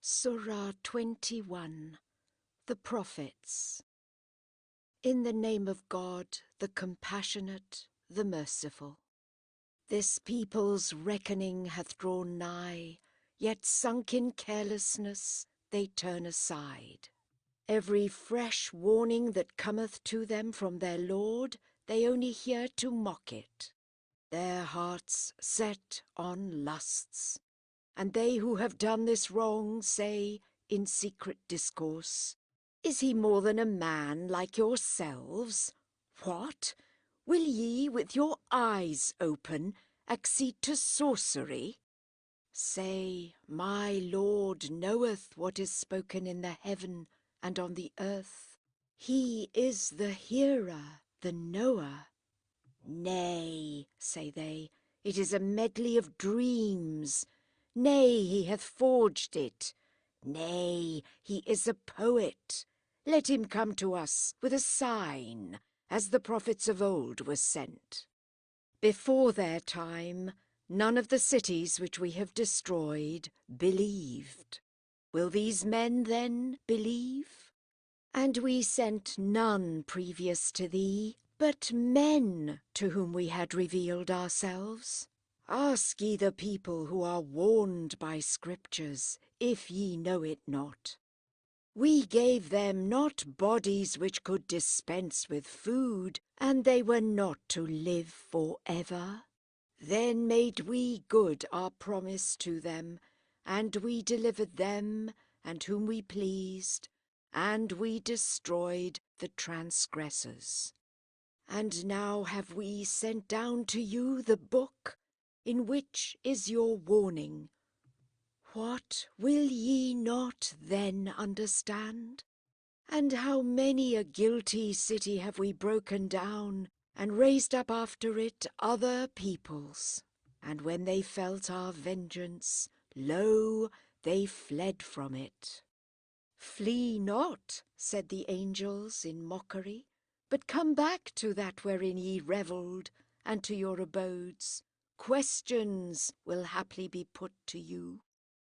Surah 21. The Prophets. In the name of God, the Compassionate, the Merciful. This people's reckoning hath drawn nigh, yet sunk in carelessness they turn aside. Every fresh warning that cometh to them from their Lord, they only hear to mock it. Their hearts set on lusts. And they who have done this wrong say, in secret discourse, Is he more than a man like yourselves? What? Will ye with your eyes open accede to sorcery? Say, My Lord knoweth what is spoken in the heaven and on the earth. He is the hearer, the knower. Nay, say they, it is a medley of dreams. Nay, he hath forged it. Nay, he is a poet. Let him come to us with a sign, as the prophets of old were sent. Before their time, none of the cities which we have destroyed believed. Will these men then believe? And we sent none previous to thee, but men to whom we had revealed ourselves. Ask ye the people who are warned by Scriptures, if ye know it not. We gave them not bodies which could dispense with food, and they were not to live for ever. Then made we good our promise to them, and we delivered them, and whom we pleased, and we destroyed the transgressors. And now have we sent down to you the book, in which is your warning. What will ye not then understand? And how many a guilty city have we broken down, and raised up after it other peoples? And when they felt our vengeance, lo, they fled from it. Flee not, said the angels in mockery, but come back to that wherein ye revelled, and to your abodes. Questions will haply be put to you.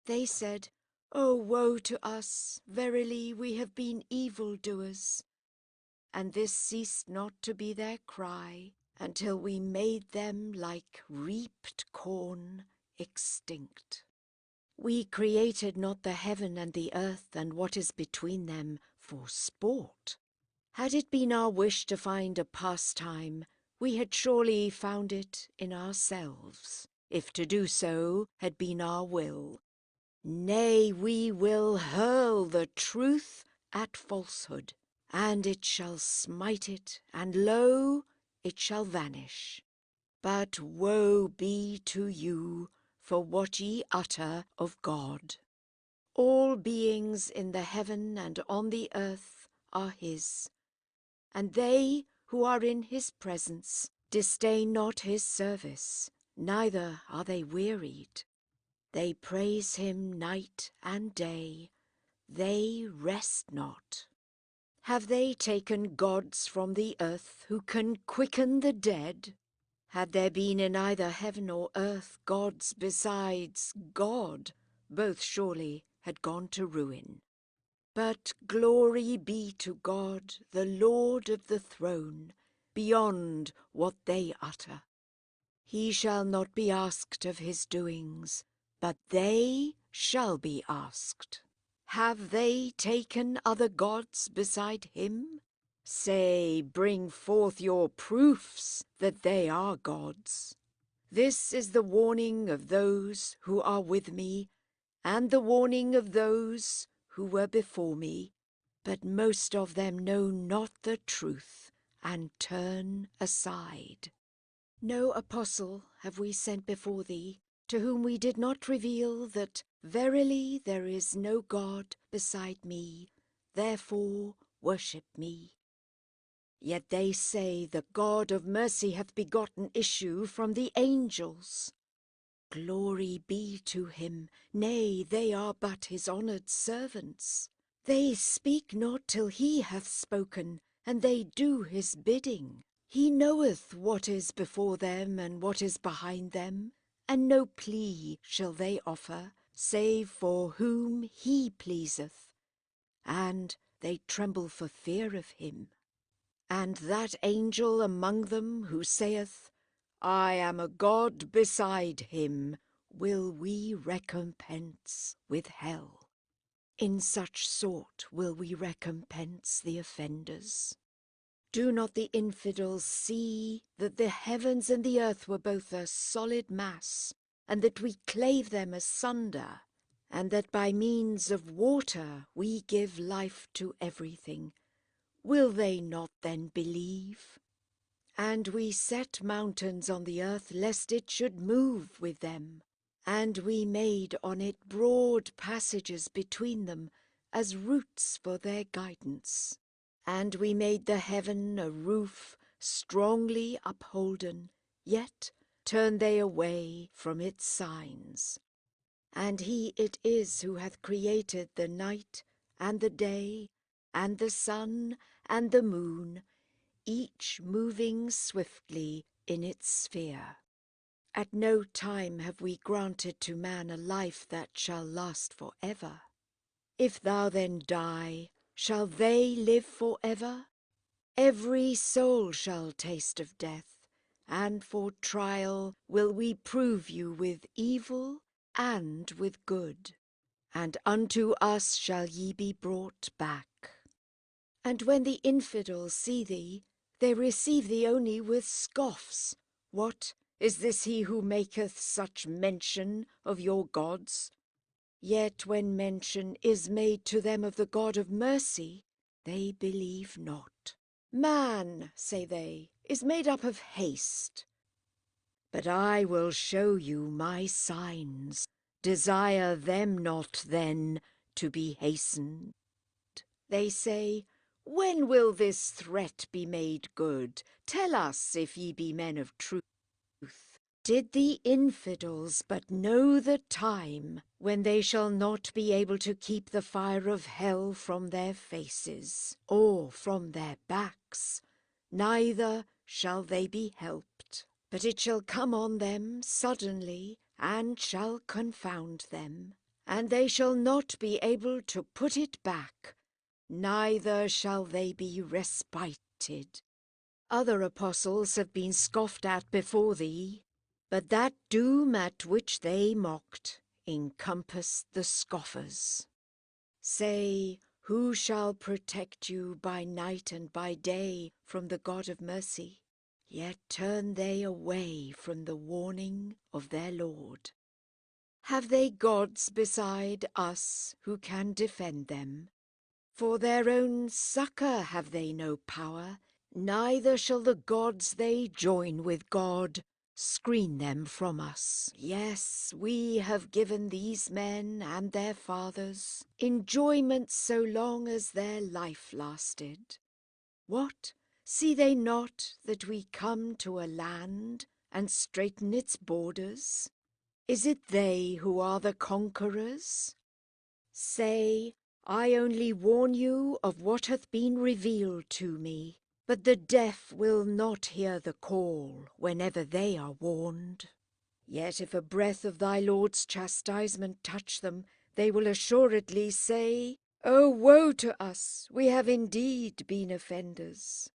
They said, O woe to us! Verily we have been evildoers. And this ceased not to be their cry, until we made them like reaped corn, extinct. We created not the heaven and the earth and what is between them for sport. Had it been our wish to find a pastime, we had surely found it in ourselves, if to do so had been our will. Nay, we will hurl the truth at falsehood, and it shall smite it, and lo, it shall vanish. But woe be to you for what ye utter of God. All beings in the heaven and on the earth are his, and they who are in his presence disdain not his service, neither are they wearied. They praise him night and day, they rest not. Have they taken gods from the earth who can quicken the dead? Had there been in either heaven or earth gods besides God, both surely had gone to ruin. But glory be to God, the Lord of the throne, beyond what they utter. He shall not be asked of his doings, but they shall be asked. Have they taken other gods beside him? Say, bring forth your proofs that they are gods. This is the warning of those who are with me, and the warning of those who were before me, but most of them know not the truth, and turn aside. No apostle have we sent before thee, to whom we did not reveal that verily there is no God beside me, therefore worship me. Yet they say the God of mercy hath begotten issue from the angels. Glory be to him, nay, they are but his honoured servants. They speak not till he hath spoken, and they do his bidding. He knoweth what is before them and what is behind them, and no plea shall they offer, save for whom he pleaseth, and they tremble for fear of him. And that angel among them who saith, I am a God beside him, will we recompense with hell. In such sort will we recompense the offenders. Do not the infidels see that the heavens and the earth were both a solid mass, and that we clave them asunder, and that by means of water we give life to everything? Will they not then believe? And we set mountains on the earth, lest it should move with them. And we made on it broad passages between them, as roots for their guidance. And we made the heaven a roof strongly upholden, yet turn they away from its signs. And he it is who hath created the night and the day, and the sun and the moon, each moving swiftly in its sphere. At no time have we granted to man a life that shall last for ever. If thou then die, shall they live for ever? Every soul shall taste of death, and for trial will we prove you with evil and with good, and unto us shall ye be brought back. And when the infidels see thee, they receive thee only with scoffs. What, is this he who maketh such mention of your gods? Yet when mention is made to them of the God of mercy, they believe not. Man, say they, is made up of haste. But I will show you my signs. Desire them not then to be hastened. They say, when will this threat be made good? Tell us if ye be men of truth. Did the infidels but know the time when they shall not be able to keep the fire of hell from their faces, or from their backs, neither shall they be helped, but it shall come on them suddenly, and shall confound them, and they shall not be able to put it back, neither shall they be respited. Other apostles have been scoffed at before thee, but that doom at which they mocked encompassed the scoffers. Say, who shall protect you by night and by day from the God of mercy? Yet turn they away from the warning of their Lord. Have they gods beside us who can defend them? For their own succour have they no power, neither shall the gods they join with God screen them from us. Yes, we have given these men and their fathers enjoyment so long as their life lasted. What, see they not that we come to a land and straiten its borders? Is it they who are the conquerors? Say, I only warn you of what hath been revealed to me, but the deaf will not hear the call whenever they are warned. Yet if a breath of thy Lord's chastisement touch them, they will assuredly say, Oh, woe to us! We have indeed been offenders.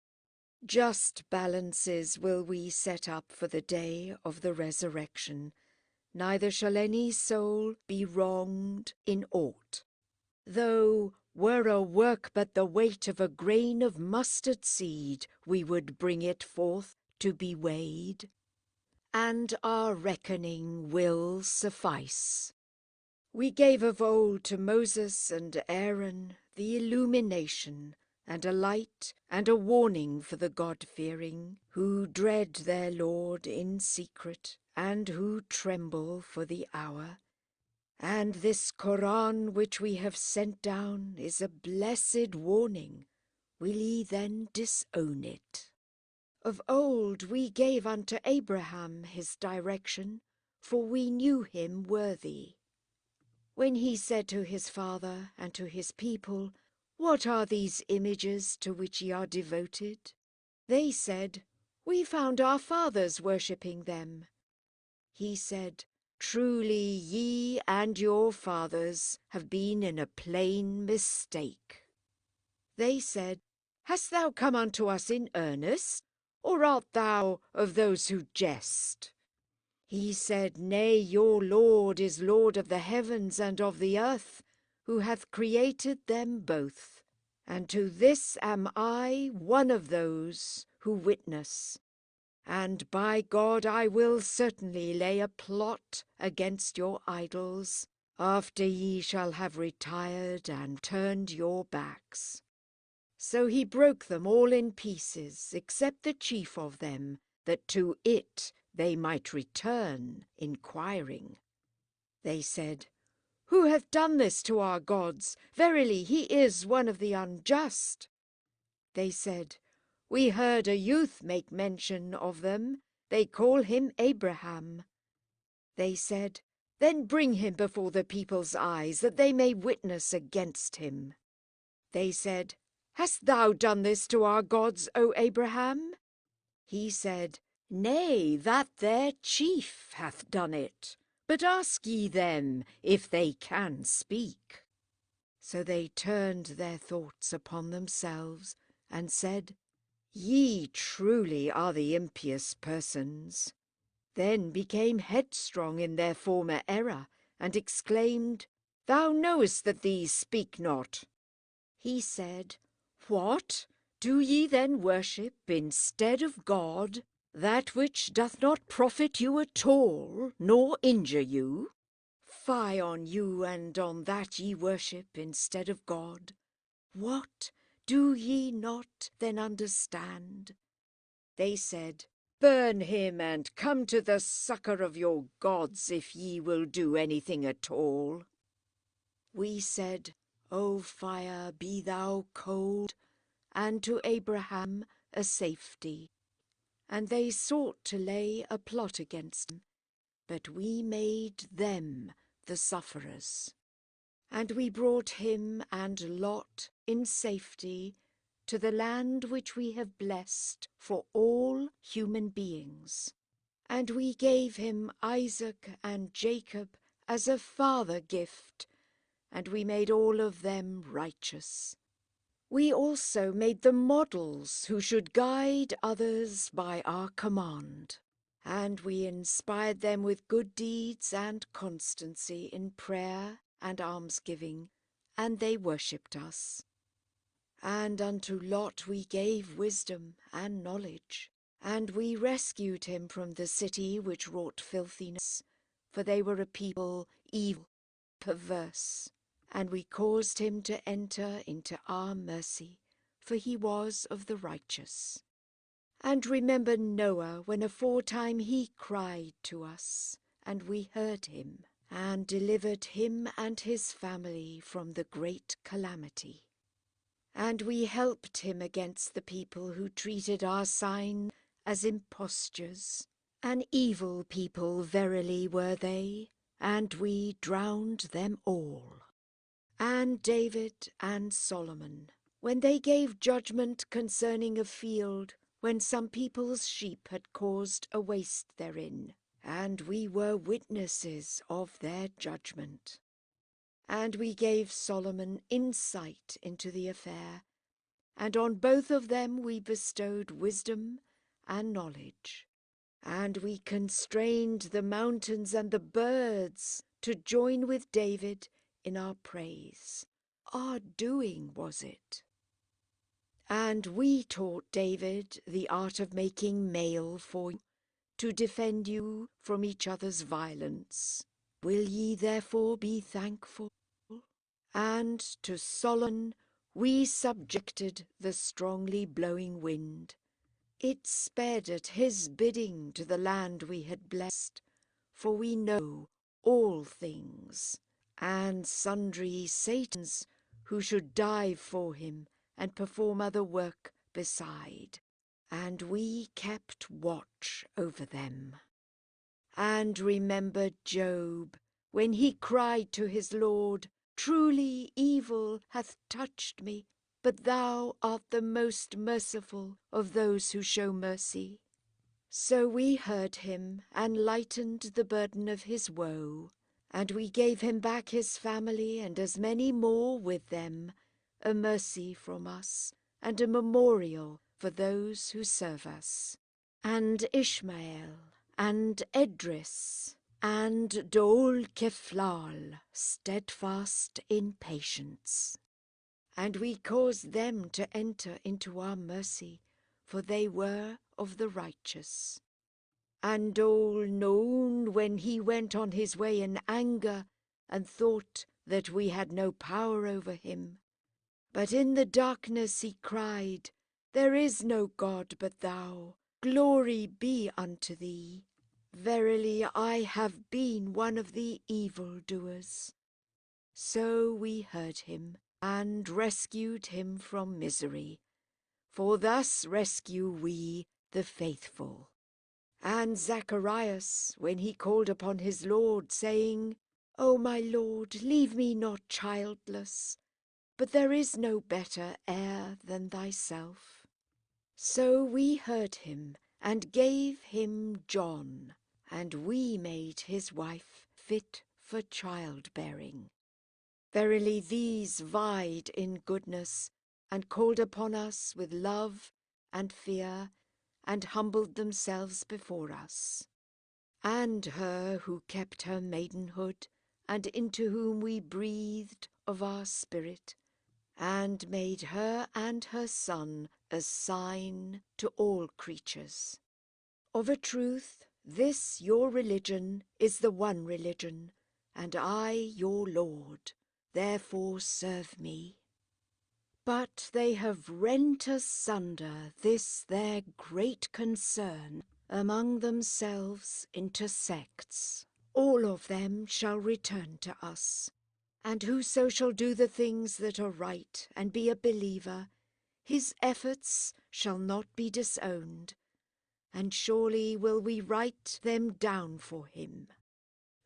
Just balances will we set up for the day of the resurrection, neither shall any soul be wronged in aught. Though were a work but the weight of a grain of mustard seed, we would bring it forth to be weighed, and our reckoning will suffice. We gave of old to Moses and Aaron the illumination, and a light and a warning for the God-fearing, who dread their Lord in secret, and who tremble for the hour. And this Qur'an which we have sent down is a blessed warning. Will ye then disown it? Of old we gave unto Abraham his direction, for we knew him worthy. When he said to his father and to his people, What are these images to which ye are devoted? They said, We found our fathers worshipping them. He said, Truly ye and your fathers have been in a plain mistake. They said, Hast thou come unto us in earnest, or art thou of those who jest? He said, Nay, your Lord is Lord of the heavens and of the earth, who hath created them both. And to this am I one of those who witness. And by God I will certainly lay a plot against your idols, after ye shall have retired and turned your backs. So he broke them all in pieces, except the chief of them, that to it they might return, inquiring. They said, Who hath done this to our gods? Verily he is one of the unjust. They said, We heard a youth make mention of them. They call him Abraham. They said, Then bring him before the people's eyes, that they may witness against him. They said, Hast thou done this to our gods, O Abraham? He said, Nay, that their chief hath done it. But ask ye them if they can speak. So they turned their thoughts upon themselves, and said, Ye truly are the impious persons. Then became headstrong in their former error, and exclaimed, Thou knowest that these speak not. He said, What? Do ye then worship instead of God that which doth not profit you at all, nor injure you? Fie on you and on that ye worship instead of God. What? Do ye not then understand? They said, Burn him and come to the succour of your gods if ye will do anything at all. We said, O fire, be thou cold, and to Abraham a safety. And they sought to lay a plot against him, but we made them the sufferers. And we brought him and Lot in safety to the land which we have blessed for all human beings. And we gave him Isaac and Jacob as a father gift, and we made all of them righteous. We also made them models who should guide others by our command. And we inspired them with good deeds and constancy in prayer and almsgiving, and they worshipped us. And unto Lot we gave wisdom and knowledge, and we rescued him from the city which wrought filthiness, for they were a people evil, perverse. And we caused him to enter into our mercy, for he was of the righteous. And remember Noah, when aforetime he cried to us, and we heard him, and delivered him and his family from the great calamity. And we helped him against the people who treated our sign as impostures. An evil people verily were they, and we drowned them all. And David and Solomon, when they gave judgment concerning a field, when some people's sheep had caused a waste therein, and we were witnesses of their judgment. And we gave Solomon insight into the affair, and on both of them we bestowed wisdom and knowledge. And we constrained the mountains and the birds to join with David in our praise. Our doing was it. And we taught David the art of making mail for you, to defend you from each other's violence. Will ye therefore be thankful? And to Solomon we subjected the strongly blowing wind. It sped at his bidding to the land we had blessed, for we know all things, and sundry Satans who should dive for him and perform other work beside, and we kept watch over them. And remember Job, when he cried to his Lord, Truly evil hath touched me, but thou art the most merciful of those who show mercy. So we heard him and lightened the burden of his woe, and we gave him back his family and as many more with them, a mercy from us and a memorial for those who serve us. And Ishmael and Edris and Dol Keflal, steadfast in patience. And we caused them to enter into our mercy, for they were of the righteous. And Dol Noon, when he went on his way in anger, and thought that we had no power over him. But in the darkness he cried, There is no God but thou, glory be unto thee. Verily I have been one of the evildoers. So we heard him, and rescued him from misery, for thus rescue we the faithful. And Zacharias, when he called upon his Lord, saying, O my Lord, leave me not childless, but there is no better heir than thyself. So we heard him, and gave him John, and we made his wife fit for childbearing. Verily these vied in goodness, and called upon us with love and fear, and humbled themselves before us. And her who kept her maidenhood, and into whom we breathed of our spirit, and made her and her son a sign to all creatures. Of a truth, this your religion is the one religion, and I your Lord, therefore serve me. But they have rent asunder this their great concern among themselves into sects. All of them shall return to us. And whoso shall do the things that are right and be a believer, his efforts shall not be disowned, and surely will we write them down for him.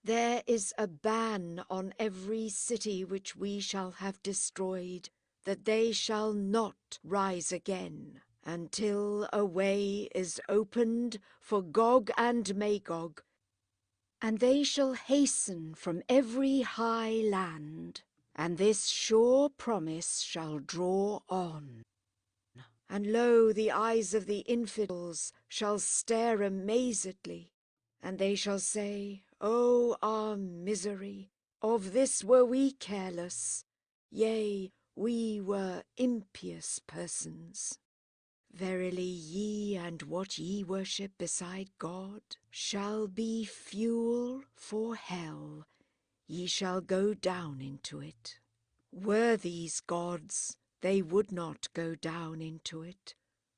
There is a ban on every city which we shall have destroyed, that they shall not rise again, until a way is opened for Gog and Magog, and they shall hasten from every high land, and this sure promise shall draw on. And lo, the eyes of the infidels shall stare amazedly, and they shall say, O our misery! Of this were we careless, yea, we were impious persons. Verily ye and what ye worship beside God shall be fuel for hell, ye shall go down into it. Were these gods, they would not go down into it,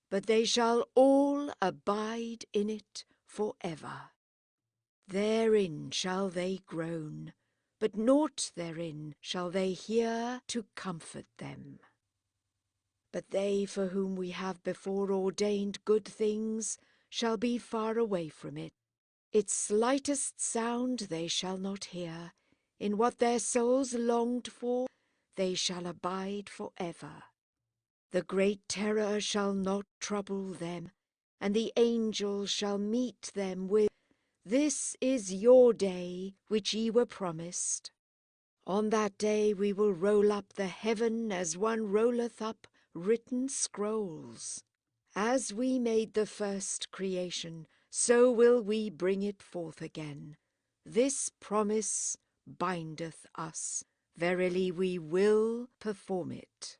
but they shall all abide in it for ever. Therein shall they groan, but naught therein shall they hear to comfort them. But they for whom we have before ordained good things shall be far away from it. Its slightest sound they shall not hear. In what their souls longed for, they shall abide for ever. The great terror shall not trouble them, and the angels shall meet them with, This is your day which ye were promised. On that day we will roll up the heaven as one rolleth up written scrolls. As we made the first creation, so will we bring it forth again. This promise bindeth us. Verily we will perform it.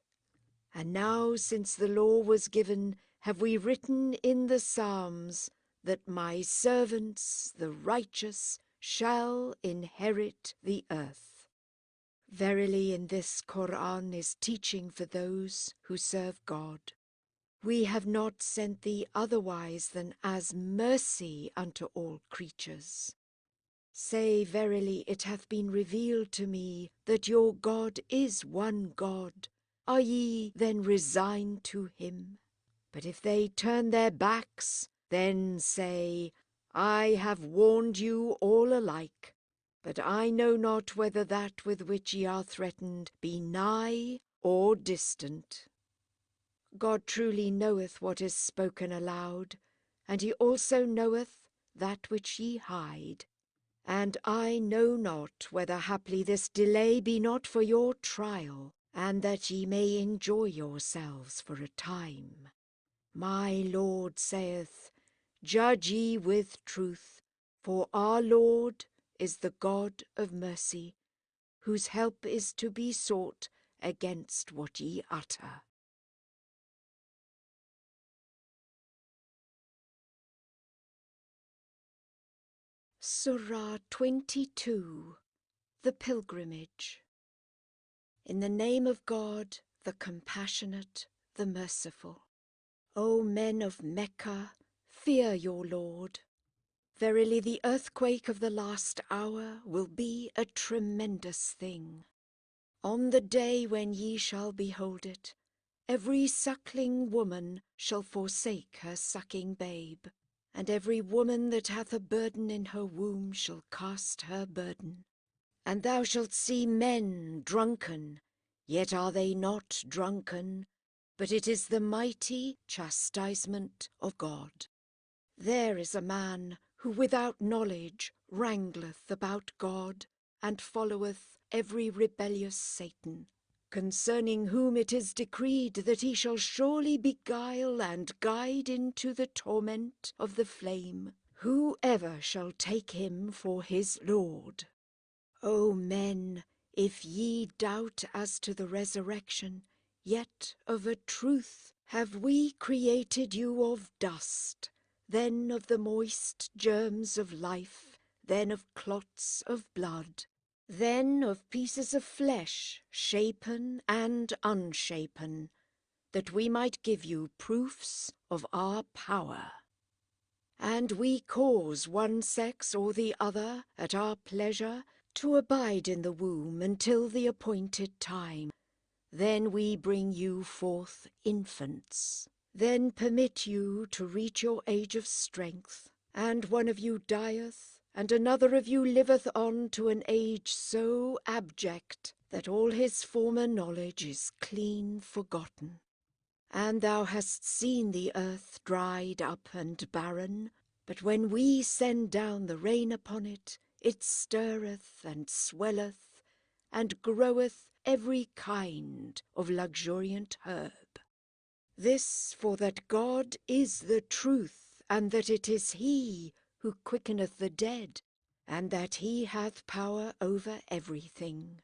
And now, since the law was given, have we written in the Psalms that my servants, the righteous, shall inherit the earth. Verily in this Qur'an is teaching for those who serve God. We have not sent thee otherwise than as mercy unto all creatures. Say, verily it hath been revealed to me that your God is one God. Are ye then resigned to him? But if they turn their backs, then say, I have warned you all alike. But I know not whether that with which ye are threatened be nigh or distant. God truly knoweth what is spoken aloud, and he also knoweth that which ye hide. And I know not whether haply this delay be not for your trial, and that ye may enjoy yourselves for a time. My Lord saith, Judge ye with truth, for our Lord is the God of mercy, whose help is to be sought against what ye utter. Surah 22. The Pilgrimage. In the name of God, the Compassionate, the Merciful. O men of Mecca, fear your Lord. Verily the earthquake of the last hour will be a tremendous thing. On the day when ye shall behold it, every suckling woman shall forsake her sucking babe, and every woman that hath a burden in her womb shall cast her burden. And thou shalt see men drunken, yet are they not drunken, but it is the mighty chastisement of God. There is a man who without knowledge wrangleth about God, and followeth every rebellious Satan, concerning whom it is decreed that he shall surely beguile and guide into the torment of the flame, whoever shall take him for his Lord. O men, if ye doubt as to the resurrection, yet of a truth have we created you of dust, then of the moist germs of life, then of clots of blood, then of pieces of flesh, shapen and unshapen, that we might give you proofs of our power. And we cause one sex or the other, at our pleasure, to abide in the womb until the appointed time. Then we bring you forth infants. Then permit you to reach your age of strength, and one of you dieth, and another of you liveth on to an age so abject that all his former knowledge is clean forgotten. And thou hast seen the earth dried up and barren, but when we send down the rain upon it, it stirreth and swelleth, and groweth every kind of luxuriant herb. This for that God is the truth, and that it is he who quickeneth the dead, and that he hath power over everything,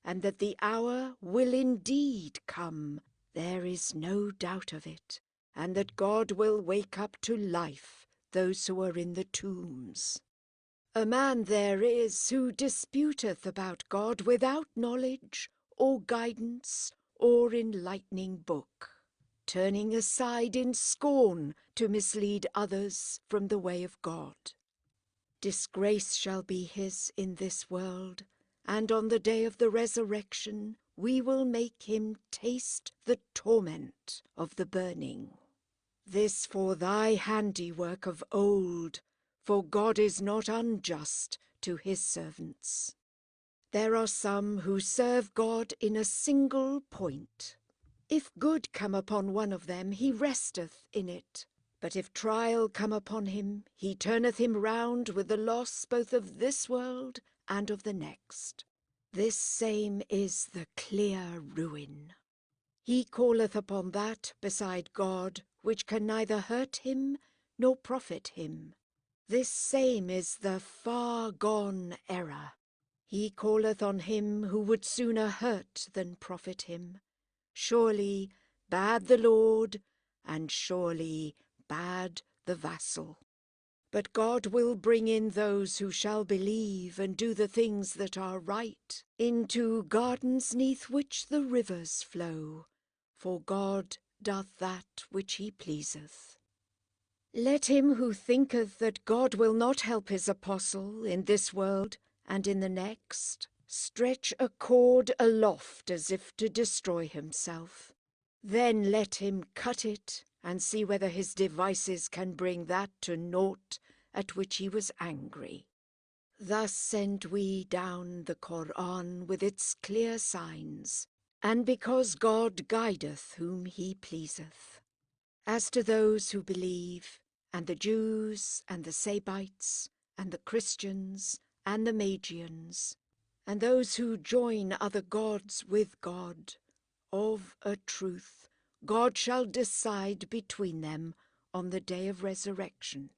and that the hour will indeed come, there is no doubt of it, and that God will wake up to life those who are in the tombs. A man there is who disputeth about God without knowledge, or guidance, or enlightening book, turning aside in scorn to mislead others from the way of God. Disgrace shall be his in this world, and on the day of the resurrection we will make him taste the torment of the burning. This for thy handiwork of old, for God is not unjust to his servants. There are some who serve God in a single point. If good come upon one of them, he resteth in it. But if trial come upon him, he turneth him round with the loss both of this world and of the next. This same is the clear ruin. He calleth upon that beside God, which can neither hurt him nor profit him. This same is the far gone error. He calleth on him who would sooner hurt than profit him. Surely bad the Lord, and surely bad the vassal. But God will bring in those who shall believe and do the things that are right, into gardens neath which the rivers flow, for God doth that which he pleaseth. Let him who thinketh that God will not help his apostle in this world and in the next stretch a cord aloft as if to destroy himself. Then let him cut it, and see whether his devices can bring that to naught at which he was angry. Thus send we down the Qur'an with its clear signs, and because God guideth whom he pleaseth. As to those who believe, and the Jews, and the Sabites, and the Christians, and the Magians, and those who join other gods with God, of a truth, God shall decide between them on the day of resurrection,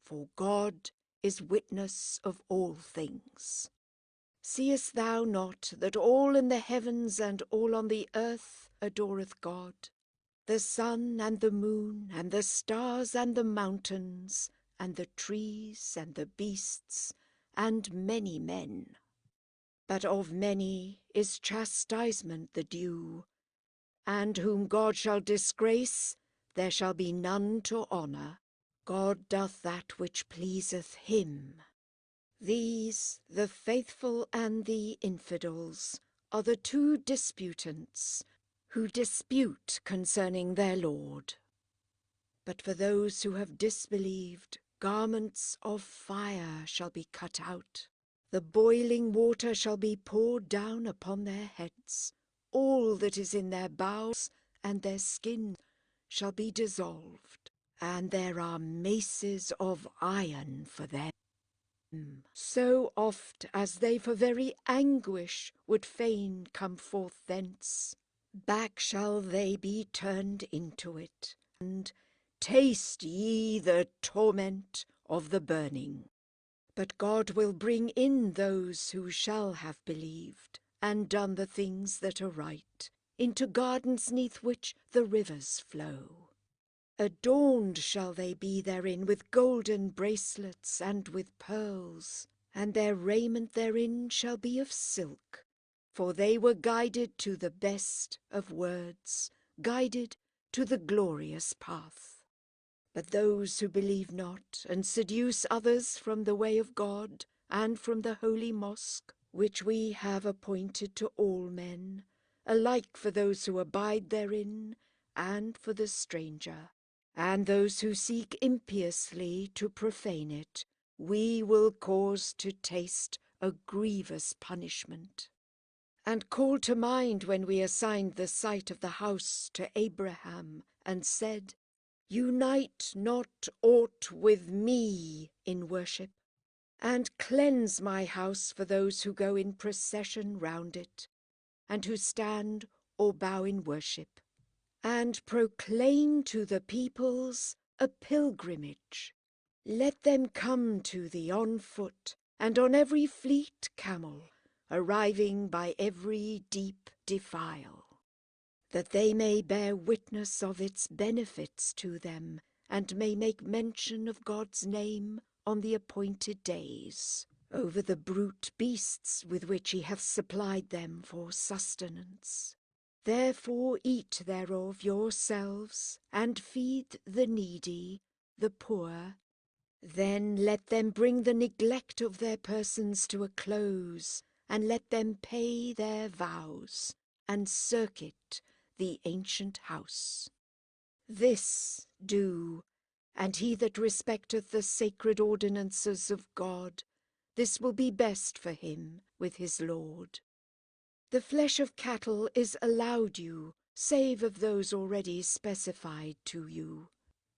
for God is witness of all things. Seest thou not that all in the heavens and all on the earth adoreth God? The sun and the moon and the stars and the mountains and the trees and the beasts and many men. But of many is chastisement the due, and whom God shall disgrace, there shall be none to honour. God doth that which pleaseth him. These, the faithful and the infidels, are the two disputants, who dispute concerning their Lord. But for those who have disbelieved, garments of fire shall be cut out. The boiling water shall be poured down upon their heads. All that is in their bowels and their skin shall be dissolved. And there are maces of iron for them. So oft as they for very anguish would fain come forth thence, back shall they be turned into it, and taste ye the torment of the burning. But God will bring in those who shall have believed, and done the things that are right, into gardens neath which the rivers flow. Adorned shall they be therein with golden bracelets and with pearls, and their raiment therein shall be of silk, for they were guided to the best of words, guided to the glorious path. But those who believe not, and seduce others from the way of God, and from the holy mosque, which we have appointed to all men, alike for those who abide therein, and for the stranger, and those who seek impiously to profane it, we will cause to taste a grievous punishment. And call to mind when we assigned the site of the house to Abraham, and said, Unite not aught with me in worship, and cleanse my house for those who go in procession round it, and who stand or bow in worship, and proclaim to the peoples a pilgrimage. Let them come to thee on foot, and on every fleet camel, arriving by every deep defile, that they may bear witness of its benefits to them, and may make mention of God's name on the appointed days, over the brute beasts with which he hath supplied them for sustenance. Therefore eat thereof yourselves, and feed the needy, the poor. Then let them bring the neglect of their persons to a close, and let them pay their vows, and circuit the ancient house. This do, and he that respecteth the sacred ordinances of God, this will be best for him with his Lord. The flesh of cattle is allowed you, save of those already specified to you.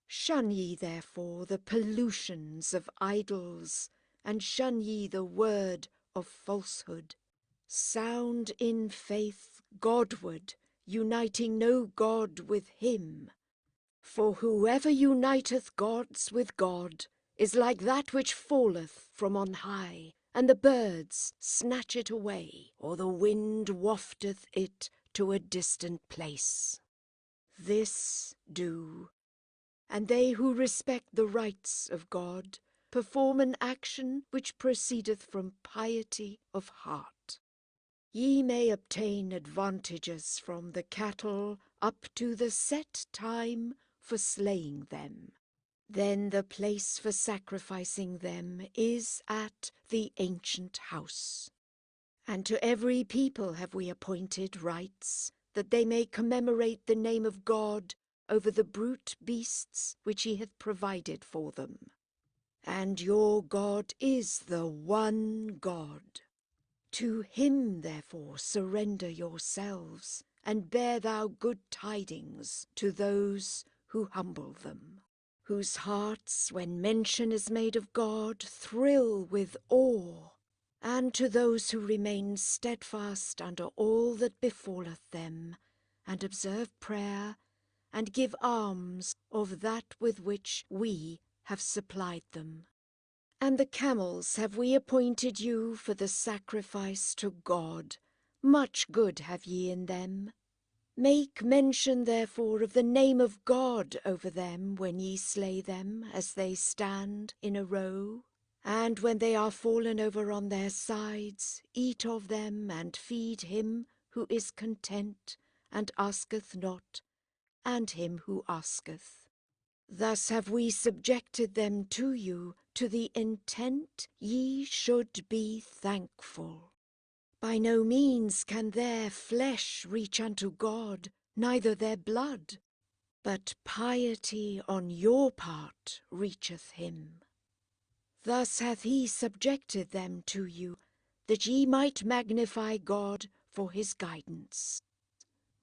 Shun ye therefore the pollutions of idols, and shun ye the word of falsehood. Sound in faith Godward, uniting no god with him. For whoever uniteth gods with God is like that which falleth from on high, and the birds snatch it away, or the wind wafteth it to a distant place. This do, and they who respect the rights of God perform an action which proceedeth from piety of heart. Ye may obtain advantages from the cattle up to the set time for slaying them. Then the place for sacrificing them is at the ancient house. And to every people have we appointed rites, that they may commemorate the name of God over the brute beasts which he hath provided for them. And your God is the one God. To him, therefore, surrender yourselves, and bear thou good tidings to those who humble them. whose hearts, when mention is made of God, thrill with awe, and to those who remain steadfast under all that befalleth them, and observe prayer, and give alms of that with which we have supplied them. And the camels have we appointed you for the sacrifice to God. Much good have ye in them. Make mention therefore of the name of God over them when ye slay them, as they stand in a row. And when they are fallen over on their sides, eat of them, and feed him who is content, and asketh not, and him who asketh. Thus have we subjected them to you, to the intent ye should be thankful. By no means can their flesh reach unto God, neither their blood, but piety on your part reacheth him. Thus hath he subjected them to you, that ye might magnify God for his guidance.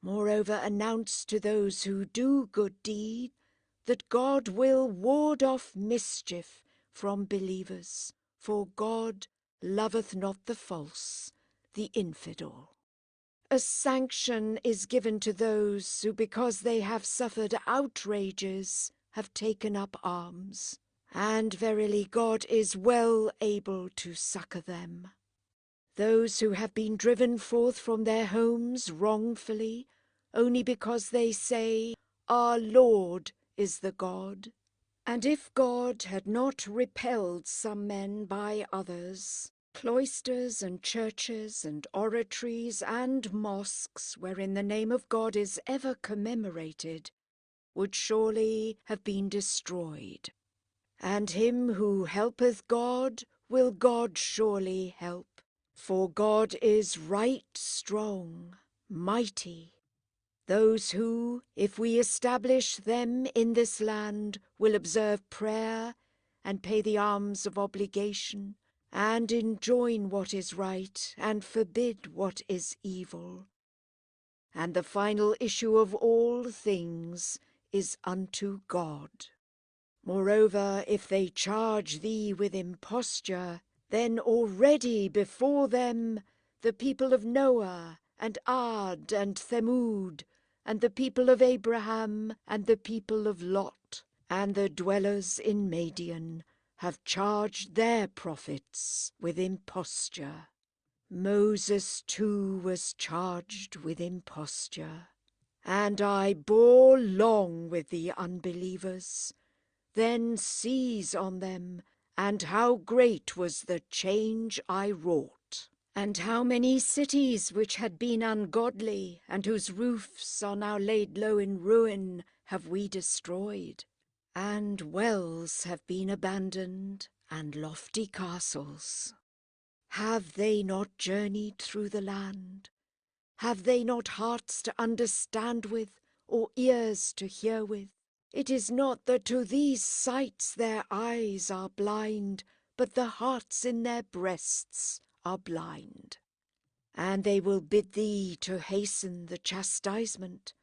Moreover, announce to those who do good deed, that God will ward off mischief from believers, for God loveth not the false, the infidel. A sanction is given to those who, because they have suffered outrages, have taken up arms, and verily God is well able to succour them. Those who have been driven forth from their homes wrongfully, only because they say, Our Lord is the God. And if God had not repelled some men by others, cloisters and churches and oratories and mosques wherein the name of God is ever commemorated, would surely have been destroyed. And him who helpeth God will God surely help. For God is right strong, mighty. Those who, if we establish them in this land, will observe prayer, and pay the alms of obligation, and enjoin what is right, and forbid what is evil. And the final issue of all things is unto God. Moreover, if they charge thee with imposture, then already before them the people of Noah, and Ad, and Thamud, and the people of Abraham, and the people of Lot, and the dwellers in Madian, have charged their prophets with imposture. Moses too was charged with imposture, and I bore long with the unbelievers. Then seize on them, and how great was the change I wrought, and how many cities which had been ungodly, and whose roofs are now laid low in ruin, have we destroyed, and wells have been abandoned, and lofty castles. Have they not journeyed through the land? Have they not hearts to understand with, or ears to hear with? It is not that to these sights their eyes are blind, but the hearts in their breasts are blind. And they will bid thee to hasten the chastisement,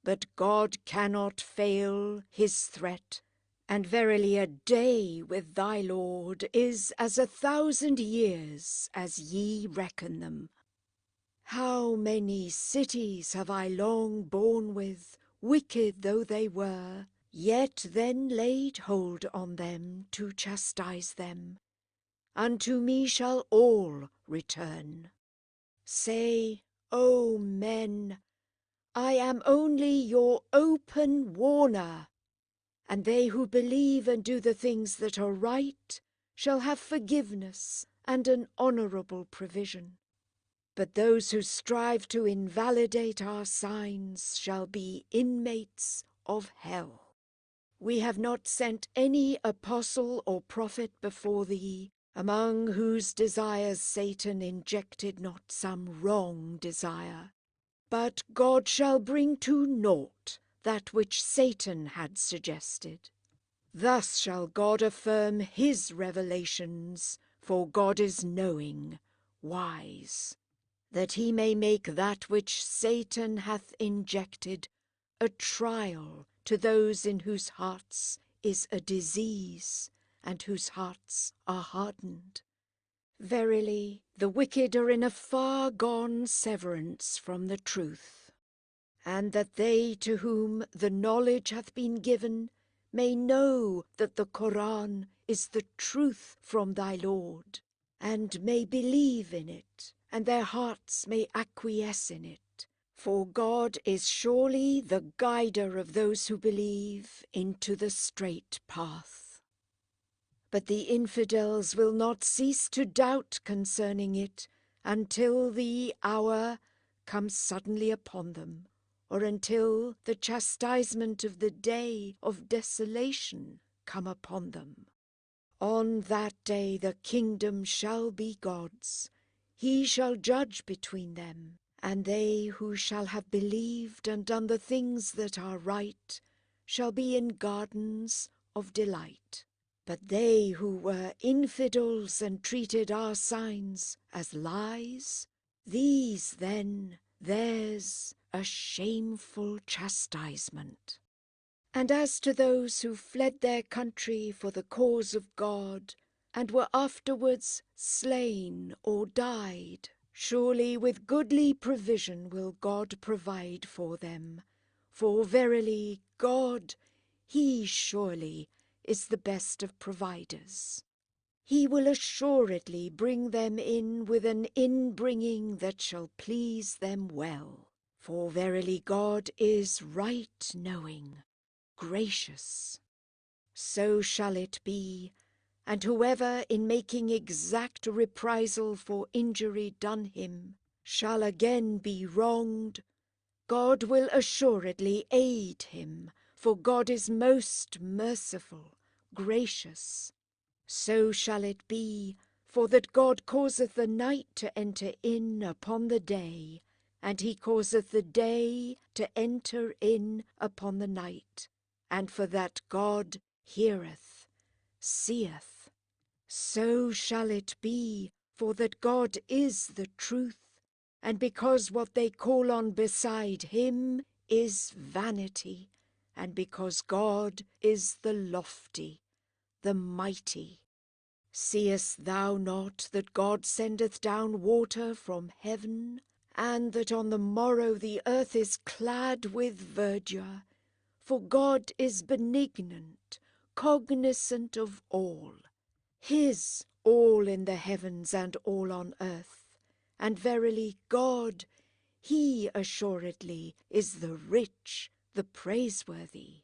but God cannot fail his threat. And verily a day with thy Lord is as 1,000 years, as ye reckon them. How many cities have I long borne with, wicked though they were, yet then laid hold on them to chastise them. Unto me shall all return. Say, O men, I am only your open warner, and they who believe and do the things that are right shall have forgiveness and an honourable provision. But those who strive to invalidate our signs shall be inmates of hell. We have not sent any apostle or prophet before thee, among whose desires Satan injected not some wrong desire. But God shall bring to naught that which Satan had suggested. Thus shall God affirm his revelations, for God is knowing, wise, that he may make that which Satan hath injected a trial to those in whose hearts is a disease, and whose hearts are hardened. Verily, the wicked are in a far gone severance from the truth, and that they to whom the knowledge hath been given may know that the Qur'an is the truth from thy Lord, and may believe in it, and their hearts may acquiesce in it. For God is surely the guider of those who believe into the straight path. But the infidels will not cease to doubt concerning it until the hour comes suddenly upon them, or until the chastisement of the day of desolation come upon them. On that day the kingdom shall be God's. He shall judge between them, and they who shall have believed and done the things that are right shall be in gardens of delight. But they who were infidels and treated our signs as lies, these then theirs a shameful chastisement. And as to those who fled their country for the cause of God, and were afterwards slain or died, surely with goodly provision will God provide for them. For verily God, He surely is the best of providers. He will assuredly bring them in with an inbringing that shall please them well. For verily God is right knowing, gracious. So shall it be, and whoever in making exact reprisal for injury done him shall again be wronged, God will assuredly aid him, for God is most merciful, gracious. So shall it be, for that God causeth the night to enter in upon the day, and he causeth the day to enter in upon the night, and for that God heareth, seeth. So shall it be, for that God is the truth, and because what they call on beside him is vanity, and because God is the lofty, the mighty. Seest thou not that God sendeth down water from heaven, and that on the morrow the earth is clad with verdure? For God is benignant, cognizant of all. His all in the heavens and all on earth. And verily God, He assuredly is the rich, the praiseworthy.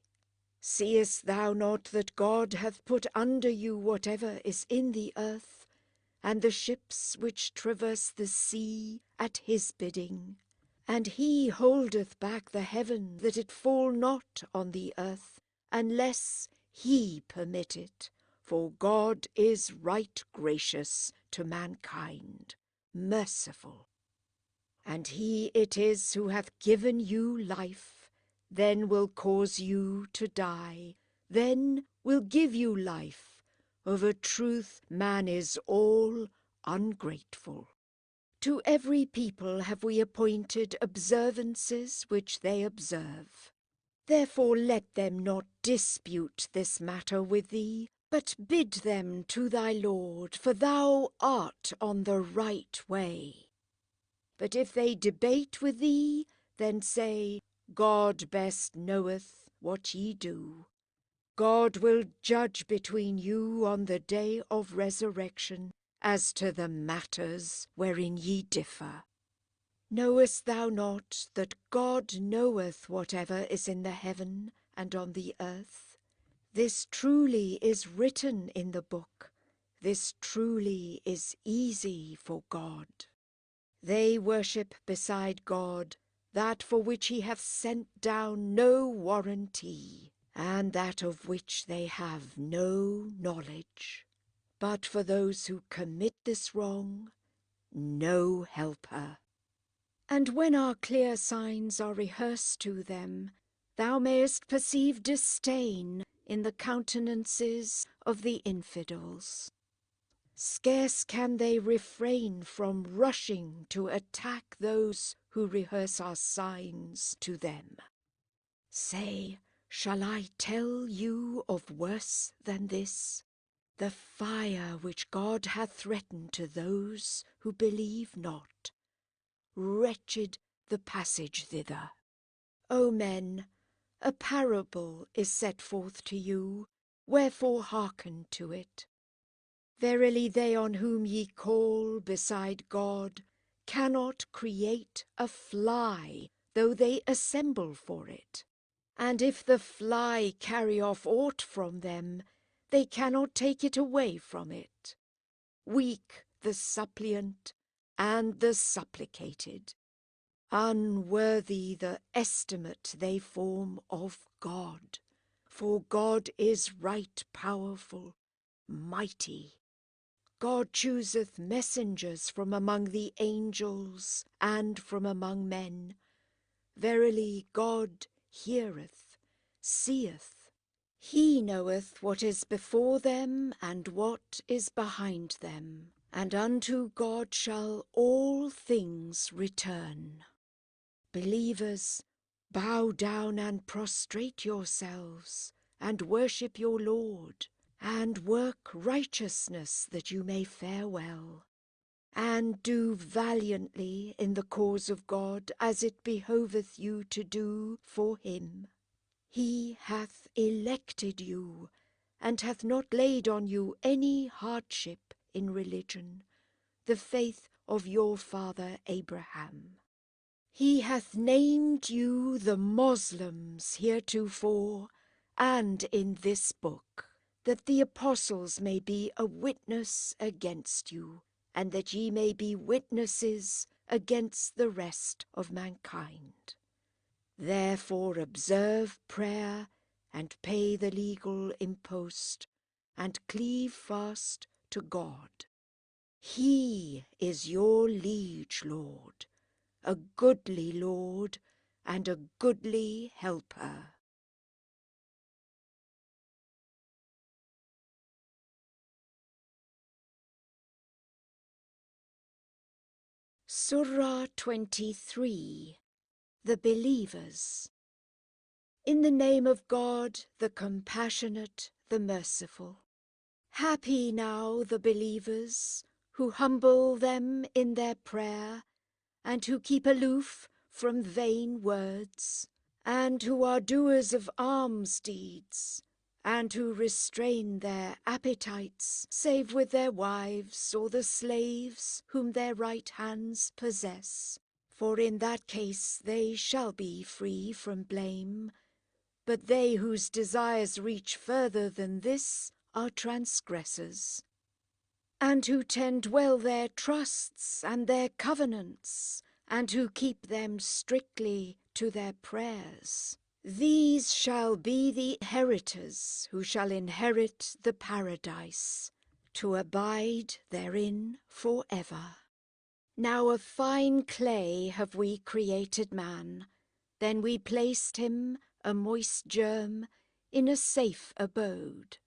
Seest thou not that God hath put under you whatever is in the earth, and the ships which traverse the sea at his bidding? And he holdeth back the heaven that it fall not on the earth, unless he permit it. For God is right gracious to mankind, merciful. And he it is who hath given you life, then will cause you to die, then will give you life. Of a truth man is all ungrateful. To every people have we appointed observances which they observe. Therefore let them not dispute this matter with thee, but bid them to thy Lord, for thou art on the right way. But if they debate with thee, then say, God best knoweth what ye do. God will judge between you on the day of resurrection, as to the matters wherein ye differ. Knowest thou not that God knoweth whatever is in the heaven and on the earth? This truly is written in the book. This truly is easy for God. They worship beside God that for which he hath sent down no warranty, and that of which they have no knowledge. But for those who commit this wrong, no helper. And when our clear signs are rehearsed to them, thou mayest perceive disdain in the countenances of the infidels. Scarce can they refrain from rushing to attack those who rehearse our signs to them. Say, Shall I tell you of worse than this? The fire which God hath threatened to those who believe not. Wretched the passage thither. O men, a parable is set forth to you, wherefore hearken to it. Verily they on whom ye call beside God cannot create a fly, though they assemble for it. And if the fly carry off aught from them, they cannot take it away from it. Weak the suppliant and the supplicated. Unworthy the estimate they form of God. For God is right powerful, mighty. God chooseth messengers from among the angels and from among men. Verily God heareth, seeth. He knoweth what is before them and what is behind them, and unto God shall all things return. Believers, bow down and prostrate yourselves, and worship your Lord, and work righteousness that you may fare well, and do valiantly in the cause of God as it behoveth you to do for him. He hath elected you, and hath not laid on you any hardship in religion, the faith of your father Abraham. He hath named you the Moslems heretofore, and in this book, that the apostles may be a witness against you, and that ye may be witnesses against the rest of mankind. Therefore observe prayer, and pay the legal impost, and cleave fast to God. He is your liege Lord, a goodly Lord, and a goodly helper. Surah 23. The Believers. In the name of God, the Compassionate, the Merciful. Happy now the believers, who humble them in their prayer, and who keep aloof from vain words, and who are doers of alms deeds, and who restrain their appetites, save with their wives or the slaves whom their right hands possess. For in that case they shall be free from blame. But they whose desires reach further than this are transgressors, and who tend well their trusts and their covenants, and who keep them strictly to their prayers. These shall be the inheritors who shall inherit the paradise, to abide therein forever. Now of fine clay have we created man, then we placed him, a moist germ, in a safe abode.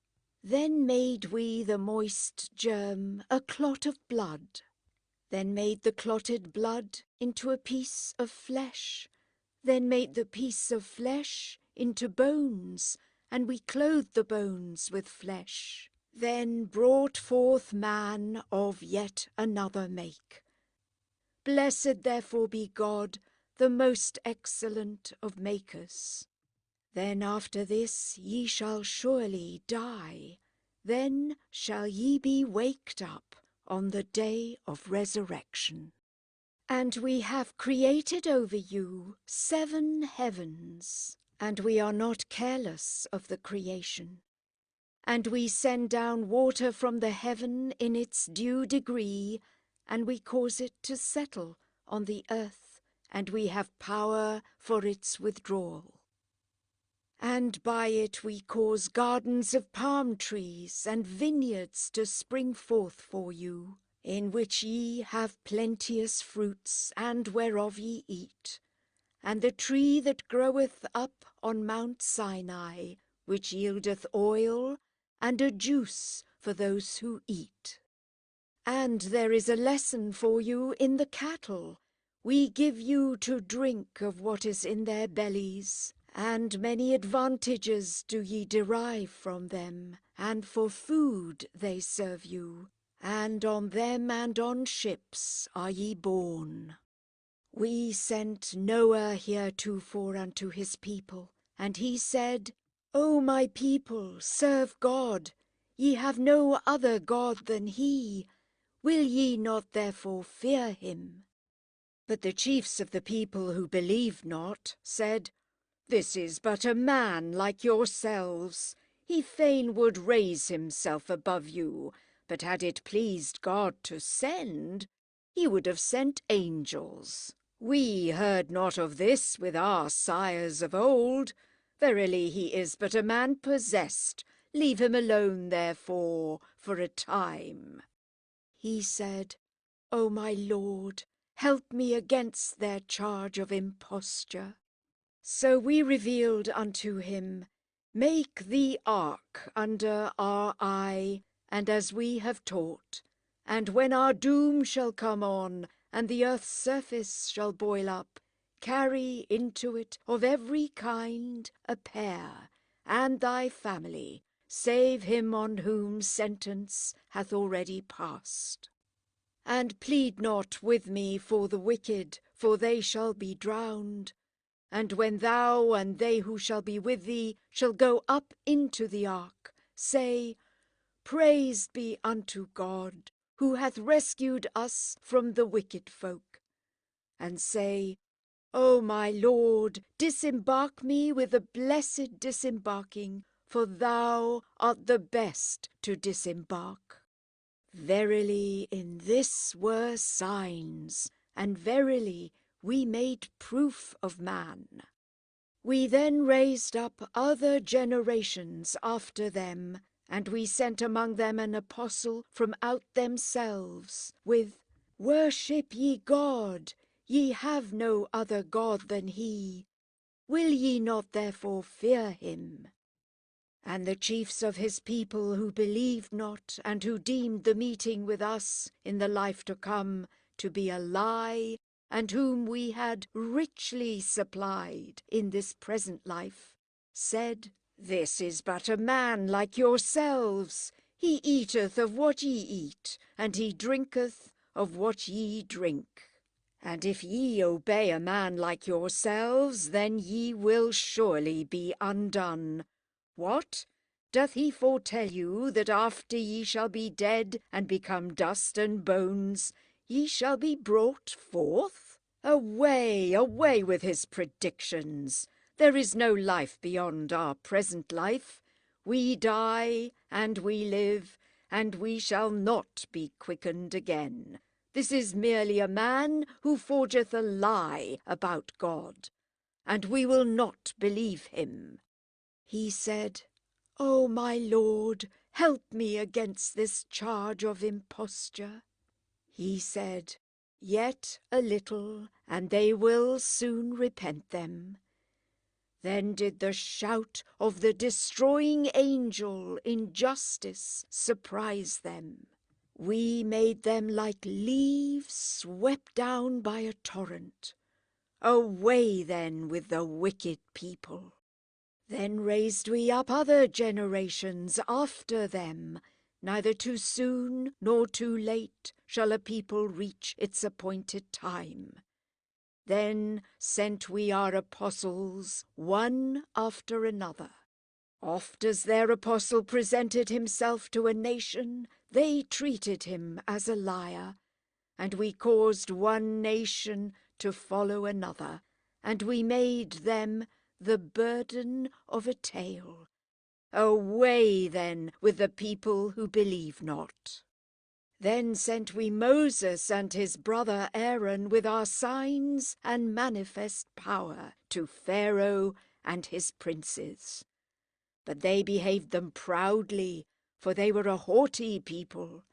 Then made we the moist germ a clot of blood, then made the clotted blood into a piece of flesh, then made the piece of flesh into bones, and we clothed the bones with flesh. Then brought forth man of yet another make. Blessed therefore be God, the most excellent of makers. Then after this ye shall surely die, then shall ye be waked up on the day of resurrection. And we have created over you 7 heavens, and we are not careless of the creation. And we send down water from the heaven in its due degree, and we cause it to settle on the earth, and we have power for its withdrawal. And by it we cause gardens of palm trees and vineyards to spring forth for you, in which ye have plenteous fruits, and whereof ye eat, and the tree that groweth up on Mount Sinai, which yieldeth oil, and a juice for those who eat. And there is a lesson for you in the cattle. We give you to drink of what is in their bellies, And many advantages do ye derive from them, and for food they serve you, and on them and on ships are ye borne. We sent Noah heretofore unto his people, and he said, O my people, serve God. Ye have no other God than he. Will ye not therefore fear him? But the chiefs of the people who believed not said, This is but a man like yourselves. He fain would raise himself above you, but had it pleased God to send, he would have sent angels. We heard not of this with our sires of old. Verily he is but a man possessed. Leave him alone, therefore, for a time. He said, O my Lord, help me against their charge of imposture. So we revealed unto him, Make the ark under our eye, and as we have taught. And when our doom shall come on, and the earth's surface shall boil up, carry into it of every kind a pair, and thy family, save him on whom sentence hath already passed. And plead not with me for the wicked, for they shall be drowned. And when thou and they who shall be with thee shall go up into the ark, say, Praised be unto God, who hath rescued us from the wicked folk. And say, O my Lord, disembark me with a blessed disembarking, for thou art the best to disembark. Verily in this were signs, and verily we made proof of man. We then raised up other generations after them, and we sent among them an apostle from out themselves, with, Worship ye God, ye have no other God than he. Will ye not therefore fear him? And the chiefs of his people who believed not, and who deemed the meeting with us in the life to come to be a lie, and whom we had richly supplied in this present life, said, This is but a man like yourselves. He eateth of what ye eat, and he drinketh of what ye drink. And if ye obey a man like yourselves, then ye will surely be undone. What? Doth he foretell you that after ye shall be dead and become dust and bones, ye shall be brought forth? Away, away with his predictions. There is no life beyond our present life. We die, and we live, and we shall not be quickened again. This is merely a man who forgeth a lie about God, and we will not believe him. He said, O my Lord, help me against this charge of imposture. He said, Yet a little, and they will soon repent them. Then did the shout of the destroying angel in justice surprise them. We made them like leaves swept down by a torrent. Away then with the wicked people. Then raised we up other generations after them. Neither too soon nor too late shall a people reach its appointed time. Then sent we our apostles, one after another. Oft as their apostle presented himself to a nation, they treated him as a liar, and we caused one nation to follow another, and we made them the burden of a tale. Away then with the people who believe not. Then sent we Moses and his brother Aaron with our signs and manifest power to Pharaoh and his princes. But they behaved them proudly, for they were a haughty people.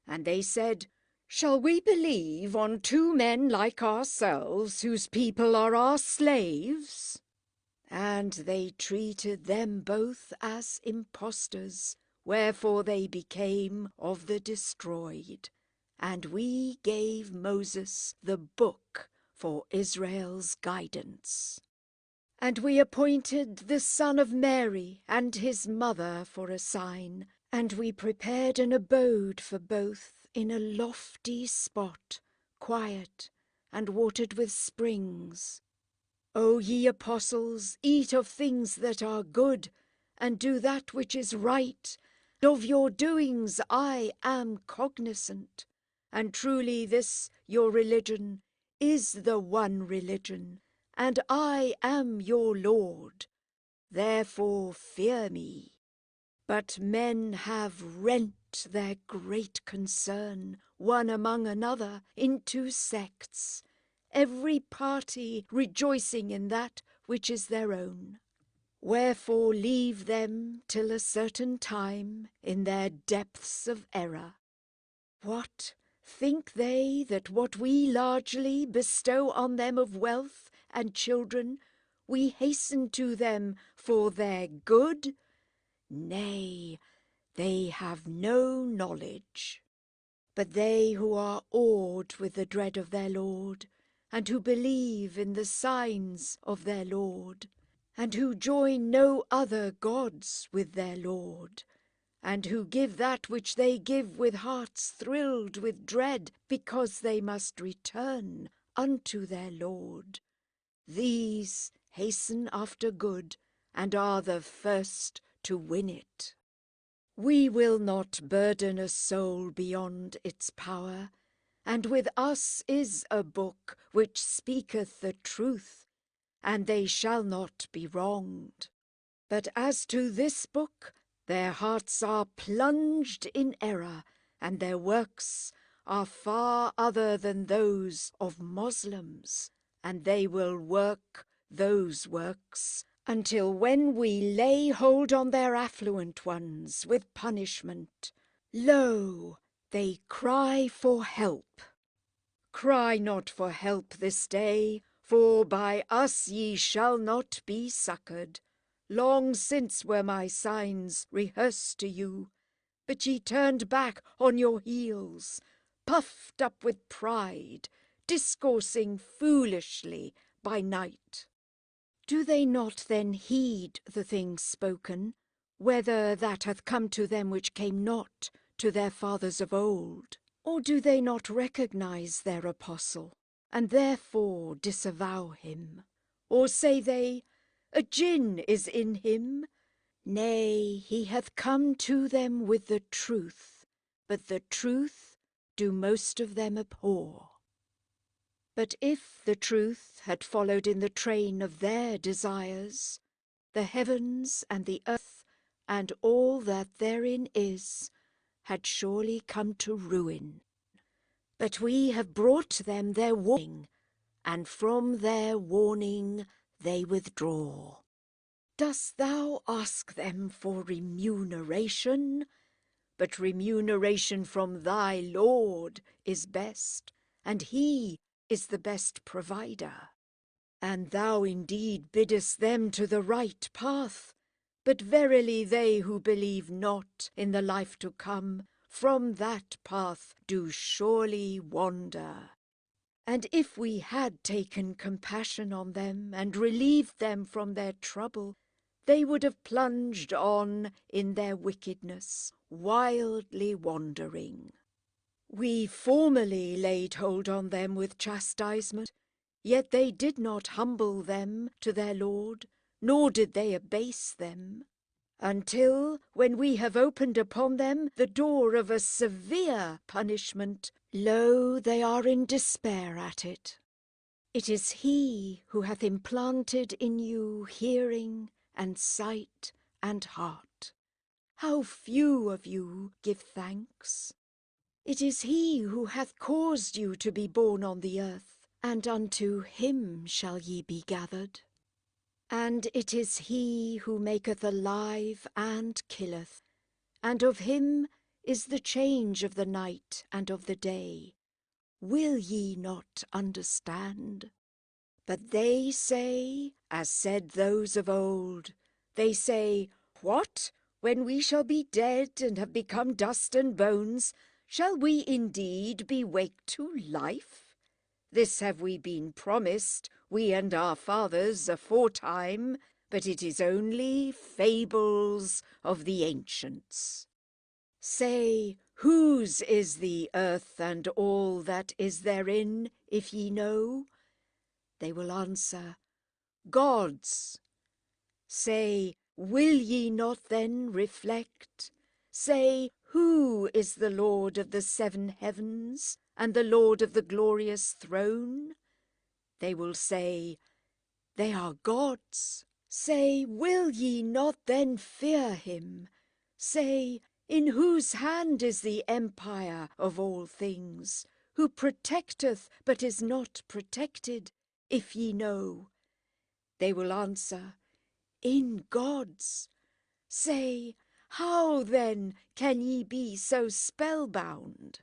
And they said, Shall we believe on two men like ourselves, whose people are our slaves? And they treated them both as impostors, wherefore they became of the destroyed. And we gave Moses the book for Israel's guidance. And we appointed the son of Mary and his mother for a sign, and we prepared an abode for both in a lofty spot, quiet and watered with springs. O ye apostles, eat of things that are good, and do that which is right. Of your doings I am cognizant, and truly this your religion is the one religion, and I am your Lord. Therefore fear me. But men have rent their great concern, one among another, into sects, every party rejoicing in that which is their own. Wherefore leave them till a certain time in their depths of error. What, think they that what we largely bestow on them of wealth and children, we hasten to them for their good? Nay, they have no knowledge. But they who are awed with the dread of their Lord, and who believe in the signs of their Lord, and who join no other gods with their Lord, and who give that which they give with hearts thrilled with dread, because they must return unto their Lord, these hasten after good, and are the first to win it. We will not burden a soul beyond its power, and with us is a book which speaketh the truth, and they shall not be wronged. But as to this book, their hearts are plunged in error, and their works are far other than those of Moslems, and they will work those works until when we lay hold on their affluent ones with punishment, lo, they cry for help. Cry not for help this day, for by us ye shall not be succoured. Long since were my signs rehearsed to you, but ye turned back on your heels, puffed up with pride, discoursing foolishly by night. Do they not then heed the things spoken, whether that hath come to them which came not to their fathers of old? Or do they not recognize their apostle, and therefore disavow him? Or say they, a jinn is in him? Nay, he hath come to them with the truth, but the truth do most of them abhor. But if the truth had followed in the train of their desires, the heavens and the earth and all that therein is had surely come to ruin. But we have brought them their warning, and from their warning they withdraw. Dost thou ask them for remuneration? But remuneration from thy Lord is best, and he is the best provider. And thou indeed biddest them to the right path, but verily they who believe not in the life to come from that path do surely wander. And if we had taken compassion on them and relieved them from their trouble, they would have plunged on in their wickedness, wildly wandering. We formerly laid hold on them with chastisement, yet they did not humble them to their Lord, nor did they abase them, until, when we have opened upon them the door of a severe punishment, lo, they are in despair at it. It is he who hath implanted in you hearing and sight and heart. How few of you give thanks! It is he who hath caused you to be born on the earth, and unto him shall ye be gathered. And it is he who maketh alive and killeth, and of him is the change of the night and of the day. Will ye not understand? But they say, as said those of old, they say, what? When we shall be dead and have become dust and bones, shall we indeed be waked to life? This have we been promised, we and our fathers aforetime, but it is only fables of the ancients. Say, whose is the earth and all that is therein, if ye know? They will answer, God's. Say, will ye not then reflect? Say, who is the Lord of the 7 heavens, and the Lord of the glorious throne? They will say, they are God's. Say, will ye not then fear him? Say, in whose hand is the empire of all things, who protecteth but is not protected, if ye know? They will answer, in God's. Say, how then can ye be so spellbound?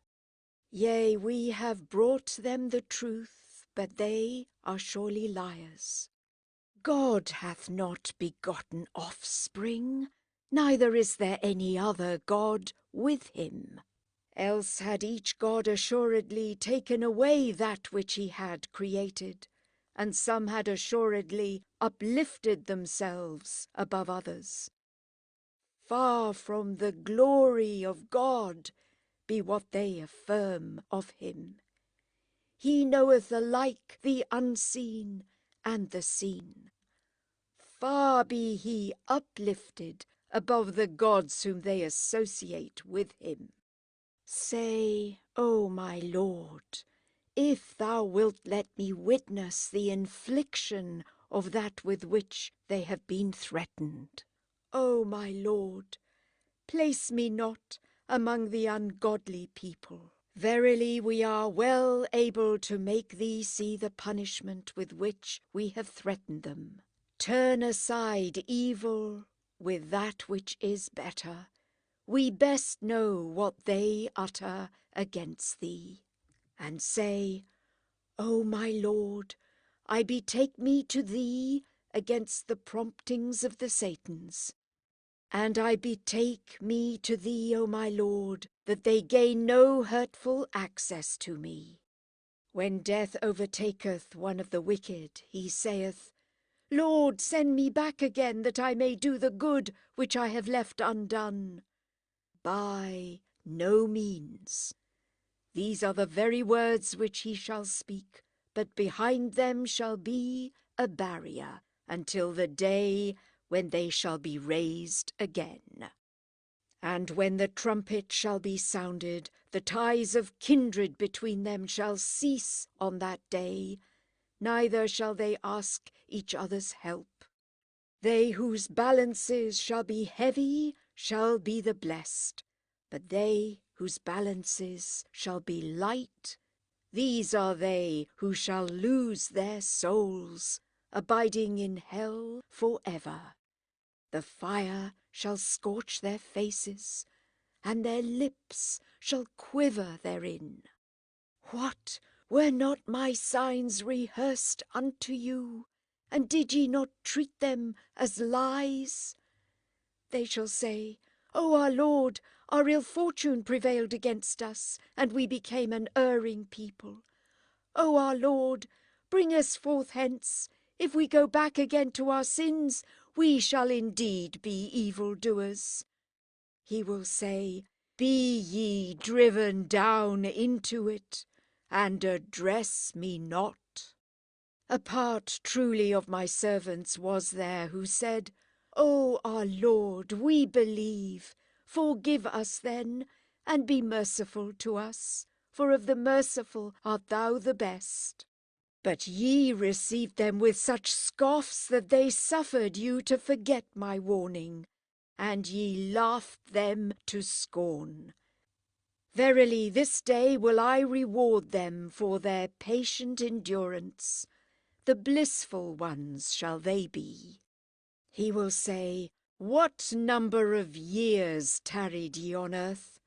Yea, we have brought them the truth, but they are surely liars. God hath not begotten offspring, neither is there any other God with him. Else had each God assuredly taken away that which he had created, and some had assuredly uplifted themselves above others. Far from the glory of God be what they affirm of him. He knoweth alike the unseen and the seen. Far be he uplifted above the gods whom they associate with him. Say, O my Lord, if thou wilt let me witness the infliction of that with which they have been threatened. O my Lord, place me not among the ungodly people. Verily we are well able to make thee see the punishment with which we have threatened them. Turn aside evil with that which is better. We best know what they utter against thee. And say, O my Lord, I betake me to thee against the promptings of the Satans. And I betake me to thee, O my Lord, that they gain no hurtful access to me. When death overtaketh one of the wicked, he saith, Lord, send me back again, that I may do the good which I have left undone. By no means. These are the very words which he shall speak, but behind them shall be a barrier, until the day when they shall be raised again. And when the trumpet shall be sounded, the ties of kindred between them shall cease on that day, neither shall they ask each other's help. They whose balances shall be heavy shall be the blessed, but they whose balances shall be light, these are they who shall lose their souls, abiding in hell forever. The fire shall scorch their faces, and their lips shall quiver therein. What, were not my signs rehearsed unto you, and did ye not treat them as lies? They shall say, O our Lord, our ill fortune prevailed against us, and we became an erring people. O our Lord, bring us forth hence. If we go back again to our sins, we shall indeed be evildoers. He will say, Be ye driven down into it, and address me not. A part truly of my servants was there who said, O our Lord, we believe. Forgive us then, and be merciful to us, for of the merciful art thou the best. But ye received them with such scoffs that they suffered you to forget my warning, and ye laughed them to scorn. Verily this day will I reward them for their patient endurance. The blissful ones shall they be. He will say, What number of years tarried ye on earth?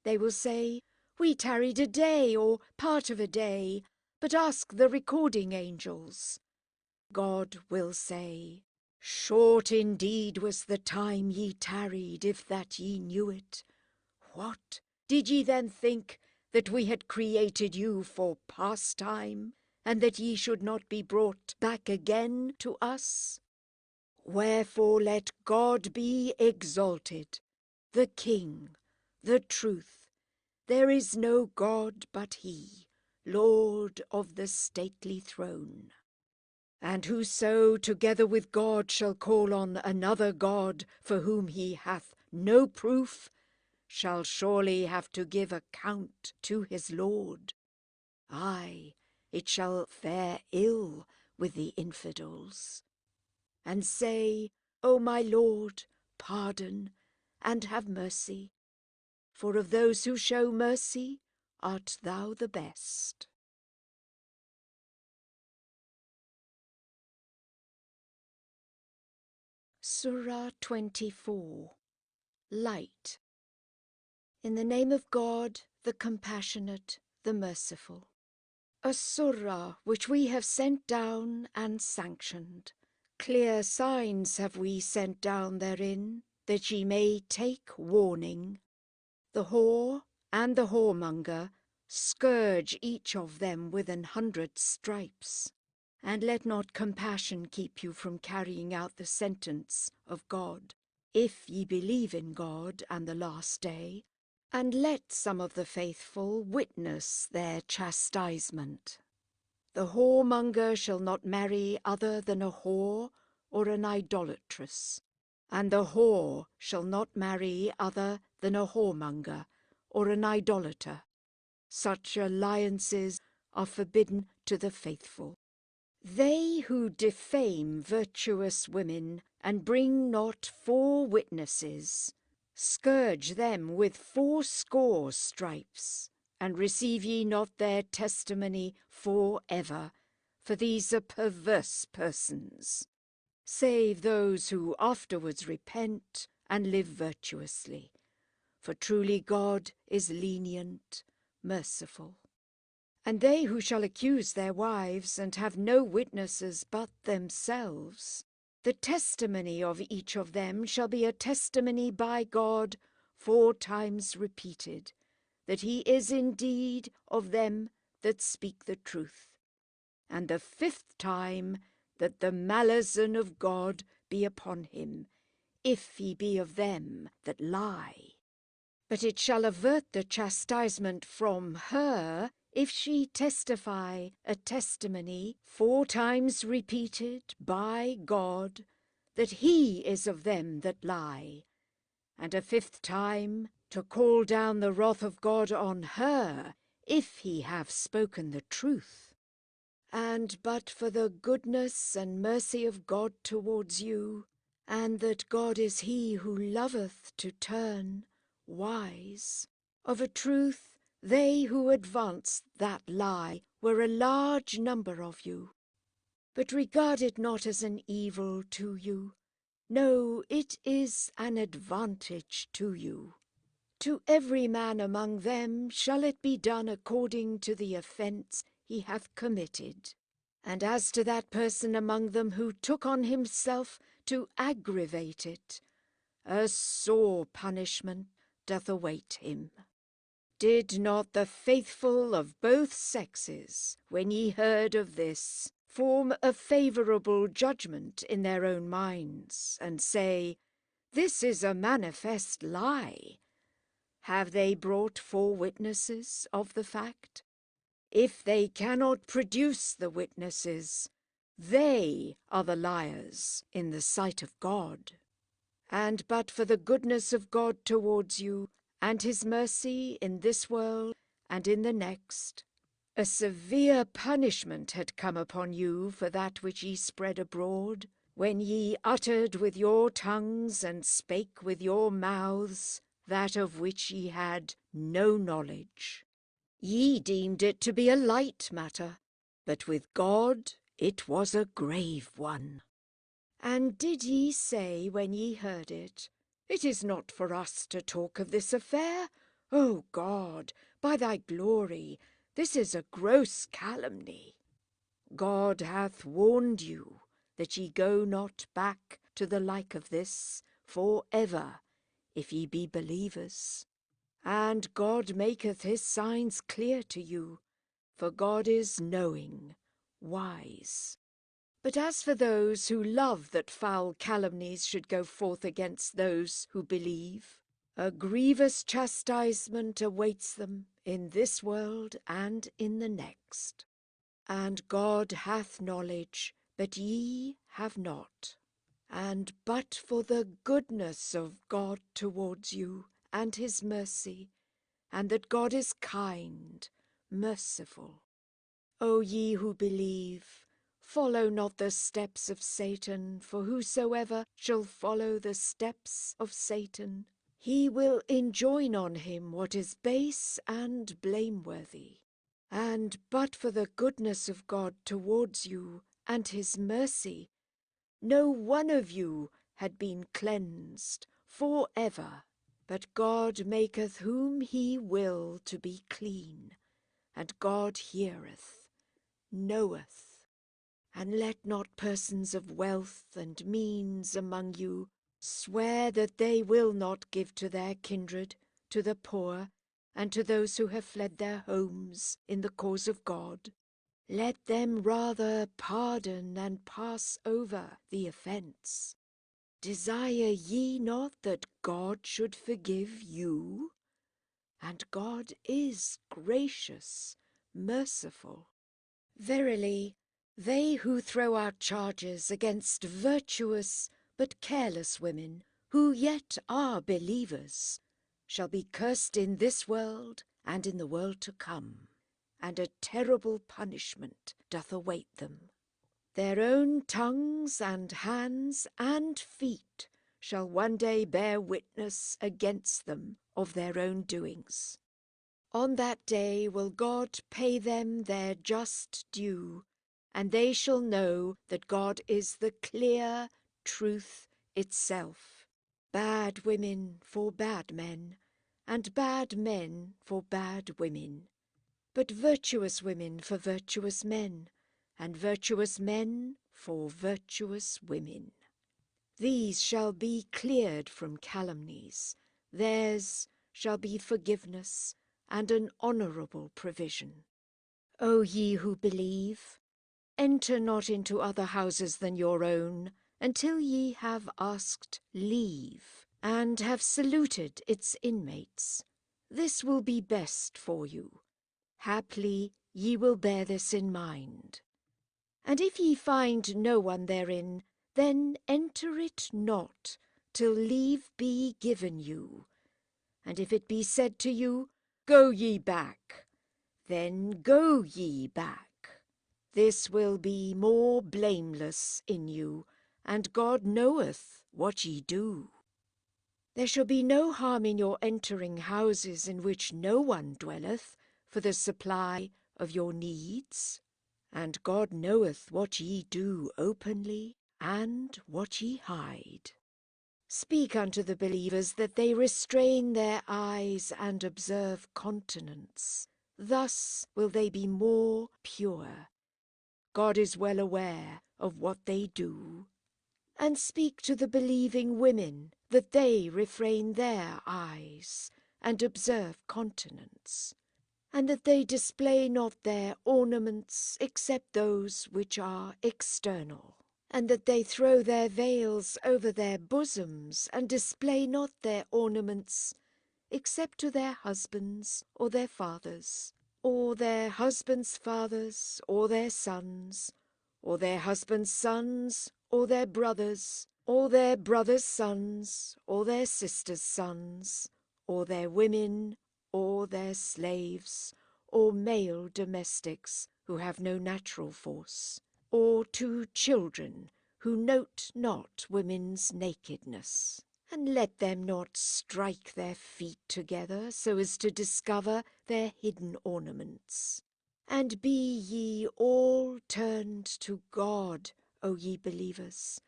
They will say, We tarried a day or part of a day, but ask the recording angels. God will say, Short indeed was the time ye tarried, if that ye knew it. What, did ye then think that we had created you for pastime, and that ye should not be brought back again to us? Wherefore let God be exalted, the King, the truth. There is no God but he, Lord of the stately throne. And whoso together with God shall call on another God for whom he hath no proof, shall surely have to give account to his Lord. Aye, it shall fare ill with the infidels. And say, O my Lord, pardon and have mercy, for of those who show mercy art thou the best. Surah 24. Light. In the name of God, the compassionate, the merciful. A surah which we have sent down and sanctioned. Clear signs have we sent down therein, that ye may take warning. The whore and the whoremonger, scourge each of them with 100 stripes. And let not compassion keep you from carrying out the sentence of God, if ye believe in God and the last day. And let some of the faithful witness their chastisement. The whoremonger shall not marry other than a whore or an idolatress, and the whore shall not marry other than a whoremonger or an idolater. Such alliances are forbidden to the faithful. They who defame virtuous women and bring not 4 witnesses, scourge them with 80 stripes, and receive ye not their testimony for ever, for these are perverse persons, save those who afterwards repent and live virtuously. For truly God is lenient, merciful. And they who shall accuse their wives and have no witnesses but themselves, the testimony of each of them shall be a testimony by God 4 times repeated, that he is indeed of them that speak the truth. And the 5th time that the malison of God be upon him, if he be of them that lie. But it shall avert the chastisement from her, if she testify a testimony 4 times repeated by God, that he is of them that lie, and a 5th time to call down the wrath of God on her, if he have spoken the truth. And but for the goodness and mercy of God towards you, and that God is he who loveth to turn wise, of a truth they who advanced that lie were a large number of you. But regard it not as an evil to you. No, it is an advantage to you. To every man among them shall it be done according to the offence he hath committed. And as to that person among them who took on himself to aggravate it, a sore punishment doth await him. Did not the faithful of both sexes, when ye heard of this, form a favourable judgment in their own minds, and say, This is a manifest lie? Have they brought 4 witnesses of the fact? If they cannot produce the witnesses, they are the liars in the sight of God. And but for the goodness of God towards you, and his mercy in this world and in the next, a severe punishment had come upon you for that which ye spread abroad, when ye uttered with your tongues and spake with your mouths that of which ye had no knowledge. Ye deemed it to be a light matter, but with God it was a grave one. And did ye say when ye heard it, It is not for us to talk of this affair? O God, by thy glory, this is a gross calumny. God hath warned you that ye go not back to the like of this for ever, if ye be believers. and God maketh his signs clear to you, for God is knowing, wise. But as for those who love that foul calumnies should go forth against those who believe, a grievous chastisement awaits them in this world and in the next. And God hath knowledge, but ye have not. And but for the goodness of God towards you, and his mercy, and that God is kind, merciful. O ye who believe, follow not the steps of Satan, for whosoever shall follow the steps of Satan, he will enjoin on him what is base and blameworthy. And but for the goodness of God towards you, and his mercy, no one of you had been cleansed for ever. But God maketh whom he will to be clean, and God heareth, knoweth. And let not persons of wealth and means among you swear that they will not give to their kindred, to the poor, and to those who have fled their homes in the cause of God. Let them rather pardon and pass over the offence. Desire ye not that God should forgive you? And God is gracious, merciful. Verily, they who throw out charges against virtuous but careless women, who yet are believers, shall be cursed in this world and in the world to come, and a terrible punishment doth await them. Their own tongues and hands and feet shall one day bear witness against them of their own doings. On that day will God pay them their just due, and they shall know that God is the clear truth itself. Bad women for bad men, and bad men for bad women, but virtuous women for virtuous men, and virtuous men for virtuous women. These shall be cleared from calumnies, theirs shall be forgiveness and an honourable provision. O ye who believe, enter not into other houses than your own, until ye have asked leave, and have saluted its inmates. This will be best for you. Haply ye will bear this in mind. And if ye find no one therein, then enter it not, till leave be given you. And if it be said to you, Go ye back, then go ye back. This will be more blameless in you, and God knoweth what ye do. There shall be no harm in your entering houses in which no one dwelleth, for the supply of your needs. And God knoweth what ye do openly, and what ye hide. Speak unto the believers that they restrain their eyes and observe continence. Thus will they be more pure. God is well aware of what they do. And speak to the believing women that they refrain their eyes and observe continence, and that they display not their ornaments except those which are external, and that they throw their veils over their bosoms and display not their ornaments except to their husbands or their fathers, or their husbands' fathers, or their sons, or their husbands' sons, or their brothers, or their brothers' sons, or their sisters' sons, or their women, or their slaves, or male domestics who have no natural force, or to children who note not women's nakedness. And let them not strike their feet together so as to discover their hidden ornaments. And be ye all turned to God, O ye believers,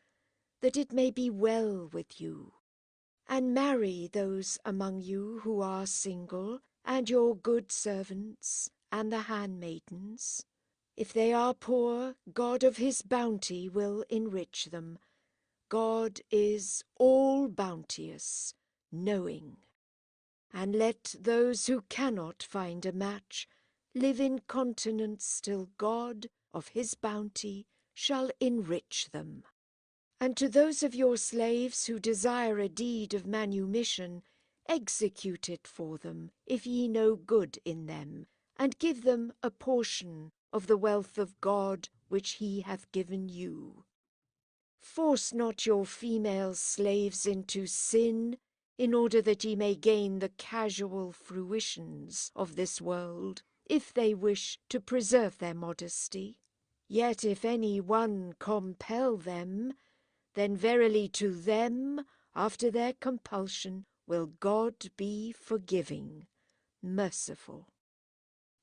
that it may be well with you. And marry those among you who are single, and your good servants, and the handmaidens. If they are poor, God of his bounty will enrich them. God is all bounteous, knowing. And let those who cannot find a match live in continence till God of his bounty shall enrich them. And to those of your slaves who desire a deed of manumission, execute it for them, if ye know good in them, and give them a portion of the wealth of God which he hath given you. Force not your female slaves into sin, in order that ye may gain the casual fruitions of this world, if they wish to preserve their modesty. Yet if any one compel them, then verily to them, after their compulsion, will God be forgiving, merciful.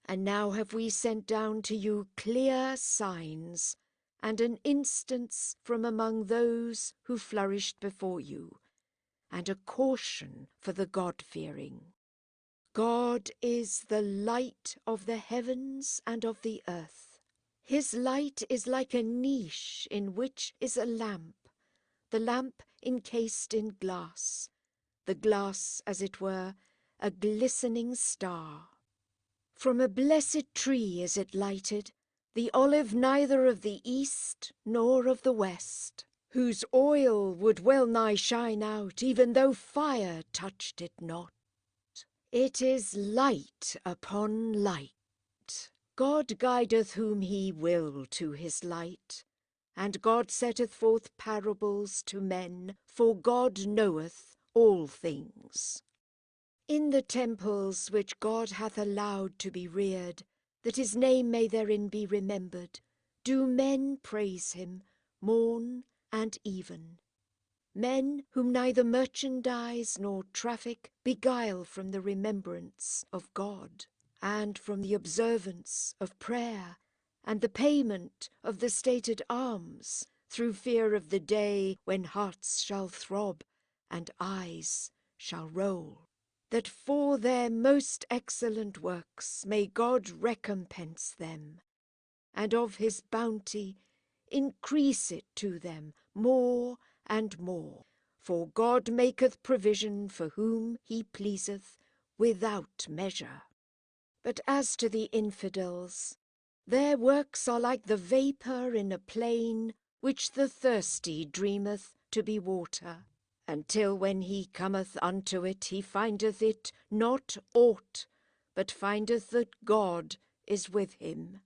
And now have we sent down to you clear signs, and an instance from among those who flourished before you, and a caution for the God-fearing. God is the light of the heavens and of the earth. His light is like a niche in which is a lamp, the lamp encased in glass, the glass, as it were, a glistening star. From a blessed tree is it lighted, the olive neither of the east nor of the west, whose oil would well nigh shine out, even though fire touched it not. It is light upon light. God guideth whom he will to his light, and God setteth forth parables to men, for God knoweth all things. In the temples which God hath allowed to be reared, that his name may therein be remembered, do men praise him morn and even. Men whom neither merchandise nor traffic beguile from the remembrance of God, and from the observance of prayer, and the payment of the stated alms, through fear of the day when hearts shall throb and eyes shall roll. That for their most excellent works may God recompense them, and of his bounty increase it to them more and more. For God maketh provision for whom he pleaseth without measure. But as to the infidels, their works are like the vapour in a plain, which the thirsty dreameth to be water, until when he cometh unto it, he findeth it not aught, but findeth that God is with him,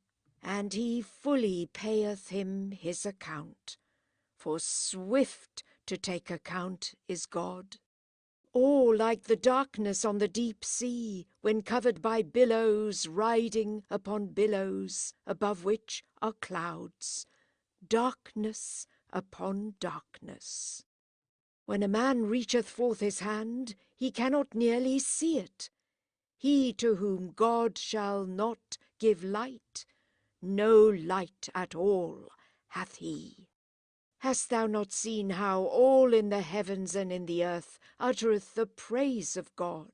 and he fully payeth him his account, for swift to take account is God. Or like the darkness on the deep sea, when covered by billows riding upon billows, above which are clouds, darkness upon darkness. When a man reacheth forth his hand, he cannot nearly see it. He to whom God shall not give light, no light at all hath he. Hast thou not seen how all in the heavens and in the earth uttereth the praise of God?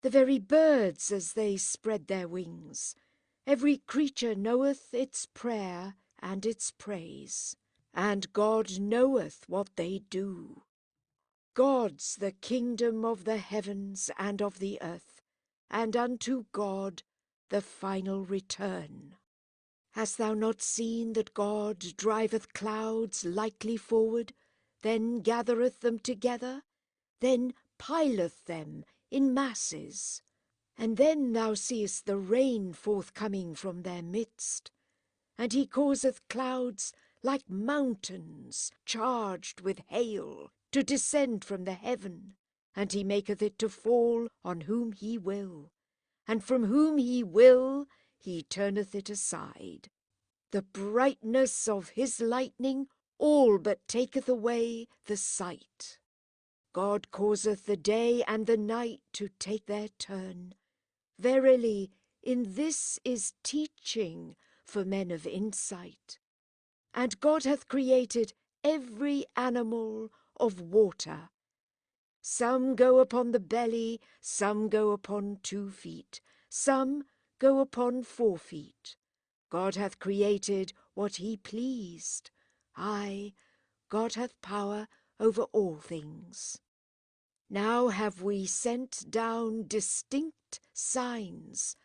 The very birds as they spread their wings, every creature knoweth its prayer and its praise, and God knoweth what they do. God's the kingdom of the heavens and of the earth, and unto God the final return. Hast thou not seen that God driveth clouds lightly forward, then gathereth them together, then pileth them in masses? And then thou seest the rain forthcoming from their midst, and he causeth clouds like mountains charged with hail to descend from the heaven, and he maketh it to fall on whom he will, and from whom he will he turneth it aside. The brightness of his lightning all but taketh away the sight. God causeth the day and the night to take their turn. Verily, in this is teaching for men of insight. And God hath created every animal of water. Some go upon the belly, some go upon 2 feet, some go upon 4 feet. God hath created what he pleased. Aye, God hath power over all things. Now have we sent down distinct signs,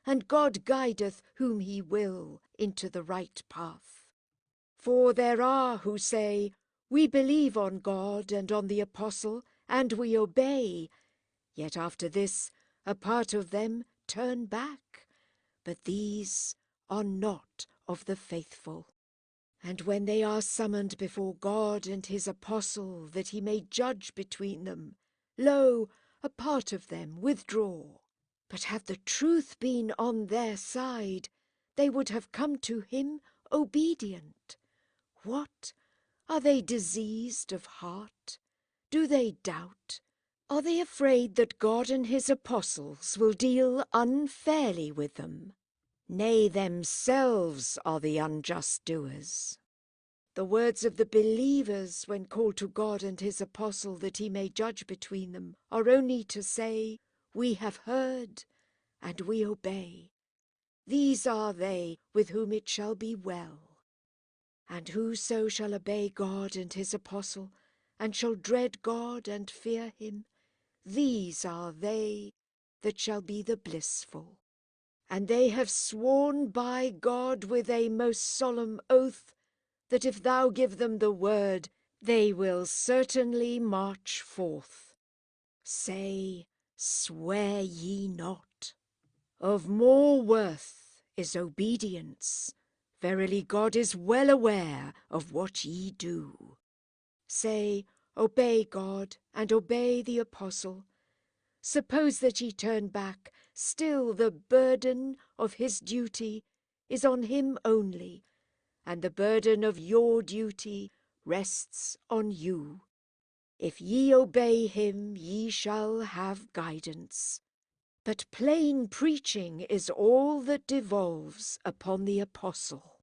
and God guideth whom he will into the right path. For there are who say, we believe on God and on the apostle, and we obey. Yet after this, a part of them turn back. But these are not of the faithful. And when they are summoned before God and his apostle, that he may judge between them, lo, a part of them withdraw. But had the truth been on their side, they would have come to him obedient. What? Are they diseased of heart? Do they doubt? Are they afraid that God and his apostles will deal unfairly with them? Nay, themselves are the unjust doers. The words of the believers, when called to God and his apostle that he may judge between them, are only to say, we have heard, and we obey. These are they with whom it shall be well. And whoso shall obey God and his apostle, and shall dread God and fear him, these are they that shall be the blissful. And they have sworn by God with a most solemn oath, that if thou give them the word, they will certainly march forth. Say, swear ye not. Of more worth is obedience. Verily God is well aware of what ye do. Say, obey God, and obey the apostle. Suppose that ye turn back, still the burden of his duty is on him only, and the burden of your duty rests on you. If ye obey him, ye shall have guidance. But plain preaching is all that devolves upon the apostle.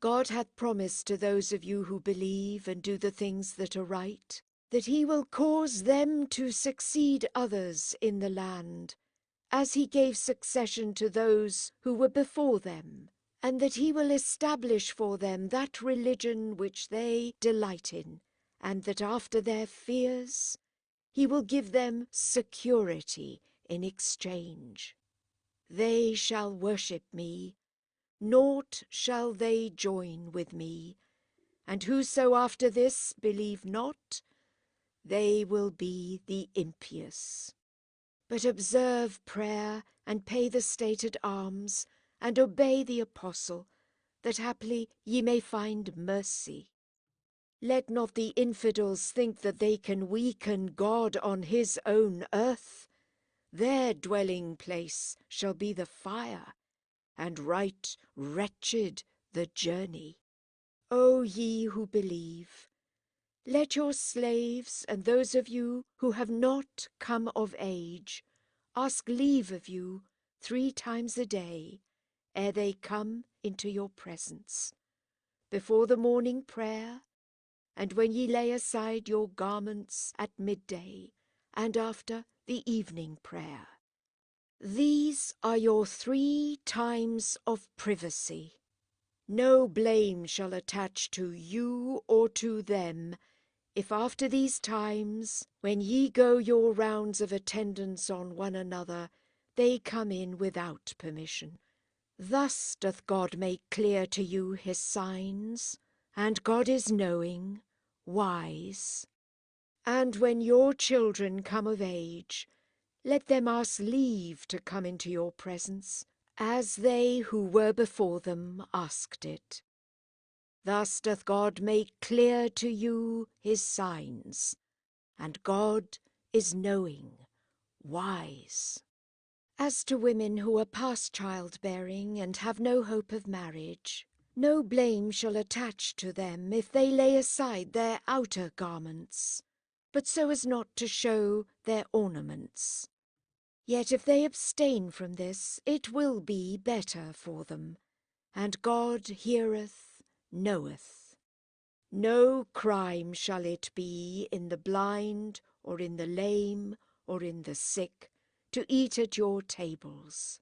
God hath promised to those of you who believe and do the things that are right, that he will cause them to succeed others in the land, as he gave succession to those who were before them, and that he will establish for them that religion which they delight in, and that after their fears he will give them security in exchange. They shall worship me, naught shall they join with me, and whoso after this believe not, they will be the impious. But observe prayer, and pay the stated alms, and obey the apostle, that haply ye may find mercy. Let not the infidels think that they can weaken God on his own earth. Their dwelling place shall be the fire, and right wretched the journey. O ye who believe, let your slaves and those of you who have not come of age ask leave of you 3 times a day, ere they come into your presence, before the morning prayer, and when ye lay aside your garments at midday, and after the evening prayer. These are your 3 times of privacy. No blame shall attach to you or to them, if after these times, when ye go your rounds of attendance on one another, they come in without permission. Thus doth God make clear to you his signs, and God is knowing, wise. And when your children come of age, let them ask leave to come into your presence, as they who were before them asked it. Thus doth God make clear to you his signs, and God is knowing, wise. As to women who are past childbearing and have no hope of marriage, no blame shall attach to them if they lay aside their outer garments, but so as not to show their ornaments. Yet if they abstain from this, it will be better for them, and God heareth, knoweth. No crime shall it be in the blind, or in the lame, or in the sick, to eat at your tables.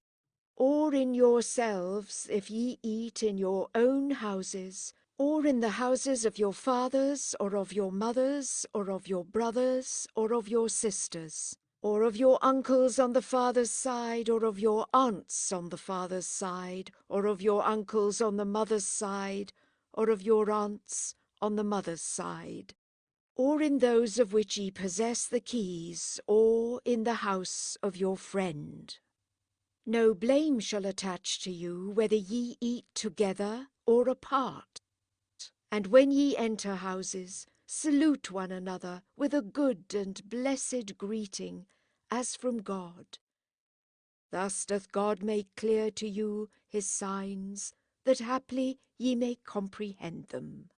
Or in yourselves, if ye eat in your own houses, or in the houses of your fathers, or of your mothers, or of your brothers, or of your sisters, or of your uncles on the father's side, or of your aunts on the father's side, or of your uncles on the mother's side, or of your aunts on the mother's side, or in those of which ye possess the keys, or in the house of your friend. No blame shall attach to you, whether ye eat together or apart. And when ye enter houses, salute one another with a good and blessed greeting, as from God. Thus doth God make clear to you his signs, that haply ye may comprehend them.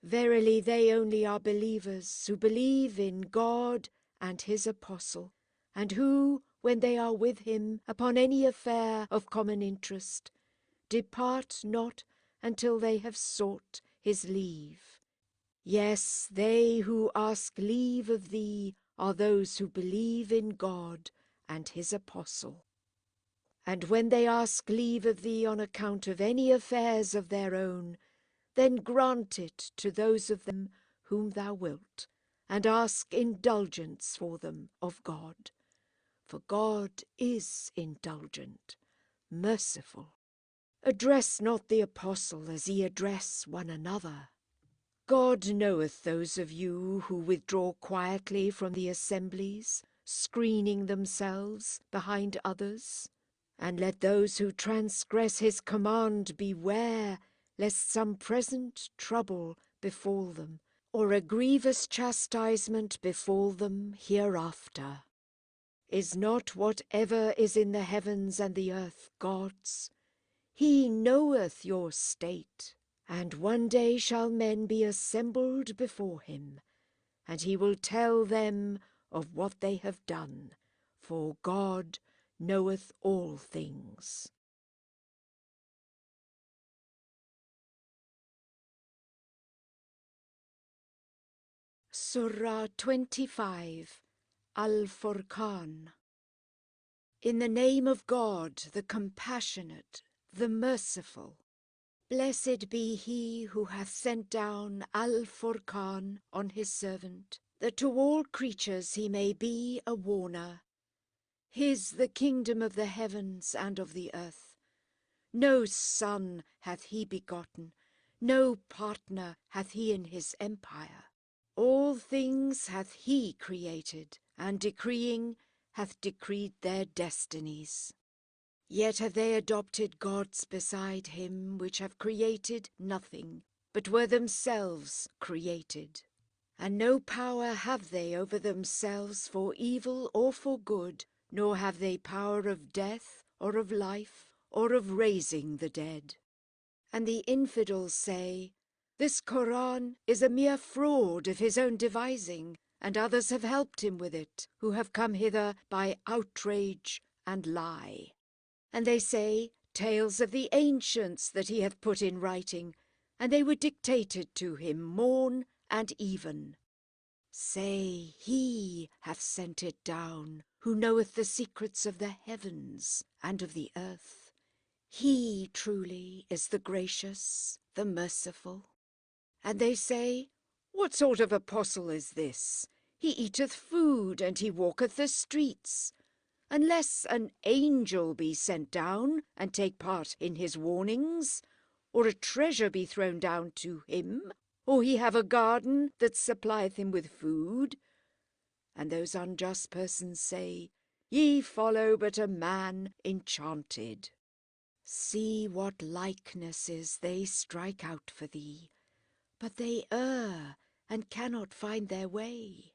Verily they only are believers who believe in God and his apostle, and who, when they are with him upon any affair of common interest, depart not until they have sought his leave. Yes, they who ask leave of thee are those who believe in God and his apostle. And when they ask leave of thee on account of any affairs of their own, then grant it to those of them whom thou wilt, and ask indulgence for them of God. For God is indulgent, merciful. Address not the apostle as ye address one another. God knoweth those of you who withdraw quietly from the assemblies, screening themselves behind others. And let those who transgress his command beware, lest some present trouble befall them, or a grievous chastisement befall them hereafter. Is not whatever is in the heavens and the earth God's? He knoweth your state. And one day shall men be assembled before him, and he will tell them of what they have done, for God knoweth all things. Surah 25, Al-FURKAN. In the name of God, the compassionate, the merciful. Blessed be he who hath sent down Al-FURKAN on his servant, that to all creatures he may be a warner. His the kingdom of the heavens and of the earth. No son hath he begotten, no partner hath he in his empire. All things hath he created, and decreeing hath decreed their destinies. Yet have they adopted gods beside him, which have created nothing, but were themselves created. And no power have they over themselves for evil or for good, nor have they power of death or of life, or of raising the dead. And the infidels say, this Qur'an is a mere fraud of his own devising, and others have helped him with it, who have come hither by outrage and lie. And they say, tales of the ancients that he hath put in writing, and they were dictated to him morn and even. Say, he hath sent it down, who knoweth the secrets of the heavens and of the earth. He truly is the gracious, the merciful. And they say, what sort of apostle is this? He eateth food, and he walketh the streets. Unless an angel be sent down and take part in his warnings, or a treasure be thrown down to him, or he have a garden that supplieth him with food. And those unjust persons say, ye follow but a man enchanted. See what likenesses they strike out for thee, but they err and cannot find their way.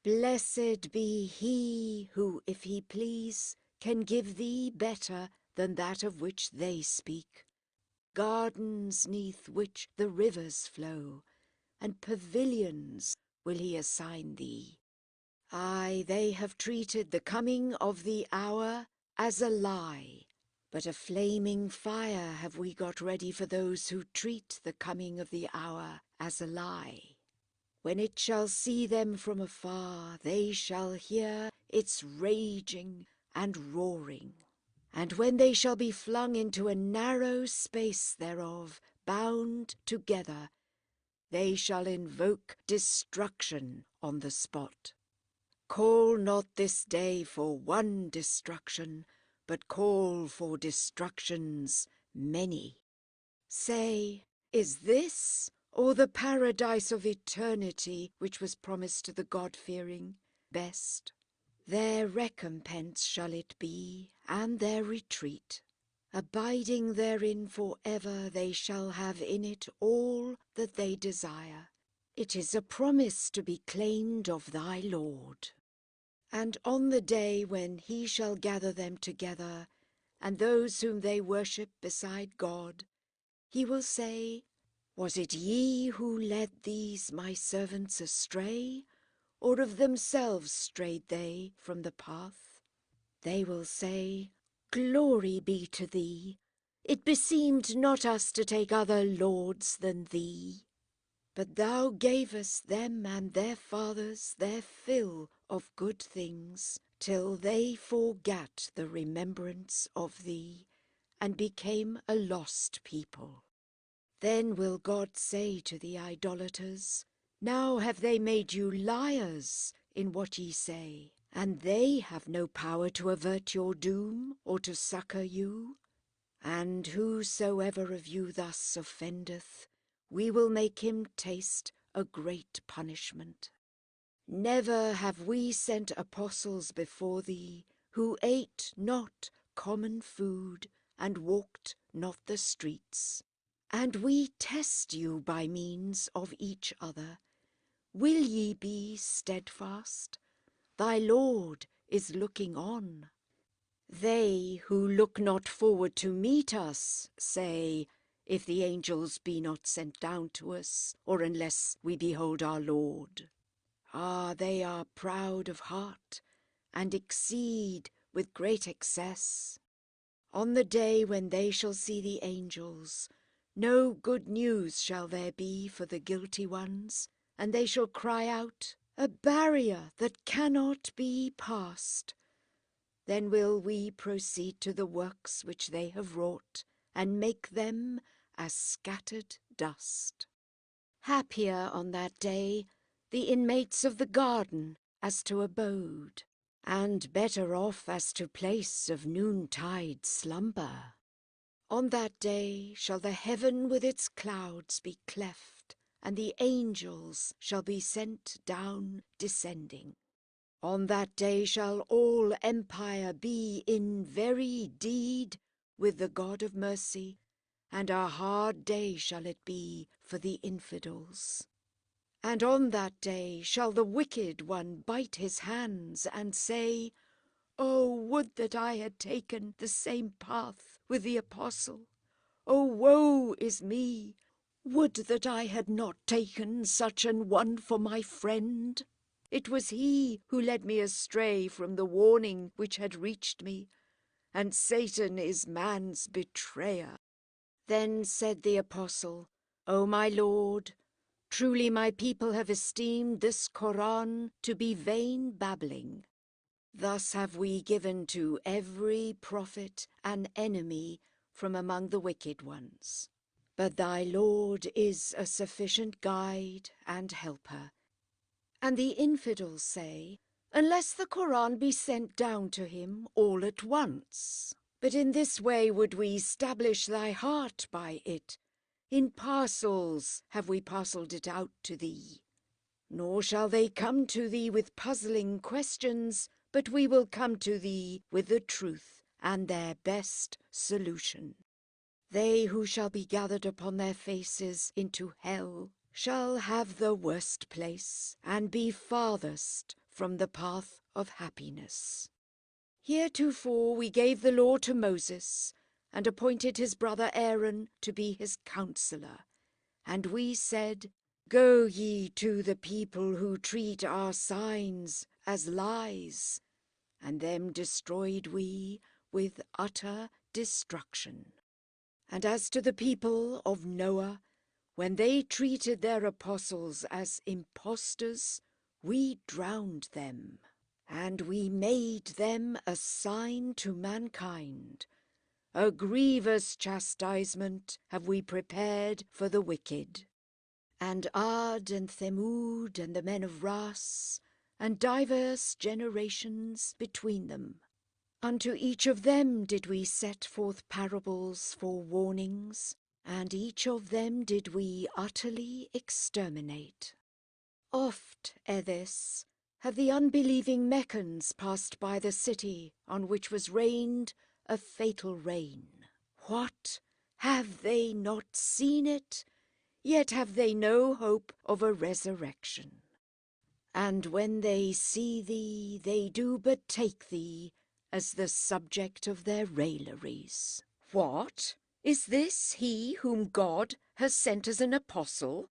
Blessed be he who, if he please, can give thee better than that of which they speak. Gardens neath which the rivers flow, and pavilions will he assign thee. Aye, they have treated the coming of the hour as a lie, but a flaming fire have we got ready for those who treat the coming of the hour as a lie. When it shall see them from afar, they shall hear its raging and roaring. And when they shall be flung into a narrow space thereof, bound together, they shall invoke destruction on the spot. Call not this day for one destruction, but call for destructions many. Say, is this, or the paradise of eternity which was promised to the God-fearing, best? Their recompense shall it be, and their retreat. Abiding therein for ever, they shall have in it all that they desire. It is a promise to be claimed of thy Lord. And on the day when he shall gather them together, and those whom they worship beside God, he will say, Was it ye who led these my servants astray, or of themselves strayed they from the path? They will say, Glory be to thee. It beseemed not us to take other lords than thee. But thou gavest them and their fathers their fill of good things, till they forgat the remembrance of thee, and became a lost people. Then will God say to the idolaters, Now have they made you liars in what ye say, and they have no power to avert your doom or to succour you. And whosoever of you thus offendeth, we will make him taste a great punishment. Never have we sent apostles before thee, who ate not common food, and walked not the streets. And we test you by means of each other. Will ye be steadfast? Thy Lord is looking on. They who look not forward to meet us say, If the angels be not sent down to us, or unless we behold our Lord. Ah, they are proud of heart, and exceed with great excess. On the day when they shall see the angels, no good news shall there be for the guilty ones, and they shall cry out, A barrier that cannot be passed. Then will we proceed to the works which they have wrought, and make them as scattered dust. Happier on that day the inmates of the garden as to abode, and better off as to place of noontide slumber. On that day shall the heaven with its clouds be cleft, and the angels shall be sent down descending. On that day shall all empire be in very deed with the God of mercy, and a hard day shall it be for the infidels. And on that day shall the wicked one bite his hands and say, Oh, would that I had taken the same path with the apostle. Oh, woe is me! Would that I had not taken such an one for my friend. It was he who led me astray from the warning which had reached me, and Satan is man's betrayer. Then said the apostle, O my Lord, truly my people have esteemed this Qur'an to be vain babbling. Thus have we given to every prophet an enemy from among the wicked ones. But thy Lord is a sufficient guide and helper. And the infidels say, Unless the Qur'an be sent down to him all at once. But in this way would we stablish thy heart by it. In parcels have we parcelled it out to thee. Nor shall they come to thee with puzzling questions, but we will come to thee with the truth and their best solution. They who shall be gathered upon their faces into hell shall have the worst place, and be farthest from the path of happiness. Heretofore we gave the law to Moses, and appointed his brother Aaron to be his counselor. And we said, Go ye to the people who treat our signs as lies, and them destroyed we with utter destruction. And as to the people of Noah, when they treated their apostles as impostors, we drowned them, and we made them a sign to mankind, a grievous chastisement have we prepared for the wicked. And Ad and Thamud and the men of Ras, and divers generations between them. Unto each of them did we set forth parables for warnings, and each of them did we utterly exterminate. Oft, ere this, have the unbelieving Meccans passed by the city on which was rained a fatal rain. What? Have they not seen it? Yet have they no hope of a resurrection. And when they see thee, they do but take thee as the subject of their railleries. What? Is this he whom God has sent as an apostle?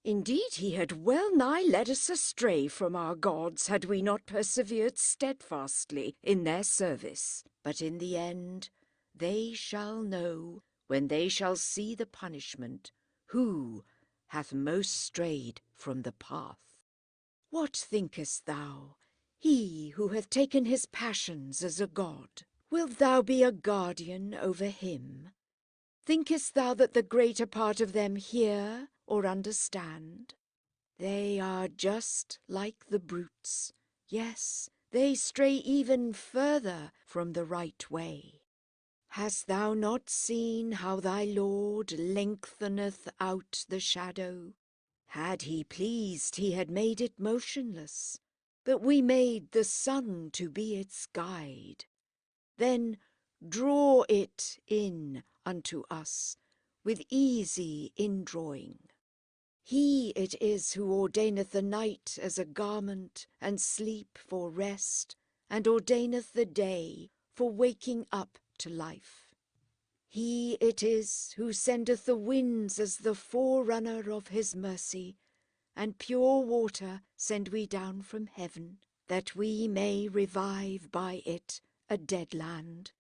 Indeed, he had well nigh led us astray from our gods had we not persevered steadfastly in their service. But in the end they shall know, when they shall see the punishment, who hath most strayed from the path. What thinkest thou, he who hath taken his passions as a god, wilt thou be a guardian over him? Thinkest thou that the greater part of them hear or understand? They are just like the brutes. Yes, they stray even further from the right way. Hast thou not seen how thy Lord lengtheneth out the shadow? Had he pleased, he had made it motionless, but we made the sun to be its guide. Then draw it in unto us with easy indrawing. He it is who ordaineth the night as a garment, and sleep for rest, and ordaineth the day for waking up to life. He it is who sendeth the winds as the forerunner of his mercy, and pure water send we down from heaven, that we may revive by it a dead land.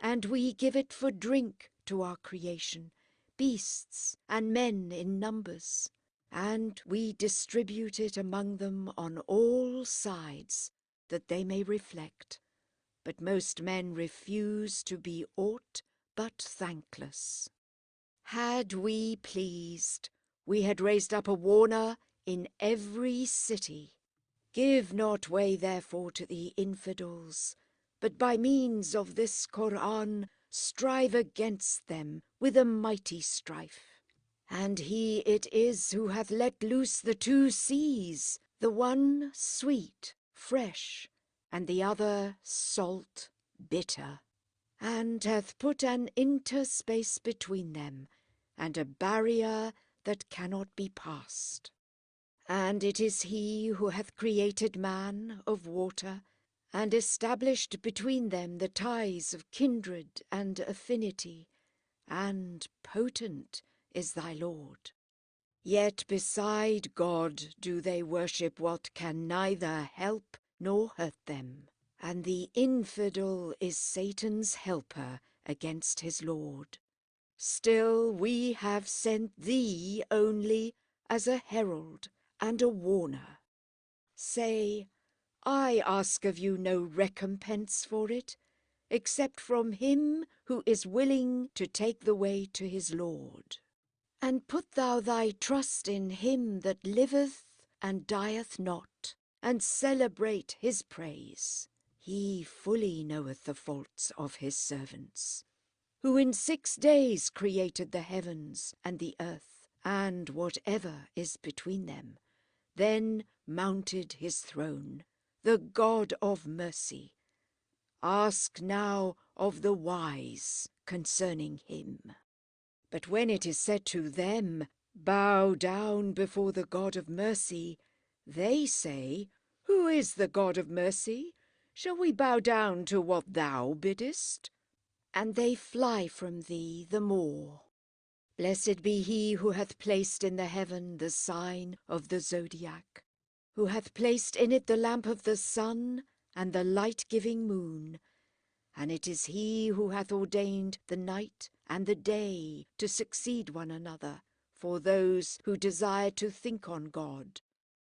And we give it for drink to our creation, beasts and men in numbers, and we distribute it among them on all sides, that they may reflect. But most men refuse to be aught but thankless. Had we pleased, we had raised up a warner in every city. Give not way therefore to the infidels, but by means of this Qur'an strive against them with a mighty strife. And he it is who hath let loose the two seas, the one sweet, fresh, and the other salt, bitter, and hath put an interspace between them, and a barrier that cannot be passed. And it is he who hath created man of water, and established between them the ties of kindred and affinity, and potent is thy Lord. Yet beside God do they worship what can neither help nor hurt them, and the infidel is Satan's helper against his Lord. Still we have sent thee only as a herald and a warner. Say, I ask of you no recompense for it, except from him who is willing to take the way to his Lord. And put thou thy trust in him that liveth and dieth not, and celebrate his praise. He fully knoweth the faults of his servants, who in 6 days created the heavens and the earth, and whatever is between them, then mounted his throne, the God of mercy. Ask now of the wise concerning him. But when it is said to them, bow down before the God of mercy, they say, who is the God of mercy? Shall we bow down to what thou biddest? And they fly from thee the more. Blessed be he who hath placed in the heaven the sign of the zodiac, who hath placed in it the lamp of the sun and the light-giving moon. And it is he who hath ordained the night and the day to succeed one another, for those who desire to think on God,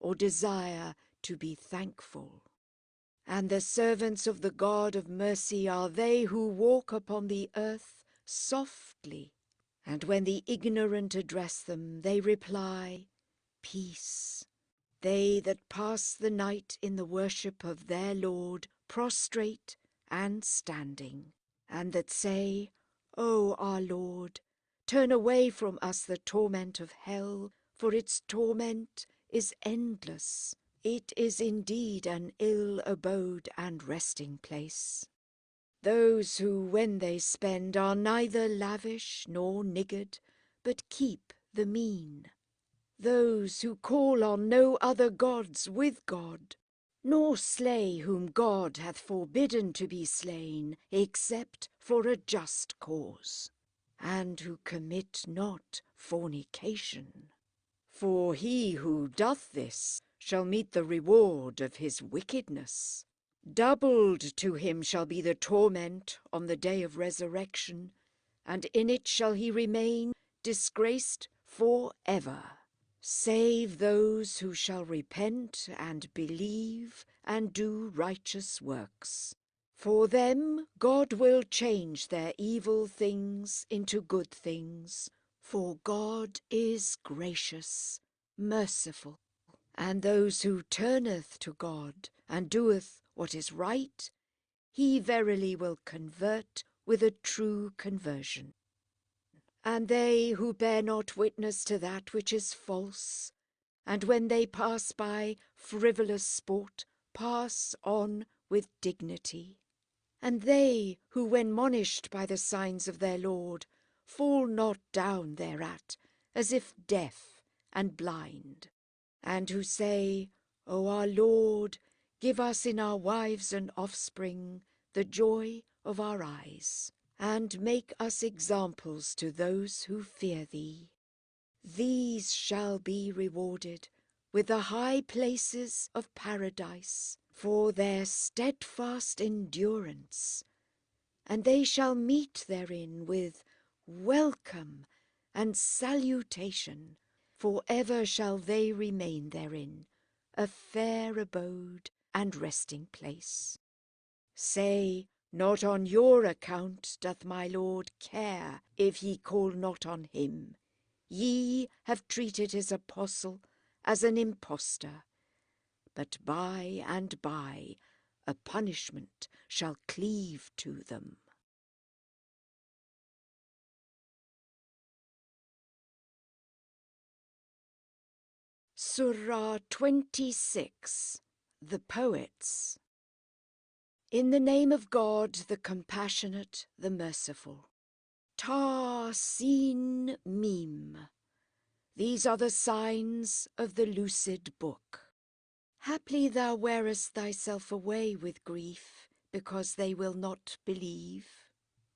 or desire to be thankful. And the servants of the God of mercy are they who walk upon the earth softly. And when the ignorant address them, they reply, Peace. They that pass the night in the worship of their Lord, prostrate and standing, and that say, O our Lord, turn away from us the torment of hell, for its torment is endless. It is indeed an ill abode and resting place. Those who, when they spend, are neither lavish nor niggard, but keep the mean. Those who call on no other gods with God, nor slay whom God hath forbidden to be slain, except for a just cause, and who commit not fornication. For he who doth this shall meet the reward of his wickedness. Doubled to him shall be the torment on the day of resurrection, and in it shall he remain disgraced for ever. Save those who shall repent and believe and do righteous works. For them God will change their evil things into good things, for God is gracious, merciful. And those who turneth to God and doeth what is right, he verily will convert with a true conversion. And they who bear not witness to that which is false, and when they pass by frivolous sport, pass on with dignity. And they who, when monished by the signs of their Lord, fall not down thereat, as if deaf and blind, and who say, O our Lord, give us in our wives and offspring the joy of our eyes, and make us examples to those who fear thee. These shall be rewarded with the high places of paradise for their steadfast endurance, and they shall meet therein with welcome and salutation, for ever shall they remain therein, a fair abode and resting place. Say, not on your account doth my Lord care if ye call not on him. Ye have treated his apostle as an impostor, but by and by a punishment shall cleave to them. Surah 26. The Poets. In the name of God, the Compassionate, the Merciful. Ta, Sin, Mim. These are the signs of the lucid book. Haply thou wearest thyself away with grief, because they will not believe.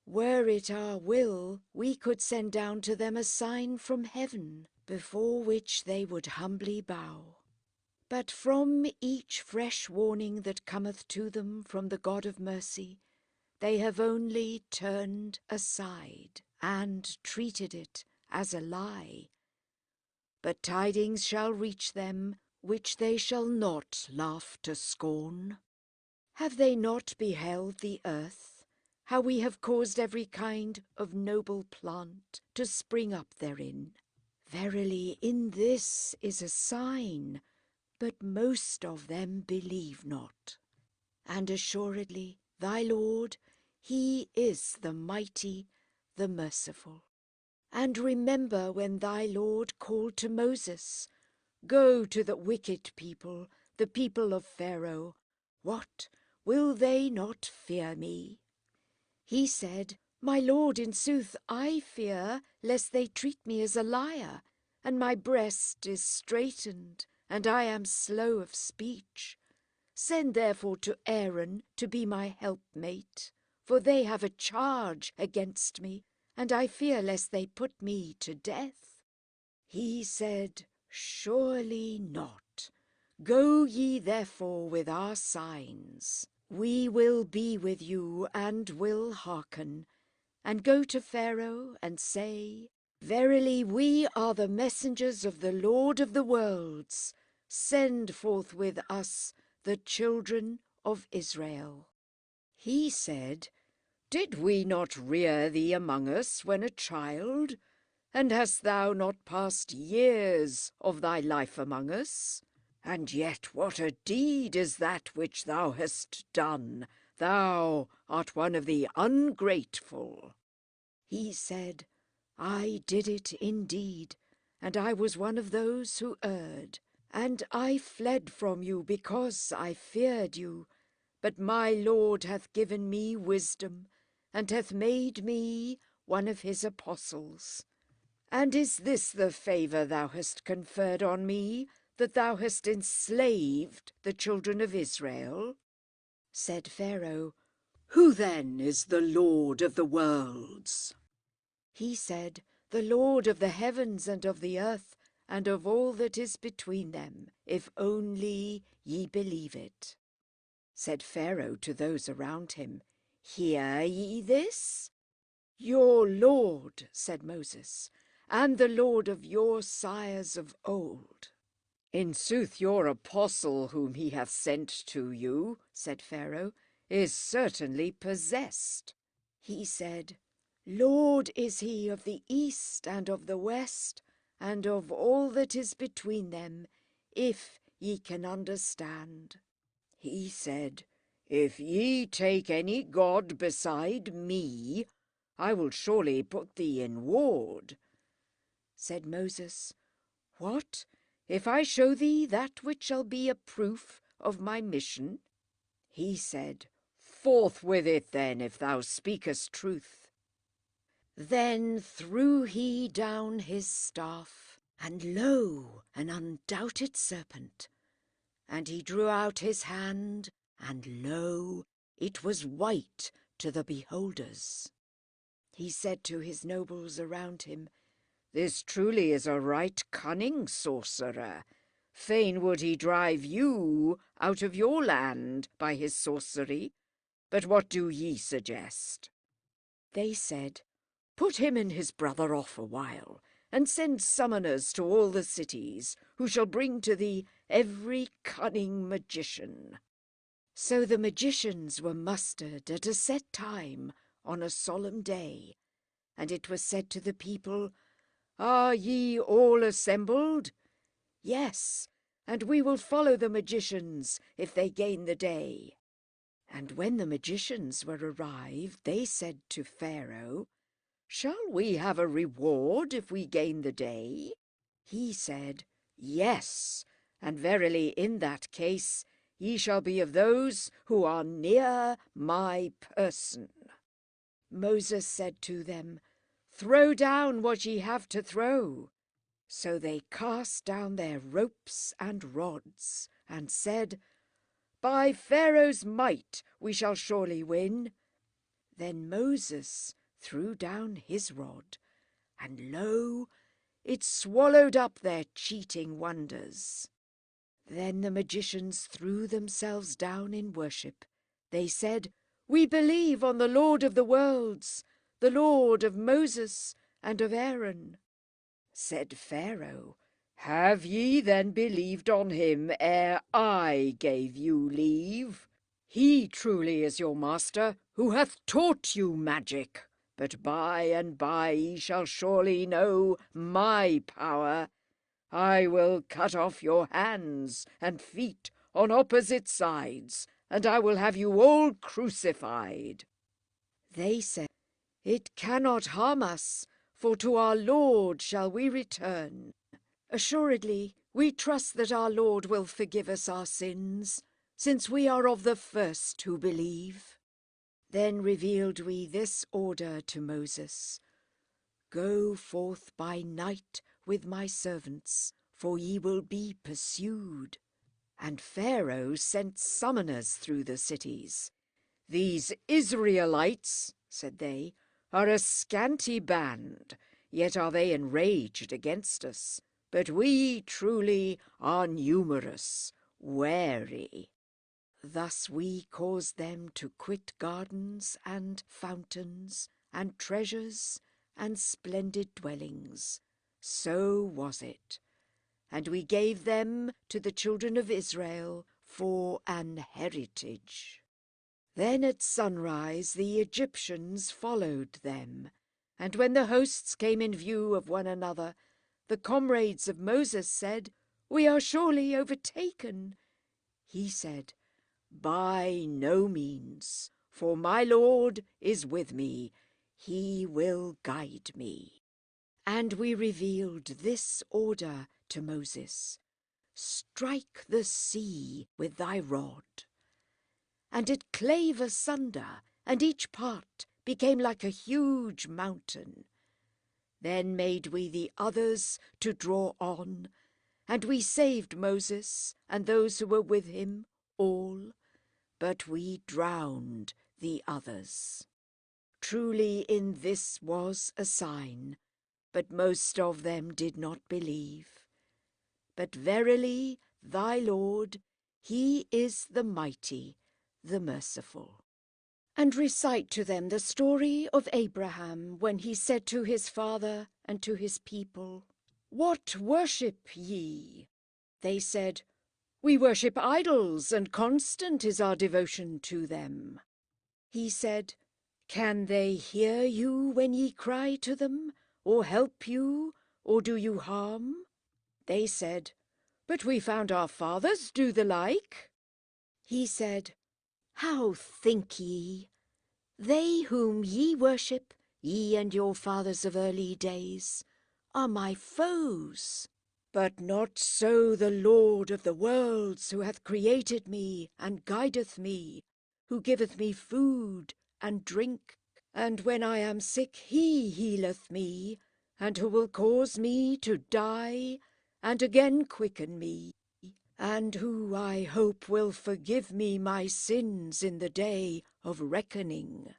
Were it our will, we could send down to them a sign from heaven, before which they would humbly bow. But from each fresh warning that cometh to them from the God of mercy, they have only turned aside, and treated it as a lie. But tidings shall reach them, which they shall not laugh to scorn. Have they not beheld the earth, how we have caused every kind of noble plant to spring up therein? Verily in this is a sign, but most of them believe not. And assuredly thy Lord, he is the mighty, the merciful. And remember when thy Lord called to Moses, Go to the wicked people, the people of Pharaoh. What, will they not fear me? He said, My Lord, in sooth I fear, lest they treat me as a liar, and my breast is straitened, and I am slow of speech. Send therefore to Aaron to be my helpmate, for they have a charge against me, and I fear lest they put me to death. He said, Surely not. Go ye therefore with our signs. We will be with you and will hearken, and go to Pharaoh and say, Verily we are the messengers of the Lord of the worlds. Send forth with us the children of Israel. He said, "Did we not rear thee among us when a child? And hast thou not passed years of thy life among us? And yet what a deed is that which thou hast done! Thou art one of the ungrateful." He said, "I did it indeed, and I was one of those who erred. And I fled from you because I feared you. But my Lord hath given me wisdom, and hath made me one of his apostles. And is this the favour thou hast conferred on me, that thou hast enslaved the children of Israel?" Said Pharaoh, "Who then is the Lord of the worlds?" He said, "The Lord of the heavens and of the earth, and of all that is between them, if only ye believe it." Said Pharaoh to those around him, "Hear ye this?" "Your Lord," said Moses, "and the Lord of your sires of old." "In sooth your apostle whom he hath sent to you," said Pharaoh, "is certainly possessed." He said, "Lord is he of the east and of the west, and of all that is between them, if ye can understand." He said, "If ye take any god beside me, I will surely put thee in ward." Said Moses, "What, if I show thee that which shall be a proof of my mission?" He said, "Forth with it then, if thou speakest truth." Then threw he down his staff, and lo, an undoubted serpent. And he drew out his hand, and lo, it was white to the beholders. He said to his nobles around him, "This truly is a right cunning sorcerer. Fain would he drive you out of your land by his sorcery. But what do ye suggest?" They said, "Put him and his brother off a while, and send summoners to all the cities, who shall bring to thee every cunning magician." So the magicians were mustered at a set time on a solemn day, and it was said to the people, "Are ye all assembled?" "Yes, and we will follow the magicians if they gain the day." And when the magicians were arrived, they said to Pharaoh, "Shall we have a reward if we gain the day?" He said, "Yes, and verily in that case ye shall be of those who are near my person." Moses said to them, "Throw down what ye have to throw." So they cast down their ropes and rods, and said, "By Pharaoh's might we shall surely win." Then Moses threw down his rod, and lo, it swallowed up their cheating wonders. Then the magicians threw themselves down in worship. They said, "We believe on the Lord of the worlds, the Lord of Moses and of Aaron." Said Pharaoh, "Have ye then believed on him ere I gave you leave? He truly is your master, who hath taught you magic. But by and by ye shall surely know my power. I will cut off your hands and feet on opposite sides, and I will have you all crucified." They said, "It cannot harm us, for to our Lord shall we return. Assuredly, we trust that our Lord will forgive us our sins, since we are of the first who believe." Then revealed we this order to Moses: "Go forth by night with my servants, for ye will be pursued." And Pharaoh sent summoners through the cities. "These Israelites," said they, "are a scanty band, yet are they enraged against us. But we truly are numerous, wary." Thus we caused them to quit gardens and fountains and treasures and splendid dwellings. So was it. And we gave them to the children of Israel for an heritage." Then at sunrise the Egyptians followed them, and when the hosts came in view of one another, the comrades of Moses said, "We are surely overtaken." He said, "By no means, for my Lord is with me. He will guide me." And we revealed this order to Moses: "Strike the sea with thy rod." And it clave asunder, and each part became like a huge mountain. Then made we the others to draw on, and we saved Moses and those who were with him all, but we drowned the others. Truly in this was a sign, but most of them did not believe. But verily thy Lord, he is the mighty, the merciful. And recite to them the story of Abraham, when he said to his father and to his people, "What worship ye?" They said, "We worship idols, and constant is our devotion to them." He said, "Can they hear you when ye cry to them, or help you, or do you harm?" They said, "But we found our fathers do the like." He said, "How think ye? They whom ye worship, ye and your fathers of early days, are my foes. But not so the Lord of the worlds, who hath created me and guideth me, who giveth me food and drink, and when I am sick he healeth me, and who will cause me to die and again quicken me, and who, I hope, will forgive me my sins in the day of reckoning.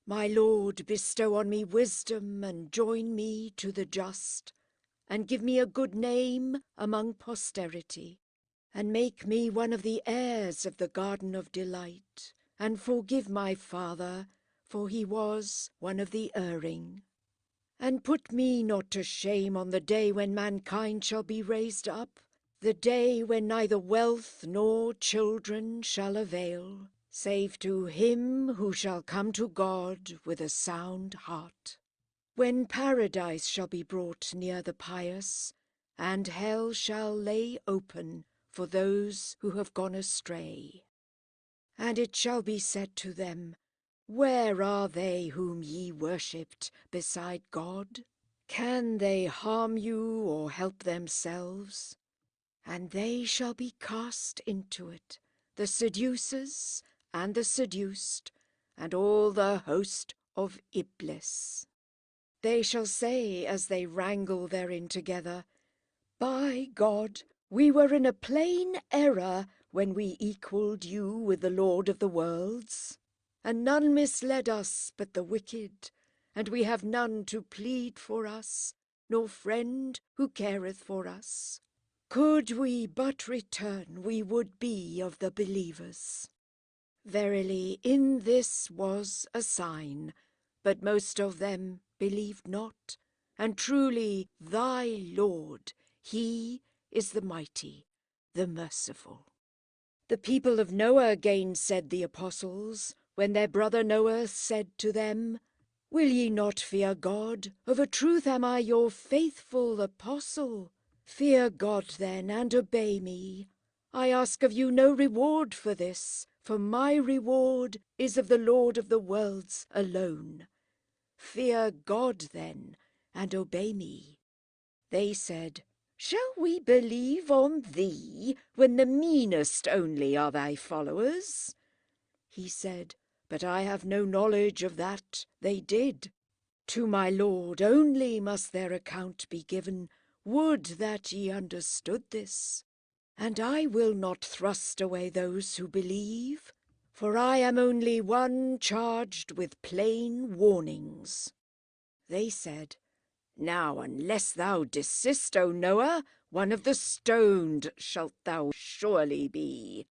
My Lord, bestow on me wisdom, and join me to the just, and give me a good name among posterity, and make me one of the heirs of the garden of delight, and forgive my father, for he was one of the erring. And put me not to shame on the day when mankind shall be raised up, the day when neither wealth nor children shall avail, save to him who shall come to God with a sound heart. When paradise shall be brought near the pious, and hell shall lay open for those who have gone astray. And it shall be said to them, "Where are they whom ye worshipped beside God? Can they harm you or help themselves?" And they shall be cast into it, the seducers and the seduced, and all the host of Iblis. They shall say, as they wrangle therein together, "By God, we were in a plain error when we equalled you with the Lord of the worlds. And none misled us but the wicked, and we have none to plead for us, nor friend who careth for us. Could we but return, we would be of the believers." Verily, in this was a sign, but most of them believed not. And truly thy Lord, he is the mighty, the merciful. The people of Noah gainsaid the apostles, when their brother Noah said to them, "Will ye not fear God? Of a truth am I your faithful apostle. Fear God then, and obey me. I ask of you no reward for this, for my reward is of the Lord of the worlds alone. Fear God then, and obey me." They said, "Shall we believe on thee, when the meanest only are thy followers?" He said, "But I have no knowledge of that they did. To my Lord only must their account be given. Would that ye understood this. And I will not thrust away those who believe, for I am only one charged with plain warnings." They said, "Now unless thou desist, O Noah, one of the stoned shalt thou surely be."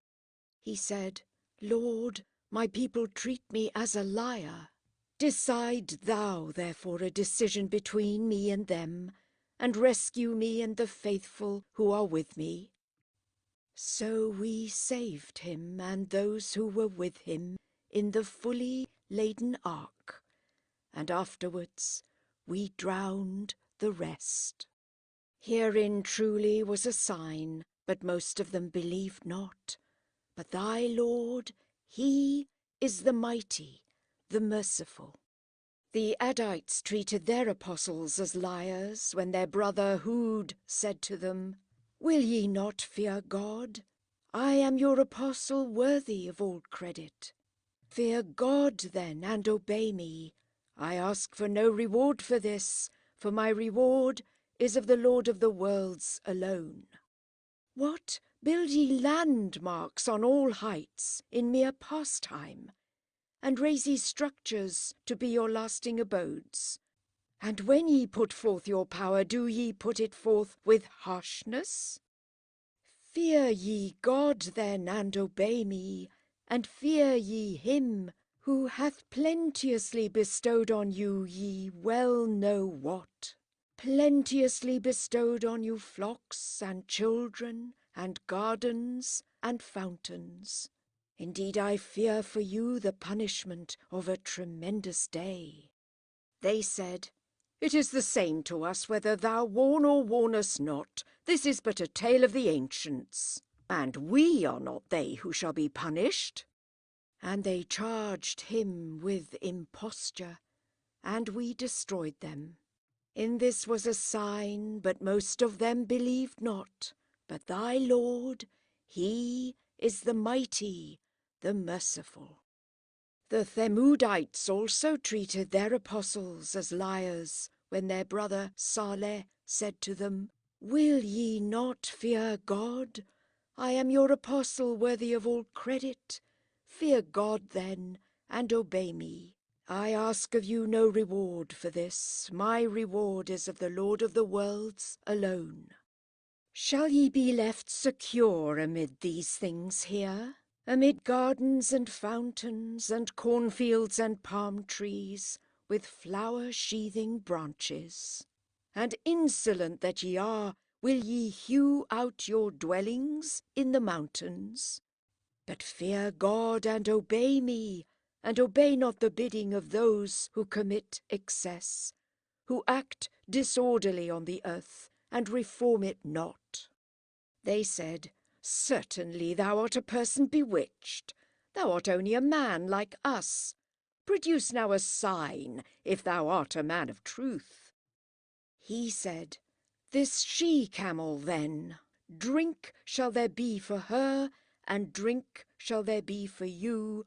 He said, "Lord, my people treat me as a liar. Decide thou therefore a decision between me and them, and rescue me and the faithful who are with me." So we saved him and those who were with him in the fully laden ark, and afterwards we drowned the rest. Herein truly was a sign, but most of them believed not. But thy Lord, he is the mighty, the merciful. The Adites treated their apostles as liars when their brother Hud said to them, "Will ye not fear God? I am your apostle worthy of all credit. Fear God then and obey me. I ask for no reward for this, for my reward is of the Lord of the worlds alone. What, build ye landmarks on all heights in mere pastime, and raise ye structures to be your lasting abodes? And when ye put forth your power, do ye put it forth with harshness? Fear ye God then, and obey me, and fear ye him who hath plenteously bestowed on you ye well know what, plenteously bestowed on you flocks and children and gardens and fountains. Indeed, I fear for you the punishment of a tremendous day." They said, "It is the same to us whether thou warn or warn us not. This is but a tale of the ancients, and we are not they who shall be punished." And they charged him with imposture, and we destroyed them. In this was a sign, but most of them believed not. But thy Lord, he is the mighty, the merciful. The Themudites also treated their apostles as liars when their brother Saleh said to them, "Will ye not fear God? I am your apostle worthy of all credit. Fear God then, and obey me. I ask of you no reward for this. My reward is of the Lord of the worlds alone. Shall ye be left secure amid these things here, amid gardens and fountains and cornfields and palm trees, with flower-sheathing branches? And insolent that ye are, will ye hew out your dwellings in the mountains? But fear God and obey me, and obey not the bidding of those who commit excess, who act disorderly on the earth, and reform it not." They said, "Certainly thou art a person bewitched. Thou art only a man like us. Produce now a sign, if thou art a man of truth." He said, "This she-camel then, drink shall there be for her, and drink shall there be for you,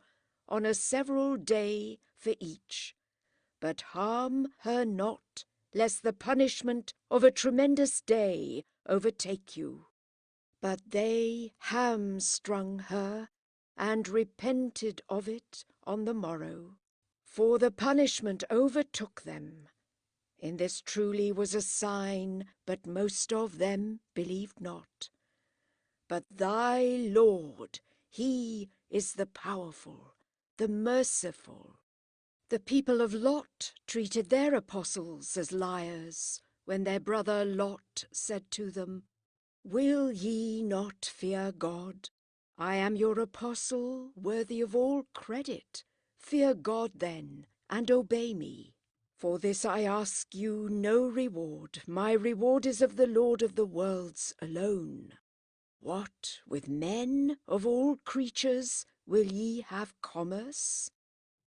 on a several day for each. But harm her not, lest the punishment of a tremendous day overtake you." But they hamstrung her, and repented of it on the morrow, for the punishment overtook them. In this truly was a sign, but most of them believed not. But thy Lord, he is the powerful, the merciful. The people of Lot treated their apostles as liars, when their brother Lot said to them, "Will ye not fear God? I am your apostle, worthy of all credit. Fear God then, and obey me. For this I ask you no reward. My reward is of the Lord of the worlds alone. What, with men of all creatures will ye have commerce?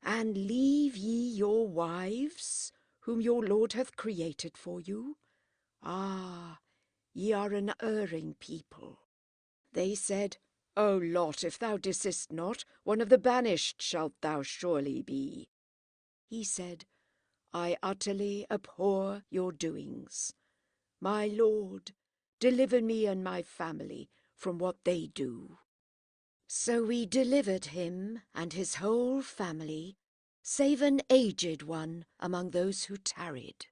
And leave ye your wives, whom your Lord hath created for you? Ah, ye are an erring people." They said, "O Lot, if thou desist not, one of the banished shalt thou surely be." He said, "I utterly abhor your doings. My Lord, deliver me and my family from what they do." So we delivered him and his whole family, save an aged one among those who tarried.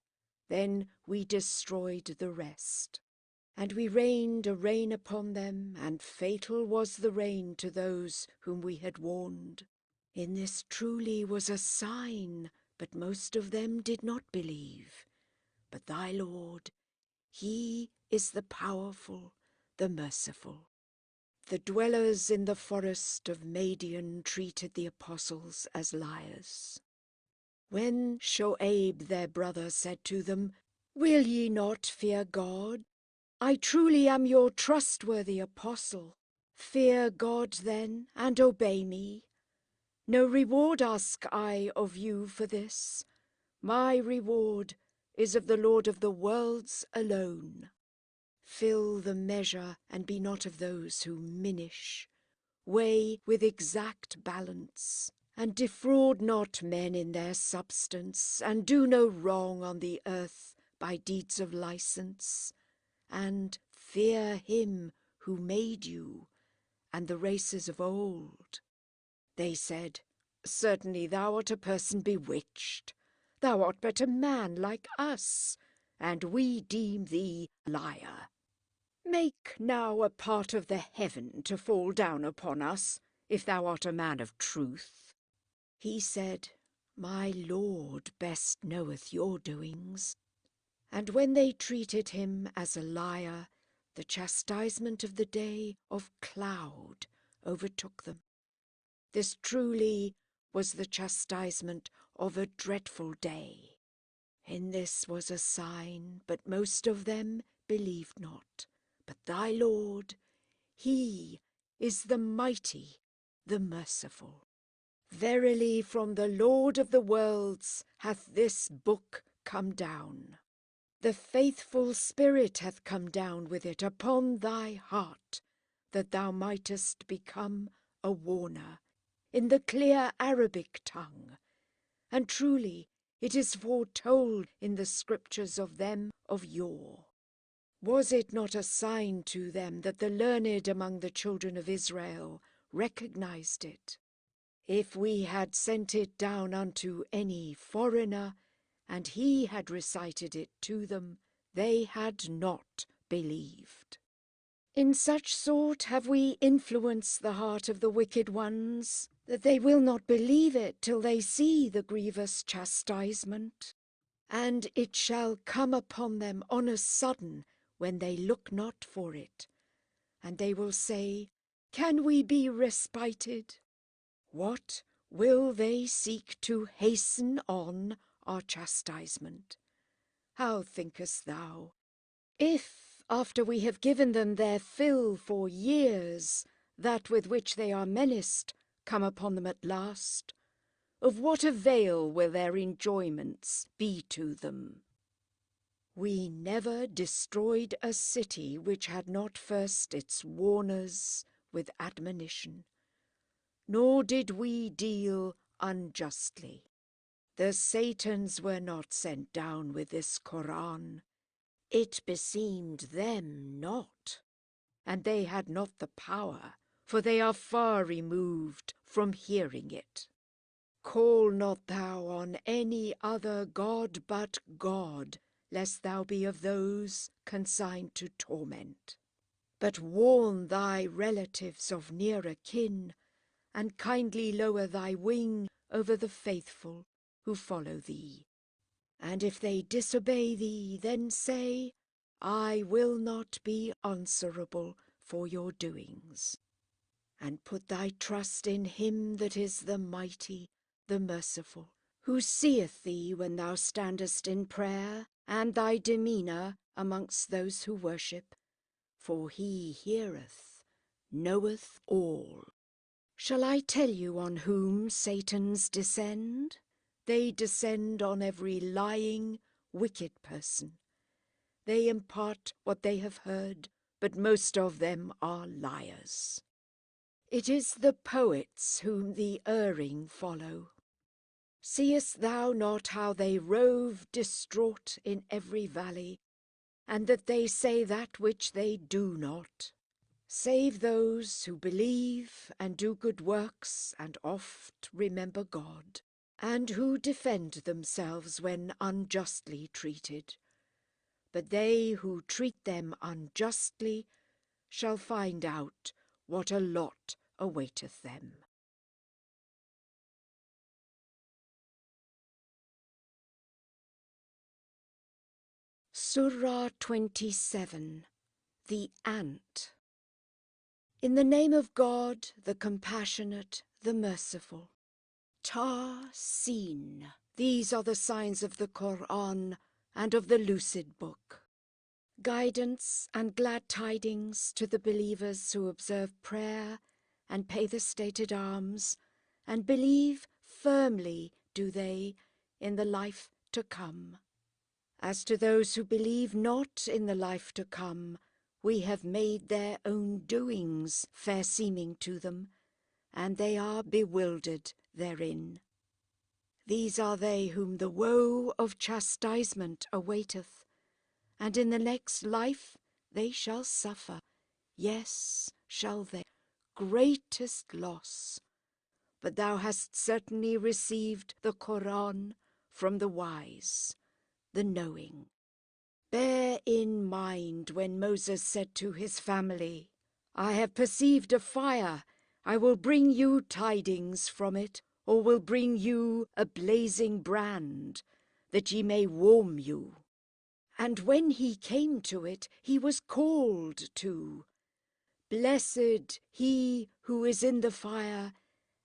Then we destroyed the rest. And we rained a rain upon them, and fatal was the rain to those whom we had warned. In this truly was a sign, but most of them did not believe. But thy Lord, he is the powerful, the merciful. the dwellers in the forest of Madian treated the apostles as liars. When Shoaib their brother said to them, "Will ye not fear God? I truly am your trustworthy apostle. Fear God then, and obey me. No reward ask I of you for this. My reward is of the Lord of the worlds alone. Fill the measure, and be not of those who minish. Weigh with exact balance, and defraud not men in their substance, and do no wrong on the earth by deeds of license, and fear him who made you, and the races of old." They said, "Certainly thou art a person bewitched. Thou art but a man like us, and we deem thee liar. Make now a part of the heaven to fall down upon us, if thou art a man of truth." He said, "My Lord best knoweth your doings." And when they treated him as a liar, the chastisement of the day of cloud overtook them. This truly was the chastisement of a dreadful day. In this was a sign, but most of them believed not. But thy Lord, he is the mighty, the merciful. Verily from the Lord of the worlds hath this book come down. The faithful Spirit hath come down with it upon thy heart, that thou mightest become a warner in the clear Arabic tongue. And truly it is foretold in the scriptures of them of yore. Was it not a sign to them that the learned among the children of Israel recognized it? If we had sent it down unto any foreigner, and he had recited it to them, they had not believed. In such sort have we influenced the heart of the wicked ones, that they will not believe it till they see the grievous chastisement. And it shall come upon them on a sudden, when they look not for it. And they will say, "Can we be respited?" What will they seek to hasten on our chastisement? How thinkest thou? If, after we have given them their fill for years, that with which they are menaced come upon them at last, of what avail will their enjoyments be to them? We never destroyed a city which had not first its warners with admonition, nor did we deal unjustly. The Satans were not sent down with this Qur'an. It beseemed them not, and they had not the power, for they are far removed from hearing it. Call not thou on any other God but God, lest thou be of those consigned to torment. But warn thy relatives of nearer kin, and kindly lower thy wing over the faithful who follow thee. And if they disobey thee, then say, "I will not be answerable for your doings." And put thy trust in him that is the mighty, the merciful, who seeth thee when thou standest in prayer, and thy demeanour amongst those who worship, for he heareth, knoweth all. Shall I tell you on whom Satans descend? They descend on every lying, wicked person. They impart what they have heard, but most of them are liars. It is the poets whom the erring follow. Seest thou not how they rove distraught in every valley, and that they say that which they do not? Save those who believe and do good works and oft remember God, and who defend themselves when unjustly treated. But they who treat them unjustly shall find out what a lot awaiteth them. Surah 27. The Ant. In the name of God, the compassionate, the merciful. Ta-Seen. These are the signs of the Qur'an and of the lucid book. Guidance and glad tidings to the believers who observe prayer and pay the stated alms, and believe firmly, do they, in the life to come. As to those who believe not in the life to come, we have made their own doings fair seeming to them, and they are bewildered therein. These are they whom the woe of chastisement awaiteth, and in the next life they shall suffer, yes, shall they, greatest loss. But thou hast certainly received the Qur'an from the wise, the knowing. Bear in mind when Moses said to his family, I have perceived a fire, I will bring you tidings from it, or will bring you a blazing brand, that ye may warm you. And when he came to it, he was called to. Blessed he who is in the fire,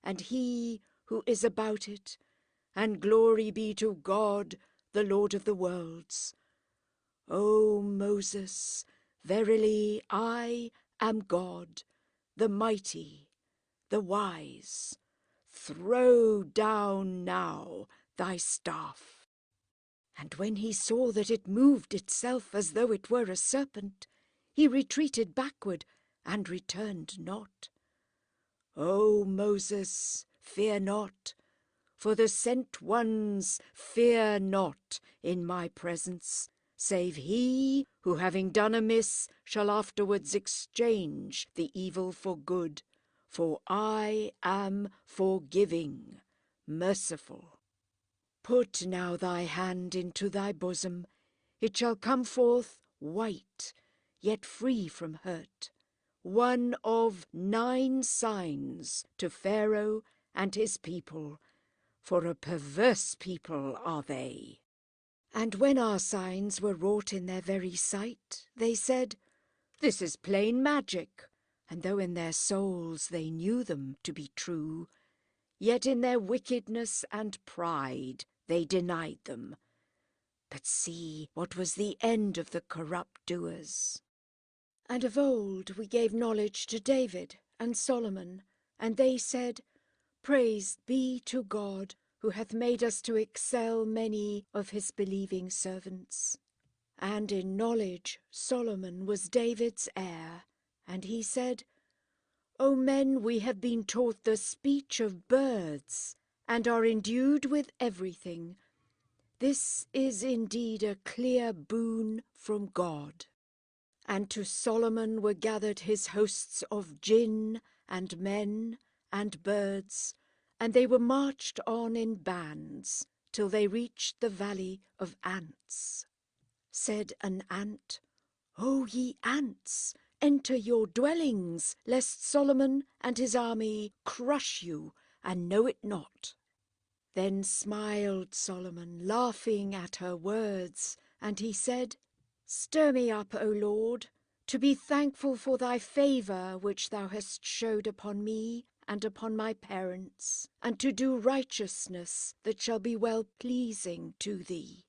and he who is about it, and glory be to God, the Lord of the worlds. O Moses, verily I am God, the mighty, the wise. Throw down now thy staff. And when he saw that it moved itself as though it were a serpent, he retreated backward and returned not. O Moses, fear not, for the sent ones fear not in my presence, save he who, having done amiss, shall afterwards exchange the evil for good, for I am forgiving, merciful. Put now thy hand into thy bosom, it shall come forth white, yet free from hurt, one of 9 signs to Pharaoh and his people, for a perverse people are they. And when our signs were wrought in their very sight, they said, This is plain magic. And though in their souls they knew them to be true, yet in their wickedness and pride they denied them. But see what was the end of the corrupt doers. And of old we gave knowledge to David and Solomon, and they said, Praise be to God, who hath made us to excel many of his believing servants. And in knowledge Solomon was David's heir, and he said, O men, we have been taught the speech of birds, and are endued with everything. This is indeed a clear boon from God. And to Solomon were gathered his hosts of jinn and men and birds, and they were marched on in bands till they reached the valley of ants. Said an ant, O ye ants, enter your dwellings, lest Solomon and his army crush you and know it not. Then smiled Solomon, laughing at her words, and he said, Stir me up, O Lord, to be thankful for thy favour which thou hast showed upon me and upon my parents, and to do righteousness that shall be well pleasing to thee,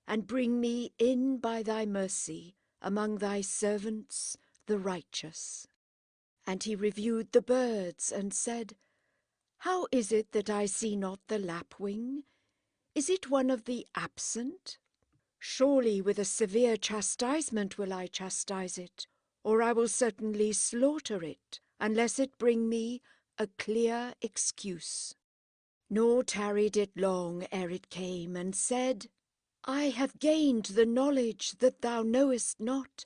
and bring me in by thy mercy among thy servants the righteous. And he reviewed the birds and said, How is it that I see not the lapwing? Is it one of the absent? Surely with a severe chastisement will I chastise it, or I will certainly slaughter it, unless it bring me a clear excuse. Nor tarried it long ere it came and said, I have gained the knowledge that thou knowest not,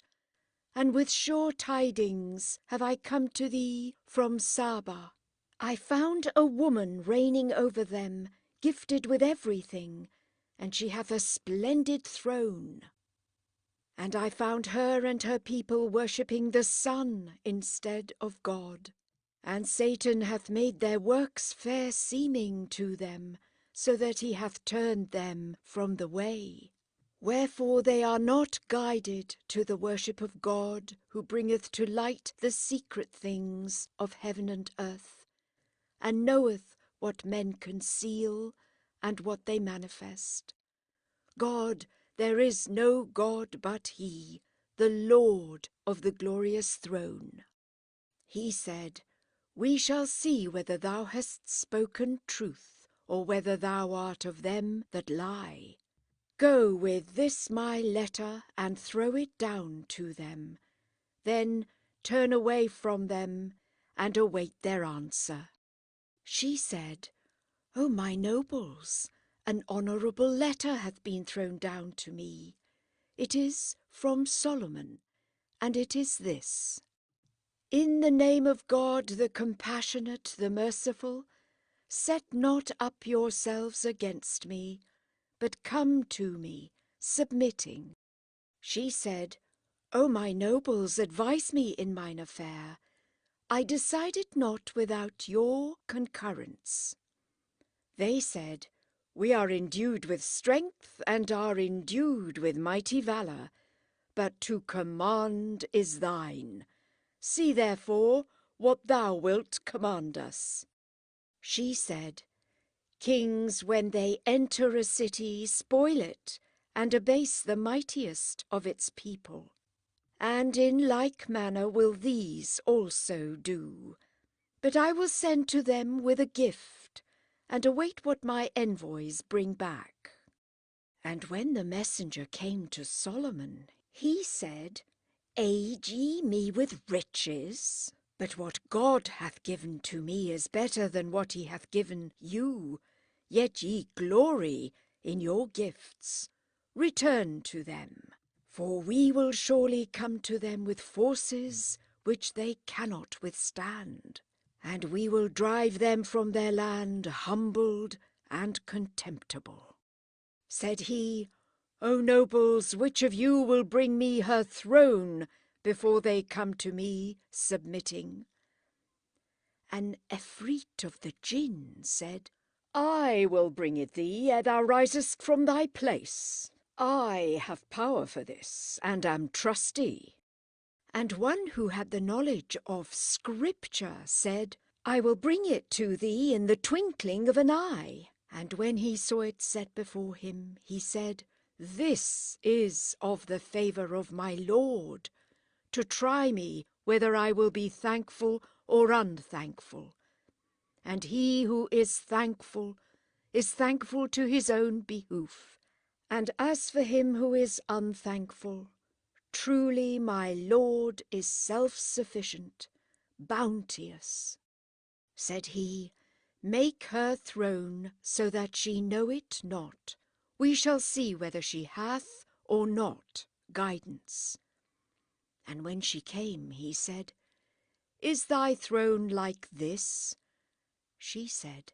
and with sure tidings have I come to thee from Saba. I found a woman reigning over them, gifted with everything, and she hath a splendid throne. And I found her and her people worshipping the sun instead of God. And Satan hath made their works fair seeming to them, so that he hath turned them from the way. Wherefore they are not guided to the worship of God, who bringeth to light the secret things of heaven and earth, and knoweth what men conceal and what they manifest. God, there is no God but He, the Lord of the glorious throne. He said, We shall see whether thou hast spoken truth, or whether thou art of them that lie. Go with this my letter, and throw it down to them. Then turn away from them, and await their answer. She said, O my nobles, an honourable letter hath been thrown down to me. It is from Solomon, and it is this. In the name of God, the compassionate, the merciful, set not up yourselves against me, but come to me, submitting. She said, O my nobles, advise me in mine affair. I decided not without your concurrence. They said, We are endued with strength, and are endued with mighty valour, but to command is thine. See therefore what thou wilt command us. She said, Kings, when they enter a city, spoil it, and abase the mightiest of its people. And in like manner will these also do. But I will send to them with a gift, and await what my envoys bring back. And when the messenger came to Solomon, he said, Aid ye me with riches? But what God hath given to me is better than what he hath given you. Yet ye glory in your gifts. Return to them. For we will surely come to them with forces which they cannot withstand. And we will drive them from their land humbled and contemptible. Said he, O nobles, which of you will bring me her throne before they come to me submitting? An Efreet of the Jinn said, I will bring it thee ere thou risest from thy place. I have power for this, and am trusty. And one who had the knowledge of Scripture said, I will bring it to thee in the twinkling of an eye. And when he saw it set before him, he said, This is of the favour of my Lord, to try me whether I will be thankful or unthankful. And he who is thankful to his own behoof. And as for him who is unthankful, truly my Lord is self-sufficient, bounteous. Said he, Make her throne so that she know it not. We shall see whether she hath or not guidance. And when she came, he said, Is thy throne like this? She said,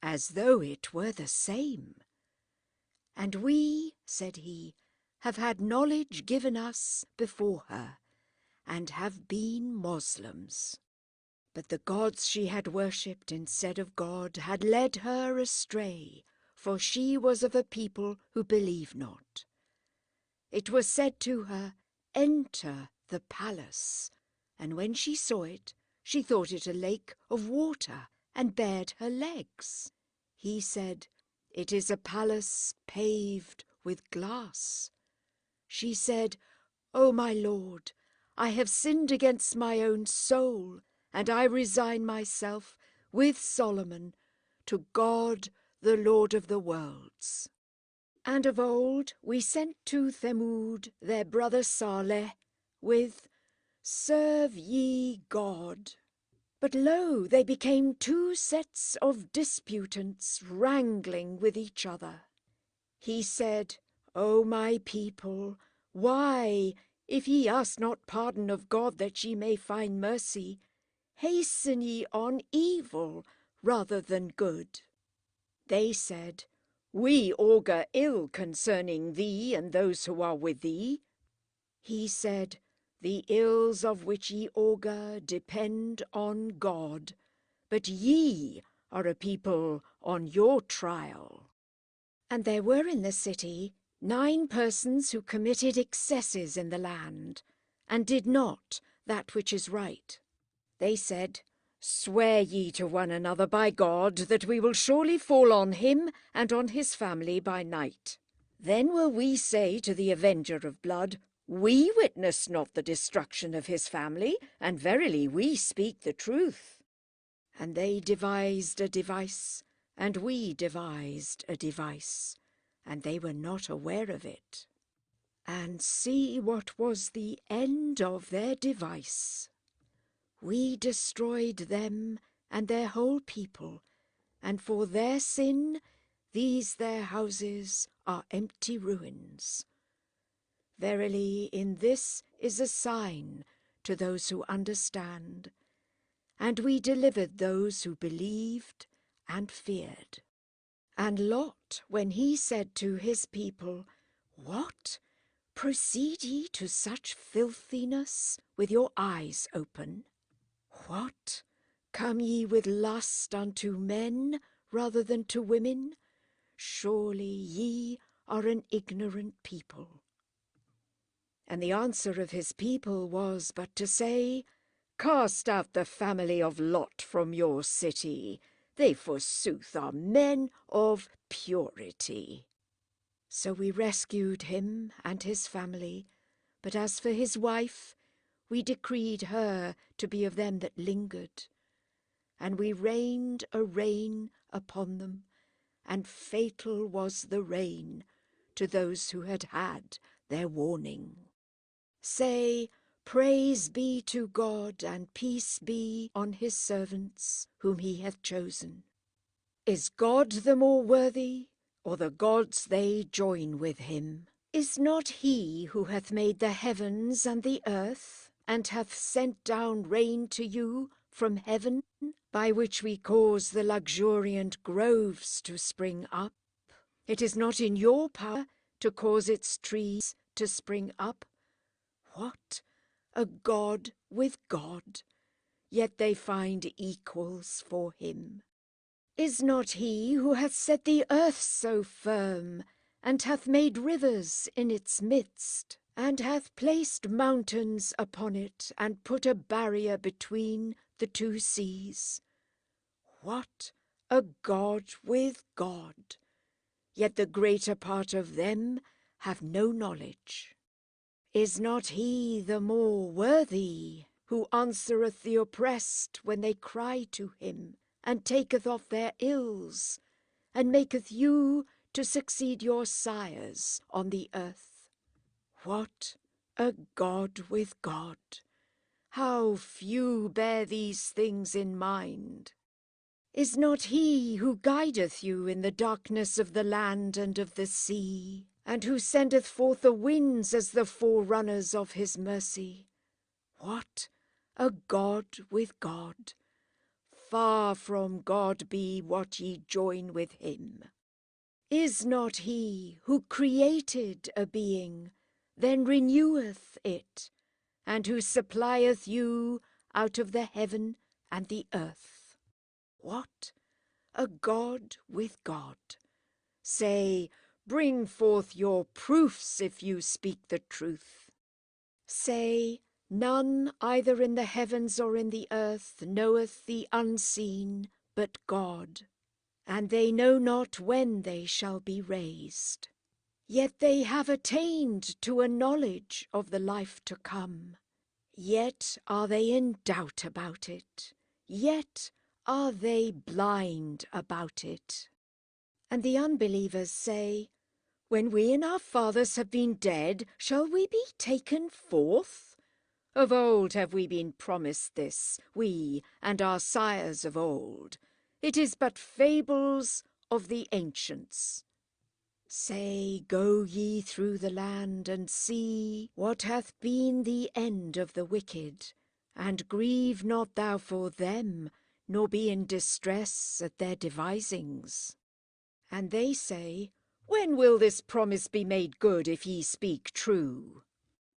As though it were the same. And we, said he, have had knowledge given us before her, and have been Moslems. But the gods she had worshipped instead of God had led her astray, for she was of a people who believe not. It was said to her, Enter the palace. And when she saw it, she thought it a lake of water, and bared her legs. He said, It is a palace paved with glass. She said, O my Lord, I have sinned against my own soul, and I resign myself with Solomon to God, the Lord of the worlds. And of old we sent to Thamud their brother Saleh with, Serve ye God. But lo, they became two sets of disputants wrangling with each other. He said, O my people, why, if ye ask not pardon of God that ye may find mercy, hasten ye on evil rather than good? They said, We augur ill concerning thee and those who are with thee. He said, The ills of which ye augur depend on God, but ye are a people on your trial. And there were in the city 9 persons who committed excesses in the land, and did not that which is right. They said, "Swear ye to one another by God that we will surely fall on him and on his family by night. Then will we say to the avenger of blood, We witness not the destruction of his family, and verily we speak the truth." And they devised a device, and we devised a device, and they were not aware of it. And see what was the end of their device. We destroyed them and their whole people, and for their sin these their houses are empty ruins. Verily, in this is a sign to those who understand, and we delivered those who believed and feared. And Lot, when he said to his people, "What? Proceed ye to such filthiness with your eyes open? What? Come ye with lust unto men rather than to women? Surely ye are an ignorant people." And the answer of his people was but to say, "Cast out the family of Lot from your city. They forsooth are men of purity." So we rescued him and his family, but as for his wife, we decreed her to be of them that lingered. And we rained a rain upon them, and fatal was the rain to those who had had their warning. Say, Praise be to God, and peace be on his servants, whom he hath chosen. Is God the more worthy, or the gods they join with him? Is not he who hath made the heavens and the earth, and hath sent down rain to you from heaven, by which we cause the luxuriant groves to spring up? It is not in your power to cause its trees to spring up. What? A God with God, yet they find equals for him. Is not he who hath set the earth so firm, and hath made rivers in its midst, and hath placed mountains upon it, and put a barrier between the 2 seas? What? A God with God, yet the greater part of them have no knowledge. Is not he the more worthy, who answereth the oppressed when they cry to him, and taketh off their ills, and maketh you to succeed your sires on the earth? What? A God with God! How few bear these things in mind! Is not he who guideth you in the darkness of the land and of the sea, and who sendeth forth the winds as the forerunners of his mercy? What? A God with God! Far from God be what ye join with him. Is not he who created a being, then reneweth it, and who supplieth you out of the heaven and the earth? What? A God with God! Say, bring forth your proofs if you speak the truth. Say, none either in the heavens or in the earth knoweth the unseen but God, and they know not when they shall be raised. Yet they have attained to a knowledge of the life to come. Yet are they in doubt about it. Yet are they blind about it. And the unbelievers say, When we and our fathers have been dead, shall we be taken forth? Of old have we been promised this, we and our sires of old. It is but fables of the ancients. Say, go ye through the land, and see what hath been the end of the wicked, and grieve not thou for them, nor be in distress at their devisings. And they say, When will this promise be made good, if ye speak true?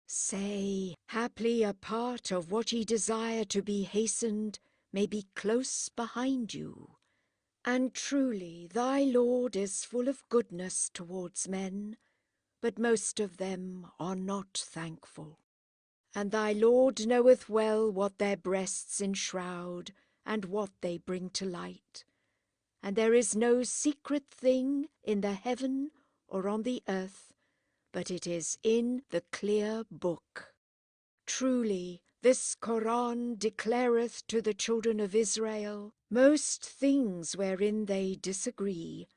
Say, haply a part of what ye desire to be hastened may be close behind you. And truly thy Lord is full of goodness towards men, but most of them are not thankful. And thy Lord knoweth well what their breasts enshroud, and what they bring to light. And there is no secret thing in the heaven or on the earth, but it is in the clear book. Truly, this Qur'an declareth to the children of Israel most things wherein they disagree,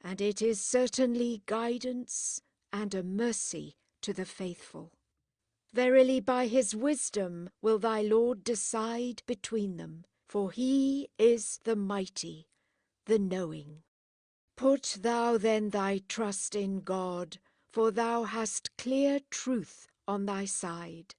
and it is certainly guidance and a mercy to the faithful. Verily by his wisdom will thy Lord decide between them, for he is the mighty, the knowing. Put thou then thy trust in God, for thou hast clear truth on thy side.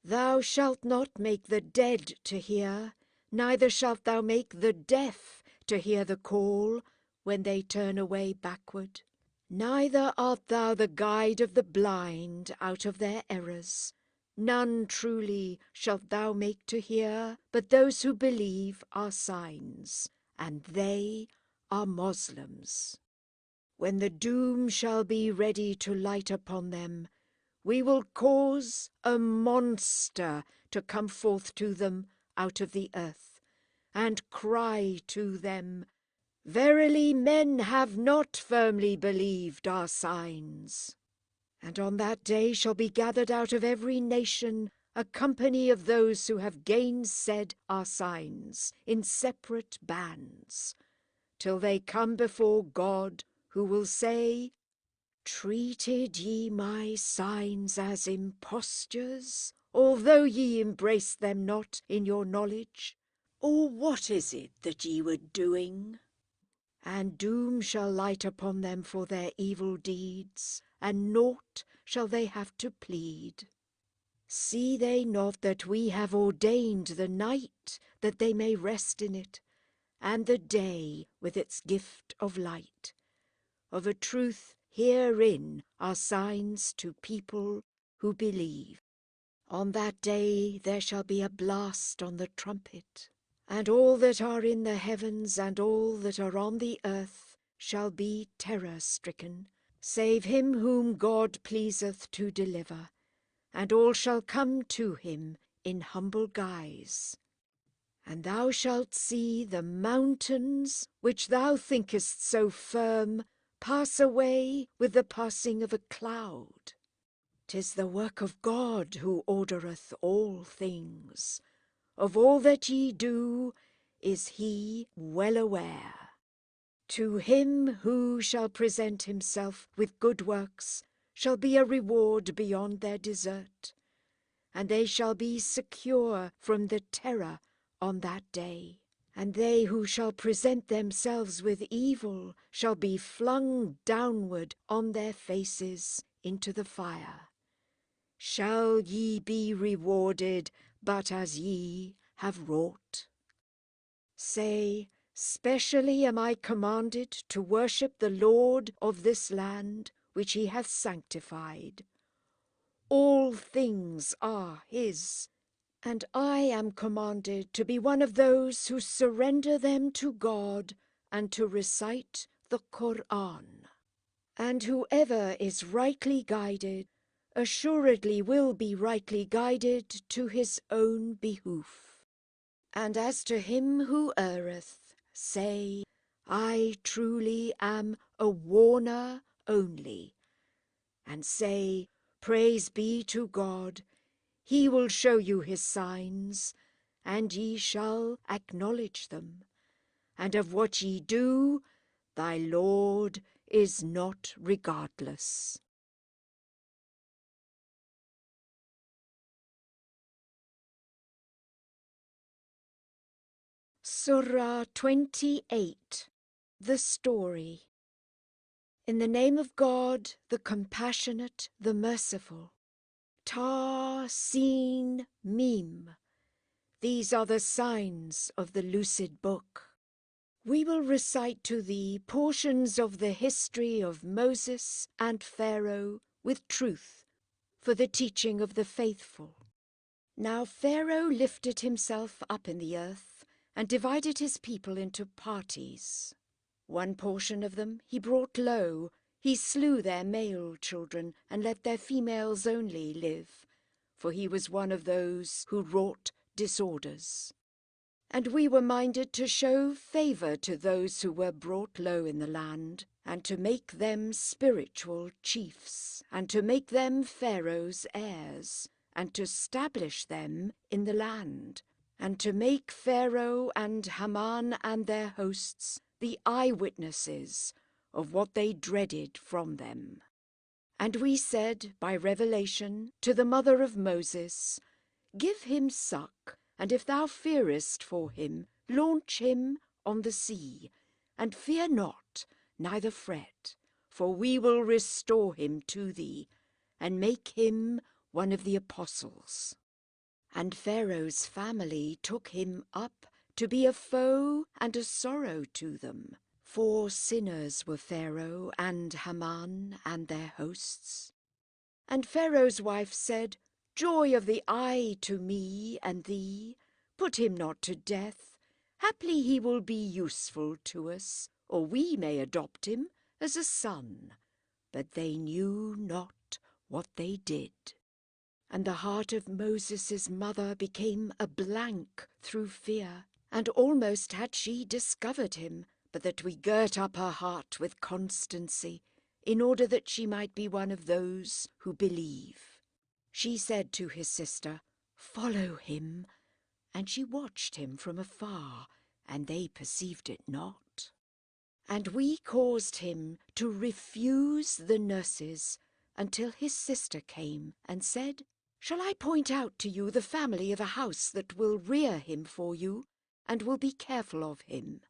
Thou shalt not make the dead to hear, neither shalt thou make the deaf to hear the call when they turn away backward. Neither art thou the guide of the blind out of their errors. None truly shalt thou make to hear, but those who believe are signs, and they are Moslems. When the doom shall be ready to light upon them, we will cause a monster to come forth to them out of the earth, and cry to them, Verily men have not firmly believed our signs. And on that day shall be gathered out of every nation a company of those who have gainsaid our signs in separate bands, till they come before God, who will say, Treated ye my signs as impostures, although ye embraced them not in your knowledge? Or what is it that ye were doing? And doom shall light upon them for their evil deeds, and naught shall they have to plead. See they not that we have ordained the night, that they may rest in it, and the day with its gift of light? Of a truth, herein are signs to people who believe. On that day there shall be a blast on the trumpet, and all that are in the heavens and all that are on the earth shall be terror-stricken, save him whom God pleaseth to deliver, and all shall come to him in humble guise. And thou shalt see the mountains, which thou thinkest so firm, pass away with the passing of a cloud. 'Tis the work of God who ordereth all things. Of all that ye do is he well aware. To him who shall present himself with good works shall be a reward beyond their desert, and they shall be secure from the terror on that day. And they who shall present themselves with evil shall be flung downward on their faces into the fire. Shall ye be rewarded but as ye have wrought? Say, specially am I commanded to worship the Lord of this land which he hath sanctified. All things are his, and I am commanded to be one of those who surrender them to God and to recite the Qur'an. And whoever is rightly guided assuredly will be rightly guided to his own behoof. And as to him who erreth, say, I truly am a warner only. And say, Praise be to God, he will show you his signs, and ye shall acknowledge them. And of what ye do, thy Lord is not regardless. Surah 28. The Story. In the name of God, the Compassionate, the Merciful. Ta, Sin, Mim. These are the signs of the lucid book. We will recite to thee portions of the history of Moses and Pharaoh with truth, for the teaching of the faithful. Now Pharaoh lifted himself up in the earth, and divided his people into parties. One portion of them he brought low, He slew their male children and let their females only live, for he was one of those who wrought disorders. And we were minded to show favour to those who were brought low in the land, and to make them spiritual chiefs, and to make them Pharaoh's heirs, and to stablish them in the land, and to make Pharaoh and Haman and their hosts the eyewitnesses of what they dreaded from them. And we said by revelation to the mother of Moses, Give him suck, and if thou fearest for him, launch him on the sea, and fear not, neither fret, for we will restore him to thee, and make him one of the apostles. And Pharaoh's family took him up to be a foe and a sorrow to them. For sinners were Pharaoh and Haman and their hosts. And Pharaoh's wife said, Joy of the eye to me and thee, put him not to death. Haply he will be useful to us, or we may adopt him as a son. But they knew not what they did. And the heart of Moses' mother became a blank through fear, and almost had she discovered him, but that we girt up her heart with constancy, in order that she might be one of those who believe. She said to his sister, Follow him. And she watched him from afar, and they perceived it not. And we caused him to refuse the nurses, until his sister came and said, Shall I point out to you the family of a house that will rear him for you, and will be careful of him?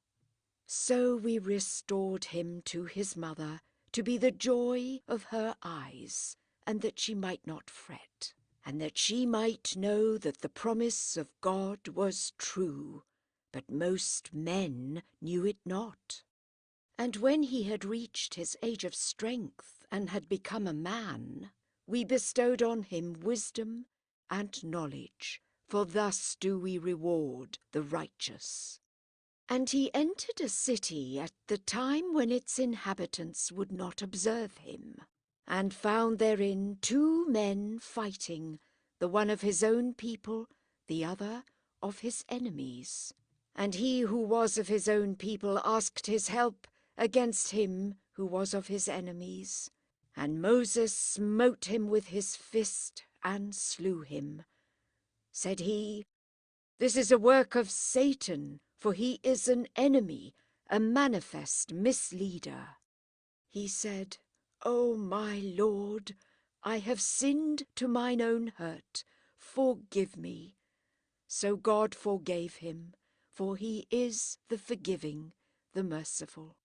So we restored him to his mother, to be the joy of her eyes, and that she might not fret, and that she might know that the promise of God was true, but most men knew it not. And when he had reached his age of strength, and had become a man, we bestowed on him wisdom and knowledge, for thus do we reward the righteous. And he entered a city at the time when its inhabitants would not observe him, and found therein 2 men fighting, the one of his own people, the other of his enemies. And he who was of his own people asked his help against him who was of his enemies. And Moses smote him with his fist and slew him. Said he, This is a work of Satan, for he is an enemy, a manifest misleader. He said, O my Lord, I have sinned to mine own hurt. Forgive me. So God forgave him, for he is the forgiving, the merciful.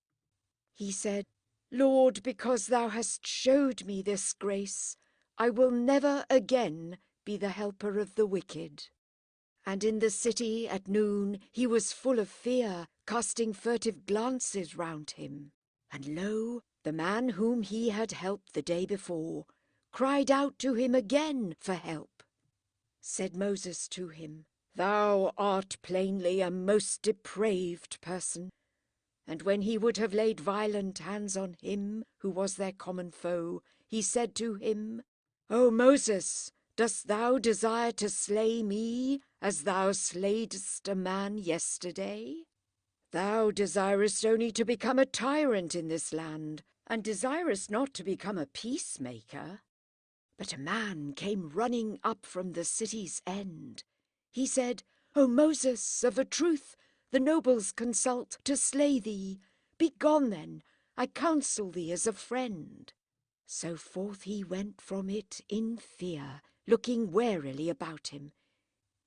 He said, Lord, because thou hast showed me this grace, I will never again be the helper of the wicked. And in the city at noon he was full of fear, casting furtive glances round him. And lo, the man whom he had helped the day before cried out to him again for help. Said Moses to him, Thou art plainly a most depraved person. And when he would have laid violent hands on him who was their common foe, he said to him, O Moses, dost thou desire to slay me, as thou slayedst a man yesterday? Thou desirest only to become a tyrant in this land, and desirest not to become a peacemaker. But a man came running up from the city's end. He said, O Moses, of a truth, the nobles consult to slay thee. Begone then, I counsel thee as a friend. So forth he went from it in fear, looking warily about him.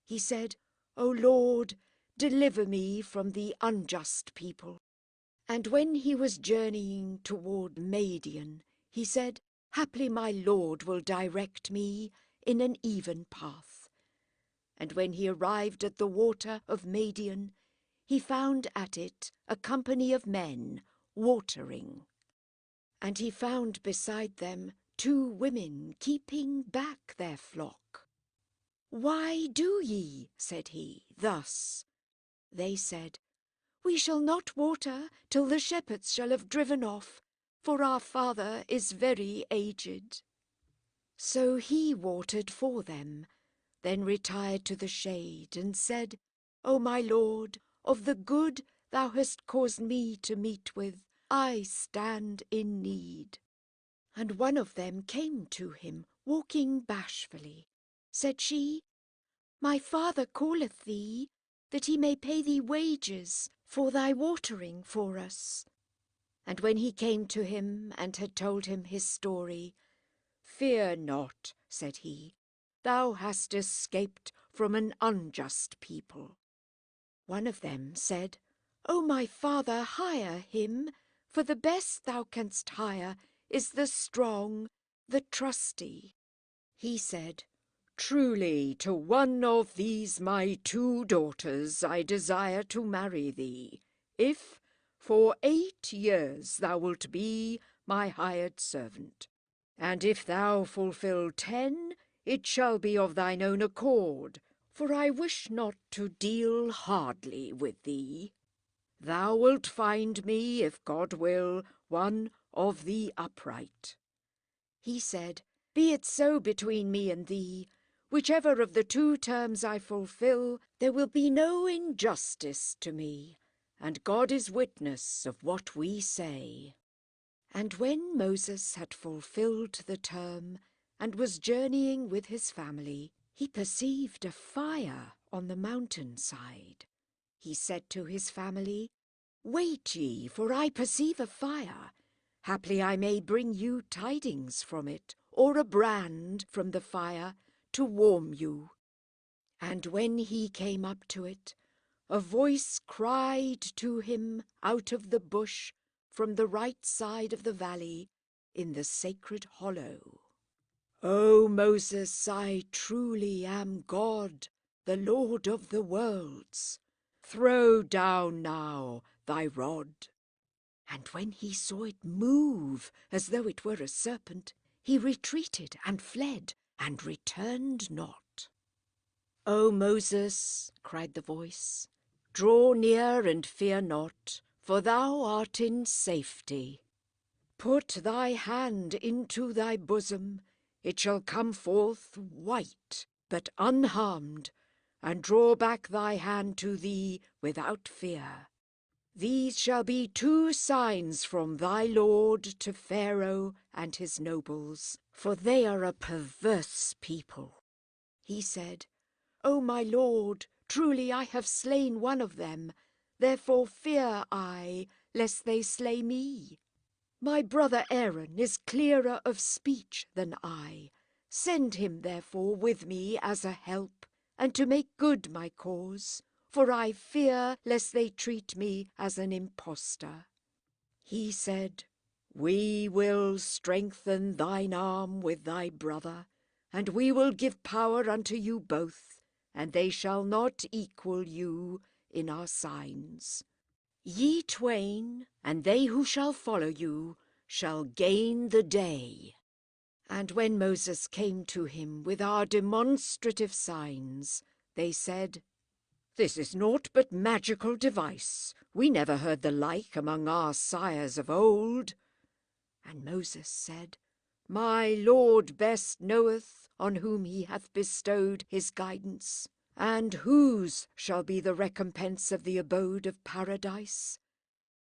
He said, O Lord, deliver me from the unjust people. And when he was journeying toward Madian, he said, Haply my Lord will direct me in an even path. And when he arrived at the water of Madian, he found at it a company of men watering. And he found beside them 2 women keeping back their flock. Why do ye, said he, thus? They said, We shall not water till the shepherds shall have driven off, for our father is very aged." So he watered for them, then retired to the shade, and said, "O my lord, of the good thou hast caused me to meet with, I stand in need." And one of them came to him, walking bashfully. Said she, "My father calleth thee, that he may pay thee wages for thy watering for us." And when he came to him and had told him his story, "Fear not," said he, "thou hast escaped from an unjust people." One of them said, "O my father, hire him, for the best thou canst hire is the strong, the trusty." He said, "Truly to one of these my 2 daughters I desire to marry thee, if for 8 years thou wilt be my hired servant. And if thou fulfil 10, it shall be of thine own accord, for I wish not to deal hardly with thee. Thou wilt find me, if God will, one of the upright." He said, "Be it so between me and thee. Whichever of the 2 terms I fulfil, there will be no injustice to me, and God is witness of what we say." And when Moses had fulfilled the term, and was journeying with his family, he perceived a fire on the mountain side. He said to his family, "Wait ye, for I perceive a fire. Haply I may bring you tidings from it, or a brand from the fire, to warm you." And when he came up to it, a voice cried to him out of the bush from the right side of the valley in the sacred hollow, "O Moses, I truly am God, the Lord of the worlds. Throw down now thy rod." And when he saw it move as though it were a serpent, he retreated and fled, and returned not. "O Moses," cried the voice, "draw near and fear not, for thou art in safety. Put thy hand into thy bosom, it shall come forth white, but unharmed, and draw back thy hand to thee without fear. These shall be 2 signs from thy Lord to Pharaoh and his nobles, for they are a perverse people." He said, "O my Lord, truly I have slain one of them, therefore fear I, lest they slay me. My brother Aaron is clearer of speech than I. Send him therefore with me as a help, and to make good my cause, for I fear lest they treat me as an impostor." He said, "We will strengthen thine arm with thy brother, and we will give power unto you both, and they shall not equal you in our signs. Ye twain, and they who shall follow you, shall gain the day." And when Moses came to him with our demonstrative signs, they said, "This is naught but magical device. We never heard the like among our sires of old." And Moses said, "My Lord best knoweth on whom he hath bestowed his guidance, and whose shall be the recompense of the abode of paradise.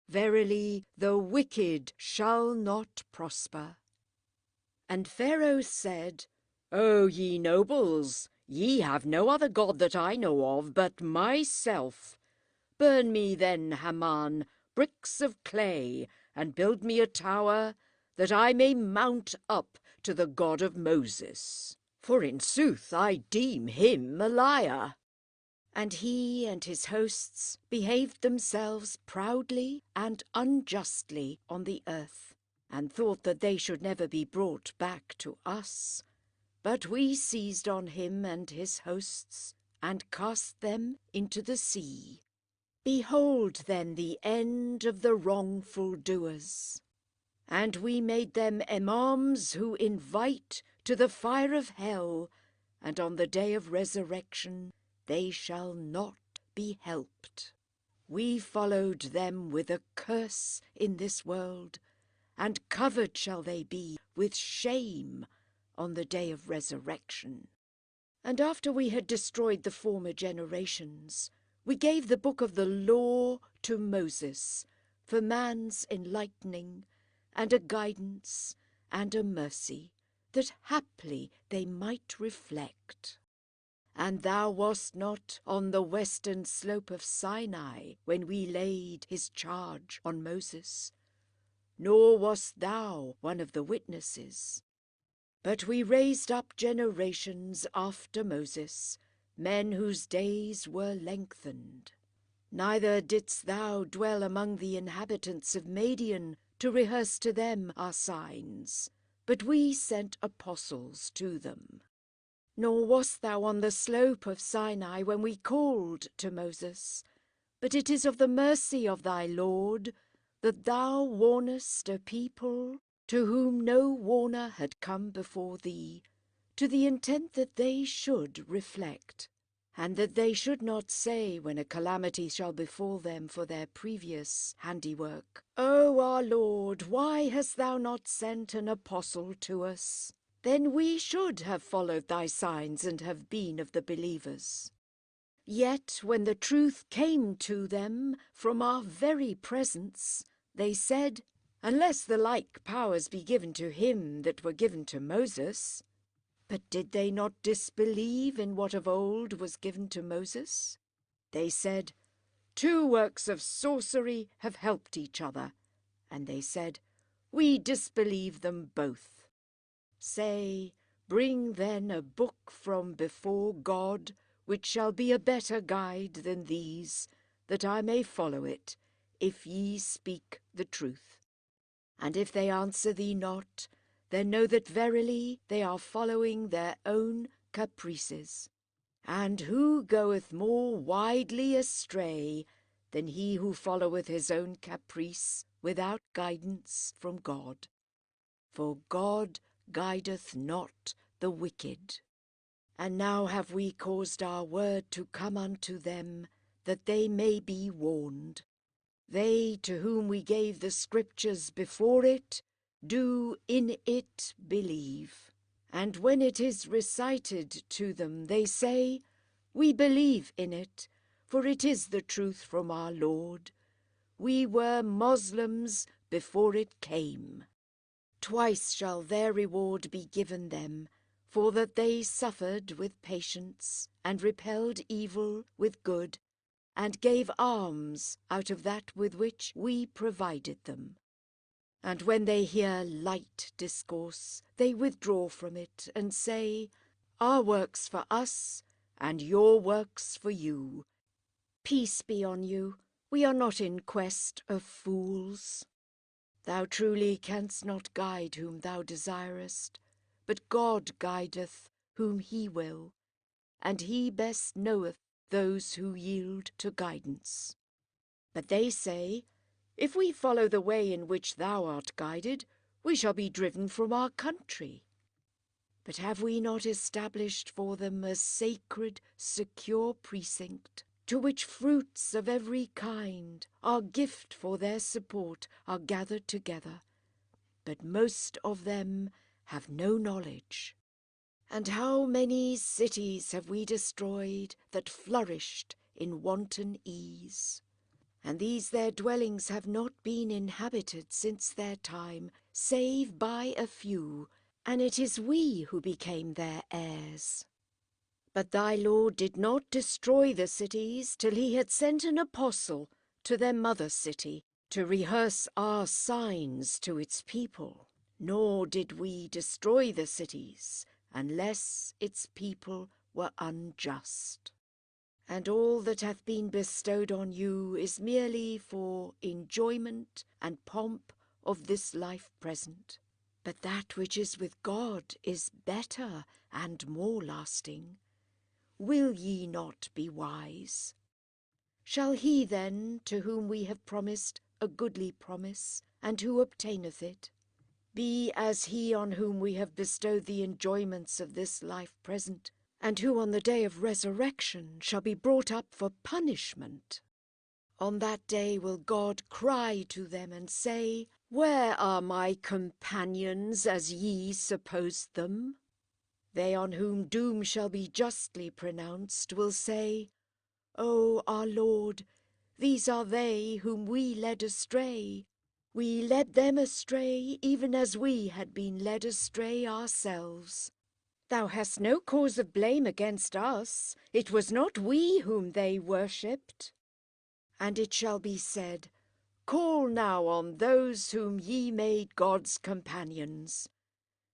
Verily, the wicked shall not prosper." And Pharaoh said, "O ye nobles, ye have no other god that I know of but myself. Burn me then, Haman, bricks of clay, and build me a tower, that I may mount up to the God of Moses. For in sooth I deem him a liar." And he and his hosts behaved themselves proudly and unjustly on the earth, and thought that they should never be brought back to us. But we seized on him and his hosts, and cast them into the sea. Behold then the end of the wrongful doers. And we made them imams who invite to the fire of hell, and on the day of resurrection they shall not be helped. We followed them with a curse in this world, and covered shall they be with shame on the day of resurrection. And after we had destroyed the former generations, we gave the book of the law to Moses for man's enlightening, and a guidance, and a mercy, that haply they might reflect. And thou wast not on the western slope of Sinai when we laid his charge on Moses, nor wast thou one of the witnesses. But we raised up generations after Moses, men whose days were lengthened. Neither didst thou dwell among the inhabitants of Madian to rehearse to them our signs, but we sent apostles to them. Nor wast thou on the slope of Sinai when we called to Moses, but it is of the mercy of thy Lord that thou warnest a people to whom no warner had come before thee, to the intent that they should reflect, and that they should not say when a calamity shall befall them for their previous handiwork, O our Lord, why hast thou not sent an apostle to us? Then we should have followed thy signs and have been of the believers. Yet when the truth came to them from our very presence, they said, Unless the like powers be given to him that were given to Moses. But did they not disbelieve in what of old was given to Moses? They said, 2 works of sorcery have helped each other. And they said, We disbelieve them both. Say, bring then a book from before God, which shall be a better guide than these, that I may follow it, if ye speak the truth. And if they answer thee not, then know that verily they are following their own caprices. And who goeth more widely astray than he who followeth his own caprice without guidance from God? For God guideth not the wicked. And now have we caused our word to come unto them, that they may be warned. They to whom we gave the scriptures before it, do in it believe. And when it is recited to them, they say, We believe in it, for it is the truth from our Lord. We were Moslems before it came. Twice shall their reward be given them, for that they suffered with patience, and repelled evil with good, and gave alms out of that with which we provided them. And when they hear light discourse, they withdraw from it, and say, Our works for us, and your works for you. Peace be on you, we are not in quest of fools. Thou truly canst not guide whom thou desirest, but God guideth whom he will, and he best knoweth those who yield to guidance. But they say, If we follow the way in which thou art guided, we shall be driven from our country. But have we not established for them a sacred, secure precinct, to which fruits of every kind, our gift for their support, are gathered together? But most of them have no knowledge. And how many cities have we destroyed that flourished in wanton ease? And these their dwellings have not been inhabited since their time, save by a few, and it is we who became their heirs. But thy Lord did not destroy the cities till he had sent an apostle to their mother city, to rehearse our signs to its people. Nor did we destroy the cities, unless its people were unjust. And all that hath been bestowed on you is merely for enjoyment and pomp of this life present. But that which is with God is better and more lasting. Will ye not be wise? Shall he then, to whom we have promised a goodly promise, and who obtaineth it, be as he on whom we have bestowed the enjoyments of this life present, and who on the day of resurrection shall be brought up for punishment? On that day will God cry to them and say, Where are my companions as ye supposed them? They on whom doom shall be justly pronounced will say, O our Lord, these are they whom we led astray. We led them astray even as we had been led astray ourselves. Thou hast no cause of blame against us. It was not we whom they worshipped. And it shall be said, Call now on those whom ye made God's companions.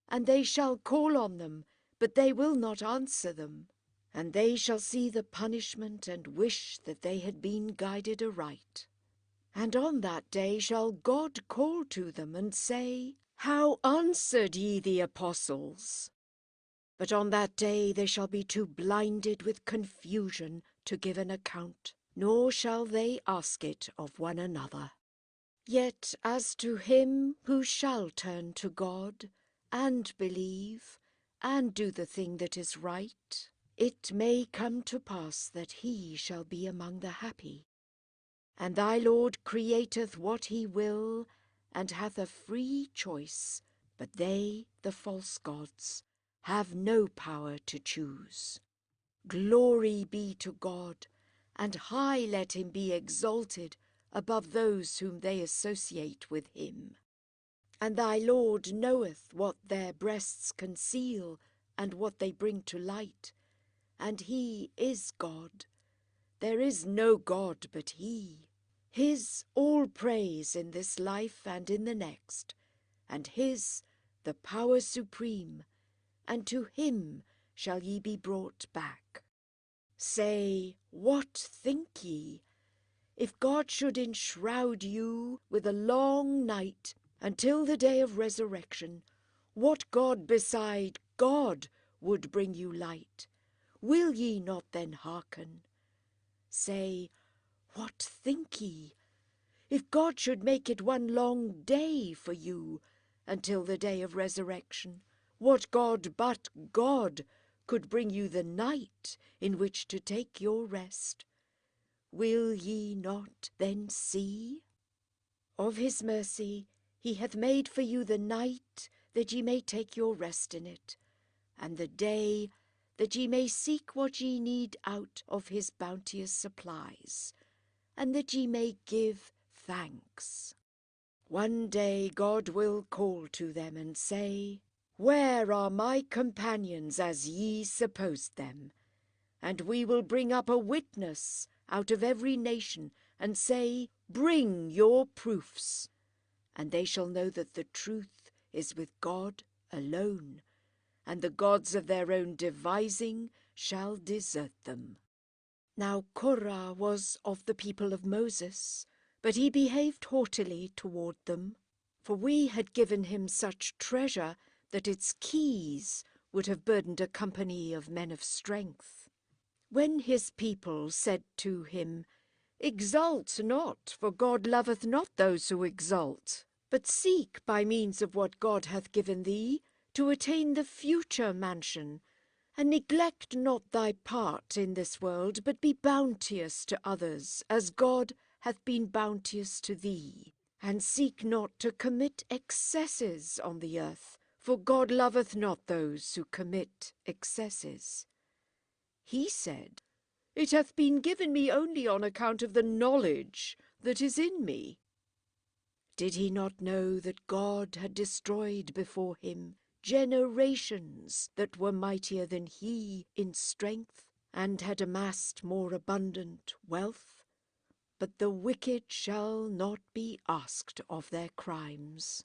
And they shall call on them, but they will not answer them. And they shall see the punishment and wish that they had been guided aright. And on that day shall God call to them and say, How answered ye the apostles? But on that day they shall be too blinded with confusion to give an account, nor shall they ask it of one another. Yet as to him who shall turn to God, and believe, and do the thing that is right, it may come to pass that he shall be among the happy. And thy Lord createth what he will, and hath a free choice, but they, the false gods, have no power to choose. Glory be to God, and high let him be exalted above those whom they associate with him. And thy Lord knoweth what their breasts conceal, and what they bring to light, and he is God. There is no God but he. His all praise in this life and in the next, and his the power supreme, and to him shall ye be brought back. Say, what think ye? If God should enshroud you with a long night until the day of resurrection, what God beside God would bring you light? Will ye not then hearken? Say, what think ye? If God should make it one long day for you until the day of resurrection, what God but God could bring you the night in which to take your rest? Will ye not then see? Of his mercy he hath made for you the night, that ye may take your rest in it, and the day, that ye may seek what ye need out of his bounteous supplies, and that ye may give thanks. One day God will call to them and say, Where are my companions as ye supposed them? And we will bring up a witness out of every nation, and say, Bring your proofs. And they shall know that the truth is with God alone, and the gods of their own devising shall desert them. Now Korah was of the people of Moses, but he behaved haughtily toward them, for we had given him such treasure that its keys would have burdened a company of men of strength. When his people said to him, Exult not, for God loveth not those who exult, but seek by means of what God hath given thee to attain the future mansion, and neglect not thy part in this world, but be bounteous to others, as God hath been bounteous to thee. And seek not to commit excesses on the earth, for God loveth not those who commit excesses. He said, It hath been given me only on account of the knowledge that is in me. Did he not know that God had destroyed before him generations that were mightier than he in strength, and had amassed more abundant wealth? But the wicked shall not be asked of their crimes.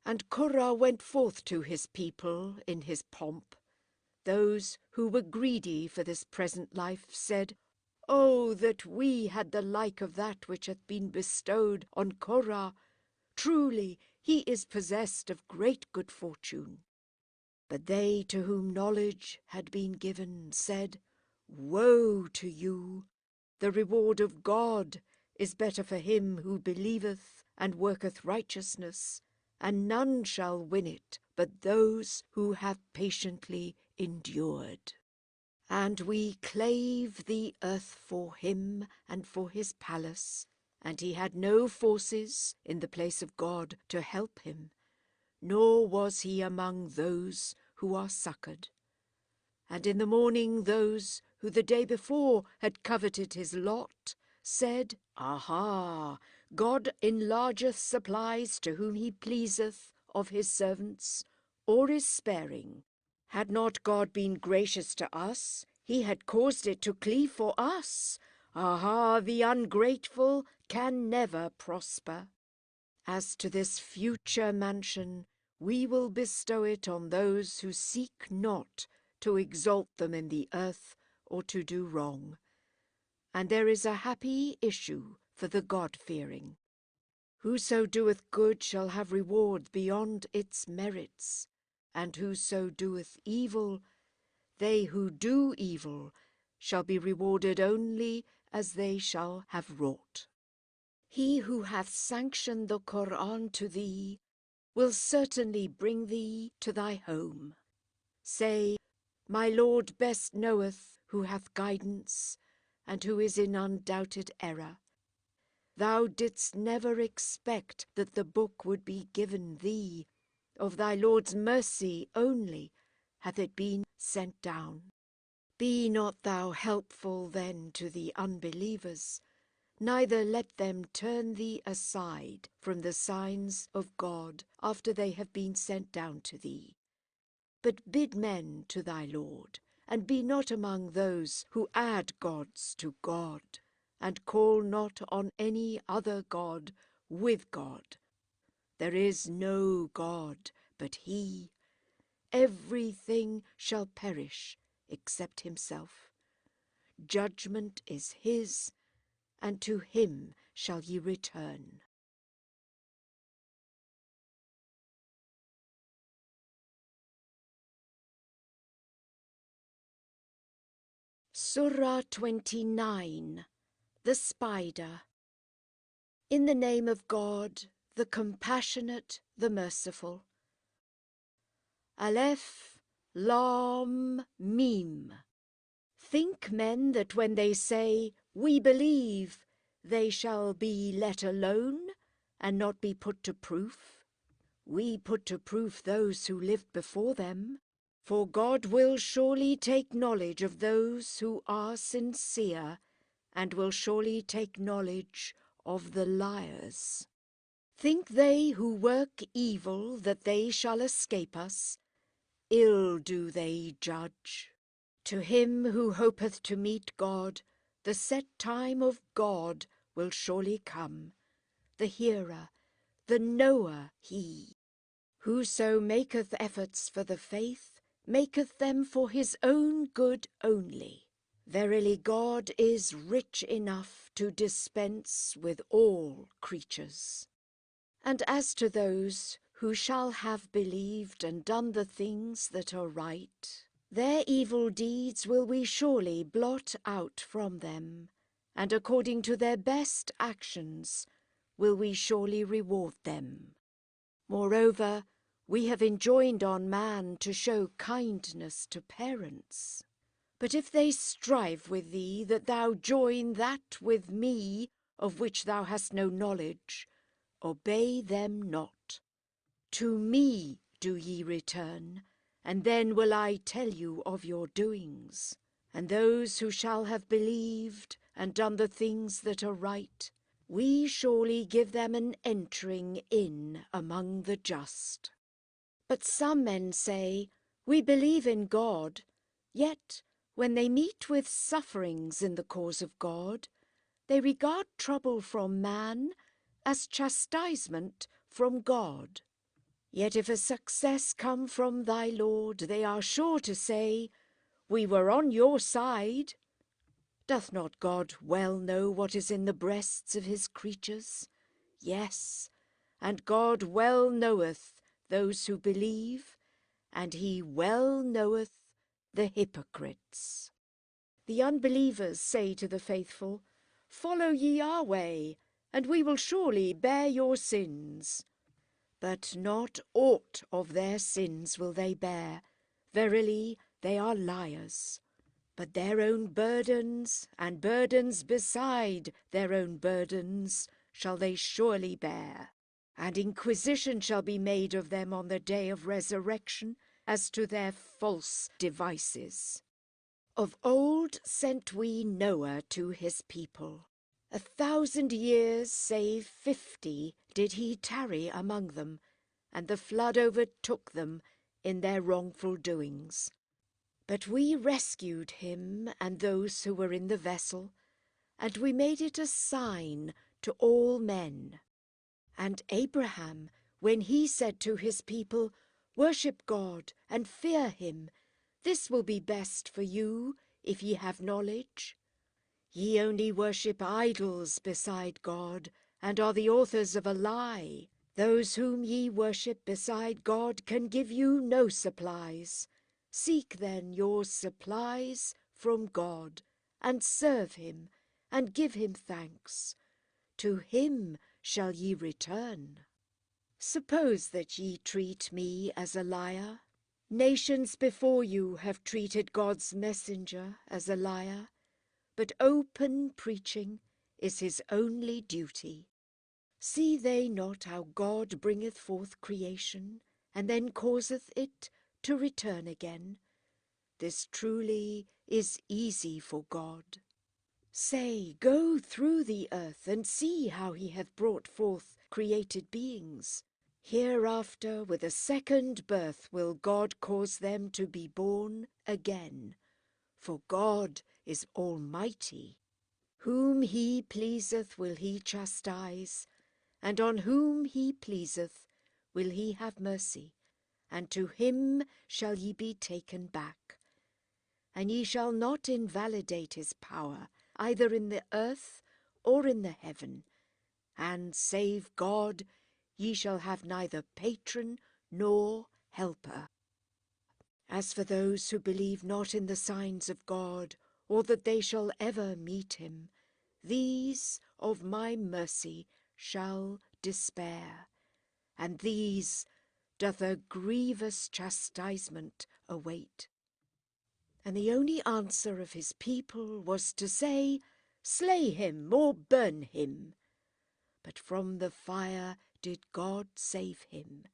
And Korah went forth to his people in his pomp. Those who were greedy for this present life said, Oh, that we had the like of that which hath been bestowed on Korah! Truly, he is possessed of great good fortune. But they to whom knowledge had been given said, Woe to you! The reward of God is better for him who believeth and worketh righteousness, and none shall win it but those who have patiently endured. And we clave the earth for him and for his palace, and he had no forces in the place of God to help him, nor was he among those who are succoured. And in the morning those who the day before had coveted his lot said, Aha! God enlargeth supplies to whom he pleaseth of his servants, or is sparing. Had not God been gracious to us, he had caused it to cleave for us. Aha! The ungrateful can never prosper. As to this future mansion, we will bestow it on those who seek not to exalt them in the earth or to do wrong. And there is a happy issue for the God-fearing. Whoso doeth good shall have reward beyond its merits, and whoso doeth evil, they who do evil shall be rewarded only as they shall have wrought. He who hath sanctioned the Qur'an to thee will certainly bring thee to thy home. Say, My Lord best knoweth who hath guidance, and who is in undoubted error. Thou didst never expect that the book would be given thee. Of thy Lord's mercy only hath it been sent down. Be not thou helpful then to the unbelievers, neither let them turn thee aside from the signs of God after they have been sent down to thee. But bid men to thy Lord, and be not among those who add gods to God, and call not on any other God with God. There is no God but he. Everything shall perish except himself. Judgment is his, and to him shall ye return. Surah 29. The Spider. In the name of God, the Compassionate, the Merciful. Aleph, Lam, Mim. Think men that when they say, We believe, they shall be let alone, and not be put to proof? We put to proof those who lived before them, for God will surely take knowledge of those who are sincere, and will surely take knowledge of the liars. Think they who work evil that they shall escape us? Ill do they judge. To him who hopeth to meet God, the set time of God will surely come. The hearer, the knower he. Whoso maketh efforts for the faith, maketh them for his own good only. Verily God is rich enough to dispense with all creatures. And as to those who shall have believed and done the things that are right, their evil deeds will we surely blot out from them, and according to their best actions will we surely reward them. Moreover, we have enjoined on man to show kindness to parents. But if they strive with thee that thou join that with me of which thou hast no knowledge, obey them not. To me do ye return, and then will I tell you of your doings. And those who shall have believed and done the things that are right, we surely give them an entering in among the just. But some men say, We believe in God, yet when they meet with sufferings in the cause of God, they regard trouble from man as chastisement from God. Yet if a success come from thy Lord, they are sure to say, We were on your side. Doth not God well know what is in the breasts of his creatures? Yes, and God well knoweth those who believe, and he well knoweth the hypocrites. The unbelievers say to the faithful, Follow ye our way, and we will surely bear your sins. But not aught of their sins will they bear. Verily, they are liars. But their own burdens, and burdens beside their own burdens, shall they surely bear. And inquisition shall be made of them on the day of resurrection, as to their false devices. Of old sent we Noah to his people. 1,000 years, save 50, did he tarry among them, and the flood overtook them in their wrongful doings. But we rescued him and those who were in the vessel, and we made it a sign to all men. And Abraham, when he said to his people, "Worship God and fear him, this will be best for you, if ye have knowledge. Ye only worship idols beside God, and are the authors of a lie. Those whom ye worship beside God can give you no supplies. Seek then your supplies from God, and serve him, and give him thanks. To him shall ye return. Suppose that ye treat me as a liar. Nations before you have treated God's messenger as a liar, but open preaching is his only duty. See they not how God bringeth forth creation, and then causeth it to return again? This truly is easy for God. Say, go through the earth, and see how he hath brought forth created beings. Hereafter with a second birth will God cause them to be born again, for God is almighty. Whom he pleaseth will he chastise, and on whom he pleaseth will he have mercy, and to him shall ye be taken back. And ye shall not invalidate his power, either in the earth or in the heaven, and save God ye shall have neither patron nor helper. As for those who believe not in the signs of God, or that they shall ever meet him, these of my mercy shall despair, and these doth a grievous chastisement await. And the only answer of his people was to say, Slay him or burn him. But from the fire did God save him.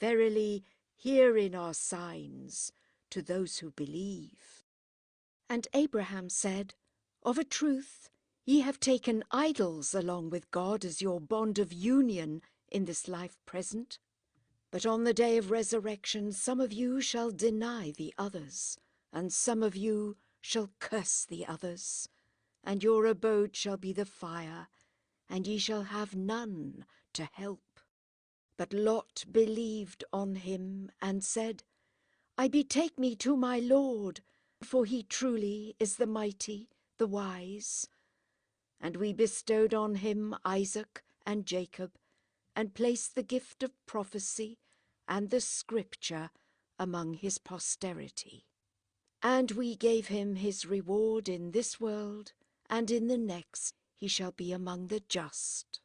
Verily, herein are signs to those who believe. And Abraham said, Of a truth, ye have taken idols along with God as your bond of union in this life present. But on the day of resurrection some of you shall deny the others, and some of you shall curse the others, and your abode shall be the fire, and ye shall have none to help. But Lot believed on him, and said, I betake me to my Lord, for he truly is the mighty, the wise. And we bestowed on him Isaac and Jacob, and placed the gift of prophecy and the scripture among his posterity. And we gave him his reward in this world, and in the next he shall be among the just.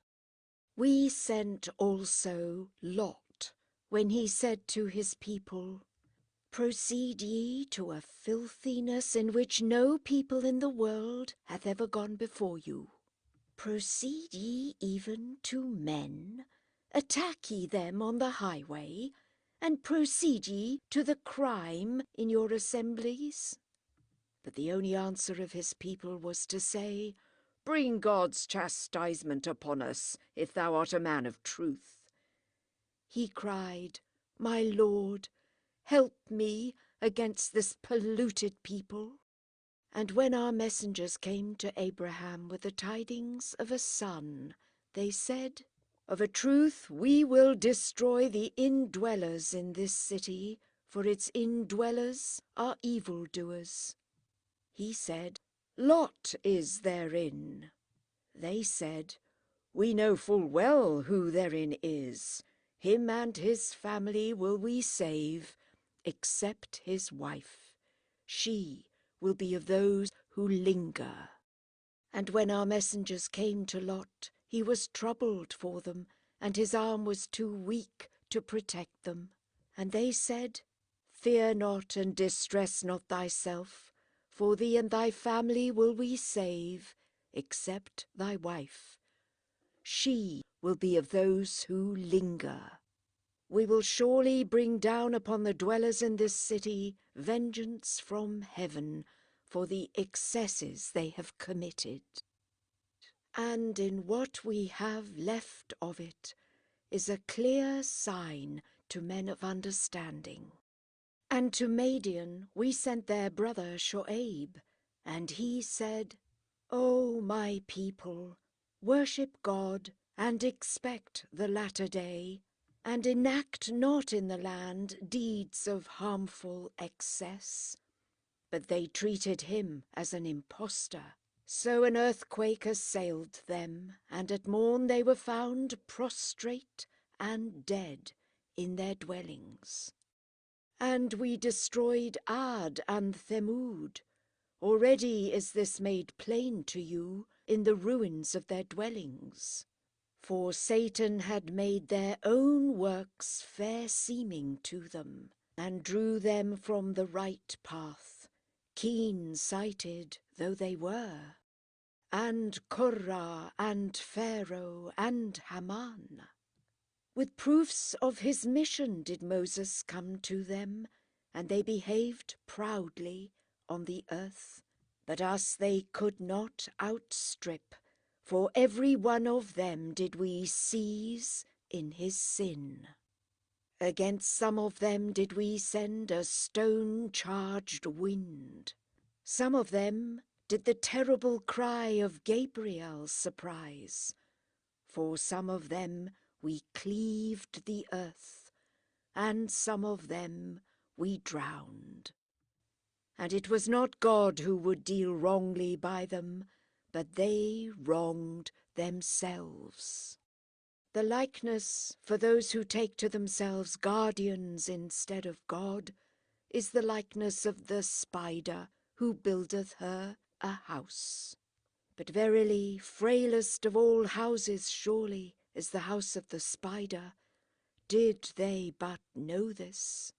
We sent also Lot, when he said to his people, Proceed ye to a filthiness in which no people in the world hath ever gone before you. Proceed ye even to men, attack ye them on the highway, and proceed ye to the crime in your assemblies? But the only answer of his people was to say, Bring God's chastisement upon us, if thou art a man of truth. He cried, My Lord, help me against this polluted people. And when our messengers came to Abraham with the tidings of a son, they said, Of a truth we will destroy the indwellers in this city, for its indwellers are evildoers. He said, Lot is therein. They said, We know full well who therein is. Him and his family will we save, except his wife. She will be of those who linger. And when our messengers came to Lot, he was troubled for them, and his arm was too weak to protect them. And they said, Fear not and distress not thyself, For thee and thy family will we save, except thy wife. She will be of those who linger. We will surely bring down upon the dwellers in this city vengeance from heaven for the excesses they have committed. And in what we have left of it is a clear sign to men of understanding. And to Madian we sent their brother Shu'aib, and he said, O my people, worship God and expect the latter day, and enact not in the land deeds of harmful excess. But they treated him as an impostor. So an earthquake assailed them, and at morn they were found prostrate and dead in their dwellings. And we destroyed Ad and Thamud. Already is this made plain to you in the ruins of their dwellings. For Satan had made their own works fair seeming to them, and drew them from the right path, keen-sighted though they were. And Korah and Pharaoh and Haman. With proofs of his mission did Moses come to them, and they behaved proudly on the earth. But us they could not outstrip, for every one of them did we seize in his sin. Against some of them did we send a stone-charged wind. Some of them did the terrible cry of Gabriel surprise. For some of them we cleaved the earth, and some of them we drowned. And it was not God who would deal wrongly by them, but they wronged themselves. The likeness for those who take to themselves guardians instead of God is the likeness of the spider who buildeth her a house. But verily, frailest of all houses surely is the house of the spider, did they but know this.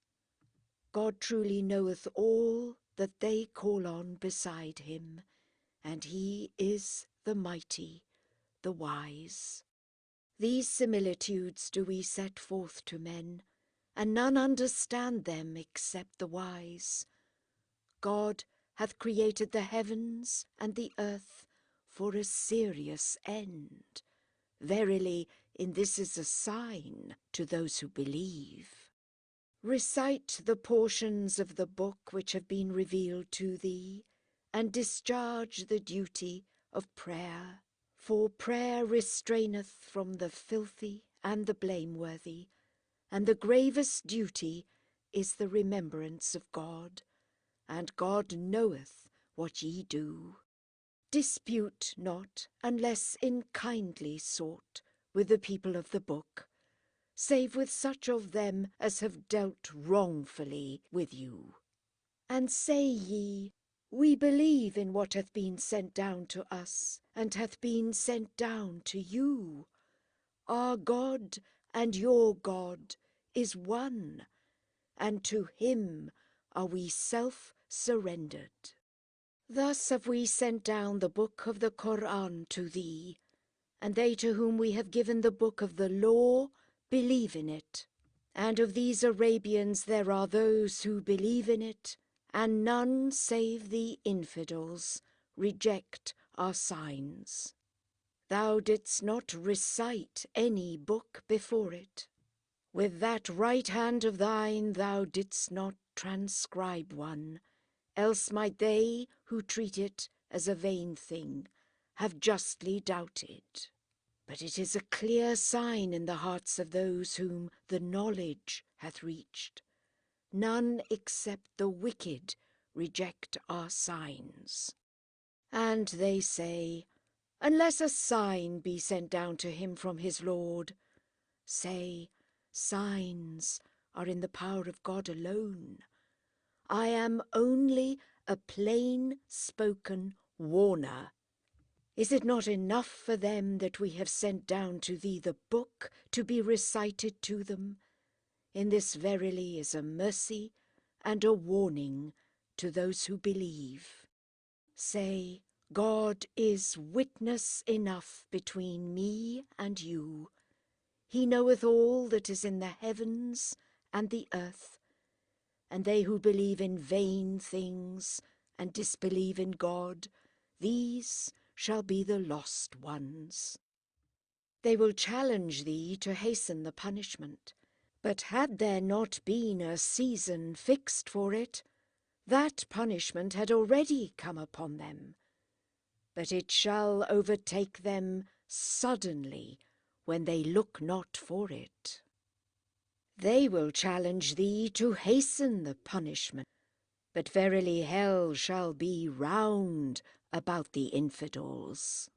God truly knoweth all that they call on beside him, and he is the mighty, the wise. These similitudes do we set forth to men, and none understand them except the wise. God hath created the heavens and the earth for a serious end. Verily, in this is a sign to those who believe. Recite the portions of the book which have been revealed to thee, and discharge the duty of prayer. For prayer restraineth from the filthy and the blameworthy, and the gravest duty is the remembrance of God, and God knoweth what ye do. Dispute not, unless in kindly sort, with the people of the book, save with such of them as have dealt wrongfully with you. And say ye, We believe in what hath been sent down to us, and hath been sent down to you. Our God and your God is one, and to him are we self-surrendered. Thus have we sent down the book of the Qur'an to thee, and they to whom we have given the book of the law believe in it. And of these Arabians there are those who believe in it, and none save the infidels reject our signs. Thou didst not recite any book before it. With that right hand of thine thou didst not transcribe one, else might they who treat it as a vain thing have justly doubted. But it is a clear sign in the hearts of those whom the knowledge hath reached. None except the wicked reject our signs. And they say, Unless a sign be sent down to him from his Lord, say, Signs are in the power of God alone. I am only a plain-spoken warner. Is it not enough for them that we have sent down to thee the book to be recited to them? In this verily is a mercy and a warning to those who believe. Say, God is witness enough between me and you. He knoweth all that is in the heavens and the earth, and they who believe in vain things and disbelieve in God, these shall be the lost ones. They will challenge thee to hasten the punishment, but had there not been a season fixed for it, that punishment had already come upon them. But it shall overtake them suddenly, when they look not for it. They will challenge thee to hasten the punishment, but verily hell shall be round about the infidels.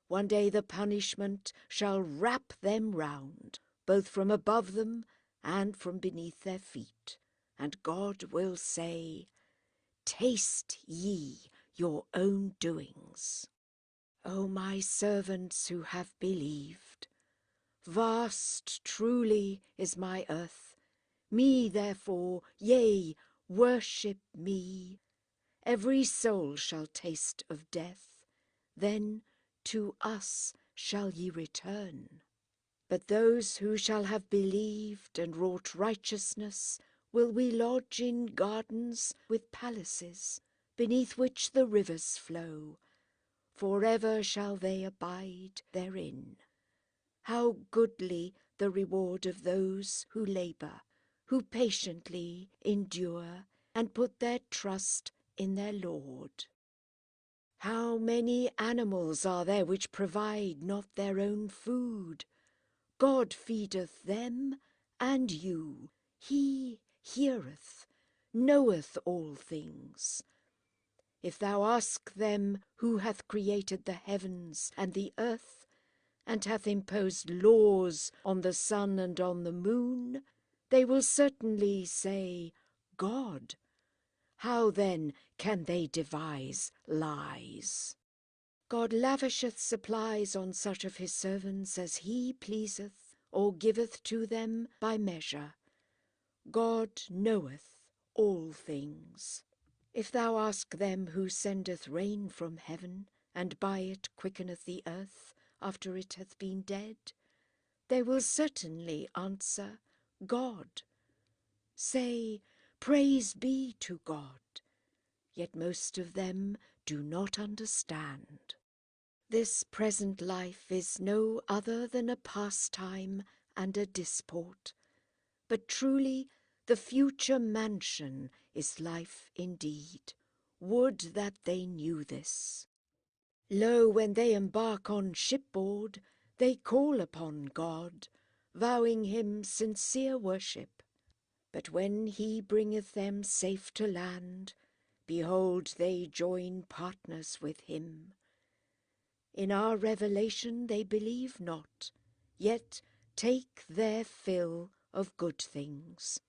One day the punishment shall wrap them round, both from above them and from beneath their feet, and God will say, Taste ye your own doings. O my servants who have believed, vast truly is my earth, me therefore, yea, worship me. Every soul shall taste of death, then to us shall ye return. But those who shall have believed and wrought righteousness will we lodge in gardens with palaces, beneath which the rivers flow. Forever shall they abide therein. How goodly the reward of those who labour, who patiently endure, and put their trust in their Lord. How many animals are there which provide not their own food? God feedeth them and you. He heareth, knoweth all things. If thou ask them who hath created the heavens and the earth, and hath imposed laws on the sun and on the moon, they will certainly say, God. How then can they devise lies? God lavisheth supplies on such of his servants as he pleaseth, or giveth to them by measure. God knoweth all things. If thou ask them who sendeth rain from heaven, and by it quickeneth the earth after it hath been dead, they will certainly answer, God. Say, Praise be to God. Yet most of them do not understand. This present life is no other than a pastime and a disport, but truly the future mansion is life indeed. Would that they knew this. Lo, when they embark on shipboard, they call upon God, vowing him sincere worship. But when he bringeth them safe to land, behold, they join partners with him. In our revelation they believe not, yet take their fill of good things.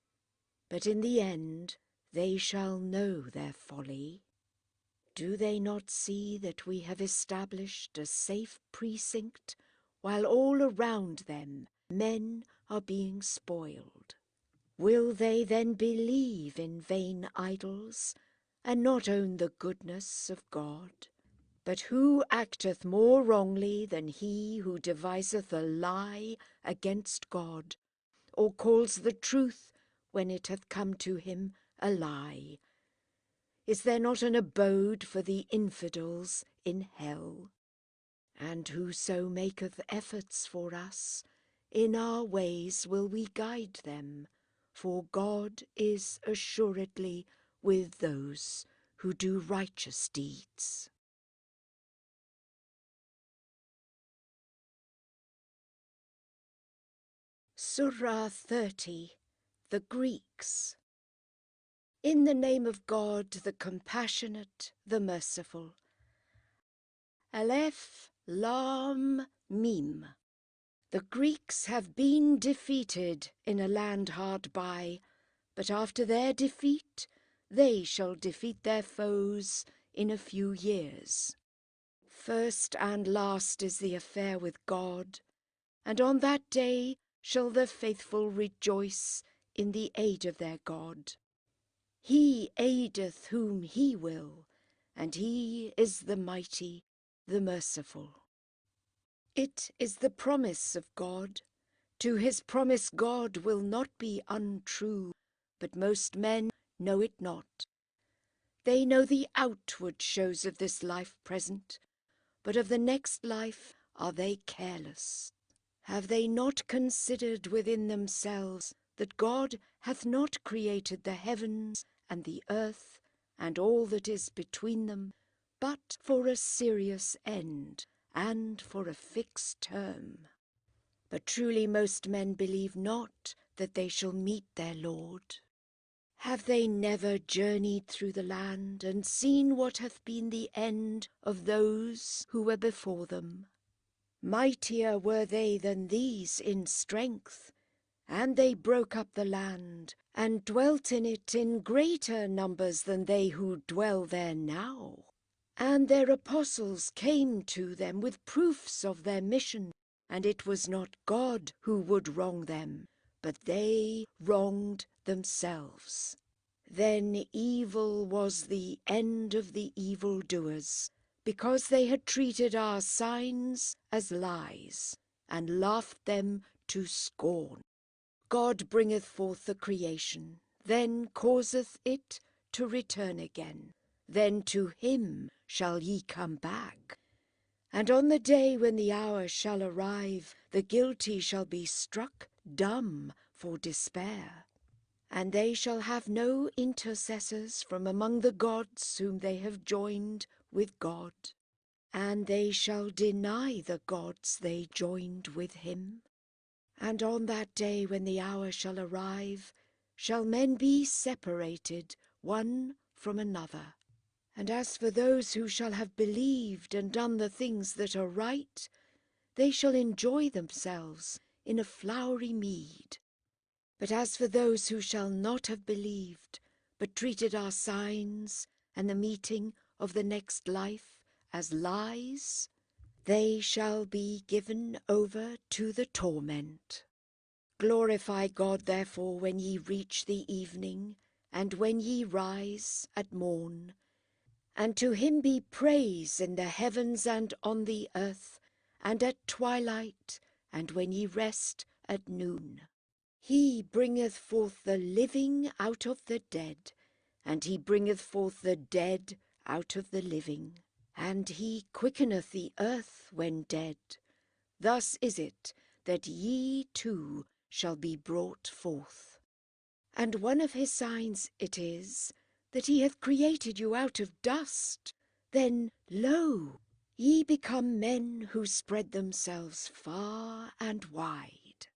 But in the end they shall know their folly. Do they not see that we have established a safe precinct, while all around them men are being spoiled? Will they then believe in vain idols, and not own the goodness of God? But who acteth more wrongly than he who deviseth a lie against God, or calls the truth, when it hath come to him, a lie? Is there not an abode for the infidels in hell? And whoso maketh efforts for us, in our ways will we guide them, for God is assuredly with those who do righteous deeds. Surah 30, the Greeks. In the name of God, the compassionate, the merciful. Aleph, Lam, Mim. The Greeks have been defeated in a land hard by, but after their defeat they shall defeat their foes in a few years. First and last is the affair with God, and on that day shall the faithful rejoice in the aid of their God. He aideth whom he will, and he is the mighty, the merciful. It is the promise of God. To his promise God will not be untrue, but most men know it not. They know the outward shows of this life present, but of the next life are they careless. Have they not considered within themselves that God hath not created the heavens and the earth and all that is between them, but for a serious end and for a fixed term? But truly most men believe not that they shall meet their Lord. Have they never journeyed through the land and seen what hath been the end of those who were before them? Mightier were they than these in strength, and they broke up the land, and dwelt in it in greater numbers than they who dwell there now. And their apostles came to them with proofs of their mission, and it was not God who would wrong them, but they wronged themselves. Then evil was the end of the evildoers, because they had treated our signs as lies, and laughed them to scorn. God bringeth forth the creation, then causeth it to return again. Then to him shall ye come back. And on the day when the hour shall arrive, the guilty shall be struck dumb for despair. And they shall have no intercessors from among the gods whom they have joined with God. And they shall deny the gods they joined with him. And on that day when the hour shall arrive, shall men be separated one from another. And as for those who shall have believed and done the things that are right, they shall enjoy themselves in a flowery mead. But as for those who shall not have believed, but treated our signs and the meeting of the next life as lies, they shall be given over to the torment. Glorify God therefore when ye reach the evening, and when ye rise at morn. And to him be praise in the heavens and on the earth, and at twilight, and when ye rest at noon. He bringeth forth the living out of the dead, and he bringeth forth the dead out of the living. And he quickeneth the earth when dead. Thus is it that ye too shall be brought forth. And one of his signs it is, that he hath created you out of dust. Then, lo, ye become men who spread themselves far and wide.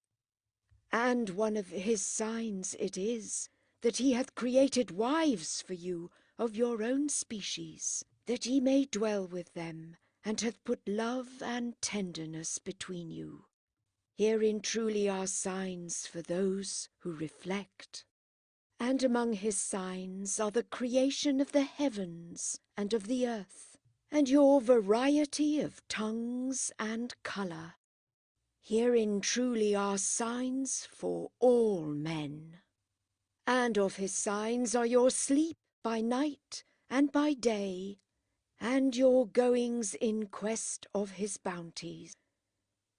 And one of his signs it is, that he hath created wives for you of your own species, that ye may dwell with them, and hath put love and tenderness between you. Herein truly are signs for those who reflect. And among his signs are the creation of the heavens and of the earth, and your variety of tongues and colour. Herein truly are signs for all men. And of his signs are your sleep by night and by day, and your goings in quest of his bounties.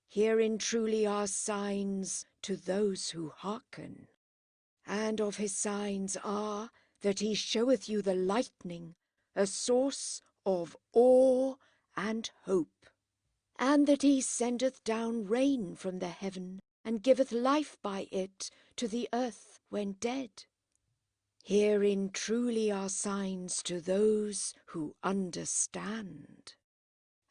Herein truly are signs to those who hearken. And of his signs are that he showeth you the lightning, a source of awe and hope, and that he sendeth down rain from the heaven, and giveth life by it to the earth when dead. Herein truly are signs to those who understand.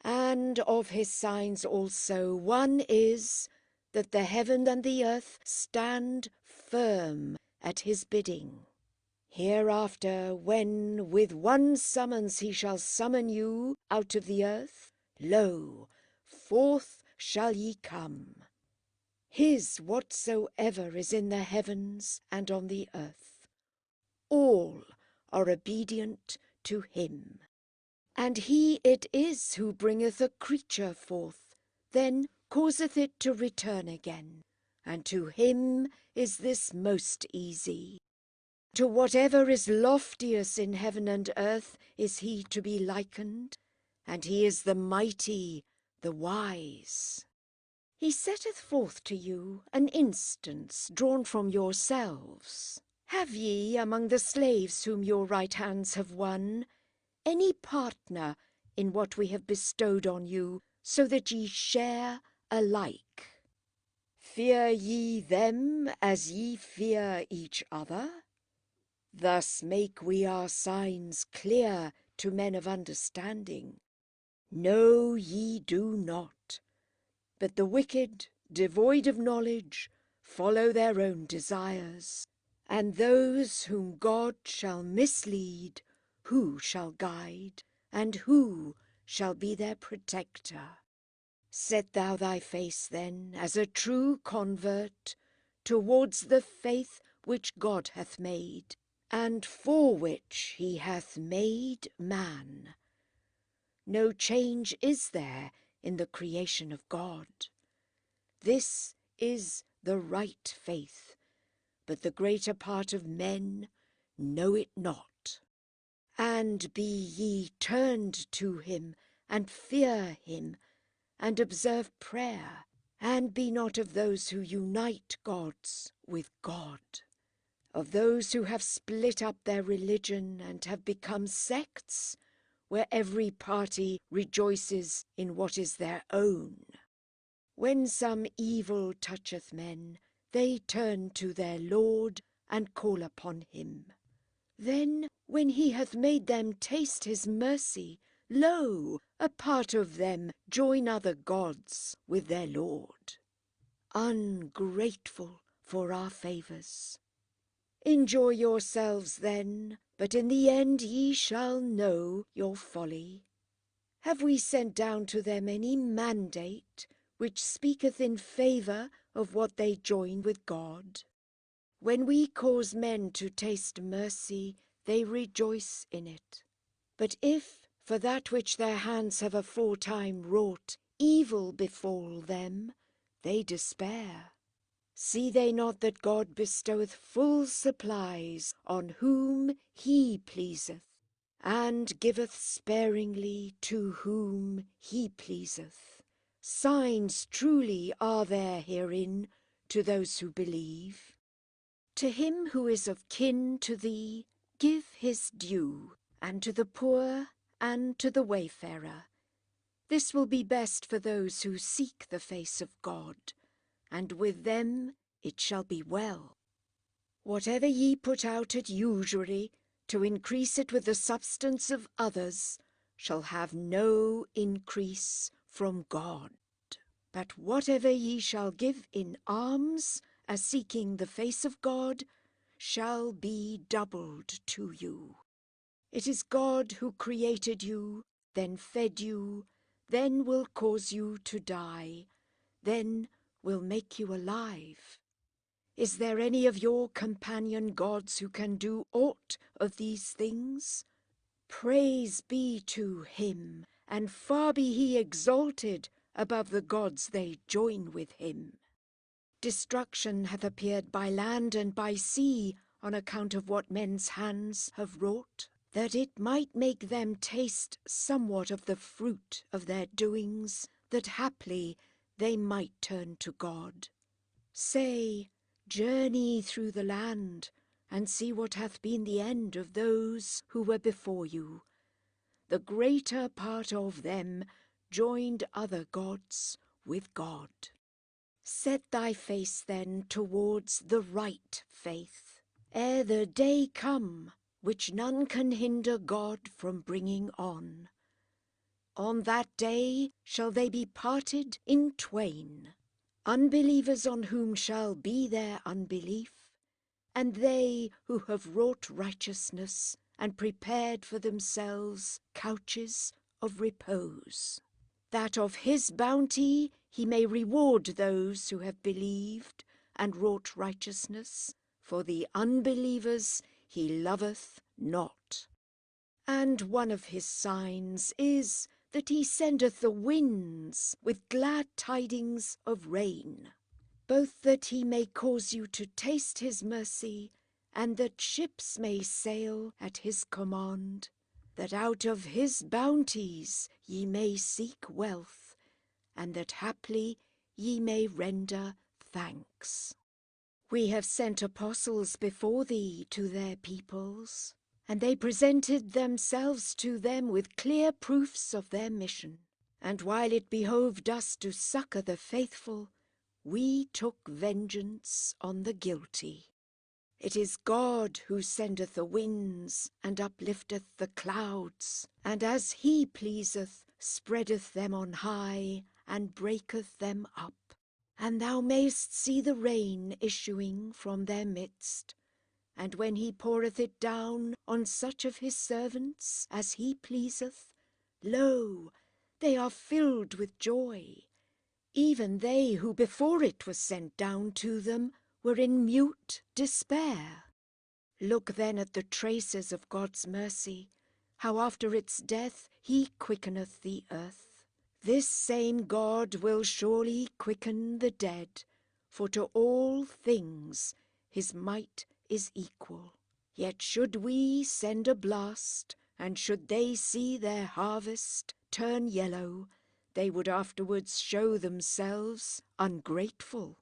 And of his signs also one is, that the heaven and the earth stand firm at his bidding. Hereafter, when with one summons he shall summon you out of the earth, lo, forth shall ye come. His whatsoever is in the heavens and on the earth. All are obedient to him. And he it is who bringeth a creature forth, then causeth it to return again, and to him is this most easy. To whatever is loftiest in heaven and earth is he to be likened, and he is the mighty, the wise. He setteth forth to you an instance drawn from yourselves. Have ye, among the slaves whom your right hands have won, any partner in what we have bestowed on you, so that ye share alike? Fear ye them as ye fear each other? Thus make we our signs clear to men of understanding. No, ye do not, but the wicked, devoid of knowledge, follow their own desires, and those whom God shall mislead, who shall guide, and who shall be their protector? Set thou thy face, then, as a true convert, towards the faith which God hath made, and for which he hath made man. No change is there in the creation of God. This is the right faith, but the greater part of men know it not. And be ye turned to him, and fear him, and observe prayer, and be not of those who unite gods with God, of those who have split up their religion and have become sects, where every party rejoices in what is their own. When some evil toucheth men, they turn to their Lord and call upon him. Then, when he hath made them taste his mercy, lo, a part of them join other gods with their Lord. Ungrateful for our favours. Enjoy yourselves then, but in the end ye shall know your folly. Have we sent down to them any mandate which speaketh in favour of what they join with God? When we cause men to taste mercy, they rejoice in it. But if, for that which their hands have aforetime wrought, evil befall them, they despair. See they not that God bestoweth full supplies on whom he pleaseth, and giveth sparingly to whom he pleaseth? Signs truly are there herein to those who believe. To him who is of kin to thee, give his due, and to the poor, and to the wayfarer. This will be best for those who seek the face of God, and with them it shall be well. Whatever ye put out at usury, to increase it with the substance of others, shall have no increase from God. But whatever ye shall give in alms, as seeking the face of God, shall be doubled to you. It is God who created you, then fed you, then will cause you to die, then will make you alive. Is there any of your companion gods who can do aught of these things? Praise be to him, and far be he exalted above the gods they join with him. Destruction hath appeared by land and by sea on account of what men's hands have wrought, that it might make them taste somewhat of the fruit of their doings, that haply they might turn to God. Say, journey through the land, and see what hath been the end of those who were before you. The greater part of them joined other gods with God. Set thy face then towards the right faith, ere the day come which none can hinder God from bringing on. On that day shall they be parted in twain, unbelievers on whom shall be their unbelief, and they who have wrought righteousness and prepared for themselves couches of repose, that of his bounty he may reward those who have believed and wrought righteousness, for the unbelievers he loveth not. And one of his signs is that he sendeth the winds with glad tidings of rain, both that he may cause you to taste his mercy, and that ships may sail at his command, that out of his bounties ye may seek wealth, and that haply ye may render thanks. We have sent apostles before thee to their peoples, and they presented themselves to them with clear proofs of their mission. And while it behoved us to succour the faithful, we took vengeance on the guilty. It is God who sendeth the winds, and uplifteth the clouds, and as he pleaseth spreadeth them on high, and breaketh them up. And thou mayst see the rain issuing from their midst, and when he poureth it down on such of his servants as he pleaseth, lo, they are filled with joy. Even they who before it was sent down to them were in mute despair. Look then at the traces of God's mercy, how after its death he quickeneth the earth. This same God will surely quicken the dead, for to all things his might is equal. Yet should we send a blast, and should they see their harvest turn yellow, they would afterwards show themselves ungrateful.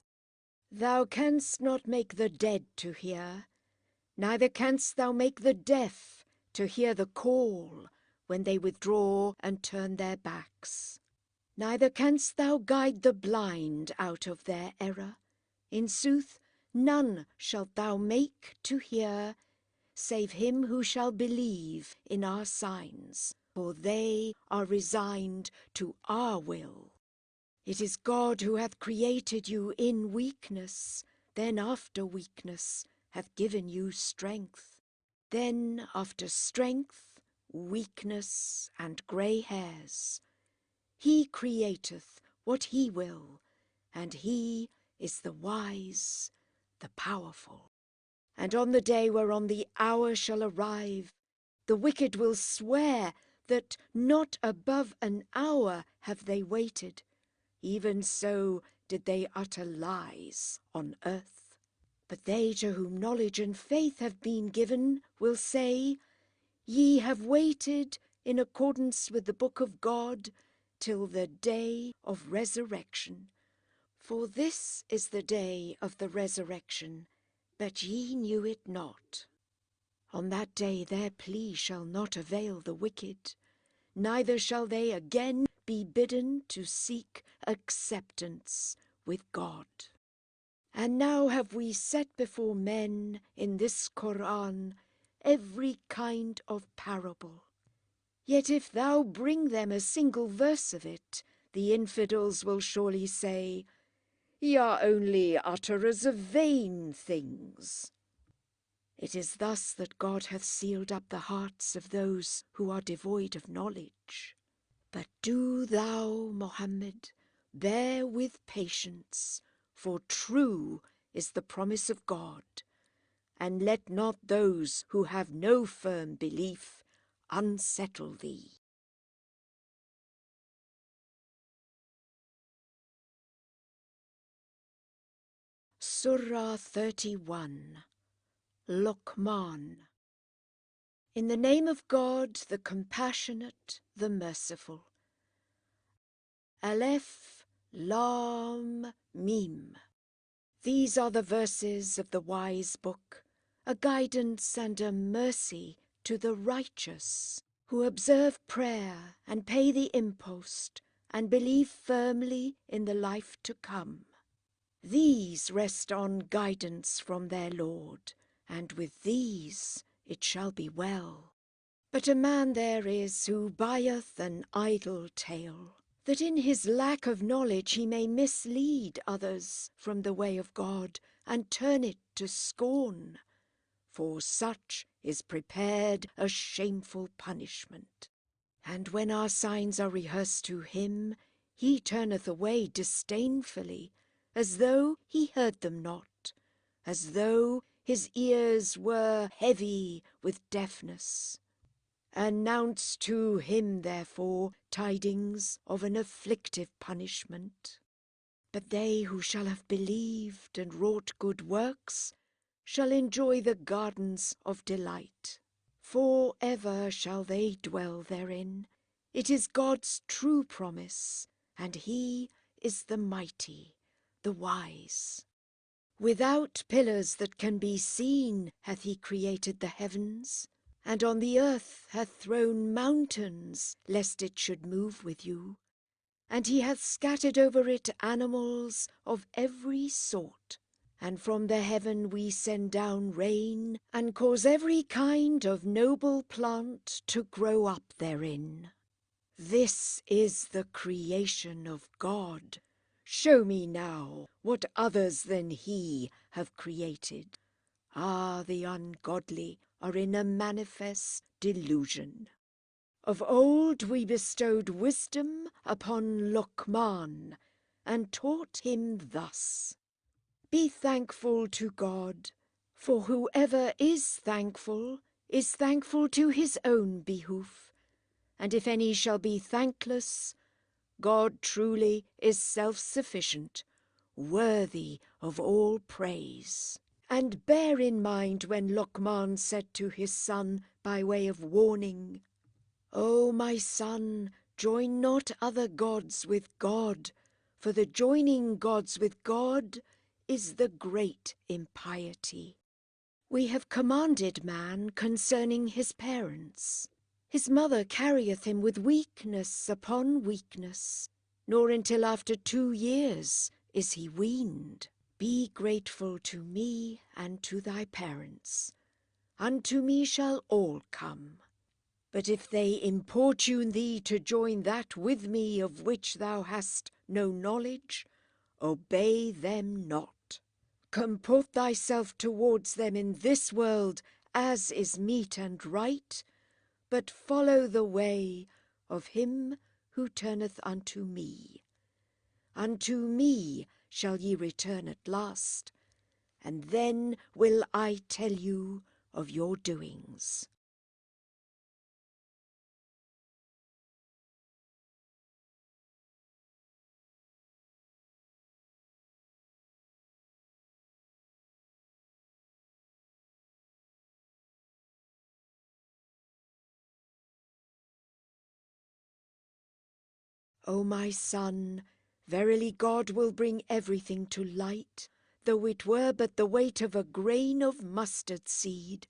Thou canst not make the dead to hear, neither canst thou make the deaf to hear the call when they withdraw and turn their backs. Neither canst thou guide the blind out of their error. In sooth, none shalt thou make to hear, save him who shall believe in our signs, for they are resigned to our will. It is God who hath created you in weakness, then after weakness hath given you strength. Then after strength, weakness, and grey hairs. He createth what he will, and he is the wise, the powerful. And on the day whereon the hour shall arrive, the wicked will swear that not above an hour have they waited. Even so did they utter lies on earth. But they to whom knowledge and faith have been given will say, Ye have waited in accordance with the book of God till the day of resurrection. For this is the day of the resurrection, but ye knew it not. On that day their plea shall not avail the wicked, neither shall they again be bidden to seek acceptance with God. And now have we set before men in this Qur'an every kind of parable. Yet if thou bring them a single verse of it, the infidels will surely say, Ye are only utterers of vain things. It is thus that God hath sealed up the hearts of those who are devoid of knowledge. But do thou, Mohammed, bear with patience, for true is the promise of God, and let not those who have no firm belief unsettle thee. Surah 31. LOKMAN. In the name of God, the Compassionate, the Merciful. Aleph, Lam, Mim. These are the verses of the wise book, a guidance and a mercy to the righteous, who observe prayer and pay the impost and believe firmly in the life to come. These rest on guidance from their Lord, and with these it shall be well. But a man there is who buyeth an idle tale, that in his lack of knowledge he may mislead others from the way of God, and turn it to scorn. For such is prepared a shameful punishment. And when our signs are rehearsed to him, he turneth away disdainfully, as though he heard them not, as though his ears were heavy with deafness. Announce to him, therefore, tidings of an afflictive punishment. But they who shall have believed and wrought good works, shall enjoy the gardens of delight. For ever shall they dwell therein. It is God's true promise, and He is the mighty, the wise. Without pillars that can be seen hath He created the heavens, and on the earth hath thrown mountains, lest it should move with you. And He hath scattered over it animals of every sort. And from the heaven we send down rain, and cause every kind of noble plant to grow up therein. This is the creation of God. Show me now what others than He have created. Ah, the ungodly are in a manifest delusion. Of old we bestowed wisdom upon LOKMAN, and taught him thus. Be thankful to God, for whoever is thankful to his own behoof. And if any shall be thankless, God truly is self-sufficient, worthy of all praise. And bear in mind when LOKMAN said to his son by way of warning, O my son, join not other gods with God, for the joining gods with God is the great impiety. We have commanded man concerning his parents. His mother carrieth him with weakness upon weakness, nor until after 2 years is he weaned. Be grateful to me and to thy parents. Unto me shall all come. But if they importune thee to join that with me of which thou hast no knowledge, obey them not. Comport thyself towards them in this world as is meet and right, but follow the way of him who turneth unto me. Unto me shall ye return at last, and then will I tell you of your doings. O my son, verily God will bring everything to light, though it were but the weight of a grain of mustard seed,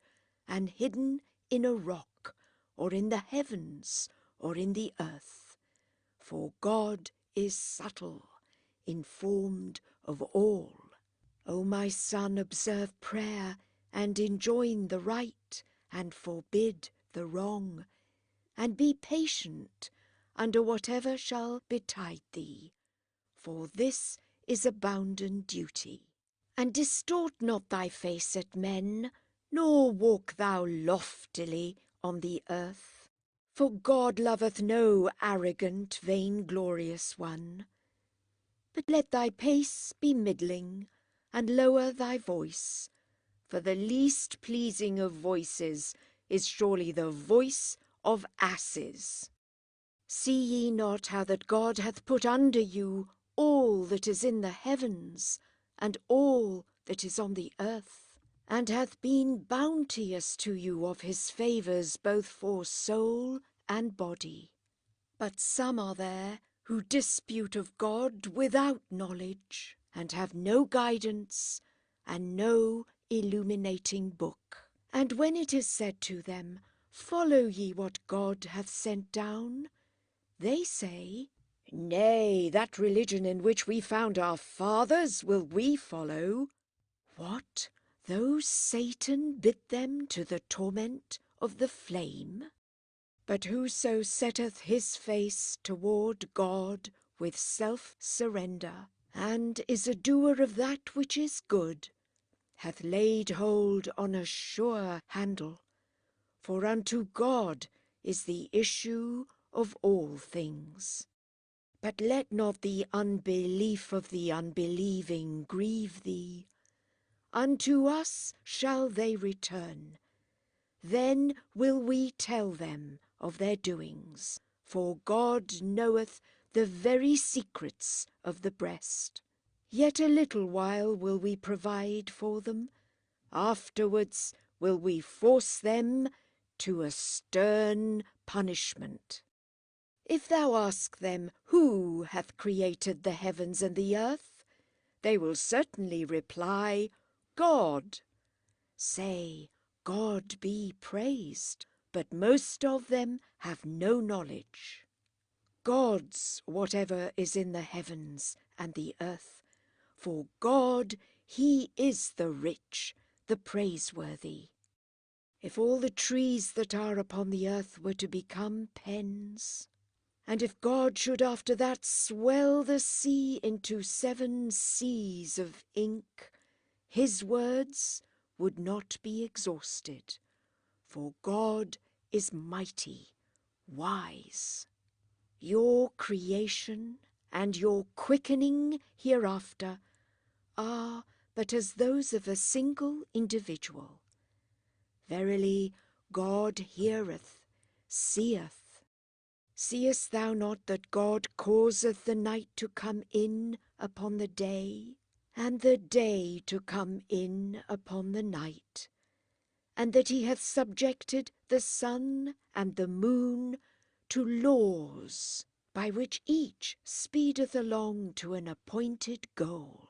and hidden in a rock, or in the heavens, or in the earth. For God is subtle, informed of all. O my son, observe prayer, and enjoin the right, and forbid the wrong, and be patient under whatever shall betide thee, for this is a bounden duty. And distort not thy face at men, nor walk thou loftily on the earth. For God loveth no arrogant, vainglorious one. But let thy pace be middling, and lower thy voice, for the least pleasing of voices is surely the voice of asses. See ye not how that God hath put under you all that is in the heavens, and all that is on the earth, and hath been bounteous to you of his favours both for soul and body? But some are there who dispute of God without knowledge, and have no guidance, and no illuminating book. And when it is said to them, Follow ye what God hath sent down, they say, Nay, that religion in which we found our fathers will we follow. What, though Satan bid them to the torment of the flame? But whoso setteth his face toward God with self-surrender, and is a doer of that which is good, hath laid hold on a sure handle, for unto God is the issue of all things. But let not the unbelief of the unbelieving grieve thee. Unto us shall they return. Then will we tell them of their doings, for God knoweth the very secrets of the breast. Yet a little while will we provide for them, Afterwards will we force them to a stern punishment. If thou ask them, who hath created the heavens and the earth, they will certainly reply, God. Say, God be praised, but most of them have no knowledge. God's whatever is in the heavens and the earth, for God, he is the rich, the praiseworthy. If all the trees that are upon the earth were to become pens, and if God should after that swell the sea into 7 seas of ink, his words would not be exhausted, for God is mighty, wise. Your creation and your quickening hereafter are but as those of a single individual. Verily, God heareth, seeth. Seest thou not that God causeth the night to come in upon the day, and the day to come in upon the night, and that he hath subjected the sun and the moon to laws, by which each speedeth along to an appointed goal,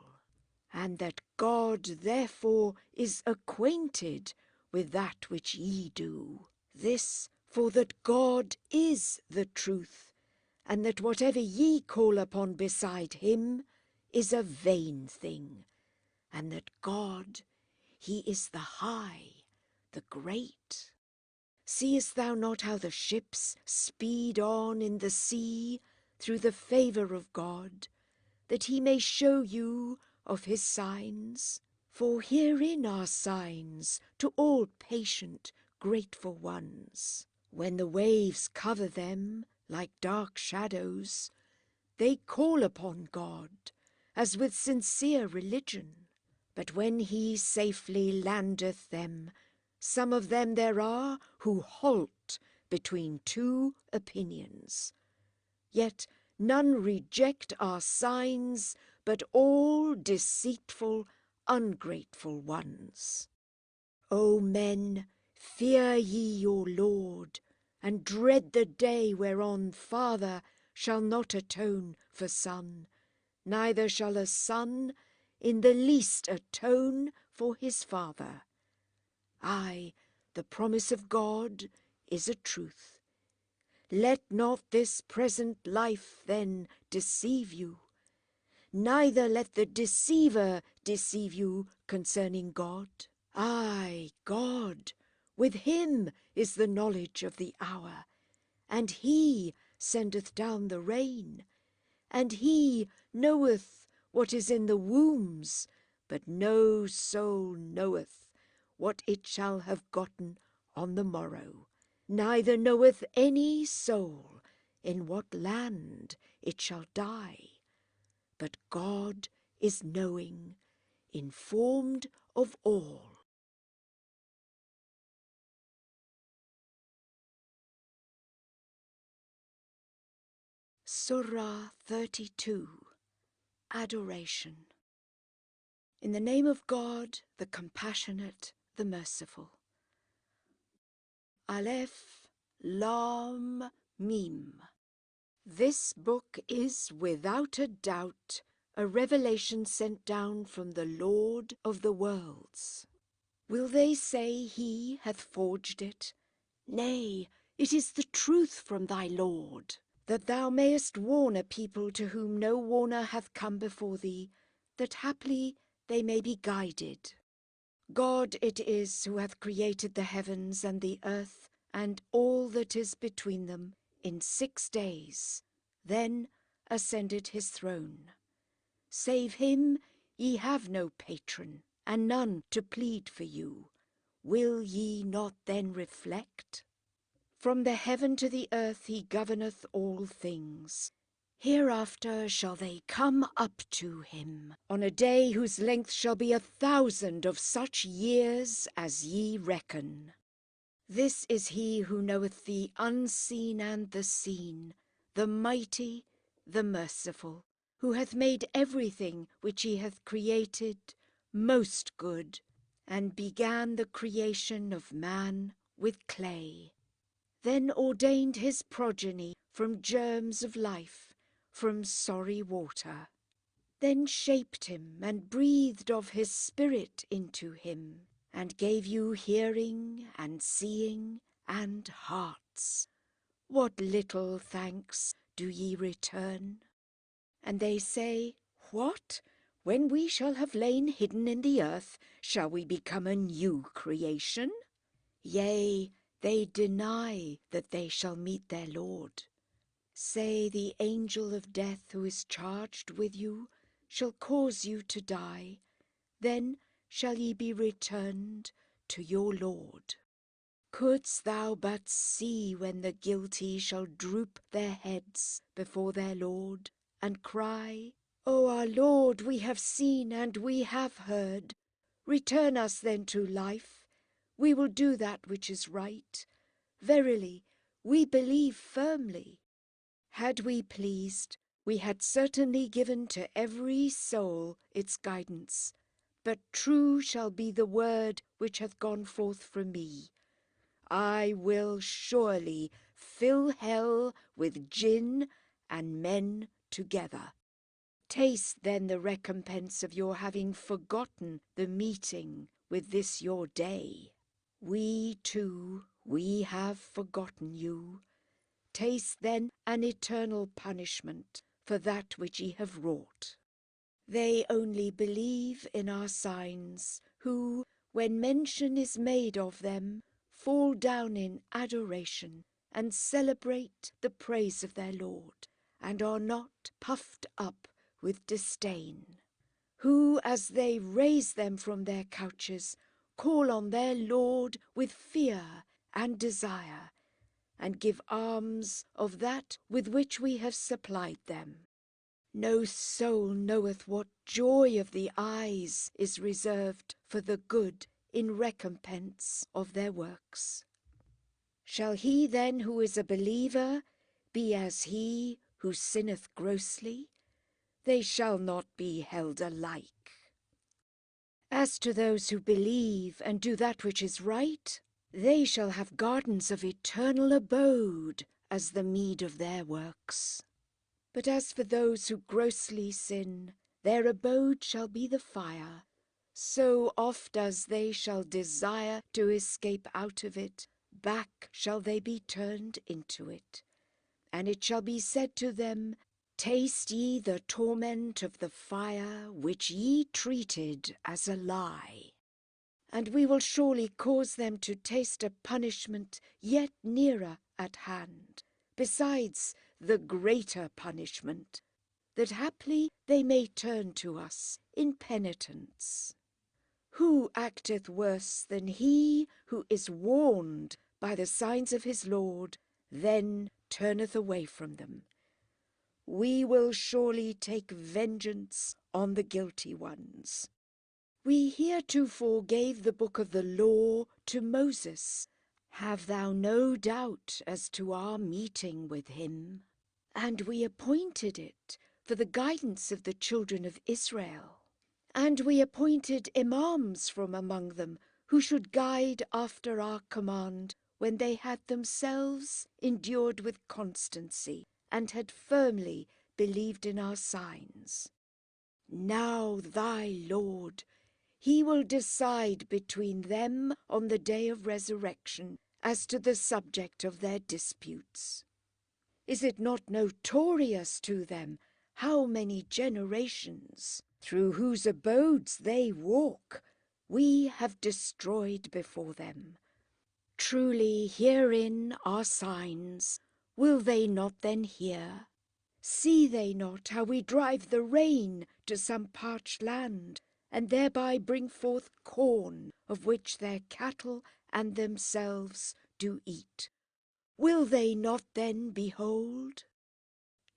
and that God therefore is acquainted with that which ye do. This for that God is the truth, and that whatever ye call upon beside him is a vain thing, and that God, he is the high, the great. Seest thou not how the ships speed on in the sea through the favour of God, that he may show you of his signs? For herein are signs to all patient, grateful ones. When the waves cover them like dark shadows, they call upon God, as with sincere religion. But when he safely landeth them, some of them there are who halt between 2 opinions. Yet none reject our signs, but all deceitful, ungrateful ones. O men, fear ye your Lord, and dread the day whereon father shall not atone for son, neither shall a son in the least atone for his father. Aye, the promise of God is a truth. Let not this present life then deceive you, neither let the deceiver deceive you concerning God. Aye, God, with him is the knowledge of the hour, and he sendeth down the rain, and he knoweth what is in the wombs, but no soul knoweth what it shall have gotten on the morrow, neither knoweth any soul in what land it shall die. But God is knowing, informed of all. Surah 32. Adoration. In the name of God, the compassionate, the merciful. Aleph, Lam, Mim. This book is, without a doubt, a revelation sent down from the Lord of the worlds. Will they say he hath forged it? Nay, it is the truth from thy Lord, that thou mayest warn a people to whom no warner hath come before thee, that haply they may be guided. God it is who hath created the heavens and the earth, and all that is between them, in 6 days, then ascended his throne. Save him ye have no patron, and none to plead for you. Will ye not then reflect? From the heaven to the earth he governeth all things. Hereafter shall they come up to him, on a day whose length shall be 1,000 of such years as ye reckon. This is he who knoweth the unseen and the seen, the mighty, the merciful, who hath made everything which he hath created most good, and began the creation of man with clay, then ordained his progeny from germs of life, from sorry water, then shaped him and breathed of his spirit into him, and gave you hearing and seeing and hearts. What little thanks do ye return? And they say, What? When we shall have lain hidden in the earth, shall we become a new creation? Yea, they deny that they shall meet their Lord. Say, the angel of death who is charged with you shall cause you to die, then shall ye be returned to your Lord. Couldst thou but see when the guilty shall droop their heads before their Lord, and cry, O our Lord, we have seen and we have heard. Return us then to life. We will do that which is right. Verily, we believe firmly. Had we pleased, we had certainly given to every soul its guidance. But true shall be the word which hath gone forth from me. I will surely fill hell with jinn and men together. Taste then the recompense of your having forgotten the meeting with this your day. We too, we have forgotten you. Taste then an eternal punishment for that which ye have wrought. They only believe in our signs, who, when mention is made of them, fall down in adoration and celebrate the praise of their Lord, and are not puffed up with disdain, who, as they raise them from their couches, call on their Lord with fear and desire, and give alms of that with which we have supplied them. No soul knoweth what joy of the eyes is reserved for the good in recompense of their works. Shall he then who is a believer be as he who sinneth grossly? They shall not be held alike. As to those who believe and do that which is right, they shall have gardens of eternal abode as the meed of their works. But as for those who grossly sin, their abode shall be the fire. So oft as they shall desire to escape out of it, back shall they be turned into it. And it shall be said to them, Taste ye the torment of the fire which ye treated as a lie. And we will surely cause them to taste a punishment yet nearer at hand, besides the greater punishment, that haply they may turn to us in penitence. Who acteth worse than he who is warned by the signs of his Lord, then turneth away from them? We will surely take vengeance on the guilty ones. We heretofore gave the book of the law to Moses. Have thou no doubt as to our meeting with him? And we appointed it for the guidance of the children of Israel. And we appointed imams from among them, who should guide after our command, when they had themselves endured with constancy, and had firmly believed in our signs. Now thy Lord, he will decide between them on the day of resurrection as to the subject of their disputes. Is it not notorious to them how many generations, through whose abodes they walk, we have destroyed before them? Truly herein are signs. Will they not then hear? See they not how we drive the rain to some parched land, and thereby bring forth corn, of which their cattle and themselves do eat? Will they not then behold?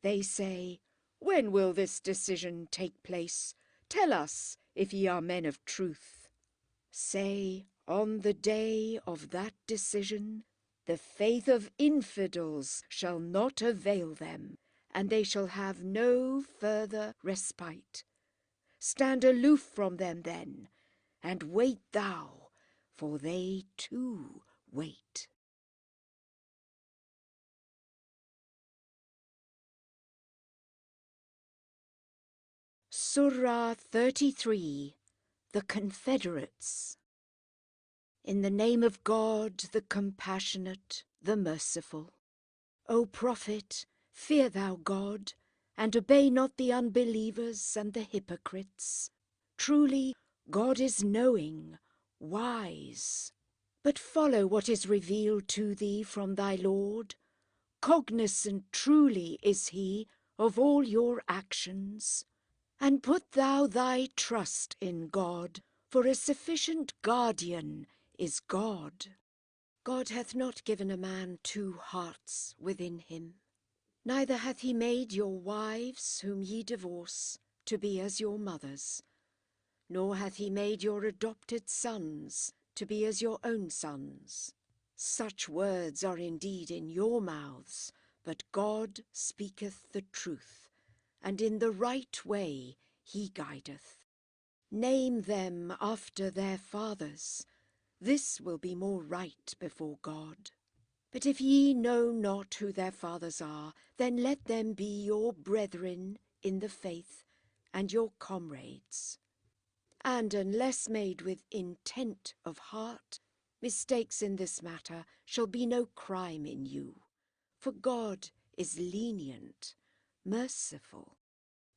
They say, When will this decision take place? Tell us, if ye are men of truth. Say, on the day of that decision, the faith of infidels shall not avail them, and they shall have no further respite. Stand aloof from them then, and wait thou, for they too wait. Surah 33, the Confederates. In the name of God, the compassionate, the merciful. O Prophet, fear thou God, and obey not the unbelievers and the hypocrites. Truly, God is knowing, wise. But follow what is revealed to thee from thy Lord. Cognizant truly is he of all your actions. And put thou thy trust in God, for a sufficient guardian is God. God hath not given a man two hearts within him. Neither hath he made your wives, whom ye divorce, to be as your mothers, nor hath he made your adopted sons to be as your own sons. Such words are indeed in your mouths, but God speaketh the truth, and in the right way he guideth. Name them after their fathers. This will be more right before God. But if ye know not who their fathers are, then let them be your brethren in the faith, and your comrades. And unless made with intent of heart, mistakes in this matter shall be no crime in you. For God is lenient, merciful.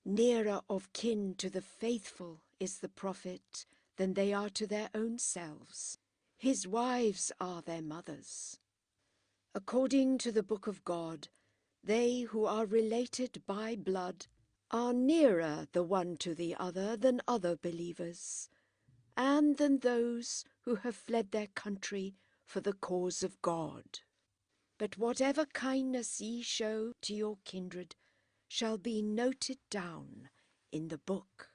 Nearer of kin to the faithful is the prophet than they are to their own selves. His wives are their mothers. According to the book of God, they who are related by blood are nearer the one to the other than other believers, and than those who have fled their country for the cause of God. But whatever kindness ye show to your kindred shall be noted down in the book.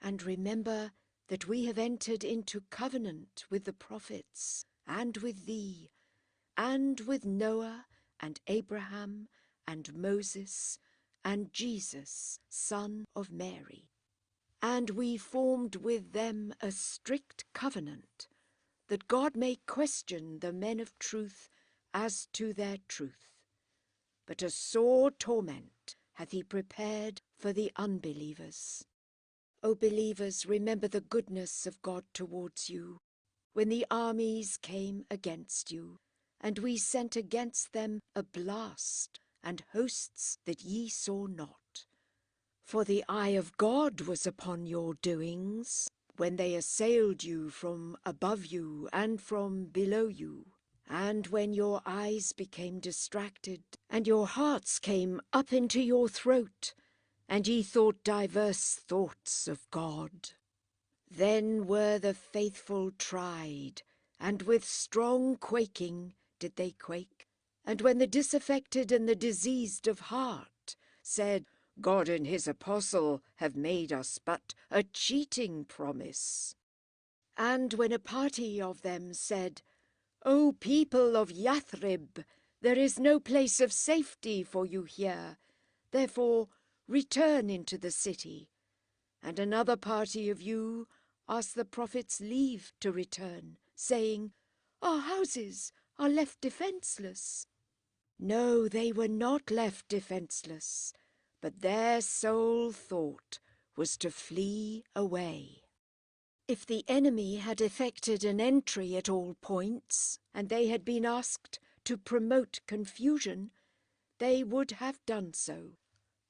And remember that we have entered into covenant with the prophets, and with thee, and with Noah, and Abraham, and Moses, and Jesus, son of Mary. And we formed with them a strict covenant, that God may question the men of truth as to their truth. But a sore torment hath he prepared for the unbelievers. O believers, remember the goodness of God towards you, when the armies came against you, and we sent against them a blast, and hosts that ye saw not. For the eye of God was upon your doings, when they assailed you from above you and from below you, and when your eyes became distracted, and your hearts came up into your throat, and ye thought diverse thoughts of God. Then were the faithful tried, and with strong quaking did they quake. And when the disaffected and the diseased of heart said, God and his apostle have made us but a cheating promise. And when a party of them said, O people of Yathrib, there is no place of safety for you here, therefore return into the city. And another party of you asked the prophet's leave to return, saying, Our houses are left defenceless. No, they were not left defenceless, but their sole thought was to flee away. If the enemy had effected an entry at all points, and they had been asked to promote confusion, they would have done so.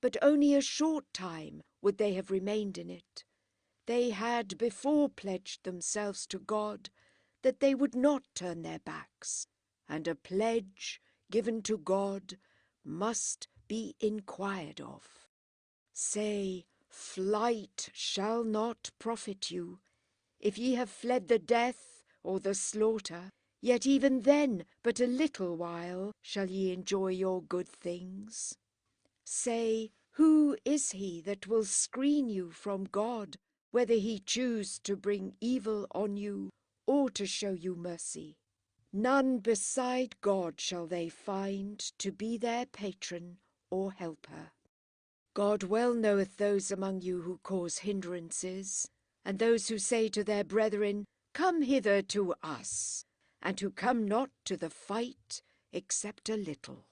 But only a short time would they have remained in it. They had before pledged themselves to God that they would not turn their backs, and a pledge given to God must be inquired of. Say, flight shall not profit you. If ye have fled the death or the slaughter, yet even then but a little while shall ye enjoy your good things. Say, who is he that will screen you from God, whether he choose to bring evil on you or to show you mercy? None beside God shall they find to be their patron or helper. God well knoweth those among you who cause hindrances, and those who say to their brethren, Come hither to us, and who come not to the fight except a little.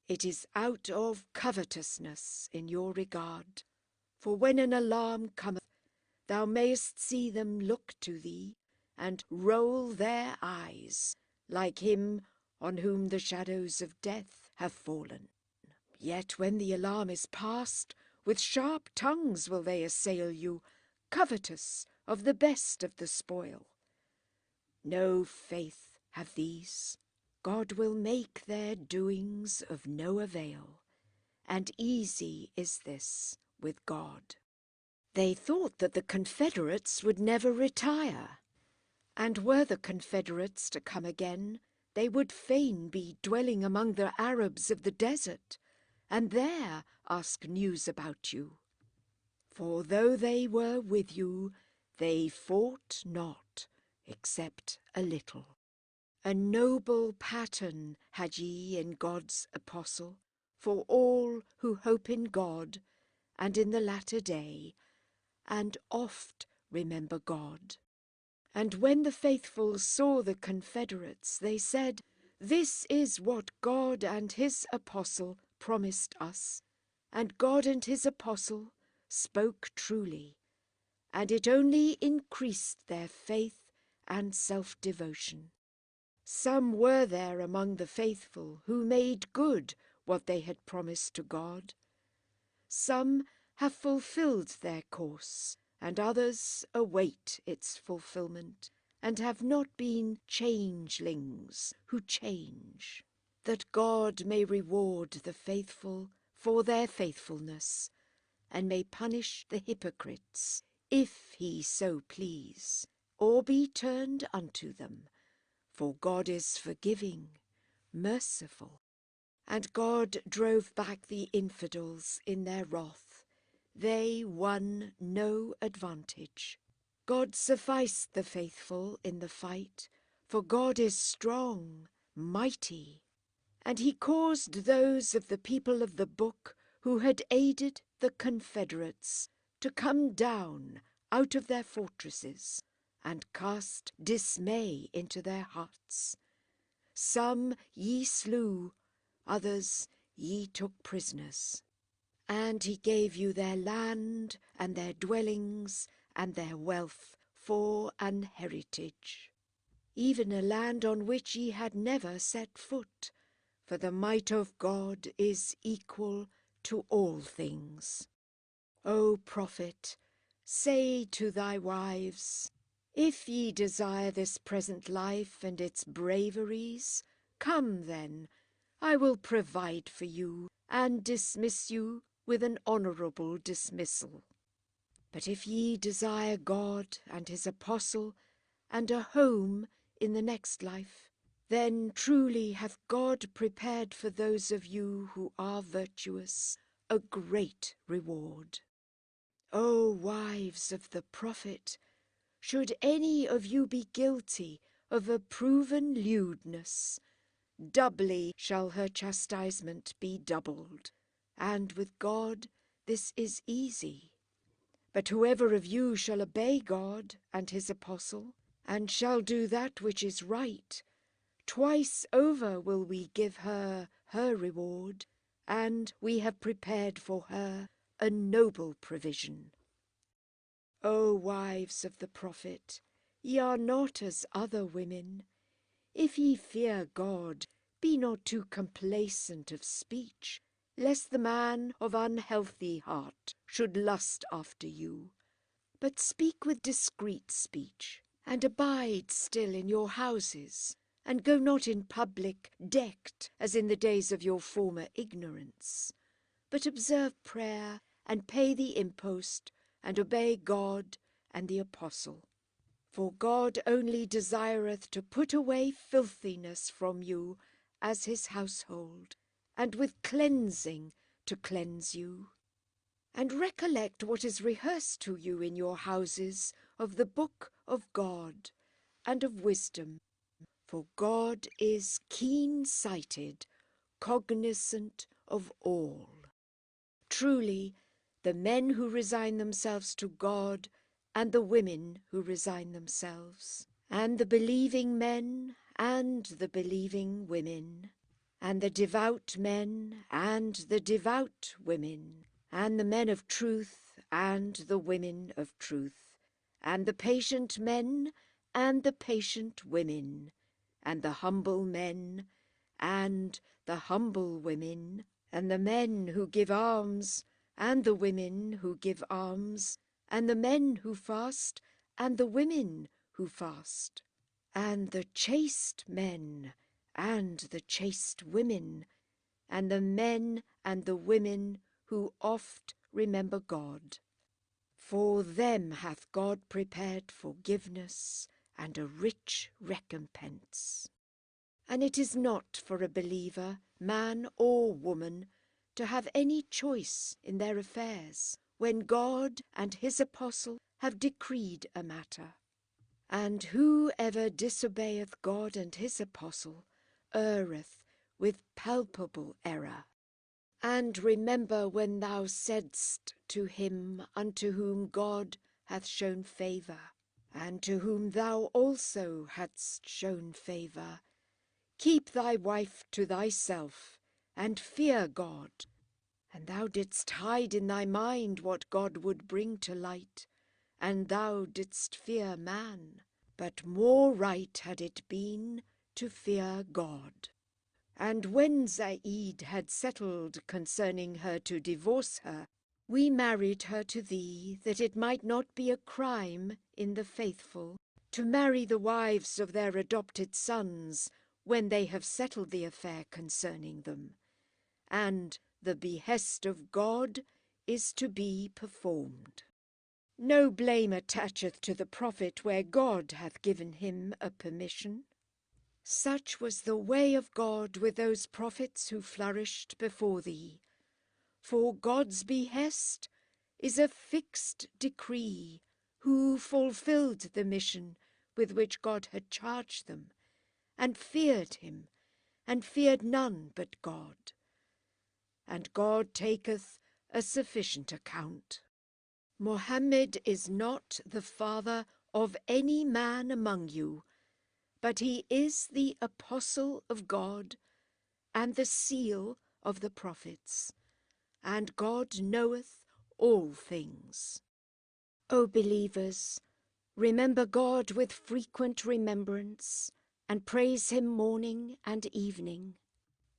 It is out of covetousness in your regard, for when an alarm cometh, thou mayest see them look to thee, and roll their eyes, like him on whom the shadows of death have fallen. Yet when the alarm is past, with sharp tongues will they assail you, covetous of the best of the spoil. No faith have these. God will make their doings of no avail, and easy is this with God. They thought that the Confederates would never retire, and were the Confederates to come again, they would fain be dwelling among the Arabs of the desert, and there ask news about you. For though they were with you, they fought not, except a little. A noble pattern had ye in God's apostle, for all who hope in God, and in the latter day, and oft remember God. And when the faithful saw the Confederates, they said, This is what God and his apostle promised us, and God and his apostle spoke truly, and it only increased their faith and self-devotion. Some were there among the faithful who made good what they had promised to God. Some have fulfilled their course, and others await its fulfillment, and have not been changelings who change, that God may reward the faithful for their faithfulness, and may punish the hypocrites, if he so please, or be turned unto them. For God is forgiving, merciful. And God drove back the infidels in their wrath. They won no advantage. God sufficed the faithful in the fight, for God is strong, mighty. And he caused those of the people of the book who had aided the Confederates to come down out of their fortresses and cast dismay into their hearts. Some ye slew, others ye took prisoners. And he gave you their land and their dwellings and their wealth for an heritage, even a land on which ye had never set foot, for the might of God is equal to all things. O prophet, say to thy wives, If ye desire this present life and its braveries, come then, I will provide for you, and dismiss you with an honourable dismissal. But if ye desire God and his apostle, and a home in the next life, then truly hath God prepared for those of you who are virtuous a great reward. O wives of the prophet, should any of you be guilty of a proven lewdness, doubly shall her chastisement be doubled, and with God this is easy. But whoever of you shall obey God and his apostle, and shall do that which is right, twice over will we give her her reward, and we have prepared for her a noble provision. O wives of the prophet, ye are not as other women. If ye fear God, be not too complacent of speech, lest the man of unhealthy heart should lust after you. But speak with discreet speech, and abide still in your houses, and go not in public decked as in the days of your former ignorance, but observe prayer, and pay the impost, and obey God and the apostle. For God only desireth to put away filthiness from you as his household, and with cleansing to cleanse you. And recollect what is rehearsed to you in your houses of the book of God and of wisdom. For God is keen-sighted, cognizant of all. Truly, the men who resign themselves to God and the women who resign themselves, and the believing men and the believing women, and the devout men and the devout women, and the men of truth and the women of truth, and the patient men and the patient women, and the humble men and the humble women, and the men who give alms and the women who give alms, and the men who fast and the women who fast, and the chaste men and the chaste women, and the men and the women who oft remember God. For them hath God prepared forgiveness and a rich recompense. And it is not for a believer, man or woman, to have any choice in their affairs, when God and his apostle have decreed a matter. And whoever disobeyeth God and his apostle erreth with palpable error. And remember when thou saidst to him unto whom God hath shown favour, and to whom thou also hadst shown favour, keep thy wife to thyself, and fear God. And thou didst hide in thy mind what God would bring to light, and thou didst fear man. But more right had it been to fear God. And when Zaid had settled concerning her to divorce her, we married her to thee, that it might not be a crime in the faithful to marry the wives of their adopted sons when they have settled the affair concerning them. And the behest of God is to be performed. No blame attacheth to the prophet where God hath given him a permission. Such was the way of God with those prophets who flourished before thee. For God's behest is a fixed decree, who fulfilled the mission with which God had charged them, and feared him, and feared none but God. And God taketh a sufficient account. Mohammed is not the father of any man among you, but he is the apostle of God, and the seal of the prophets, and God knoweth all things. O believers, remember God with frequent remembrance, and praise him morning and evening.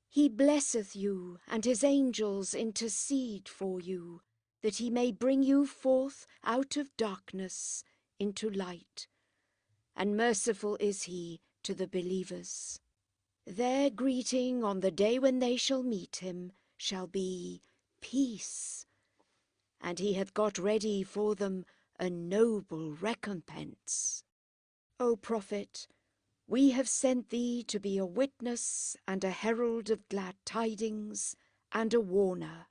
He blesseth you, and his angels intercede for you, that he may bring you forth out of darkness into light. And merciful is he to the believers. Their greeting on the day when they shall meet him shall be peace, and he hath got ready for them a noble recompense. O prophet, we have sent thee to be a witness and a herald of glad tidings, and a warner,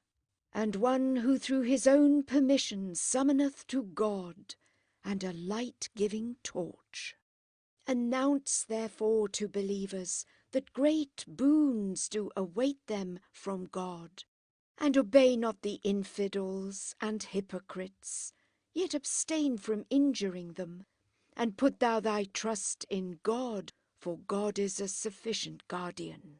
and one who through his own permission summoneth to God, and a light-giving torch. Announce therefore to believers that great boons do await them from God, and obey not the infidels and hypocrites, yet abstain from injuring them, and put thou thy trust in God, for God is a sufficient guardian.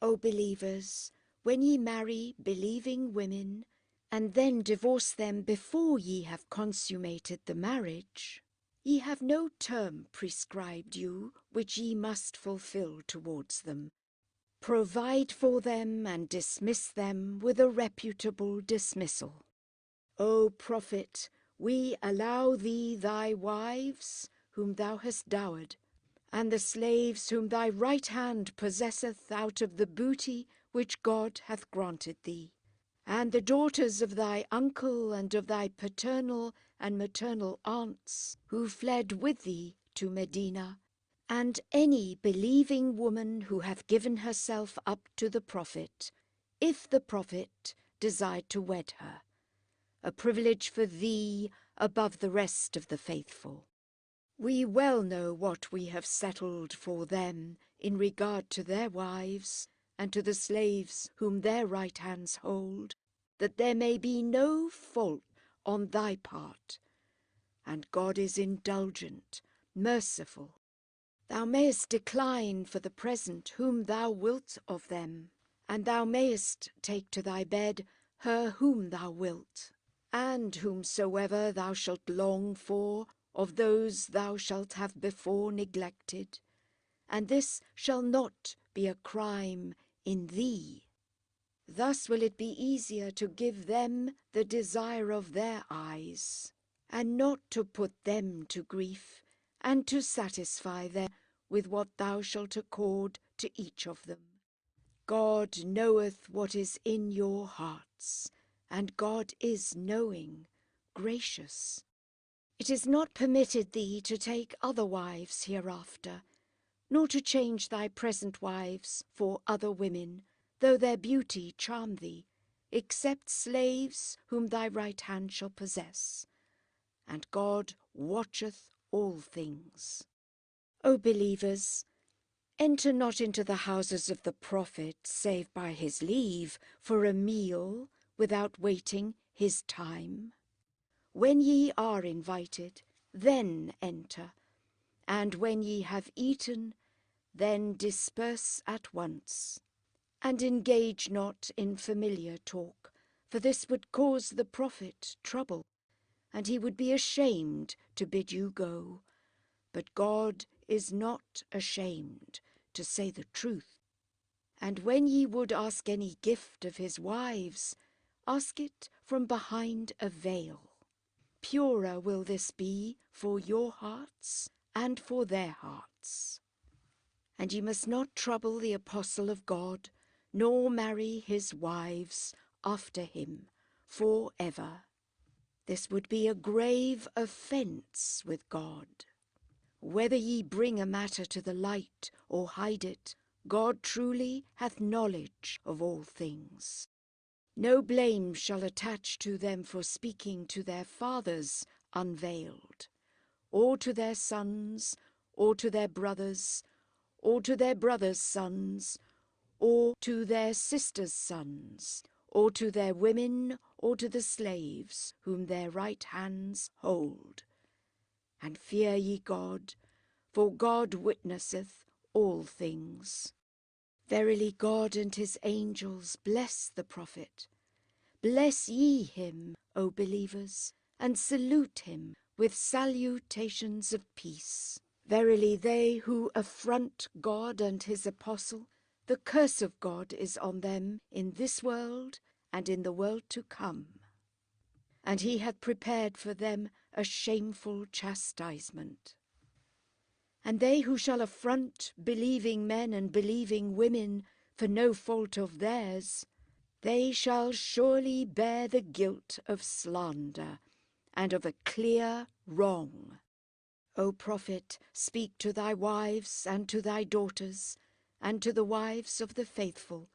O believers, when ye marry believing women, and then divorce them before ye have consummated the marriage, ye have no term prescribed you which ye must fulfill towards them. Provide for them and dismiss them with a reputable dismissal. O prophet, we allow thee thy wives, whom thou hast dowered, and the slaves whom thy right hand possesseth out of the booty which God hath granted thee, and the daughters of thy uncle and of thy paternal and maternal aunts, who fled with thee to Medina, and any believing woman who hath given herself up to the prophet, if the prophet desired to wed her, a privilege for thee above the rest of the faithful. We well know what we have settled for them in regard to their wives, and to the slaves whom their right hands hold, that there may be no fault on thy part, and God is indulgent, merciful. Thou mayest decline for the present whom thou wilt of them, and thou mayest take to thy bed her whom thou wilt, and whomsoever thou shalt long for of those thou shalt have before neglected, and this shall not be a crime in thee. Thus will it be easier to give them the desire of their eyes, and not to put them to grief, and to satisfy them with what thou shalt accord to each of them. God knoweth what is in your hearts, and God is knowing, gracious. It is not permitted thee to take other wives hereafter, nor to change thy present wives for other women, though their beauty charm thee, except slaves whom thy right hand shall possess. And God watcheth all things. O believers, enter not into the houses of the prophet, save by his leave, for a meal, without waiting his time. When ye are invited, then enter, and when ye have eaten, then disperse at once. And engage not in familiar talk, for this would cause the prophet trouble, and he would be ashamed to bid you go. But God is not ashamed to say the truth. And when ye would ask any gift of his wives, ask it from behind a veil. Purer will this be for your hearts and for their hearts. And ye must not trouble the apostle of God, nor marry his wives after him for ever. This would be a grave offence with God. Whether ye bring a matter to the light or hide it, God truly hath knowledge of all things. No blame shall attach to them for speaking to their fathers unveiled, or to their sons, or to their brothers, or to their brothers' sons, or to their sisters' sons, or to their women, or to the slaves whom their right hands hold. And fear ye God, for God witnesseth all things. Verily God and his angels bless the prophet. Bless ye him, O believers, and salute him with salutations of peace. Verily they who affront God and his apostle, the curse of God is on them in this world and in the world to come. And he hath prepared for them a shameful chastisement. And they who shall affront believing men and believing women for no fault of theirs, they shall surely bear the guilt of slander and of a clear wrong. O prophet, speak to thy wives and to thy daughters, and to the wives of the faithful,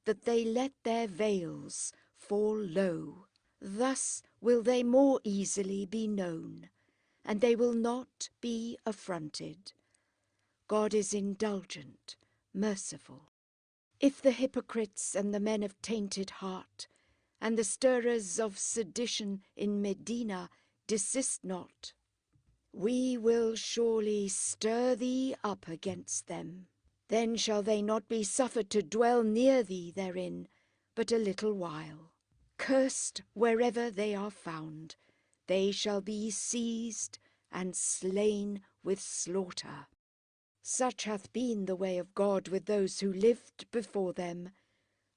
that they let their veils fall low. Thus will they more easily be known, and they will not be affronted. God is indulgent, merciful. If the hypocrites and the men of tainted heart, and the stirrers of sedition in Medina desist not, we will surely stir thee up against them. Then shall they not be suffered to dwell near thee therein, but a little while. Cursed wherever they are found, they shall be seized and slain with slaughter. Such hath been the way of God with those who lived before them,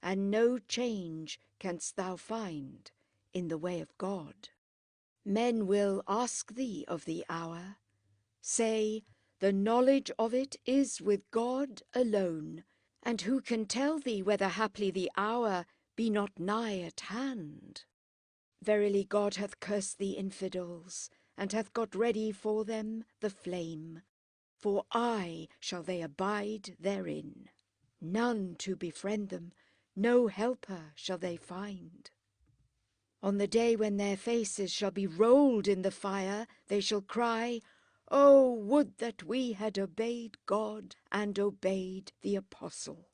and no change canst thou find in the way of God. Men will ask thee of the hour. Say, the knowledge of it is with God alone, and who can tell thee whether haply the hour be not nigh at hand? Verily God hath cursed the infidels, and hath got ready for them the flame. For aye shall they abide therein. None to befriend them, no helper shall they find. On the day when their faces shall be rolled in the fire, they shall cry, Oh, would that we had obeyed God and obeyed the apostle.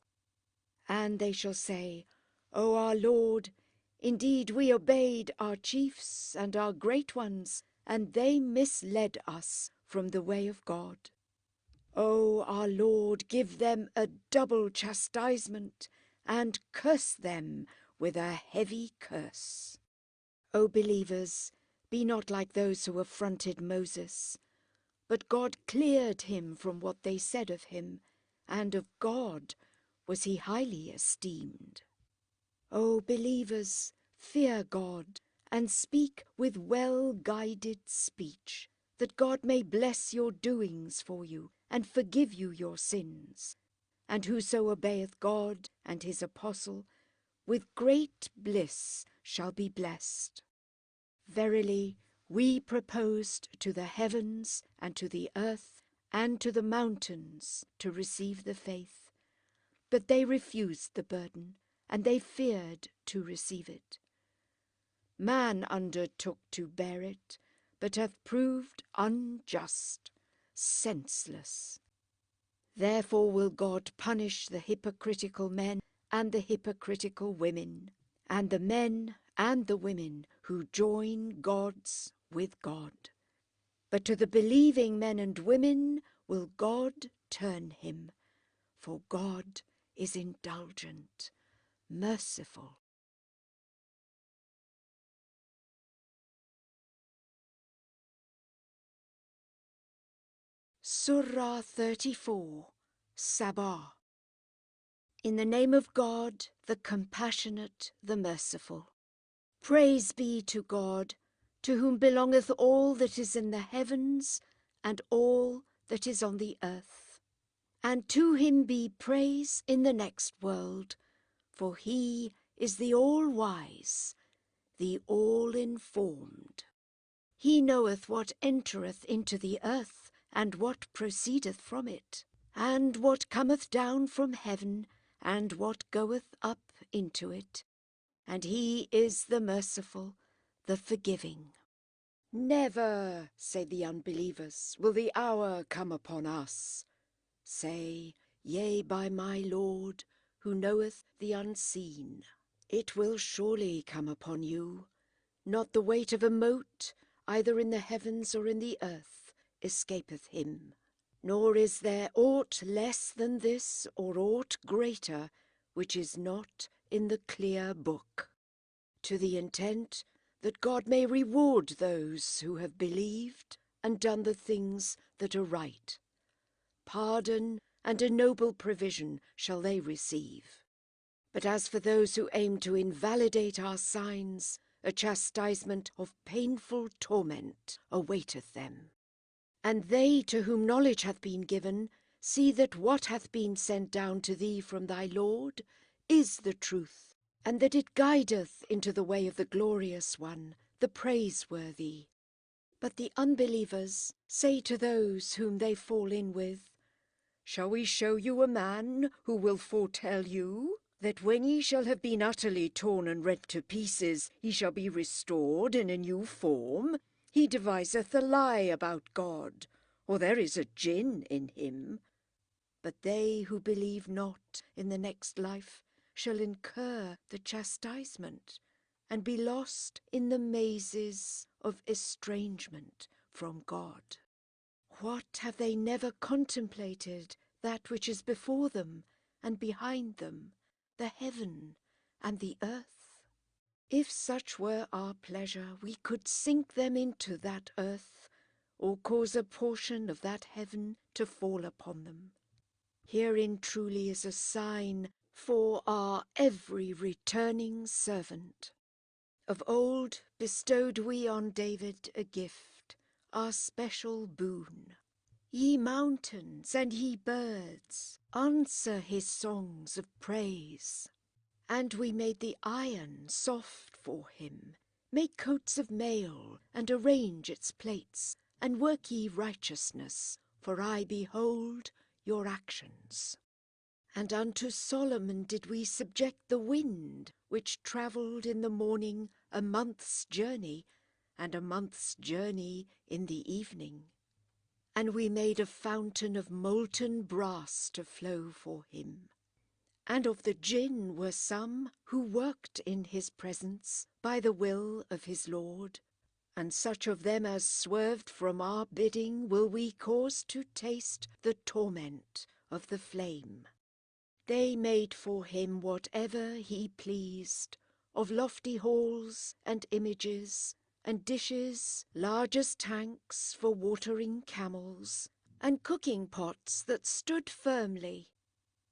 And they shall say, O our Lord, Indeed, we obeyed our chiefs and our great ones, and they misled us from the way of God. O our Lord, give them a double chastisement, and curse them with a heavy curse. O believers, be not like those who affronted Moses. But God cleared him from what they said of him, and of God was he highly esteemed. O believers, fear God, and speak with well-guided speech, that God may bless your doings for you, and forgive you your sins. And whoso obeyeth God and his apostle, with great bliss shall be blessed. Verily, we proposed to the heavens and to the earth and to the mountains to receive the faith, but they refused the burden, and they feared to receive it. Man undertook to bear it, but hath proved unjust, senseless. Therefore will God punish the hypocritical men and the hypocritical women, and the men and the women who join gods with God. But to the believing men and women will God turn him, for God is indulgent, merciful. Surah 34, Sabah. In the name of God, the compassionate, the merciful. Praise be to God, to whom belongeth all that is in the heavens and all that is on the earth. And to him be praise in the next world, for he is the all-wise, the all-informed. He knoweth what entereth into the earth, and what proceedeth from it, and what cometh down from heaven, and what goeth up into it. And he is the merciful, the forgiving. Never, say the unbelievers, will the hour come upon us. Say, yea, by my Lord, who knoweth the unseen. It will surely come upon you. Not the weight of a mote, either in the heavens or in the earth, escapeth him. Nor is there aught less than this, or aught greater, which is not in the clear book, to the intent that God may reward those who have believed and done the things that are right. Pardon and a noble provision shall they receive. But as for those who aim to invalidate our signs, a chastisement of painful torment awaiteth them. And they to whom knowledge hath been given, see that what hath been sent down to thee from thy Lord is the truth, and that it guideth into the way of the glorious one, the praiseworthy. But the unbelievers say to those whom they fall in with, Shall we show you a man who will foretell you that when ye shall have been utterly torn and rent to pieces, ye shall be restored in a new form? He deviseth a lie about God, or there is a jinn in him. But they who believe not in the next life shall incur the chastisement, and be lost in the mazes of estrangement from God. What have they never contemplated, that which is before them and behind them, the heaven and the earth? If such were our pleasure, we could sink them into that earth, or cause a portion of that heaven to fall upon them. Herein truly is a sign for our every returning servant. Of old bestowed we on David a gift, our special boon. Ye mountains and ye birds, answer his songs of praise. And we made the iron soft for him. Make coats of mail, and arrange its plates, and work ye righteousness, for I behold your actions. And unto Solomon did we subject the wind, which travelled in the morning a month's journey, and a month's journey in the evening. And we made a fountain of molten brass to flow for him. And of the jinn were some who worked in his presence by the will of his Lord, and such of them as swerved from our bidding will we cause to taste the torment of the flame. They made for him whatever he pleased, of lofty halls and images, and dishes large as tanks for watering camels, and cooking pots that stood firmly.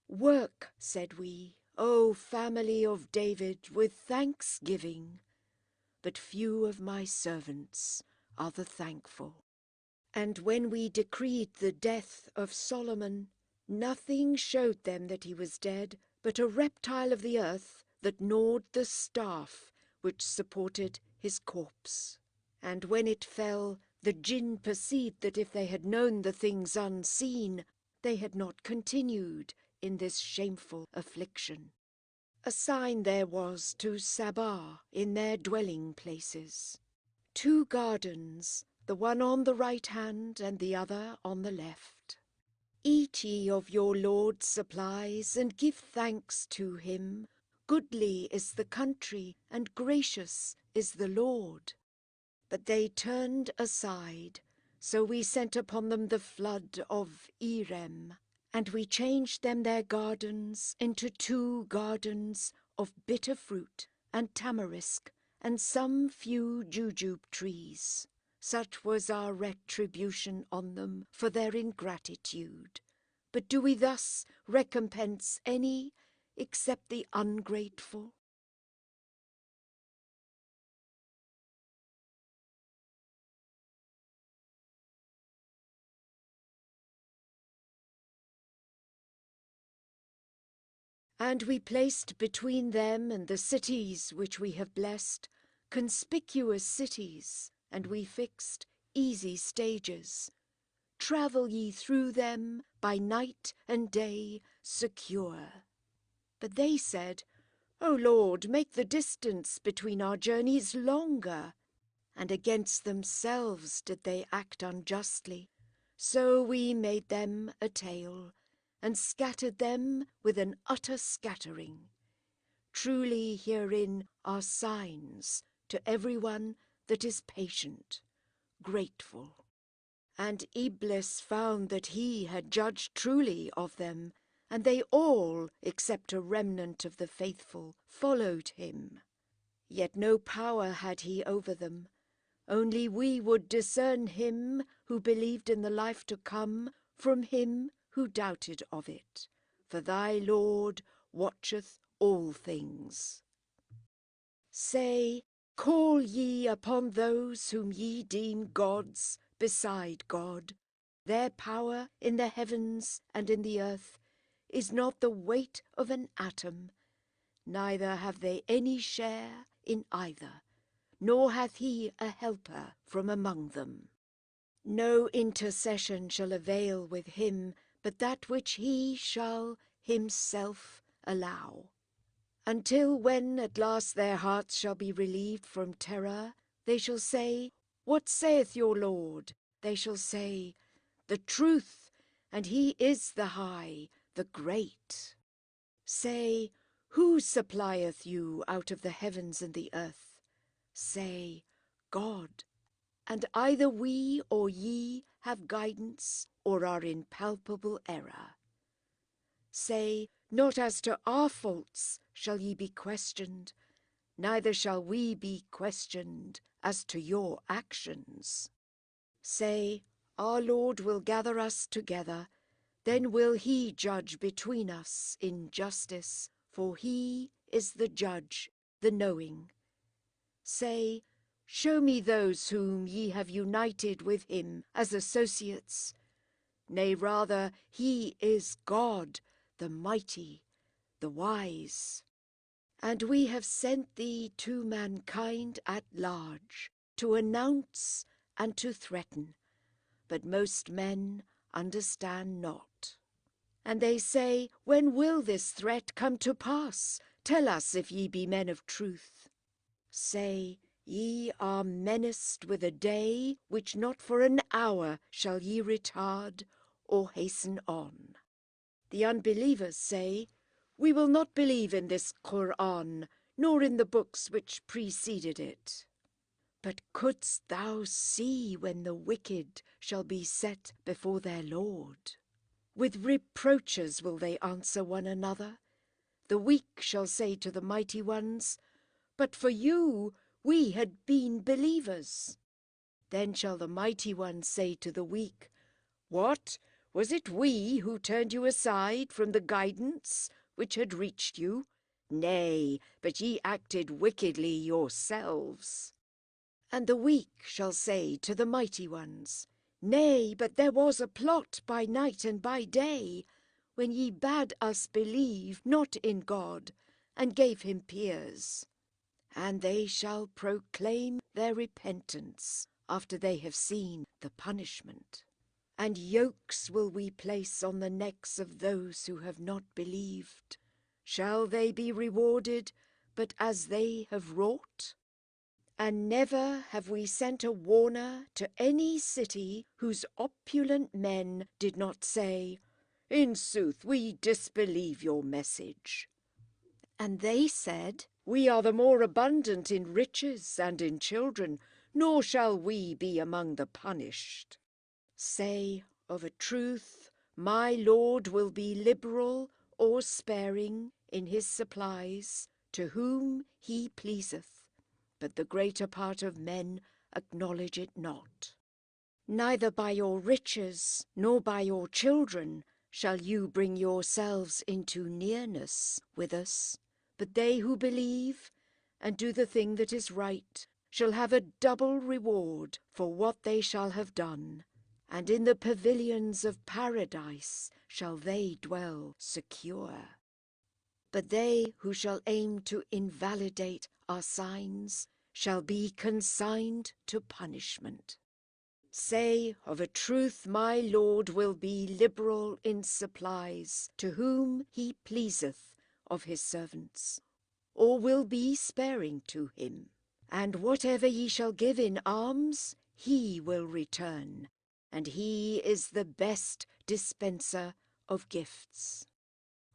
Work, said we, O family of David, with thanksgiving, but few of my servants are the thankful. And when we decreed the death of Solomon, nothing showed them that he was dead, but a reptile of the earth that gnawed the staff which supported his corpse. And when it fell, the jinn perceived that if they had known the things unseen, they had not continued in this shameful affliction. A sign there was to Sabah in their dwelling places. 2 gardens, the one on the right hand and the other on the left. Eat ye of your Lord's supplies, and give thanks to him. Goodly is the country, and gracious is the Lord. But they turned aside, so we sent upon them the flood of Irem, and we changed them their gardens into 2 gardens of bitter fruit, and tamarisk, and some few jujube trees. Such was our retribution on them for their ingratitude. But do we thus recompense any except the ungrateful? And we placed between them and the cities which we have blessed conspicuous cities, and we fixed easy stages. Travel ye through them by night and day secure. But they said, O Lord, make the distance between our journeys longer. And against themselves did they act unjustly. So we made them a tale, and scattered them with an utter scattering. Truly herein are signs to everyone that is patient, grateful. And Iblis found that he had judged truly of them, and they all, except a remnant of the faithful, followed him. Yet no power had he over them. Only we would discern him who believed in the life to come from him who doubted of it. For thy Lord watcheth all things. Say, call ye upon those whom ye deem gods beside God. Their power in the heavens and in the earth is not the weight of an atom, neither have they any share in either, nor hath he a helper from among them. No intercession shall avail with him, but that which he shall himself allow. Until when at last their hearts shall be relieved from terror, they shall say, What saith your Lord? They shall say, The truth, and he is the high, the great. Say, Who supplieth you out of the heavens and the earth? Say, God. And either we or ye have guidance, or are in palpable error. Say, not as to our faults shall ye be questioned, neither shall we be questioned as to your actions. Say, our Lord will gather us together, then will he judge between us in justice, for he is the judge, the knowing. Say, show me those whom ye have united with him as associates. Nay, rather, he is God, the mighty, the wise. And we have sent thee to mankind at large, to announce and to threaten, but most men understand not. And they say, When will this threat come to pass? Tell us if ye be men of truth. Say, ye are menaced with a day which not for an hour shall ye retard or hasten on. The unbelievers say, We will not believe in this Qur'an, nor in the books which preceded it. But couldst thou see when the wicked shall be set before their Lord? With reproaches will they answer one another. The weak shall say to the mighty ones, "But for you we had been believers." Then shall the mighty ones say to the weak, "What? Was it we who turned you aside from the guidance which had reached you? Nay, but ye acted wickedly yourselves." And the weak shall say to the mighty ones, "Nay, but there was a plot by night and by day, when ye bade us believe not in God, and gave him peers." And they shall proclaim their repentance after they have seen the punishment. And yokes will we place on the necks of those who have not believed. Shall they be rewarded but as they have wrought? And never have we sent a warner to any city whose opulent men did not say, "In sooth, we disbelieve your message." And they said, "We are the more abundant in riches and in children, nor shall we be among the punished." Say, of a truth, my Lord will be liberal or sparing in his supplies, to whom he pleaseth, but the greater part of men acknowledge it not. Neither by your riches nor by your children shall you bring yourselves into nearness with us, but they who believe and do the thing that is right shall have a double reward for what they shall have done, and in the pavilions of paradise shall they dwell secure. But they who shall aim to invalidate our signs shall be consigned to punishment. Say, of a truth, my Lord will be liberal in supplies to whom he pleaseth of his servants, or will be sparing to him. And whatever ye shall give in alms, he will return, and he is the best dispenser of gifts.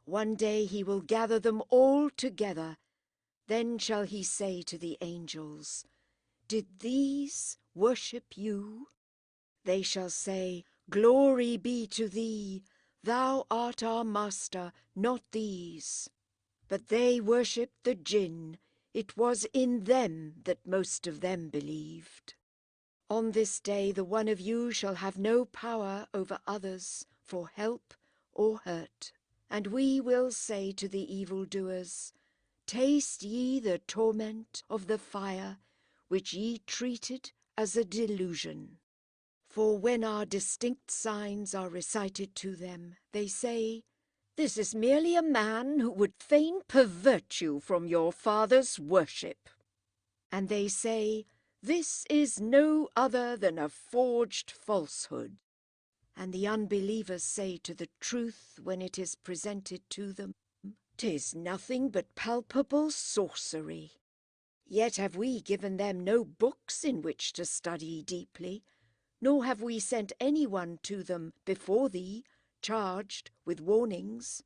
One day he will gather them all together. Then shall he say to the angels, "Did these worship you?" They shall say, "Glory be to thee, thou art our master, not these." But they worshipped the jinn. It was in them that most of them believed. On this day the one of you shall have no power over others for help or hurt. And we will say to the evildoers, "Taste ye the torment of the fire, which ye treated as a delusion." For when our distinct signs are recited to them, they say, "This is merely a man who would fain pervert you from your father's worship." And they say, "This is no other than a forged falsehood." And the unbelievers say to the truth when it is presented to them, "'Tis nothing but palpable sorcery." Yet have we given them no books in which to study deeply, nor have we sent anyone to them before thee, charged with warnings.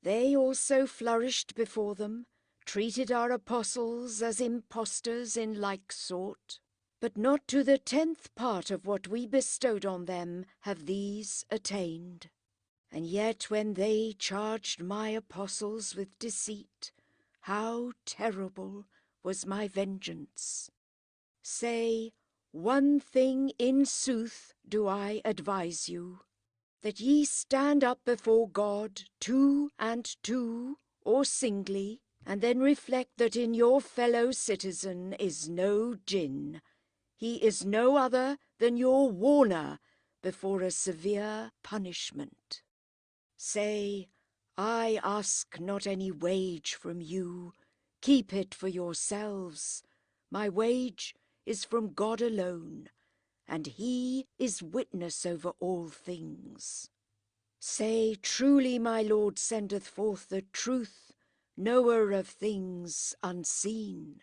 They also flourished before them, treated our apostles as impostors in like sort. But not to the 10th part of what we bestowed on them have these attained. And yet when they charged my apostles with deceit, how terrible was my vengeance. Say, one thing in sooth do I advise you, that ye stand up before God 2 and 2, or singly, and then reflect that in your fellow citizen is no jinn. He is no other than your warner before a severe punishment. Say, I ask not any wage from you. Keep it for yourselves. My wage is from God alone, and he is witness over all things. Say, truly my Lord sendeth forth the truth, knower of things unseen.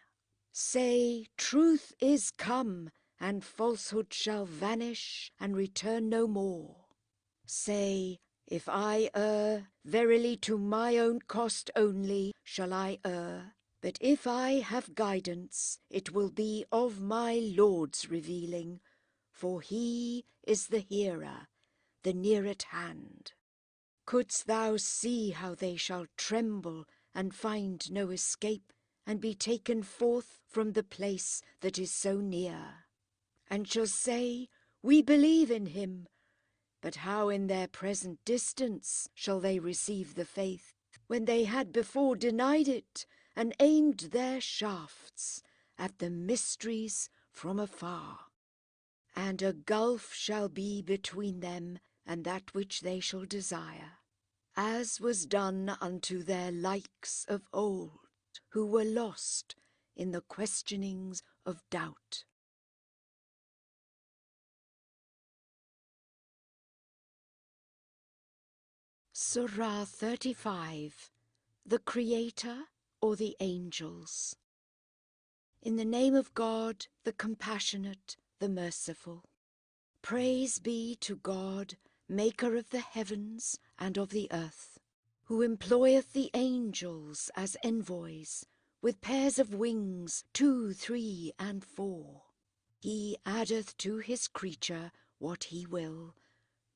Say, truth is come, and falsehood shall vanish and return no more. Say, If I err, verily to my own cost only shall I err. But if I have guidance, it will be of my Lord's revealing, for he is the hearer, the near at hand. Couldst thou see how they shall tremble and find no escape, and be taken forth from the place that is so near, and shall say, We believe in him, but how in their present distance shall they receive the faith, when they had before denied it, and aimed their shafts at the mysteries from afar? And a gulf shall be between them and that which they shall desire, as was done unto their likes of old, who were lost in the questionings of doubt. Surah 35. The Creator or the Angels. In the name of God, the Compassionate, the Merciful. Praise be to God, Maker of the heavens and of the earth, who employeth the angels as envoys, with pairs of wings, 2, 3, and 4. He addeth to his creature what he will.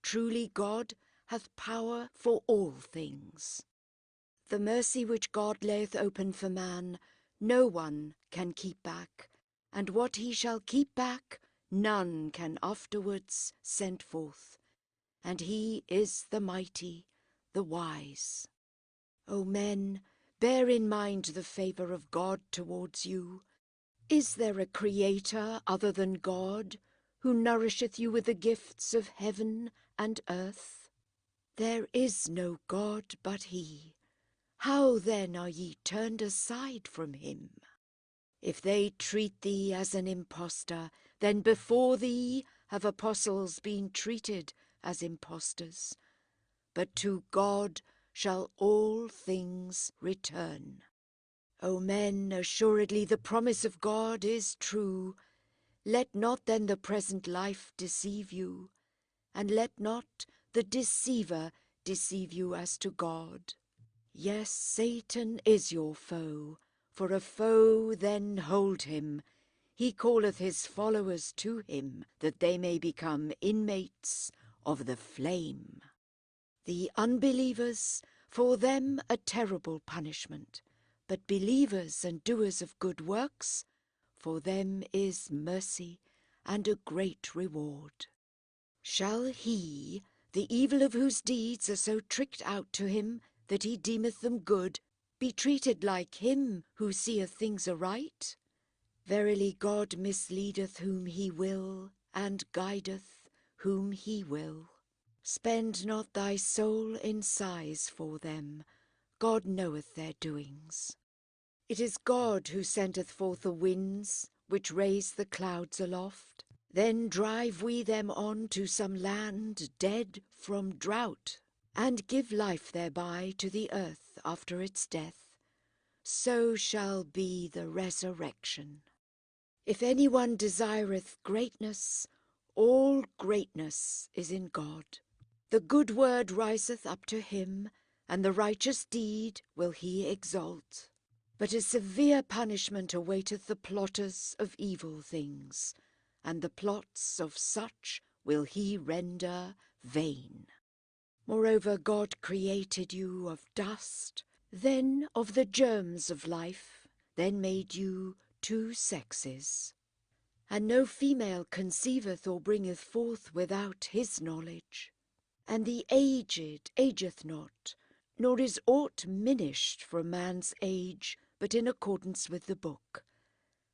Truly God hath power for all things. The mercy which God layeth open for man, no one can keep back, and what he shall keep back, none can afterwards send forth. And he is the mighty, the wise. O men, bear in mind the favour of God towards you. Is there a Creator other than God, who nourisheth you with the gifts of heaven and earth? There is no God but he. How then are ye turned aside from him? If they treat thee as an impostor, then before thee have apostles been treated as impostors. But to God shall all things return. O men, assuredly the promise of God is true. Let not then the present life deceive you, and let not the deceiver deceive you as to God. Yes, Satan is your foe, for a foe then hold him. He calleth his followers to him, that they may become inmates of the flame. The unbelievers, for them a terrible punishment, but believers and doers of good works, for them is mercy and a great reward. Shall he, the evil of whose deeds are so tricked out to him, that he deemeth them good, be treated like him who seeth things aright? Verily God misleadeth whom he will, and guideth whom he will. Spend not thy soul in sighs for them, God knoweth their doings. It is God who sendeth forth the winds, which raise the clouds aloft. Then drive we them on to some land dead from drought, and give life thereby to the earth after its death. So shall be the resurrection. If anyone desireth greatness, all greatness is in God. The good word riseth up to him, and the righteous deed will he exalt. But a severe punishment awaiteth the plotters of evil things, and the plots of such will he render vain. Moreover, God created you of dust, then of the germs of life, then made you 2 sexes. And no female conceiveth or bringeth forth without his knowledge. And the aged ageth not, nor is aught minished from man's age, but in accordance with the book.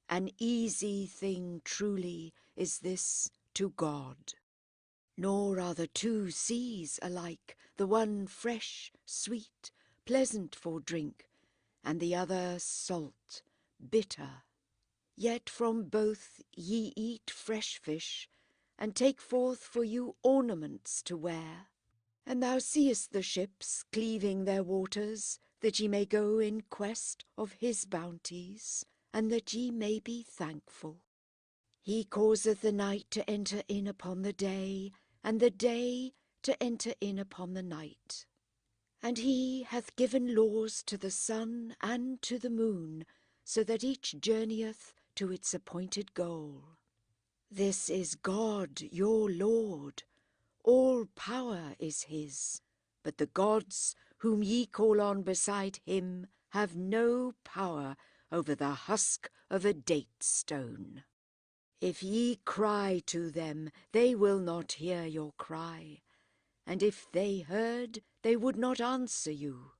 An easy thing truly is this to God. Nor are the 2 seas alike, the one fresh, sweet, pleasant for drink, and the other salt, bitter. Yet from both ye eat fresh fish, and take forth for you ornaments to wear. And thou seest the ships cleaving their waters, that ye may go in quest of his bounties, and that ye may be thankful. He causeth the night to enter in upon the day, and the day to enter in upon the night. And he hath given laws to the sun and to the moon, so that each journeyeth to its appointed goal. This is God your Lord, all power is his, but the gods whom ye call on beside him have no power over the husk of a date stone. If ye cry to them, they will not hear your cry, and if they heard, they would not answer you.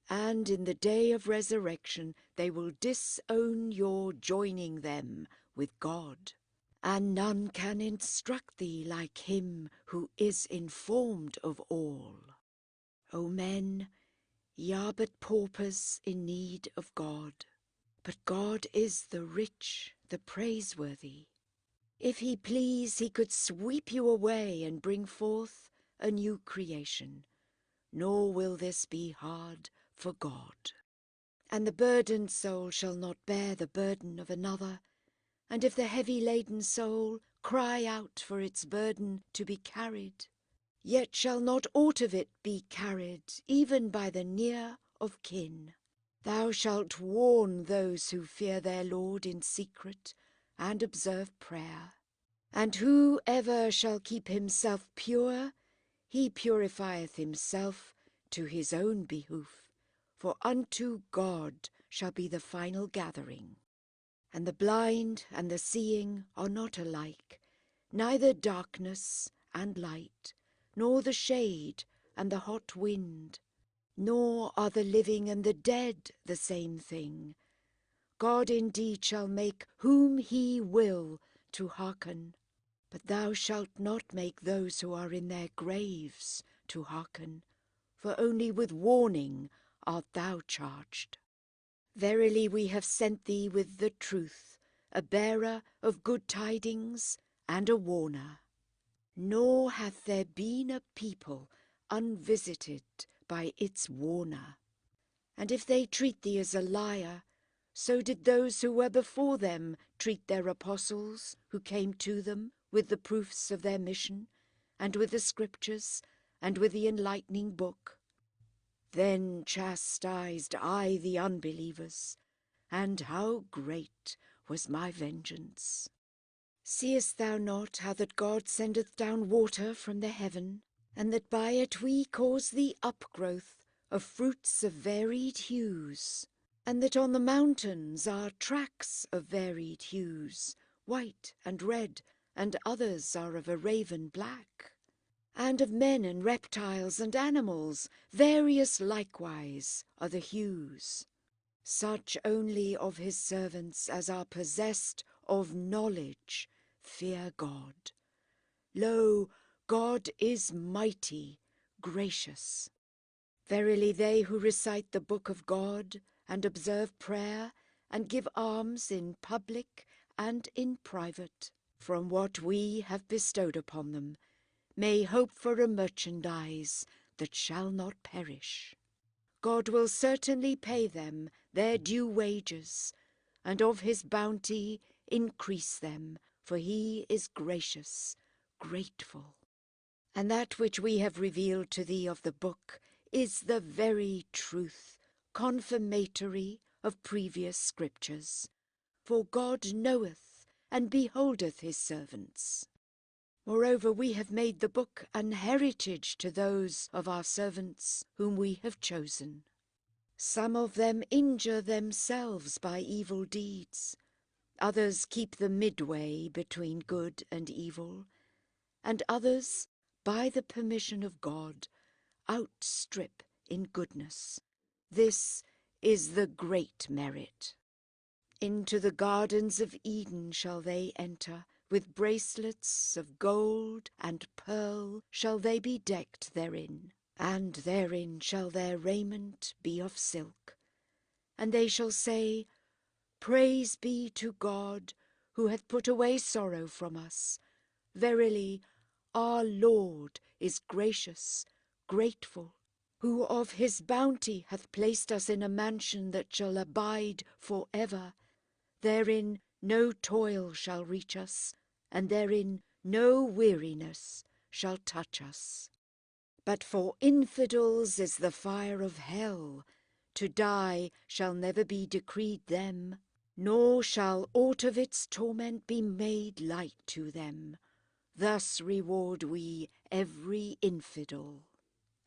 And in the day of resurrection they will disown your joining them with God. And none can instruct thee like him who is informed of all. O men, ye are but paupers in need of God, but God is the rich, the praiseworthy. If he please, he could sweep you away and bring forth a new creation, nor will this be hard for God. And the burdened soul shall not bear the burden of another, and if the heavy-laden soul cry out for its burden to be carried, yet shall not aught of it be carried, even by the near of kin. Thou shalt warn those who fear their Lord in secret, and observe prayer. And whoever shall keep himself pure, he purifieth himself to his own behoof, for unto God shall be the final gathering. And the blind and the seeing are not alike, neither darkness and light, nor the shade and the hot wind, nor are the living and the dead the same thing. God indeed shall make whom he will to hearken, but thou shalt not make those who are in their graves to hearken, for only with warning art thou charged. Verily we have sent thee with the truth, a bearer of good tidings and a warner. Nor hath there been a people unvisited by its warner. And if they treat thee as a liar, so did those who were before them treat their apostles who came to them with the proofs of their mission, and with the scriptures, and with the enlightening book. Then chastised I the unbelievers, and how great was my vengeance. Seest thou not how that God sendeth down water from the heaven, and that by it we cause the upgrowth of fruits of varied hues, and that on the mountains are tracks of varied hues, white and red, and others are of a raven black, and of men and reptiles and animals various likewise are the hues. Such only of his servants as are possessed of knowledge fear God. Lo, God is mighty, gracious. Verily they who recite the book of God, and observe prayer, and give alms in public and in private, from what we have bestowed upon them, may hope for a merchandise that shall not perish. God will certainly pay them their due wages, and of his bounty increase them, for he is gracious, grateful. And that which we have revealed to thee of the book is the very truth, confirmatory of previous scriptures. For God knoweth and beholdeth his servants. Moreover, we have made the book an heritage to those of our servants whom we have chosen. Some of them injure themselves by evil deeds, others keep the midway between good and evil, and others, by the permission of God, outstrip in goodness. This is the great merit. Into the gardens of Eden shall they enter, with bracelets of gold and pearl shall they be decked therein, and therein shall their raiment be of silk. And they shall say, Praise be to God, who hath put away sorrow from us. Verily, our Lord is gracious, grateful, who of his bounty hath placed us in a mansion that shall abide for ever. Therein no toil shall reach us, and therein no weariness shall touch us. But for infidels is the fire of hell. To die shall never be decreed them, nor shall aught of its torment be made light to them. Thus reward we every infidel.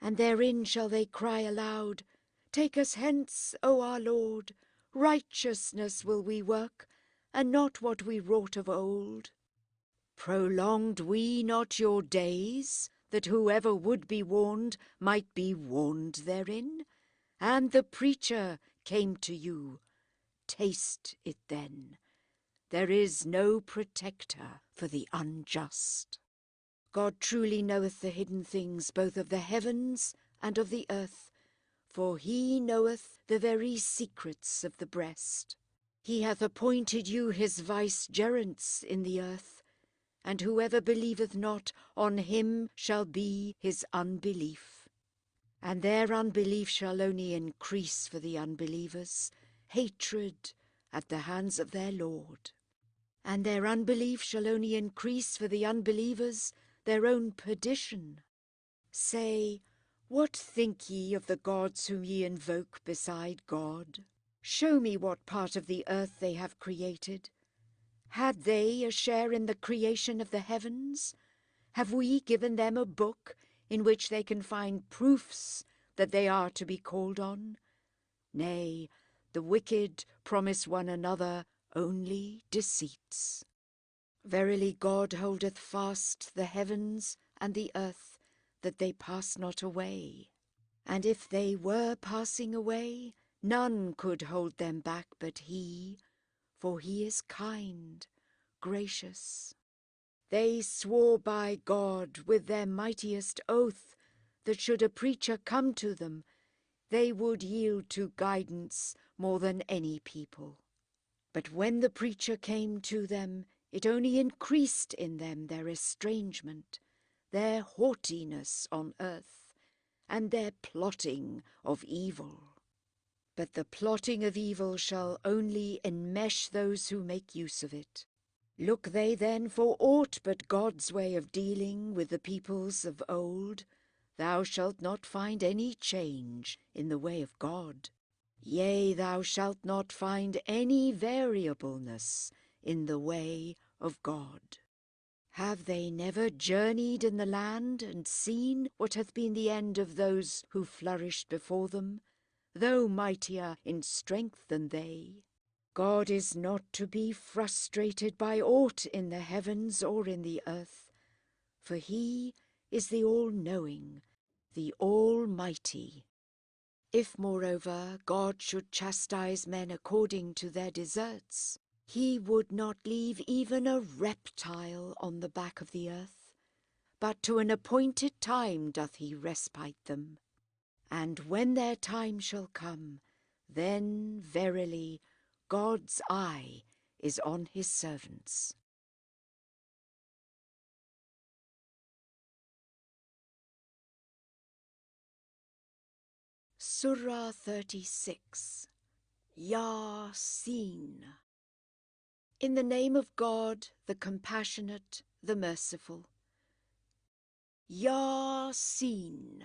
And therein shall they cry aloud, Take us hence, O our Lord, righteousness will we work, and not what we wrought of old. Prolonged we not your days, that whoever would be warned might be warned therein? And the preacher came to you. Taste it then. There is no protector for the unjust. God truly knoweth the hidden things both of the heavens and of the earth, for he knoweth the very secrets of the breast. He hath appointed you his vicegerents in the earth, and whoever believeth not on him shall be his unbelief. And their unbelief shall only increase for the unbelievers, hatred at the hands of their Lord. And their unbelief shall only increase for the unbelievers, their own perdition. Say, what think ye of the gods whom ye invoke beside God? Show me what part of the earth they have created. Had they a share in the creation of the heavens? Have we given them a book in which they can find proofs that they are to be called on? Nay, the wicked promise one another only deceits. Verily God holdeth fast the heavens and the earth, that they pass not away. And if they were passing away, none could hold them back but he, for he is kind, gracious. They swore by God with their mightiest oath that should a preacher come to them, they would yield to guidance more than any people. But when the preacher came to them, it only increased in them their estrangement, their haughtiness on earth, and their plotting of evil. But the plotting of evil shall only enmesh those who make use of it. Look they then for aught but God's way of dealing with the peoples of old, thou shalt not find any change in the way of God. Yea, thou shalt not find any variableness in the way of God. Have they never journeyed in the land and seen what hath been the end of those who flourished before them, though mightier in strength than they? God is not to be frustrated by aught in the heavens or in the earth, for he is the all-knowing, the Almighty. If, moreover, God should chastise men according to their deserts, he would not leave even a reptile on the back of the earth, but to an appointed time doth he respite them. And when their time shall come, then verily God's eye is on his servants. Surah 36. Yasin. In the name of God, the compassionate, the merciful. Yasin.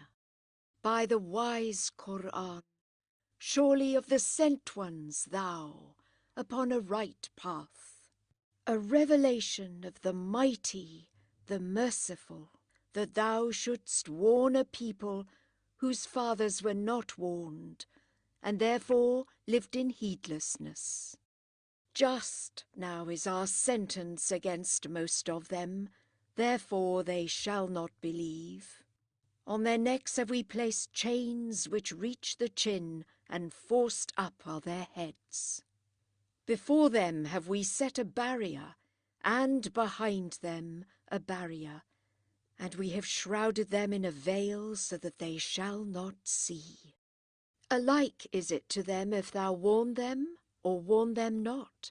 By the wise Qur'an, surely of the sent ones thou, upon a right path. A revelation of the mighty, the merciful, that thou shouldst warn a people whose fathers were not warned, and therefore lived in heedlessness. Just now is our sentence against most of them, therefore they shall not believe. On their necks have we placed chains which reach the chin, and forced up are their heads. Before them have we set a barrier, and behind them a barrier, and we have shrouded them in a veil so that they shall not see. Alike is it to them if thou warn them or warn them not,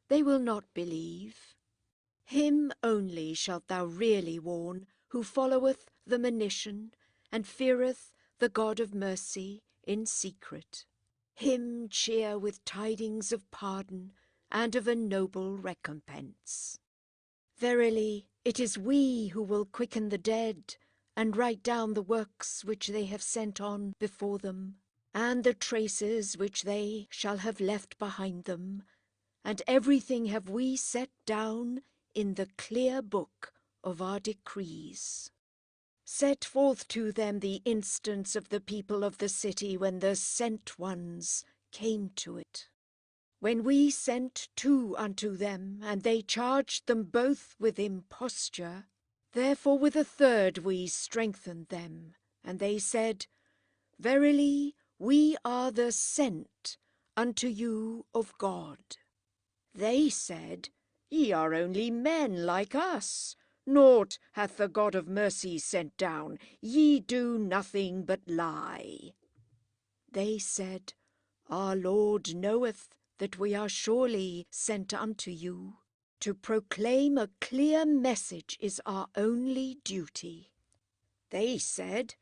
they will not believe. Him only shalt thou really warn who followeth the monition and feareth the God of mercy in secret. Him cheer with tidings of pardon and of a noble recompense. Verily, it is we who will quicken the dead and write down the works which they have sent on before them, and the traces which they shall have left behind them, and everything have we set down in the clear book of our decrees. Set forth to them the instance of the people of the city when the sent ones came to it. When we sent two unto them, and they charged them both with imposture, therefore with a third we strengthened them, and they said, Verily we are the sent unto you of God. They said, Ye are only men like us. Naught hath the God of mercy sent down. Ye do nothing but lie. They said, Our Lord knoweth that we are surely sent unto you. To proclaim a clear message is our only duty. They said,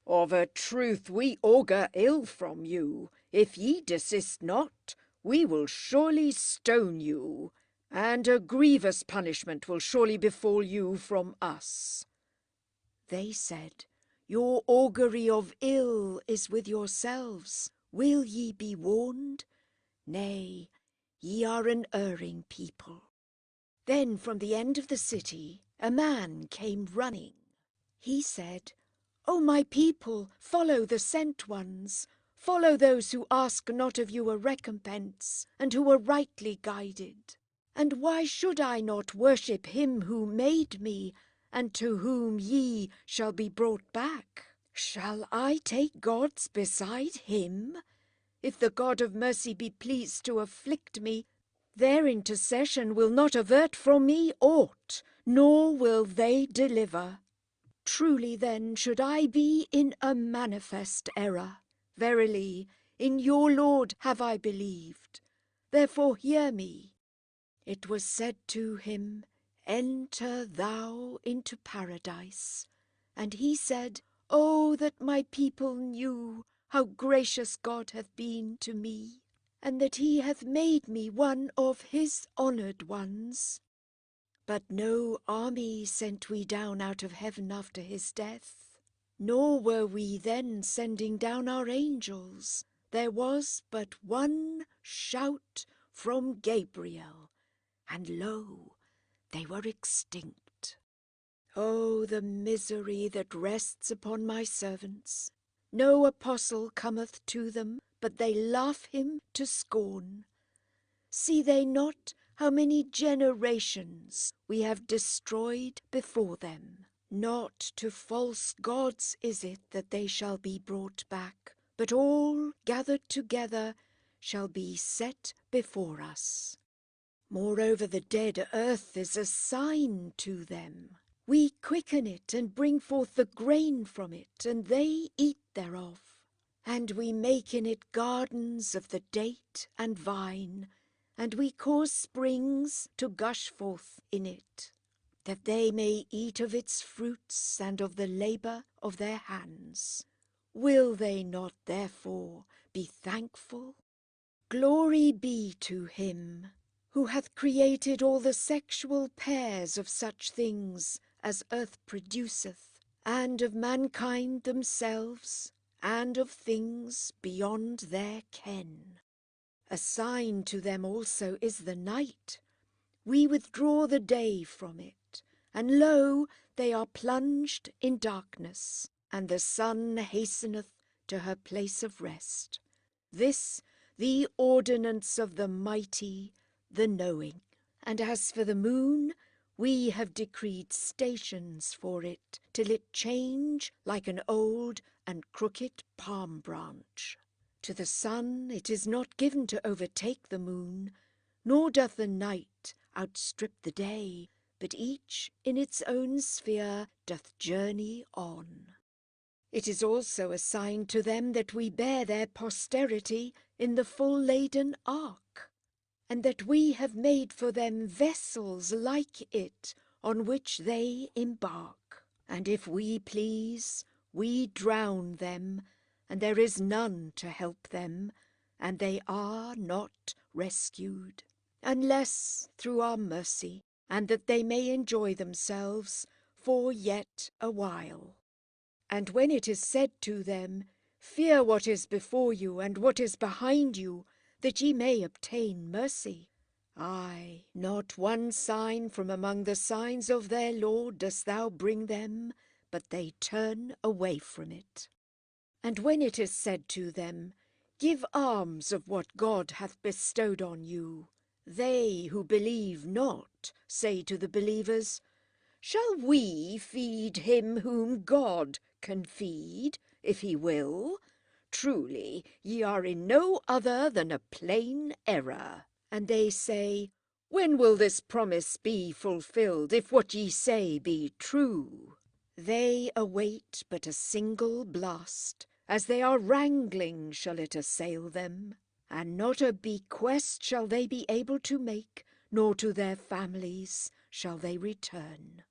Of a truth we augur ill from you. If ye desist not, we will surely stone you, and a grievous punishment will surely befall you from us. They said, Your augury of ill is with yourselves. Will ye be warned? Nay, ye are an erring people. Then from the end of the city a man came running. He said, O my people, follow the sent ones. Follow those who ask not of you a recompense, and who are rightly guided. And why should I not worship him who made me, and to whom ye shall be brought back? Shall I take gods beside him? If the God of mercy be pleased to afflict me, their intercession will not avert from me aught, nor will they deliver. Truly then should I be in a manifest error. Verily, in your Lord have I believed. Therefore hear me. It was said to him, Enter thou into paradise. And he said, Oh, that my people knew how gracious God hath been to me, and that he hath made me one of his honoured ones. But no army sent we down out of heaven after his death, nor were we then sending down our angels. There was but one shout from Gabriel, and lo, they were extinct. Oh, the misery that rests upon my servants! No apostle cometh to them, but they laugh him to scorn. See they not how many generations we have destroyed before them? Not to false gods is it that they shall be brought back, but all gathered together shall be set before us. Moreover, the dead earth is a sign to them. We quicken it and bring forth the grain from it, and they eat thereof. And we make in it gardens of the date and vine, and we cause springs to gush forth in it, that they may eat of its fruits and of the labour of their hands. Will they not therefore be thankful? Glory be to him who hath created all the sexual pairs of such things as earth produceth, and of mankind themselves, and of things beyond their ken. A sign to them also is the night. We withdraw the day from it, and lo, they are plunged in darkness, and the sun hasteneth to her place of rest. This the ordinance of the mighty, the knowing. And as for the moon, we have decreed stations for it, till it change like an old and crooked palm branch. To the sun it is not given to overtake the moon, nor doth the night outstrip the day, but each in its own sphere doth journey on. It is also a sign to them that we bear their posterity in the full-laden ark, and that we have made for them vessels like it, on which they embark. And if we please, we drown them, and there is none to help them, and they are not rescued, unless through our mercy, and that they may enjoy themselves for yet a while. And when it is said to them, Fear what is before you and what is behind you, that ye may obtain mercy. Aye, not one sign from among the signs of their Lord dost thou bring them, but they turn away from it. And when it is said to them, Give alms of what God hath bestowed on you, they who believe not say to the believers, Shall we feed him whom God can feed, if he will? Truly, ye are in no other than a plain error. And they say, When will this promise be fulfilled, if what ye say be true? They await but a single blast, as they are wrangling shall it assail them, and not a bequest shall they be able to make, nor to their families shall they return.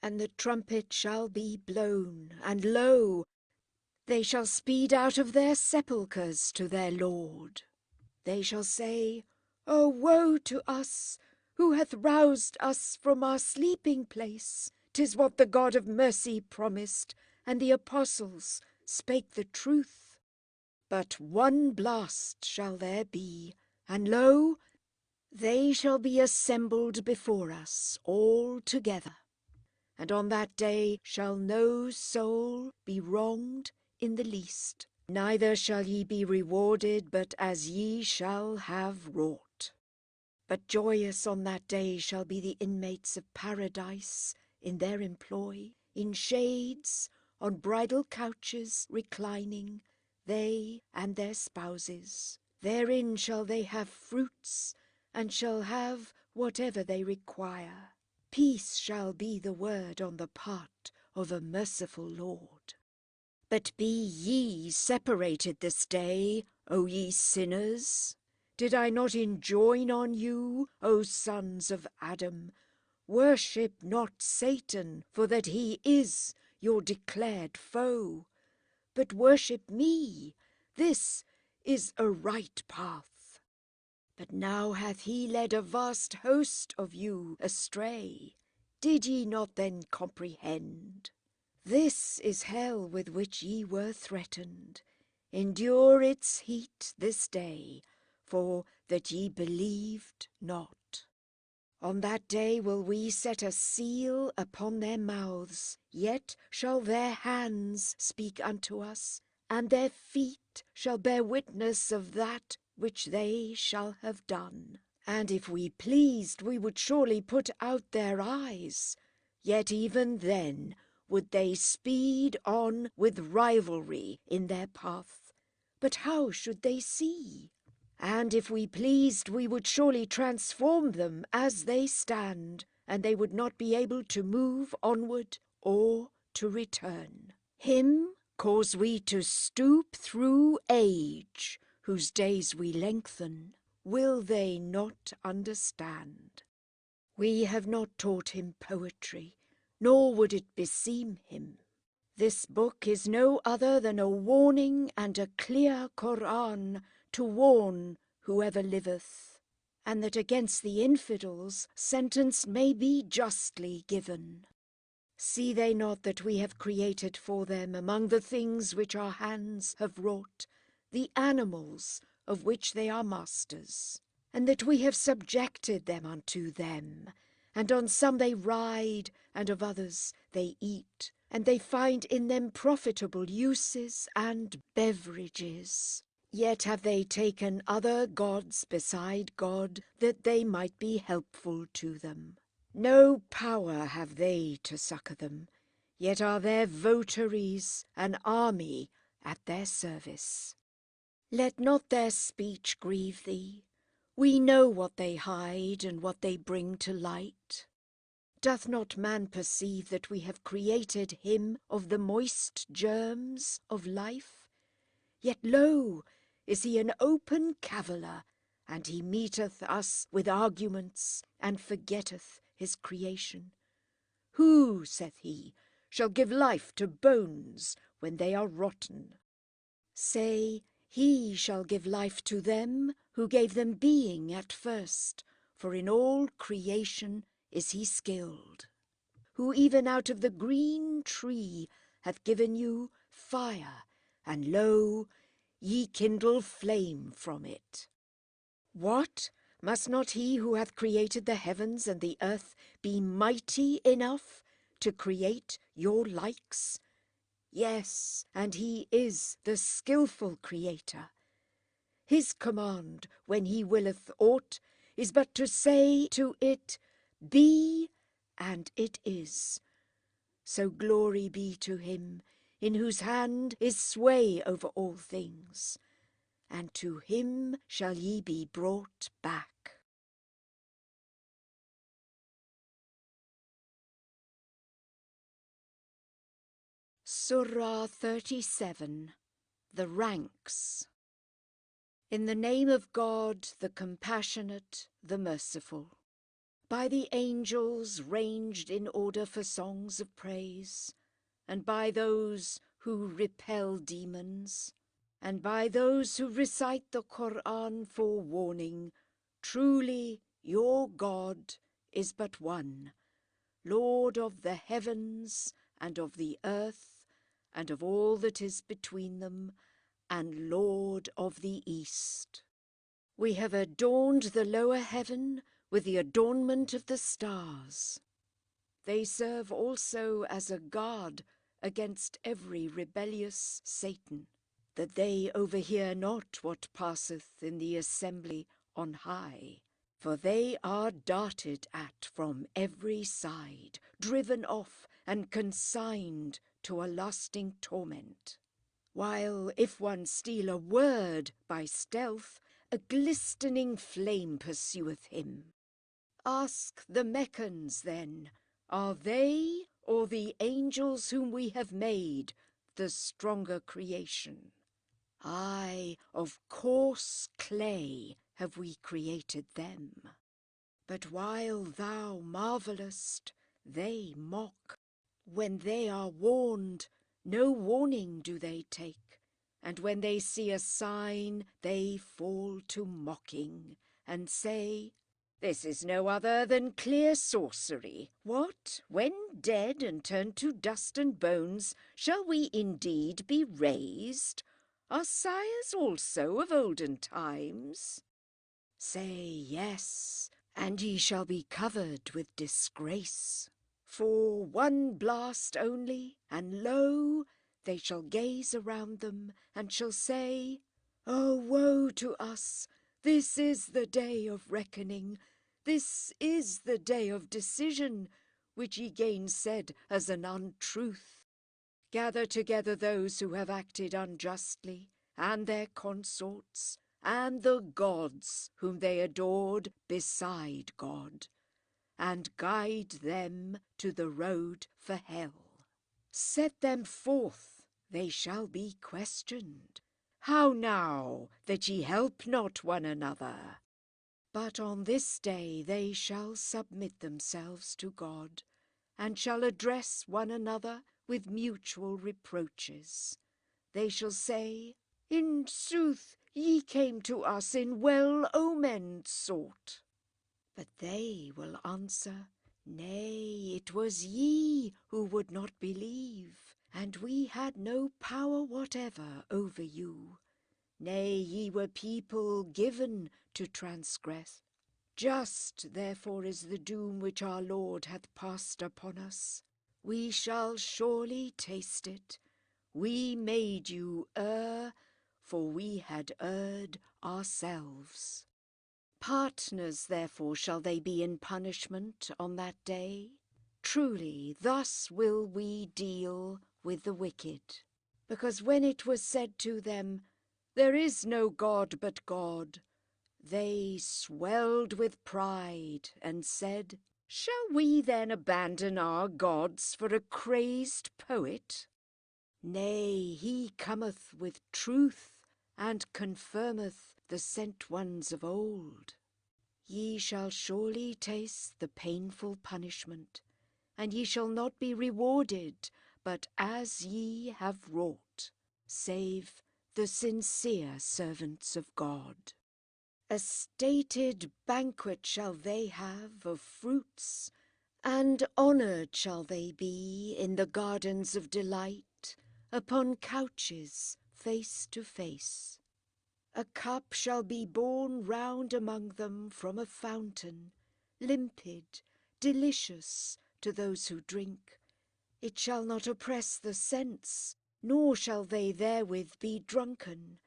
And the trumpet shall be blown, and lo, they shall speed out of their sepulchres to their Lord. They shall say, O woe to us, who hath roused us from our sleeping place? 'Tis what the God of mercy promised, and the apostles spake the truth. But one blast shall there be, and lo, they shall be assembled before us all together. And on that day shall no soul be wronged in the least, neither shall ye be rewarded but as ye shall have wrought. But joyous on that day shall be the inmates of paradise in their employ, in shades, on bridal couches reclining, they and their spouses. Therein shall they have fruits, and shall have whatever they require. Peace shall be the word on the part of a merciful Lord. But be ye separated this day, O ye sinners? Did I not enjoin on you, O sons of Adam? Worship not Satan, for that he is your declared foe, but worship me. This is a right path. But now hath he led a vast host of you astray. Did ye not then comprehend? This is hell with which ye were threatened. Endure its heat this day, for that ye believed not. On that day will we set a seal upon their mouths, yet shall their hands speak unto us, and their feet shall bear witness of that which they shall have done. And if we pleased, we would surely put out their eyes, yet even then would they speed on with rivalry in their path. But how should they see? And if we pleased, we would surely transform them as they stand, and they would not be able to move onward or to return. Him cause we to stoop through age, whose days we lengthen. Will they not understand? We have not taught him poetry, nor would it beseem him. This book is no other than a warning and a clear Qur'an to warn whoever liveth, and that against the infidels sentence may be justly given. See they not that we have created for them among the things which our hands have wrought, the animals of which they are masters, and that we have subjected them unto them, and on some they ride, and of others they eat, and they find in them profitable uses and beverages. Yet have they taken other gods beside God, that they might be helpful to them. No power have they to succour them, yet are their votaries an army at their service. Let not their speech grieve thee. We know what they hide and what they bring to light. Doth not man perceive that we have created him of the moist germs of life? Yet lo, is he an open caviller, and he meeteth us with arguments, and forgetteth his creation. Who, saith he, shall give life to bones when they are rotten? Say, he shall give life to them who gave them being at first, for in all creation is he skilled. Who even out of the green tree hath given you fire, and lo, ye kindle flame from it. What? Must not he who hath created the heavens and the earth be mighty enough to create your likes? Yes, and he is the skilful creator. His command, when he willeth aught, is but to say to it, Be, and it is. So glory be to him, in whose hand is sway over all things, and to him shall ye be brought back. Surah 37. The Ranks. In the name of God, the Compassionate, the Merciful. By the angels ranged in order for songs of praise, and by those who repel demons, and by those who recite the Qur'an for warning, truly your God is but one, Lord of the heavens and of the earth, and of all that is between them, and Lord of the East. We have adorned the lower heaven with the adornment of the stars. They serve also as a guard against every rebellious Satan, that they overhear not what passeth in the assembly on high. For they are darted at from every side, driven off and consigned to a lasting torment. While if one steal a word by stealth, a glistening flame pursueth him. Ask the Meccans then, are they or the angels whom we have made the stronger creation? Aye, of coarse clay have we created them. But while thou marvellest, they mock. When they are warned, no warning do they take, and when they see a sign, they fall to mocking, and say, This is no other than clear sorcery. What, when dead and turned to dust and bones, shall we indeed be raised? Are sires also of olden times? Say yes, and ye shall be covered with disgrace. For one blast only, and lo, they shall gaze around them, and shall say, Oh, woe to us! This is the day of reckoning. This is the day of decision, which ye gainsaid as an untruth. Gather together those who have acted unjustly, and their consorts, and the gods whom they adored beside God, and guide them to the road for hell. Set them forth, they shall be questioned. How now, that ye help not one another? But on this day they shall submit themselves to God, and shall address one another with mutual reproaches. They shall say, In sooth, ye came to us in well-omened sort. But they will answer, Nay, it was ye who would not believe, and we had no power whatever over you. Nay, ye were people given to transgress. Just therefore is the doom which our Lord hath passed upon us. We shall surely taste it. We made you err, for we had erred ourselves. Partners therefore shall they be in punishment on that day. Truly thus will we deal with the wicked. Because when it was said to them, There is no God but God, they swelled with pride and said, Shall we then abandon our gods for a crazed poet? Nay, he cometh with truth, and confirmeth the sent ones of old. Ye shall surely taste the painful punishment, and ye shall not be rewarded, but as ye have wrought, save the sincere servants of God. A stated banquet shall they have of fruits, and honoured shall they be in the gardens of delight, upon couches face to face. A cup shall be borne round among them from a fountain, limpid, delicious to those who drink. It shall not oppress the sense, nor shall they therewith be drunken.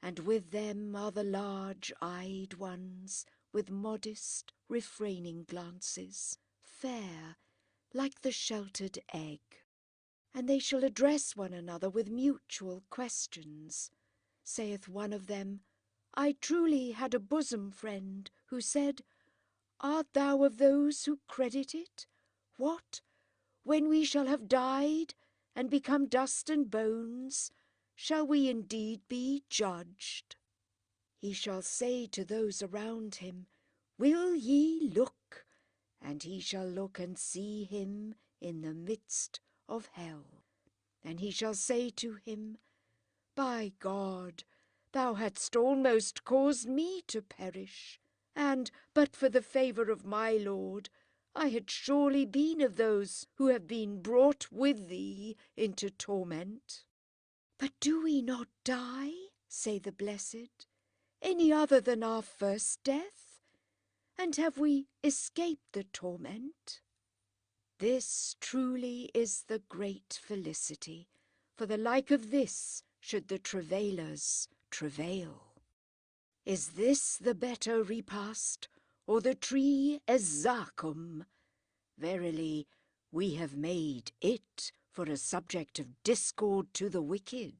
And with them are the large-eyed ones, with modest, refraining glances, fair, like the sheltered egg. And they shall address one another with mutual questions. Saith one of them, I truly had a bosom friend, who said, Art thou of those who credit it? What? When we shall have died, and become dust and bones, shall we indeed be judged? He shall say to those around him, Will ye look? And he shall look and see him in the midst of hell. And he shall say to him, By God, thou hadst almost caused me to perish, and, but for the favour of my Lord, I had surely been of those who have been brought with thee into torment. But do we not die, say the blessed, any other than our first death? And have we escaped the torment? This truly is the great felicity, for the like of this should the travailers travail. Is this the better repast, or the tree Ezacum? Verily, we have made it for a subject of discord to the wicked.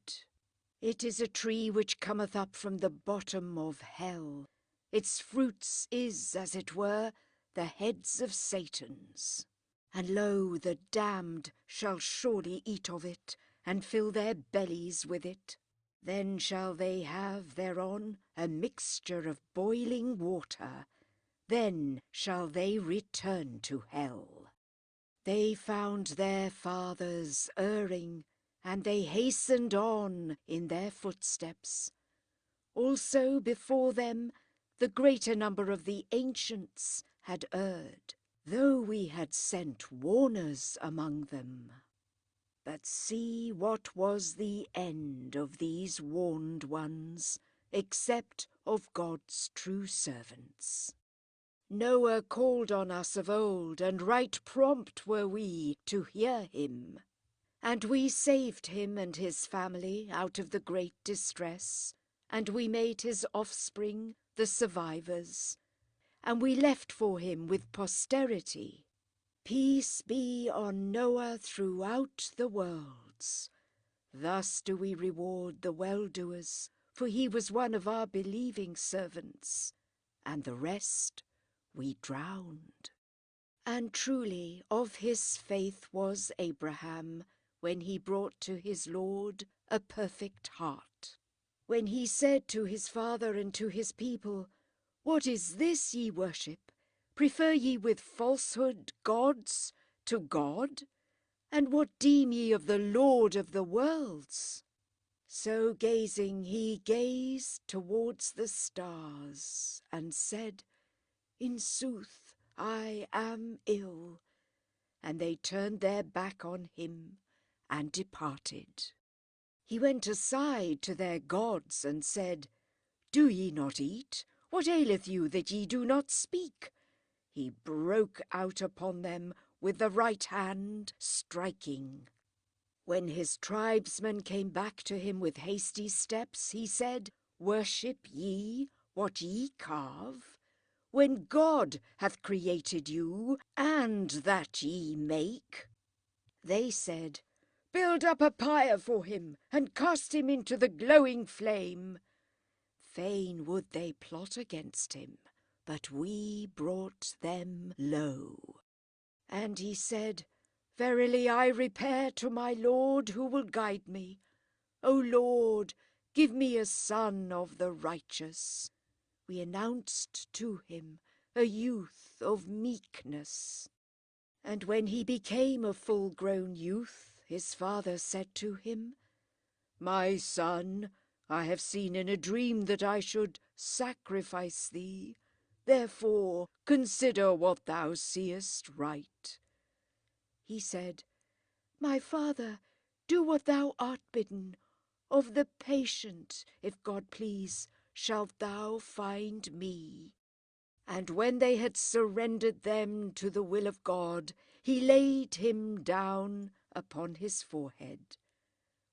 It is a tree which cometh up from the bottom of hell. Its fruits is, as it were, the heads of Satans. And lo, the damned shall surely eat of it, and fill their bellies with it. Then shall they have thereon a mixture of boiling water. Then shall they return to hell. They found their fathers erring, and they hastened on in their footsteps. Also before them the greater number of the ancients had erred, though we had sent warners among them. But see what was the end of these warned ones, except of God's true servants. Noah called on us of old, and right prompt were we to hear him. And we saved him and his family out of the great distress, and we made his offspring the survivors, and we left for him with posterity. Peace be on Noah throughout the worlds. Thus do we reward the well-doers, for he was one of our believing servants, and the rest we drowned. And truly of his faith was Abraham, when he brought to his Lord a perfect heart. When he said to his father and to his people, What is this ye worship? Prefer ye with falsehood gods to God? And what deem ye of the Lord of the worlds? So gazing he gazed towards the stars, and said, In sooth, I am ill. And they turned their back on him, and departed. He went aside to their gods, and said, Do ye not eat? What aileth you that ye do not speak? He broke out upon them with the right hand, striking. When his tribesmen came back to him with hasty steps, he said, Worship ye what ye carve? When God hath created you, and that ye make? They said, Build up a pyre for him, and cast him into the glowing flame. Fain would they plot against him, but we brought them low. And he said, Verily I repair to my Lord who will guide me. O Lord, give me a son of the righteous. We announced to him a youth of meekness. And when he became a full-grown youth, his father said to him, My son, I have seen in a dream that I should sacrifice thee. Therefore consider what thou seest right. He said, My father, do what thou art bidden. Of the patient, if God please, shalt thou find me. And when they had surrendered them to the will of God, he laid him down upon his forehead.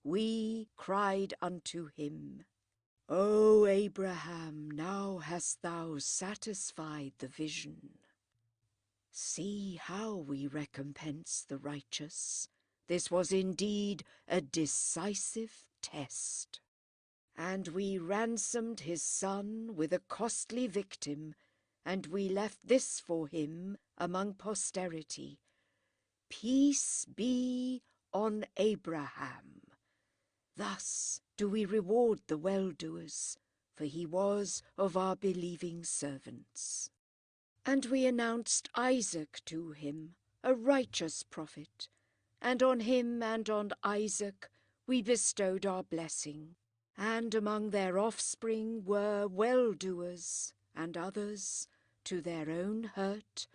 We cried unto him, O Abraham, now hast thou satisfied the vision. See how we recompense the righteous. This was indeed a decisive test. And we ransomed his son with a costly victim, and we left this for him among posterity. Peace be on Abraham. Thus do we reward the well-doers, for he was of our believing servants. And we announced Isaac to him, a righteous prophet, and on him and on Isaac we bestowed our blessing. And among their offspring were well-doers, and others, to their own hurt,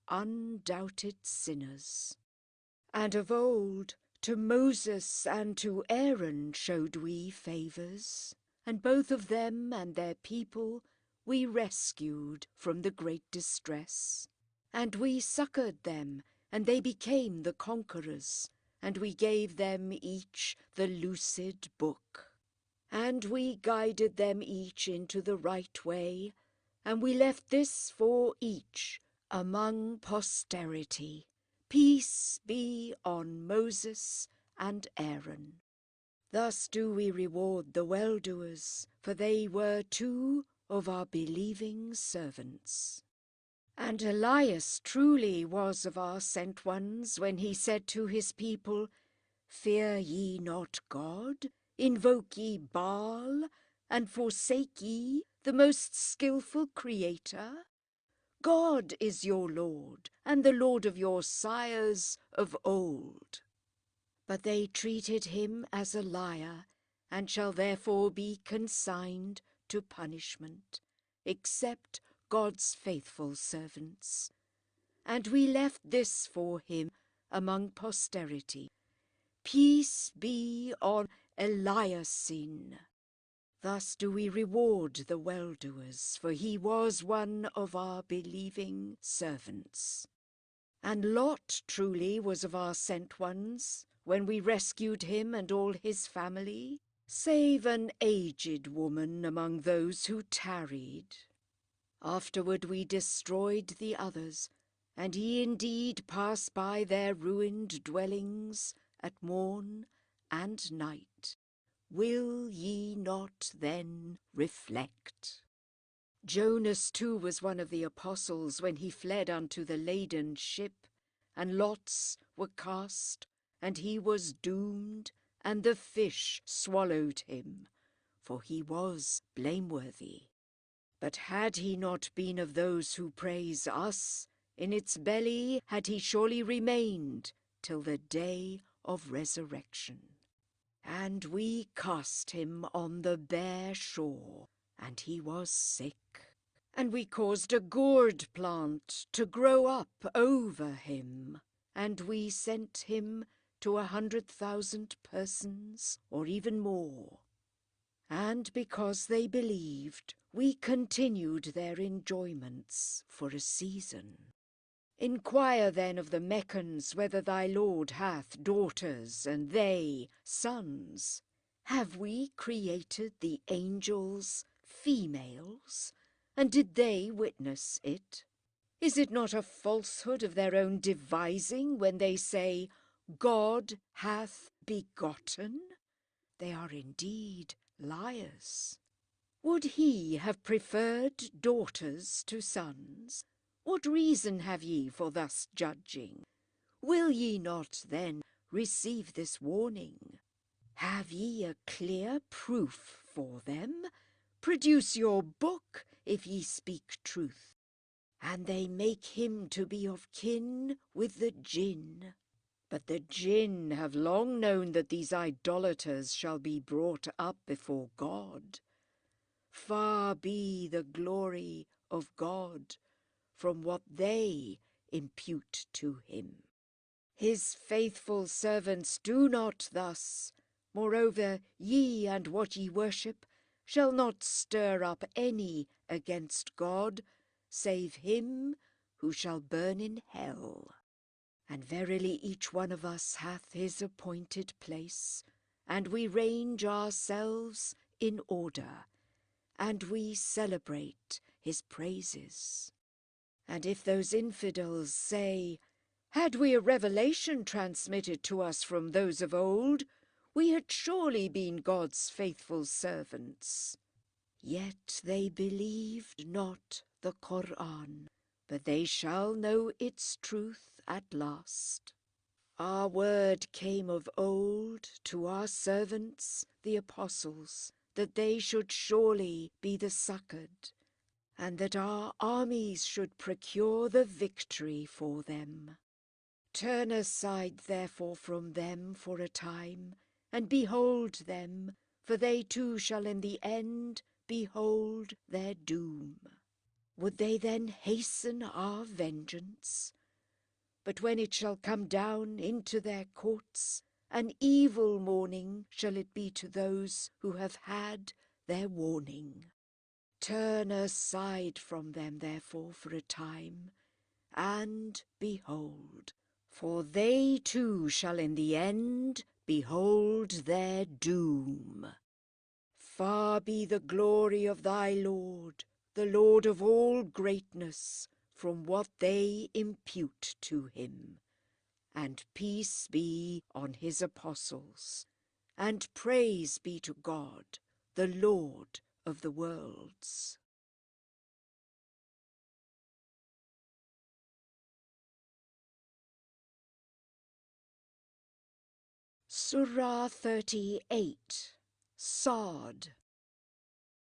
undoubted sinners. And of old, to Moses and to Aaron showed we favours, and both of them and their people we rescued from the great distress. And we succoured them, and they became the conquerors, and we gave them each the lucid book. And we guided them each into the right way, and we left this for each among posterity. Peace be on Moses and Aaron. Thus do we reward the well-doers, for they were two of our believing servants. And Elias truly was of our sent ones, when he said to his people, Fear ye not God, invoke ye Baal, and forsake ye the most skilful Creator? God is your Lord, and the Lord of your sires of old. But they treated him as a liar, and shall therefore be consigned to punishment, except God's faithful servants. And we left this for him among posterity. Peace be on LXIV. Thus do we reward the well-doers, for he was one of our believing servants. And Lot truly was of our sent ones, when we rescued him and all his family, save an aged woman among those who tarried. Afterward we destroyed the others, and ye indeed pass by their ruined dwellings at morn and night. Will ye not then reflect? Jonas too was one of the apostles when he fled unto the laden ship, and lots were cast, and he was doomed, and the fish swallowed him, for he was blameworthy. But had he not been of those who praise us, in its belly had he surely remained till the day of resurrection. And we cast him on the bare shore, and he was sick. And we caused a gourd plant to grow up over him, and we sent him to 100,000 persons, or even more. And because they believed, we continued their enjoyments for a season. Inquire then of the Meccans whether thy Lord hath daughters, and they sons. Have we created the angels females, and did they witness it? Is it not a falsehood of their own devising when they say, God hath begotten? They are indeed liars. Would he have preferred daughters to sons? What reason have ye for thus judging? Will ye not then receive this warning? Have ye a clear proof for them? Produce your book, if ye speak truth. And they make him to be of kin with the jinn. But the jinn have long known that these idolaters shall be brought up before God. Far be the glory of God from what they impute to him. His faithful servants do not thus. Moreover, ye and what ye worship shall not stir up any against God, save him who shall burn in hell. And verily each one of us hath his appointed place, and we range ourselves in order, and we celebrate his praises. And if those infidels say, had we a revelation transmitted to us from those of old, we had surely been God's faithful servants. Yet they believed not the Qur'an, but they shall know its truth at last. Our word came of old to our servants, the apostles, that they should surely be the succoured, and that our armies should procure the victory for them. Turn aside therefore from them for a time, and behold them, for they too shall in the end behold their doom. Would they then hasten our vengeance? But when it shall come down into their courts, an evil morning shall it be to those who have had their warning. Turn aside from them therefore for a time, and behold, for they too shall in the end behold their doom. Far be the glory of thy Lord, the Lord of all greatness, from what they impute to him. And peace be on his apostles, and praise be to God, the Lord of the worlds. Surah 38, Sa'd.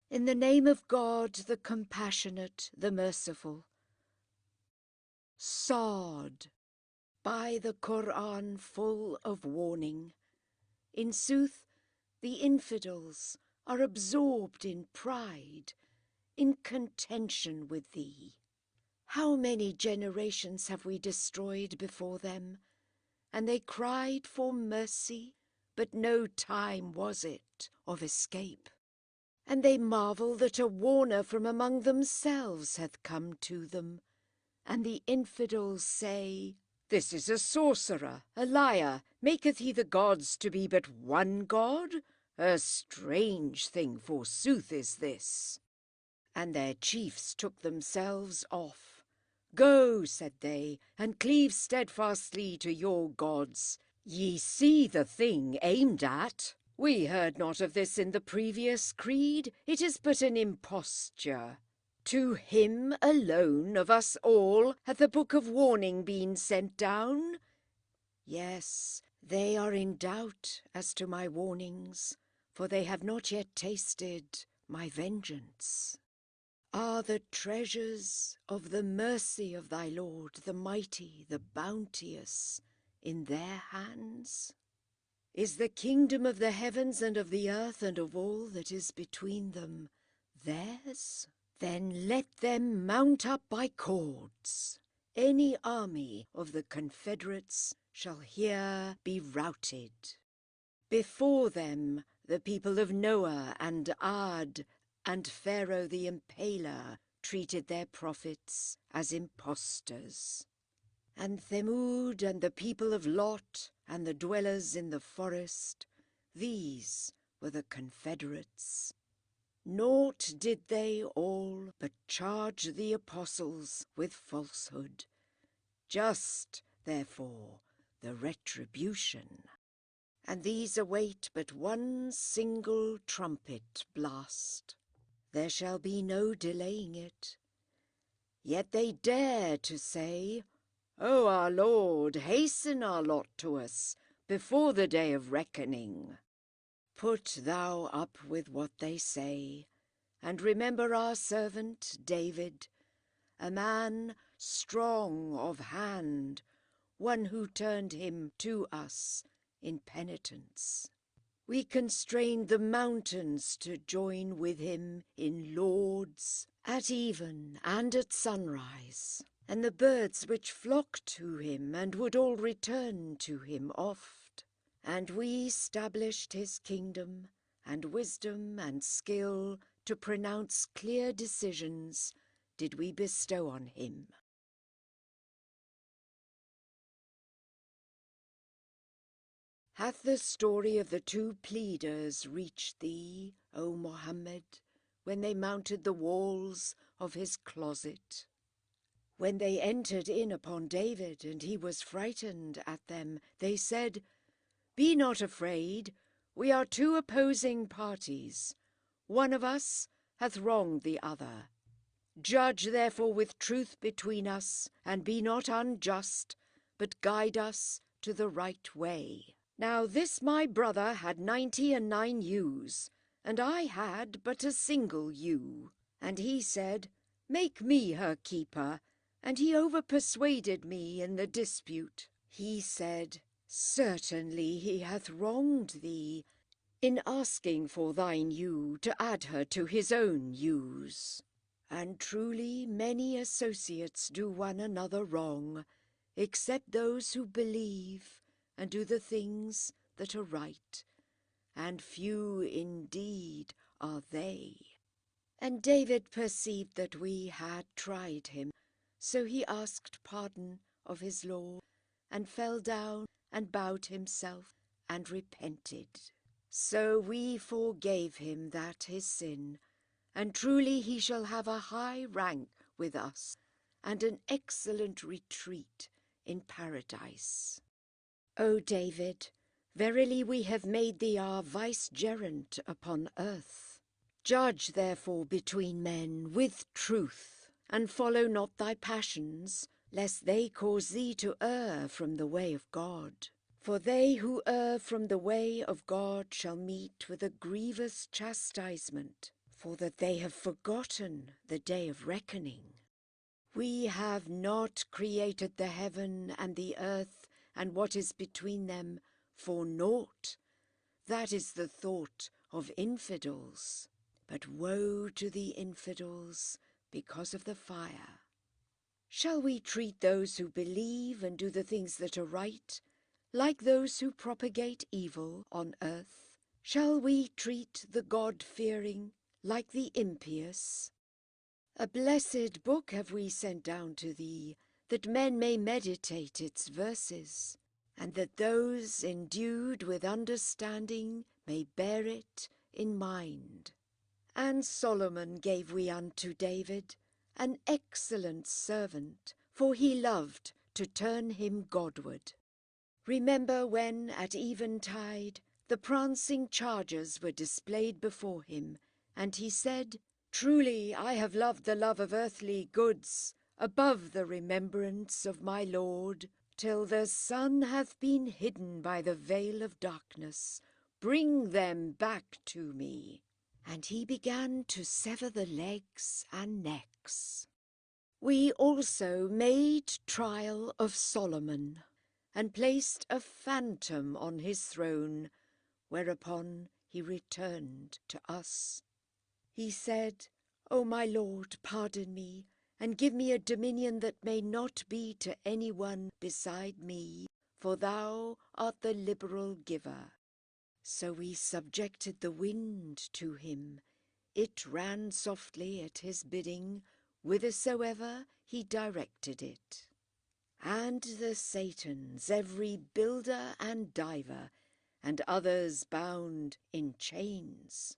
In the name of God, the compassionate, the merciful. Sa'd, by the Qur'an full of warning. In sooth, the infidels are absorbed in pride, in contention with thee. How many generations have we destroyed before them? And they cried for mercy, but no time was it of escape. And they marvel that a warner from among themselves hath come to them. And the infidels say, this is a sorcerer, a liar. Maketh he the gods to be but one God? A strange thing forsooth is this. And their chiefs took themselves off. Go, said they, and cleave steadfastly to your gods. Ye see the thing aimed at. We heard not of this in the previous creed. It is but an imposture. To him alone of us all hath the book of warning been sent down. Yes, they are in doubt as to my warnings, for they have not yet tasted my vengeance. Are the treasures of the mercy of thy Lord, the mighty, the bounteous, in their hands? Is the kingdom of the heavens and of the earth and of all that is between them theirs? Then let them mount up by cords. Any army of the confederates shall here be routed. Before them the people of Noah and Ad and Pharaoh the Impaler treated their prophets as impostors. And Thamud and the people of Lot and the dwellers in the forest, these were the confederates. Naught did they all but charge the apostles with falsehood. Just, therefore, the retribution. And these await but one single trumpet blast. There shall be no delaying it. Yet they dare to say, O our Lord, hasten our lot to us before the day of reckoning. Put thou up with what they say, and remember our servant David, a man strong of hand, one who turned him to us in penitence. We constrained the mountains to join with him in lauds at even and at sunrise. and the birds which flocked to him, and would all return to him oft. And we stablished his kingdom, and wisdom and skill to pronounce clear decisions did we bestow on him. Hath the story of the two pleaders reached thee, O Mohammed, when they mounted the walls of his closet? When they entered in upon David, and he was frightened at them, they said, "Be not afraid, we are two opposing parties. One of us hath wronged the other. Judge therefore with truth between us, and be not unjust, but guide us to the right way. Now this my brother had 99 ewes, and I had but a single ewe. And he said, Make me her keeper, and he overpersuaded me in the dispute. He said, Certainly he hath wronged thee, in asking for thine ewe to add her to his own ewes. And truly many associates do one another wrong, except those who believe and do the things that are right, and few indeed are they. And David perceived that we had tried him, so he asked pardon of his Lord, and fell down and bowed himself, and repented. So we forgave him that his sin, and truly he shall have a high rank with us, and an excellent retreat in paradise. O David, verily we have made thee our vicegerent upon earth. Judge therefore between men with truth, and follow not thy passions, lest they cause thee to err from the way of God. For they who err from the way of God shall meet with a grievous chastisement, for that they have forgotten the day of reckoning. We have not created the heaven and the earth and what is between them for naught. That is the thought of infidels. But woe to the infidels because of the fire. Shall we treat those who believe and do the things that are right like those who propagate evil on earth? Shall we treat the God-fearing like the impious? A blessed book have we sent down to thee, that men may meditate its verses, and that those endued with understanding may bear it in mind. And Solomon gave we unto David, an excellent servant, for he loved to turn him Godward. Remember when, at eventide, the prancing chargers were displayed before him, and he said, Truly I have loved the love of earthly goods above the remembrance of my Lord, till the sun hath been hidden by the veil of darkness. Bring them back to me. And he began to sever the legs and necks. We also made trial of Solomon, and placed a phantom on his throne, whereupon he returned to us. He said, O my Lord, pardon me, and give me a dominion that may not be to any one beside me, for thou art the liberal giver. So we subjected the wind to him. It ran softly at his bidding, whithersoever he directed it. And the Satans, every builder and diver, and others bound in chains.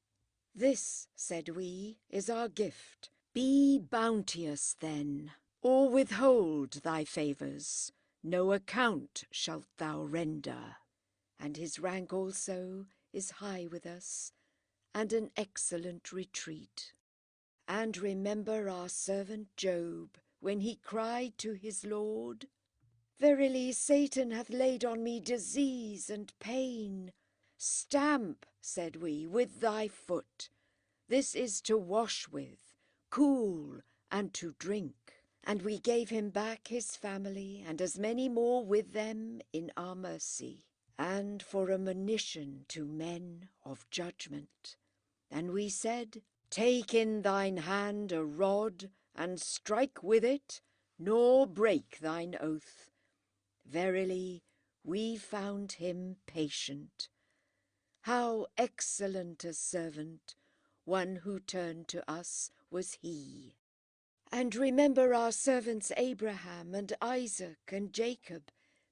This, said we, is our gift. Be bounteous then, or withhold thy favours. No account shalt thou render. And his rank also is high with us, and an excellent retreat. And remember our servant Job, when he cried to his Lord, Verily Satan hath laid on me disease and pain. Stamp, said we, with thy foot. This is to wash with, cool, and to drink. And we gave him back his family, and as many more with them in our mercy, and for a monition to men of judgment. And we said, Take in thine hand a rod, and strike with it, nor break thine oath. Verily, we found him patient. How excellent a servant, one who turned to us was he. And remember our servants Abraham and Isaac and Jacob,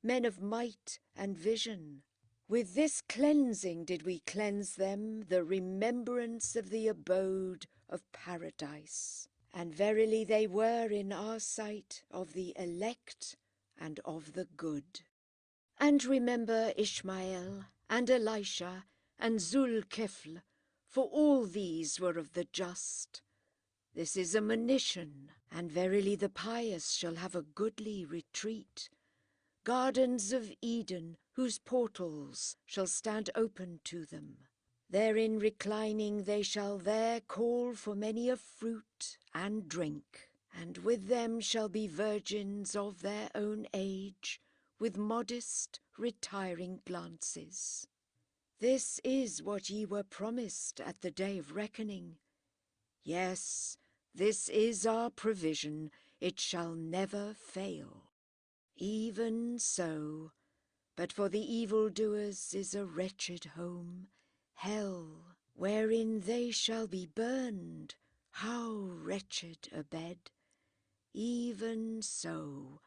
men of might and vision. With this cleansing did we cleanse them, the remembrance of the abode of paradise. And verily they were in our sight of the elect and of the good. And remember Ishmael and Elisha and Zulkifl, for all these were of the just. This is a monition, and verily the pious shall have a goodly retreat. Gardens of Eden, whose portals shall stand open to them. Therein reclining they shall there call for many a fruit and drink, and with them shall be virgins of their own age, with modest retiring glances. This is what ye were promised at the day of reckoning. Yes, this is our provision, it shall never fail. Even so, but for the evildoers is a wretched home, hell, wherein they shall be burned. How wretched a bed! Even so,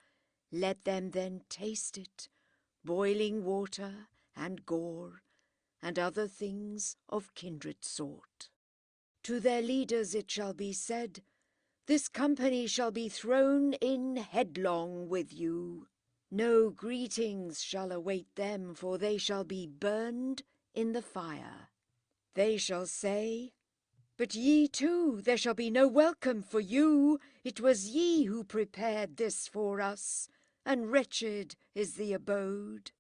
let them then taste it, boiling water and gore, and other things of kindred sort. To their leaders it shall be said, this company shall be thrown in headlong with you. No greetings shall await them, for they shall be burned in the fire. They shall say, but ye too, there shall be no welcome for you. It was ye who prepared this for us, and wretched is the abode.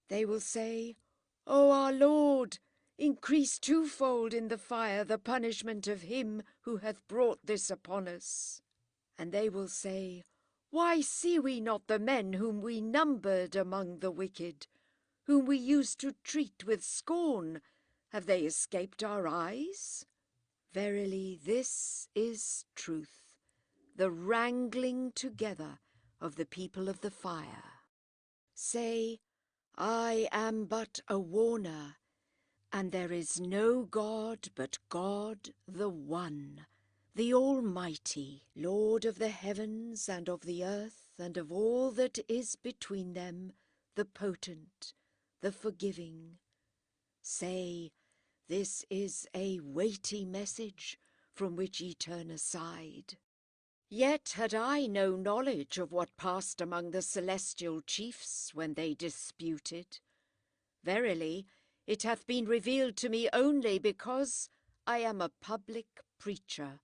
They will say, O our Lord, increase twofold in the fire the punishment of him who hath brought this upon us. And they will say, why see we not the men whom we numbered among the wicked, whom we used to treat with scorn? Have they escaped our eyes? Verily this is truth, the wrangling together of the people of the fire. Say, I am but a warner, and there is no God but God the One, the Almighty, Lord of the heavens and of the earth and of all that is between them, the potent, the forgiving. Say, this is a weighty message from which ye turn aside. Yet had I no knowledge of what passed among the celestial chiefs when they disputed. Verily, it hath been revealed to me only because I am a public preacher.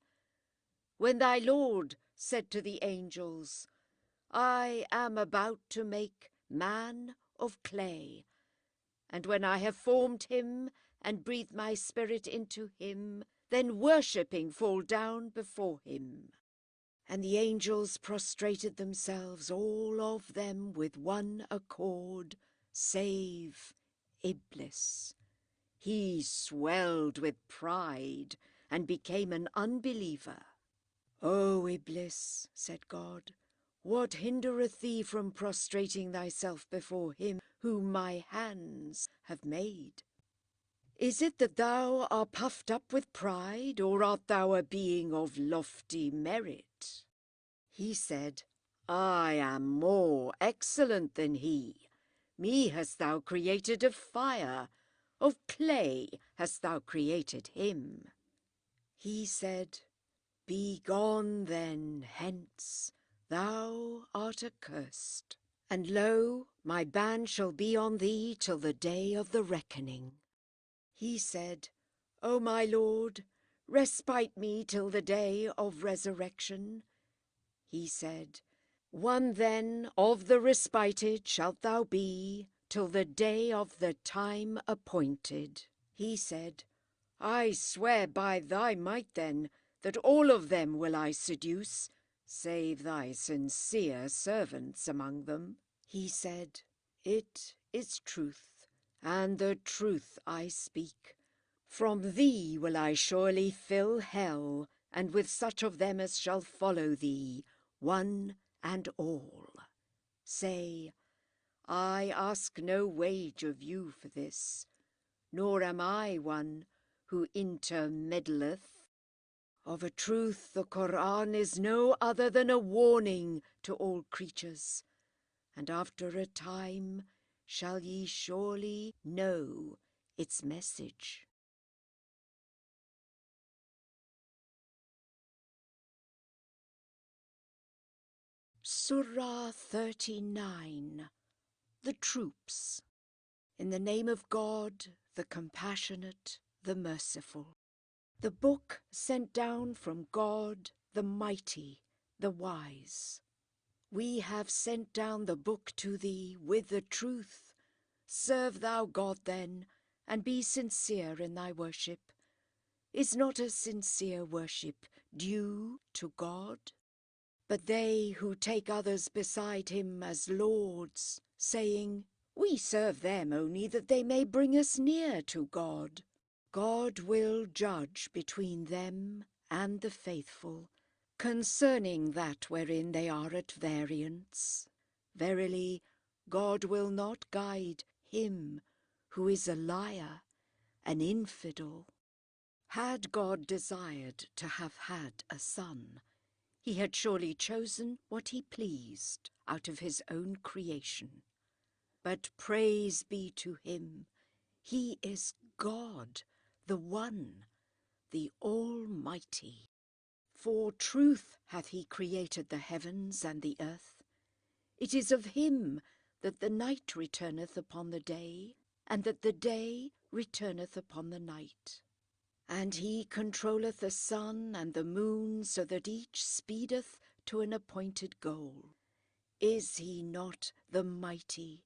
When thy Lord said to the angels, I am about to make man of clay, and when I have formed him and breathed my spirit into him, then worshipping fall down before him. And the angels prostrated themselves, all of them with one accord, save Iblis. He swelled with pride and became an unbeliever. O Iblis, said God, what hindereth thee from prostrating thyself before him whom my hands have made? Is it that thou art puffed up with pride, or art thou a being of lofty merit? He said, I am more excellent than he. Me hast thou created of fire, of clay hast thou created him. He said, begone then hence, thou art accursed, and lo, my ban shall be on thee till the day of the reckoning. He said, O my Lord, respite me till the day of resurrection. He said, one then of the respited shalt thou be, till the day of the time appointed. He said, I swear by thy might then, that all of them will I seduce, save thy sincere servants among them. He said, it is truth, and the truth I speak. From thee will I surely fill hell, and with such of them as shall follow thee, one and all. Say, I ask no wage of you for this, nor am I one who intermeddleth. Of a truth, the Qur'an is no other than a warning to all creatures, and after a time shall ye surely know its message. Surah 39. The Troops. In the name of God, the Compassionate, the Merciful. The book sent down from God, the Mighty, the Wise. We have sent down the book to thee with the truth. Serve thou God then, and be sincere in thy worship. Is not a sincere worship due to God? But they who take others beside him as lords, saying, we serve them only that they may bring us near to God. God will judge between them and the faithful, concerning that wherein they are at variance. Verily, God will not guide him who is a liar, an infidel. Had God desired to have had a son, he had surely chosen what he pleased out of his own creation. But praise be to him, he is God, the One, the Almighty. For truth hath he created the heavens and the earth. It is of him that the night returneth upon the day, and that the day returneth upon the night. And he controlleth the sun and the moon, so that each speedeth to an appointed goal. Is he not the mighty,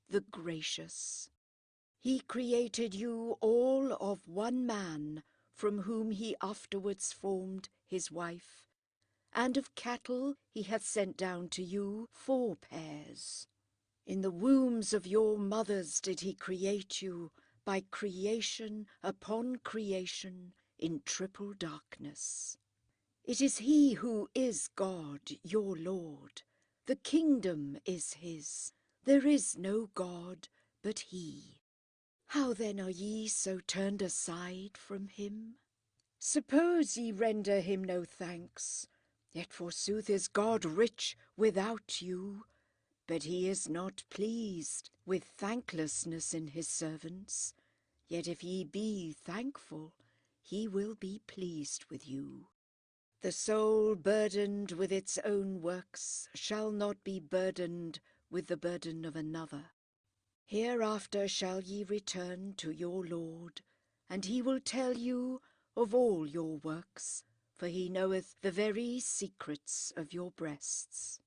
the gracious? He created you all of one man, from whom he afterwards formed his wife. And of cattle he hath sent down to you 4 pairs. In the wombs of your mothers did he create you, by creation upon creation, in triple darkness. It is he who is God, your Lord. The kingdom is his. There is no God but he. How then are ye so turned aside from him? Suppose ye render him no thanks, yet forsooth is God rich without you. But he is not pleased with thanklessness in his servants. Yet if ye be thankful, he will be pleased with you. The soul burdened with its own works shall not be burdened with the burden of another. Hereafter shall ye return to your Lord, and he will tell you of all your works, for he knoweth the very secrets of your breasts.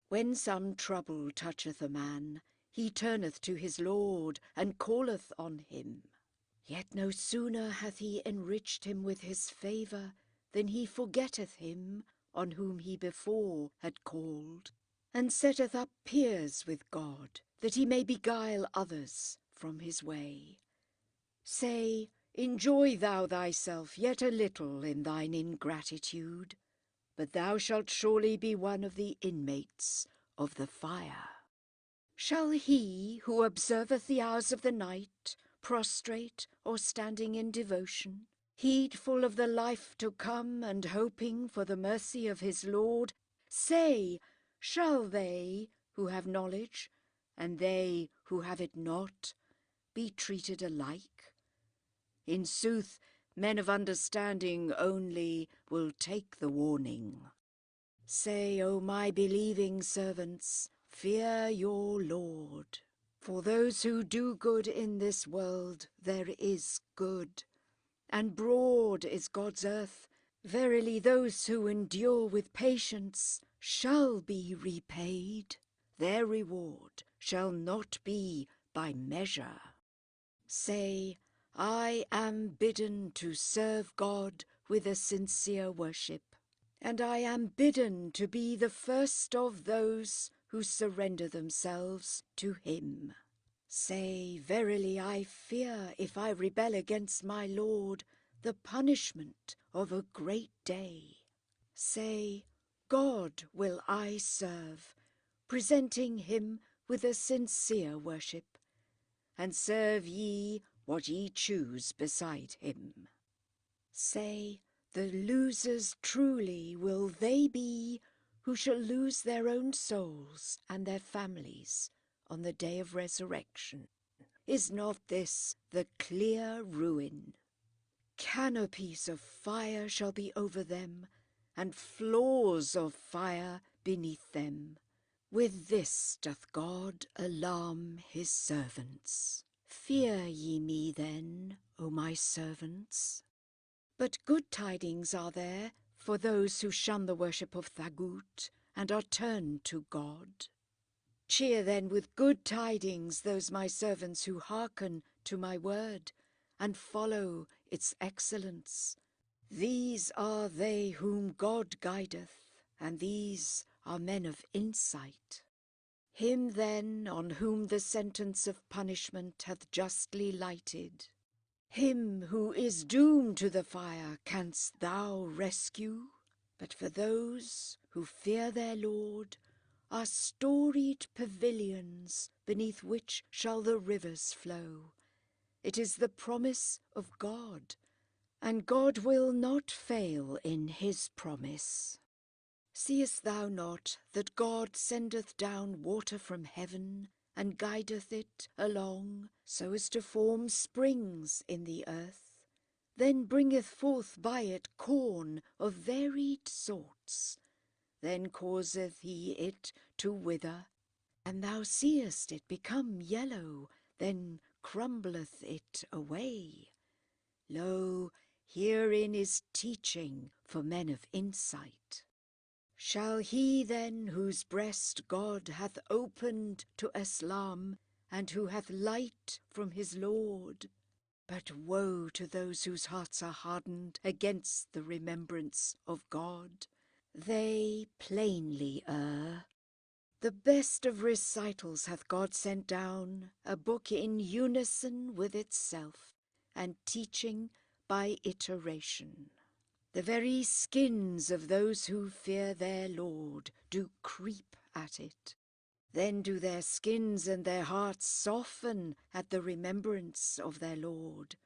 When some trouble toucheth a man, he turneth to his Lord, and calleth on him. Yet no sooner hath he enriched him with his favour, than he forgetteth him on whom he before had called, and setteth up peers with God, that he may beguile others from his way. Say, enjoy thou thyself yet a little in thine ingratitude, but thou shalt surely be one of the inmates of the fire. Shall he who observeth the hours of the night, prostrate or standing in devotion, heedful of the life to come and hoping for the mercy of his Lord, say, shall they who have knowledge, and they who have it not, be treated alike? In sooth, men of understanding only will take the warning. Say, O my believing servants, fear your Lord. For those who do good in this world there is good, and broad is God's earth. Verily those who endure with patience shall be repaid. Their reward shall not be by measure. Say, I am bidden to serve God with a sincere worship, and I am bidden to be the first of those who surrender themselves to him. Say, verily I fear, if I rebel against my Lord, the punishment of a great day. Say, God will I serve, presenting him with a sincere worship, and serve ye what ye choose beside him. Say, the losers truly will they be who shall lose their own souls and their families on the day of resurrection. Is not this the clear ruin? Canopies of fire shall be over them, and floors of fire beneath them. With this doth God alarm his servants. Fear ye me then, O my servants. But good tidings are there for those who shun the worship of Thagut and are turned to God. Cheer then with good tidings those my servants who hearken to my word and follow its excellence. These are they whom God guideth, and these are men of insight. Him then on whom the sentence of punishment hath justly lighted, him who is doomed to the fire, canst thou rescue? But for those who fear their Lord are storied pavilions beneath which shall the rivers flow. It is the promise of God, and God will not fail in his promise. Seest thou not that God sendeth down water from heaven, and guideth it along, so as to form springs in the earth? Then bringeth forth by it corn of varied sorts. Then causeth he it to wither, and thou seest it become yellow, then crumbleth it away. Lo, herein is teaching for men of insight. Shall he then whose breast God hath opened to Islam, and who hath light from his Lord? But woe to those whose hearts are hardened against the remembrance of God. They plainly err. The best of recitals hath God sent down, a book in unison with itself, and teaching by iteration. The very skins of those who fear their Lord do creep at it. Then do their skins and their hearts soften at the remembrance of their Lord.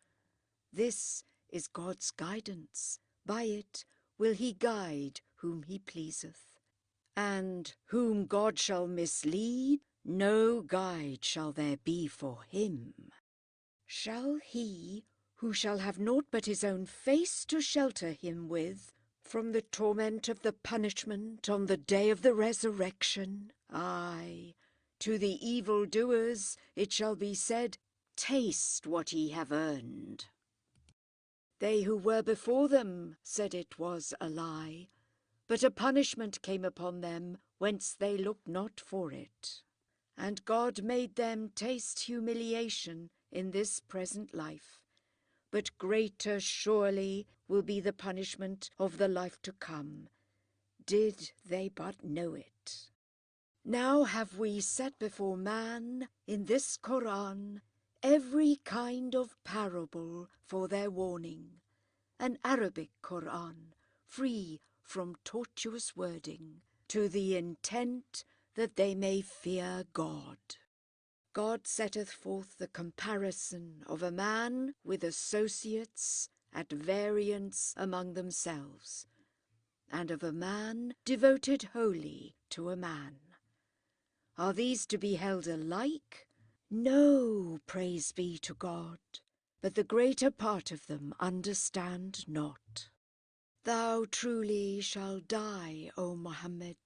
This is God's guidance. By it will he guide whom he pleaseth. And whom God shall mislead, no guide shall there be for him. Shall he, who shall have naught but his own face to shelter him with, from the torment of the punishment on the day of the resurrection? Aye, to the evildoers it shall be said, taste what ye have earned. They who were before them said it was a lie, but a punishment came upon them whence they looked not for it. And God made them taste humiliation in this present life, but greater surely will be the punishment of the life to come, did they but know it. Now have we set before man in this Qur'an every kind of parable for their warning, an Arabic Qur'an, free from tortuous wording, to the intent that they may fear God. God setteth forth the comparison of a man with associates at variance among themselves, and of a man devoted wholly to a man. Are these to be held alike? No, praise be to God, but the greater part of them understand not. Thou truly shalt die, O Muhammad,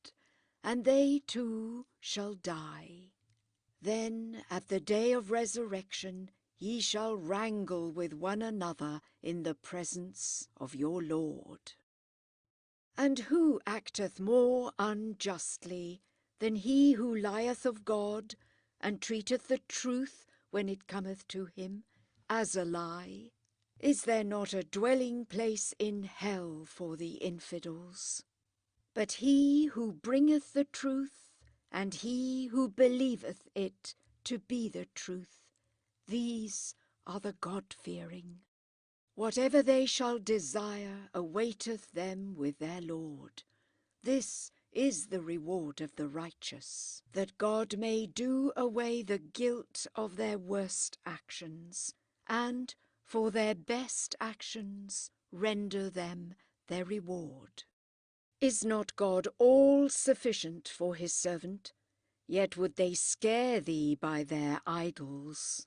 and they too shall die. Then at the day of resurrection ye shall wrangle with one another in the presence of your Lord. And who acteth more unjustly than he who lieth of God, and treateth the truth when it cometh to him as a lie? Is there not a dwelling place in hell for the infidels? But he who bringeth the truth, and he who believeth it to be the truth, these are the God-fearing. Whatever they shall desire awaiteth them with their Lord. This is the reward of the righteous, that God may do away the guilt of their worst actions, and for their best actions render them their reward. Is not God all sufficient for his servant? Yet would they scare thee by their idols.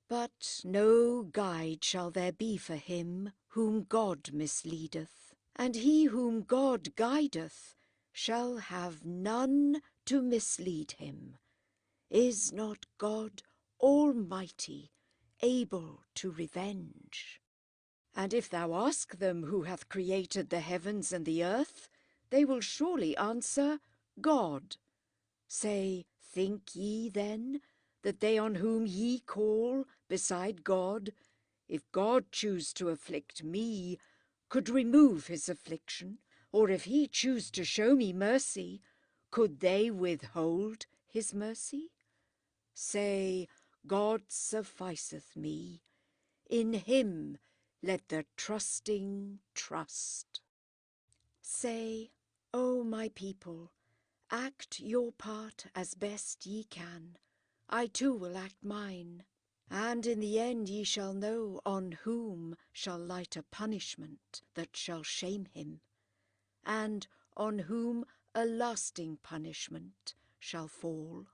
But no guide shall there be for him whom God misleadeth, and he whom God guideth shall have none to mislead him. Is not God Almighty able to revenge? And if thou ask them who hath created the heavens and the earth, they will surely answer, God. Say, think ye then that they on whom ye call beside God, if God choose to afflict me, could remove his affliction, or if he choose to show me mercy, could they withhold his mercy? Say, God sufficeth me. In him let the trusting trust. Say, O my people, act your part as best ye can. I too will act mine. And in the end ye shall know on whom shall light a punishment that shall shame him, and on whom a lasting punishment shall fall.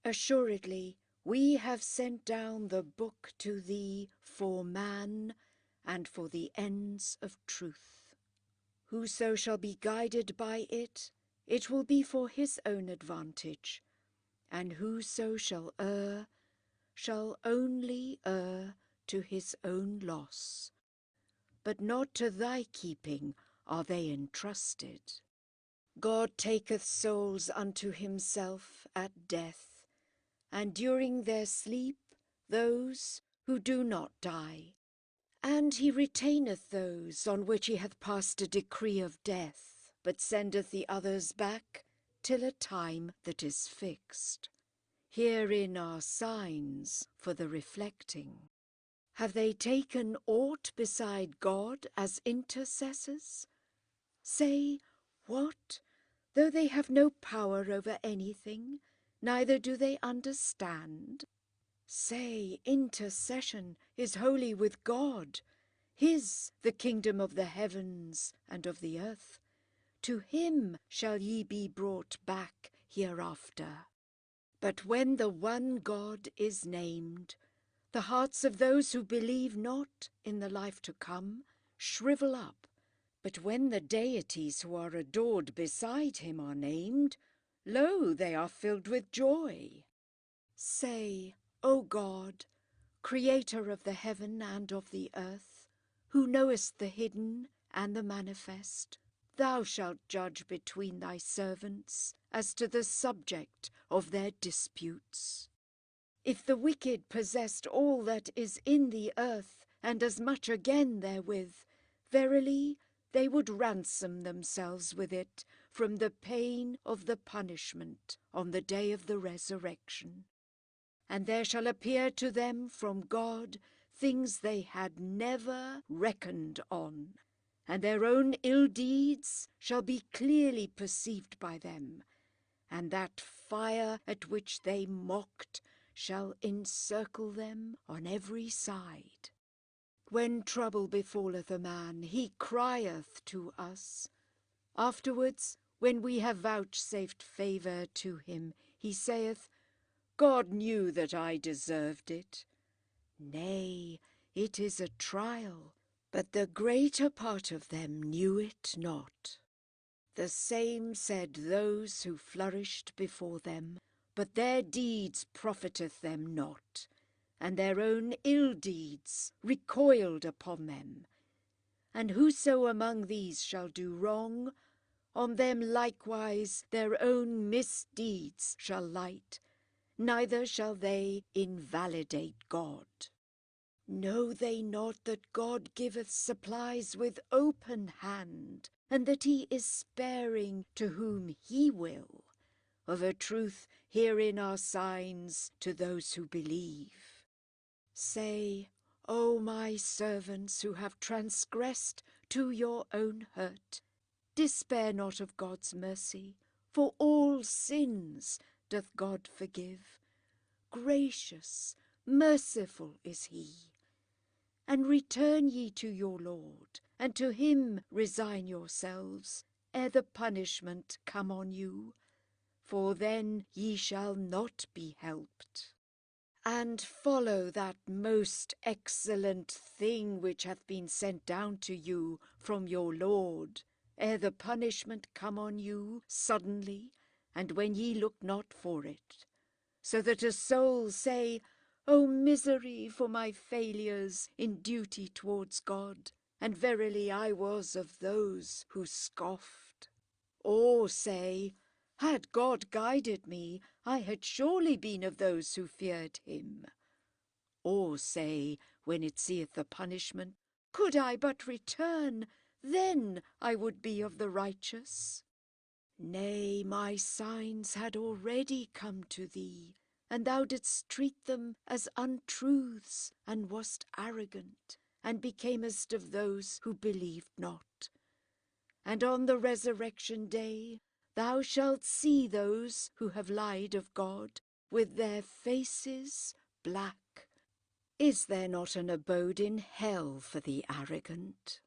Assuredly, we have sent down the book to thee for man and for the ends of truth. Whoso shall be guided by it, it will be for his own advantage, and whoso shall only err to his own loss. But not to thy keeping are they entrusted. God taketh souls unto himself at death, and during their sleep those who do not die. And he retaineth those on which he hath passed a decree of death, but sendeth the others back till a time that is fixed. Herein are signs for the reflecting. Have they taken aught beside God as intercessors? Say, what? Though they have no power over anything, neither do they understand? Say, intercession is wholly with God. His the kingdom of the heavens and of the earth. To him shall ye be brought back hereafter. But when the one God is named, the hearts of those who believe not in the life to come shrivel up. But when the deities who are adored beside him are named, lo, they are filled with joy. Say, O God, creator of the heaven and of the earth, who knowest the hidden and the manifest, thou shalt judge between thy servants as to the subject of their disputes. If the wicked possessed all that is in the earth, and as much again therewith, verily they would ransom themselves with it from the pain of the punishment on the day of the resurrection. And there shall appear to them from God things they had never reckoned on, and their own ill deeds shall be clearly perceived by them, and that fire at which they mocked shall encircle them on every side. When trouble befalleth a man, he crieth to us. Afterwards, when we have vouchsafed favour to him, he saith, God knew that I deserved it. Nay, it is a trial, but the greater part of them knew it not. The same said those who flourished before them, but their deeds profiteth them not, and their own ill deeds recoiled upon them. And whoso among these shall do wrong, on them likewise their own misdeeds shall light, neither shall they invalidate God. Know they not that God giveth supplies with open hand, and that he is sparing to whom he will? Of a truth, herein are signs to those who believe. Say, O my servants who have transgressed to your own hurt, Despair not of God's mercy, for all sins doth God forgive. Gracious, merciful is he. And return ye to your Lord, and to him resign yourselves, ere the punishment come on you, for then ye shall not be helped. And follow that most excellent thing which hath been sent down to you from your Lord, ere the punishment come on you suddenly, and when ye look not for it, so that a soul say, O misery for my failures in duty towards God, and verily I was of those who scoffed. Or say, had God guided me, I had surely been of those who feared him. Or say, when it seeth the punishment, could I but return, then I would be of the righteous. Nay, my signs had already come to thee, and thou didst treat them as untruths, and wast arrogant, and becamest of those who believed not. And on the resurrection day thou shalt see those who have lied of God, with their faces black. Is there not an abode in hell for the arrogant?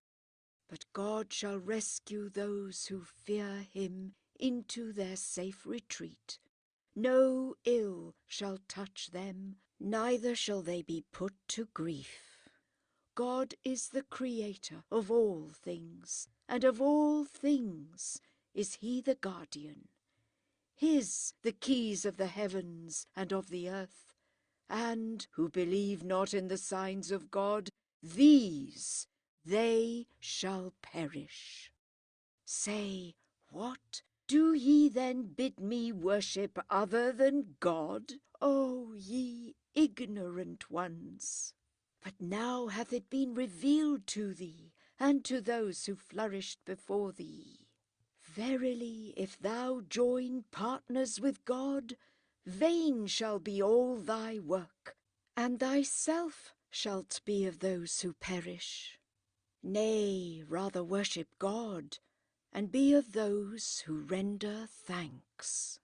But God shall rescue those who fear him into their safe retreat. No ill shall touch them, neither shall they be put to grief. God is the creator of all things, and of all things is he the guardian. His the keys of the heavens and of the earth, and who believe not in the signs of God, these they shall perish. Say, what? Do ye then bid me worship other than God? O ye ignorant ones! But now hath it been revealed to thee, and to those who flourished before thee. Verily, if thou join partners with God, vain shall be all thy work, and thyself shalt be of those who perish. Nay, rather worship God, and be of those who render thanks.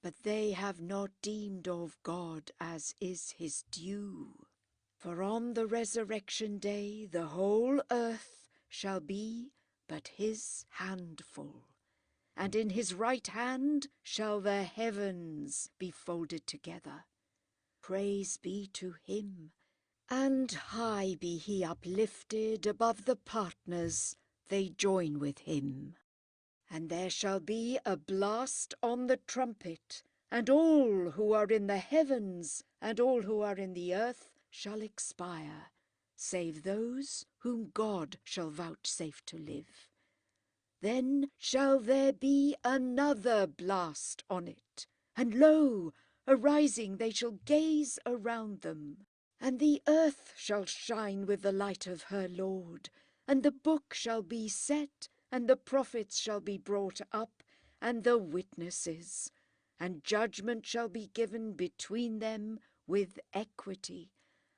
But they have not deemed of God as is his due. For on the resurrection day the whole earth shall be but his handful, and in his right hand shall the heavens be folded together. Praise be to him, and high be he uplifted above the partners they join with him. And there shall be a blast on the trumpet, and all who are in the heavens and all who are in the earth shall expire, save those whom God shall vouchsafe to live. Then shall there be another blast on it, and lo, arising they shall gaze around them. And the earth shall shine with the light of her Lord, and the book shall be set, and the prophets shall be brought up, and the witnesses, and judgment shall be given between them with equity,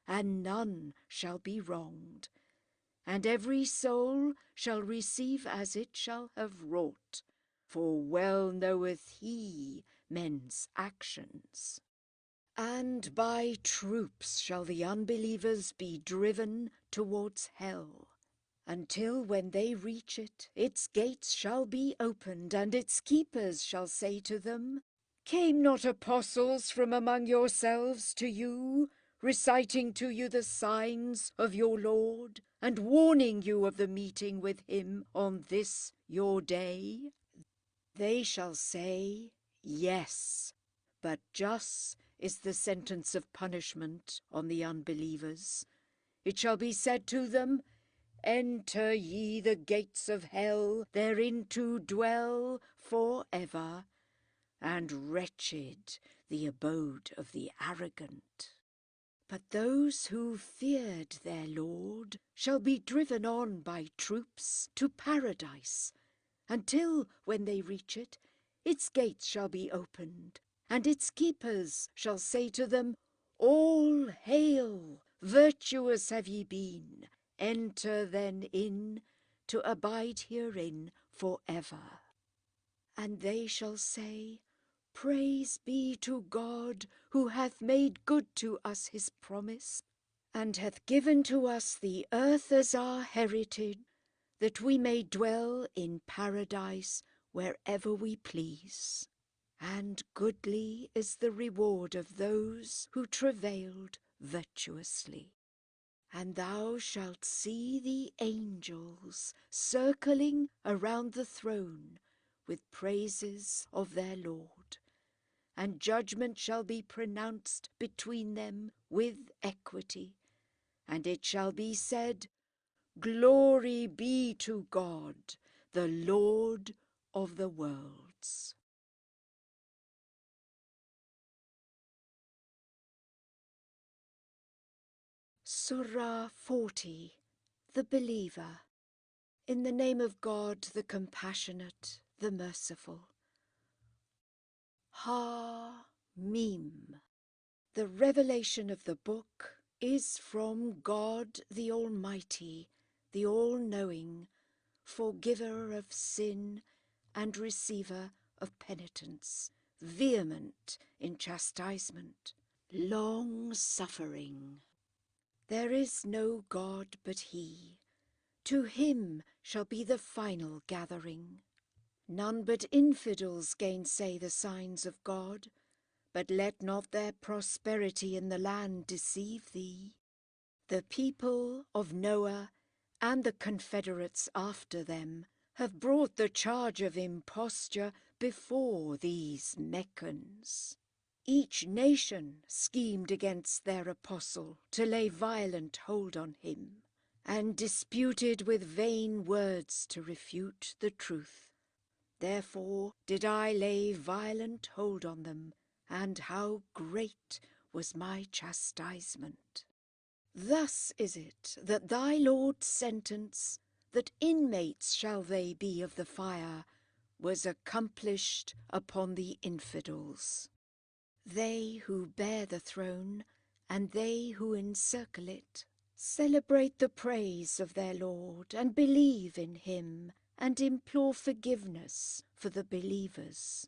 and none shall be wronged. And every soul shall receive as it shall have wrought, for well knoweth he men's actions. And by troops shall the unbelievers be driven towards hell, until when they reach it, its gates shall be opened, and its keepers shall say to them, Came not apostles from among yourselves to you, reciting to you the signs of your Lord, and warning you of the meeting with him on this your day? They shall say, Yes, but just is the sentence of punishment on the unbelievers. It shall be said to them, Enter ye the gates of hell, therein to dwell for ever, and wretched the abode of the arrogant. But those who feared their Lord shall be driven on by troops to paradise, until, when they reach it, its gates shall be opened, and its keepers shall say to them, All hail, virtuous have ye been, enter then in, to abide herein for ever. And they shall say, Praise be to God, who hath made good to us his promise, and hath given to us the earth as our heritage, that we may dwell in paradise wherever we please. And goodly is the reward of those who travailed virtuously. And thou shalt see the angels circling around the throne with praises of their Lord, and judgment shall be pronounced between them with equity, and it shall be said, Glory be to God, the Lord of the worlds. Surah 40. The Believer. In the name of God, the Compassionate, the Merciful. Ha-Mim. The revelation of the book is from God the Almighty, the All-Knowing, forgiver of sin and receiver of penitence, vehement in chastisement, long-suffering. There is no God but He. To Him shall be the final gathering. None but infidels gainsay the signs of God, but let not their prosperity in the land deceive thee. The people of Noah and the confederates after them have brought the charge of imposture before these Meccans. Each nation schemed against their apostle to lay violent hold on him, and disputed with vain words to refute the truth. Therefore did I lay violent hold on them, and how great was my chastisement. Thus is it that thy Lord's sentence, that inmates shall they be of the fire, was accomplished upon the infidels. They who bear the throne, and they who encircle it, celebrate the praise of their Lord, and believe in him, and implore forgiveness for the believers.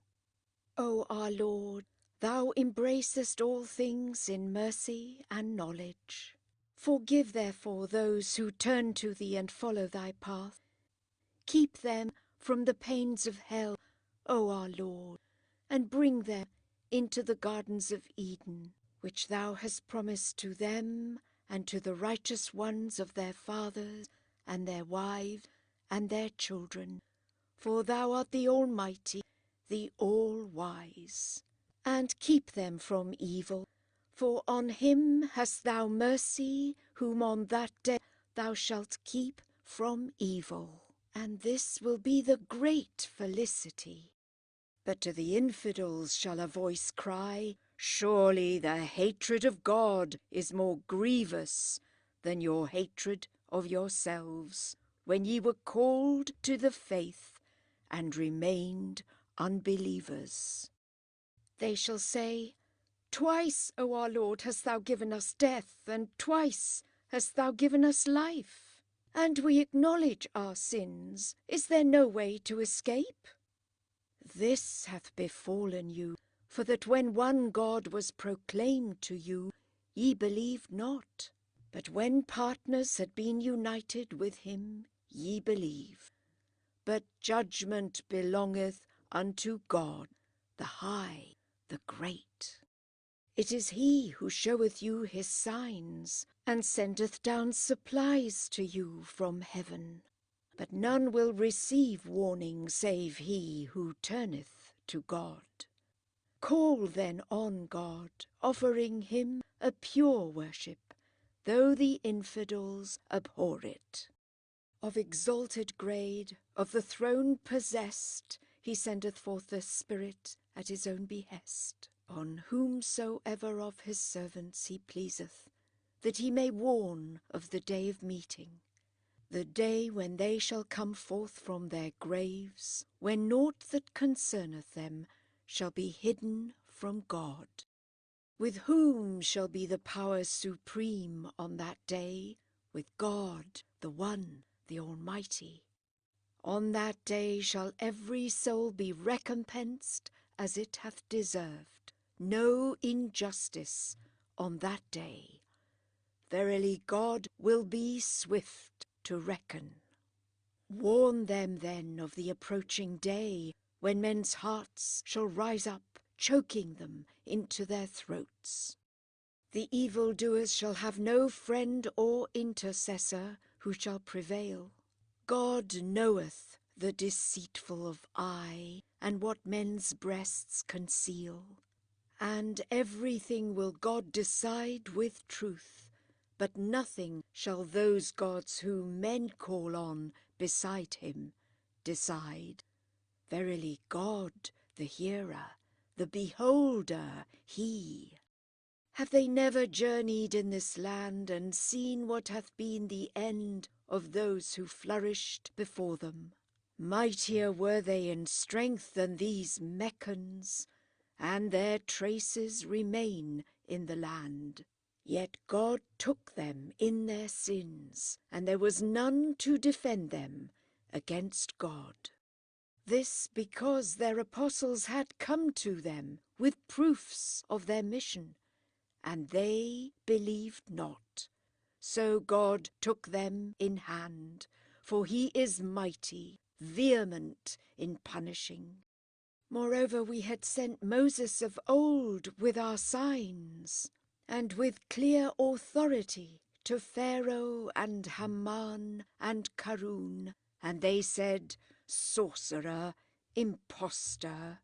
O our Lord, thou embracest all things in mercy and knowledge. Forgive therefore those who turn to thee and follow thy path. Keep them from the pains of hell, O our Lord, and bring them into the gardens of Eden, which thou hast promised to them and to the righteous ones of their fathers and their wives and their children. For thou art the Almighty, the All-Wise. And keep them from evil, for on him hast thou mercy, whom on that day thou shalt keep from evil. And this will be the great felicity. But to the infidels shall a voice cry, Surely the hatred of God is more grievous than your hatred of yourselves, when ye were called to the faith and remained unbelievers. They shall say, Twice, O our Lord, hast thou given us death, and twice hast thou given us life. And we acknowledge our sins. Is there no way to escape? This hath befallen you, for that when one God was proclaimed to you, ye believed not. But when partners had been united with him, ye believe. But judgment belongeth unto God, the high, the great. It is he who showeth you his signs, and sendeth down supplies to you from heaven. But none will receive warning save he who turneth to God. Call then on God, offering him a pure worship, though the infidels abhor it. Of exalted grade, of the throne possessed, he sendeth forth the Spirit at his own behest, on whomsoever of his servants he pleaseth, that he may warn of the day of meeting, the day when they shall come forth from their graves, when naught that concerneth them shall be hidden from God. With whom shall be the power supreme on that day? With God, the One, the Almighty. On that day shall every soul be recompensed as it hath deserved. No injustice on that day. Verily God will be swift to reckon. Warn them then of the approaching day, when men's hearts shall rise up, choking them into their throats. The evildoers shall have no friend or intercessor who shall prevail. God knoweth the deceitful of eye, and what men's breasts conceal. And everything will God decide with truth, but nothing shall those gods whom men call on beside him decide. Verily God, the hearer, the beholder, he. Have they never journeyed in this land and seen what hath been the end of those who flourished before them? Mightier were they in strength than these Meccans, and their traces remain in the land. Yet God took them in their sins, and there was none to defend them against God. This because their apostles had come to them with proofs of their mission, and they believed not. So God took them in hand, for he is mighty, vehement in punishing. Moreover, we had sent Moses of old with our signs, and with clear authority to Pharaoh and Haman and Karun, and they said, sorcerer, impostor.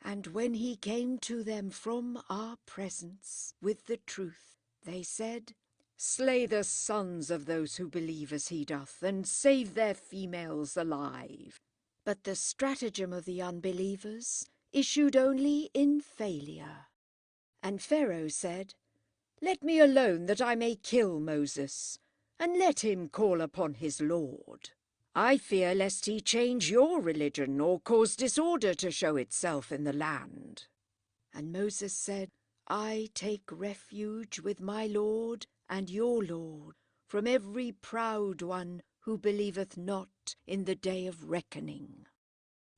And when he came to them from our presence with the truth, they said, slay the sons of those who believe as he doth, and save their females alive. But the stratagem of the unbelievers issued only in failure. And Pharaoh said, let me alone that I may kill Moses, and let him call upon his Lord. I fear lest he change your religion or cause disorder to show itself in the land. And Moses said, I take refuge with my Lord and your Lord from every proud one who believeth not in the day of reckoning.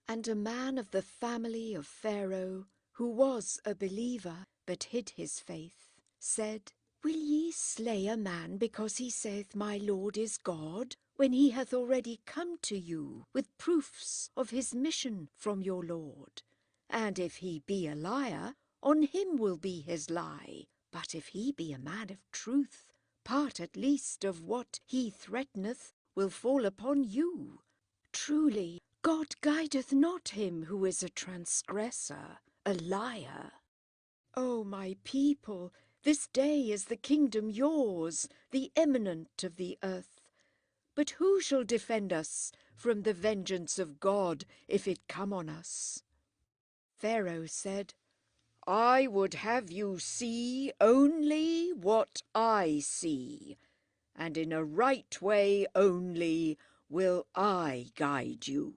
And a man of the family of Pharaoh, who was a believer, but hid his faith, said, will ye slay a man because he saith, my Lord is God, when he hath already come to you with proofs of his mission from your Lord? And if he be a liar, on him will be his lie. But if he be a man of truth, part at least of what he threateneth will fall upon you. Truly, God guideth not him who is a transgressor, a liar. O my people, this day is the kingdom yours, the eminent of the earth. But who shall defend us from the vengeance of God if it come on us? Pharaoh said, I would have you see only what I see, and in a right way only will I guide you.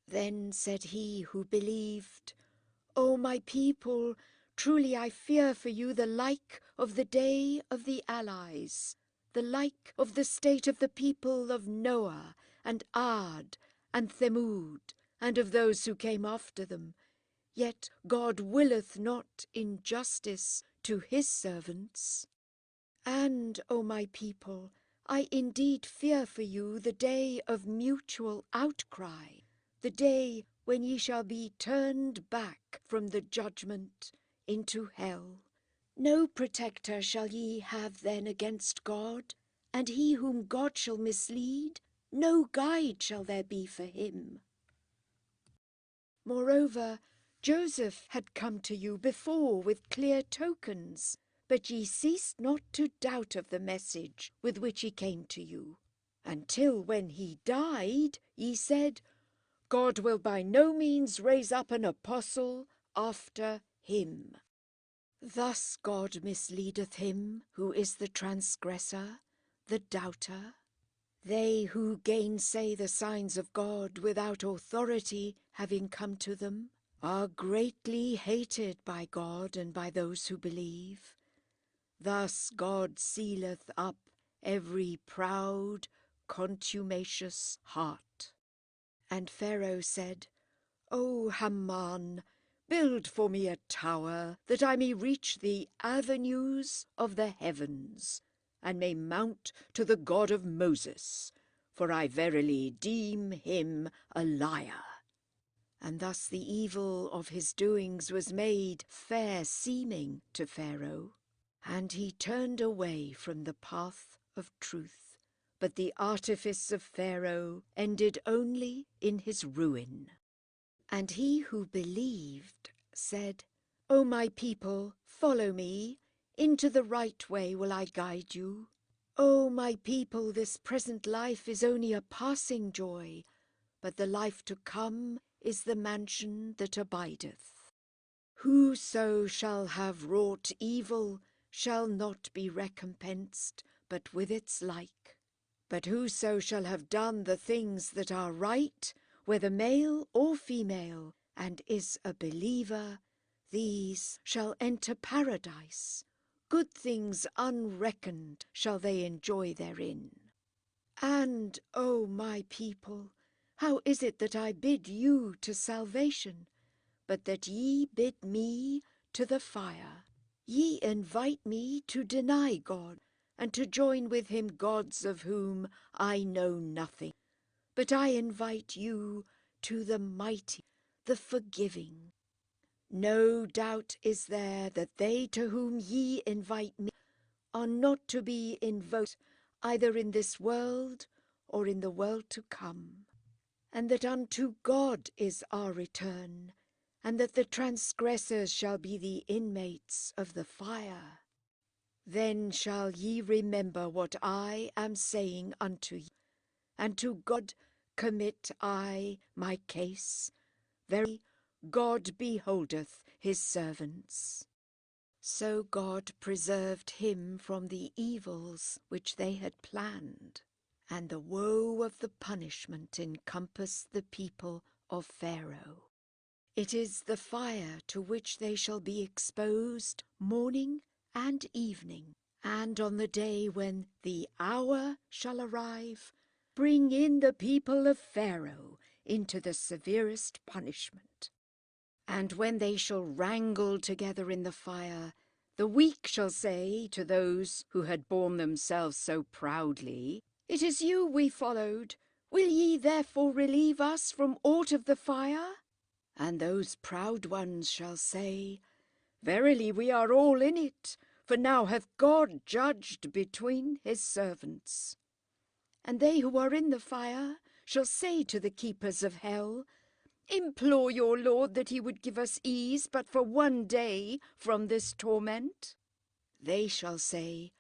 Then said he who believed, O my people, truly I fear for you the like of the day of the allies, the like of the state of the people of Noah and Ad and Thamud, and of those who came after them. Yet God willeth not injustice to his servants. And, O my people, I indeed fear for you the day of mutual outcry, the day when ye shall be turned back from the judgment into hell. No protector shall ye have then against God, and he whom God shall mislead, no guide shall there be for him. Moreover, Joseph had come to you before with clear tokens, but ye ceased not to doubt of the message with which he came to you, until when he died ye said, God will by no means raise up an apostle after him. Thus God misleadeth him who is the transgressor, the doubter. They who gainsay the signs of God without authority having come to them are greatly hated by God and by those who believe. Thus God sealeth up every proud, contumacious heart. And Pharaoh said, O Haman, build for me a tower, that I may reach the avenues of the heavens, and may mount to the God of Moses, for I verily deem him a liar. And thus the evil of his doings was made fair seeming to Pharaoh, and he turned away from the path of truth. But the artifice of Pharaoh ended only in his ruin. And he who believed said, O my people, follow me, into the right way will I guide you. O my people, this present life is only a passing joy, but the life to come is the mansion that abideth. Whoso shall have wrought evil shall not be recompensed, but with its like. But whoso shall have done the things that are right, whether male or female, and is a believer, these shall enter paradise. Good things unreckoned shall they enjoy therein. And, O my people, how is it that I bid you to salvation, but that ye bid me to the fire? Ye invite me to deny God, and to join with him gods of whom I know nothing. But I invite you to the mighty, the forgiving. No doubt is there that they to whom ye invite me are not to be invoked either in this world or in the world to come, and that unto God is our return, and that the transgressors shall be the inmates of the fire. Then shall ye remember what I am saying unto you, and to God commit I my case. Verily, God beholdeth his servants. So God preserved him from the evils which they had planned, and the woe of the punishment encompassed the people of Pharaoh. It is the fire to which they shall be exposed morning and evening, and on the day when the hour shall arrive, bring in the people of Pharaoh into the severest punishment. And when they shall wrangle together in the fire, the weak shall say to those who had borne themselves so proudly, It is you we followed. Will ye therefore relieve us from aught of the fire? And those proud ones shall say, Verily we are all in it, for now hath God judged between his servants. And they who are in the fire shall say to the keepers of hell, Implore your Lord that he would give us ease but for one day from this torment. They shall say,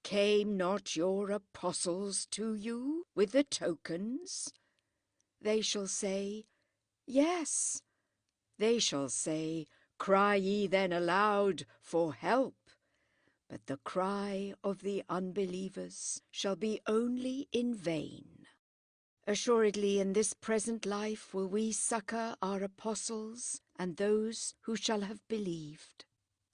Came not your apostles to you with the tokens? They shall say, Yes. They shall say, Cry ye then aloud for help. But the cry of the unbelievers shall be only in vain. Assuredly in this present life will we succour our apostles and those who shall have believed,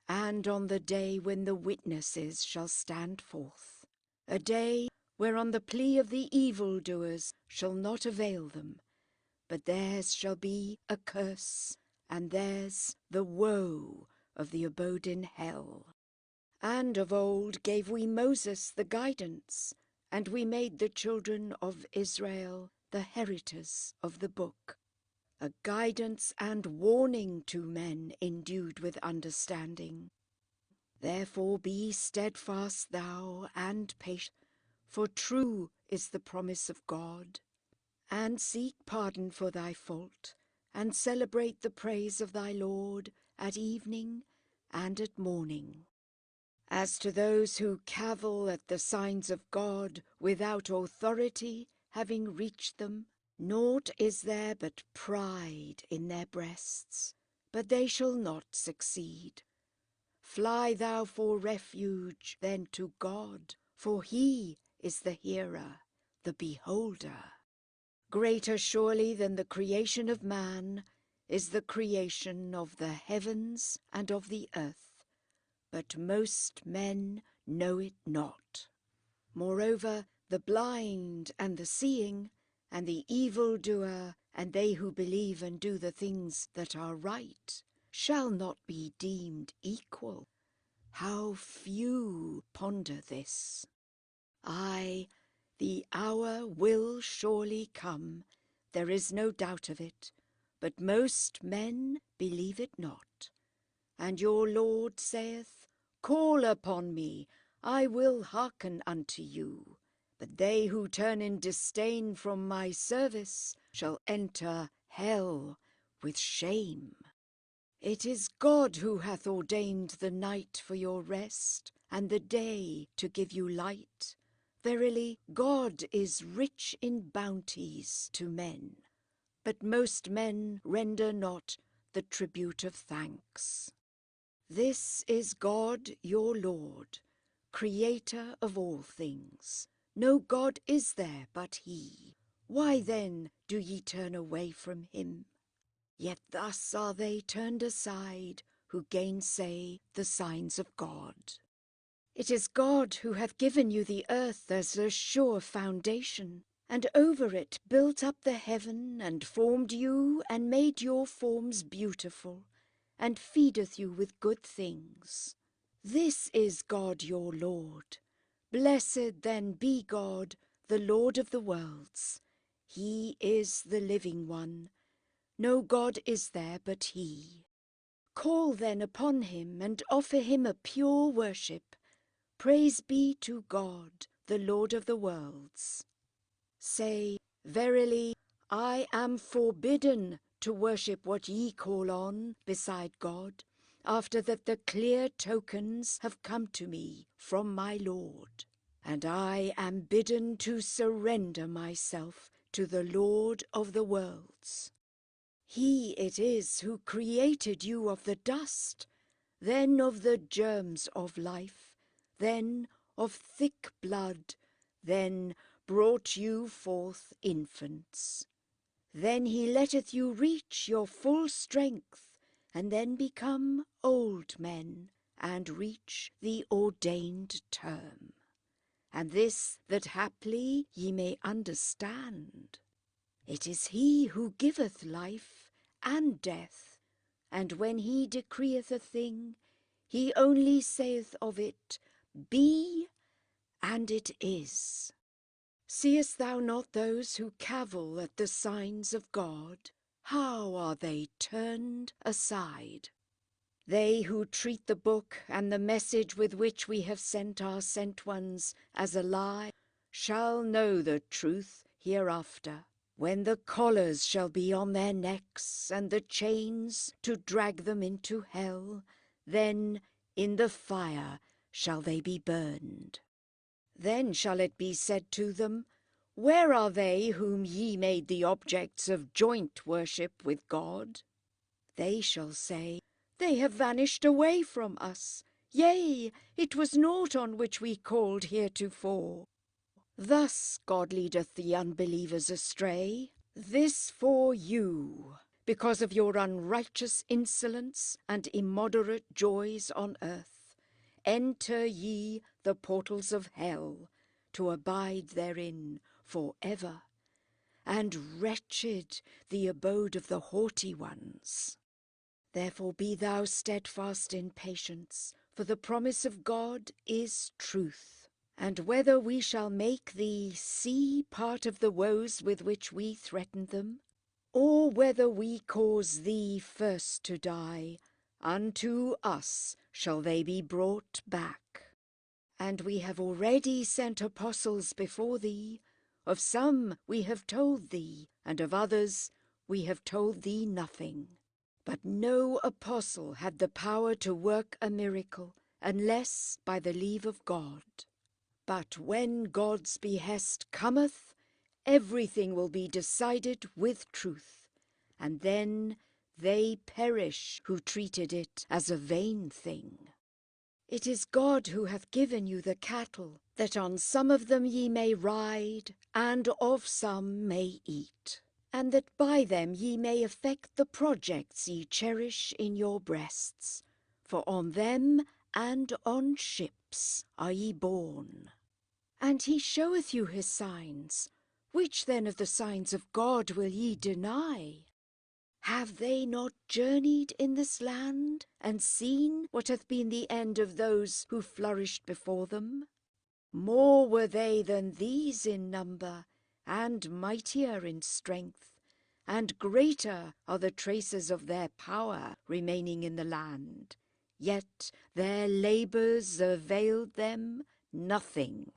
and on the day when the witnesses shall stand forth, a day whereon the plea of the evildoers shall not avail them, but theirs shall be a curse, and theirs the woe of the abode in hell. And of old gave we Moses the guidance, and we made the children of Israel the heritors of the book, a guidance and warning to men endued with understanding. Therefore be steadfast thou and patient, for true is the promise of God, and seek pardon for thy fault, and celebrate the praise of thy Lord at evening and at morning. As to those who cavil at the signs of God without authority having reached them, naught is there but pride in their breasts, but they shall not succeed. Fly thou for refuge then to God, for he is the hearer, the beholder. Greater surely than the creation of man is the creation of the heavens and of the earth, but most men know it not. Moreover, the blind and the seeing, and the evildoer and they who believe and do the things that are right shall not be deemed equal. How few ponder this! Aye, the hour will surely come, there is no doubt of it, but most men believe it not. And your Lord saith, Call upon me, I will hearken unto you. But they who turn in disdain from my service shall enter hell with shame. It is God who hath ordained the night for your rest, and the day to give you light. Verily, God is rich in bounties to men, but most men render not the tribute of thanks. This is God your Lord, Creator of all things. No God is there but He. Why then do ye turn away from Him? Yet thus are they turned aside who gainsay the signs of God. It is God who hath given you the earth as a sure foundation, and over it built up the heaven, and formed you, and made your forms beautiful, and feedeth you with good things. This is God your Lord. Blessed then be God, the Lord of the worlds. He is the living one. No God is there but He. Call then upon Him, and offer Him a pure worship. Praise be to God, the Lord of the worlds. Say, Verily, I am forbidden to worship what ye call on beside God, after that the clear tokens have come to me from my Lord. And I am bidden to surrender myself to the Lord of the worlds. He it is who created you of the dust, then of the germs of life, then of thick blood, then brought you forth infants. Then He letteth you reach your full strength, and then become old men, and reach the ordained term. And this that haply ye may understand. It is He who giveth life and death, and when He decreeth a thing, He only saith of it, Be, and it is. Seest thou not those who cavil at the signs of God? How are they turned aside? They who treat the book and the message with which we have sent our sent ones as a lie shall know the truth hereafter, when the collars shall be on their necks and the chains to drag them into hell, then in the fire shall they be burned. Then shall it be said to them, Where are they whom ye made the objects of joint worship with God? They shall say, They have vanished away from us. Yea, it was naught on which we called heretofore. Thus God leadeth the unbelievers astray. This for you, because of your unrighteous insolence and immoderate joys on earth. Enter ye the portals of hell, to abide therein for ever. And wretched the abode of the haughty ones. Therefore be thou steadfast in patience, for the promise of God is truth. And whether we shall make thee see part of the woes with which we threaten them, or whether we cause thee first to die, unto us shall they be brought back. And we have already sent apostles before thee. Of some we have told thee, and of others we have told thee nothing. But no apostle had the power to work a miracle, unless by the leave of God. But when God's behest cometh, everything will be decided with truth, and then they perish who treated it as a vain thing. It is God who hath given you the cattle, that on some of them ye may ride, and of some may eat, and that by them ye may effect the projects ye cherish in your breasts, for on them and on ships are ye borne. And He showeth you His signs, Which then of the signs of God will ye deny? Have they not journeyed in this land, and seen what hath been the end of those who flourished before them? More were they than these in number, and mightier in strength, and greater are the traces of their power remaining in the land. Yet their labours availed them nothing.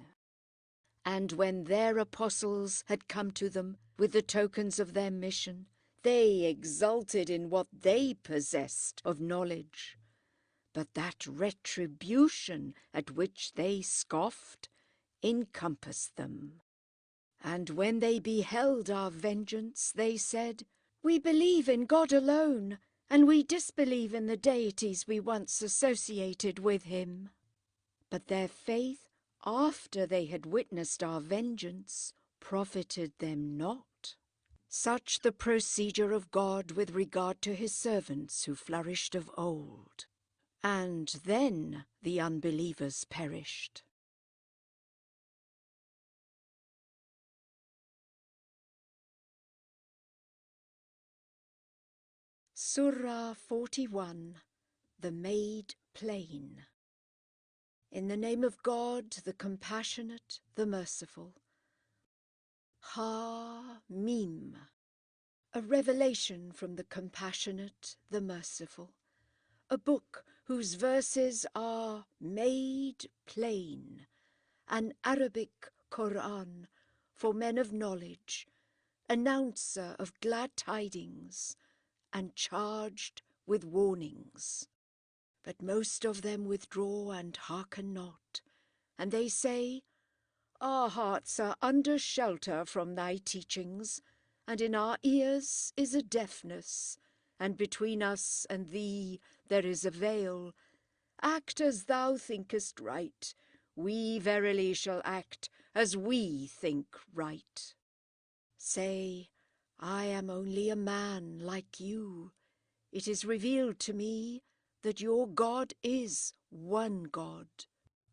And when their apostles had come to them with the tokens of their mission, they exulted in what they possessed of knowledge. But that retribution at which they scoffed encompassed them. And when they beheld our vengeance, they said, We believe in God alone, and we disbelieve in the deities we once associated with him. But their faith, after they had witnessed our vengeance, profited them not. Such the procedure of God with regard to his servants who flourished of old. And then the unbelievers perished. Surah 41, the Made Plain. In the name of God, the Compassionate, the Merciful. Ha-Mim. A revelation from the Compassionate, the Merciful. A book whose verses are made plain. An Arabic Qur'an for men of knowledge, announcer of glad tidings, and charged with warnings. But most of them withdraw and hearken not, and they say, Our hearts are under shelter from thy teachings, and in our ears is a deafness, and between us and thee there is a veil. Act as thou thinkest right. We verily shall act as we think right. Say, I am only a man like you. It is revealed to me that your God is one God.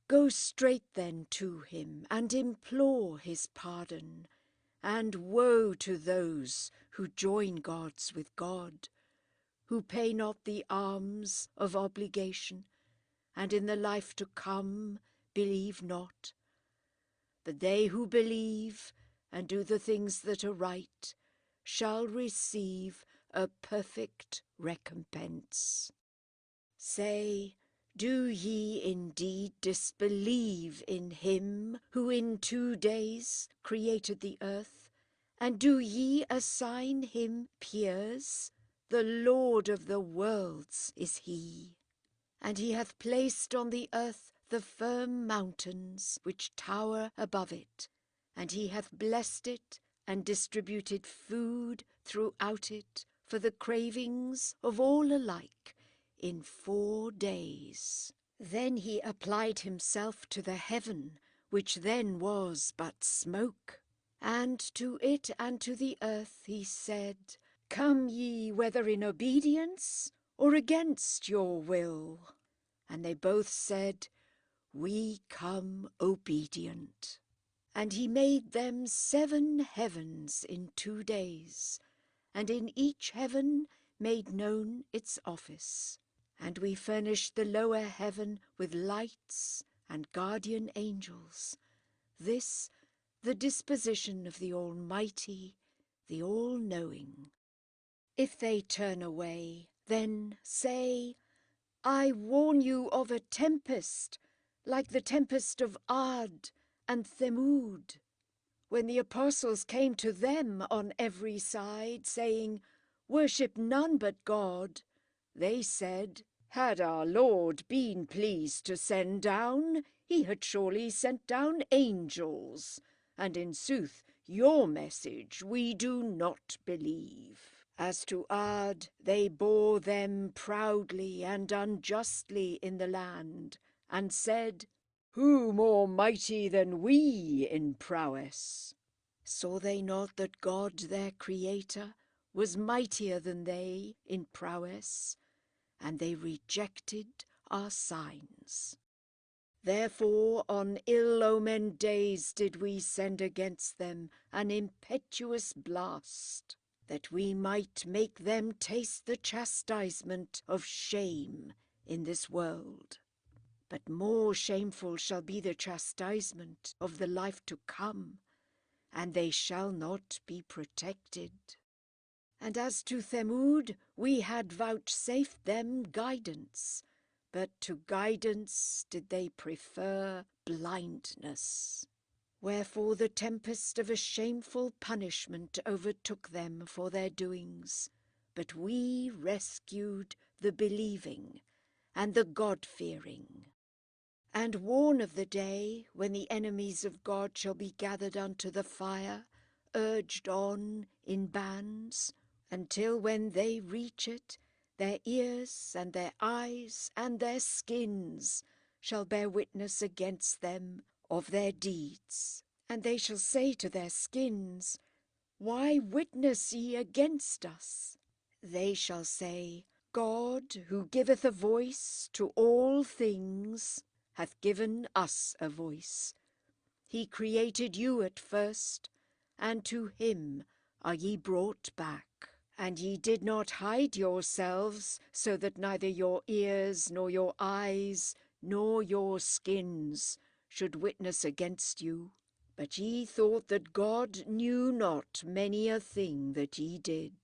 Go straight then to him and implore his pardon. And woe to those who join gods with God, who pay not the alms of obligation, and in the life to come believe not. But they who believe and do the things that are right shall receive a perfect recompense. Say, do ye indeed disbelieve in him who in 2 days created the earth? And do ye assign him peers? The Lord of the worlds is he. And he hath placed on the earth the firm mountains which tower above it, and he hath blessed it and distributed food throughout it for the cravings of all alike in 4 days. Then he applied himself to the heaven, which then was but smoke, and to it and to the earth he said, Come ye whether in obedience or against your will? And they both said, We come obedient. And he made them 7 heavens in 2 days, and in each heaven made known its office. And we furnished the lower heaven with lights and guardian angels. This the disposition of the Almighty, the All-Knowing. If they turn away, then say, I warn you of a tempest, like the tempest of Ad and Thamud, when the apostles came to them on every side, saying, Worship none but God. They said, Had our Lord been pleased to send down, he had surely sent down angels. And in sooth, your message we do not believe. As to Ad, they bore them proudly and unjustly in the land, and said, Who more mighty than we in prowess? Saw they not that God their Creator was mightier than they in prowess? And they rejected our signs. Therefore on ill-omened days did we send against them an impetuous blast, that we might make them taste the chastisement of shame in this world. But more shameful shall be the chastisement of the life to come, and they shall not be protected. And as to Thamud, we had vouchsafed them guidance, but to guidance did they prefer blindness. Wherefore the tempest of a shameful punishment overtook them for their doings, but we rescued the believing and the God-fearing. And warn of the day when the enemies of God shall be gathered unto the fire, urged on in bands, until when they reach it, their ears and their eyes and their skins shall bear witness against them of their deeds. And they shall say to their skins, Why witness ye against us? They shall say, God, who giveth a voice to all things, hath given us a voice. He created you at first, and to him are ye brought back. And ye did not hide yourselves, so that neither your ears, nor your eyes, nor your skins should witness against you. But ye thought that God knew not many a thing that ye did.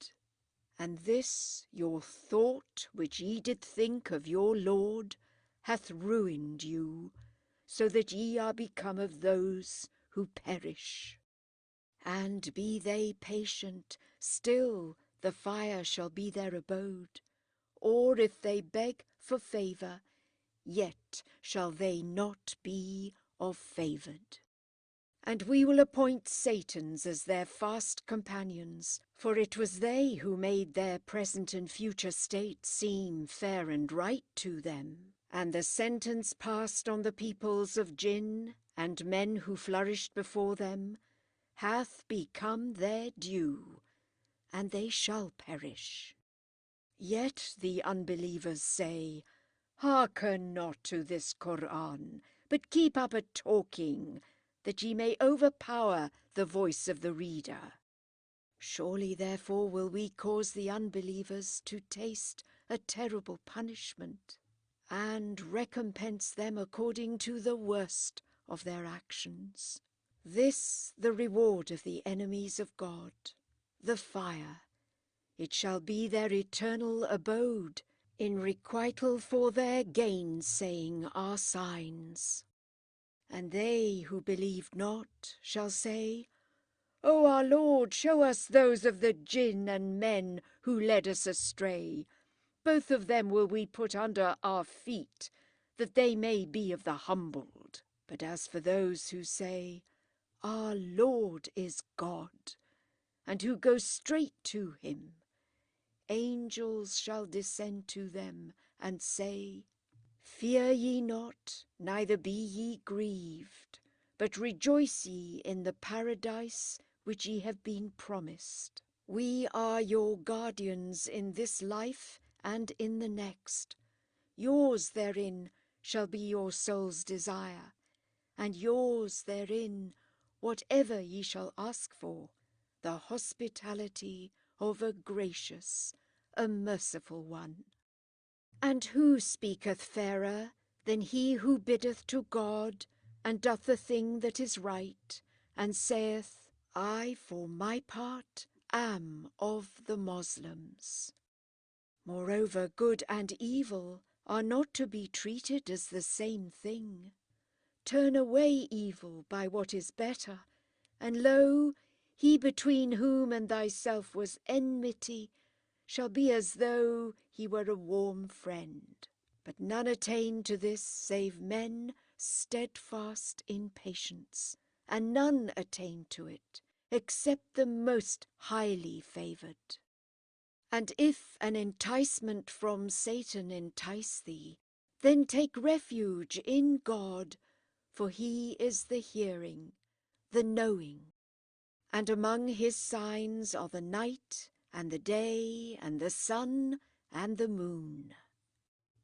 And this your thought which ye did think of your Lord hath ruined you, so that ye are become of those who perish. And be they patient, still the fire shall be their abode. Or if they beg for favour, yet shall they not be of favoured. And we will appoint Satans as their fast companions, for it was they who made their present and future state seem fair and right to them. And the sentence passed on the peoples of jinn and men who flourished before them hath become their due, and they shall perish. Yet the unbelievers say, Hearken not to this Qur'an, but keep up a talking, that ye may overpower the voice of the reader. Surely therefore will we cause the unbelievers to taste a terrible punishment, and recompense them according to the worst of their actions. This the reward of the enemies of God, the fire. It shall be their eternal abode, in requital for their gainsaying our signs. And they who believed not shall say, O our Lord, show us those of the jinn and men who led us astray. Both of them will we put under our feet, that they may be of the humbled. But as for those who say, Our Lord is God, and who go straight to him, angels shall descend to them and say, Fear ye not, neither be ye grieved, but rejoice ye in the paradise which ye have been promised. We are your guardians in this life and in the next. Yours therein shall be your soul's desire, and yours therein whatever ye shall ask for, the hospitality of a gracious, a merciful one. And who speaketh fairer than he who biddeth to God, and doth the thing that is right, and saith, I for my part am of the Moslems. Moreover, good and evil are not to be treated as the same thing. Turn away evil by what is better, and lo, he between whom and thyself was enmity shall be as though he were a warm friend. But none attain to this save men steadfast in patience, and none attain to it except the most highly favoured. And if an enticement from Satan entice thee, then take refuge in God, for he is the hearing, the knowing. And among his signs are the night and the day and the sun and the moon.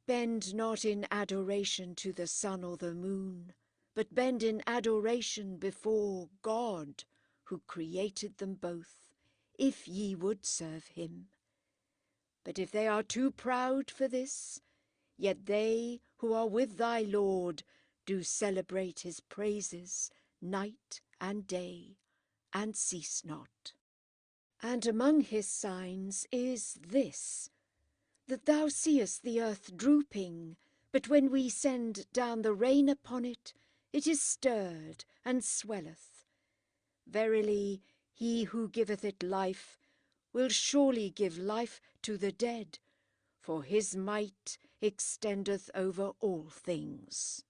Bend not in adoration to the sun or the moon, but bend in adoration before God, who created them both, if ye would serve him. But if they are too proud for this, yet they who are with thy Lord do celebrate his praises night and day, and cease not. And among his signs is this, that thou seest the earth drooping, but when we send down the rain upon it, it is stirred and swelleth. Verily, he who giveth it life will surely give life to the dead, for his might extendeth over all things.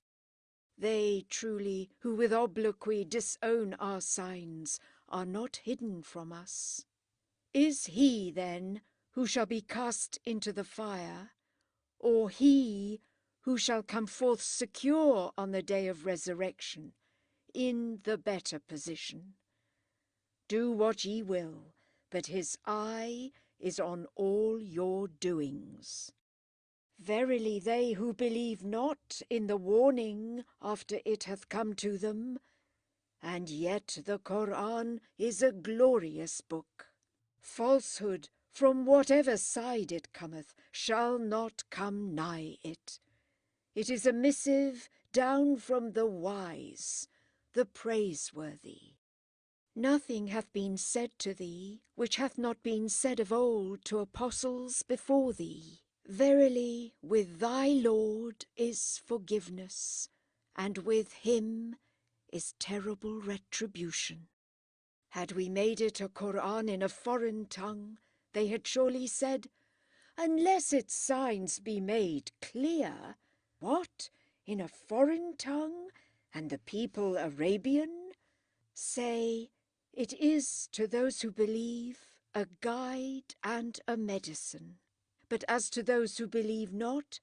They truly, who with obloquy disown our signs, are not hidden from us. Is he, then, who shall be cast into the fire, or he who shall come forth secure on the day of resurrection, in the better position? Do what ye will, but his eye is on all your doings. Verily they who believe not in the warning after it hath come to them, and yet the Qur'an is a glorious book. Falsehood, from whatever side it cometh, shall not come nigh it. It is a missive down from the wise, the praiseworthy. Nothing hath been said to thee, which hath not been said of old to apostles before thee. Verily, with thy Lord is forgiveness, and with him is terrible retribution. Had we made it a Qur'an in a foreign tongue, they had surely said, unless its signs be made clear. What, in a foreign tongue, and the people Arabian? Say, it is to those who believe a guide and a medicine. But as to those who believe not,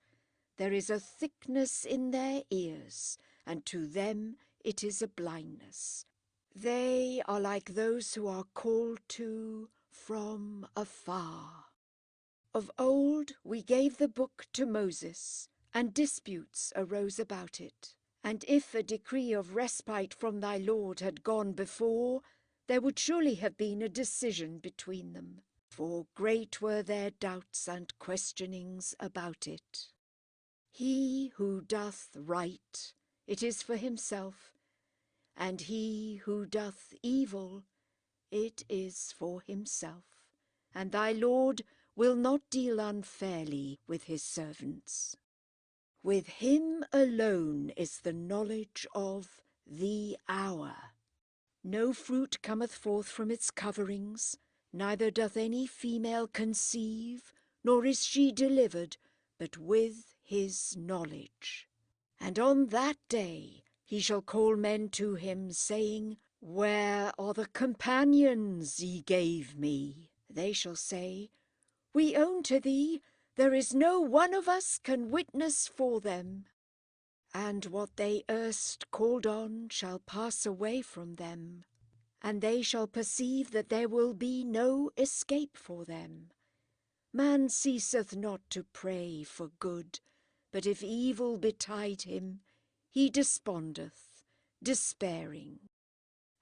there is a thickness in their ears, and to them it is a blindness. They are like those who are called to from afar. Of old we gave the book to Moses, and disputes arose about it. And if a decree of respite from thy Lord had gone before, there would surely have been a decision between them, for great were their doubts and questionings about it. He who doth right, it is for himself, and he who doth evil, it is for himself. And thy Lord will not deal unfairly with his servants. With him alone is the knowledge of the hour. No fruit cometh forth from its coverings, neither doth any female conceive, nor is she delivered, but with his knowledge. And on that day he shall call men to him, saying, Where are the companions ye gave me? They shall say, We own to thee, there is no one of us can witness for them. And what they erst called on shall pass away from them, and they shall perceive that there will be no escape for them. Man ceaseth not to pray for good, but if evil betide him, he despondeth, despairing.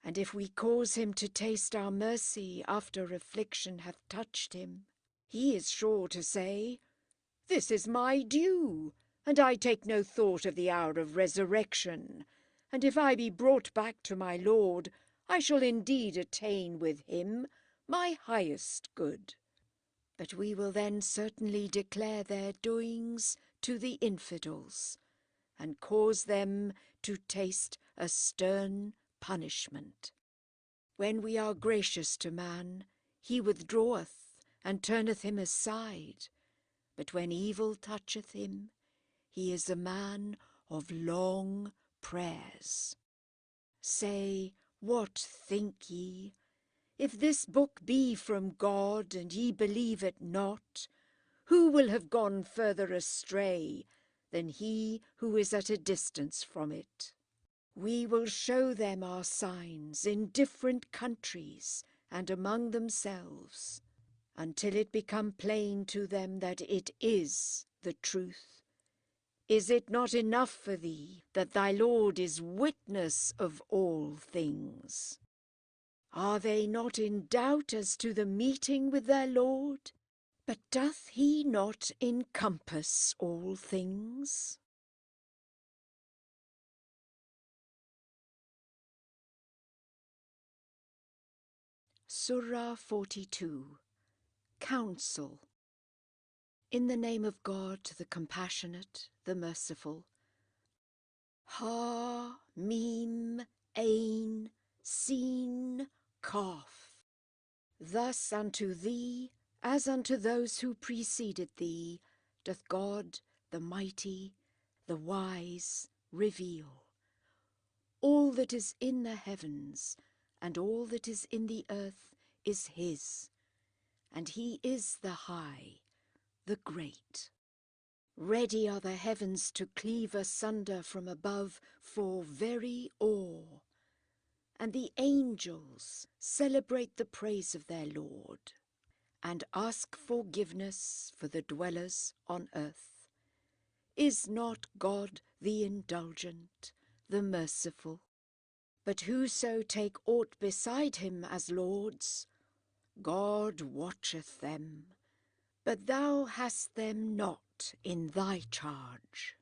And if we cause him to taste our mercy after affliction hath touched him, he is sure to say, This is my due, and I take no thought of the hour of resurrection. And if I be brought back to my Lord, I shall indeed attain with him my highest good. But we will then certainly declare their doings to the infidels, and cause them to taste a stern punishment. When we are gracious to man, he withdraweth, and turneth him aside. But when evil toucheth him, he is a man of long prayers. Say, what think ye? If this book be from God, and ye believe it not, who will have gone further astray than he who is at a distance from it? We will show them our signs in different countries and among themselves, until it become plain to them that it is the truth, Is it not enough for thee that thy Lord is witness of all things? Are they not in doubt as to the meeting with their Lord? But doth he not encompass all things? Surah 42. Counsel. In the name of God, the Compassionate, the Merciful. Ha, Mim, Ain, Sin, Kaf. Thus unto thee, as unto those who preceded thee, doth God, the Mighty, the Wise, reveal. All that is in the heavens, and all that is in the earth, is his, and he is the High, the Great. Ready are the heavens to cleave asunder from above for very awe, and the angels celebrate the praise of their Lord, and ask forgiveness for the dwellers on earth. Is not God the indulgent, the merciful? But whoso take aught beside him as lords, God watcheth them, but thou hast them not in thy charge.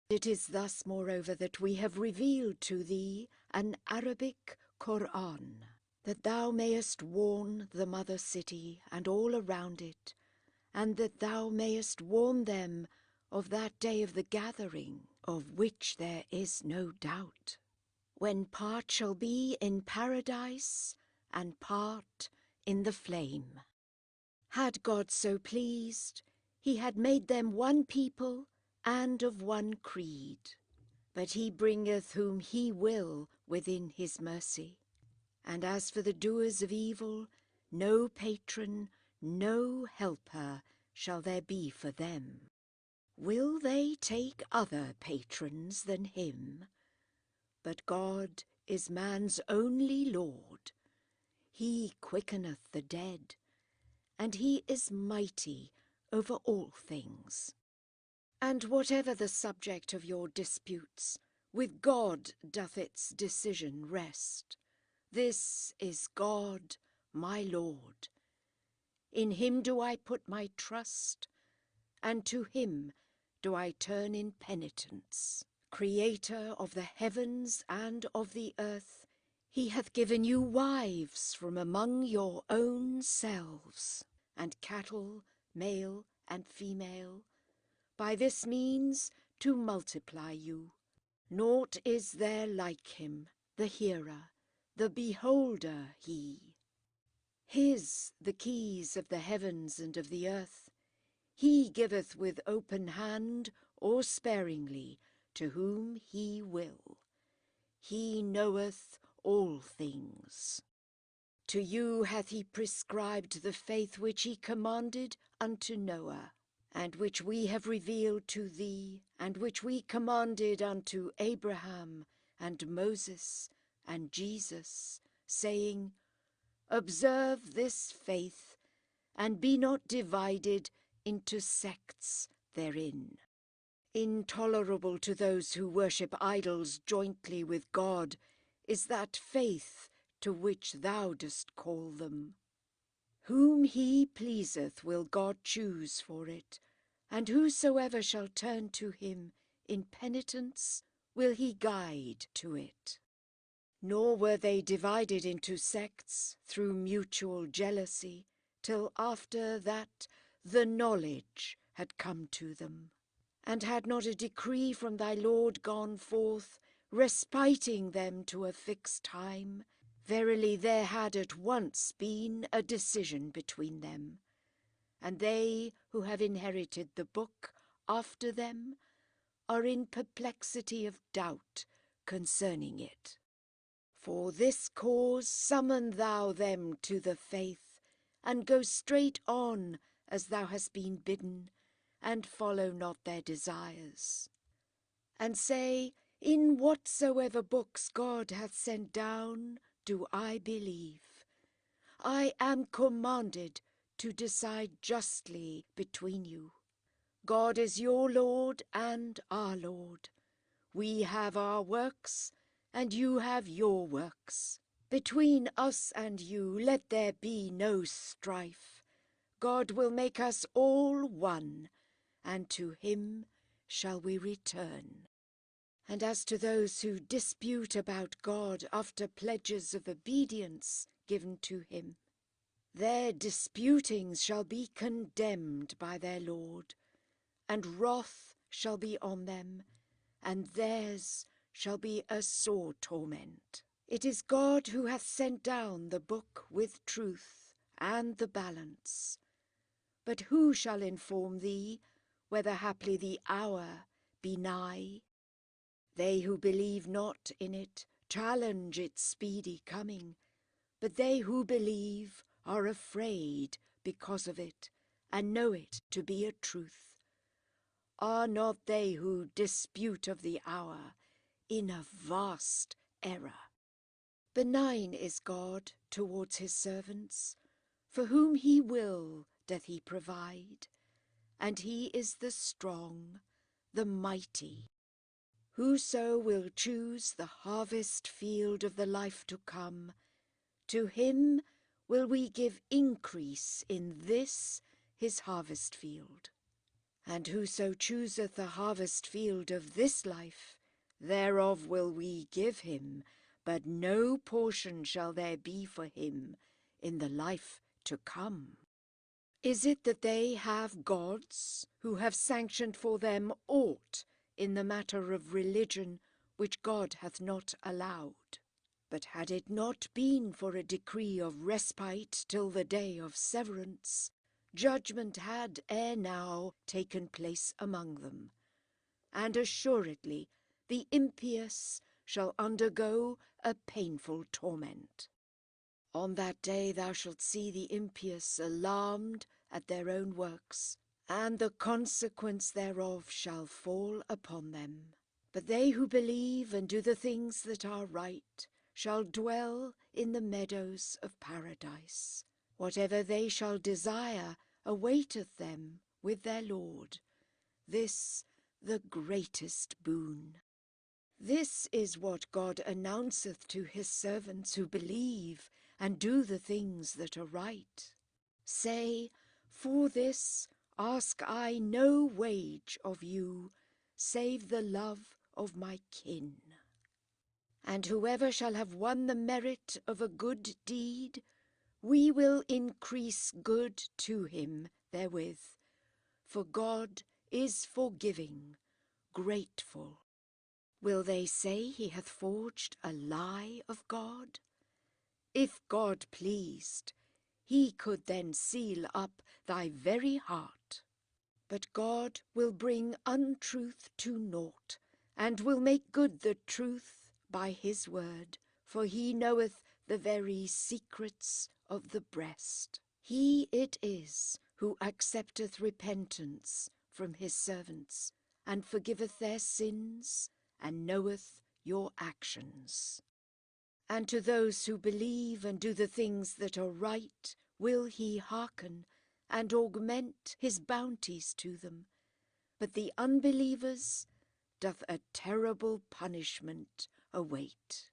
It is thus, moreover, that we have revealed to thee an Arabic Qur'an, that thou mayest warn the mother city and all around it, and that thou mayest warn them of that day of the gathering, of which there is no doubt, when part shall be in paradise and part in the flame. Had God so pleased, he had made them one people and of one creed. But he bringeth whom he will within his mercy. And as for the doers of evil, no patron, no helper shall there be for them. Will they take other patrons than him? But God is man's only Lord. He quickeneth the dead, and he is mighty over all things. And whatever the subject of your disputes, with God doth its decision rest. This is God, my Lord. In him do I put my trust, and to him do I turn in penitence. Creator of the heavens and of the earth, he hath given you wives from among your own selves, and cattle, male and female, by this means to multiply you. Naught is there like him, the hearer, the beholder he. His the keys of the heavens and of the earth. He giveth with open hand or sparingly to whom he will. He knoweth all things. To you hath he prescribed the faith which he commanded unto Noah, and which we have revealed to thee, and which we commanded unto Abraham, and Moses, and Jesus, saying, Observe this faith, and be not divided into sects therein. Intolerable to those who worship idols jointly with God is that faith to which thou dost call them. Whom he pleaseth will God choose for it, and whosoever shall turn to him in penitence will he guide to it. Nor were they divided into sects through mutual jealousy, till after that the knowledge had come to them. And had not a decree from thy Lord gone forth, respiting them to a fixed time, verily there had at once been a decision between them. And they who have inherited the book after them are in perplexity of doubt concerning it. For this cause summon thou them to the faith, and go straight on as thou hast been bidden, and follow not their desires. And say, in whatsoever books God hath sent down, do I believe. I am commanded to decide justly between you. God is your Lord and our Lord. We have our works, and you have your works. Between us and you let there be no strife. God will make us all one, and to him shall we return. And as to those who dispute about God after pledges of obedience given to him, their disputings shall be condemned by their Lord, and wrath shall be on them, and theirs shall be a sore torment. It is God who hath sent down the book with truth and the balance. But who shall inform thee whether haply the hour be nigh? They who believe not in it challenge its speedy coming, but they who believe are afraid because of it, and know it to be a truth. Are not they who dispute of the hour in a vast error? Benign is God towards his servants, for whom he will doth he provide, and he is the strong, the mighty. Whoso will choose the harvest field of the life to come, to him will we give increase in this his harvest field. And whoso chooseth the harvest field of this life, thereof will we give him, but no portion shall there be for him in the life to come. Is it that they have gods who have sanctioned for them aught in the matter of religion which God hath not allowed? But had it not been for a decree of respite till the day of severance, judgment had ere now taken place among them, and assuredly the impious shall undergo a painful torment. On that day thou shalt see the impious alarmed at their own works, and the consequence thereof shall fall upon them. But they who believe and do the things that are right shall dwell in the meadows of paradise. Whatever they shall desire awaiteth them with their Lord, this the greatest boon. This is what God announceth to his servants who believe and do the things that are right. Say, for this ask I no wage of you, save the love of my kin. And whoever shall have won the merit of a good deed, we will increase good to him therewith, for God is forgiving, grateful. Will they say he hath forged a lie of God? If God pleased, he could then seal up thy very heart. But God will bring untruth to naught, and will make good the truth by his word, for he knoweth the very secrets of the breast. He it is who accepteth repentance from his servants, and forgiveth their sins, and knoweth your actions. And to those who believe and do the things that are right will he hearken, and augment his bounties to them. But the unbelievers doth a terrible punishment await.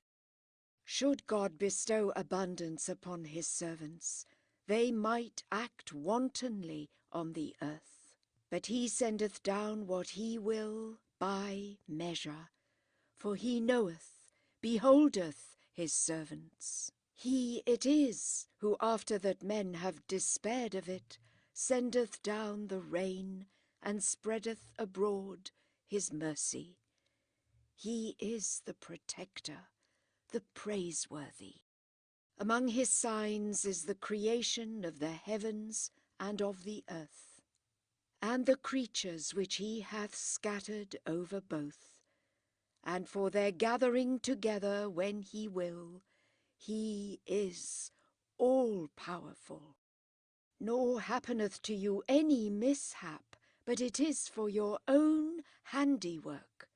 Should God bestow abundance upon his servants, they might act wantonly on the earth. But he sendeth down what he will by measure, for he knoweth, beholdeth his servants. He it is who, after that men have despaired of it, sendeth down the rain, and spreadeth abroad his mercy. He is the protector, the praiseworthy. Among his signs is the creation of the heavens and of the earth, and the creatures which he hath scattered over both. And for their gathering together when he will, he is all-powerful. Nor happeneth to you any mishap, but it is for your own handiwork.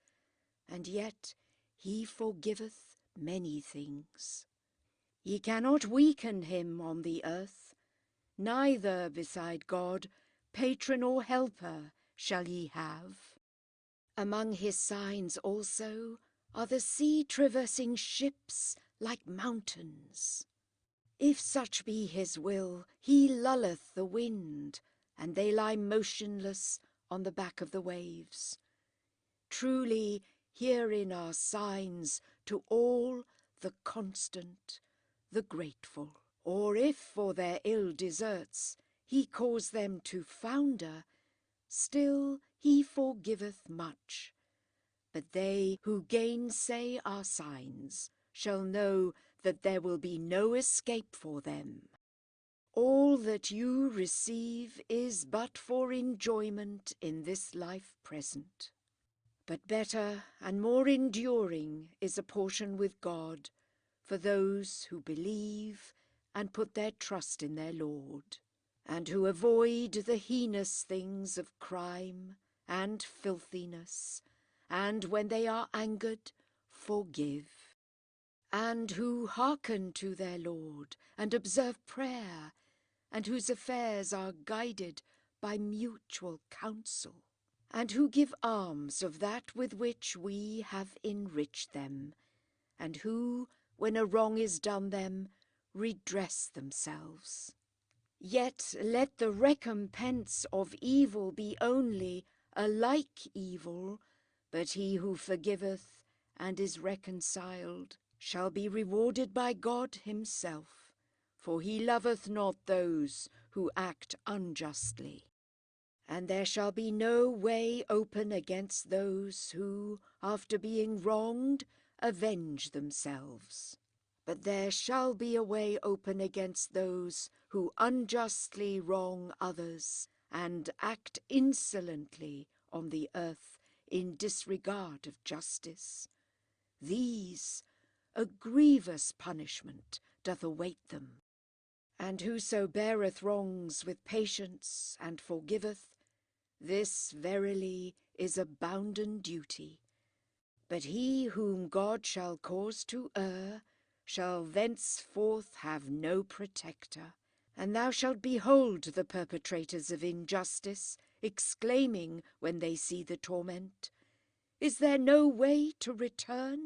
And yet he forgiveth many things. Ye cannot weaken him on the earth, neither beside God, patron or helper, shall ye have. Among his signs also are the sea-traversing ships like mountains. If such be his will, he lulleth the wind, and they lie motionless on the back of the waves. Truly, herein are signs to all the constant, the grateful. Or if for their ill deserts he cause them to founder, still he forgiveth much. But they who gainsay our signs shall know that there will be no escape for them. All that you receive is but for enjoyment in this life present. But better and more enduring is a portion with God for those who believe and put their trust in their Lord, and who avoid the heinous things of crime and filthiness, and when they are angered, forgive, and who hearken to their Lord and observe prayer, and whose affairs are guided by mutual counsel, and who give alms of that with which we have enriched them, and who, when a wrong is done them, redress themselves. Yet let the recompense of evil be only a like evil, but he who forgiveth and is reconciled shall be rewarded by God himself, for he loveth not those who act unjustly. And there shall be no way open against those who, after being wronged, avenge themselves. But there shall be a way open against those who unjustly wrong others and act insolently on the earth in disregard of justice. These a grievous punishment doth await them. And whoso beareth wrongs with patience and forgiveth, this verily is a bounden duty. But he whom God shall cause to err shall thenceforth have no protector. And thou shalt behold the perpetrators of injustice, exclaiming when they see the torment, Is there no way to return?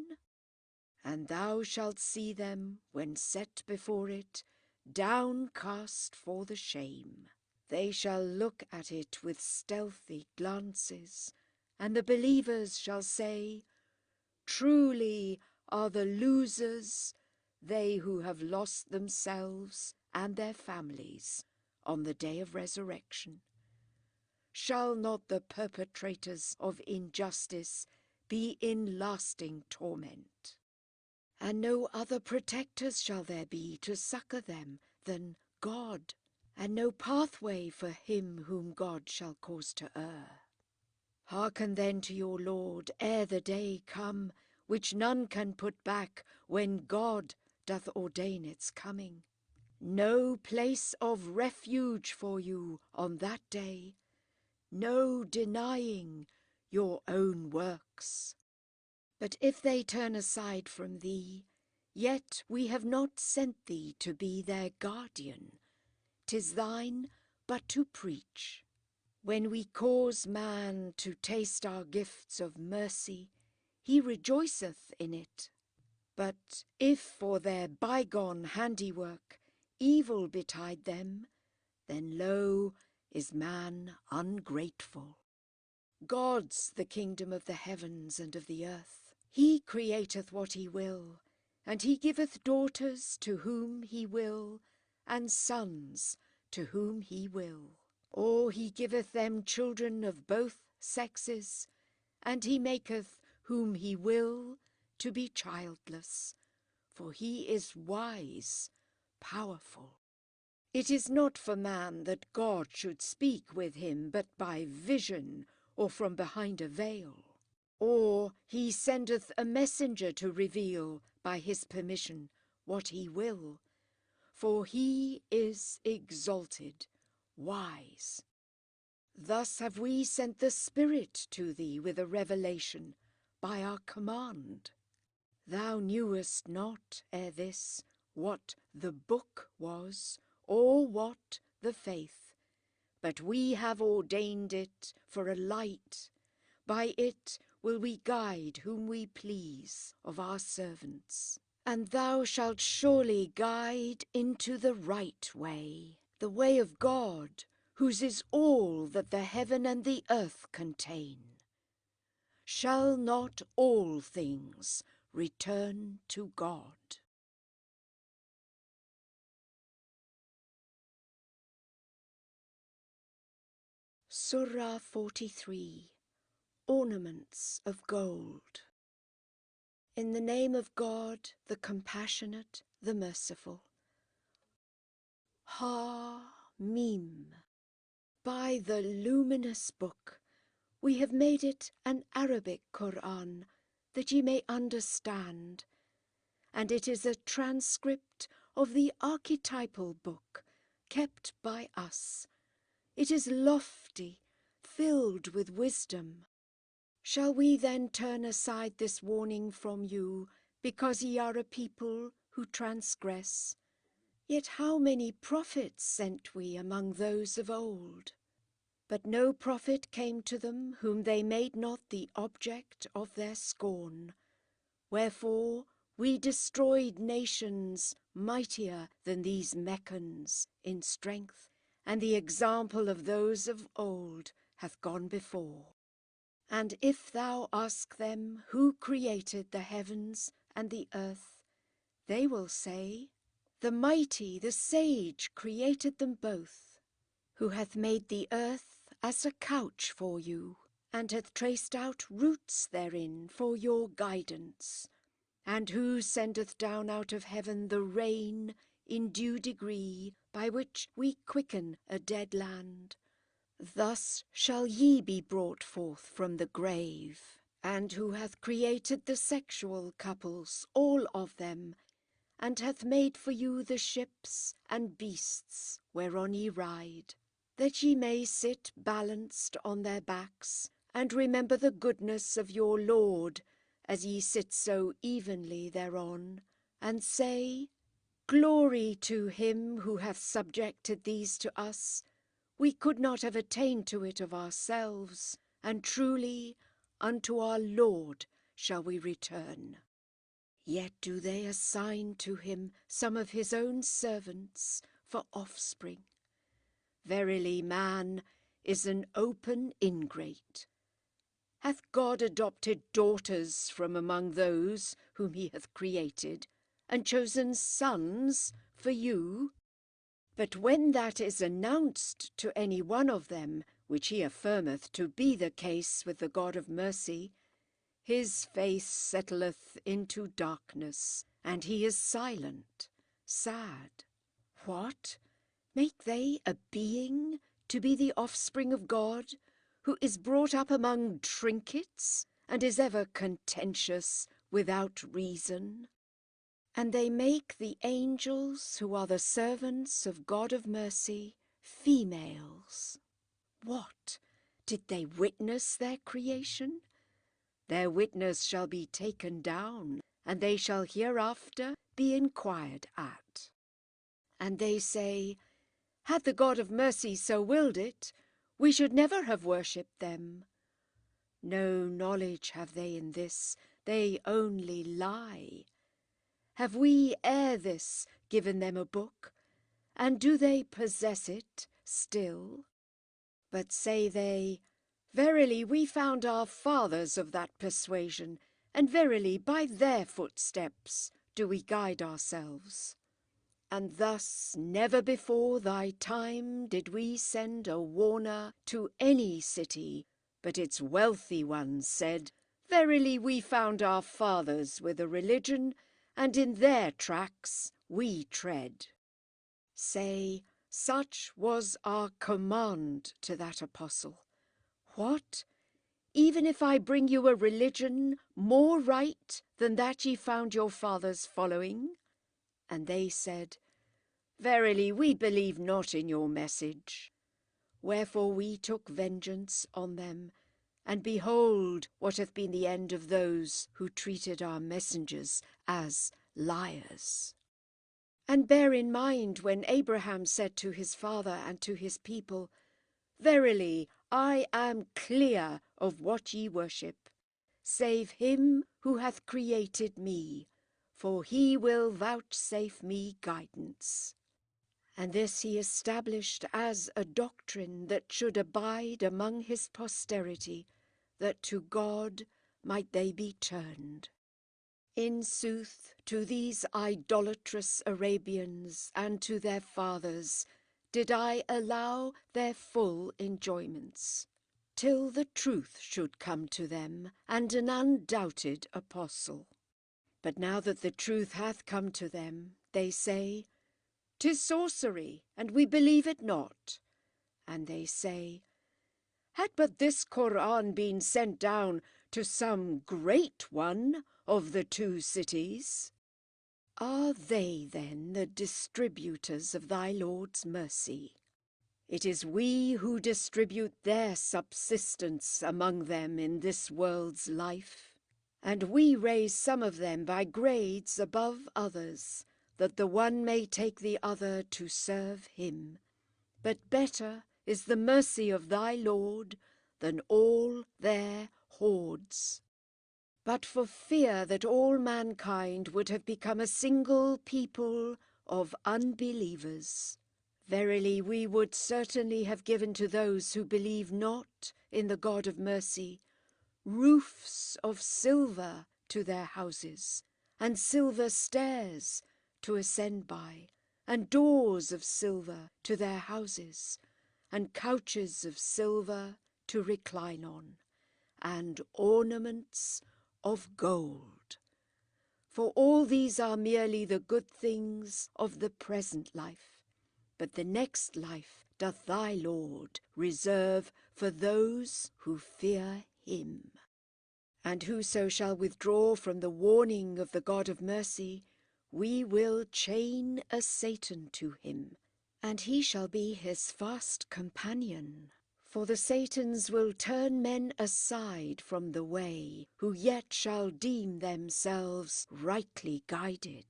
And thou shalt see them, when set before it, downcast for the shame. They shall look at it with stealthy glances, and the believers shall say, Truly are the losers they who have lost themselves and their families on the day of resurrection. Shall not the perpetrators of injustice be in lasting torment? And no other protectors shall there be to succour them than God, and no pathway for him whom God shall cause to err. Hearken then to your Lord ere the day come, which none can put back when God doth ordain its coming. No place of refuge for you on that day, no denying your own works. But if they turn aside from thee, yet we have not sent thee to be their guardian. 'Tis thine but to preach. When we cause man to taste our gifts of mercy, he rejoiceth in it. But if for their bygone handiwork evil betide them, then lo, is man ungrateful. God's the kingdom of the heavens and of the earth. He createth what he will, and he giveth daughters to whom he will, and sons to whom he will. Or he giveth them children of both sexes, and he maketh whom he will to be childless, for he is wise, powerful. It is not for man that God should speak with him but by vision, or from behind a veil. Or he sendeth a messenger to reveal, by his permission, what he will, for he is exalted, wise. Thus have we sent the Spirit to thee with a revelation, by our command. Thou knewest not ere this what the book was, or what the faith, but we have ordained it for a light. By it will we guide whom we please of our servants. And thou shalt surely guide into the right way, the way of God, whose is all that the heaven and the earth contain. Shall not all things return to God? Surah 43. Ornaments of Gold. In the name of God, the Compassionate, the Merciful. Ha-Mim. By the luminous book, we have made it an Arabic Qur'an, that ye may understand, and it is a transcript of the archetypal book kept by us. It is lofty, filled with wisdom. Shall we then turn aside this warning from you, because ye are a people who transgress? Yet how many prophets sent we among those of old? But no prophet came to them whom they made not the object of their scorn. Wherefore we destroyed nations mightier than these Meccans in strength, and the example of those of old hath gone before. And if thou ask them who created the heavens and the earth, they will say, the mighty, the sage created them both, who hath made the earth as a couch for you, and hath traced out roots therein for your guidance, and who sendeth down out of heaven the rain in due degree, by which we quicken a dead land. Thus shall ye be brought forth from the grave, and who hath created the sexual couples, all of them, and hath made for you the ships and beasts whereon ye ride, that ye may sit balanced on their backs, and remember the goodness of your Lord, as ye sit so evenly thereon, and say, Glory to him who hath subjected these to us. We could not have attained to it of ourselves, and truly unto our Lord shall we return. Yet do they assign to him some of his own servants for offspring. Verily man is an open ingrate. Hath God adopted daughters from among those whom he hath created, and chosen sons for you? But when that is announced to any one of them, which he affirmeth to be the case with the God of mercy, his face settleth into darkness, and he is silent, sad. What? Make they a being to be the offspring of God, who is brought up among trinkets, and is ever contentious without reason? And they make the angels, who are the servants of God of mercy, females. What? Did they witness their creation? Their witness shall be taken down, and they shall hereafter be inquired at. And they say, had the God of mercy so willed it, we should never have worshipped them. No knowledge have they in this, they only lie. Have we ere this given them a book, and do they possess it still? But say they, verily we found our fathers of that persuasion, and verily by their footsteps do we guide ourselves. And thus never before thy time did we send a warner to any city, but its wealthy ones said, verily we found our fathers with a religion, and in their tracks we tread. Say, such was our command to that apostle. What? Even if I bring you a religion more right than that ye found your fathers following? And they said, verily we believe not in your message. Wherefore we took vengeance on them, and behold what hath been the end of those who treated our messengers as liars. And bear in mind when Abraham said to his father and to his people, Verily, I am clear of what ye worship, save him who hath created me, for he will vouchsafe me guidance. And this he established as a doctrine that should abide among his posterity, that to God might they be turned. In sooth, to these idolatrous Arabians and to their fathers did I allow their full enjoyments, till the truth should come to them, and an undoubted apostle. But now that the truth hath come to them, they say, "'Tis sorcery, and we believe it not." And they say, "Had but this Qur'an been sent down to some great one of the two cities." Are they then the distributors of thy Lord's mercy? It is we who distribute their subsistence among them in this world's life, and we raise some of them by grades above others, that the one may take the other to serve him. But better is the mercy of thy Lord than all their hoards. But for fear that all mankind would have become a single people of unbelievers, verily we would certainly have given to those who believe not in the God of mercy roofs of silver to their houses, and silver stairs to ascend by, and doors of silver to their houses, and couches of silver to recline on, and ornaments of gold. For all these are merely the good things of the present life, but the next life doth thy Lord reserve for those who fear him. And whoso shall withdraw from the warning of the God of mercy, we will chain a Satan to him, and he shall be his fast companion. For the Satans will turn men aside from the way, who yet shall deem themselves rightly guided.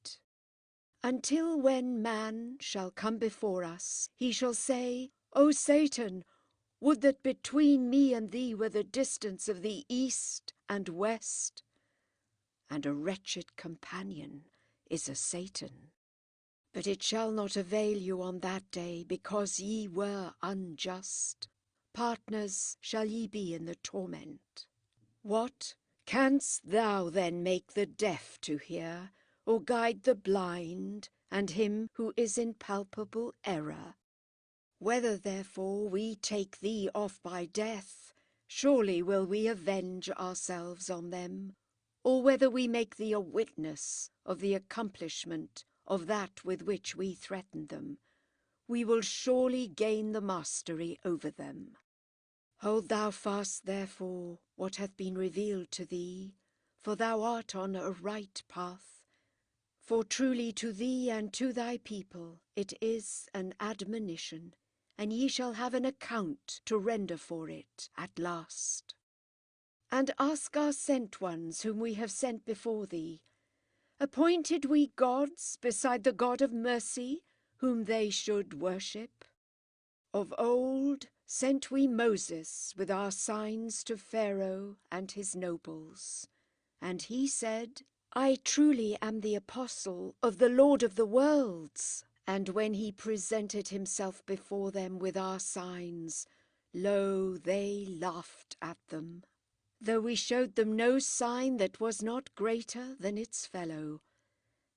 Until when man shall come before us, he shall say, O Satan, would that between me and thee were the distance of the east and west. And a wretched companion is a Satan. But it shall not avail you on that day, because ye were unjust. Partners shall ye be in the torment. What? Canst thou then make the deaf to hear, or guide the blind, and him who is in palpable error? Whether therefore we take thee off by death, surely will we avenge ourselves on them, or whether we make thee a witness of the accomplishment of that with which we threaten them, we will surely gain the mastery over them. Hold thou fast, therefore, what hath been revealed to thee, for thou art on a right path. For truly to thee and to thy people it is an admonition, and ye shall have an account to render for it at last. And ask our sent ones whom we have sent before thee, appointed we gods beside the God of mercy, whom they should worship? Of old sent we Moses with our signs to Pharaoh and his nobles, and he said, I truly am the apostle of the Lord of the worlds. And when he presented himself before them with our signs, lo, they laughed at them, though we showed them no sign that was not greater than its fellow.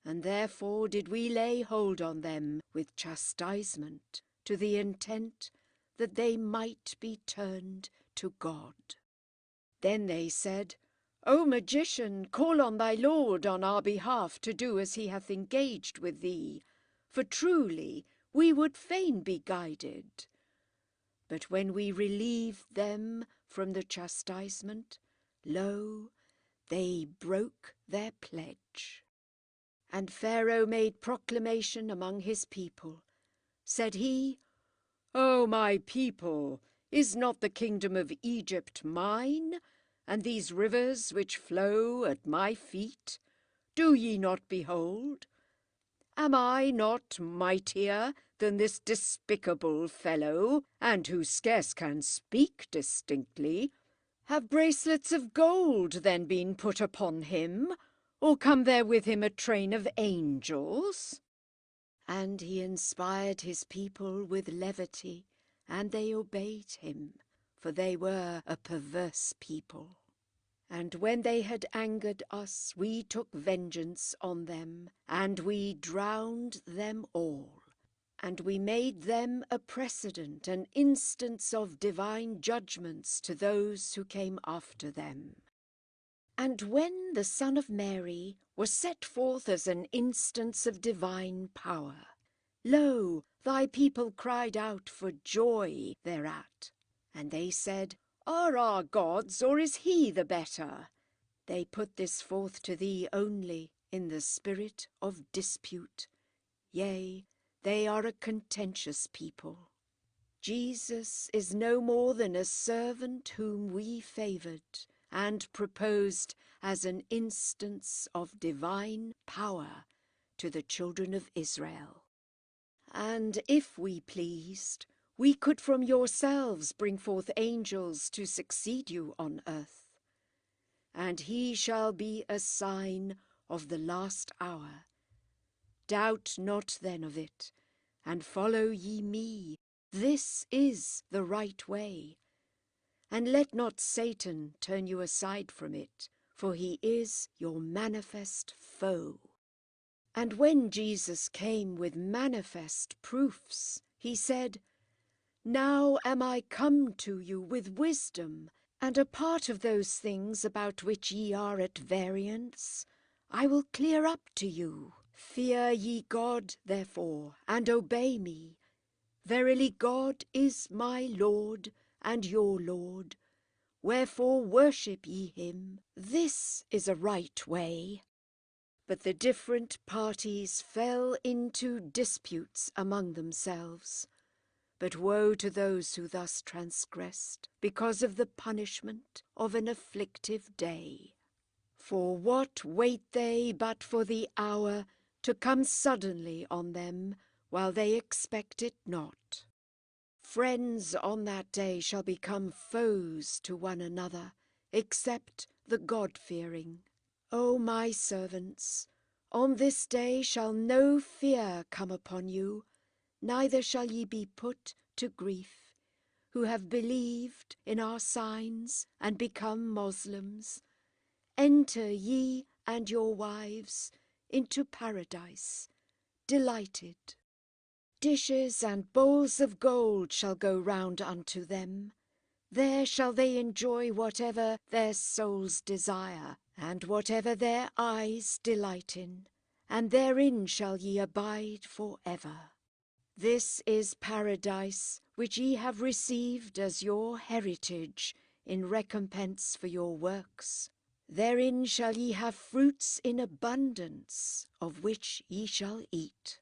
And therefore did we lay hold on them with chastisement, to the intent that they might be turned to God. Then they said, O magician, call on thy Lord on our behalf to do as he hath engaged with thee, for truly we would fain be guided. But when we relieved them from the chastisement, lo, they broke their pledge. And Pharaoh made proclamation among his people. Said he, O my people, is not the kingdom of Egypt mine, and these rivers which flow at my feet? Do ye not behold? Am I not mightier than this despicable fellow, and who scarce can speak distinctly? Have bracelets of gold then been put upon him, or come there with him a train of angels?" And he inspired his people with levity, and they obeyed him, for they were a perverse people. And when they had angered us, we took vengeance on them, and we drowned them all. And we made them a precedent, an instance of divine judgments to those who came after them. And when the Son of Mary was set forth as an instance of divine power, lo, thy people cried out for joy thereat. And they said, "Are our gods, or is he the better?" They put this forth to thee only in the spirit of dispute. Yea, they are a contentious people. Jesus is no more than a servant whom we favoured and proposed as an instance of divine power to the children of Israel. And if we pleased, we could from yourselves bring forth angels to succeed you on earth. And he shall be a sign of the last hour. Doubt not then of it, and follow ye me. This is the right way. And let not Satan turn you aside from it, for he is your manifest foe. And when Jesus came with manifest proofs, he said, "Now am I come to you with wisdom, and a part of those things about which ye are at variance, I will clear up to you. Fear ye God, therefore, and obey me. Verily God is my Lord and your Lord. Wherefore worship ye him. This is a right way." But the different parties fell into disputes among themselves. But woe to those who thus transgressed, because of the punishment of an afflictive day. For what wait they but for the hour to come suddenly on them, while they expect it not? Friends on that day shall become foes to one another, except the God-fearing. O my servants, on this day shall no fear come upon you, neither shall ye be put to grief, who have believed in our signs and become Moslems. Enter ye and your wives into paradise, delighted. Dishes and bowls of gold shall go round unto them. There shall they enjoy whatever their souls desire, and whatever their eyes delight in, and therein shall ye abide for ever. This is paradise, which ye have received as your heritage in recompense for your works. Therein shall ye have fruits in abundance, of which ye shall eat.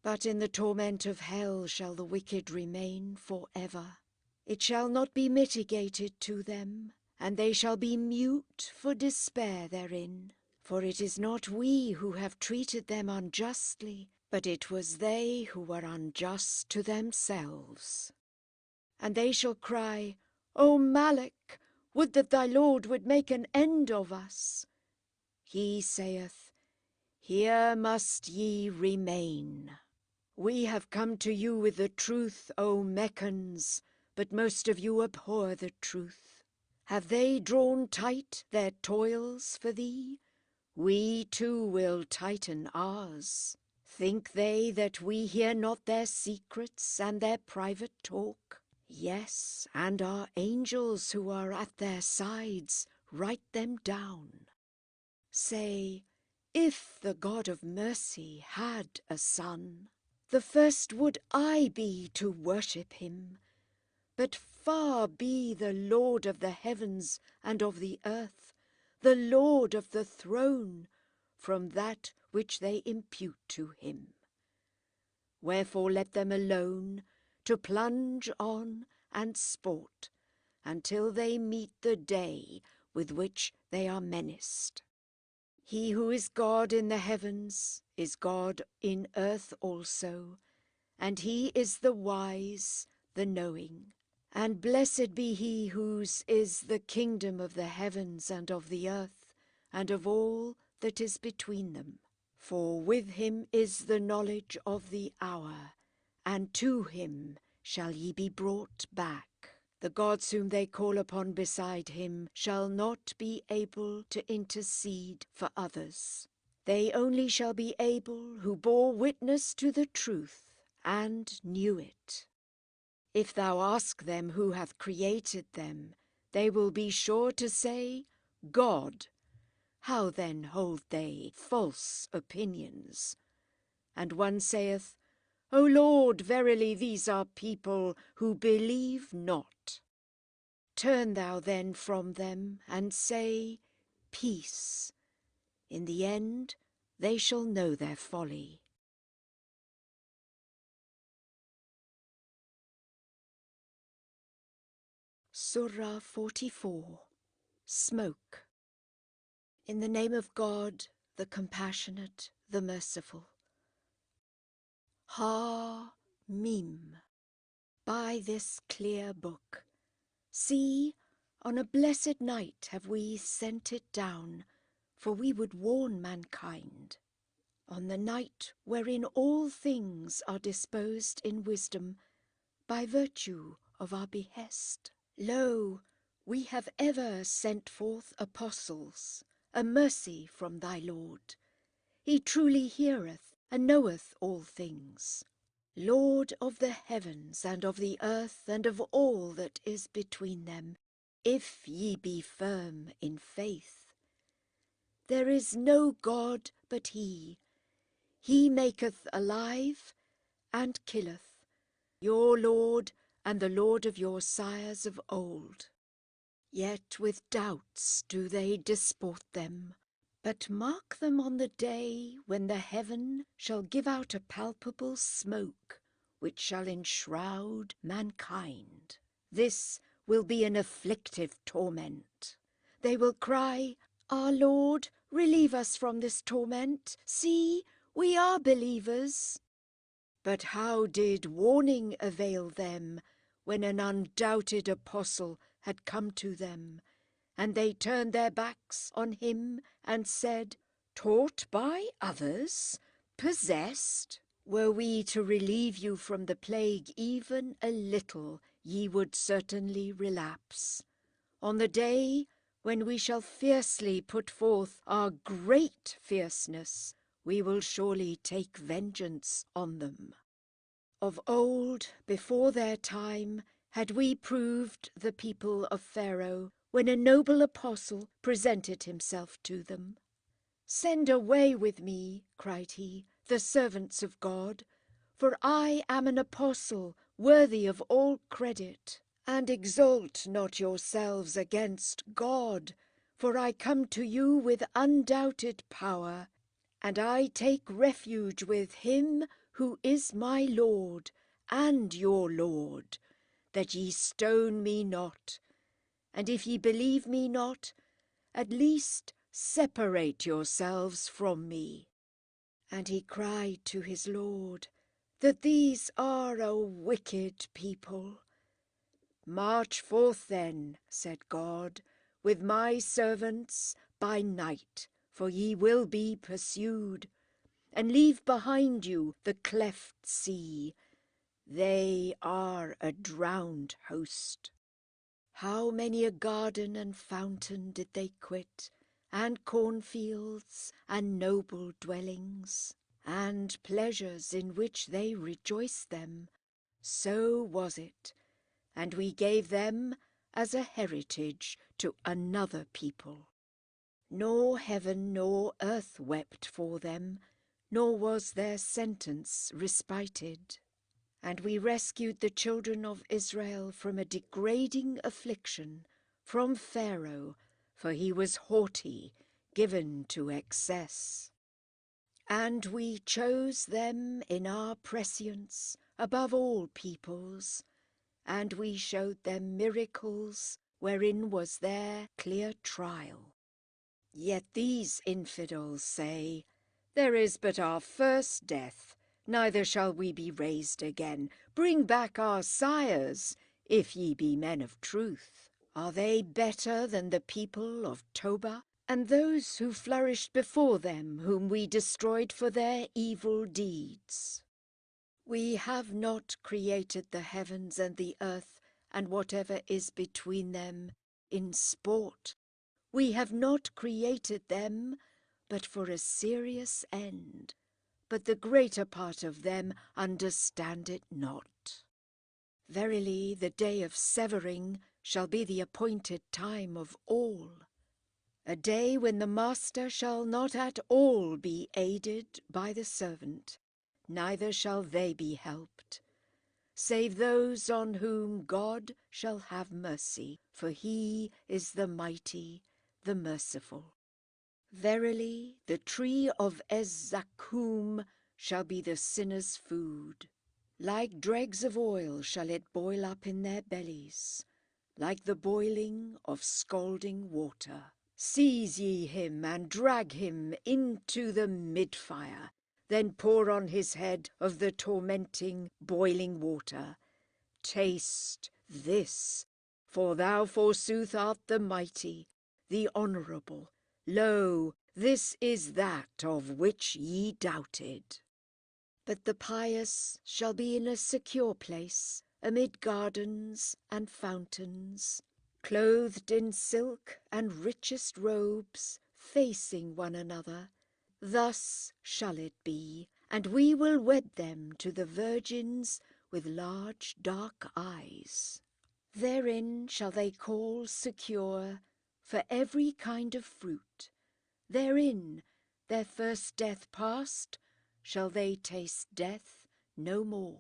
But in the torment of hell shall the wicked remain for ever. It shall not be mitigated to them, and they shall be mute for despair therein. For it is not we who have treated them unjustly, but it was they who were unjust to themselves. And they shall cry, "O Malak, would that thy Lord would make an end of us." He saith, "Here must ye remain." We have come to you with the truth, O Meccans, but most of you abhor the truth. Have they drawn tight their toils for thee? We too will tighten ours. Think they that we hear not their secrets and their private talk? Yes, and our angels who are at their sides write them down. Say, if the God of mercy had a son, the first would I be to worship him. But far be the Lord of the heavens and of the earth, the Lord of the throne, from that which they impute to him. Wherefore let them alone, to plunge on and sport, until they meet the day with which they are menaced. He who is God in the heavens is God in earth also, and he is the wise, the knowing. And blessed be he whose is the kingdom of the heavens and of the earth, and of all that is between them. For with him is the knowledge of the hour, and to him shall ye be brought back. The gods whom they call upon beside him shall not be able to intercede for others. They only shall be able who bore witness to the truth and knew it. If thou ask them who hath created them, they will be sure to say, God. How then hold they false opinions? And one saith, O Lord, verily these are people who believe not. Turn thou then from them, and say, Peace. In the end they shall know their folly. Surah 44. Smoke. In the name of God, the compassionate, the merciful. Ha-Mim. By this clear book, see, on a blessed night have we sent it down, for we would warn mankind. On the night wherein all things are disposed in wisdom, by virtue of our behest. Lo, we have ever sent forth apostles, a mercy from thy Lord. He truly heareth and knoweth all things. Lord of the heavens and of the earth and of all that is between them, if ye be firm in faith. There is no God but he. He maketh alive and killeth, your Lord and the Lord of your sires of old. Yet with doubts do they disport them. But mark them on the day when the heaven shall give out a palpable smoke, which shall enshroud mankind. This will be an afflictive torment. They will cry, Our Lord, relieve us from this torment. See, we are believers. But how did warning avail them when an undoubted apostle had come to them, and they turned their backs on him and said, Taught by others? Possessed? Were we to relieve you from the plague even a little, ye would certainly relapse. On the day when we shall fiercely put forth our great fierceness, we will surely take vengeance on them. Of old, before their time, had we proved the people of Pharaoh, when a noble apostle presented himself to them. Send away with me, cried he, the servants of God, for I am an apostle worthy of all credit. And exalt not yourselves against God, for I come to you with undoubted power, and I take refuge with him who is my Lord and your Lord, that ye stone me not, and if ye believe me not, at least separate yourselves from me. And he cried to his Lord that these are a wicked people. March forth then, said God, with my servants by night, for ye will be pursued, and leave behind you the cleft sea. They are a drowned host. How many a garden and fountain did they quit, and cornfields, and noble dwellings, and pleasures in which they rejoiced them. So was it, and we gave them as a heritage to another people. Nor heaven nor earth wept for them, nor was their sentence respited. And we rescued the children of Israel from a degrading affliction, from Pharaoh, for he was haughty, given to excess. And we chose them in our prescience above all peoples, and we showed them miracles wherein was their clear trial. Yet these infidels say, There is but our first death, neither shall we be raised again. Bring back our sires, if ye be men of truth. Are they better than the people of Toba, and those who flourished before them, whom we destroyed for their evil deeds? We have not created the heavens and the earth, and whatever is between them, in sport. We have not created them, but for a serious end. But the greater part of them understand it not. Verily, the day of severing shall be the appointed time of all, a day when the master shall not at all be aided by the servant, neither shall they be helped, save those on whom God shall have mercy, for he is the mighty, the merciful. Verily, the tree of Ez-Zakkum shall be the sinner's food. Like dregs of oil shall it boil up in their bellies, like the boiling of scalding water. Seize ye him, and drag him into the mid-fire, then pour on his head of the tormenting, boiling water. Taste this, for thou forsooth art the mighty, the honourable. Lo, this is that of which ye doubted. But the pious shall be in a secure place, amid gardens and fountains, clothed in silk and richest robes, facing one another. Thus shall it be, and we will wed them to the virgins with large dark eyes. Therein shall they call secure for every kind of fruit. Therein, their first death past, shall they taste death no more.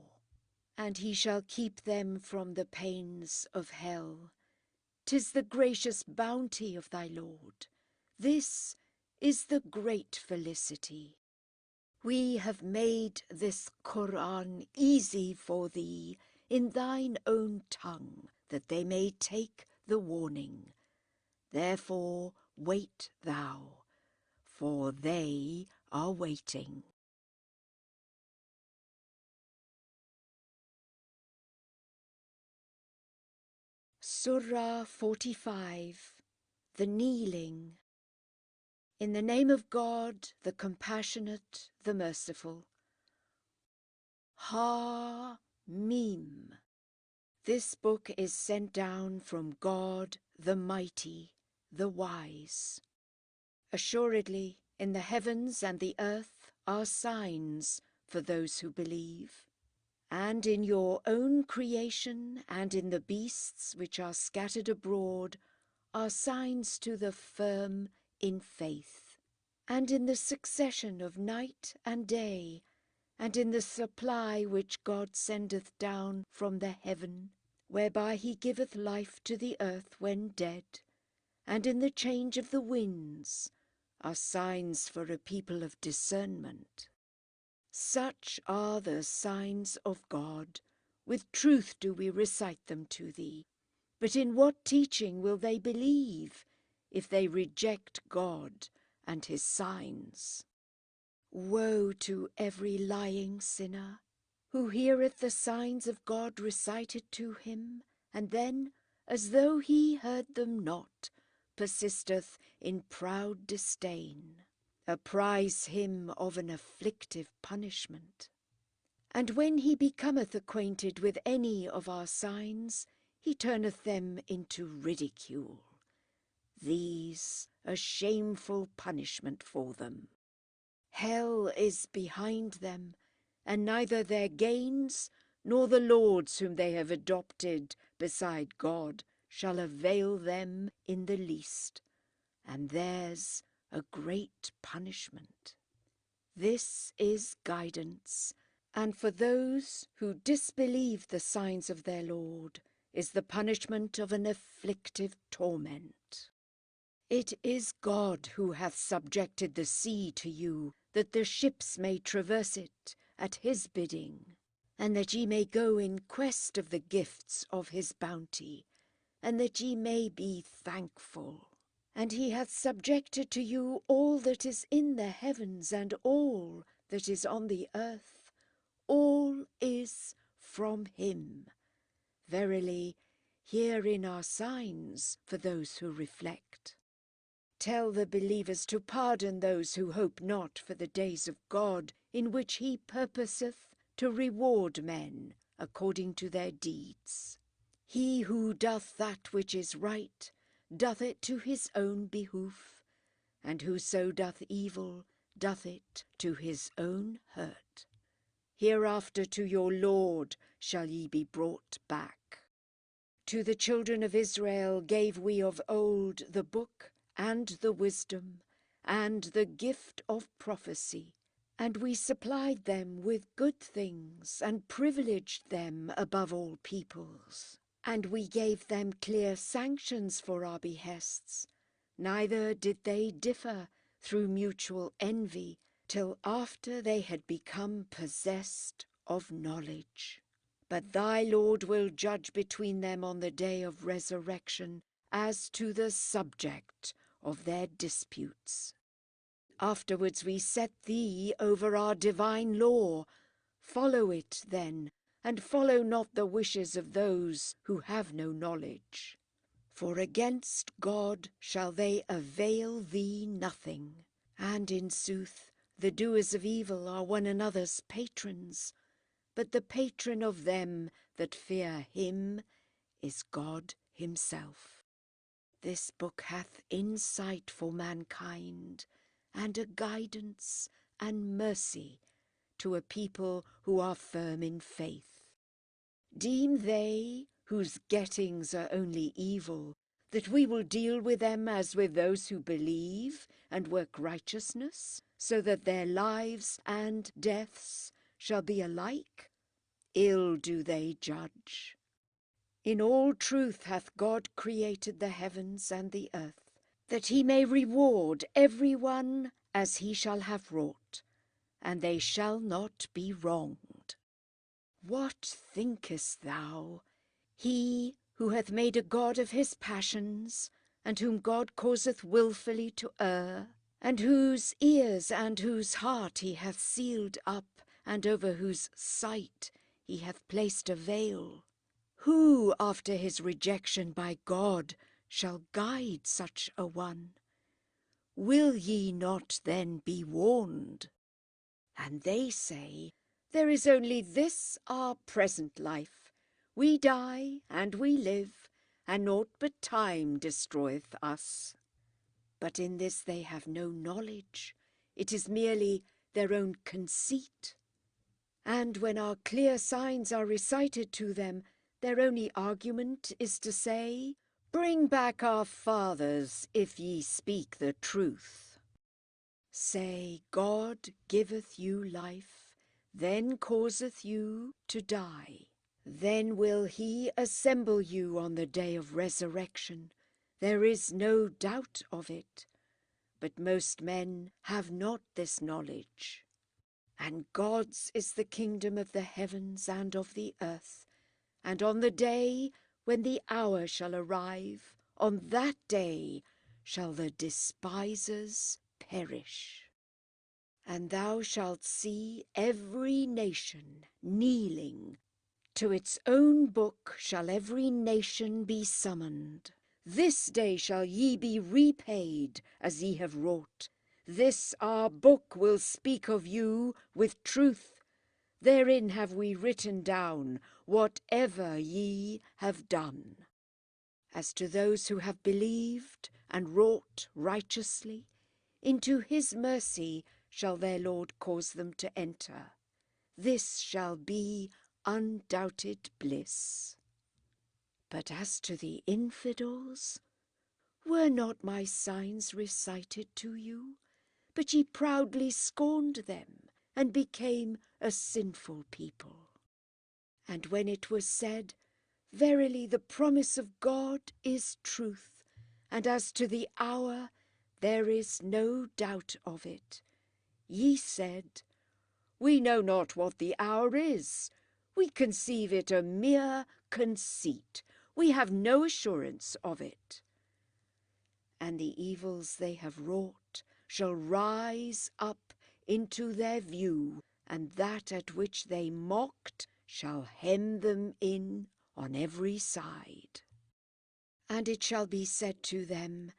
And he shall keep them from the pains of hell. 'Tis the gracious bounty of thy Lord. This is the great felicity. We have made this Qur'an easy for thee in thine own tongue, that they may take the warning. Therefore wait thou, for they are waiting. Surah 45. The Kneeling. In the name of God, the Compassionate, the Merciful. Ha-Mim. This book is sent down from God, the Mighty, the Wise. Assuredly, in the heavens and the earth are signs for those who believe. And in your own creation and in the beasts which are scattered abroad are signs to the firm in faith. And in the succession of night and day, and in the supply which God sendeth down from the heaven, whereby he giveth life to the earth when dead, and in the change of the winds, are signs for a people of discernment. Such are the signs of God. With truth do we recite them to thee. But in what teaching will they believe, if they reject God and his signs? Woe to every lying sinner, who heareth the signs of God recited to him, and then, as though he heard them not, persisteth in proud disdain. Apprise him of an afflictive punishment. And when he becometh acquainted with any of our signs, he turneth them into ridicule. These a shameful punishment for them. Hell is behind them, and neither their gains nor the lords whom they have adopted beside God shall avail them in the least, and theirs a great punishment. This is guidance, and for those who disbelieve the signs of their Lord is the punishment of an afflictive torment. It is God who hath subjected the sea to you, that the ships may traverse it at his bidding, and that ye may go in quest of the gifts of his bounty, and that ye may be thankful. And he hath subjected to you all that is in the heavens and all that is on the earth, all is from him. Verily, herein are signs for those who reflect. Tell the believers to pardon those who hope not for the days of God, in which he purposeth to reward men according to their deeds. He who doth that which is right, doth it to his own behoof, and whoso doth evil, doth it to his own hurt. Hereafter to your Lord shall ye be brought back. To the children of Israel gave we of old the book, and the wisdom, and the gift of prophecy, and we supplied them with good things, and privileged them above all peoples. And we gave them clear sanctions for our behests, neither did they differ through mutual envy, till after they had become possessed of knowledge. But thy Lord will judge between them on the day of resurrection, as to the subject of their disputes. Afterwards we set thee over our divine law. Follow it, then, and follow not the wishes of those who have no knowledge. For against God shall they avail thee nothing. And in sooth, the doers of evil are one another's patrons, but the patron of them that fear him is God himself. This book hath insight for mankind, and a guidance and mercy to a people who are firm in faith. Deem they, whose gettings are only evil, that we will deal with them as with those who believe and work righteousness, so that their lives and deaths shall be alike? Ill do they judge. In all truth hath God created the heavens and the earth, that he may reward every one as he shall have wrought, and they shall not be wronged. What thinkest thou? He who hath made a god of his passions, and whom God causeth wilfully to err, and whose ears and whose heart he hath sealed up, and over whose sight he hath placed a veil, who, after his rejection by God, shall guide such a one? Will ye not then be warned? And they say, there is only this our present life. We die, and we live, and naught but time destroyeth us. But in this they have no knowledge. It is merely their own conceit. And when our clear signs are recited to them, their only argument is to say, bring back our fathers, if ye speak the truth. Say, God giveth you life, then causeth you to die. Then will he assemble you on the day of resurrection. There is no doubt of it. But most men have not this knowledge. And God's is the kingdom of the heavens and of the earth. And on the day when the hour shall arrive, on that day shall the despisers perish. And thou shalt see every nation kneeling. To its own book shall every nation be summoned. This day shall ye be repaid as ye have wrought. This our book will speak of you with truth. Therein have we written down whatever ye have done. As to those who have believed and wrought righteously, into his mercy shall their Lord cause them to enter. This shall be undoubted bliss. But as to the infidels, were not my signs recited to you? But ye proudly scorned them, and became a sinful people. And when it was said, verily the promise of God is truth, and as to the hour, there is no doubt of it, ye said, we know not what the hour is. We conceive it a mere conceit. We have no assurance of it. And the evils they have wrought shall rise up into their view, and that at which they mocked shall hem them in on every side. And it shall be said to them,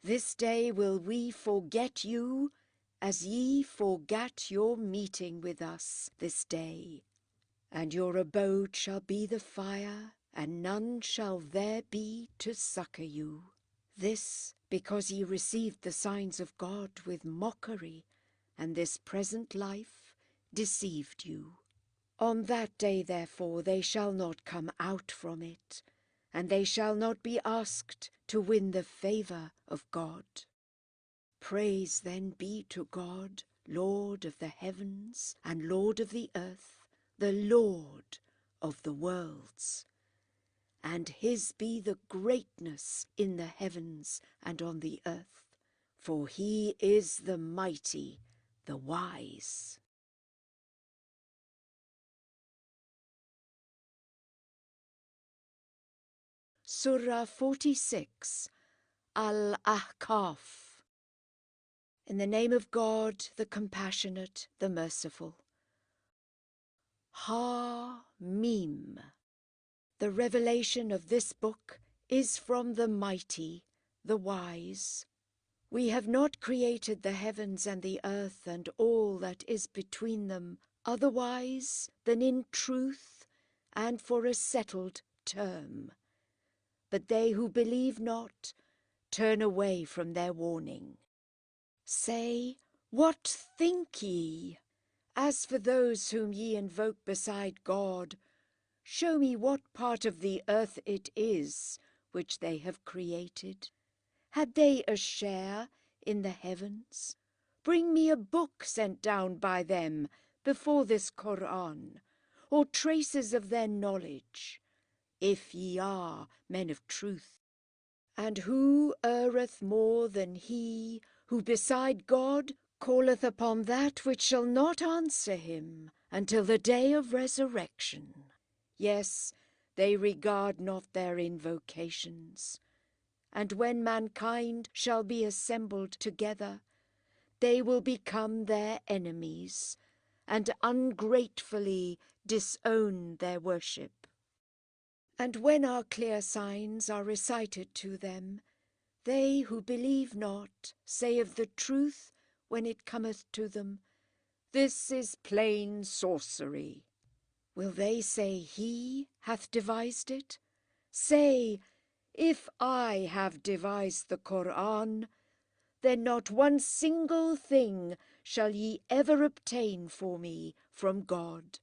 This day will we forget you, as ye forgat your meeting with us this day. And your abode shall be the fire, and none shall there be to succour you. This because ye received the signs of God with mockery, and this present life deceived you. On that day, therefore, they shall not come out from it, and they shall not be asked to win the favour of God. Praise then be to God, Lord of the heavens and Lord of the earth, the Lord of the worlds. And his be the greatness in the heavens and on the earth, for he is the mighty, the wise. Surah 46, Al-Ahqaf. In the name of God, the compassionate, the merciful. Ha-Mim. The revelation of this book is from the mighty, the wise. We have not created the heavens and the earth and all that is between them otherwise than in truth and for a settled term. But they who believe not turn away from their warning. Say, what think ye? As for those whom ye invoke beside God, show me what part of the earth it is which they have created. Had they a share in the heavens? Bring me a book sent down by them before this Qur'an, or traces of their knowledge, if ye are men of truth. And who erreth more than he who beside God calleth upon that which shall not answer him until the day of resurrection? Yes, they regard not their invocations. And when mankind shall be assembled together, they will become their enemies, and ungratefully disown their worship. And when our clear signs are recited to them, they who believe not say of the truth when it cometh to them, This is plain sorcery. Will they say he hath devised it? Say, if I have devised the Qur'an, then not one single thing shall ye ever obtain for me from God.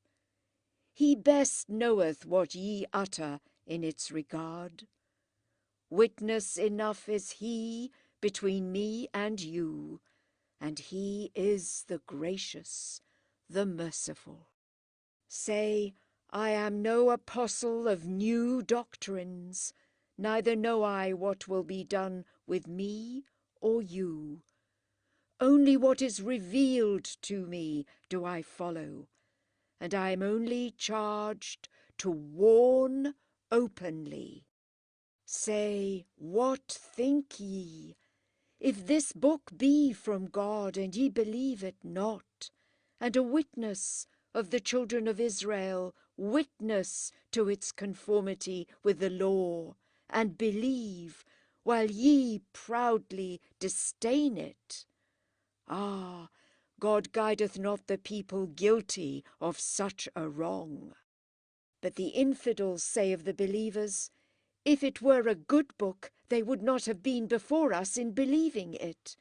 He best knoweth what ye utter in its regard. Witness enough is he between me and you, and he is the gracious, the merciful. Say, I am no apostle of new doctrines, neither know I what will be done with me or you. Only what is revealed to me do I follow, and I am only charged to warn openly. Say, what think ye? If this book be from God, and ye believe it not, and a witness of the children of Israel witness to its conformity with the law, and believe, while ye proudly disdain it. Ah, God guideth not the people guilty of such a wrong. But the infidels say of the believers, If it were a good book, they would not have been before us in believing it.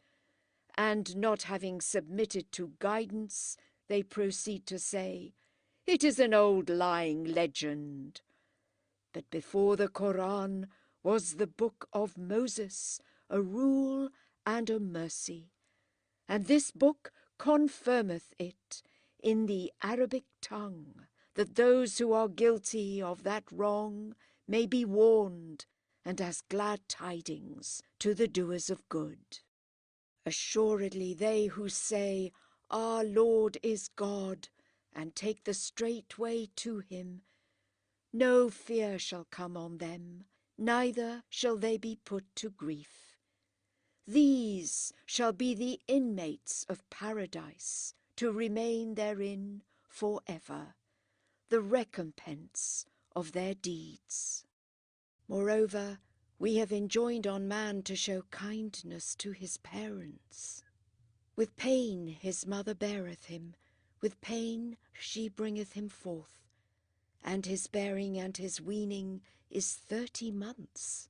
And not having submitted to guidance, they proceed to say, It is an old lying legend. But before the Qur'an was the book of Moses, a rule and a mercy. And this book confirmeth it in the Arabic tongue, that those who are guilty of that wrong may be warned, and as glad tidings to the doers of good. Assuredly they who say, Our Lord is God, and take the straight way to him, no fear shall come on them, neither shall they be put to grief. These shall be the inmates of paradise, to remain therein forever the recompense of their deeds. Moreover, we have enjoined on man to show kindness to his parents. With pain his mother beareth him, with pain she bringeth him forth, and his bearing and his weaning is 30 months,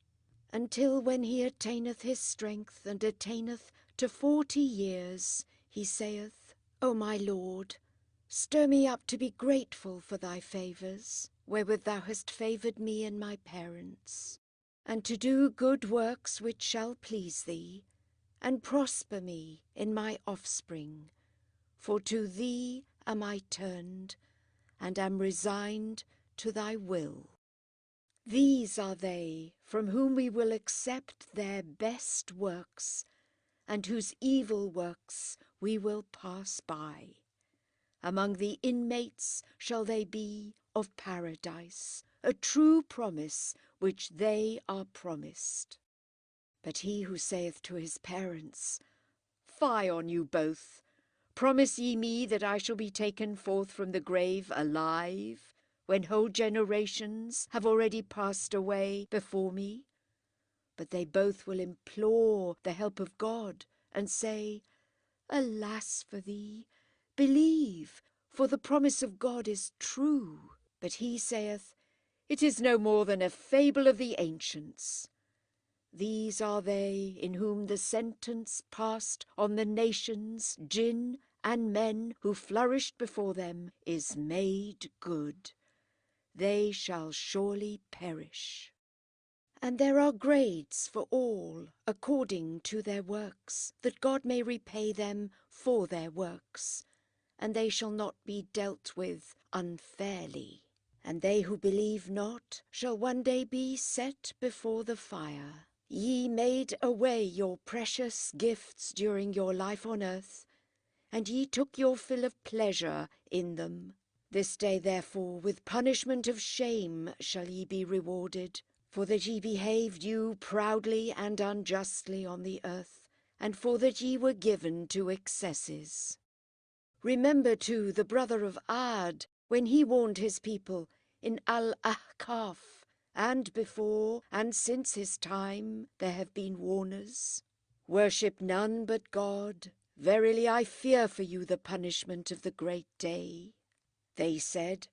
until when he attaineth his strength, and attaineth to 40 years, he saith, O my Lord, stir me up to be grateful for thy favours, wherewith thou hast favoured me and my parents, and to do good works which shall please thee, and prosper me in my offspring, for to thee am I turned, and am resigned to thy will. These are they from whom we will accept their best works, and whose evil works we will pass by. Among the inmates shall they be of paradise, a true promise which they are promised. But he who saith to his parents, Fie on you both! Promise ye me that I shall be taken forth from the grave alive, when whole generations have already passed away before me? But they both will implore the help of God, and say, Alas for thee! Believe, for the promise of God is true. But he saith, It is no more than a fable of the ancients. These are they in whom the sentence passed on the nations, jinn and men who flourished before them, is made good. They shall surely perish. And there are grades for all, according to their works, that God may repay them for their works, and they shall not be dealt with unfairly. And they who believe not shall one day be set before the fire. Ye made away your precious gifts during your life on earth, and ye took your fill of pleasure in them. This day therefore with punishment of shame shall ye be rewarded, for that ye behaved you proudly and unjustly on the earth, and for that ye were given to excesses. Remember too the brother of Ad, when he warned his people in Al-Ahqaf, and before and since his time there have been warners. Worship none but God. Verily I fear for you the punishment of the great day. They said,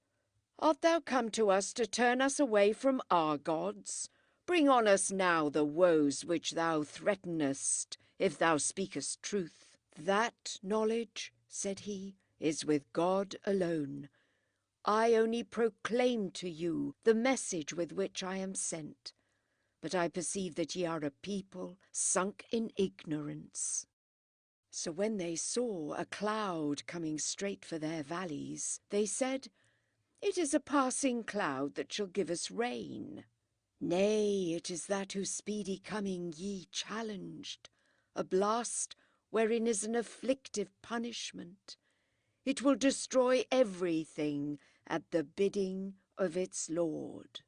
Art thou come to us to turn us away from our gods? Bring on us now the woes which thou threatenest, if thou speakest truth. That knowledge, said he, is with God alone. I only proclaim to you the message with which I am sent. But I perceive that ye are a people sunk in ignorance. So when they saw a cloud coming straight for their valleys, they said, It is a passing cloud that shall give us rain. Nay, it is that whose speedy coming ye challenged, a blast wherein is an afflictive punishment. It will destroy everything at the bidding of its Lord.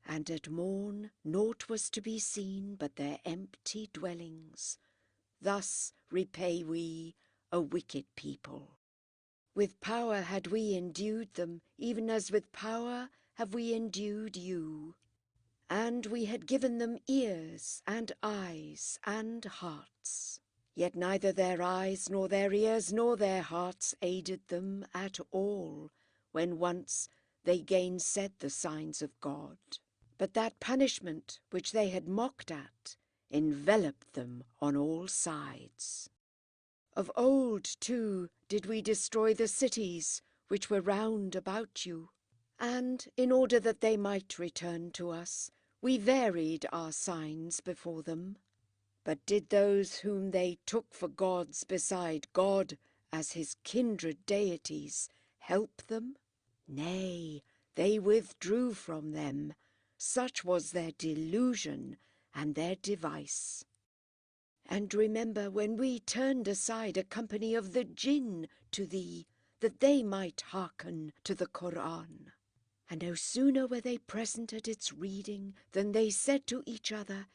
And at morn naught was to be seen but their empty dwellings. Thus repay we a wicked people. With power had we endued them, even as with power have we endued you. And we had given them ears and eyes and hearts. Yet neither their eyes nor their ears nor their hearts aided them at all, when once they gainsaid the signs of God. But that punishment which they had mocked at enveloped them on all sides. Of old, too, did we destroy the cities which were round about you, and in order that they might return to us, we varied our signs before them. But did those whom they took for gods beside God as his kindred deities help them? Nay, they withdrew from them. Such was their delusion and their device. And remember when we turned aside a company of the jinn to thee, that they might hearken to the Qur'an. And no sooner were they present at its reading than they said to each other,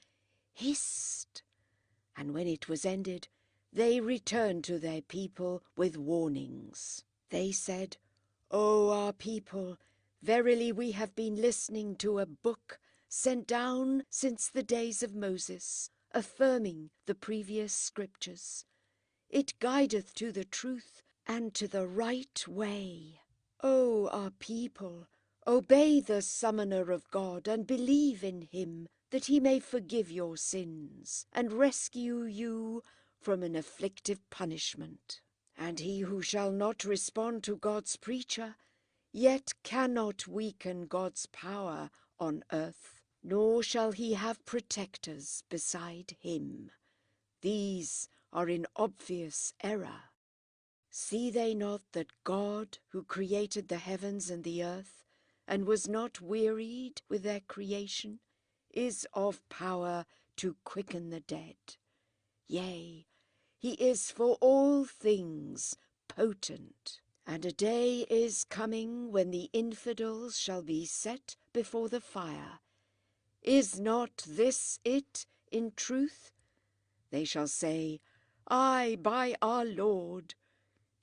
Hist! And when it was ended, they returned to their people with warnings. They said, O our people, verily we have been listening to a book sent down since the days of Moses, affirming the previous scriptures. It guideth to the truth and to the right way. O our people, obey the summoner of God and believe in him, that he may forgive your sins and rescue you from an afflictive punishment. And he who shall not respond to God's preacher, yet cannot weaken God's power on earth, nor shall he have protectors beside him. These are in obvious error. See they not that God, who created the heavens and the earth, and was not wearied with their creation, is of power to quicken the dead? Yea, he is for all things potent. And a day is coming when the infidels shall be set before the fire. Is not this it in truth? They shall say, Aye, by our Lord.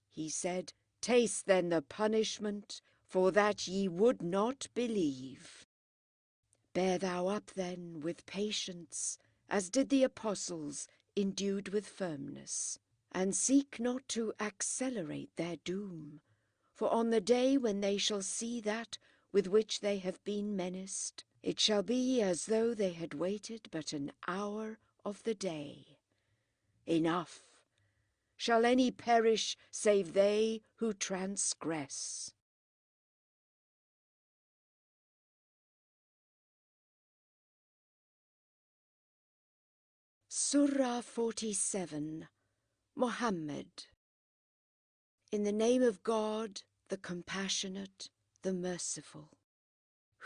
He said, Taste then the punishment, for that ye would not believe. Bear thou up then with patience, as did the apostles endued with firmness, and seek not to accelerate their doom. For on the day when they shall see that with which they have been menaced, it shall be as though they had waited but an hour of the day. Enough! Shall any perish save they who transgress? Surah 47. Muhammad. In the name of God, the Compassionate, the Merciful.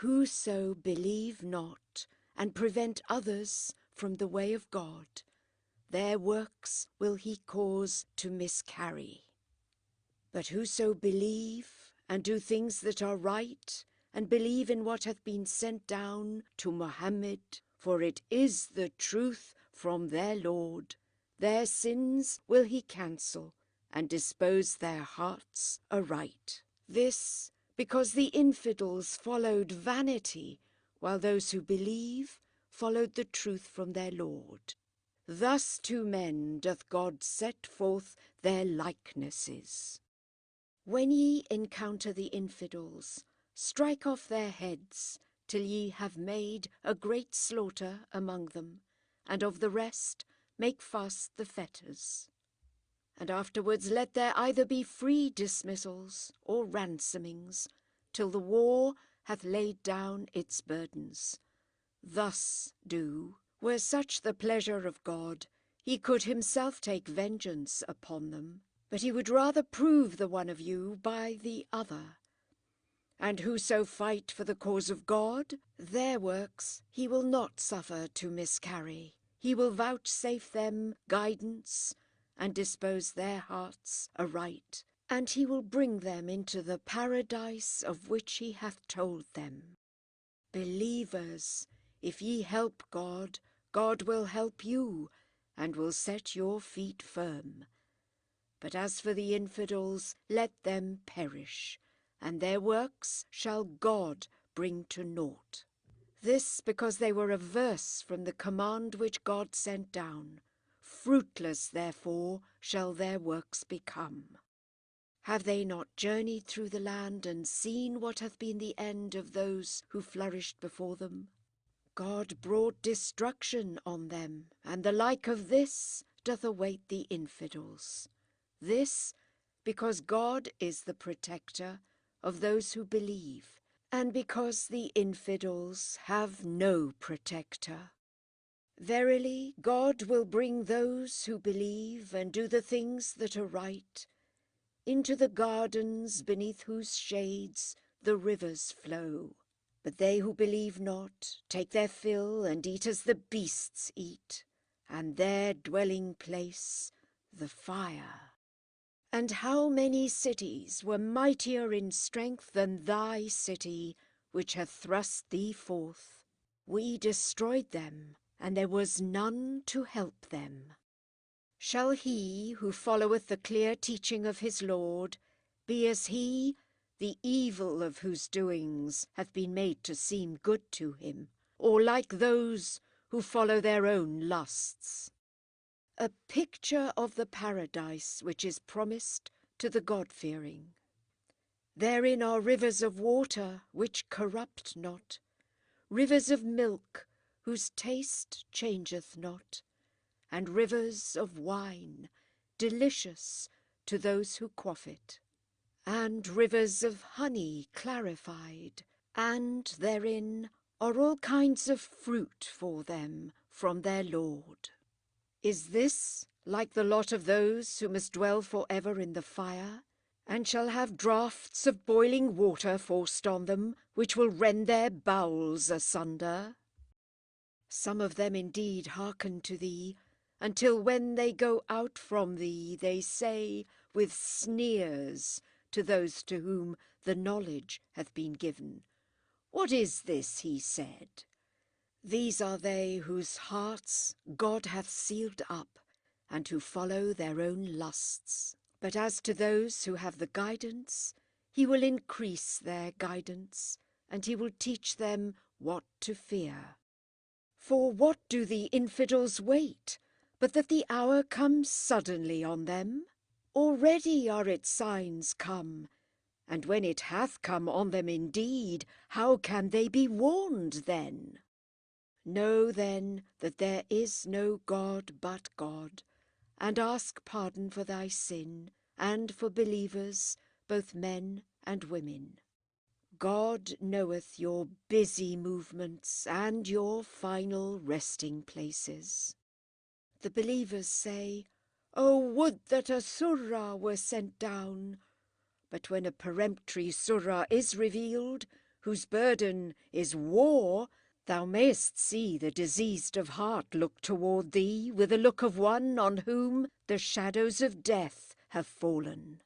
Whoso believe not and prevent others from the way of God, their works will he cause to miscarry. But whoso believe and do things that are right, and believe in what hath been sent down to Muhammad, for it is the truth from their Lord, their sins will he cancel, and dispose their hearts aright. This because the infidels followed vanity, while those who believe followed the truth from their Lord. Thus to men doth God set forth their likenesses. When ye encounter the infidels, strike off their heads, till ye have made a great slaughter among them, and of the rest make fast the fetters. And afterwards let there either be free dismissals or ransomings, till the war hath laid down its burdens. Thus do. Were such the pleasure of God, he could himself take vengeance upon them, but he would rather prove the one of you by the other. And whoso fight for the cause of God, their works he will not suffer to miscarry. He will vouchsafe them guidance, and dispose their hearts aright, and he will bring them into the paradise of which he hath told them. Believers, if ye help God, God will help you, and will set your feet firm. But as for the infidels, let them perish, and their works shall God bring to naught. This because they were averse from the command which God sent down. Fruitless, therefore, shall their works become. Have they not journeyed through the land and seen what hath been the end of those who flourished before them? God brought destruction on them, and the like of this doth await the infidels. This because God is the protector of those who believe, and because the infidels have no protector. Verily, God will bring those who believe and do the things that are right into the gardens beneath whose shades the rivers flow. But they who believe not take their fill and eat as the beasts eat, and their dwelling place the fire. And how many cities were mightier in strength than thy city, which hath thrust thee forth? We destroyed them, and there was none to help them. Shall he who followeth the clear teaching of his Lord be as he the evil of whose doings hath been made to seem good to him, or like those who follow their own lusts. A picture of the paradise which is promised to the God-fearing. Therein are rivers of water which corrupt not, rivers of milk whose taste changeth not, and rivers of wine delicious to those who quaff it, and rivers of honey clarified, and therein are all kinds of fruit for them from their Lord. Is this like the lot of those who must dwell for ever in the fire, and shall have draughts of boiling water forced on them, which will rend their bowels asunder? Some of them indeed hearken to thee, until when they go out from thee, they say with sneers to those to whom the knowledge hath been given, What is this he said? These are they whose hearts God hath sealed up, and who follow their own lusts. But as to those who have the guidance, he will increase their guidance, and he will teach them what to fear. For what do the infidels wait, but that the hour comes suddenly on them? Already are its signs come, and when it hath come on them indeed, how can they be warned then? Know then that there is no God but God, and ask pardon for thy sin, and for believers, both men and women. God knoweth your busy movements and your final resting places. The believers say, Oh, would that a Surah were sent down! But when a peremptory Surah is revealed, whose burden is war, thou mayest see the diseased of heart look toward thee with the look of one on whom the shadows of death have fallen.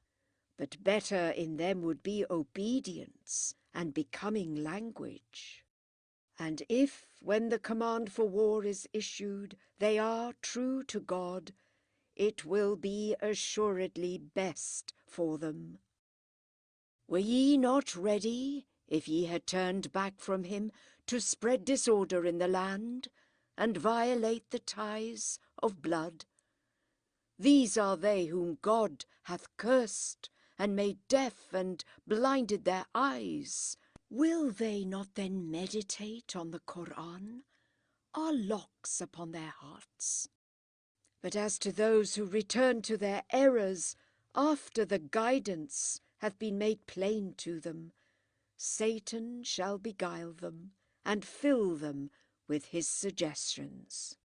But better in them would be obedience and becoming language. And if, when the command for war is issued, they are true to God, it will be assuredly best for them. Were ye not ready, if ye had turned back from him, to spread disorder in the land, and violate the ties of blood? These are they whom God hath cursed, and made deaf, and blinded their eyes. Will they not then meditate on the Qur'an? Are locks upon their hearts? But as to those who return to their errors after the guidance hath been made plain to them, Satan shall beguile them and fill them with his suggestions.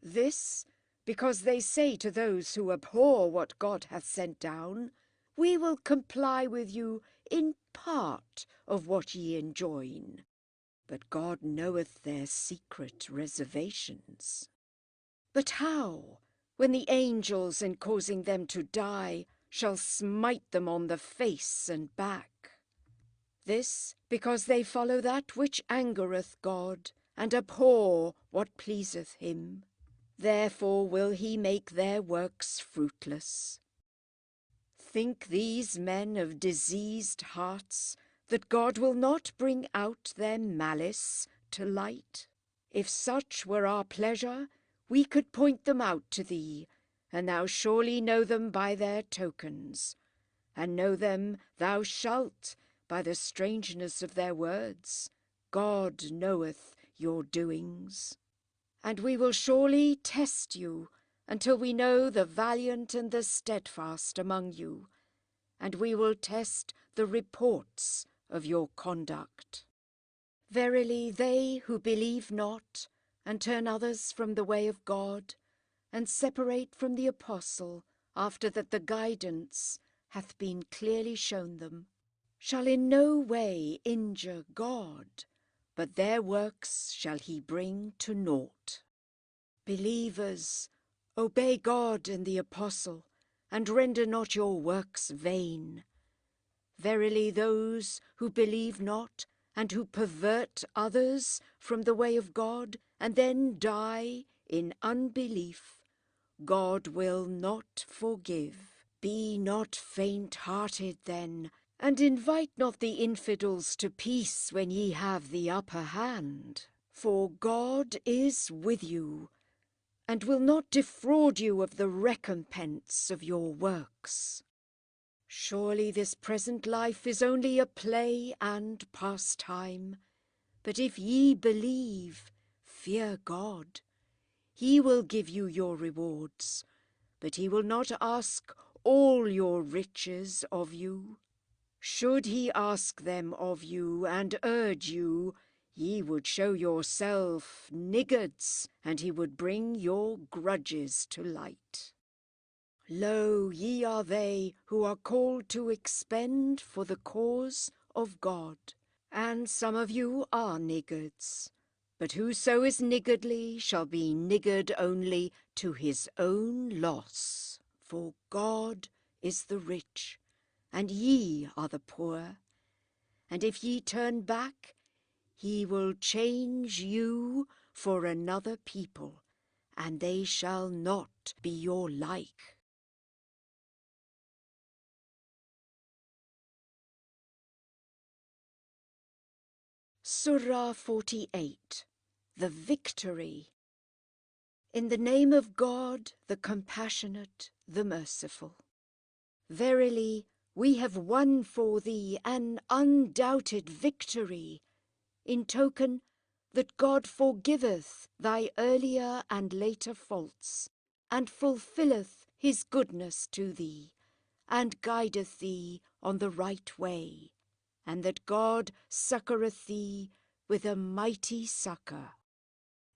This because they say to those who abhor what God hath sent down, We will comply with you in part of what ye enjoin. But God knoweth their secret reservations. But how, when the angels, in causing them to die, shall smite them on the face and back? This because they follow that which angereth God, and abhor what pleaseth him. Therefore will he make their works fruitless. Think these men of diseased hearts that God will not bring out their malice to light? If such were our pleasure, we could point them out to thee, and thou surely know them by their tokens, and know them thou shalt by the strangeness of their words. God knoweth your doings. And we will surely test you until we know the valiant and the steadfast among you, and we will test the reports of your conduct. Verily they who believe not, and turn others from the way of God, and separate from the apostle after that the guidance hath been clearly shown them, shall in no way injure God, but their works shall he bring to naught. Believers, obey God and the apostle, and render not your works vain. Verily those who believe not, and who pervert others from the way of God, and then die in unbelief, God will not forgive. Be not faint-hearted then, And invite not the infidels to peace when ye have the upper hand. For God is with you, and will not defraud you of the recompense of your works. Surely this present life is only a play and pastime. But if ye believe, fear God. He will give you your rewards, but he will not ask all your riches of you. Should he ask them of you and urge you, ye would show yourself niggards, and he would bring your grudges to light. Lo, ye are they who are called to expend for the cause of God. And some of you are niggards. But whoso is niggardly shall be niggard only to his own loss. For God is the rich, and ye are the poor. And if ye turn back, he will change you for another people, and they shall not be your like. Surah 48. The Victory. In the name of God, the Compassionate, the Merciful. Verily, we have won for thee an undoubted victory, in token that God forgiveth thy earlier and later faults, and fulfilleth his goodness to thee, and guideth thee on the right way, and that God succoureth thee with a mighty succour.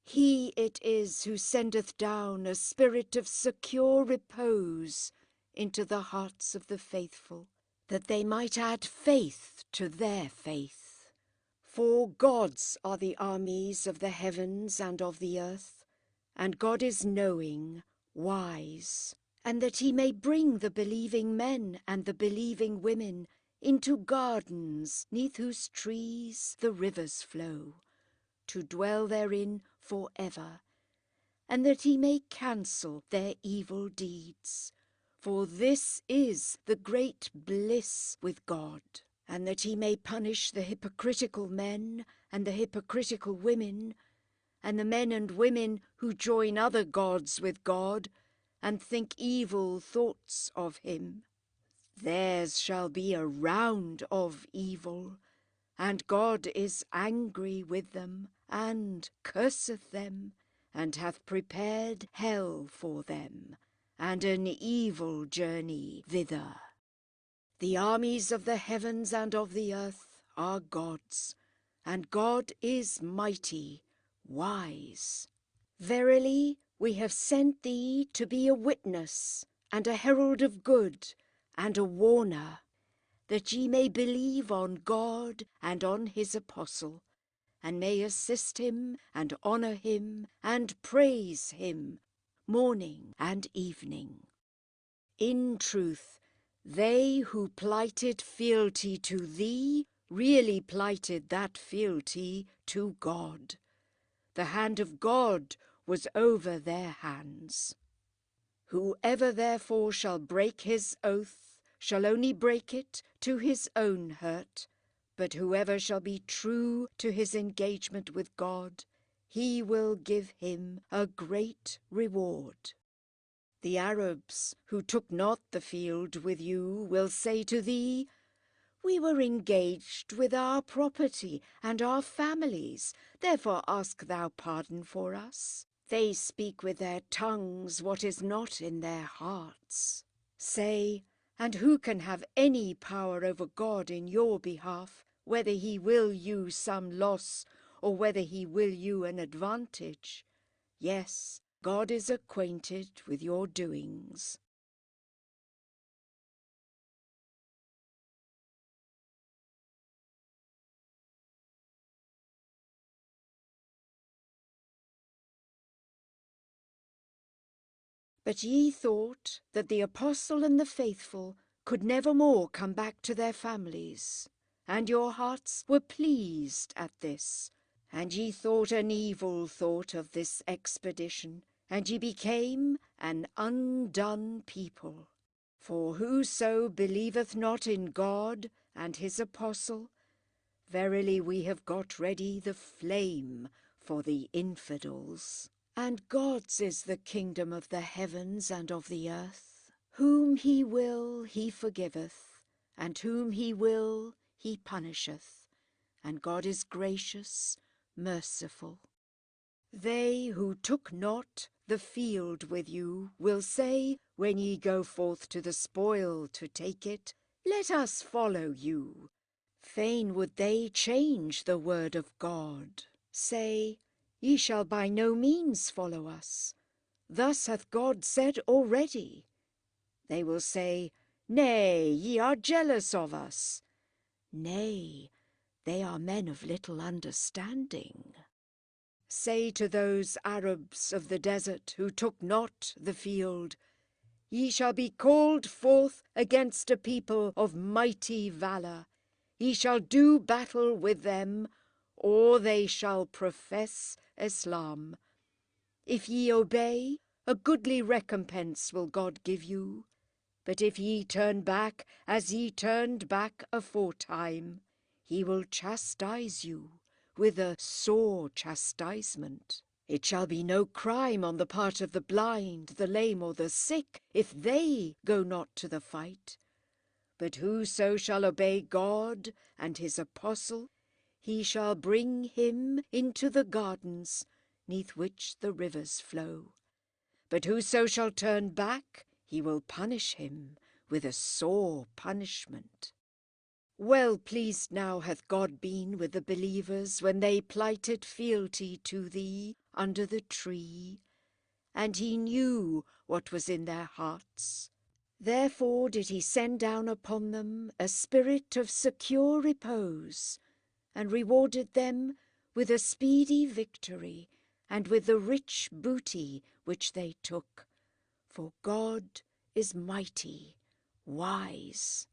He it is who sendeth down a spirit of secure repose into the hearts of the faithful, that they might add faith to their faith. For God's are the armies of the heavens and of the earth, and God is knowing, wise, and that he may bring the believing men and the believing women into gardens, 'neath whose trees the rivers flow, to dwell therein for ever, and that he may cancel their evil deeds. For this is the great bliss with God, and that he may punish the hypocritical men and the hypocritical women, and the men and women who join other gods with God, and think evil thoughts of him. Theirs shall be a round of evil, and God is angry with them, and curseth them, and hath prepared hell for them, and an evil journey thither. The armies of the heavens and of the earth are God's, and God is mighty, wise. Verily, we have sent thee to be a witness, and a herald of good, and a warner, that ye may believe on God and on his apostle, and may assist him, and honour him, and praise him, morning and evening. In truth, they who plighted fealty to thee really plighted that fealty to God. The hand of God was over their hands. Whoever therefore shall break his oath shall only break it to his own hurt, but whoever shall be true to his engagement with God, he will give him a great reward. The Arabs who took not the field with you will say to thee, We were engaged with our property and our families, therefore ask thou pardon for us. They speak with their tongues what is not in their hearts. Say, and who can have any power over God in your behalf, whether he will you some loss, or whether he will you an advantage? Yes, God is acquainted with your doings. But ye thought that the apostle and the faithful could never more come back to their families, and your hearts were pleased at this, and ye thought an evil thought of this expedition, and ye became an undone people. For whoso believeth not in God, and his apostle, verily we have got ready the flame for the infidels. And God's is the kingdom of the heavens and of the earth. Whom he will he forgiveth, and whom he will he punisheth, and God is gracious, merciful. They who took not the field with you will say, when ye go forth to the spoil to take it, let us follow you. Fain would they change the word of God. Say, ye shall by no means follow us. Thus hath God said already. They will say, nay, ye are jealous of us. Nay, they are men of little understanding. Say to those Arabs of the desert who took not the field, ye shall be called forth against a people of mighty valour. Ye shall do battle with them, or they shall profess Islam. If ye obey, a goodly recompense will God give you. But if ye turn back as ye turned back aforetime, he will chastise you with a sore chastisement. It shall be no crime on the part of the blind, the lame, or the sick, if they go not to the fight. But whoso shall obey God and his apostle, he shall bring him into the gardens, neath which the rivers flow. But whoso shall turn back, he will punish him with a sore punishment. Well pleased now hath God been with the believers when they plighted fealty to thee under the tree, and he knew what was in their hearts. Therefore did he send down upon them a spirit of secure repose, and rewarded them with a speedy victory, and with the rich booty which they took. For God is mighty, wise.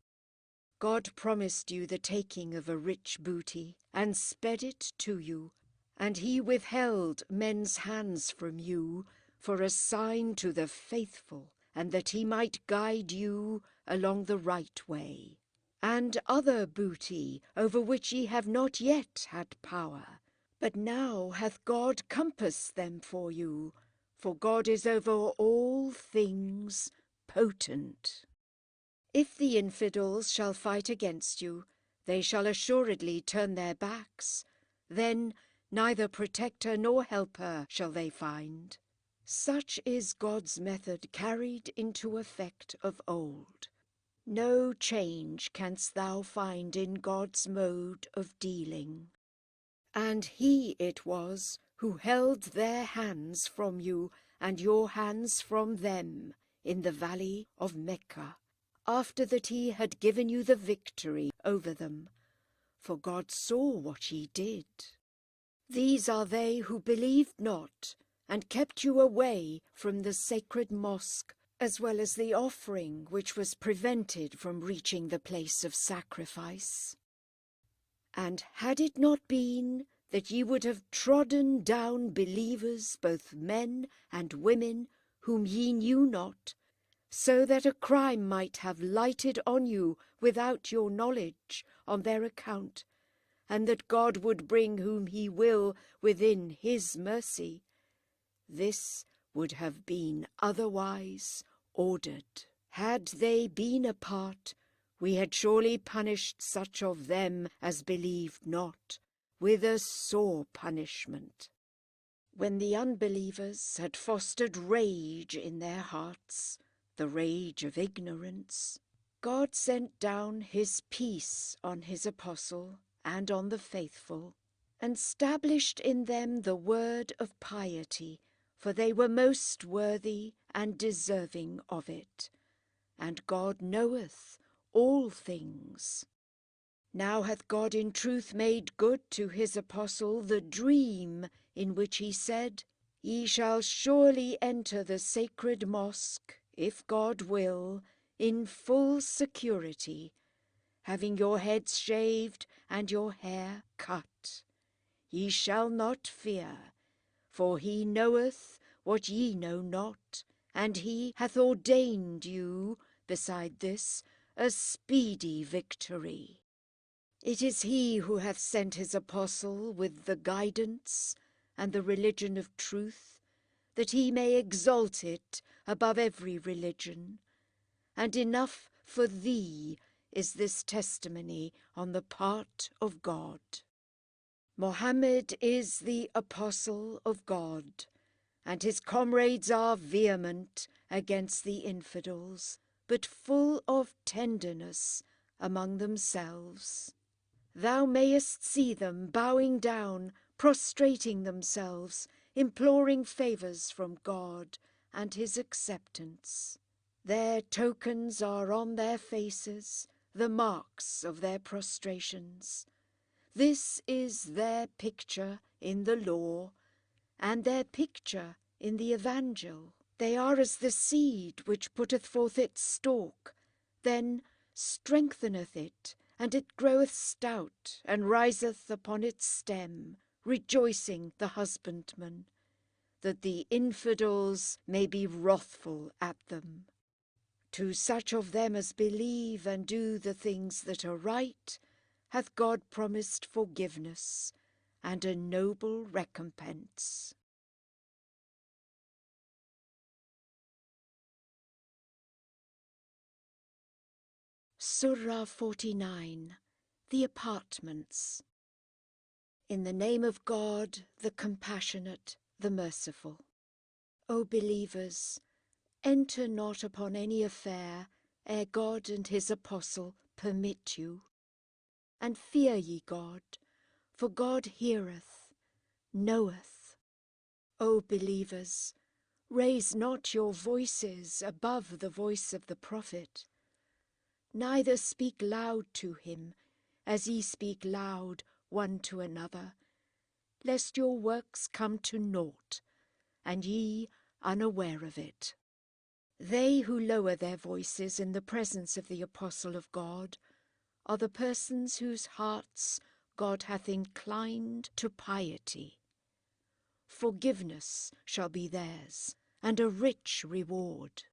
God promised you the taking of a rich booty, and sped it to you, and he withheld men's hands from you for a sign to the faithful, and that he might guide you along the right way. And other booty, over which ye have not yet had power, but now hath God compassed them for you, for God is over all things potent. If the infidels shall fight against you, they shall assuredly turn their backs. Then neither protector nor helper shall they find. Such is God's method carried into effect of old. No change canst thou find in God's mode of dealing. And he it was who held their hands from you and your hands from them in the valley of Mecca, after that he had given you the victory over them, for God saw what ye did. These are they who believed not, and kept you away from the sacred mosque, as well as the offering which was prevented from reaching the place of sacrifice. And had it not been that ye would have trodden down believers, both men and women, whom ye knew not, so that a crime might have lighted on you without your knowledge on their account, and that God would bring whom he will within his mercy, this would have been otherwise ordered. Had they been apart, we had surely punished such of them as believed not, with a sore punishment. When the unbelievers had fostered rage in their hearts, the rage of ignorance, God sent down his peace on his apostle and on the faithful, and stablished in them the word of piety, for they were most worthy and deserving of it. And God knoweth all things. Now hath God in truth made good to his apostle the dream in which he said, Ye shall surely enter the sacred mosque, if God will, in full security, having your heads shaved and your hair cut. Ye shall not fear, for he knoweth what ye know not, and he hath ordained you, beside this, a speedy victory. It is he who hath sent his apostle with the guidance and the religion of truth, that he may exalt it above every religion. And enough for thee is this testimony on the part of God. Mohammed is the apostle of God, and his comrades are vehement against the infidels, but full of tenderness among themselves. Thou mayest see them bowing down, prostrating themselves, imploring favours from God and his acceptance. Their tokens are on their faces, the marks of their prostrations. This is their picture in the law, and their picture in the evangel. They are as the seed which putteth forth its stalk, then strengtheneth it, and it groweth stout, and riseth upon its stem, rejoicing the husbandman, that the infidels may be wrathful at them. To such of them as believe and do the things that are right, hath God promised forgiveness and a noble recompense. Surah 49, The Apartments. In the name of God, the Compassionate, the Merciful. O believers, enter not upon any affair ere God and his apostle permit you. And fear ye God, for God heareth, knoweth. O believers, raise not your voices above the voice of the prophet, neither speak loud to him, as ye speak loud one to another, lest your works come to naught, and ye unaware of it. They who lower their voices in the presence of the apostle of God are the persons whose hearts God hath inclined to piety. Forgiveness shall be theirs, and a rich reward.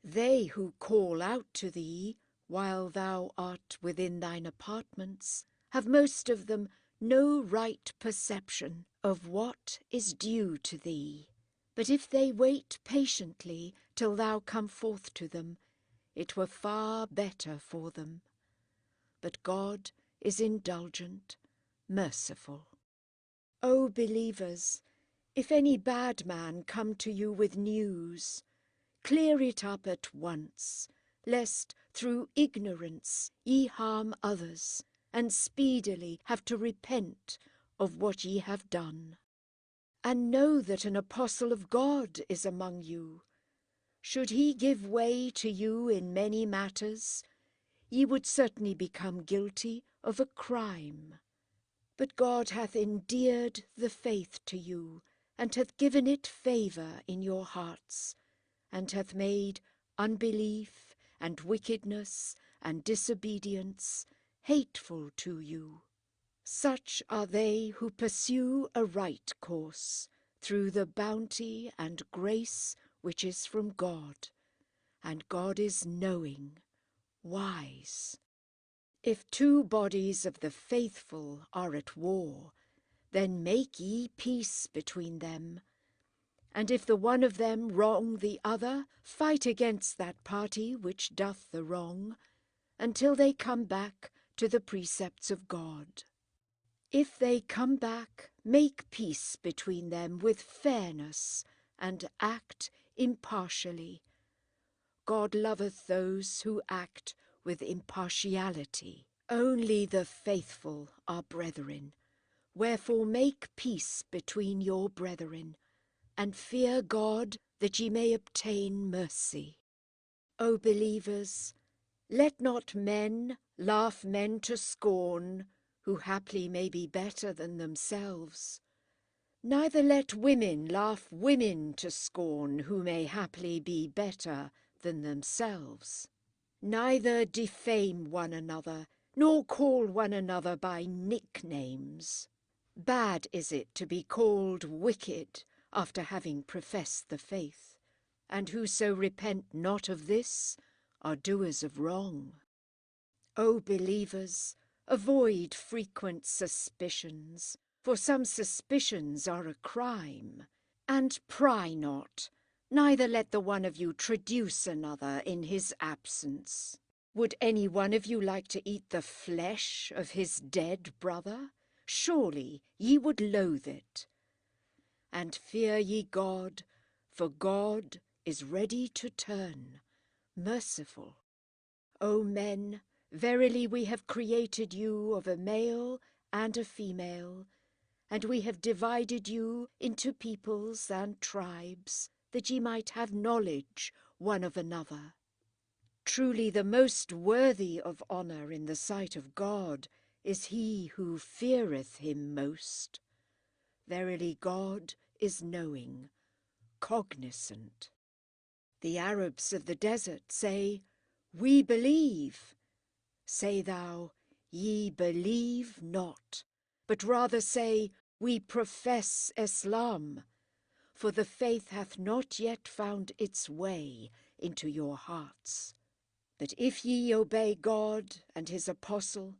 They who call out to thee, while thou art within thine apartments, have most of them no right perception of what is due to thee. But if they wait patiently till thou come forth to them, it were far better for them. But God is indulgent, merciful. O believers, if any bad man come to you with news, clear it up at once, lest through ignorance ye harm others, and speedily have to repent of what ye have done. And know that an apostle of God is among you. Should he give way to you in many matters, ye would certainly become guilty of a crime. But God hath endeared the faith to you, and hath given it favour in your hearts, and hath made unbelief and wickedness and disobedience hateful to you. Such are they who pursue a right course, through the bounty and grace which is from God, and God is knowing, wise. If two bodies of the faithful are at war, then make ye peace between them. And if the one of them wrong the other, fight against that party which doth the wrong, until they come back to the precepts of God. If they come back, make peace between them with fairness, and act impartially. God loveth those who act with impartiality. Only the faithful are brethren. Wherefore make peace between your brethren, and fear God, that ye may obtain mercy. O believers, let not men laugh men to scorn, who haply may be better than themselves. Neither let women laugh women to scorn, who may haply be better than themselves. Neither defame one another, nor call one another by nicknames. Bad is it to be called wicked after having professed the faith, and whoso repent not of this are doers of wrong. O believers, Avoid frequent suspicions, for some suspicions are a crime. And pry not, neither let the one of you traduce another in his absence. Would any one of you like to eat the flesh of his dead brother? Surely ye would loathe it. And fear ye God, for God is ready to turn, merciful. O men, verily we have created you of a male and a female, and we have divided you into peoples and tribes, that ye might have knowledge one of another. Truly the most worthy of honour in the sight of God is he who feareth him most. Verily God is knowing, cognizant. The Arabs of the desert say, We believe. Say thou, Ye believe not, but rather say, We profess Islam, for the faith hath not yet found its way into your hearts. But if ye obey God and his apostle,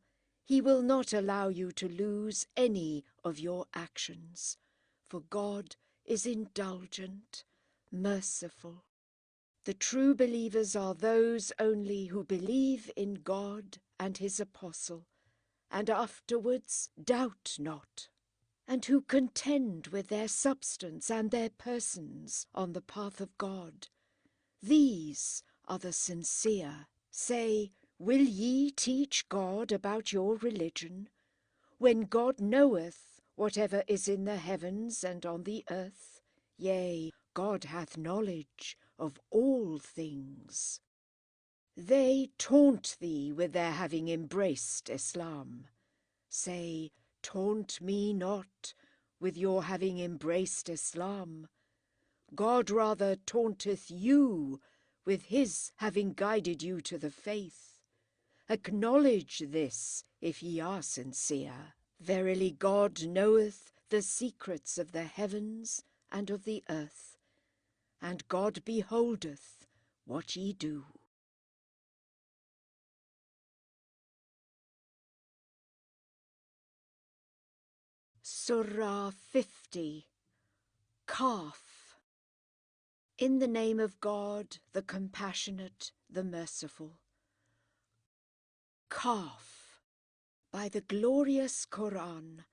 he will not allow you to lose any of your actions, for God is indulgent, merciful. The true believers are those only who believe in God and his apostle, and afterwards doubt not, and who contend with their substance and their persons on the path of God. These are the sincere. Say, will ye teach God about your religion, when God knoweth whatever is in the heavens and on the earth? Yea, God hath knowledge of all things. They taunt thee with their having embraced Islam. Say, taunt me not with your having embraced Islam. God rather taunteth you with his having guided you to the faith. Acknowledge this, if ye are sincere. Verily God knoweth the secrets of the heavens and of the earth, and God beholdeth what ye do. Surah 50, Calf. In the name of God, the compassionate, the merciful. Calf. By the glorious Qur'an.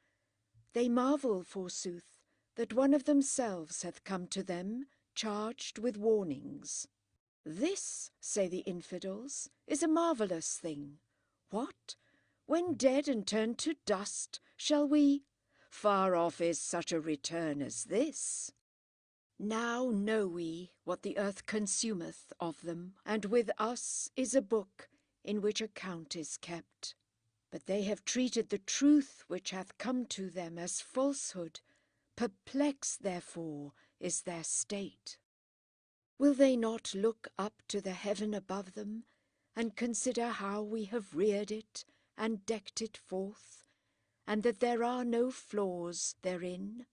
They marvel, forsooth, that one of themselves hath come to them, charged with warnings. This, say the infidels, is a marvellous thing. What? When dead and turned to dust, shall we? Far off is such a return as this. Now know we what the earth consumeth of them, and with us is a book in which account is kept. But they have treated the truth which hath come to them as falsehood. Perplexed, therefore, is their state. Will they not look up to the heaven above them, and consider how we have reared it and decked it forth, and that there are no flaws therein?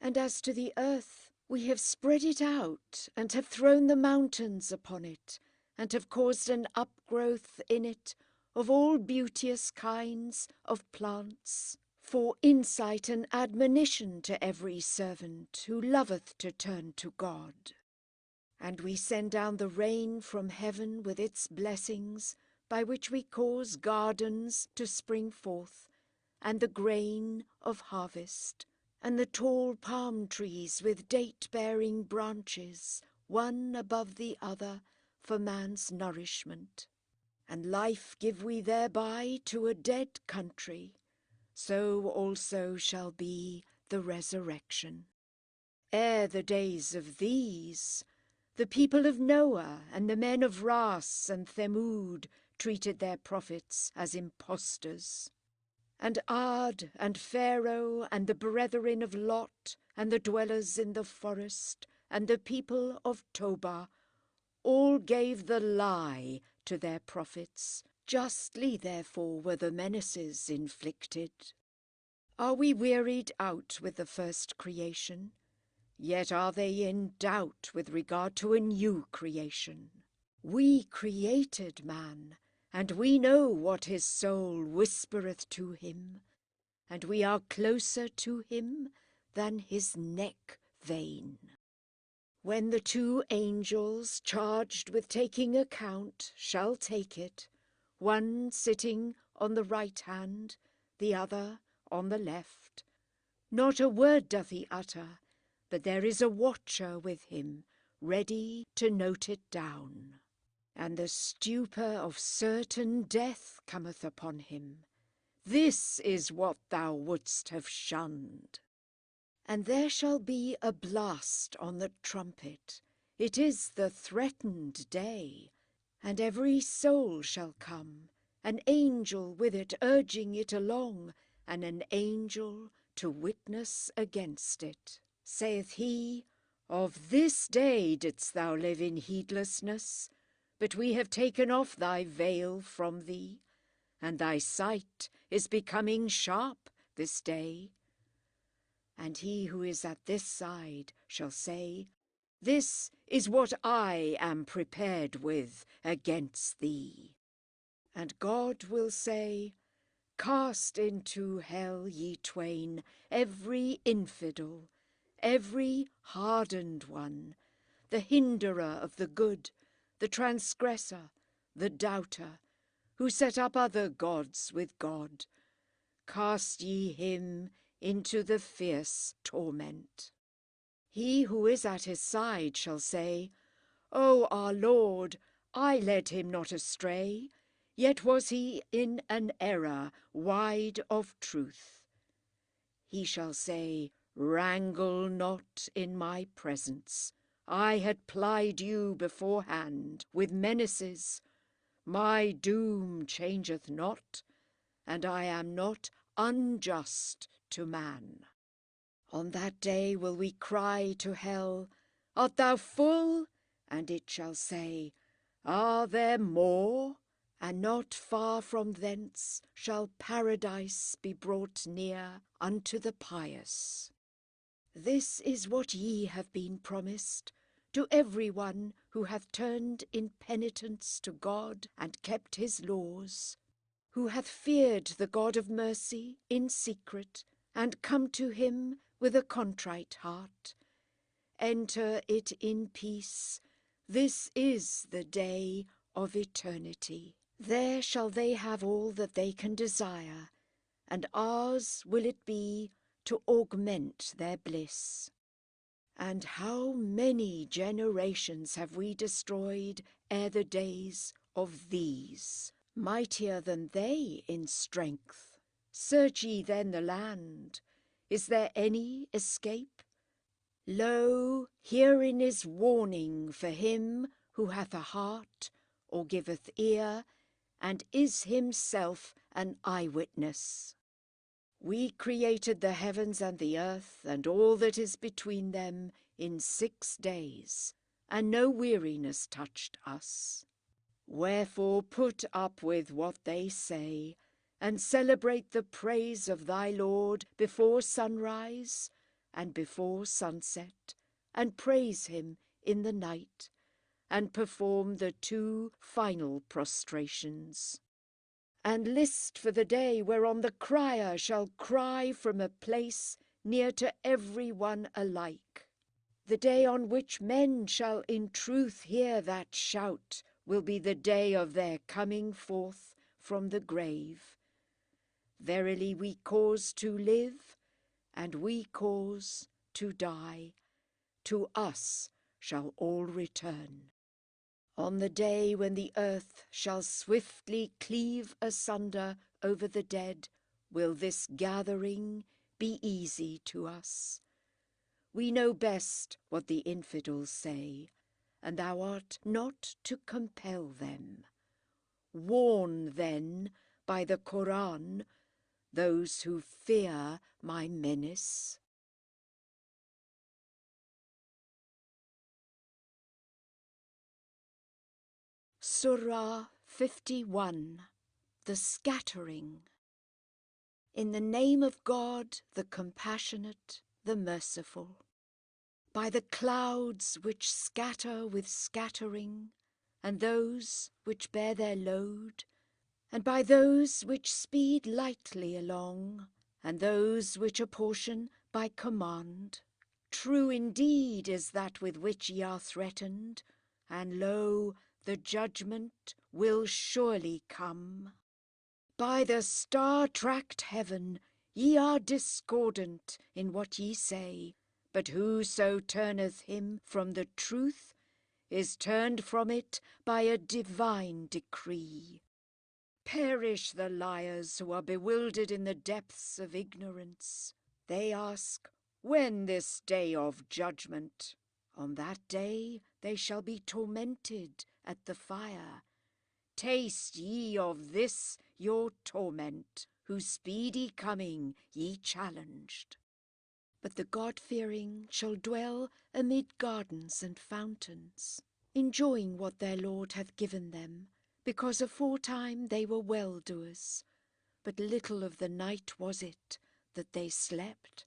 And as to the earth, we have spread it out, and have thrown the mountains upon it, and have caused an upgrowth in it of all beauteous kinds of plants, for insight and admonition to every servant who loveth to turn to God. And we send down the rain from heaven with its blessings, by which we cause gardens to spring forth, and the grain of harvest, and the tall palm trees with date-bearing branches, one above the other, for man's nourishment. And life give we thereby to a dead country, so also shall be the resurrection. Ere the days of these, the people of Noah and the men of Ras and Thamud treated their prophets as impostors. And Ad and Pharaoh and the brethren of Lot and the dwellers in the forest and the people of Tobah all gave the lie to their prophets. Justly therefore were the menaces inflicted. Are we wearied out with the first creation? Yet are they in doubt with regard to a new creation. We created man, and we know what his soul whispereth to him, and we are closer to him than his neck vein. When the two angels charged with taking account shall take it, one sitting on the right hand, the other on the left, not a word doth he utter, but there is a watcher with him, ready to note it down. And the stupor of certain death cometh upon him. This is what thou wouldst have shunned. And there shall be a blast on the trumpet. It is the threatened day. And every soul shall come, an angel with it urging it along, and an angel to witness against it. Saith he, Of this day didst thou live in heedlessness, but we have taken off thy veil from thee, and thy sight is becoming sharp this day. And he who is at this side shall say, This is what I am prepared with against thee. And God will say, Cast into hell, ye twain, every infidel, every hardened one, the hinderer of the good, the transgressor, the doubter, who set up other gods with God. Cast ye him into the fierce torment. He who is at his side shall say, O our Lord, I led him not astray, yet was he in an error wide of truth. He shall say, Wrangle not in my presence. I had plied you beforehand with menaces. My doom changeth not, and I am not unjust to man. On that day will we cry to hell, Art thou full? And it shall say, Are there more? And not far from thence shall paradise be brought near unto the pious. This is what ye have been promised to every one who hath turned in penitence to God and kept his laws, who hath feared the God of mercy in secret, and come to him with a contrite heart. Enter it in peace. This is the day of eternity. There shall they have all that they can desire, and ours will it be to augment their bliss. And how many generations have we destroyed ere the days of these, mightier than they in strength? Search ye then the land. Is there any escape? Lo, herein is warning for him who hath a heart, or giveth ear, and is himself an eyewitness. We created the heavens and the earth, and all that is between them, in 6 days, and no weariness touched us. Wherefore put up with what they say, and celebrate the praise of thy Lord before sunrise and before sunset, and praise him in the night, and perform the 2 final prostrations. And list for the day whereon the crier shall cry from a place near to every one alike. The day on which men shall in truth hear that shout will be the day of their coming forth from the grave. Verily we cause to live, and we cause to die. To us shall all return. On the day when the earth shall swiftly cleave asunder over the dead, will this gathering be easy to us. We know best what the infidels say, and thou art not to compel them. Warn then by the Qur'an those who fear my menace. Surah 51. The Scattering. In the name of God, the Compassionate, the Merciful. By the clouds which scatter with scattering, and those which bear their load, and by those which speed lightly along, and those which apportion by command. True indeed is that with which ye are threatened, and lo, the judgment will surely come. By the star-tracked heaven ye are discordant in what ye say, but whoso turneth him from the truth is turned from it by a divine decree. Perish the liars who are bewildered in the depths of ignorance. They ask, when this day of judgment? On that day they shall be tormented at the fire. Taste ye of this your torment, whose speedy coming ye challenged. But the God-fearing shall dwell amid gardens and fountains, enjoying what their Lord hath given them, because aforetime they were well-doers. But little of the night was it that they slept,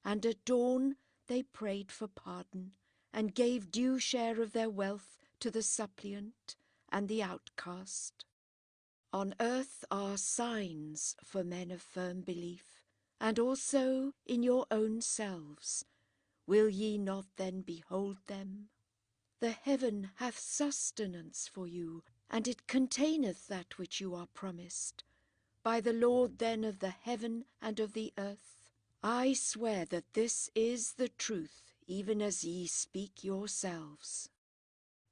and at dawn they prayed for pardon, and gave due share of their wealth to the suppliant and the outcast. On earth are signs for men of firm belief, and also in your own selves. Will ye not then behold them? The heaven hath sustenance for you, and it containeth that which you are promised. By the Lord then of the heaven and of the earth, I swear that this is the truth, even as ye speak yourselves.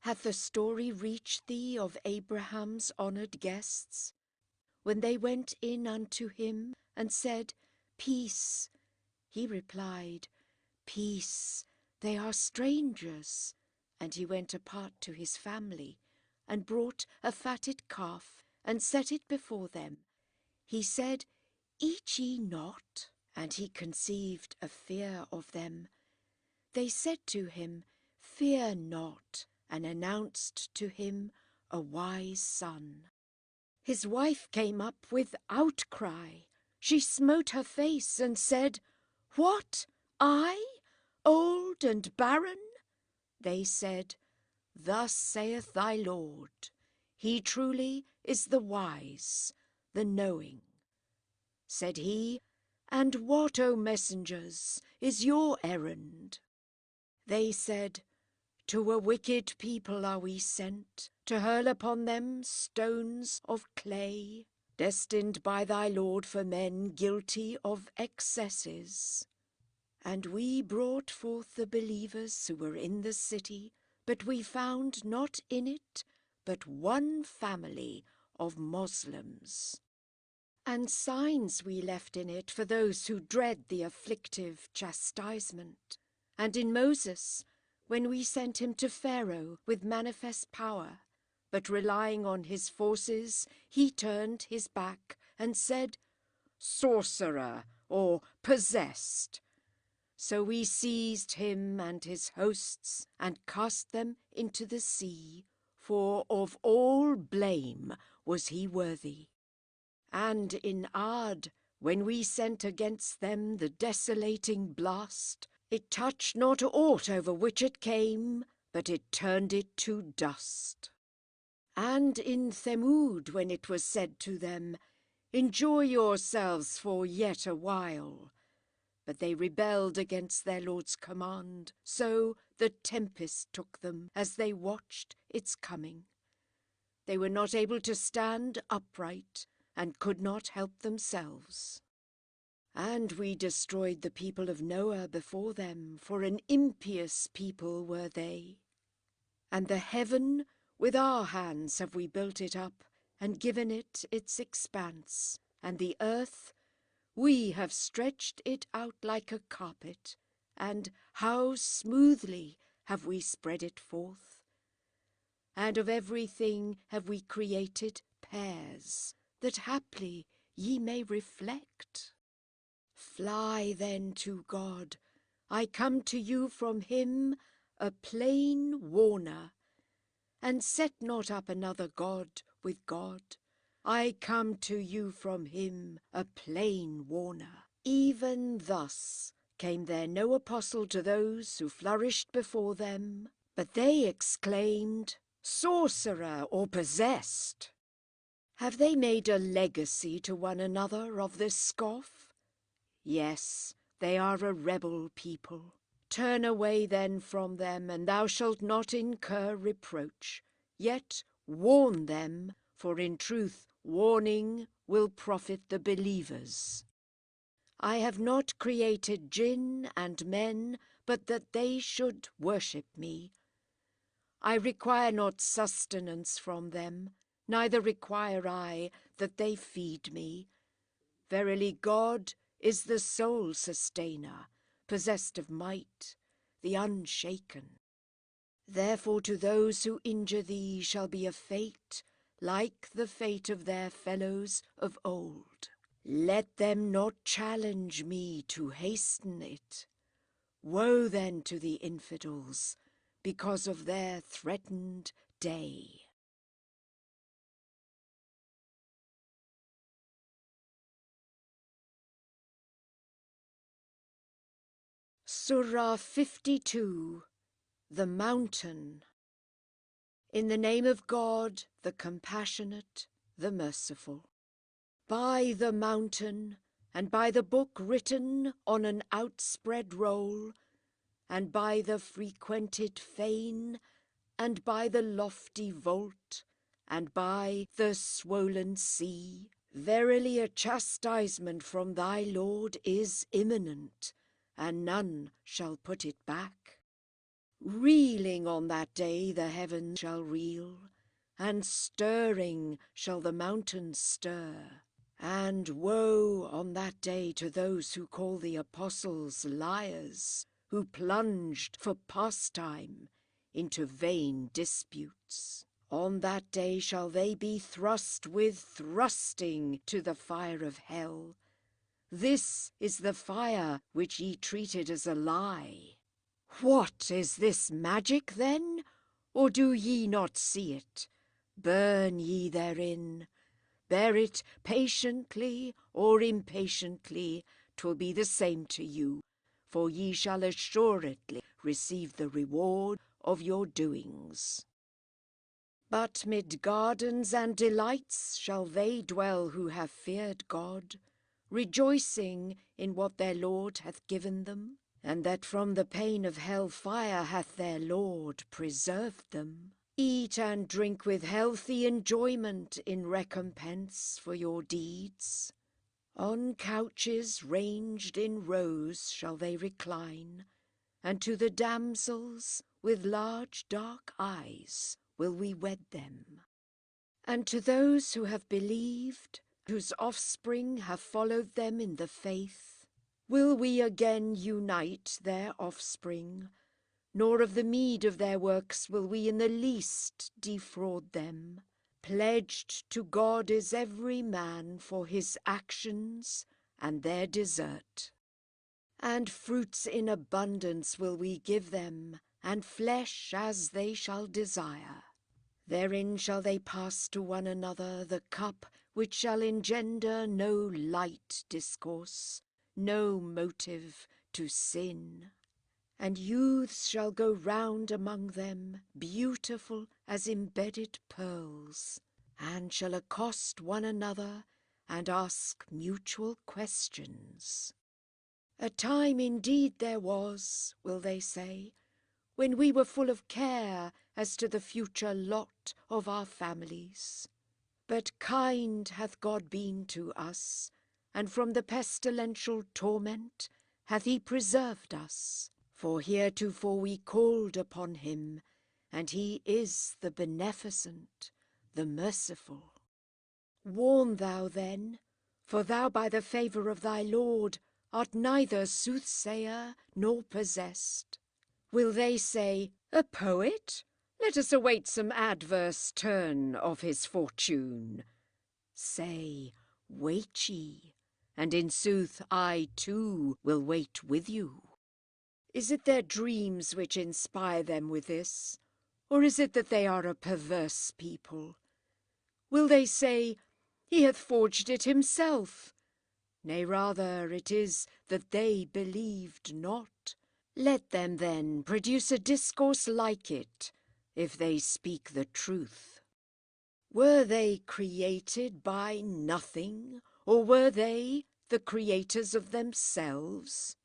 Hath the story reached thee of Abraham's honoured guests, when they went in unto him and said, Peace? He replied, Peace, they are strangers. And he went apart to his family, and brought a fatted calf, and set it before them. He said, Eat ye not? And he conceived a fear of them. They said to him, Fear not, and announced to him a wise son. His wife came up with outcry. She smote her face and said, What, I, old and barren? They said, Thus saith thy Lord, He truly is the wise, the knowing. Said he, And what, O messengers, is your errand? They said, To a wicked people are we sent, to hurl upon them stones of clay, destined by thy Lord for men guilty of excesses. And we brought forth the believers who were in the city, but we found not in it but one family of Moslems. And signs we left in it for those who dread the afflictive chastisement. And in Moses, when we sent him to Pharaoh with manifest power, but relying on his forces, he turned his back and said, Sorcerer, or possessed. So we seized him and his hosts, and cast them into the sea, for of all blame was he worthy. And in Ad, when we sent against them the desolating blast, it touched not aught over which it came, but it turned it to dust. And in Thamud, when it was said to them, Enjoy yourselves for yet a while, but they rebelled against their Lord's command, so the tempest took them as they watched its coming. They were not able to stand upright, and could not help themselves. And we destroyed the people of Noah before them, for an impious people were they. And the heaven, with our hands have we built it up, and given it its expanse, and the earth, we have stretched it out like a carpet, and how smoothly have we spread it forth. And of everything have we created pairs, that haply ye may reflect. Fly then to God. I come to you from him, a plain warner, and set not up another God with God. I come to you from him, a plain warner. Even thus came there no apostle to those who flourished before them, but they exclaimed, Sorcerer or possessed. Have they made a legacy to one another of this scoff? Yes, they are a rebel people. Turn away then from them, and thou shalt not incur reproach. Yet warn them, for in truth warning will profit the believers. I have not created jinn and men, but that they should worship me. I require not sustenance from them, neither require I that they feed me. Verily God is the sole sustainer, possessed of might, the unshaken. Therefore to those who injure thee shall be a fate like the fate of their fellows of old. Let them not challenge me to hasten it. Woe then to the infidels, because of their threatened day. Surah 52, The Mountain. In the name of God, the Compassionate, the Merciful. By the mountain, and by the book written on an outspread roll, and by the frequented fane, and by the lofty vault, and by the swollen sea, verily a chastisement from thy Lord is imminent, and none shall put it back. Reeling on that day the heavens shall reel, and stirring shall the mountains stir. And woe on that day to those who call the apostles liars, who plunged for pastime into vain disputes. On that day shall they be thrust with thrusting to the fire of hell. This is the fire which ye treated as a lie. What is this magic then? Or do ye not see it? Burn ye therein. Bear it patiently or impatiently, 'twill be the same to you, for ye shall assuredly receive the reward of your doings. But mid gardens and delights shall they dwell who have feared God, rejoicing in what their Lord hath given them, and that from the pain of hell fire hath their Lord preserved them. Eat and drink with healthy enjoyment in recompense for your deeds. On couches ranged in rows shall they recline, and to the damsels with large dark eyes will we wed them. And to those who have believed, whose offspring have followed them in the faith, will we again unite their offspring, nor of the meed of their works will we in the least defraud them. Pledged to God is every man for his actions and their desert. And fruits in abundance will we give them, and flesh as they shall desire. Therein shall they pass to one another the cup which shall engender no light discourse, no motive to sin. And youths shall go round among them, beautiful as embedded pearls, and shall accost one another, and ask mutual questions. A time indeed there was, will they say, when we were full of care as to the future lot of our families. But kind hath God been to us, and from the pestilential torment hath he preserved us. For heretofore we called upon him, and he is the beneficent, the merciful. Warn thou then, for thou by the favour of thy Lord art neither soothsayer nor possessed. Will they say, a poet? Let us await some adverse turn of his fortune. Say, wait ye, and in sooth I too will wait with you. Is it their dreams which inspire them with this, or is it that they are a perverse people? Will they say, he hath forged it himself? Nay, rather it is that they believed not. Let them then produce a discourse like it, if they speak the truth. Were they created by nothing, or were they the creators of themselves?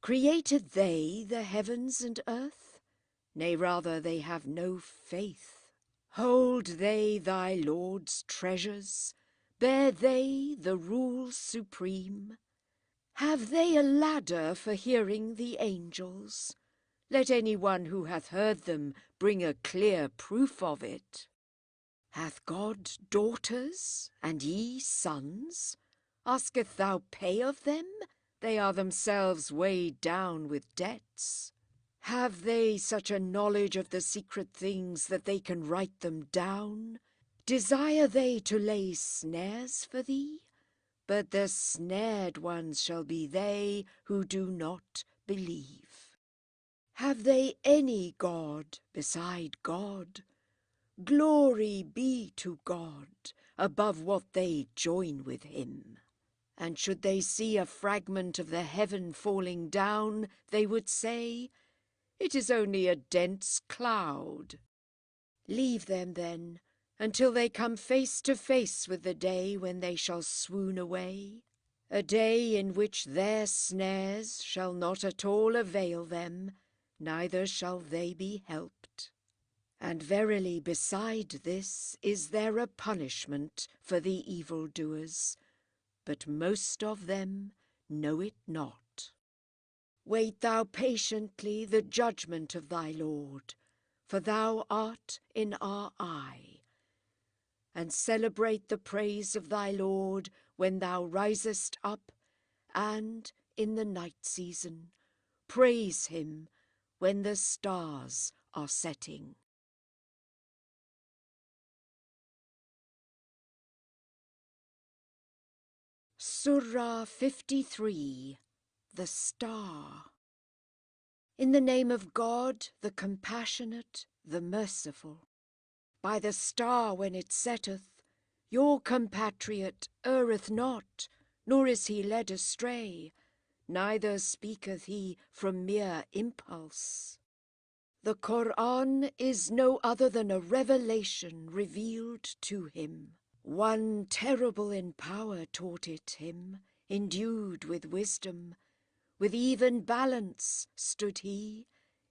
Created they the heavens and earth? Nay, rather, they have no faith. Hold they thy Lord's treasures? Bear they the rule supreme? Have they a ladder for hearing the angels? Let any one who hath heard them bring a clear proof of it. Hath God daughters, and ye sons? Asketh thou pay of them? They are themselves weighed down with debts. Have they such a knowledge of the secret things that they can write them down? Desire they to lay snares for thee? But the snared ones shall be they who do not believe. Have they any God beside God? Glory be to God above what they join with him. And should they see a fragment of the heaven falling down, they would say, "It is only a dense cloud." Leave them then, until they come face to face with the day when they shall swoon away, a day in which their snares shall not at all avail them, neither shall they be helped. And verily beside this is there a punishment for the evildoers, but most of them know it not. Wait thou patiently the judgment of thy Lord, for thou art in our eye. And celebrate the praise of thy Lord when thou risest up, and in the night season praise him when the stars are setting. Surah 53, the Star. In the name of God, the Compassionate, the Merciful. By the star when it setteth, your compatriot erreth not, nor is he led astray, neither speaketh he from mere impulse. The Qur'an is no other than a revelation revealed to him. One terrible in power taught it him, endued with wisdom. With even balance stood he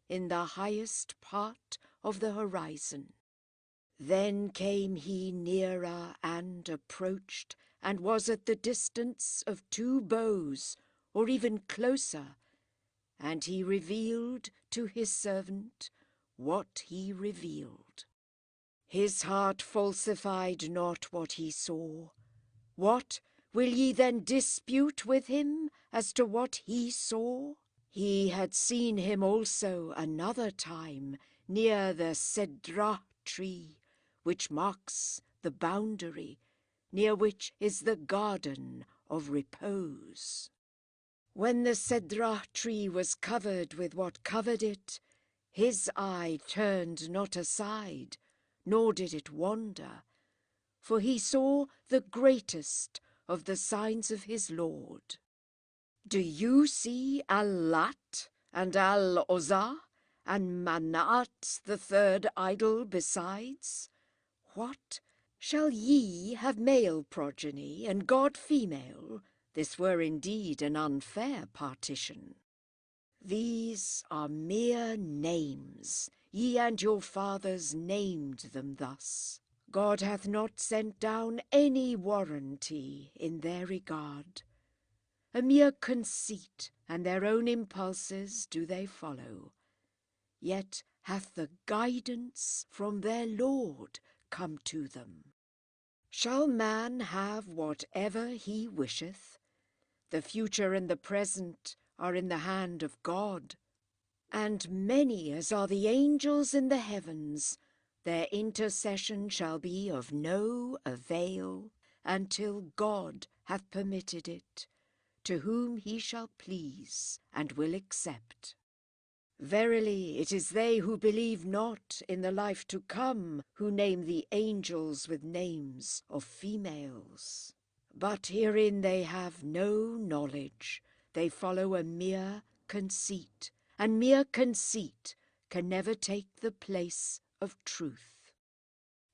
in the highest part of the horizon. Then came he nearer and approached, and was at the distance of 2 bows, or even closer, and he revealed to his servant what he revealed. His heart falsified not what he saw. What, will ye then dispute with him as to what he saw? He had seen him also another time near the Cedra tree, which marks the boundary, near which is the garden of repose. When the Cedra tree was covered with what covered it, his eye turned not aside, nor did it wander, for he saw the greatest of the signs of his Lord. Do you see Al-Lat and Al-Uzza and Manat the 3rd idol besides? What? Shall ye have male progeny and God female? This were indeed an unfair partition. These are mere names. Ye and your fathers named them thus. God hath not sent down any warranty in their regard. A mere conceit, and their own impulses do they follow. Yet hath the guidance from their Lord come to them. Shall man have whatever he wisheth? The future and the present are in the hand of God. And many as are the angels in the heavens, their intercession shall be of no avail until God hath permitted it, to whom he shall please and will accept. Verily, it is they who believe not in the life to come who name the angels with names of females. But herein they have no knowledge. They follow a mere conceit, and mere conceit can never take the place of truth.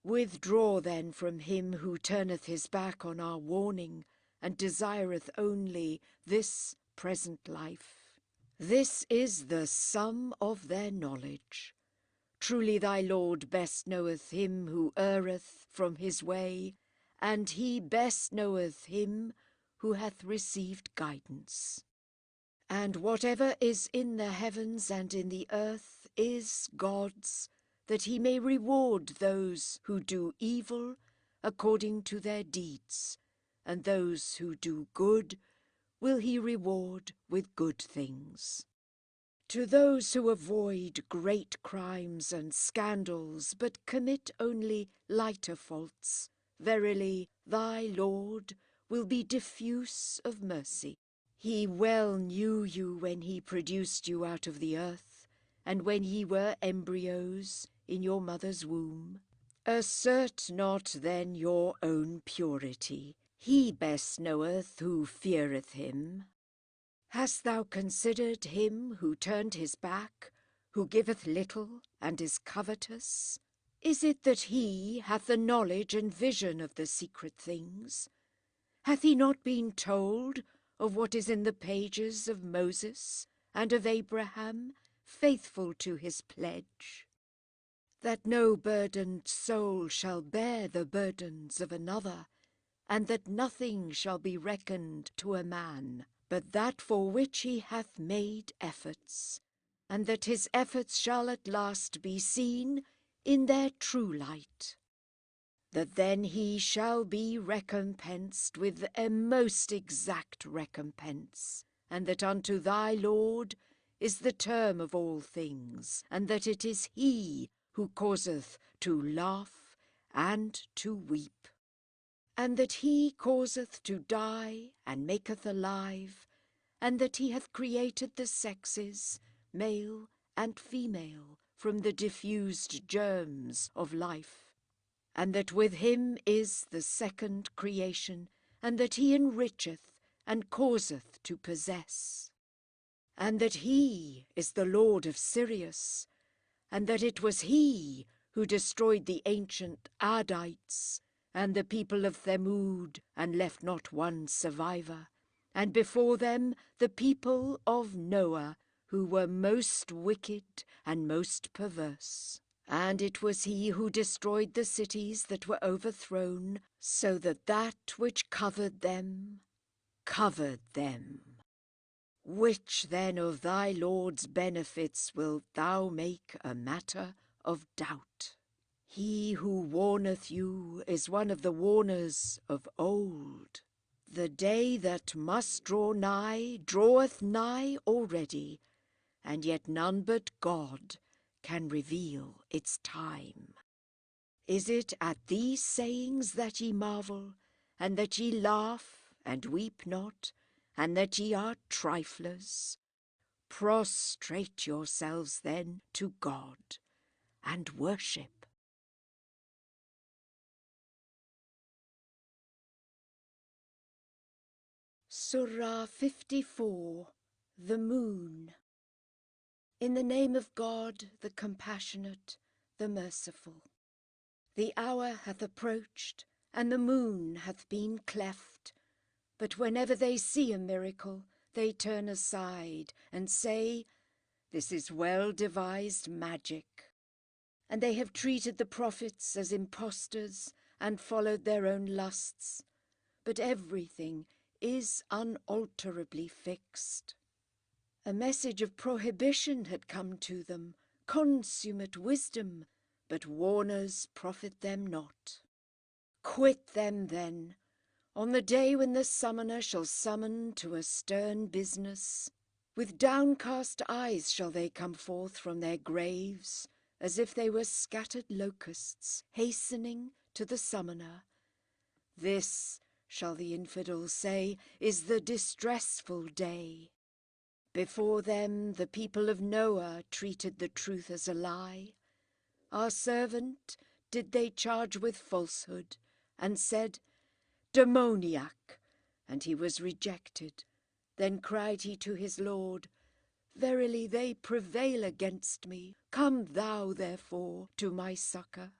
Withdraw then from him who turneth his back on our warning, and desireth only this present life. This is the sum of their knowledge. Truly thy Lord best knoweth him who erreth from his way, and he best knoweth him who hath received guidance. And whatever is in the heavens and in the earth is God's, that he may reward those who do evil according to their deeds, and those who do good will he reward with good things. To those who avoid great crimes and scandals, but commit only lighter faults, verily thy Lord will be diffuse of mercy. He well knew you when he produced you out of the earth, and when ye were embryos in your mother's womb. Assert not then your own purity. He best knoweth who feareth him. Hast thou considered him who turned his back, who giveth little, and is covetous? Is it that he hath the knowledge and vision of the secret things? Hath he not been told of what is in the pages of Moses and of Abraham, faithful to his pledge? That no burdened soul shall bear the burdens of another, and that nothing shall be reckoned to a man, but that for which he hath made efforts, and that his efforts shall at last be seen in their true light. That then he shall be recompensed with a most exact recompense, and that unto thy Lord is the term of all things, and that it is he who causeth to laugh and to weep, and that he causeth to die and maketh alive, and that he hath created the sexes, male and female, from the diffused germs of life, and that with him is the second creation, and that he enricheth and causeth to possess, and that he is the Lord of Sirius, and that it was he who destroyed the ancient Adites and the people of Thamud, and left not one survivor, and before them the people of Noah, who were most wicked and most perverse. And it was he who destroyed the cities that were overthrown, so that that which covered them. Which then of thy Lord's benefits wilt thou make a matter of doubt? He who warneth you is one of the warners of old. The day that must draw nigh draweth nigh already, and yet none but God can reveal its time. Is it at these sayings that ye marvel, and that ye laugh and weep not, and that ye are triflers? Prostrate yourselves then to God, and worship. Surah 54, The Moon. In the name of God, the Compassionate, the Merciful. The hour hath approached, and the moon hath been cleft. But whenever they see a miracle, they turn aside and say, This is well-devised magic. And they have treated the prophets as impostors and followed their own lusts. But everything is unalterably fixed. A message of prohibition had come to them, consummate wisdom, but warners profit them not. Quit them then, on the day when the summoner shall summon to a stern business. With downcast eyes shall they come forth from their graves, as if they were scattered locusts, hastening to the summoner. This, shall the infidel say, is the distressful day. Before them the people of Noah treated the truth as a lie. Our servant did they charge with falsehood, and said, Demoniac, and he was rejected. Then cried he to his Lord, Verily they prevail against me. Come thou therefore to my succour.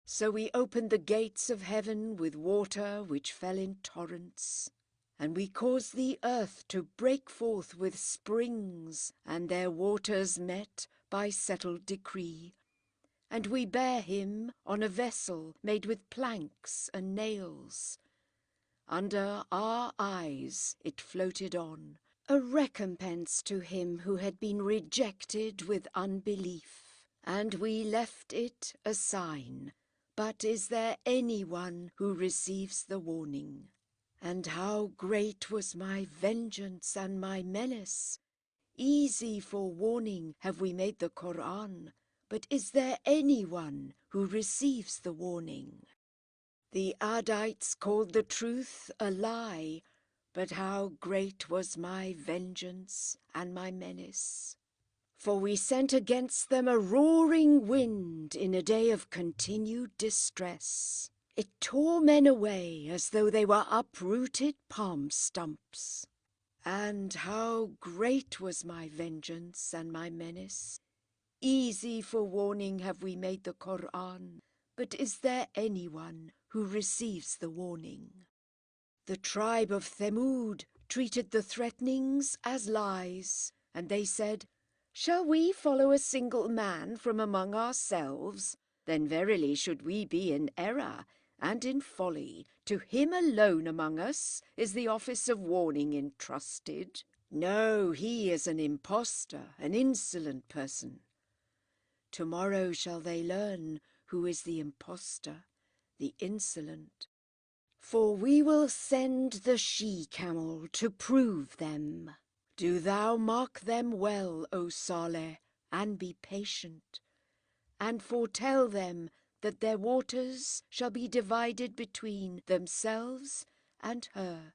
So we opened the gates of heaven with water which fell in torrents, and we caused the earth to break forth with springs, and their waters met by settled decree. And we bare him on a vessel made with planks and nails. Under our eyes it floated on, a recompense to him who had been rejected with unbelief. And we left it a sign. But is there anyone who receives the warning? And how great was my vengeance and my menace! Easy for warning have we made the Qur'an, but is there anyone who receives the warning? The Adites called the truth a lie, but how great was my vengeance and my menace! For we sent against them a roaring wind in a day of continued distress. It tore men away as though they were uprooted palm stumps. And how great was my vengeance and my menace! Easy for warning have we made the Qur'an, but is there anyone who receives the warning? The tribe of Thamud treated the threatenings as lies, and they said, "Shall we follow a single man from among ourselves? Then verily should we be in error and in folly. To him alone among us is the office of warning entrusted. No, he is an impostor, an insolent person." Tomorrow shall they learn who is the impostor, the insolent. For we will send the she-camel to prove them. Do thou mark them well, O Saleh, and be patient, and foretell them that their waters shall be divided between themselves and her,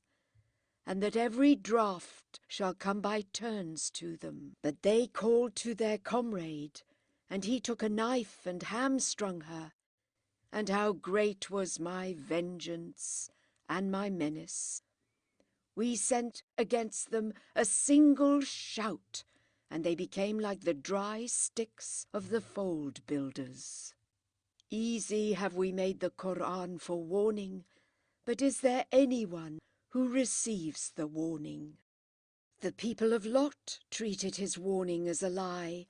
and that every draught shall come by turns to them. But they called to their comrade, and he took a knife and hamstrung her. And how great was my vengeance and my menace! We sent against them a single shout, and they became like the dry sticks of the fold builders. Easy have we made the Qur'an for warning, but is there anyone who receives the warning? The people of Lot treated his warning as a lie,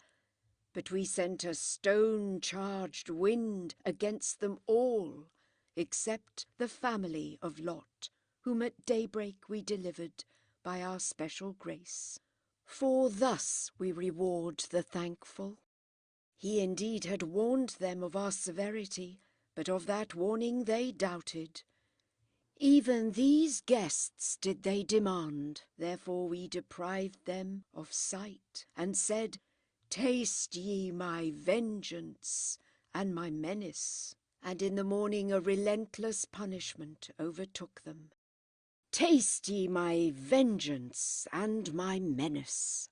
but we sent a stone-charged wind against them all, except the family of Lot, whom at daybreak we delivered by our special grace. For thus we reward the thankful. He indeed had warned them of our severity, but of that warning they doubted. Even these guests did they demand, therefore we deprived them of sight, and said, "Taste ye my vengeance and my menace." And in the morning a relentless punishment overtook them. Taste ye my vengeance and my menace.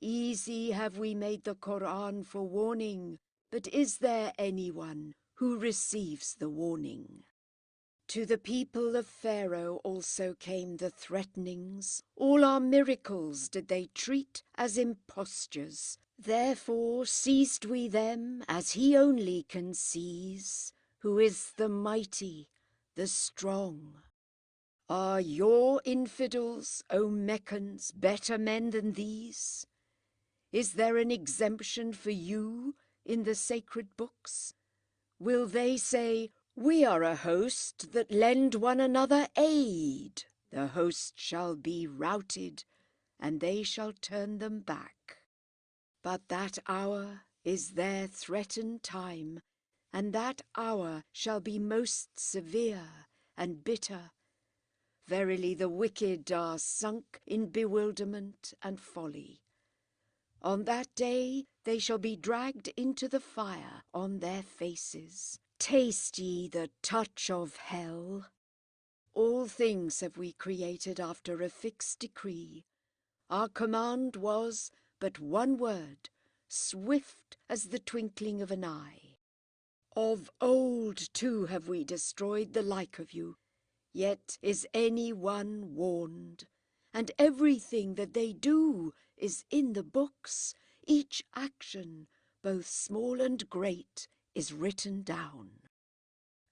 Easy have we made the Qur'an for warning, but is there anyone who receives the warning? To the people of Pharaoh also came the threatenings. All our miracles did they treat as impostures. Therefore seized we them as he only can seize, who is the mighty, the strong. Are your infidels, O Meccans, better men than these? Is there an exemption for you in the sacred books? Will they say, "We are a host that lend one another aid"? The host shall be routed, and they shall turn them back. But that hour is their threatened time, and that hour shall be most severe and bitter. Verily the wicked are sunk in bewilderment and folly. On that day they shall be dragged into the fire on their faces. Taste ye the touch of hell. All things have we created after a fixed decree. Our command was but one word, swift as the twinkling of an eye. Of old too have we destroyed the like of you, yet is any one warned, and everything that they do is in the books. Each action, both small and great, is written down.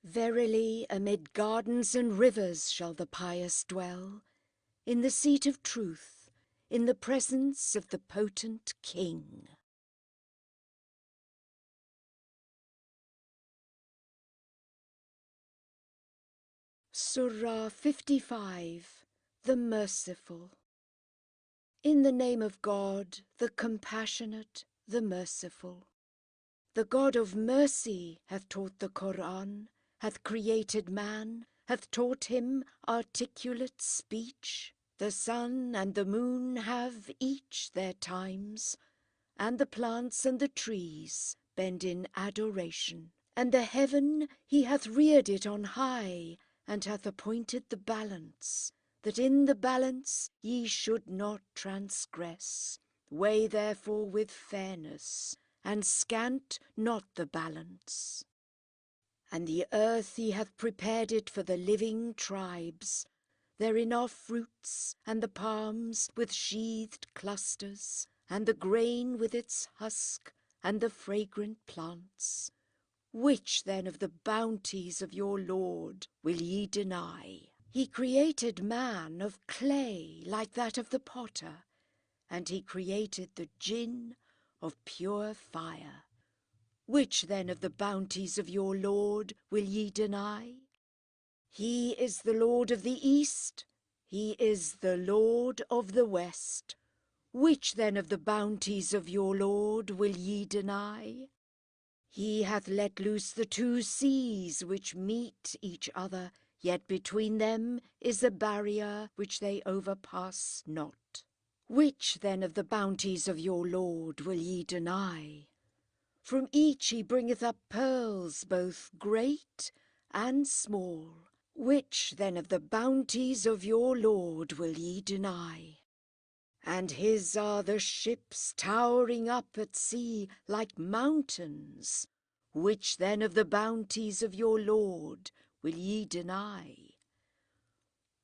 Verily, amid gardens and rivers shall the pious dwell, in the seat of truth, in the presence of the potent King. Surah 55, the Merciful. In the name of God, the Compassionate, the Merciful. The God of mercy hath taught the Qur'an, hath created man, hath taught him articulate speech. The sun and the moon have each their times, and the plants and the trees bend in adoration. And the heaven he hath reared it on high, and hath appointed the balance, that in the balance ye should not transgress. Weigh therefore with fairness, and scant not the balance. And the earth he hath prepared it for the living tribes. Therein are fruits, and the palms with sheathed clusters, and the grain with its husk, and the fragrant plants. Which then of the bounties of your Lord will ye deny? He created man of clay like that of the potter, and he created the jinn of pure fire. Which then of the bounties of your Lord will ye deny? He is the Lord of the East, he is the Lord of the West. Which then of the bounties of your Lord will ye deny? He hath let loose the two seas which meet each other, yet between them is a barrier which they overpass not. Which then of the bounties of your Lord will ye deny? From each he bringeth up pearls both great and small. Which then of the bounties of your Lord will ye deny? And his are the ships towering up at sea like mountains. Which then of the bounties of your Lord will ye deny?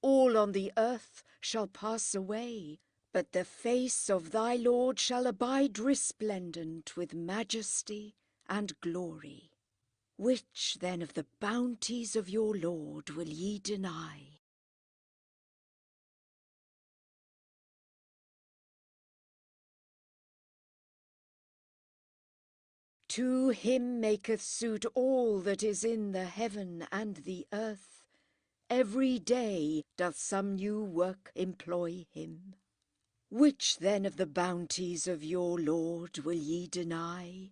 All on the earth shall pass away, but the face of thy Lord shall abide resplendent with majesty and glory. Which then of the bounties of your Lord will ye deny? To him maketh suit all that is in the heaven and the earth. Every day doth some new work employ him. Which then of the bounties of your Lord will ye deny?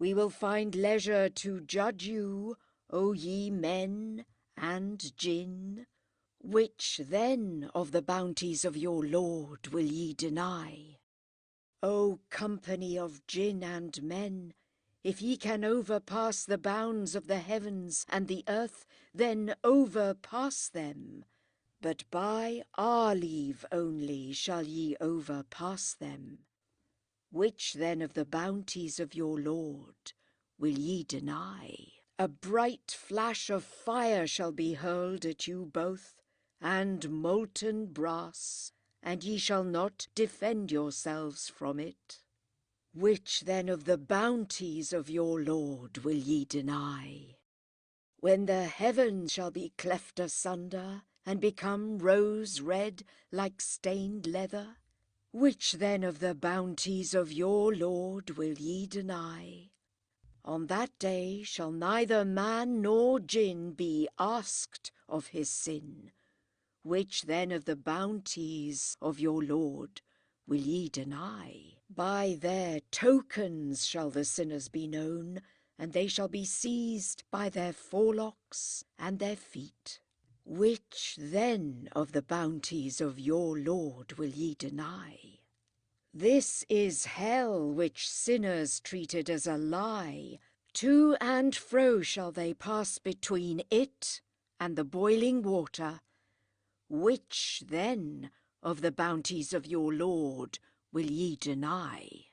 We will find leisure to judge you, O ye men and jinn. Which then of the bounties of your Lord will ye deny? O company of jinn and men, if ye can overpass the bounds of the heavens and the earth, then overpass them. But by our leave only shall ye overpass them. Which then of the bounties of your Lord will ye deny? A bright flash of fire shall be hurled at you both, and molten brass, and ye shall not defend yourselves from it. Which then of the bounties of your Lord will ye deny? When the heavens shall be cleft asunder, and become rose red like stained leather, which then of the bounties of your Lord will ye deny? On that day shall neither man nor jinn be asked of his sin. Which then of the bounties of your Lord will ye deny? By their tokens shall the sinners be known, and they shall be seized by their forelocks and their feet. Which then of the bounties of your Lord will ye deny? This is hell which sinners treated as a lie. To and fro shall they pass between it and the boiling water. Which then of the bounties of your Lord will ye deny?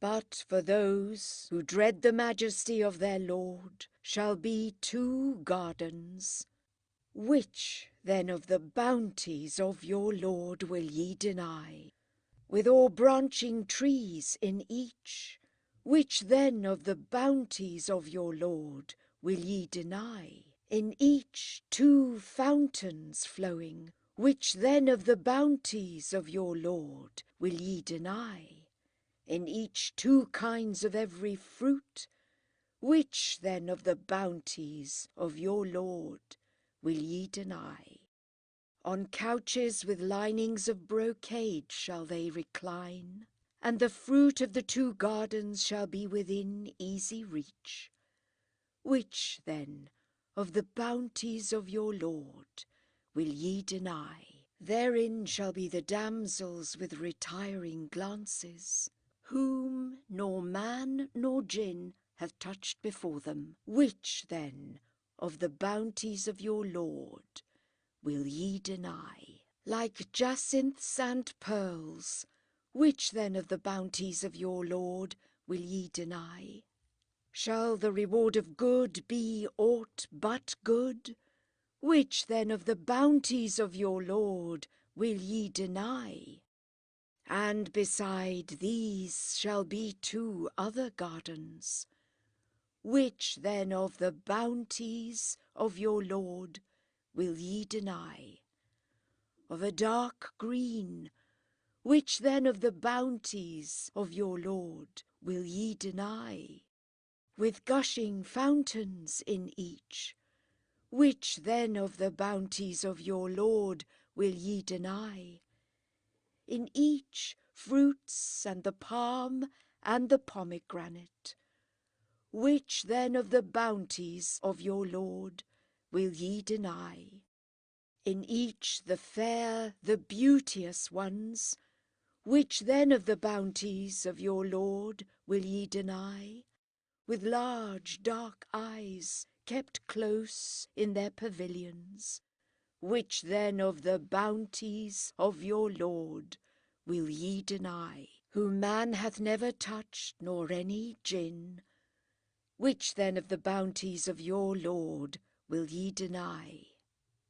But for those who dread the majesty of their Lord shall be two gardens. Which then of the bounties of your Lord will ye deny? With all branching trees in each. Which then of the bounties of your Lord will ye deny? In each 2 fountains flowing, which then of the bounties of your Lord will ye deny? In each 2 kinds of every fruit, which then of the bounties of your Lord will ye deny? On couches with linings of brocade shall they recline, and the fruit of the 2 gardens shall be within easy reach. Which then of the bounties of your Lord will ye deny? Therein shall be the damsels with retiring glances, whom nor man nor jinn hath touched before them. Which then of the bounties of your Lord will ye deny? Like jacinths and pearls, which then of the bounties of your Lord will ye deny? Shall the reward of good be aught but good? Which then of the bounties of your Lord will ye deny? And beside these shall be 2 other gardens. Which then of the bounties of your Lord will ye deny? Of a dark green, which then of the bounties of your Lord will ye deny? With gushing fountains in each, which then of the bounties of your Lord will ye deny? In each fruits and the palm and the pomegranate, which then of the bounties of your Lord will ye deny? In each the fair, the beauteous ones, which then of the bounties of your Lord will ye deny? With large dark eyes kept close in their pavilions, which then of the bounties of your Lord will ye deny? Whom man hath never touched, nor any jinn, which then of the bounties of your Lord will ye deny?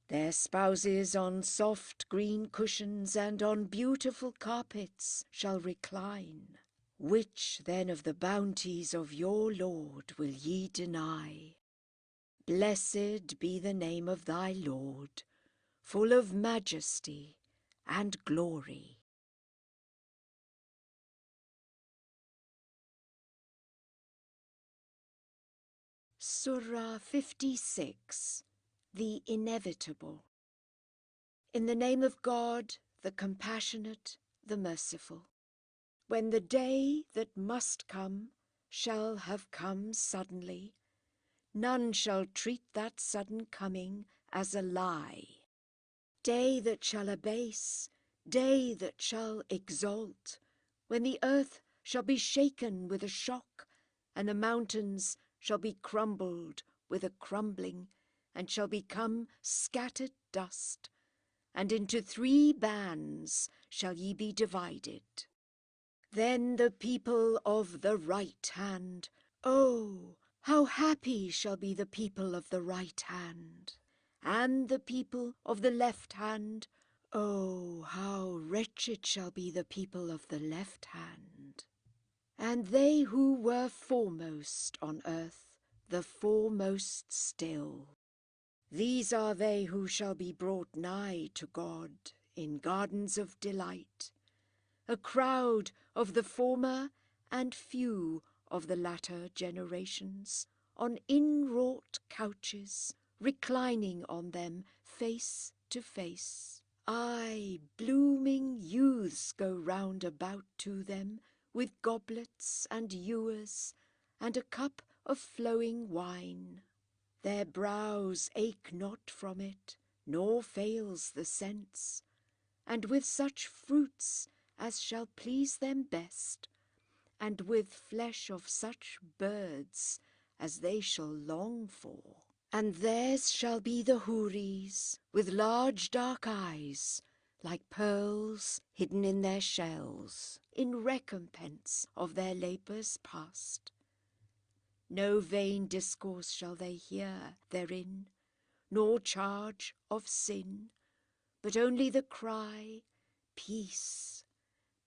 Their spouses on soft green cushions and on beautiful carpets shall recline. Which then of the bounties of your Lord will ye deny? Blessed be the name of thy Lord, full of majesty and glory. Surah 56, the Inevitable. In the name of God, the Compassionate, the Merciful. When the day that must come shall have come suddenly, none shall treat that sudden coming as a lie. Day that shall abase, day that shall exalt, when the earth shall be shaken with a shock, and the mountains shall be crumbled with a crumbling, and shall become scattered dust, and into 3 bands shall ye be divided. Then the people of the right hand, oh, how happy shall be the people of the right hand! And the people of the left hand, oh, how wretched shall be the people of the left hand! And they who were foremost on earth, the foremost still. These are they who shall be brought nigh to God in gardens of delight, a crowd of the former and few of the latter generations, on inwrought couches, reclining on them face to face. Aye, blooming youths go round about to them, with goblets and ewers, and a cup of flowing wine. Their brows ache not from it, nor fails the sense, and with such fruits as shall please them best, and with flesh of such birds as they shall long for. And theirs shall be the houris, with large dark eyes, like pearls hidden in their shells, in recompense of their labours past. No vain discourse shall they hear therein, nor charge of sin, but only the cry, peace,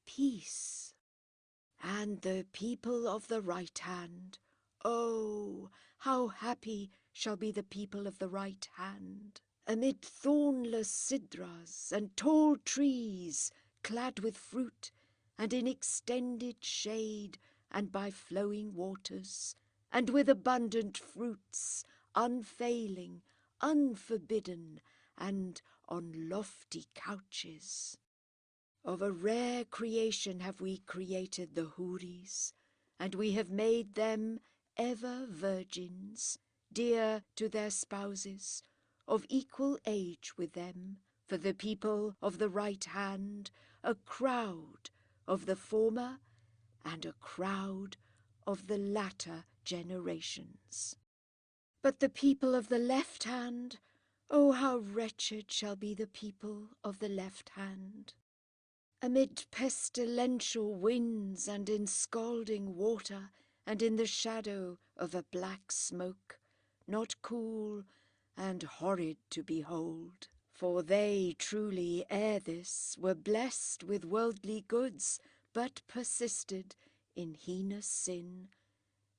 peace. And the people of the right hand, Oh, how happy shall be the people of the right hand, amid thornless sidras and tall trees, clad with fruit, and in extended shade, and by flowing waters, and with abundant fruits, unfailing, unforbidden, and on lofty couches. Of a rare creation have we created the Houris, and we have made them ever virgins, dear to their spouses, of equal age with them, for the people of the right hand, a crowd of the former and a crowd of the latter generations. But the people of the left hand, oh, how wretched shall be the people of the left hand! Amid pestilential winds and in scalding water and in the shadow of a black smoke, not cool and horrid to behold. For they truly ere this were blessed with worldly goods, but persisted in heinous sin,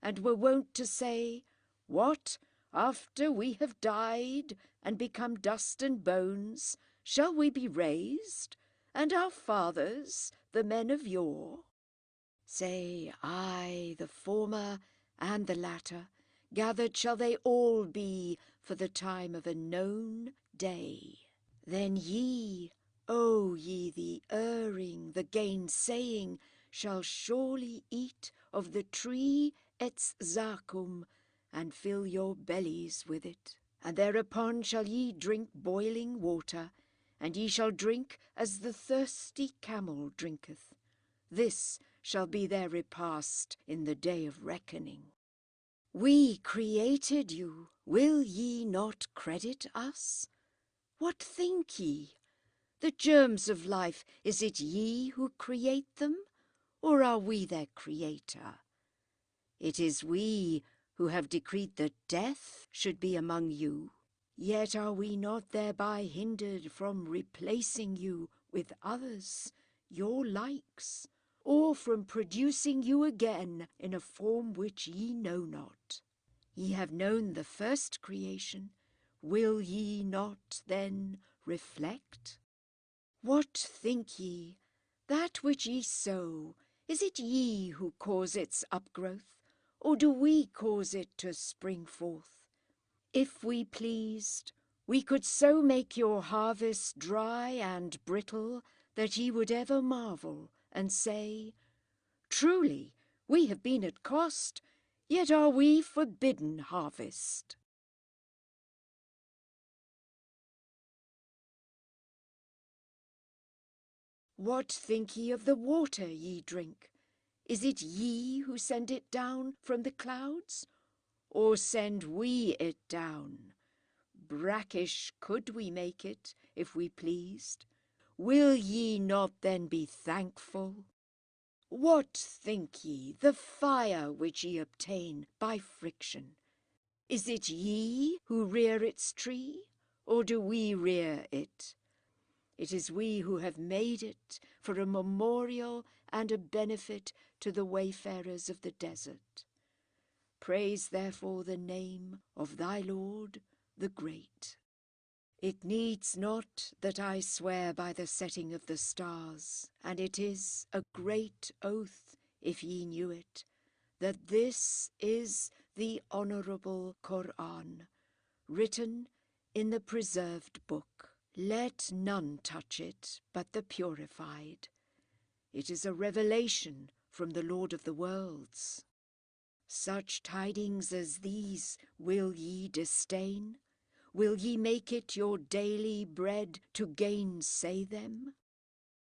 and were wont to say, "What, after we have died and become dust and bones, shall we be raised? And our fathers, the men of yore?" Say, aye, the former and the latter, gathered shall they all be for the time of a known day. Then ye, O ye the erring, the gainsaying, shall surely eat of the tree XXIX, and fill your bellies with it. And thereupon shall ye drink boiling water, and ye shall drink as the thirsty camel drinketh. This shall be their repast in the day of reckoning. We created you, will ye not credit us? What think ye? The germs of life, is it ye who create them, or are we their creator? It is we who have decreed that death should be among you. Yet are we not thereby hindered from replacing you with others, your likes, or from producing you again in a form which ye know not? Ye have known the first creation, will ye not then reflect? What think ye? That which ye sow, is it ye who cause its upgrowth, or do we cause it to spring forth? If we pleased, we could so make your harvest dry and brittle that ye would ever marvel and say, "Truly, we have been at cost, yet are we forbidden harvest." What think ye of the water ye drink? Is it ye who send it down from the clouds, or send we it down? Brackish could we make it, if we pleased. Will ye not then be thankful? What think ye, the fire which ye obtain by friction? Is it ye who rear its tree, or do we rear it? It is we who have made it for a memorial and a benefit to the wayfarers of the desert. Praise therefore the name of thy Lord, the Great. It needs not that I swear by the setting of the stars, and it is a great oath, if ye knew it, that this is the honourable Qur'an, written in the preserved book. Let none touch it but the purified. It is a revelation from the Lord of the worlds. Such tidings as these will ye disdain? Will ye make it your daily bread to gainsay them?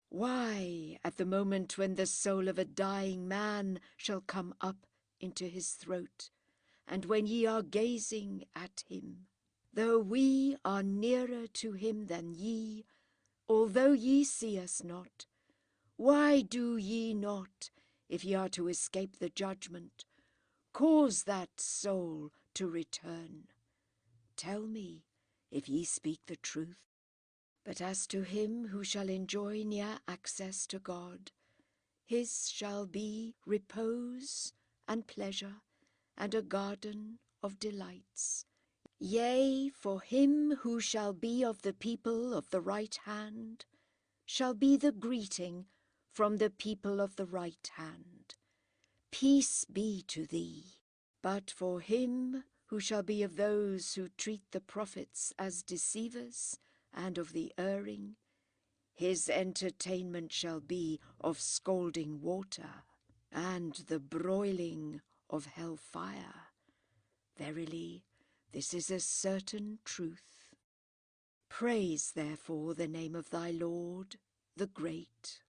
Why, at the moment when the soul of a dying man shall come up into his throat, and when ye are gazing at him, though we are nearer to him than ye, although ye see us not, why do ye not, if ye are to escape the judgment, cause that soul to return? Tell me, if ye speak the truth. But as to him who shall enjoy near access to God, his shall be repose and pleasure, and a garden of delights. Yea, for him who shall be of the people of the right hand, shall be the greeting from the people of the right hand. Peace be to thee. But for him who shall be of those who treat the prophets as deceivers and of the erring, his entertainment shall be of scalding water and the broiling of hell fire. Verily, this is a certain truth. Praise therefore the name of thy Lord, the Great.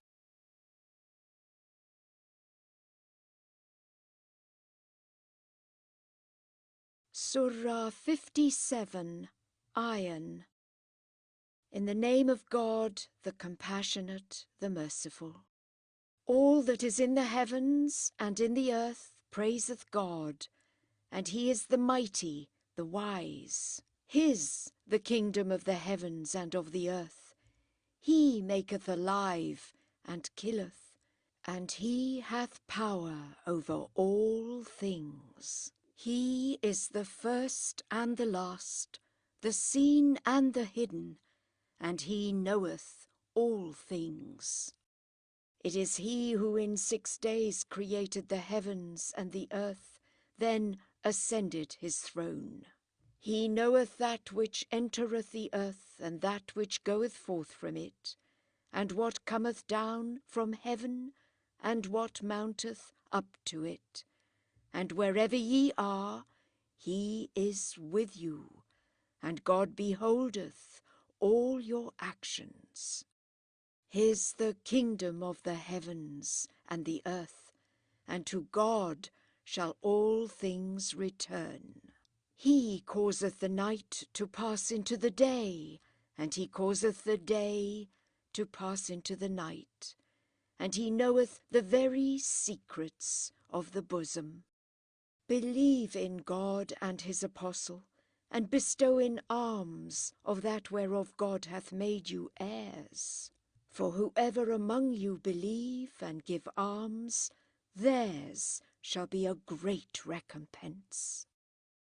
Surah 57, Ayan. In the name of God, the Compassionate, the Merciful. All that is in the heavens and in the earth praiseth God, and he is the mighty, the wise. His the kingdom of the heavens and of the earth. He maketh alive and killeth, and he hath power over all things. He is the first and the last, the seen and the hidden, and he knoweth all things. It is he who in 6 days created the heavens and the earth, then ascended his throne. He knoweth that which entereth the earth, and that which goeth forth from it, and what cometh down from heaven, and what mounteth up to it. And wherever ye are, he is with you, and God beholdeth all your actions. His the kingdom of the heavens and the earth, and to God shall all things return. He causeth the night to pass into the day, and he causeth the day to pass into the night, and he knoweth the very secrets of the bosom. Believe in God and his apostle, and bestow in alms of that whereof God hath made you heirs. For whoever among you believe and give alms, theirs shall be a great recompense.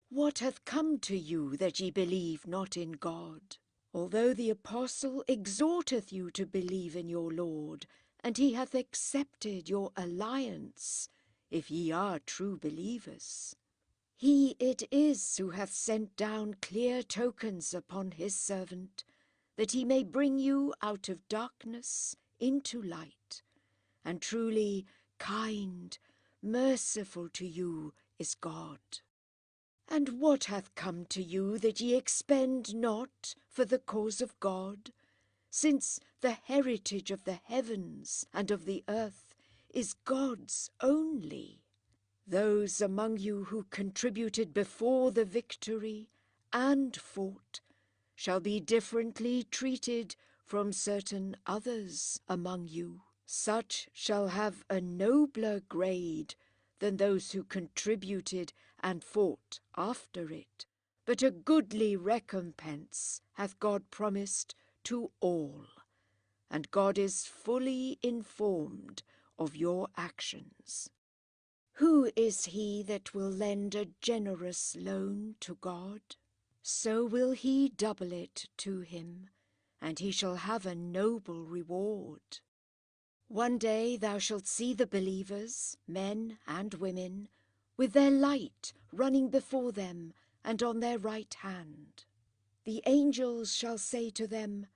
What hath come to you that ye believe not in God? Although the apostle exhorteth you to believe in your Lord, and he hath accepted your alliance, if ye are true believers. He it is who hath sent down clear tokens upon his servant, that he may bring you out of darkness into light. And truly kind, merciful to you is God. And what hath come to you that ye expend not for the cause of God, since the heritage of the heavens and of the earth is God's only? Those among you who contributed before the victory and fought shall be differently treated from certain others among you. Such shall have a nobler grade than those who contributed and fought after it. But a goodly recompense hath God promised to all, and God is fully informed of your actions. Who is he that will lend a generous loan to God? So will he double it to him, and he shall have a noble reward. One day thou shalt see the believers, men and women, with their light running before them and on their right hand. The angels shall say to them,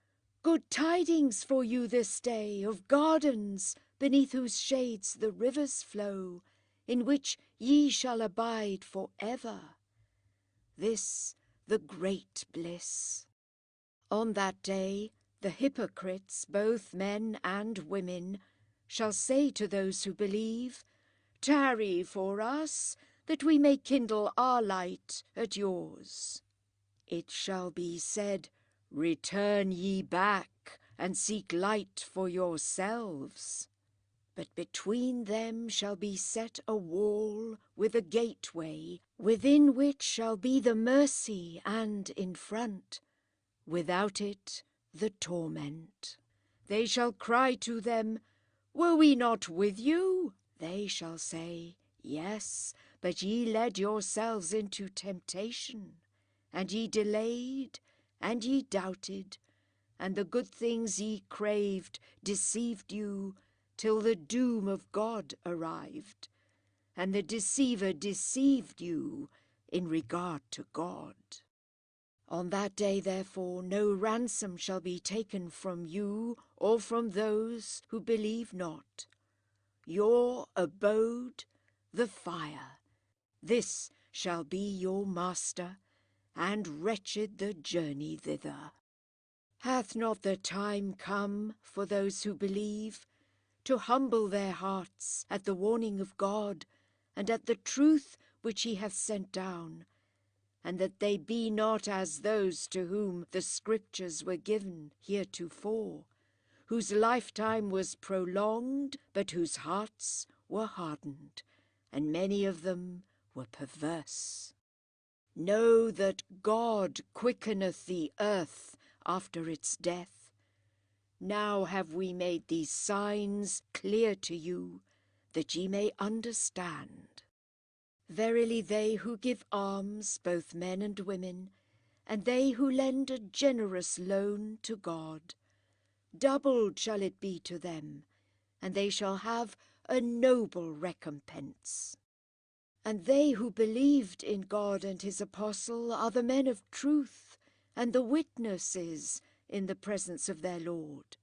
Good tidings for you this day of gardens, beneath whose shades the rivers flow, in which ye shall abide for ever. This the great bliss. On that day the hypocrites, both men and women, shall say to those who believe, Tarry for us, that we may kindle our light at yours. It shall be said, Return ye back, and seek light for yourselves. But between them shall be set a wall with a gateway, within which shall be the mercy, and in front, without it, the torment. They shall cry to them, Were we not with you? They shall say, Yes, but ye led yourselves into temptation, and ye delayed, and ye doubted, and the good things ye craved deceived you, till the doom of God arrived, and the deceiver deceived you in regard to God. On that day, therefore, no ransom shall be taken from you or from those who believe not. Your abode, the fire, this shall be your master, and wretched the journey thither. Hath not the time come for those who believe to humble their hearts at the warning of God and at the truth which he hath sent down, and that they be not as those to whom the scriptures were given heretofore, whose lifetime was prolonged, but whose hearts were hardened, and many of them were perverse? Know that God quickeneth the earth after its death. Now have we made these signs clear to you, that ye may understand. Verily they who give alms, both men and women, and they who lend a generous loan to God, doubled shall it be to them, and they shall have a noble recompense. And they who believed in God and his apostle are the men of truth, and the witnesses in the presence of their Lord.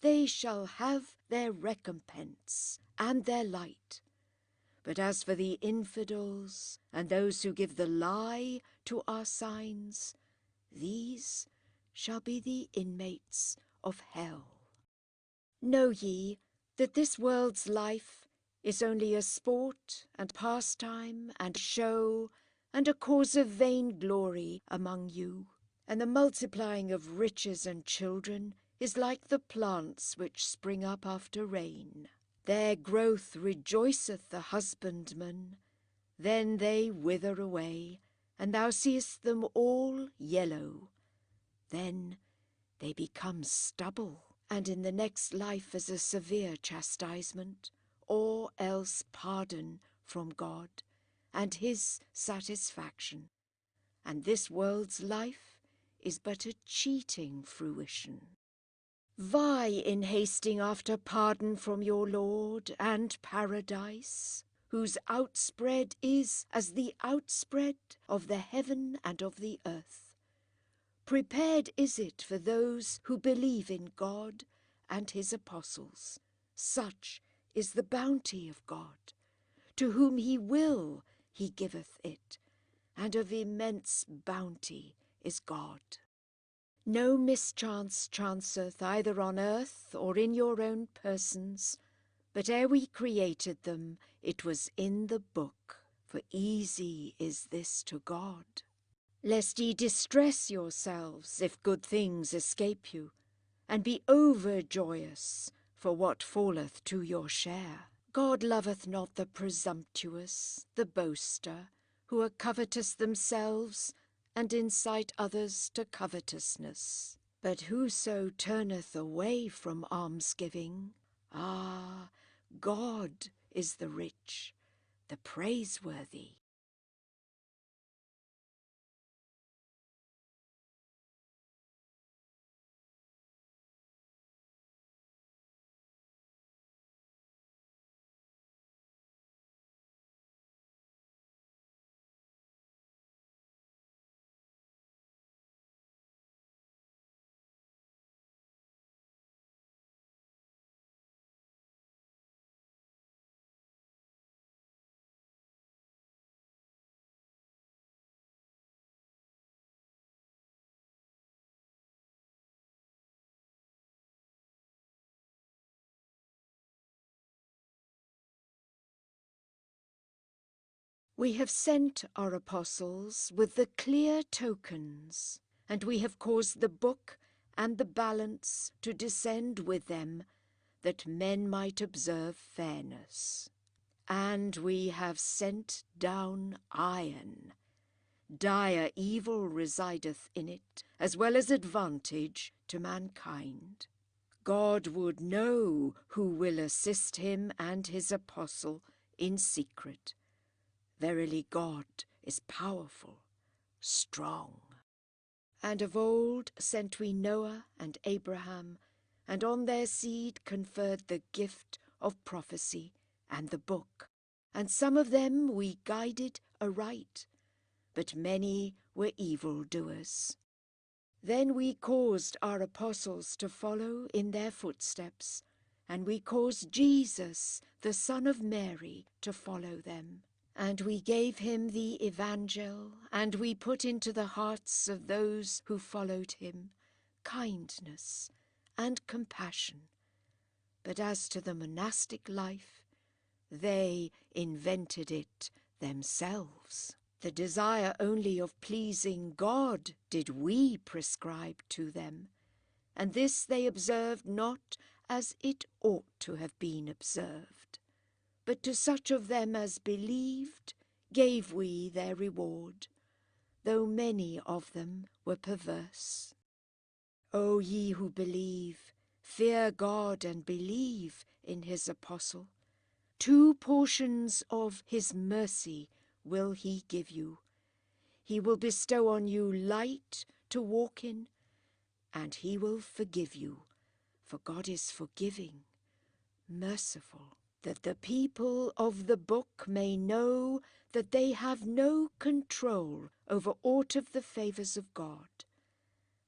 They shall have their recompense and their light. But as for the infidels and those who give the lie to our signs, these shall be the inmates of hell. Know ye that this world's life is only a sport and pastime and show and a cause of vain glory among you, and the multiplying of riches and children is like the plants which spring up after rain. Their growth rejoiceth the husbandman, then they wither away, and thou seest them all yellow. Then they become stubble, and in the next life as a severe chastisement, or else pardon from God, and his satisfaction. And this world's life is but a cheating fruition. Vie in hasting after pardon from your Lord, and paradise, whose outspread is as the outspread of the heaven and of the earth. Prepared is it for those who believe in God and his apostles. Such is the bounty of God. To whom he will, he giveth it, and of immense bounty is God. No mischance chanceth either on earth or in your own persons, but ere we created them, it was in the book, for easy is this to God. Lest ye distress yourselves if good things escape you, and be overjoyous for what falleth to your share. God loveth not the presumptuous, the boaster, who are covetous themselves, and incite others to covetousness. But whoso turneth away from almsgiving, God is the rich, the praiseworthy. We have sent our apostles with the clear tokens, and we have caused the book and the balance to descend with them, that men might observe fairness. And we have sent down iron. Dire evil resideth in it, as well as advantage to mankind. God would know who will assist him and his apostle in secret. Verily God is powerful, strong. And of old sent we Noah and Abraham, and on their seed conferred the gift of prophecy and the book. And some of them we guided aright, but many were evildoers. Then we caused our apostles to follow in their footsteps, and we caused Jesus, the Son of Mary, to follow them. And we gave him the Evangel, and we put into the hearts of those who followed him kindness and compassion. But as to the monastic life, they invented it themselves. The desire only of pleasing God did we prescribe to them, and this they observed not as it ought to have been observed. But to such of them as believed gave we their reward, though many of them were perverse. O ye who believe, fear God and believe in his apostle. 2 portions of his mercy will he give you. He will bestow on you light to walk in, and he will forgive you, for God is forgiving, merciful, that the people of the book may know that they have no control over aught of the favours of God,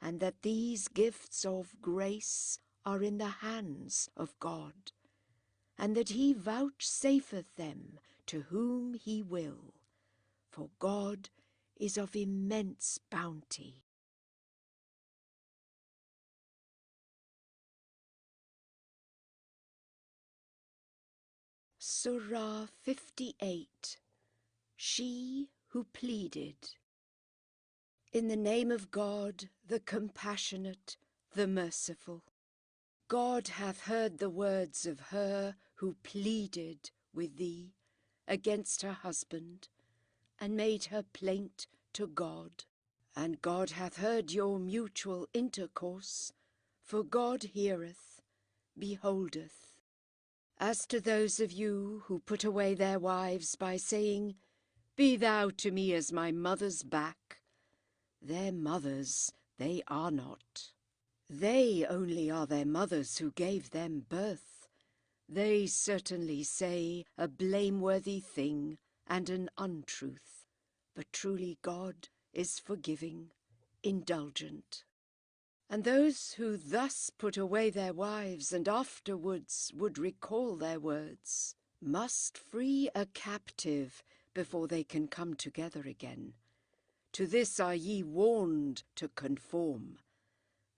and that these gifts of grace are in the hands of God, and that he vouchsafeth them to whom he will, for God is of immense bounty. Surah 58. She who pleaded. In the name of God, the compassionate, the merciful. God hath heard the words of her who pleaded with thee against her husband, and made her plaint to God. And God hath heard your mutual intercourse, for God heareth, beholdeth. As to those of you who put away their wives by saying, Be thou to me as my mother's back, their mothers they are not. They only are their mothers who gave them birth. They certainly say a blameworthy thing and an untruth, but truly God is forgiving, indulgent. And those who thus put away their wives and afterwards would recall their words must free a captive before they can come together again. To this are ye warned to conform,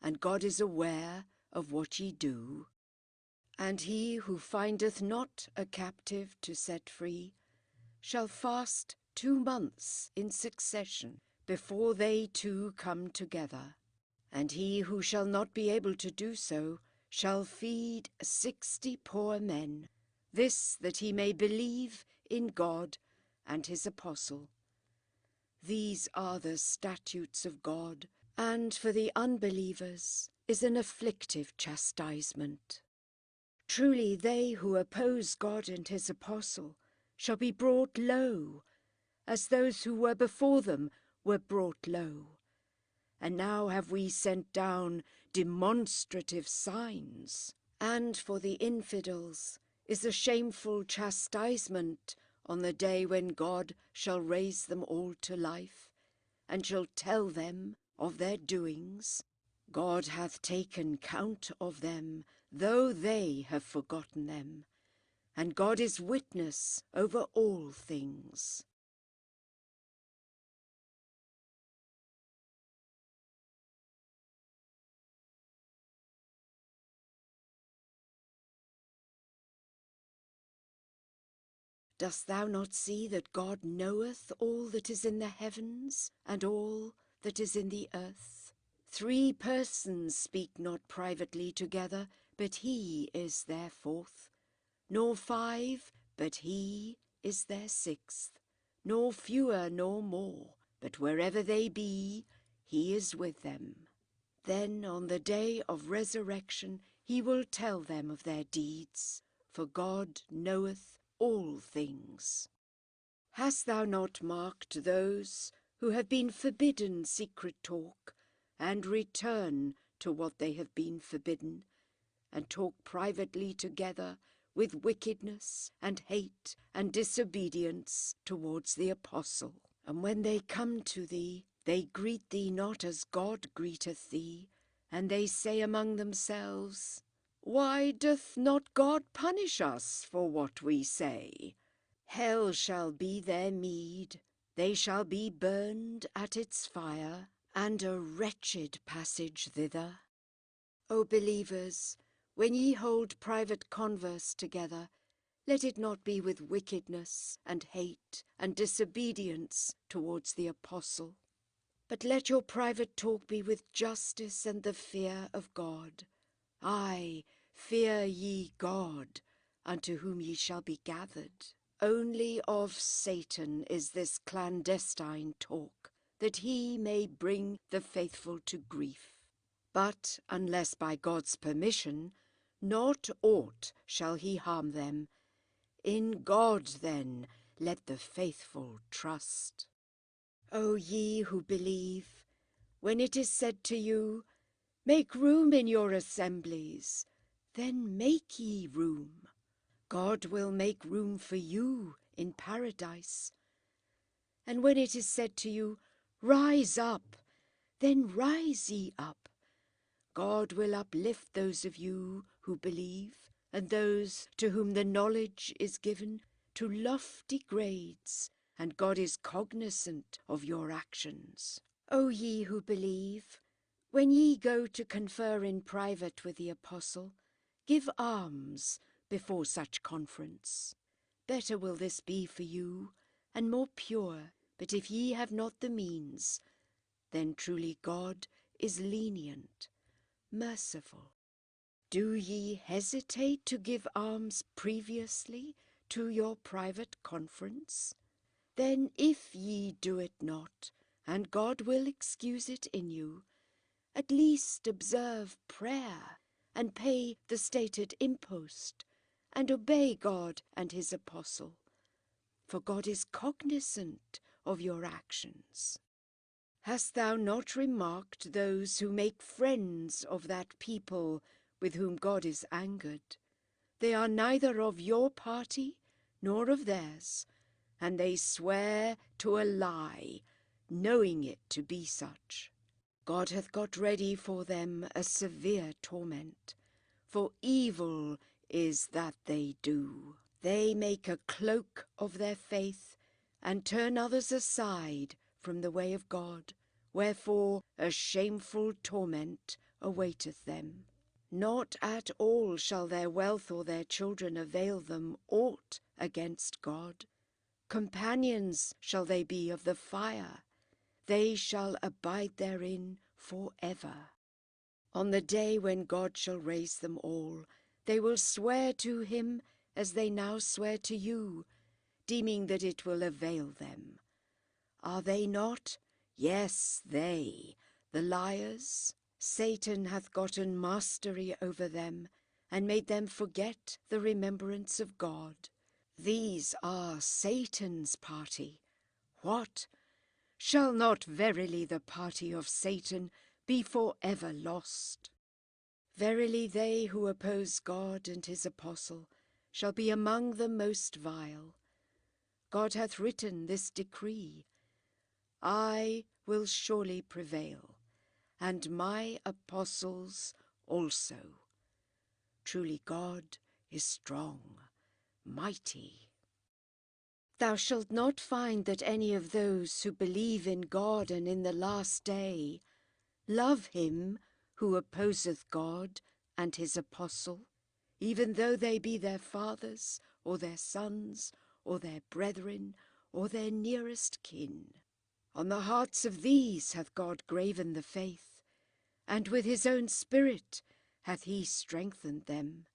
and God is aware of what ye do. And he who findeth not a captive to set free shall fast 2 months in succession before they two come together. And he who shall not be able to do so shall feed 60 poor men, this that he may believe in God and his apostle. These are the statutes of God, and for the unbelievers is an afflictive chastisement. Truly they who oppose God and his apostle shall be brought low, as those who were before them were brought low. And now have we sent down demonstrative signs, and for the infidels is a shameful chastisement on the day when God shall raise them all to life, and shall tell them of their doings. God hath taken count of them, though they have forgotten them, and God is witness over all things. Dost thou not see that God knoweth all that is in the heavens, and all that is in the earth? 3 persons speak not privately together, but he is their 4th, nor 5, but he is their 6th, nor fewer nor more, but wherever they be, he is with them. Then on the day of resurrection he will tell them of their deeds, for God knoweth all things. Hast thou not marked those who have been forbidden secret talk, and return to what they have been forbidden, and talk privately together with wickedness and hate and disobedience towards the apostle? And when they come to thee, they greet thee not as God greeteth thee, and they say among themselves, Why doth not God punish us for what we say? Hell shall be their meed, they shall be burned at its fire, and a wretched passage thither. O believers, when ye hold private converse together, let it not be with wickedness and hate and disobedience towards the apostle, but let your private talk be with justice and the fear of God. Aye, fear ye God, unto whom ye shall be gathered. Only of Satan is this clandestine talk, that he may bring the faithful to grief. But, unless by God's permission, not aught shall he harm them. In God, then, let the faithful trust. O ye who believe, when it is said to you, Make room in your assemblies, then make ye room. God will make room for you in paradise. And when it is said to you, Rise up, then rise ye up. God will uplift those of you who believe, and those to whom the knowledge is given, to lofty grades, and God is cognizant of your actions. O ye who believe, when ye go to confer in private with the apostle, give alms before such conference. Better will this be for you, and more pure. But if ye have not the means, then truly God is lenient, merciful. Do ye hesitate to give alms previously to your private conference? Then if ye do it not, and God will excuse it in you, at least observe prayer, and pay the stated impost, and obey God and his apostle, for God is cognizant of your actions. Hast thou not remarked those who make friends of that people with whom God is angered? They are neither of your party nor of theirs, and they swear to a lie, knowing it to be such. God hath got ready for them a severe torment, for evil is that they do. They make a cloak of their faith, and turn others aside from the way of God, wherefore a shameful torment awaiteth them. Not at all shall their wealth or their children avail them aught against God. Companions shall they be of the fire, they shall abide therein for ever. On the day when God shall raise them all, they will swear to him as they now swear to you, deeming that it will avail them. Are they not? Yes, they, the liars. Satan hath gotten mastery over them, and made them forget the remembrance of God. These are Satan's party. What? Shall not verily the party of Satan be for ever lost? Verily they who oppose God and his apostle shall be among the most vile. God hath written this decree, I will surely prevail, and my apostles also. Truly God is strong, mighty. Thou shalt not find that any of those who believe in God and in the last day love him who opposeth God and his apostle, even though they be their fathers, or their sons, or their brethren, or their nearest kin. On the hearts of these hath God graven the faith, and with his own Spirit hath he strengthened them.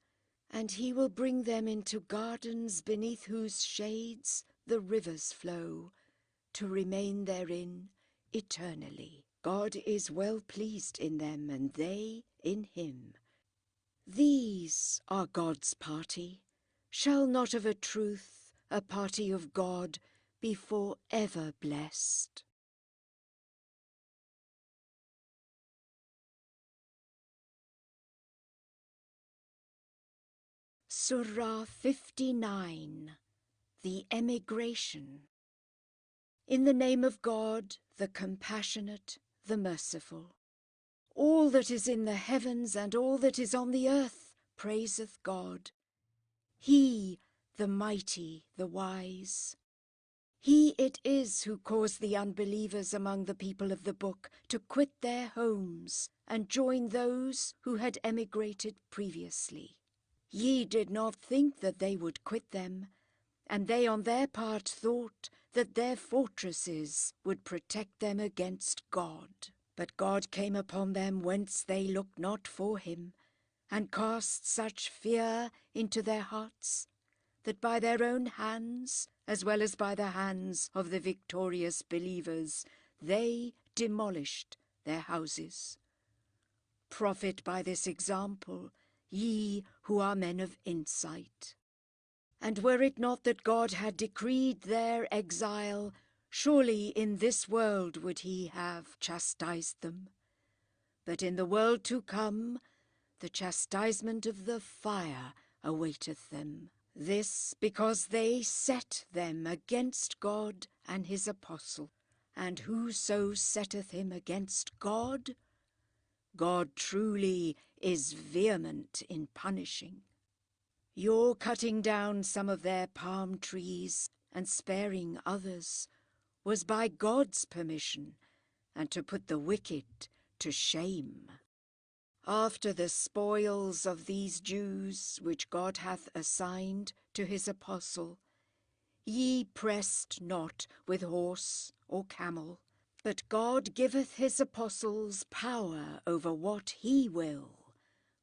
And he will bring them into gardens beneath whose shades the rivers flow, to remain therein eternally. God is well pleased in them, and they in him. These are God's party. shall not of a truth a party of God be for ever blessed. Surah 59. The Emigration. In the name of God, the Compassionate, the Merciful. All that is in the heavens and all that is on the earth praiseth God. He, the Mighty, the Wise. He it is who caused the unbelievers among the people of the book to quit their homes and join those who had emigrated previously. Ye did not think that they would quit them, and they on their part thought that their fortresses would protect them against God. But God came upon them whence they looked not for him, and cast such fear into their hearts, that by their own hands, as well as by the hands of the victorious believers, they demolished their houses. Profit by this example, ye who are men of insight. And were it not that God had decreed their exile, surely in this world would he have chastised them. But in the world to come, the chastisement of the fire awaiteth them. This because they set them against God and his apostle. And whoso setteth him against God, God truly is vehement in punishing. Your cutting down some of their palm trees and sparing others was by God's permission, and to put the wicked to shame. After the spoils of these Jews which God hath assigned to his apostle, ye pressed not with horse or camel, but God giveth his apostles power over what he will.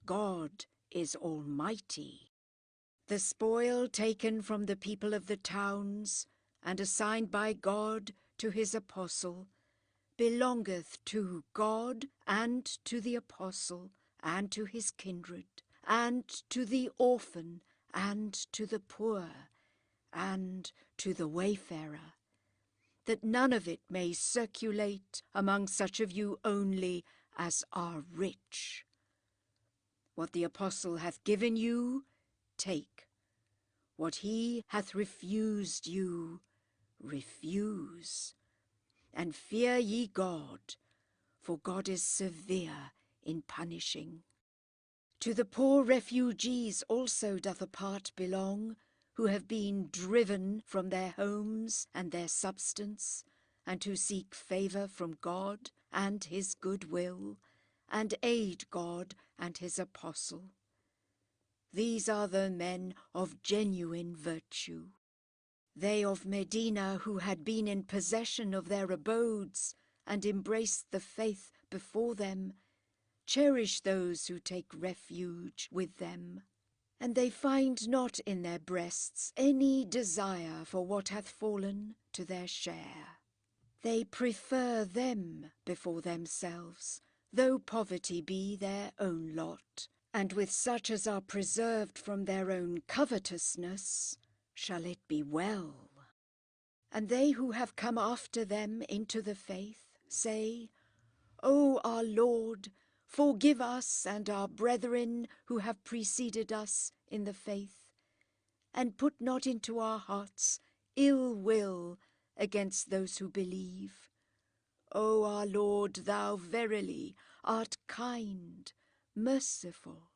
God is almighty. The spoil taken from the people of the towns, and assigned by God to his apostle, belongeth to God, and to the apostle, and to his kindred, and to the orphan, and to the poor, and to the wayfarer, that none of it may circulate among such of you only as are rich. What the apostle hath given you, take. What he hath refused you, refuse. And fear ye God, for God is severe in punishing. To the poor refugees also doth a part belong, who have been driven from their homes and their substance, and who seek favour from God and his good will, and aid God and his apostle. These are the men of genuine virtue. They of Medina who had been in possession of their abodes and embraced the faith before them, cherish those who take refuge with them. And they find not in their breasts any desire for what hath fallen to their share. They prefer them before themselves, though poverty be their own lot. And with such as are preserved from their own covetousness, shall it be well. And they who have come after them into the faith say, O our Lord, forgive us and our brethren who have preceded us in the faith, and put not into our hearts ill will against those who believe. O our Lord, thou verily art kind, merciful.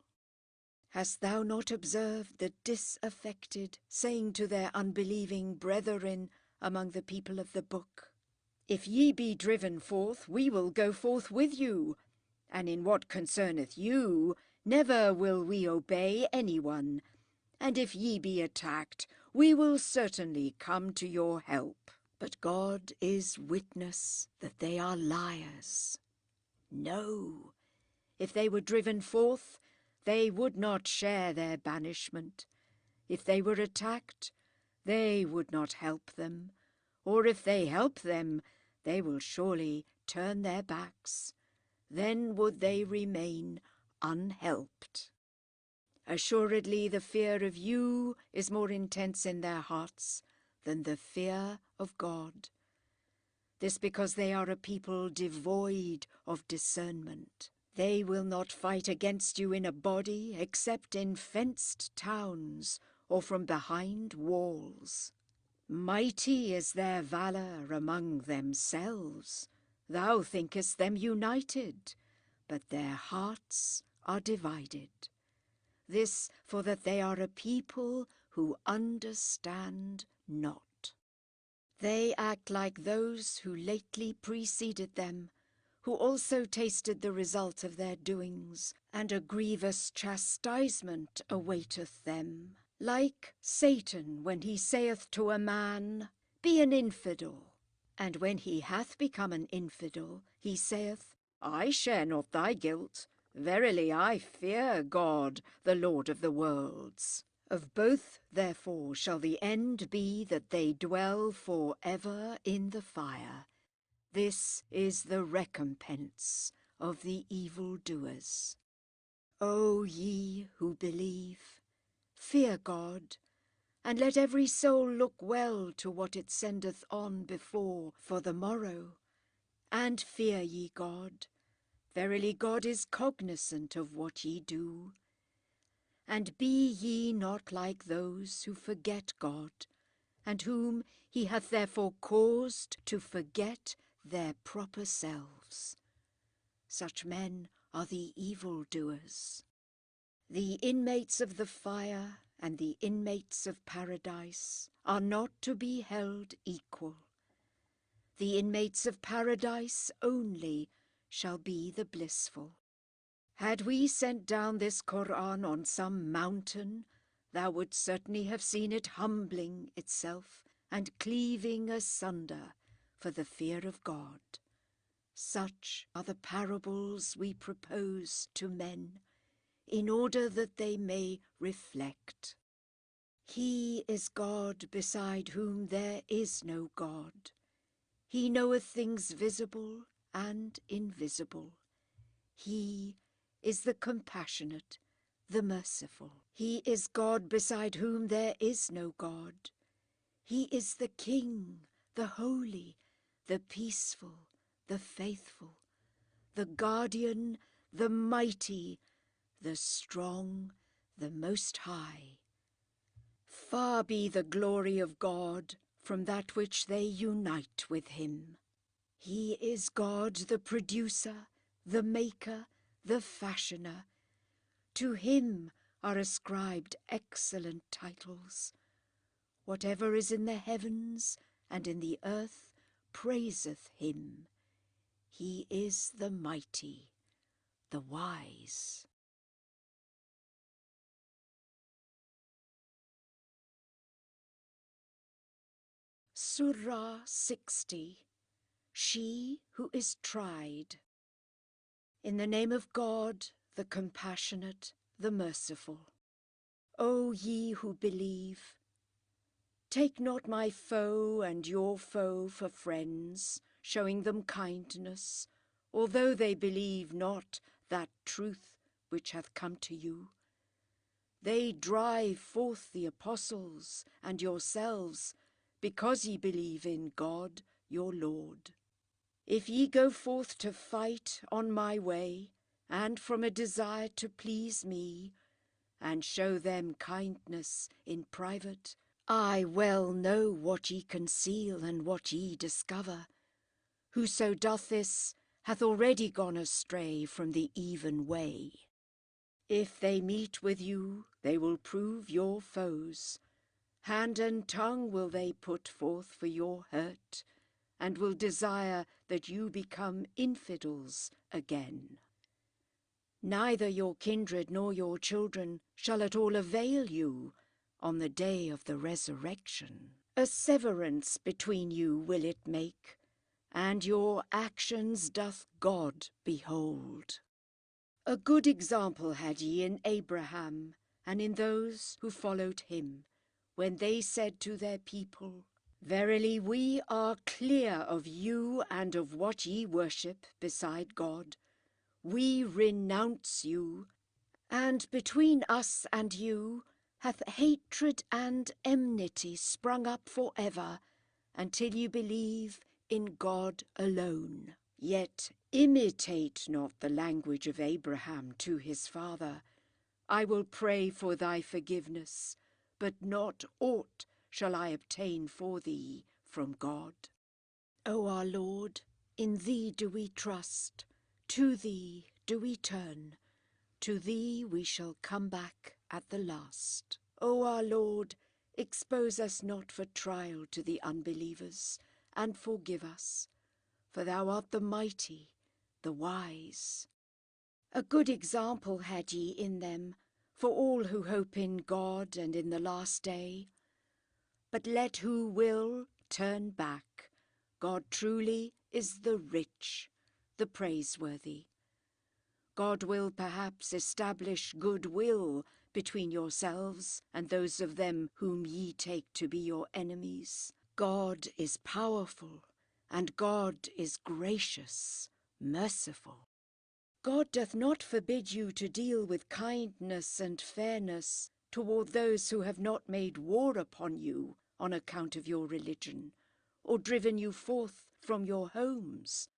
Hast thou not observed the disaffected saying to their unbelieving brethren among the people of the book, If ye be driven forth, we will go forth with you, and in what concerneth you, never will we obey any one, and if ye be attacked, we will certainly come to your help. But God is witness that they are liars. No, if they were driven forth, they would not share their banishment. If they were attacked, they would not help them, or if they help them, they will surely turn their backs. Then would they remain unhelped. Assuredly the fear of you is more intense in their hearts than the fear of God. This because they are a people devoid of discernment. They will not fight against you in a body except in fenced towns or from behind walls. Mighty is their valour among themselves. Thou thinkest them united, but their hearts are divided. This for that they are a people who understand not. They act like those who lately preceded them, who also tasted the result of their doings, and a grievous chastisement awaiteth them. Like Satan when he saith to a man, Be an infidel, and when he hath become an infidel, he saith, I share not thy guilt. Verily I fear God, the Lord of the worlds. Of both, therefore, shall the end be that they dwell for ever in the fire. This is the recompense of the evildoers. O ye who believe, fear God, and let every soul look well to what it sendeth on before for the morrow. And fear ye God. Verily God is cognizant of what ye do. And be ye not like those who forget God, and whom he hath therefore caused to forget their proper selves. Such men are the evildoers. The inmates of the fire and the inmates of paradise are not to be held equal. The inmates of paradise only shall be the blissful. Had we sent down this Qur'an on some mountain, thou wouldst certainly have seen it humbling itself and cleaving asunder for the fear of God. Such are the parables we propose to men, in order that they may reflect. He is God beside whom there is no God. He knoweth things visible and invisible. He is the compassionate, the merciful. He is God beside whom there is no God. He is the King, the holy, the peaceful, the faithful, the guardian, the mighty, the strong, the Most High. Far be the glory of God from that which they unite with him. He is God, the producer, the maker, the fashioner. To him are ascribed excellent titles. Whatever is in the heavens and in the earth praiseth him. He is the mighty, the wise. Surah 60. She who is tried. In the name of God, the compassionate, the merciful. O ye who believe, take not my foe and your foe for friends, showing them kindness, although they believe not that truth which hath come to you. They drive forth the apostles and yourselves, because ye believe in God your Lord. If ye go forth to fight on my way, and from a desire to please me, and show them kindness in private, I well know what ye conceal and what ye discover. Whoso doth this hath already gone astray from the even way. If they meet with you, they will prove your foes. Hand and tongue will they put forth for your hurt, and will desire that you become infidels again. Neither your kindred nor your children shall at all avail you on the day of the resurrection. A severance between you will it make, and your actions doth God behold. A good example had ye in Abraham, and in those who followed him, when they said to their people, Verily we are clear of you and of what ye worship beside God. We renounce you, And between us and you hath hatred and enmity sprung up for ever, until you believe in God alone. Yet imitate not the language of Abraham to his father. I will pray for thy forgiveness, but not aught shall I obtain for thee from God. O our Lord, in thee do we trust, to thee do we turn, to thee we shall come back at the last. O our Lord, expose us not for trial to the unbelievers, and forgive us, for thou art the mighty, the wise. A good example had ye in them, for all who hope in God and in the last day. But let who will turn back. God truly is the rich, the praiseworthy. God will perhaps establish goodwill between yourselves and those of them whom ye take to be your enemies. God is powerful, and God is gracious, merciful. God doth not forbid you to deal with kindness and fairness toward those who have not made war upon you on account of your religion, or driven you forth from your homes.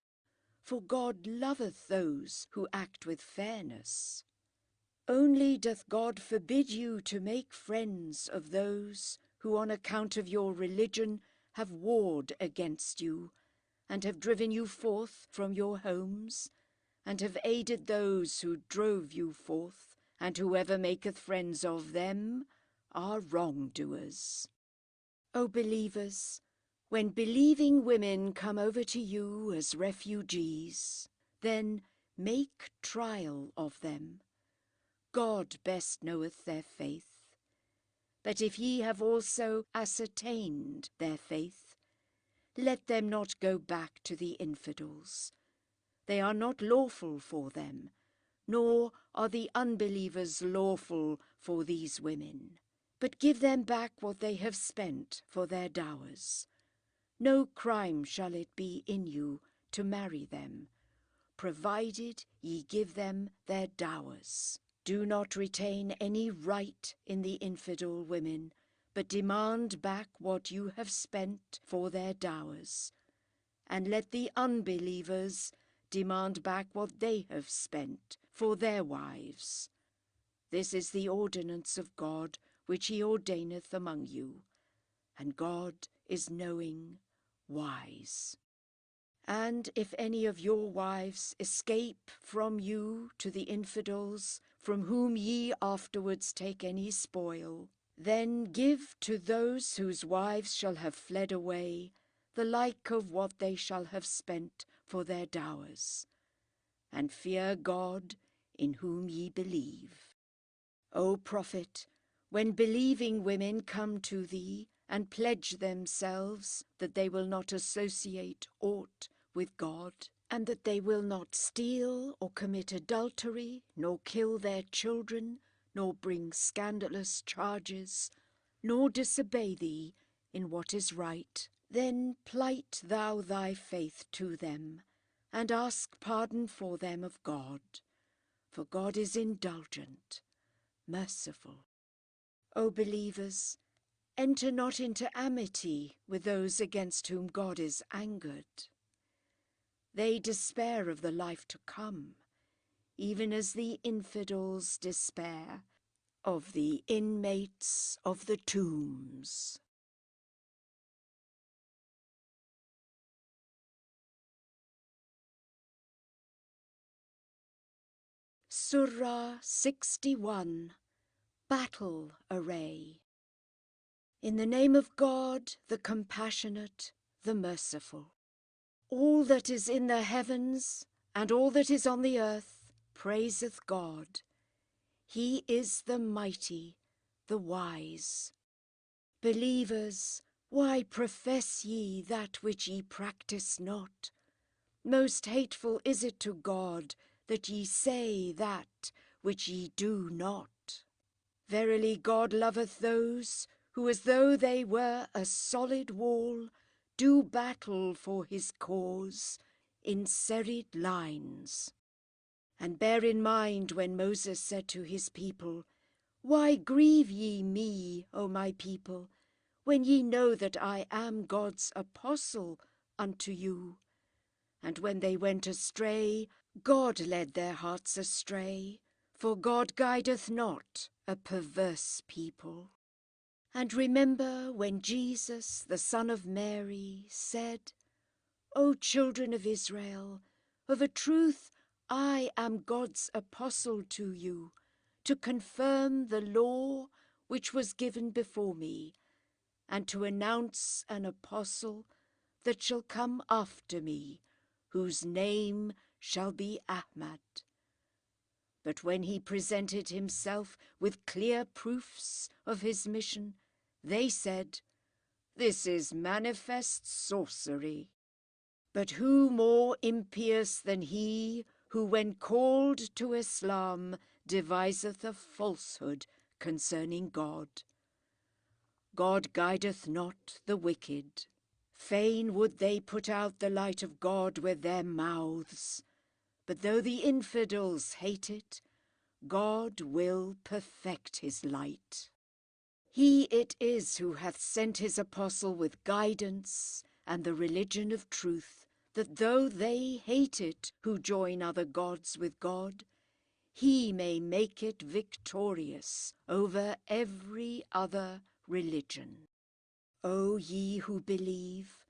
For God loveth those who act with fairness. Only doth God forbid you to make friends of those who on account of your religion have warred against you, and have driven you forth from your homes, and have aided those who drove you forth, and whoever maketh friends of them are wrongdoers. O believers, when believing women come over to you as refugees, then make trial of them. God best knoweth their faith. But if ye have also ascertained their faith, let them not go back to the infidels. They are not lawful for them, nor are the unbelievers lawful for these women. But give them back what they have spent for their dowers. No crime shall it be in you to marry them, provided ye give them their dowers. Do not retain any right in the infidel women, but demand back what you have spent for their dowers. And let the unbelievers demand back what they have spent for their wives. This is the ordinance of God which he ordaineth among you, and God is knowing, wise. And if any of your wives escape from you to the infidels, from whom ye afterwards take any spoil, then give to those whose wives shall have fled away the like of what they shall have spent for their dowers, and fear God in whom ye believe. O prophet, when believing women come to thee and pledge themselves that they will not associate aught with God, and that they will not steal or commit adultery, nor kill their children, nor bring scandalous charges, nor disobey thee in what is right, then plight thou thy faith to them, and ask pardon for them of God, for God is indulgent, merciful. O believers, enter not into amity with those against whom God is angered. They despair of the life to come, even as the infidels despair of the inmates of the tombs. Surah 61, Battle Array. In the name of God, the compassionate, the merciful. All that is in the heavens and all that is on the earth praiseth God. He is the mighty, the wise. Believers, why profess ye that which ye practice not? Most hateful is it to God that ye say that which ye do not. Verily God loveth those who, as though they were a solid wall, do battle for his cause in serried lines. And bear in mind when Moses said to his people, "Why grieve ye me, O my people, when ye know that I am God's apostle unto you?" And when they went astray, God led their hearts astray, for God guideth not a perverse people. And remember when Jesus, the Son of Mary, said, "O children of Israel, of a truth I am God's apostle to you, to confirm the law which was given before me, and to announce an apostle that shall come after me, whose name shall be Ahmad." But when he presented himself with clear proofs of his mission, they said, "This is manifest sorcery." But who more impious than he who, when called to Islam, deviseth a falsehood concerning God? God guideth not the wicked. Fain would they put out the light of God with their mouths, but though the infidels hate it, God will perfect his light. He it is who hath sent his apostle with guidance and the religion of truth, that though they hate it who join other gods with God, he may make it victorious over every other religion. O ye who believe,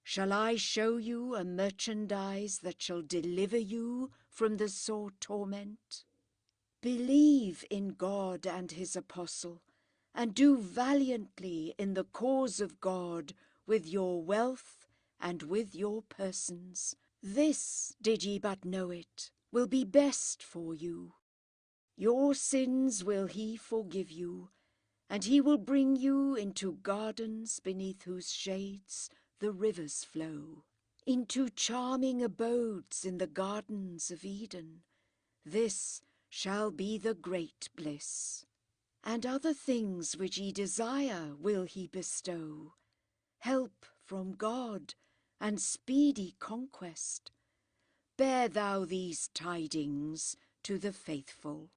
shall I show you a merchandise that shall deliver you from the sore torment? Believe in God and his apostle, and do valiantly in the cause of God with your wealth and with your persons. This, did ye but know it, will be best for you. Your sins will he forgive you, and he will bring you into gardens beneath whose shades the rivers flow, into charming abodes in the gardens of Eden. This shall be the great bliss. And other things which ye desire will he bestow, help from God and speedy conquest. Bear thou these tidings to the faithful.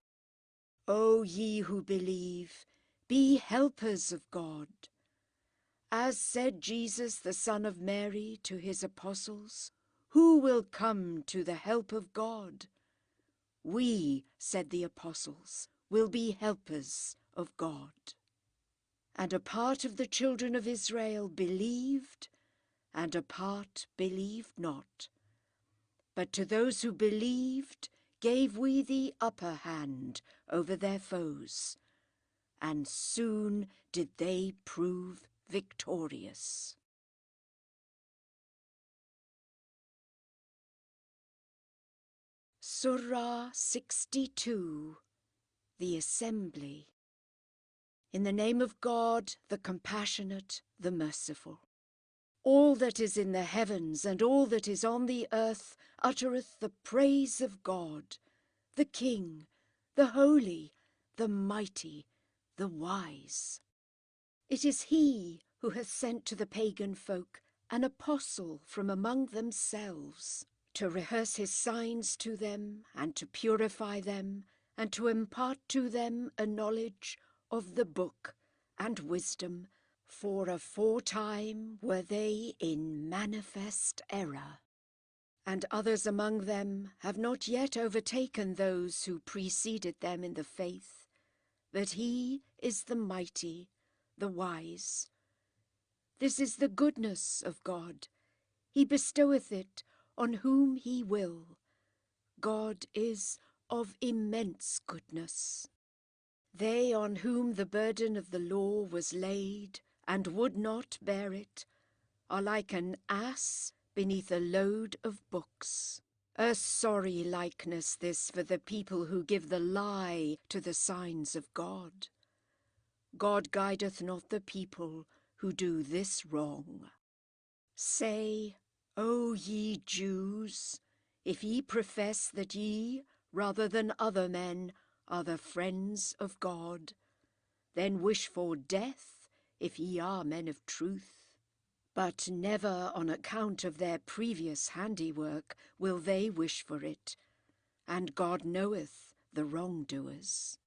O ye who believe, be helpers of God. As said Jesus, the Son of Mary, to his apostles, "Who will come to the help of God?" We, said the apostles, will be helpers of God. And a part of the children of Israel believed, and a part believed not. But to those who believed gave we the upper hand over their foes, and soon did they prove victorious. Surah 62, the Assembly. In the name of God, the Compassionate, the Merciful. All that is in the heavens and all that is on the earth uttereth the praise of God, the King, the Holy, the Mighty, the Wise. It is he who hath sent to the pagan folk an apostle from among themselves, to rehearse his signs to them, and to purify them, and to impart to them a knowledge of the book and wisdom, for aforetime were they in manifest error. And others among them have not yet overtaken those who preceded them in the faith, but he is the mighty, the wise. This is the goodness of God. He bestoweth it on whom he will. God is of immense goodness. They on whom the burden of the law was laid, and would not bear it, are like an ass beneath a load of books. A sorry likeness this for the people who give the lie to the signs of God. God guideth not the people who do this wrong. Say, O ye Jews, if ye profess that ye, rather than other men, are the friends of God, then wish for death if ye are men of truth. But never on account of their previous handiwork will they wish for it, and God knoweth the wrongdoers.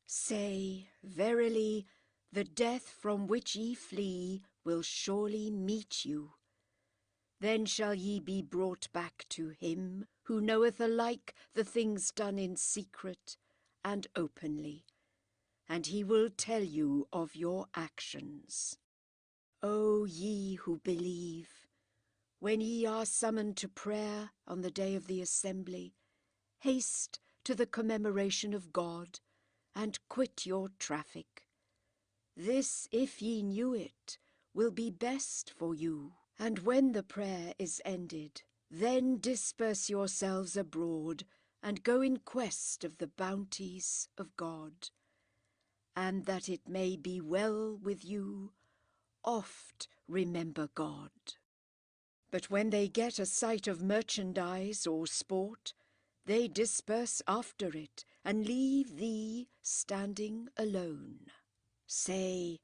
Say, verily, the death from which ye flee will surely meet you. Then shall ye be brought back to him who knoweth alike the things done in secret and openly, and he will tell you of your actions. O ye who believe, when ye are summoned to prayer on the day of the assembly, haste to the commemoration of God, and quit your traffic. This, if ye knew it, will be best for you. And when the prayer is ended, then disperse yourselves abroad, and go in quest of the bounties of God. And that it may be well with you, oft remember God. But when they get a sight of merchandise or sport, they disperse after it, and leave thee standing alone. Say,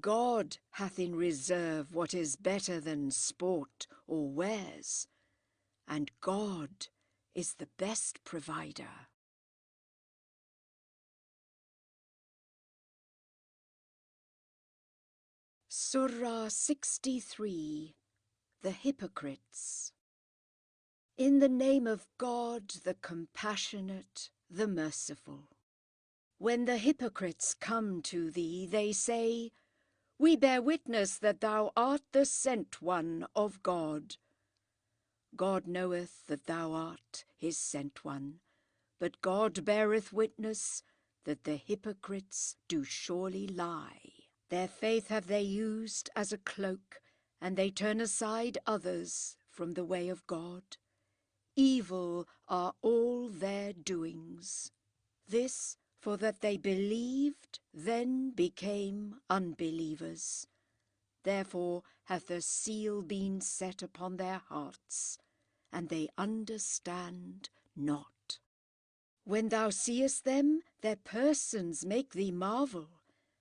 God hath in reserve what is better than sport or wares, and God is the best provider. Surah 63. The Hypocrites. In the name of God, the compassionate, the merciful. When the hypocrites come to thee, they say, We bear witness that thou art the sent one of God. God knoweth that thou art his sent one, but God beareth witness that the hypocrites do surely lie. Their faith have they used as a cloak, and they turn aside others from the way of God. Evil are all their doings. This for that they believed, then became unbelievers. Therefore hath a seal been set upon their hearts, and they understand not. When thou seest them, their persons make thee marvel,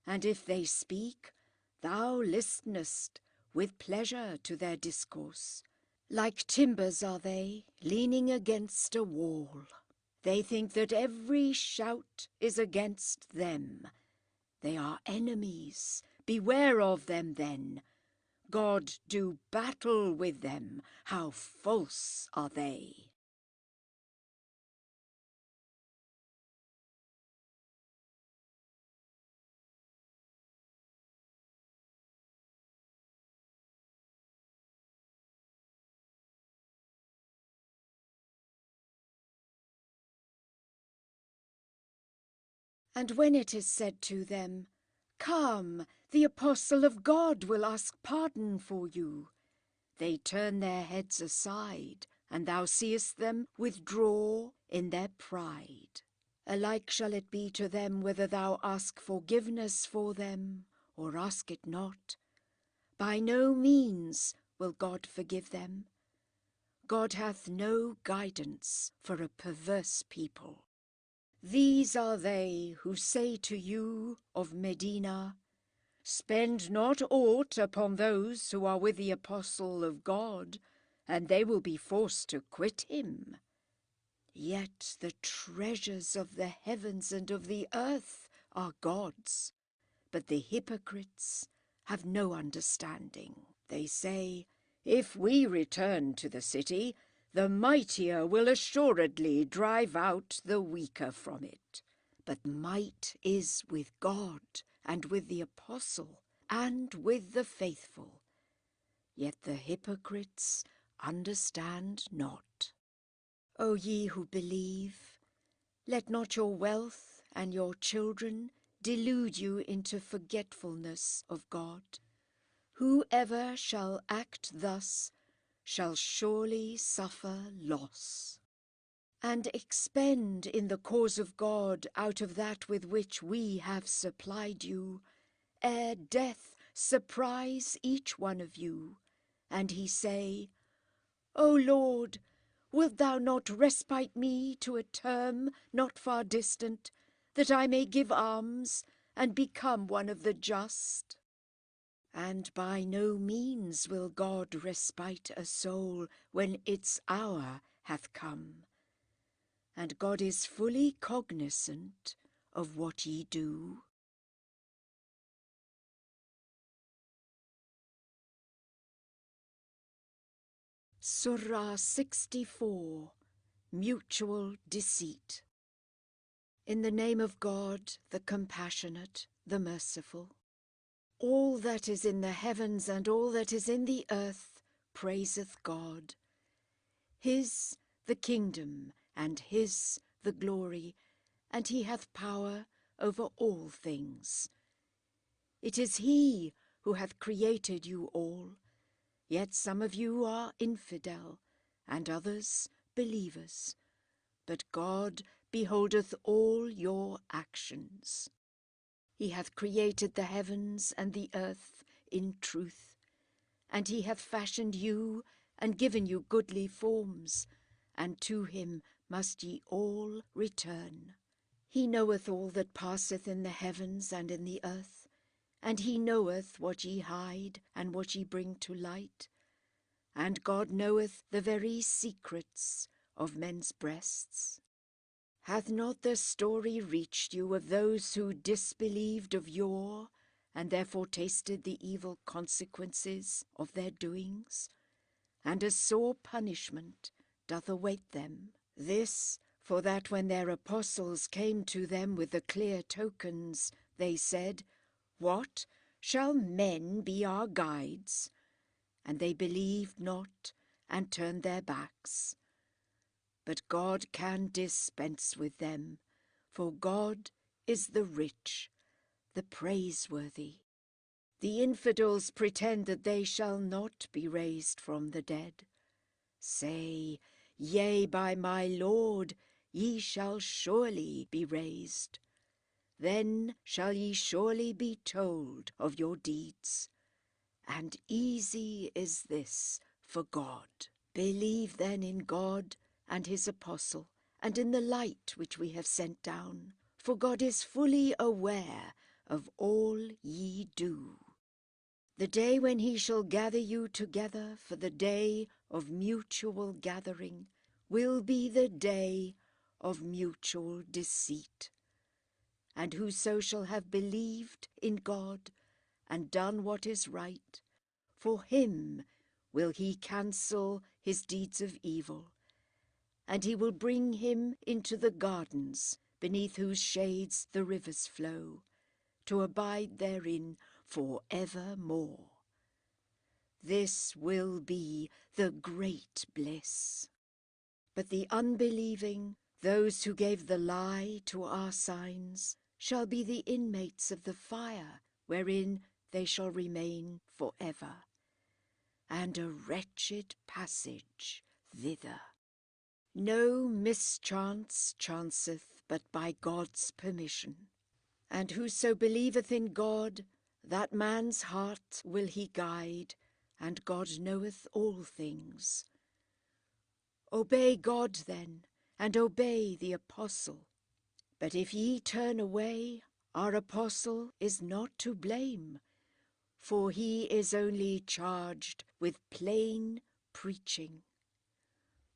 and if they speak, thou listenest with pleasure to their discourse. Like timbers are they, leaning against a wall. They think that every shout is against them. They are enemies. Beware of them then. God do battle with them. How false are they! And when it is said to them, Come, the apostle of God will ask pardon for you, they turn their heads aside, and thou seest them withdraw in their pride. Alike shall it be to them whether thou ask forgiveness for them, or ask it not. By no means will God forgive them. God hath no guidance for a perverse people. These are they who say to you of Medina, Spend not aught upon those who are with the apostle of God, and they will be forced to quit him. Yet the treasures of the heavens and of the earth are God's, but the hypocrites have no understanding. They say, If we return to the city, the mightier will assuredly drive out the weaker from it. But might is with God, and with the apostle, and with the faithful. Yet the hypocrites understand not. O ye who believe, let not your wealth and your children delude you into forgetfulness of God. Whoever shall act thus shall surely suffer loss. And expend in the cause of God out of that with which we have supplied you, ere death surprise each one of you, and he say, O Lord, wilt thou not respite me to a term not far distant, that I may give alms and become one of the just? And by no means will God respite a soul when its hour hath come. and God is fully cognizant of what ye do. Surah 64, Mutual Deceit. In the name of God, the Compassionate, the Merciful. All that is in the heavens and all that is in the earth praiseth God. His the kingdom, and his the glory, and he hath power over all things. It is he who hath created you all, yet some of you are infidel, and others believers. But God beholdeth all your actions. He hath created the heavens and the earth in truth, and he hath fashioned you and given you goodly forms, and to him must ye all return. He knoweth all that passeth in the heavens and in the earth, and he knoweth what ye hide and what ye bring to light. And God knoweth the very secrets of men's breasts. Hath not the story reached you of those who disbelieved of yore, and therefore tasted the evil consequences of their doings? And a sore punishment doth await them. This, for that when their apostles came to them with the clear tokens, they said, What? Shall men be our guides? And they believed not, and turned their backs. But God can dispense with them, for God is the rich, the praiseworthy. The infidels pretend that they shall not be raised from the dead. Say, Yea, by my Lord, ye shall surely be raised. Then shall ye surely be told of your deeds. And easy is this for God. Believe then in God and his apostle, and in the light which we have sent down. For God is fully aware of all ye do. The day when he shall gather you together for the day of mutual gathering will be the day of mutual deceit. And whoso shall have believed in God and done what is right, for him will he cancel his deeds of evil, and he will bring him into the gardens beneath whose shades the rivers flow, to abide therein for evermore. This will be the great bliss. But the unbelieving, those who gave the lie to our signs, shall be the inmates of the fire, wherein they shall remain for ever, and a wretched passage thither. No mischance chanceth but by God's permission. And whoso believeth in God, that man's heart will he guide, and God knoweth all things. Obey God then, and obey the apostle. But if ye turn away, our apostle is not to blame, for he is only charged with plain preaching.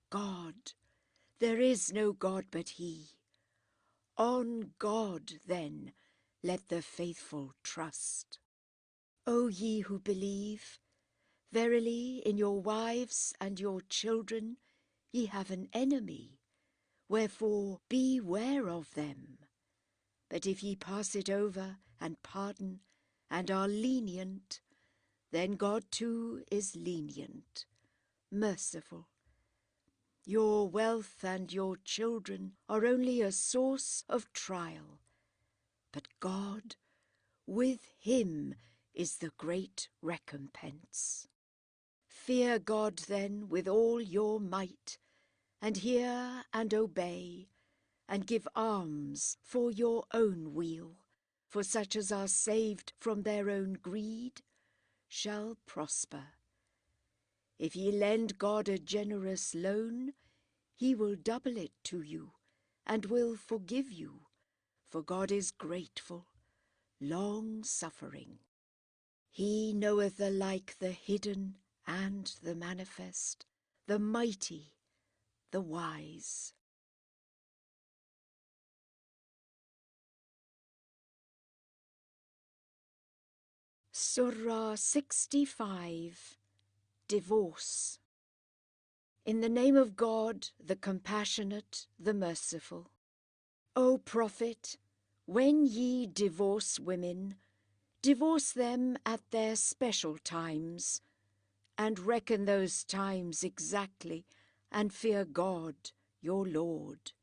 God, there is no God but he. On God, then, let the faithful trust. O ye who believe, verily in your wives and your children ye have an enemy, wherefore beware of them. But if ye pass it over and pardon, and are lenient, then God too is lenient, merciful. Your wealth and your children are only a source of trial, but God, with him is the great recompense. Fear God then with all your might, and hear and obey, and give alms for your own weal, for such as are saved from their own greed shall prosper. If ye lend God a generous loan, he will double it to you, and will forgive you, for God is grateful, long-suffering. He knoweth alike the hidden and the manifest, the mighty, the wise. Surah 65. Divorce. In the name of God, the compassionate, the merciful. O Prophet, when ye divorce women, divorce them at their special times, and reckon those times exactly, and fear God, your Lord.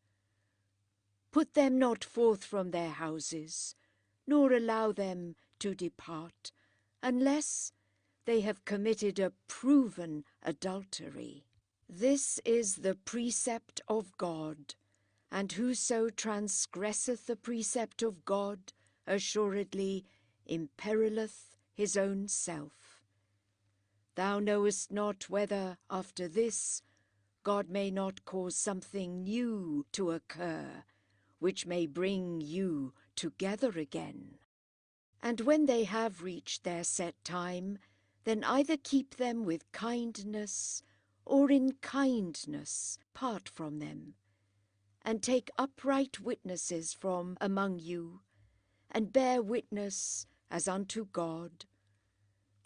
Put them not forth from their houses, nor allow them to depart, unless they have committed a proven adultery. This is the precept of God, and whoso transgresseth the precept of God assuredly imperileth his own self. Thou knowest not whether, after this, God may not cause something new to occur, which may bring you together again. And when they have reached their set time, then either keep them with kindness, or in kindness part from them, and take upright witnesses from among you, and bear witness as unto God.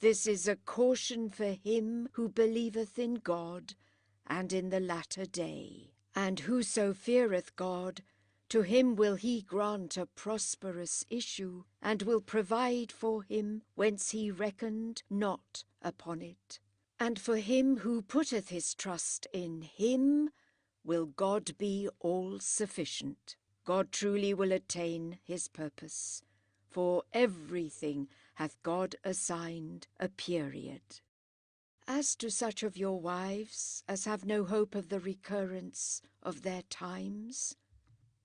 This is a caution for him who believeth in God, and in the latter day. And whoso feareth God, to him will he grant a prosperous issue, and will provide for him whence he reckoned not upon it. And for him who putteth his trust in him, will God be all sufficient. God truly will attain his purpose, for everything hath God assigned a period. As to such of your wives as have no hope of the recurrence of their times,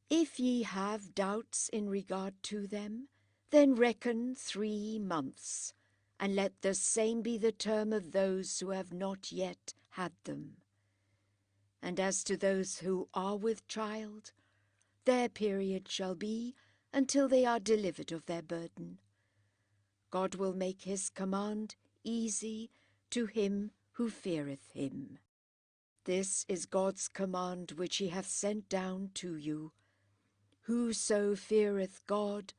if ye have doubts in regard to them, then reckon 3 months, and let the same be the term of those who have not yet had them. And as to those who are with child, their period shall be until they are delivered of their burden. God will make his command easy to him who feareth him. This is God's command which he hath sent down to you. Whoso feareth God,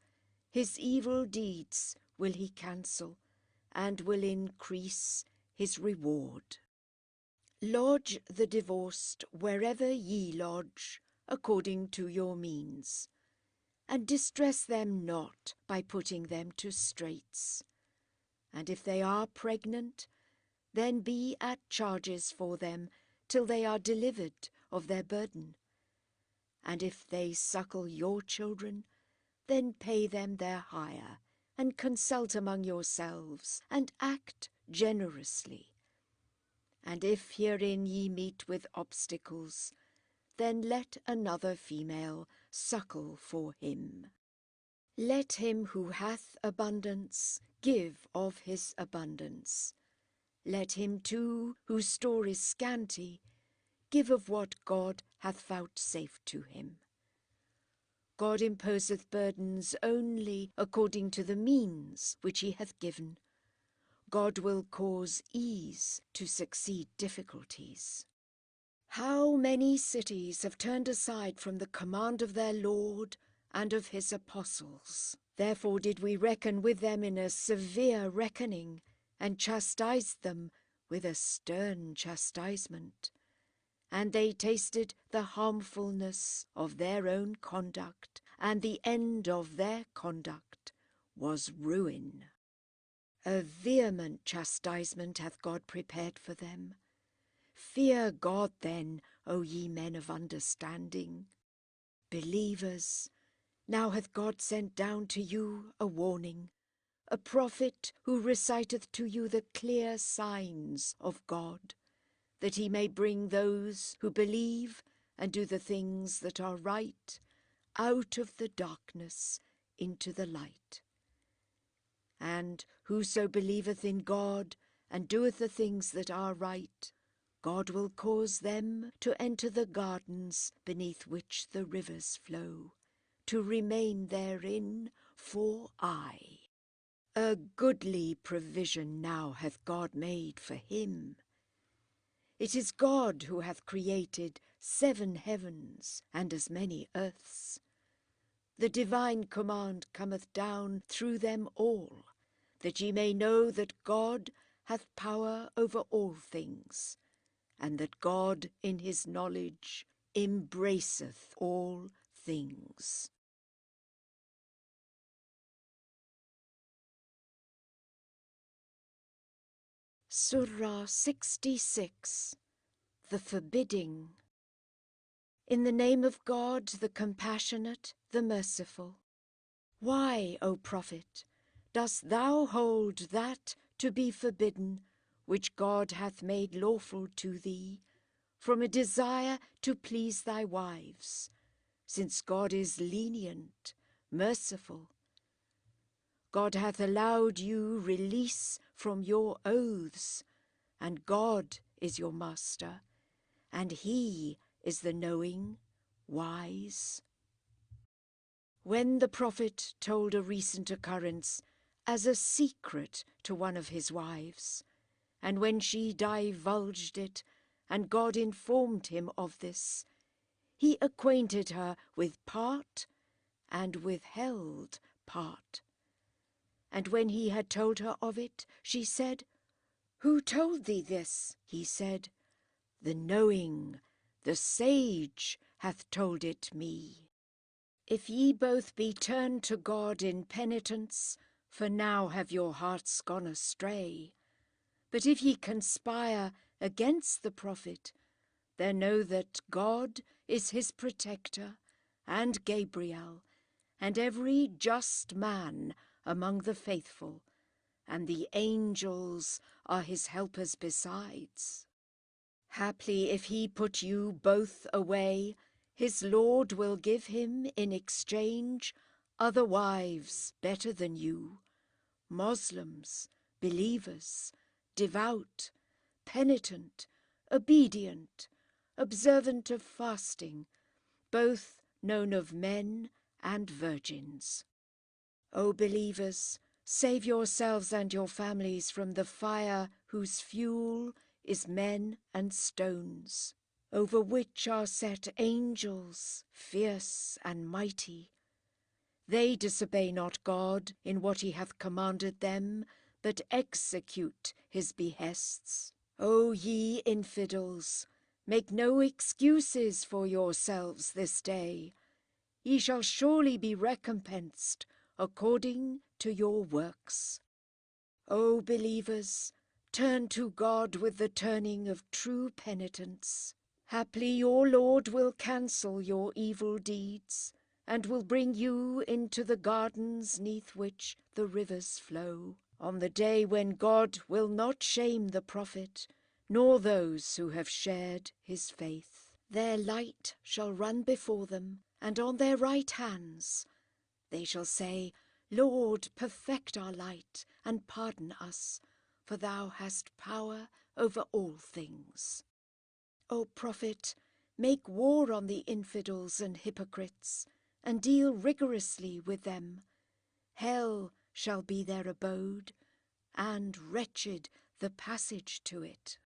his evil deeds will he cancel, and will increase his reward. Lodge the divorced wherever ye lodge, according to your means, and distress them not by putting them to straits. And if they are pregnant, then be at charges for them till they are delivered of their burden. And if they suckle your children, then pay them their hire, and consult among yourselves, and act generously. And if herein ye meet with obstacles, then let another female suckle for him. Let him who hath abundance give of his abundance. Let him too whose store is scanty give of what God hath vouchsafed to him. God imposeth burdens only according to the means which he hath given. God will cause ease to succeed difficulties. How many cities have turned aside from the command of their Lord and of his apostles? Therefore did we reckon with them in a severe reckoning, and chastised them with a stern chastisement. And they tasted the harmfulness of their own conduct, and the end of their conduct was ruin. A vehement chastisement hath God prepared for them. Fear God then, O ye men of understanding. Believers, now hath God sent down to you a warning, a prophet who reciteth to you the clear signs of God, that he may bring those who believe and do the things that are right out of the darkness into the light. And whoso believeth in God and doeth the things that are right, God will cause them to enter the gardens beneath which the rivers flow, to remain therein for aye. A goodly provision now hath God made for him. It is God who hath created 7 heavens and as many earths. The divine command cometh down through them all, that ye may know that God hath power over all things, and that God in his knowledge embraceth all things. Surah 66. The Forbidding. In the name of God, the Compassionate, the Merciful. Why, O Prophet, dost thou hold that to be forbidden, which God hath made lawful to thee, from a desire to please thy wives, since God is lenient, merciful? God hath allowed you release from your oaths, and God is your master, and he is the knowing, wise. When the Prophet told a recent occurrence as a secret to one of his wives, and when she divulged it, and God informed him of this, he acquainted her with part and withheld part. And when he had told her of it, she said, "Who told thee this?" He said, "The knowing, the sage hath told it me. If ye both be turned to God in penitence, for now have your hearts gone astray. But if ye conspire against the Prophet, then know that God is his protector, and Gabriel, and every just man among the faithful, and the angels are his helpers besides. Haply if he put you both away, his Lord will give him in exchange other wives better than you, Moslems, believers, devout, penitent, obedient, observant of fasting, both known of men and virgins. O believers, save yourselves and your families from the fire whose fuel is men and stones, over which are set angels, fierce and mighty. They disobey not God in what he hath commanded them, but execute his behests. O ye infidels, make no excuses for yourselves this day. Ye shall surely be recompensed according to your works. O believers, turn to God with the turning of true penitence. Haply your Lord will cancel your evil deeds, and will bring you into the gardens neath which the rivers flow, on the day when God will not shame the Prophet, nor those who have shared his faith. Their light shall run before them, and on their right hands. They shall say, Lord, perfect our light, and pardon us, for thou hast power over all things. O Prophet, make war on the infidels and hypocrites, and deal rigorously with them. Hell shall be their abode, and wretched the passage to it.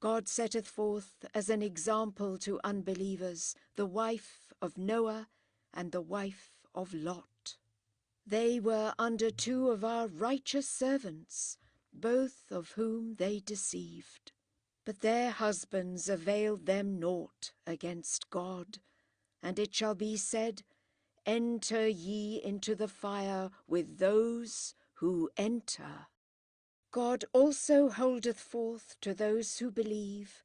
God setteth forth as an example to unbelievers the wife of Noah and the wife of Lot. They were under two of our righteous servants, both of whom they deceived. But their husbands availed them naught against God, and it shall be said, Enter ye into the fire with those who enter. God also holdeth forth to those who believe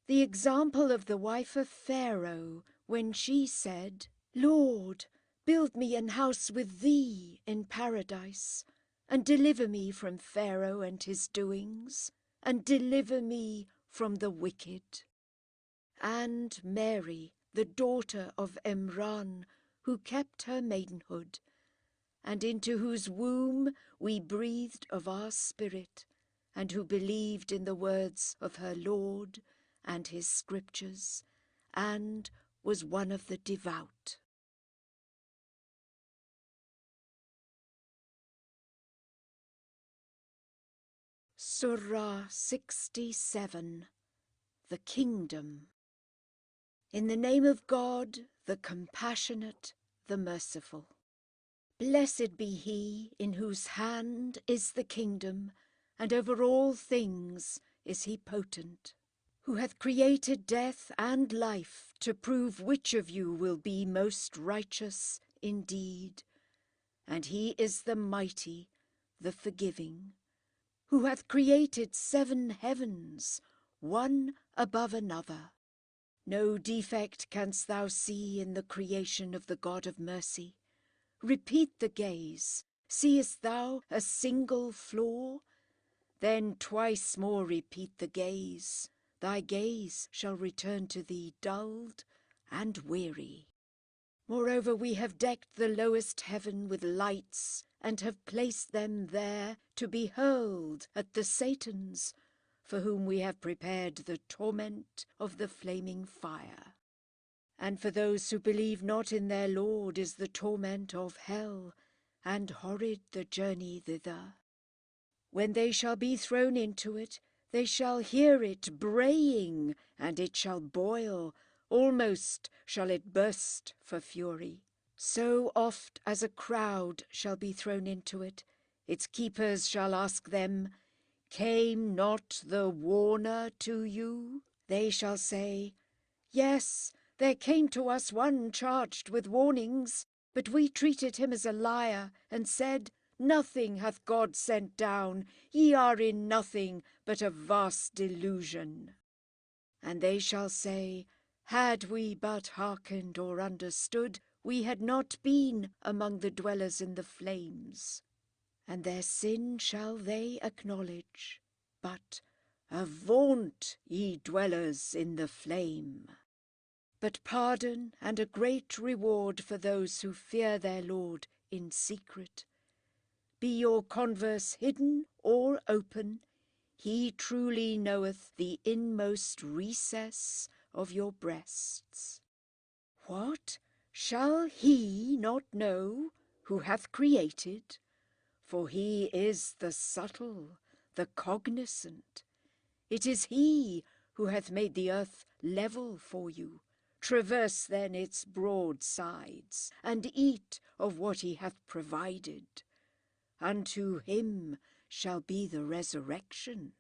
the example of the wife of Pharaoh, when she said, Lord, build me an house with thee in paradise, and deliver me from Pharaoh and his doings, and deliver me from the wicked. And Mary, the daughter of Imran, who kept her maidenhood, and into whose womb we breathed of our spirit, and who believed in the words of her Lord and his scriptures, and was one of the devout. Surah 67. The Kingdom. In the name of God, the Compassionate, the Merciful. Blessed be he in whose hand is the kingdom, and over all things is he potent, who hath created death and life to prove which of you will be most righteous indeed. And he is the mighty, the forgiving, who hath created 7 heavens, one above another. No defect canst thou see in the creation of the God of mercy. Repeat the gaze. Seest thou a single flaw? Then twice more repeat the gaze. Thy gaze shall return to thee dulled and weary. Moreover, we have decked the lowest heaven with lights, and have placed them there to be hurled at the Satans, for whom we have prepared the torment of the flaming fire. And for those who believe not in their Lord is the torment of hell, and horrid the journey thither. When they shall be thrown into it, they shall hear it braying, and it shall boil, almost shall it burst for fury. So oft as a crowd shall be thrown into it, its keepers shall ask them, Came not the warner to you? They shall say, Yes, there came to us one charged with warnings, but we treated him as a liar, and said, Nothing hath God sent down, ye are in nothing but a vast delusion. And they shall say, Had we but hearkened or understood, we had not been among the dwellers in the flames. And their sin shall they acknowledge, but avaunt, ye dwellers in the flame. But pardon and a great reward for those who fear their Lord in secret. Be your converse hidden or open, he truly knoweth the inmost recess of your breasts. What? Shall he not know who hath created? For he is the subtle, the cognizant. It is he who hath made the earth level for you. Traverse then its broad sides, and eat of what he hath provided. Unto him shall be the resurrection.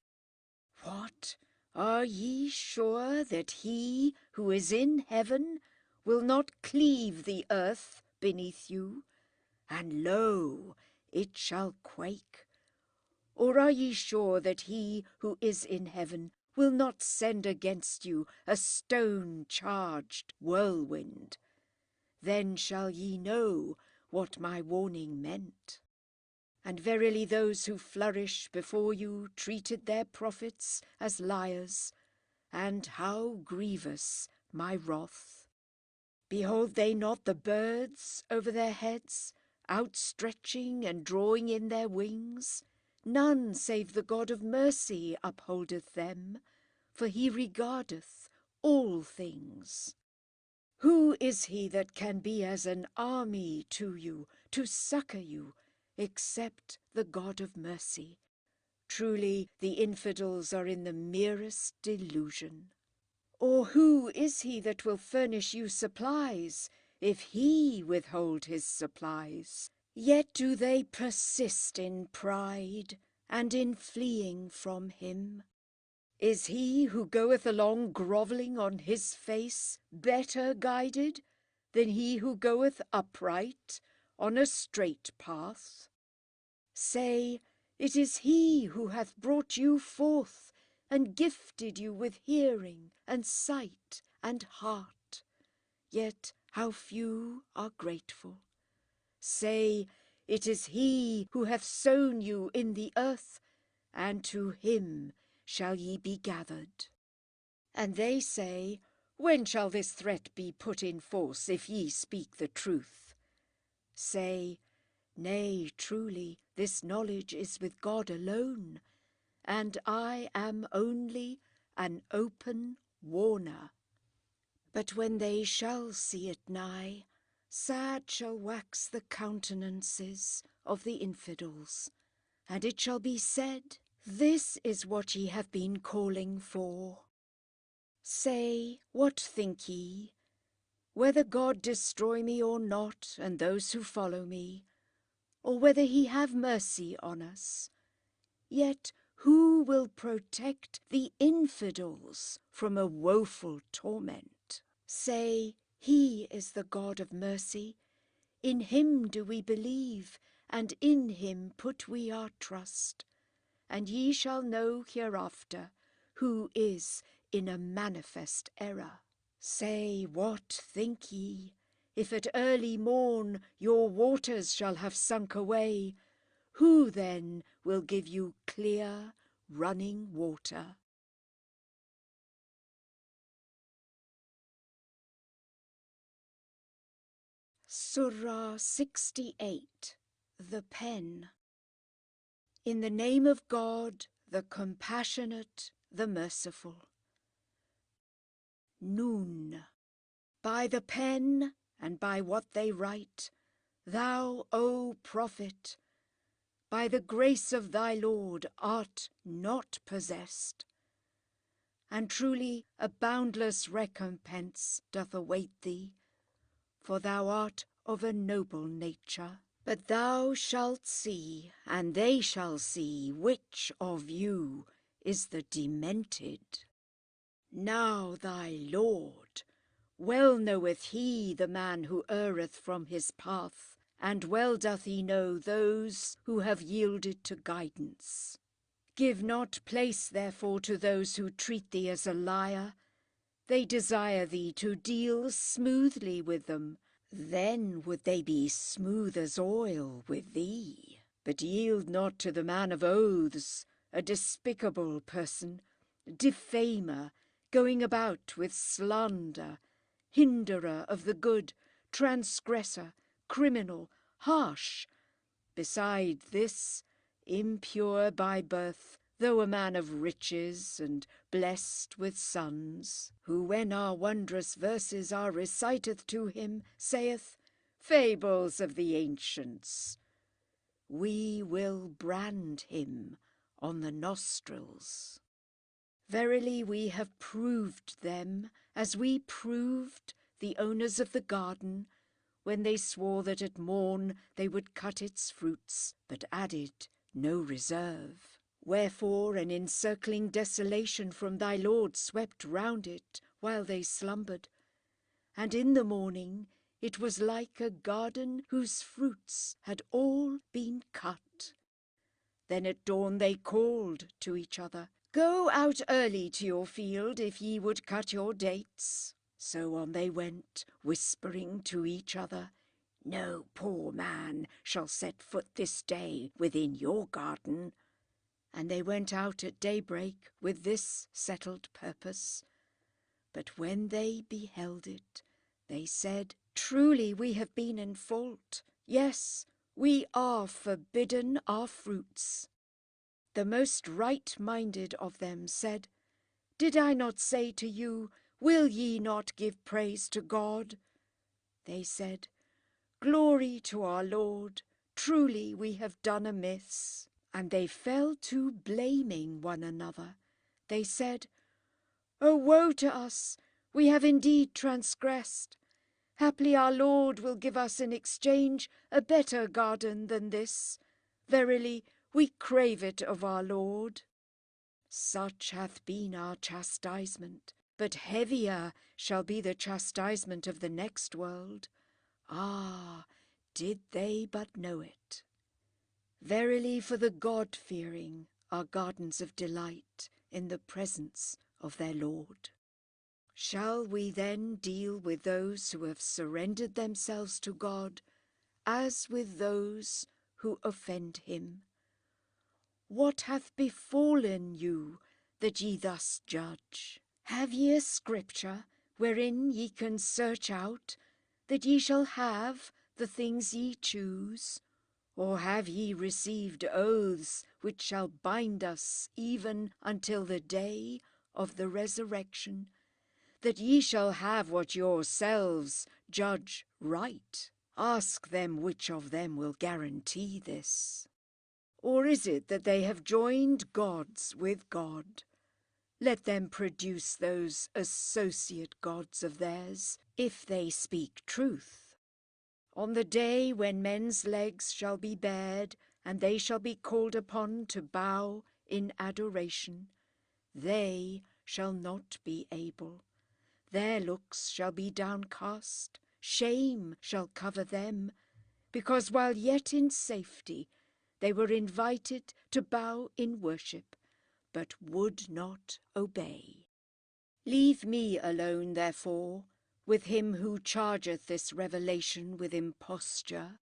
What? Are ye sure that he who is in heaven will not cleave the earth beneath you? And lo, it shall quake. Or are ye sure that he who is in heaven will not send against you a stone-charged whirlwind? Then shall ye know what my warning meant. And verily those who flourish before you treated their prophets as liars, and how grievous my wrath. Behold they not the birds over their heads, outstretching and drawing in their wings? None save the God of mercy upholdeth them, for he regardeth all things. Who is he that can be as an army to you, to succour you, except the God of mercy? Truly the infidels are in the merest delusion. Or who is he that will furnish you supplies, if he withhold his supplies? Yet do they persist in pride, and in fleeing from him. Is he who goeth along grovelling on his face better guided than he who goeth upright on a straight path? Say, it is he who hath brought you forth, and gifted you with hearing, and sight, and heart. Yet how few are grateful. Say, it is he who hath sown you in the earth, and to him shall ye be gathered. And they say, When shall this threat be put in force, if ye speak the truth? Say, Nay, truly, this knowledge is with God alone, and I am only an open warner. But when they shall see it nigh, sad shall wax the countenances of the infidels, and it shall be said, This is what ye have been calling for. Say, what think ye? Whether God destroy me or not, and those who follow me, or whether he have mercy on us. Yet who will protect the infidels from a woeful torment? Say, he is the God of mercy. In him do we believe, and in him put we our trust. And ye shall know hereafter who is in a manifest error. Say, what think ye? If at early morn your waters shall have sunk away, who then will give you clear running water? Surah 68, the pen. In the name of God, the compassionate, the merciful. Noon. By the pen and by what they write, thou, O Prophet, by the grace of thy Lord art not possessed. And truly a boundless recompense doth await thee, for thou art of a noble nature. But thou shalt see, and they shall see, which of you is the demented. Now thy Lord, well knoweth he the man who erreth from his path, and well doth he know those who have yielded to guidance. Give not place therefore to those who treat thee as a liar. They desire thee to deal smoothly with them. Then would they be smooth as oil with thee. But yield not to the man of oaths, a despicable person, defamer, going about with slander, hinderer of the good, transgressor, criminal, harsh. Beside this, impure by birth, though a man of riches and blessed with sons, who when our wondrous verses are recited to him, saith, fables of the ancients. We will brand him on the nostrils. Verily we have proved them, as we proved the owners of the garden, when they swore that at morn they would cut its fruits, but added no reserve. Wherefore an encircling desolation from thy Lord swept round it while they slumbered. And in the morning it was like a garden whose fruits had all been cut. Then at dawn they called to each other, Go out early to your field if ye would cut your dates. So on they went, whispering to each other, No poor man shall set foot this day within your garden. And they went out at daybreak with this settled purpose. But when they beheld it, they said, Truly we have been in fault. Yes, we are forbidden our fruits. The most right-minded of them said, Did I not say to you, Will ye not give praise to God? They said, Glory to our Lord, truly we have done amiss. And they fell to blaming one another. They said, O woe to us, we have indeed transgressed. Haply our Lord will give us in exchange a better garden than this. Verily, we crave it of our Lord. Such hath been our chastisement, but heavier shall be the chastisement of the next world. Ah, did they but know it! Verily for the God-fearing are gardens of delight in the presence of their Lord. Shall we then deal with those who have surrendered themselves to God, as with those who offend him? What hath befallen you, that ye thus judge? Have ye a scripture, wherein ye can search out, that ye shall have the things ye choose? Or have ye received oaths, which shall bind us even until the day of the resurrection, that ye shall have what yourselves judge right? Ask them which of them will guarantee this. Or is it that they have joined gods with God? Let them produce those associate gods of theirs, if they speak truth. On the day when men's legs shall be bared, and they shall be called upon to bow in adoration, they shall not be able. Their looks shall be downcast, shame shall cover them, because while yet in safety they were invited to bow in worship, but would not obey. Leave me alone, therefore, with him who chargeth this revelation with imposture.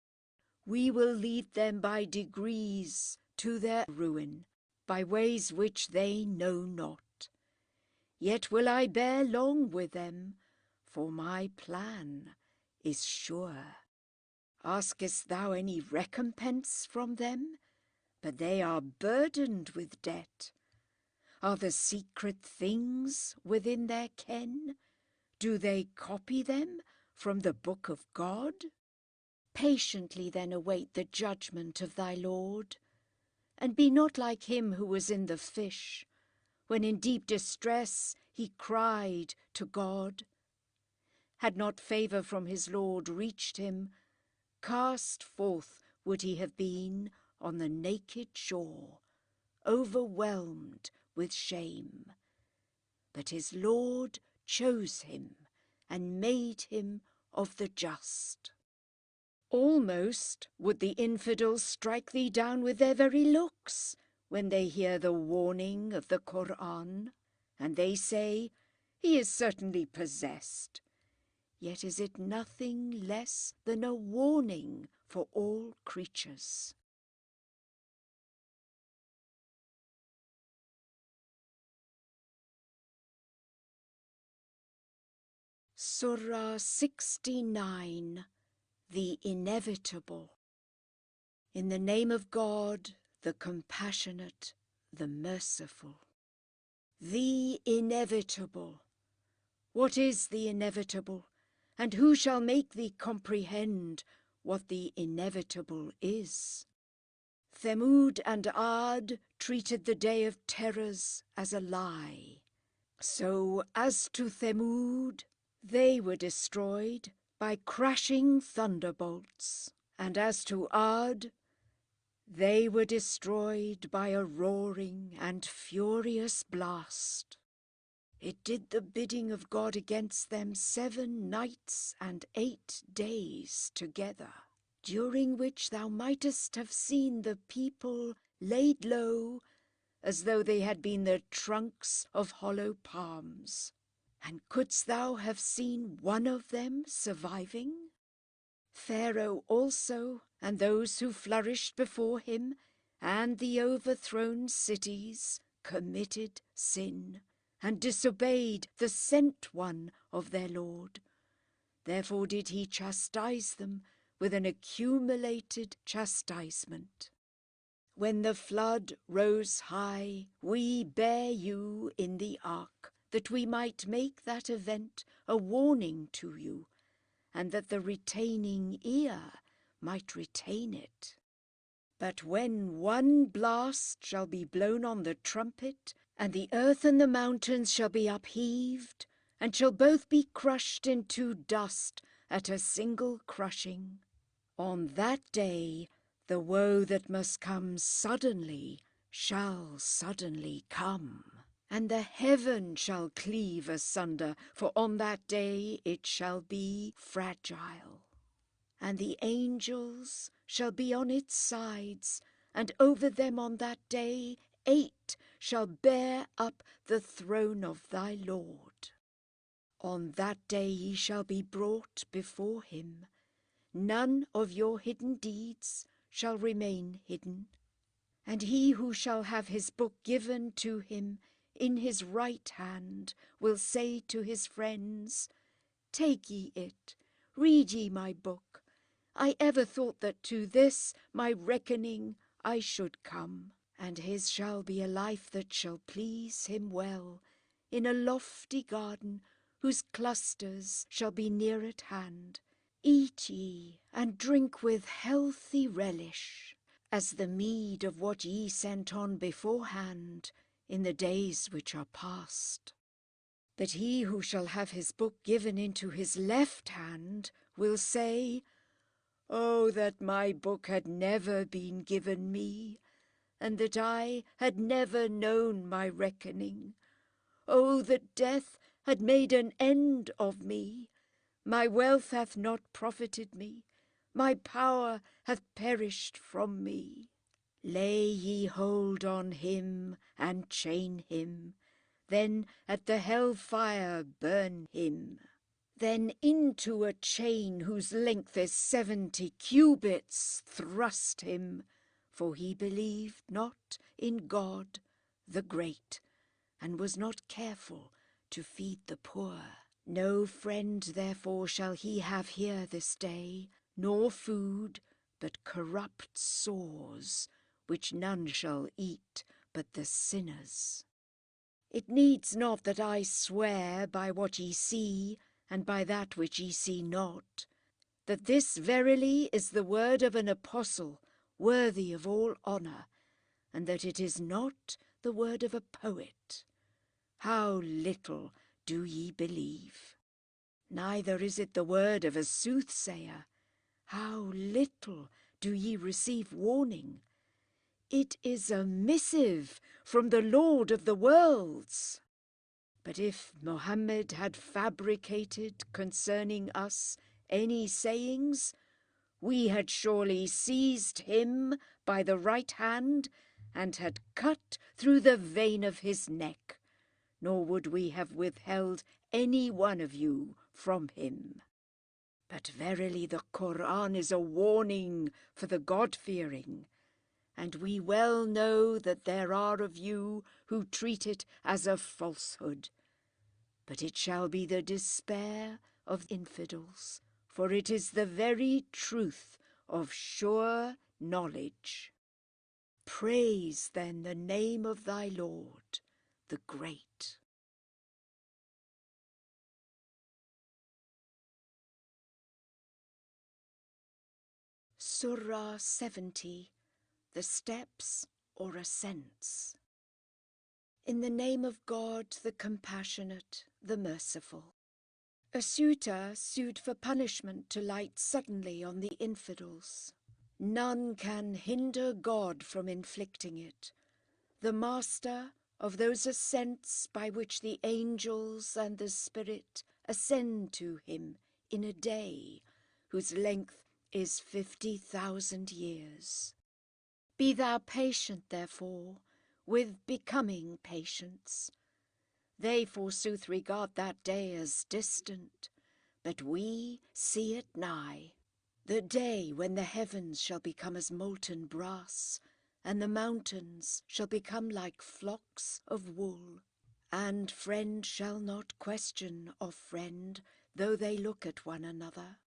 We will lead them by degrees to their ruin, by ways which they know not. Yet will I bear long with them, for my plan is sure. Askest thou any recompense from them? But they are burdened with debt. Are the secret things within their ken? Do they copy them from the book of God? Patiently then await the judgment of thy Lord, and be not like him who was in the fish, when in deep distress he cried to God. Had not favour from his Lord reached him, cast forth would he have been on the naked shore, overwhelmed with shame. But his Lord chose him and made him of the just. Almost would the infidels strike thee down with their very looks when they hear the warning of the Qur'an, and they say, he is certainly possessed. Yet is it nothing less than a warning for all creatures. Surah 69, the Inevitable. In the name of God, the Compassionate, the Merciful. The Inevitable. What is the inevitable? And who shall make thee comprehend what the inevitable is? Thamud and Ad treated the day of terrors as a lie. So as to Thamud, they were destroyed by crashing thunderbolts, and as to Ad, they were destroyed by a roaring and furious blast. It did the bidding of God against them 7 nights and 8 days together, during which thou mightest have seen the people laid low as though they had been the trunks of hollow palms. And couldst thou have seen one of them surviving? Pharaoh also, and those who flourished before him, and the overthrown cities, committed sin, and disobeyed the sent one of their Lord. Therefore did he chastise them with an accumulated chastisement. When the flood rose high, we bare you in the ark, that we might make that event a warning to you, and that the retaining ear might retain it. But when one blast shall be blown on the trumpet, and the earth and the mountains shall be upheaved, and shall both be crushed into dust at a single crushing, on that day the woe that must come suddenly shall suddenly come. And the heaven shall cleave asunder, for on that day it shall be fragile. And the angels shall be on its sides, and over them on that day 8 shall bear up the throne of thy Lord. On that day ye shall be brought before him. None of your hidden deeds shall remain hidden. And he who shall have his book given to him in his right hand will say to his friends, Take ye it, read ye my book. I ever thought that to this my reckoning I should come, and his shall be a life that shall please him well, in a lofty garden whose clusters shall be near at hand. Eat ye and drink with healthy relish, as the meed of what ye sent on beforehand in the days which are past. But he who shall have his book given into his left hand will say, Oh, that my book had never been given me, and that I had never known my reckoning. Oh, that death had made an end of me. My wealth hath not profited me, my power hath perished from me. Lay ye hold on him, and chain him, then at the hell fire burn him. Then into a chain whose length is 70 cubits thrust him, for he believed not in God the great, and was not careful to feed the poor. No friend therefore shall he have here this day, nor food, but corrupt sores, which none shall eat but the sinners. It needs not that I swear by what ye see, and by that which ye see not, that this verily is the word of an apostle, worthy of all honour, and that it is not the word of a poet. How little do ye believe! Neither is it the word of a soothsayer. How little do ye receive warning! It is a missive from the Lord of the worlds. But if Mohammed had fabricated concerning us any sayings, we had surely seized him by the right hand and had cut through the vein of his neck, nor would we have withheld any one of you from him. But verily the Qur'an is a warning for the God-fearing, and we well know that there are of you who treat it as a falsehood. But it shall be the despair of infidels, for it is the very truth of sure knowledge. Praise then the name of thy Lord, the Great. Surah 70, the steps or ascents. In the name of God, the compassionate, the merciful. A suitor sued for punishment to light suddenly on the infidels. None can hinder God from inflicting it. The master of those ascents by which the angels and the Spirit ascend to him in a day, whose length is 50,000 years. Be thou patient, therefore, with becoming patience. They forsooth regard that day as distant, but we see it nigh. The day when the heavens shall become as molten brass, and the mountains shall become like flocks of wool. And friend shall not question of friend, though they look at one another.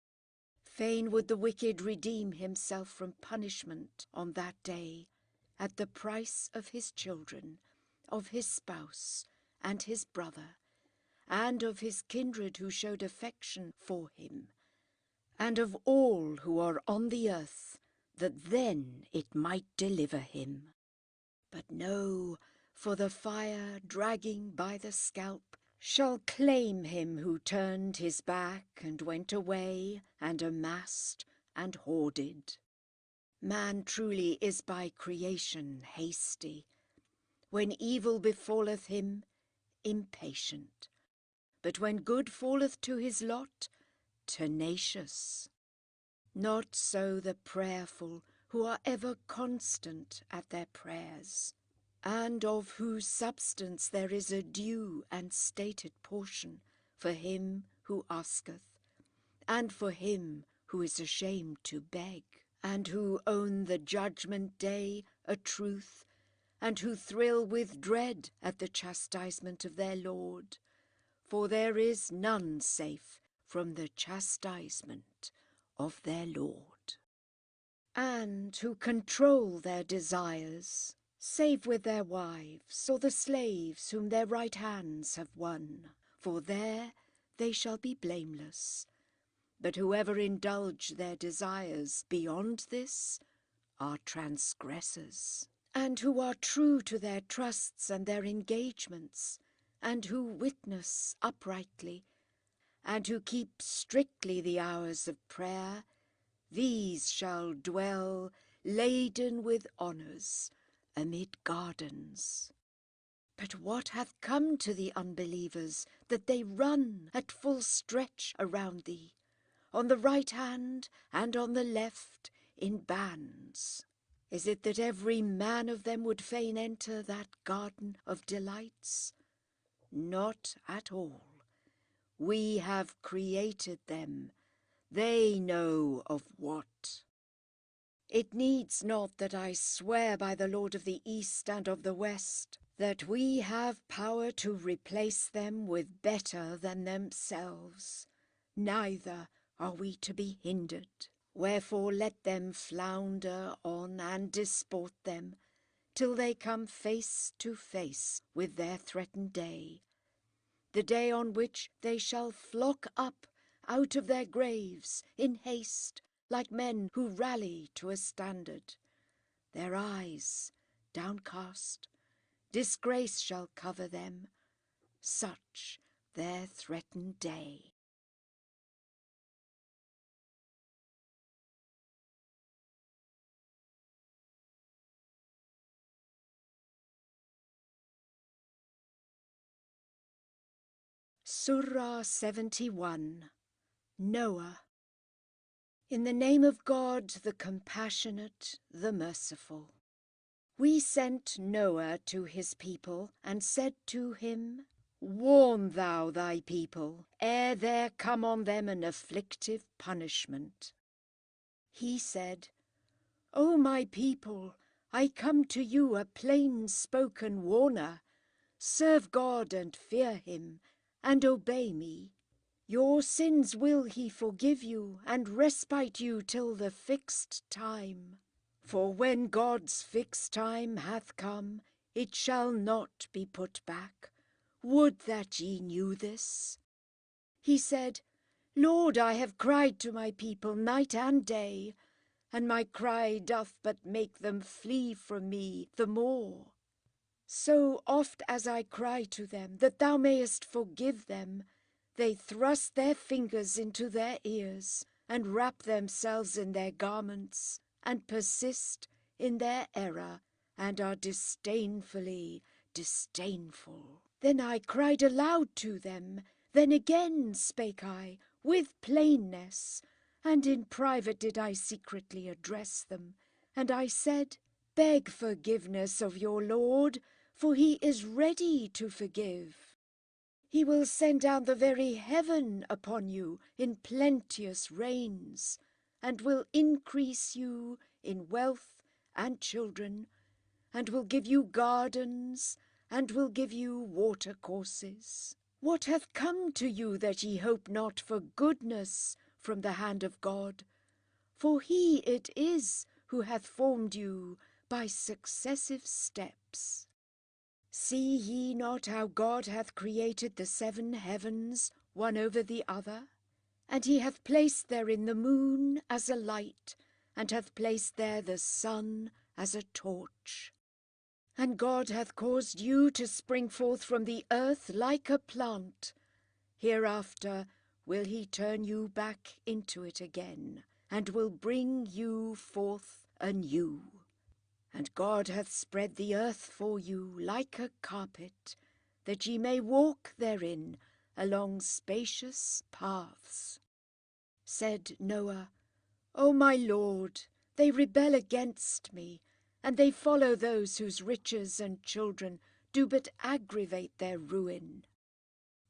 Fain would the wicked redeem himself from punishment on that day, at the price of his children, of his spouse, and his brother, and of his kindred who showed affection for him, and of all who are on the earth, that then it might deliver him. But no, for the fire, dragging by the scalp, shall claim him who turned his back and went away and amassed and hoarded. Man truly is by creation hasty. When evil befalleth him, impatient. But when good falleth to his lot, tenacious. Not so the prayerful, who are ever constant at their prayers, and of whose substance there is a due and stated portion for him who asketh, and for him who is ashamed to beg, and who own the judgment day a truth, and who thrill with dread at the chastisement of their Lord, for there is none safe from the chastisement of their Lord. And who control their desires, save with their wives, or the slaves whom their right hands have won, for there they shall be blameless. But whoever indulge their desires beyond this are transgressors, and who are true to their trusts and their engagements, and who witness uprightly, and who keep strictly the hours of prayer, these shall dwell, laden with honours, amid gardens. But what hath come to the unbelievers, that they run at full stretch around thee, on the right hand and on the left, in bands? Is it that every man of them would fain enter that garden of delights? Not at all. We have created them. They know of what. It needs not that I swear by the Lord of the East and of the West, that we have power to replace them with better than themselves. Neither are we to be hindered. Wherefore let them flounder on and disport them, till they come face to face with their threatened day, the day on which they shall flock up out of their graves in haste, like men who rally to a standard. Their eyes downcast, disgrace shall cover them, such their threatened day. Surah 71. Noah. In the name of God, the compassionate, the merciful. We sent Noah to his people, and said to him, Warn thou thy people, ere there come on them an afflictive punishment. He said, O my people, I come to you a plain-spoken warner. Serve God and fear him, and obey me. Your sins will he forgive you, and respite you till the fixed time. For when God's fixed time hath come, it shall not be put back. Would that ye knew this. He said, Lord, I have cried to my people night and day, and my cry doth but make them flee from me the more. So oft as I cry to them, that thou mayest forgive them, they thrust their fingers into their ears, and wrap themselves in their garments, and persist in their error, and are disdainfully disdainful. Then I cried aloud to them, then again spake I, with plainness, and in private did I secretly address them. And I said, Beg forgiveness of your Lord, for he is ready to forgive. He will send down the very heaven upon you in plenteous rains, and will increase you in wealth and children, and will give you gardens, and will give you watercourses. What hath come to you that ye hope not for goodness from the hand of God? For he it is who hath formed you by successive steps. See ye not how God hath created the 7 heavens, one over the other? And he hath placed therein the moon as a light, and hath placed there the sun as a torch. And God hath caused you to spring forth from the earth like a plant. Hereafter will he turn you back into it again, and will bring you forth anew. And God hath spread the earth for you like a carpet, that ye may walk therein along spacious paths. Said Noah, O my Lord, they rebel against me, and they follow those whose riches and children do but aggravate their ruin.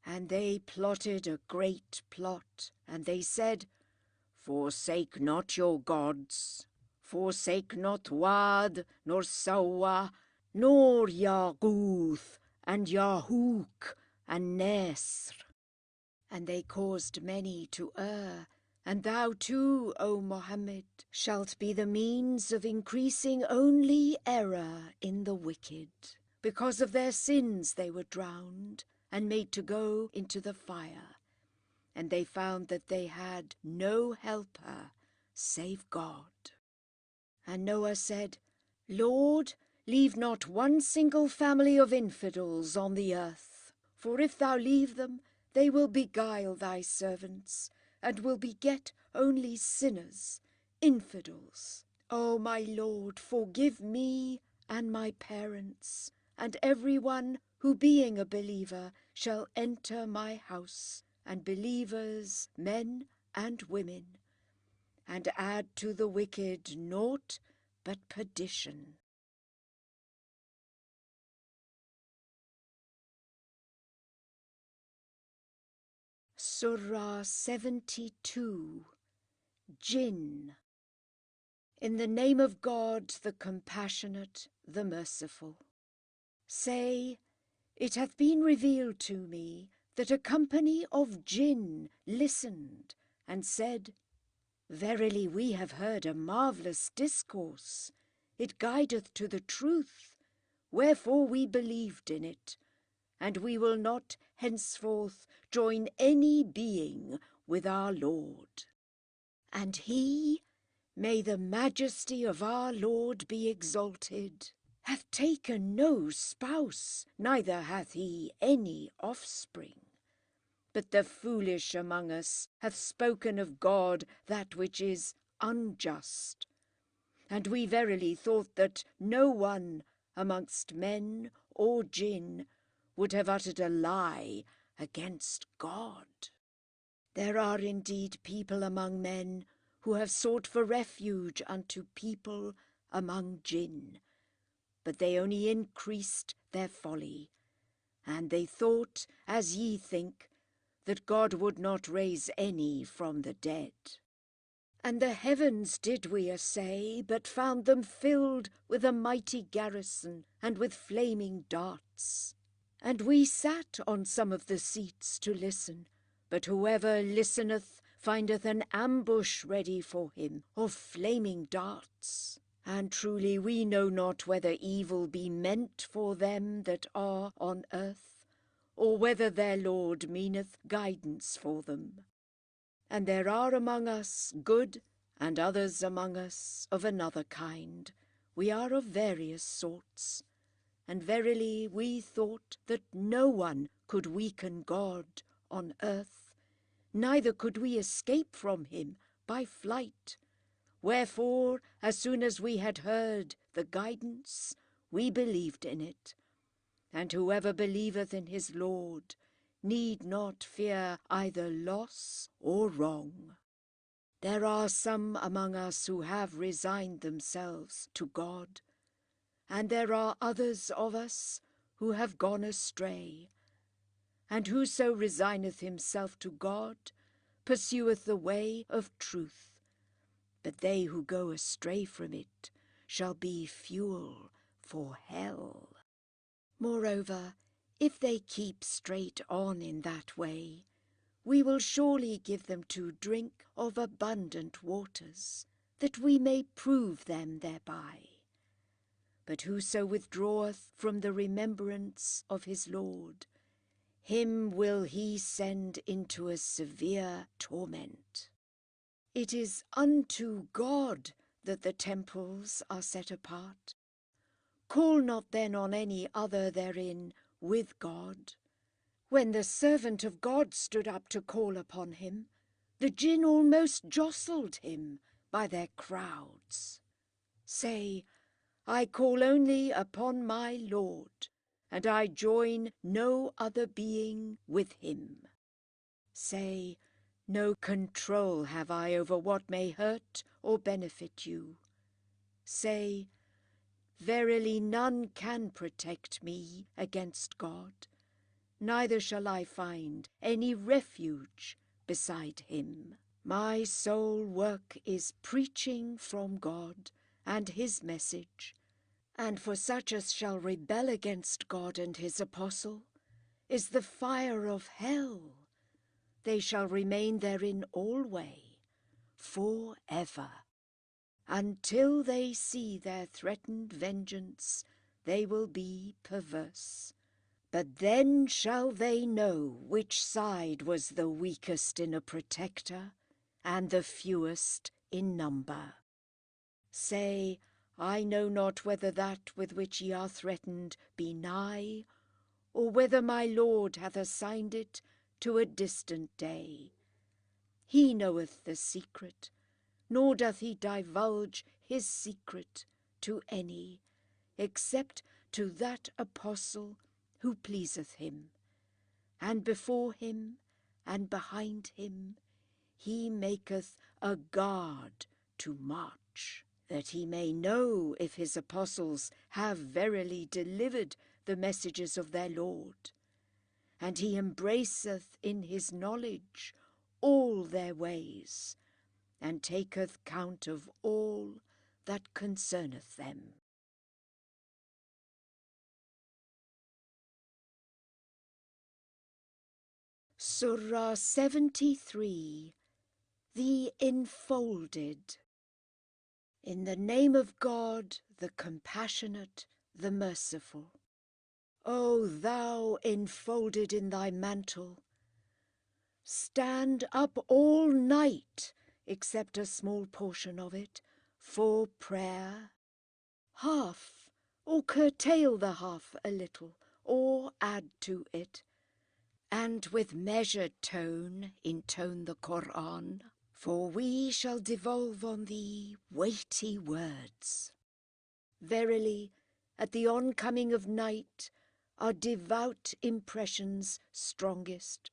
And they plotted a great plot, and they said, Forsake not your gods. Forsake not Wad, nor Sawa, nor Yaguth, and Yahuk, and Nesr. And they caused many to err, and thou too, O Mohammed, shalt be the means of increasing only error in the wicked. Because of their sins they were drowned, and made to go into the fire. And they found that they had no helper save God. And Noah said, Lord, leave not one single family of infidels on the earth, for if thou leave them, they will beguile thy servants, and will beget only sinners, infidels. O my Lord, forgive me and my parents, and everyone who, being a believer, shall enter my house, and believers, men and women, and add to the wicked naught but perdition. Surah 72. Jinn. In the name of God, the compassionate, the merciful. Say, it hath been revealed to me that a company of Jinn listened and said, Verily we have heard a marvellous discourse. It guideth to the truth, wherefore we believed in it, and we will not henceforth join any being with our Lord. And he, may the majesty of our Lord be exalted, hath taken no spouse, neither hath he any offspring. But the foolish among us hath spoken of God that which is unjust. And we verily thought that no one amongst men or jinn would have uttered a lie against God. There are indeed people among men who have sought for refuge unto people among jinn, but they only increased their folly, and they thought, as ye think, that God would not raise any from the dead. And the heavens did we assay, but found them filled with a mighty garrison, and with flaming darts. And we sat on some of the seats to listen, but whoever listeneth findeth an ambush ready for him of flaming darts. And truly we know not whether evil be meant for them that are on earth, or whether their Lord meaneth guidance for them. And there are among us good, and others among us of another kind. We are of various sorts. And verily we thought that no one could weaken God on earth, neither could we escape from him by flight. Wherefore, as soon as we had heard the guidance, we believed in it. And whoever believeth in his Lord need not fear either loss or wrong. There are some among us who have resigned themselves to God, and there are others of us who have gone astray. And whoso resigneth himself to God pursueth the way of truth, but they who go astray from it shall be fuel for hell. Moreover, if they keep straight on in that way, we will surely give them to drink of abundant waters, that we may prove them thereby. But whoso withdraweth from the remembrance of his Lord, him will he send into a severe torment. It is unto God that the temples are set apart. Call not then on any other therein with God. When the servant of God stood up to call upon him, the jinn almost jostled him by their crowds. Say, I call only upon my Lord, and I join no other being with him. Say, no control have I over what may hurt or benefit you. Say, verily none can protect me against God, neither shall I find any refuge beside him. My sole work is preaching from God and his message, and for such as shall rebel against God and his apostle is the fire of hell. They shall remain therein alway, forever. Until they see their threatened vengeance, they will be perverse. But then shall they know which side was the weakest in a protector, and the fewest in number. Say, I know not whether that with which ye are threatened be nigh, or whether my Lord hath assigned it to a distant day. He knoweth the secret, nor doth he divulge his secret to any, except to that apostle who pleaseth him. And before him and behind him he maketh a guard to march, that he may know if his apostles have verily delivered the messages of their Lord. And he embraceth in his knowledge all their ways, and taketh count of all that concerneth them. Surah 73. The Enfolded. In the name of God, the Compassionate, the Merciful. O thou enfolded in thy mantle, stand up all night, except a small portion of it, for prayer. Half, or curtail the half a little, or add to it, and with measured tone intone the Qur'an, for we shall devolve on thee weighty words. Verily, at the oncoming of night are devout impressions strongest,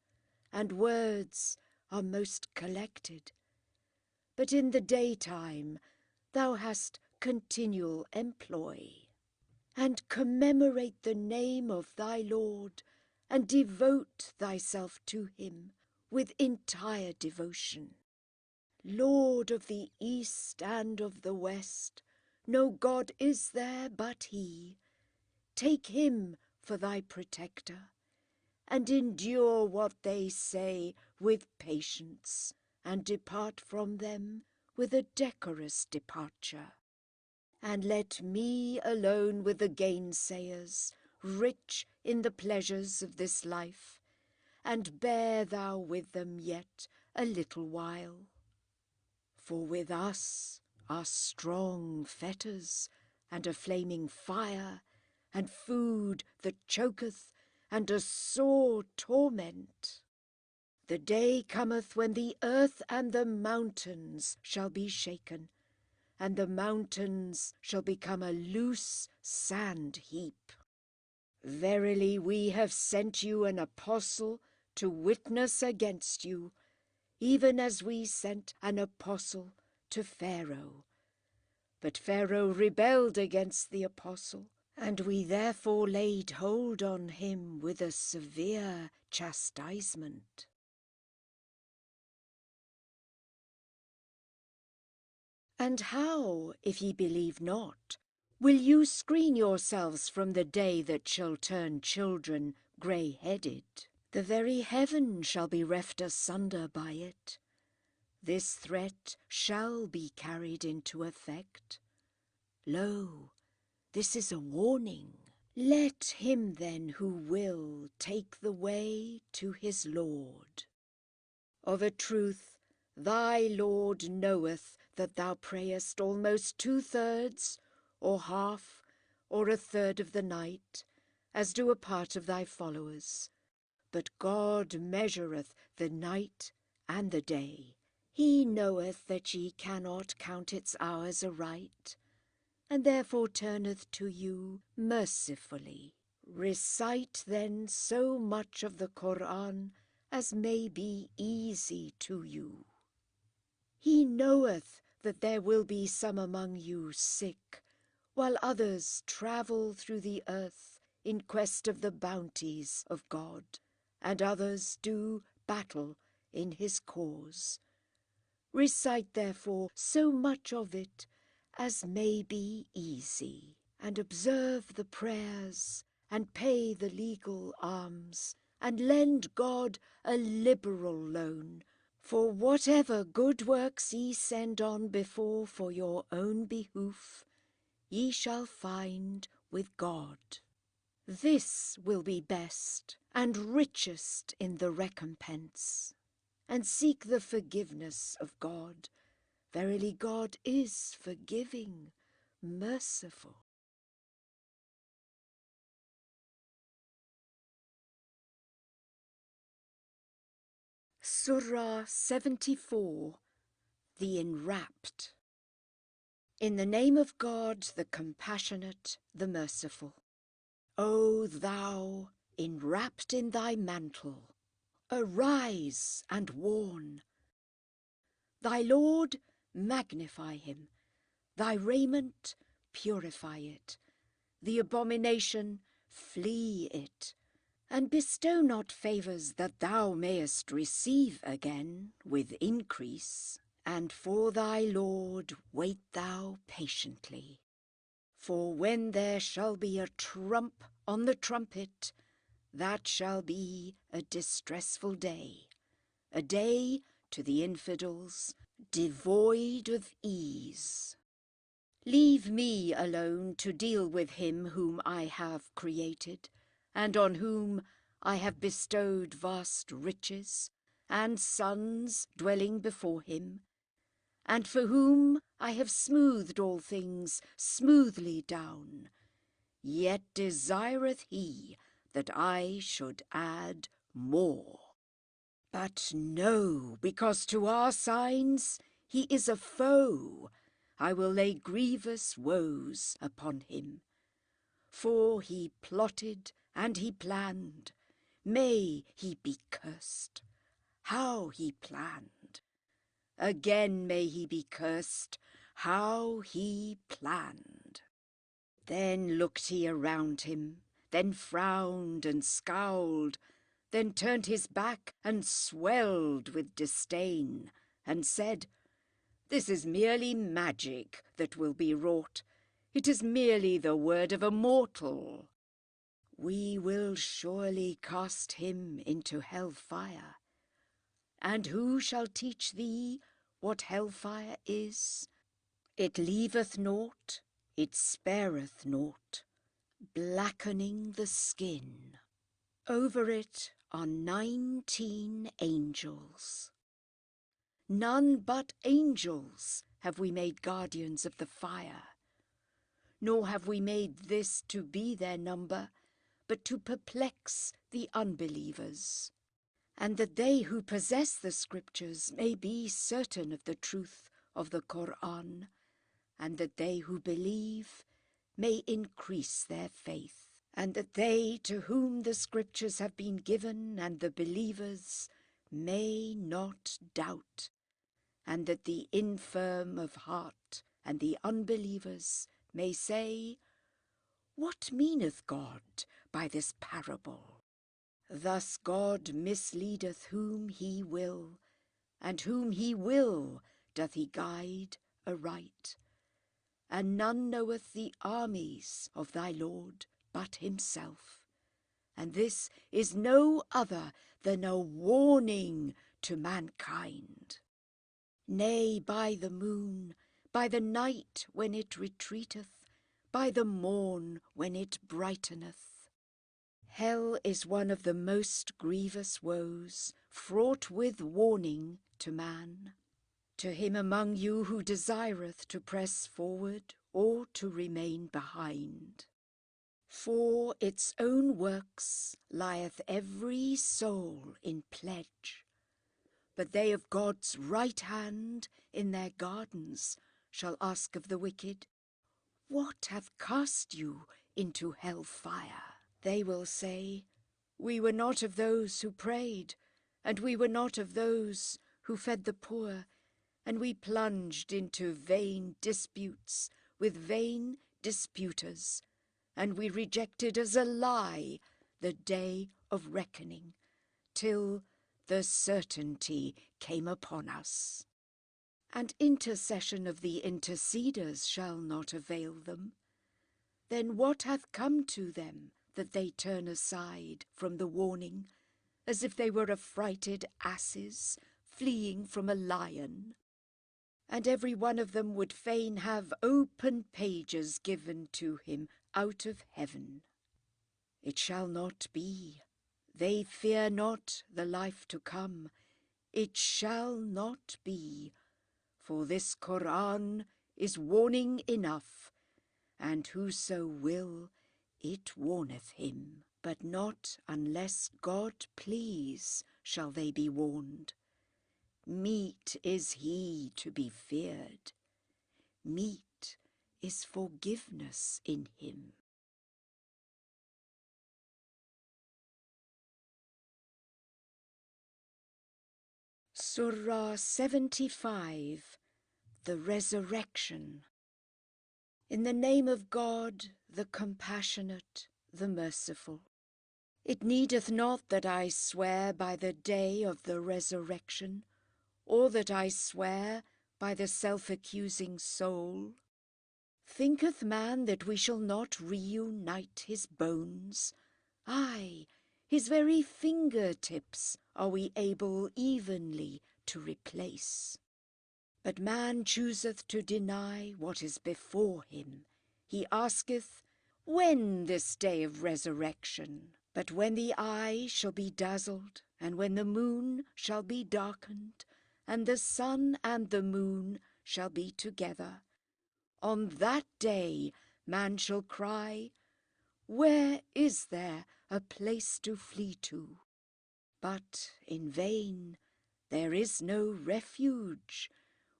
and words are most collected. But in the daytime thou hast continual employ, and commemorate the name of thy Lord, and devote thyself to him with entire devotion. Lord of the East and of the West, no God is there but he. Take him for thy protector, and endure what they say with patience, and depart from them with a decorous departure. And let me alone with the gainsayers, rich in the pleasures of this life, and bear thou with them yet a little while. For with us are strong fetters, and a flaming fire, and food that choketh, and a sore torment. The day cometh when the earth and the mountains shall be shaken, and the mountains shall become a loose sand heap. Verily we have sent you an apostle to witness against you, even as we sent an apostle to Pharaoh. But Pharaoh rebelled against the apostle, and we therefore laid hold on him with a severe chastisement. And how, if ye believe not, will you screen yourselves from the day that shall turn children grey-headed? The very heaven shall be reft asunder by it. This threat shall be carried into effect. Lo, this is a warning. Let him then who will take the way to his Lord. Of a truth, thy Lord knoweth that thou prayest almost 2/3, or half, or a third of the night, as do a part of thy followers. But God measureth the night and the day. He knoweth that ye cannot count its hours aright, and therefore turneth to you mercifully. Recite then so much of the Qur'an as may be easy to you. He knoweth that there will be some among you sick, while others travel through the earth in quest of the bounties of God, and others do battle in his cause. Recite therefore so much of it as may be easy, and observe the prayers, and pay the legal alms, and lend God a liberal loan, for whatever good works ye send on before for your own behoof, ye shall find with God. This will be best and richest in the recompense. And seek the forgiveness of God. Verily God is forgiving, merciful. Surah 74. the enwrapped. In the name of God, the compassionate, the merciful. O thou, enwrapped in thy mantle, arise and warn. Thy Lord, magnify him. Thy raiment, purify it. The abomination, flee it. And bestow not favours that thou mayest receive again with increase. And for thy Lord wait thou patiently. For when there shall be a trump on the trumpet, that shall be a distressful day, a day to the infidels devoid of ease. Leave me alone to deal with him whom I have created, and on whom I have bestowed vast riches, and sons dwelling before him, and for whom I have smoothed all things smoothly down. Yet desireth he that I should add more. But no, because to our signs he is a foe, I will lay grievous woes upon him. For he plotted and he planned, may he be cursed. How he planned! Again may he be cursed, how he planned. Then looked he around him, then frowned and scowled, then turned his back and swelled with disdain, and said, This is merely magic that will be wrought. It is merely the word of a mortal. We will surely cast him into hell-fire. And who shall teach thee what hell-fire is? It leaveth naught, it spareth naught, blackening the skin. Over it are 19 angels. None but angels have we made guardians of the fire, nor have we made this to be their number, but to perplex the unbelievers, and that they who possess the scriptures may be certain of the truth of the Qur'an, and that they who believe may increase their faith, and that they to whom the scriptures have been given and the believers may not doubt, and that the infirm of heart and the unbelievers may say, What meaneth God by this parable? Thus God misleadeth whom he will, and whom he will doth he guide aright. And none knoweth the armies of thy Lord but himself. And this is no other than a warning to mankind. Nay, by the moon, by the night when it retreateth, by the morn when it brighteneth. Hell is one of the most grievous woes, fraught with warning to man. To him among you who desireth to press forward or to remain behind. For its own works lieth every soul in pledge, but they of God's right hand in their gardens shall ask of the wicked, What hath cast you into hell-fire? They will say, We were not of those who prayed, and we were not of those who fed the poor, and we plunged into vain disputes with vain disputers, and we rejected as a lie the day of reckoning, till the certainty came upon us. And intercession of the interceders shall not avail them. Then what hath come to them, that they turn aside from the warning, as if they were affrighted asses fleeing from a lion? And every one of them would fain have open pages given to him out of heaven. It shall not be. They fear not the life to come. It shall not be. For this Qur'an is warning enough, and whoso will, it warneth him. But not unless God please shall they be warned. meet is he to be feared. Meet is forgiveness in him. Surah 75, the Resurrection. In the name of God, the Compassionate, the Merciful. It needeth not that I swear by the day of the resurrection, or that I swear by the self-accusing soul. Thinketh man that we shall not reunite his bones? Aye, his very fingertips are we able evenly to replace. But man chooseth to deny what is before him. He asketh, when this day of resurrection? But when the eye shall be dazzled, and when the moon shall be darkened, and the sun and the moon shall be together, on that day man shall cry, where is there a place to flee to? But in vain, there is no refuge.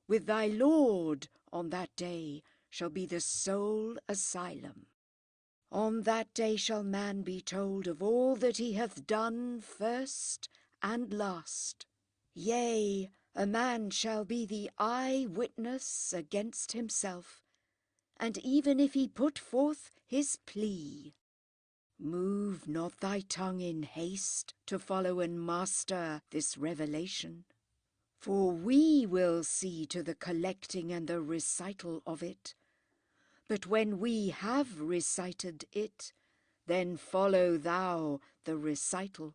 With thy Lord on that day shall be the sole asylum. On that day shall man be told of all that he hath done first and last. Yea, a man shall be the eye-witness against himself, and even if he put forth his plea. Move not thy tongue in haste to follow and master this revelation, for we will see to the collecting and the recital of it. But when we have recited it, then follow thou the recital,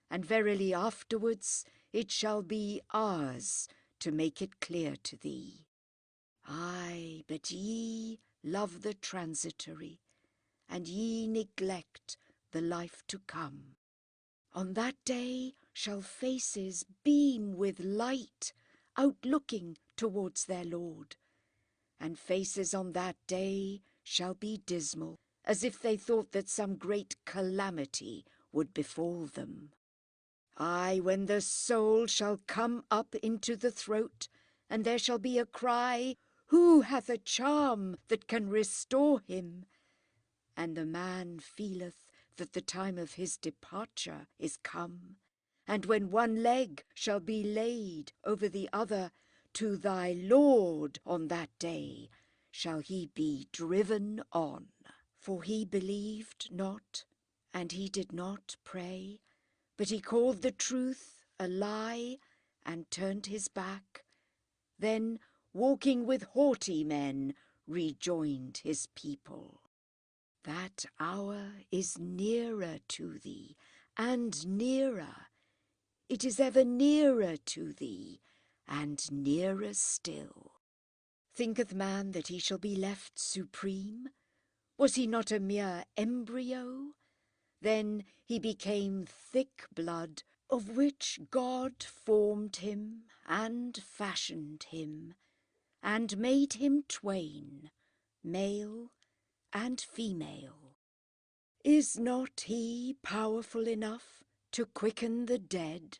and verily afterwards it shall be ours to make it clear to thee. Aye, but ye love the transitory, and ye neglect the life to come. On that day shall faces beam with light, outlooking towards their Lord, and faces on that day shall be dismal, as if they thought that some great calamity would befall them. Aye, when the soul shall come up into the throat, and there shall be a cry, who hath a charm that can restore him? And the man feeleth that the time of his departure is come, and when one leg shall be laid over the other, to thy Lord on that day shall he be driven on. For he believed not, and he did not pray, but he called the truth a lie, and turned his back. Then, walking with haughty men, rejoined his people. That hour is nearer to thee, and nearer. It is ever nearer to thee, and nearer still. Thinketh man that he shall be left supreme? Was he not a mere embryo? Then he became thick blood, of which God formed him and fashioned him, and made him twain, male and female. Is not he powerful enough to quicken the dead?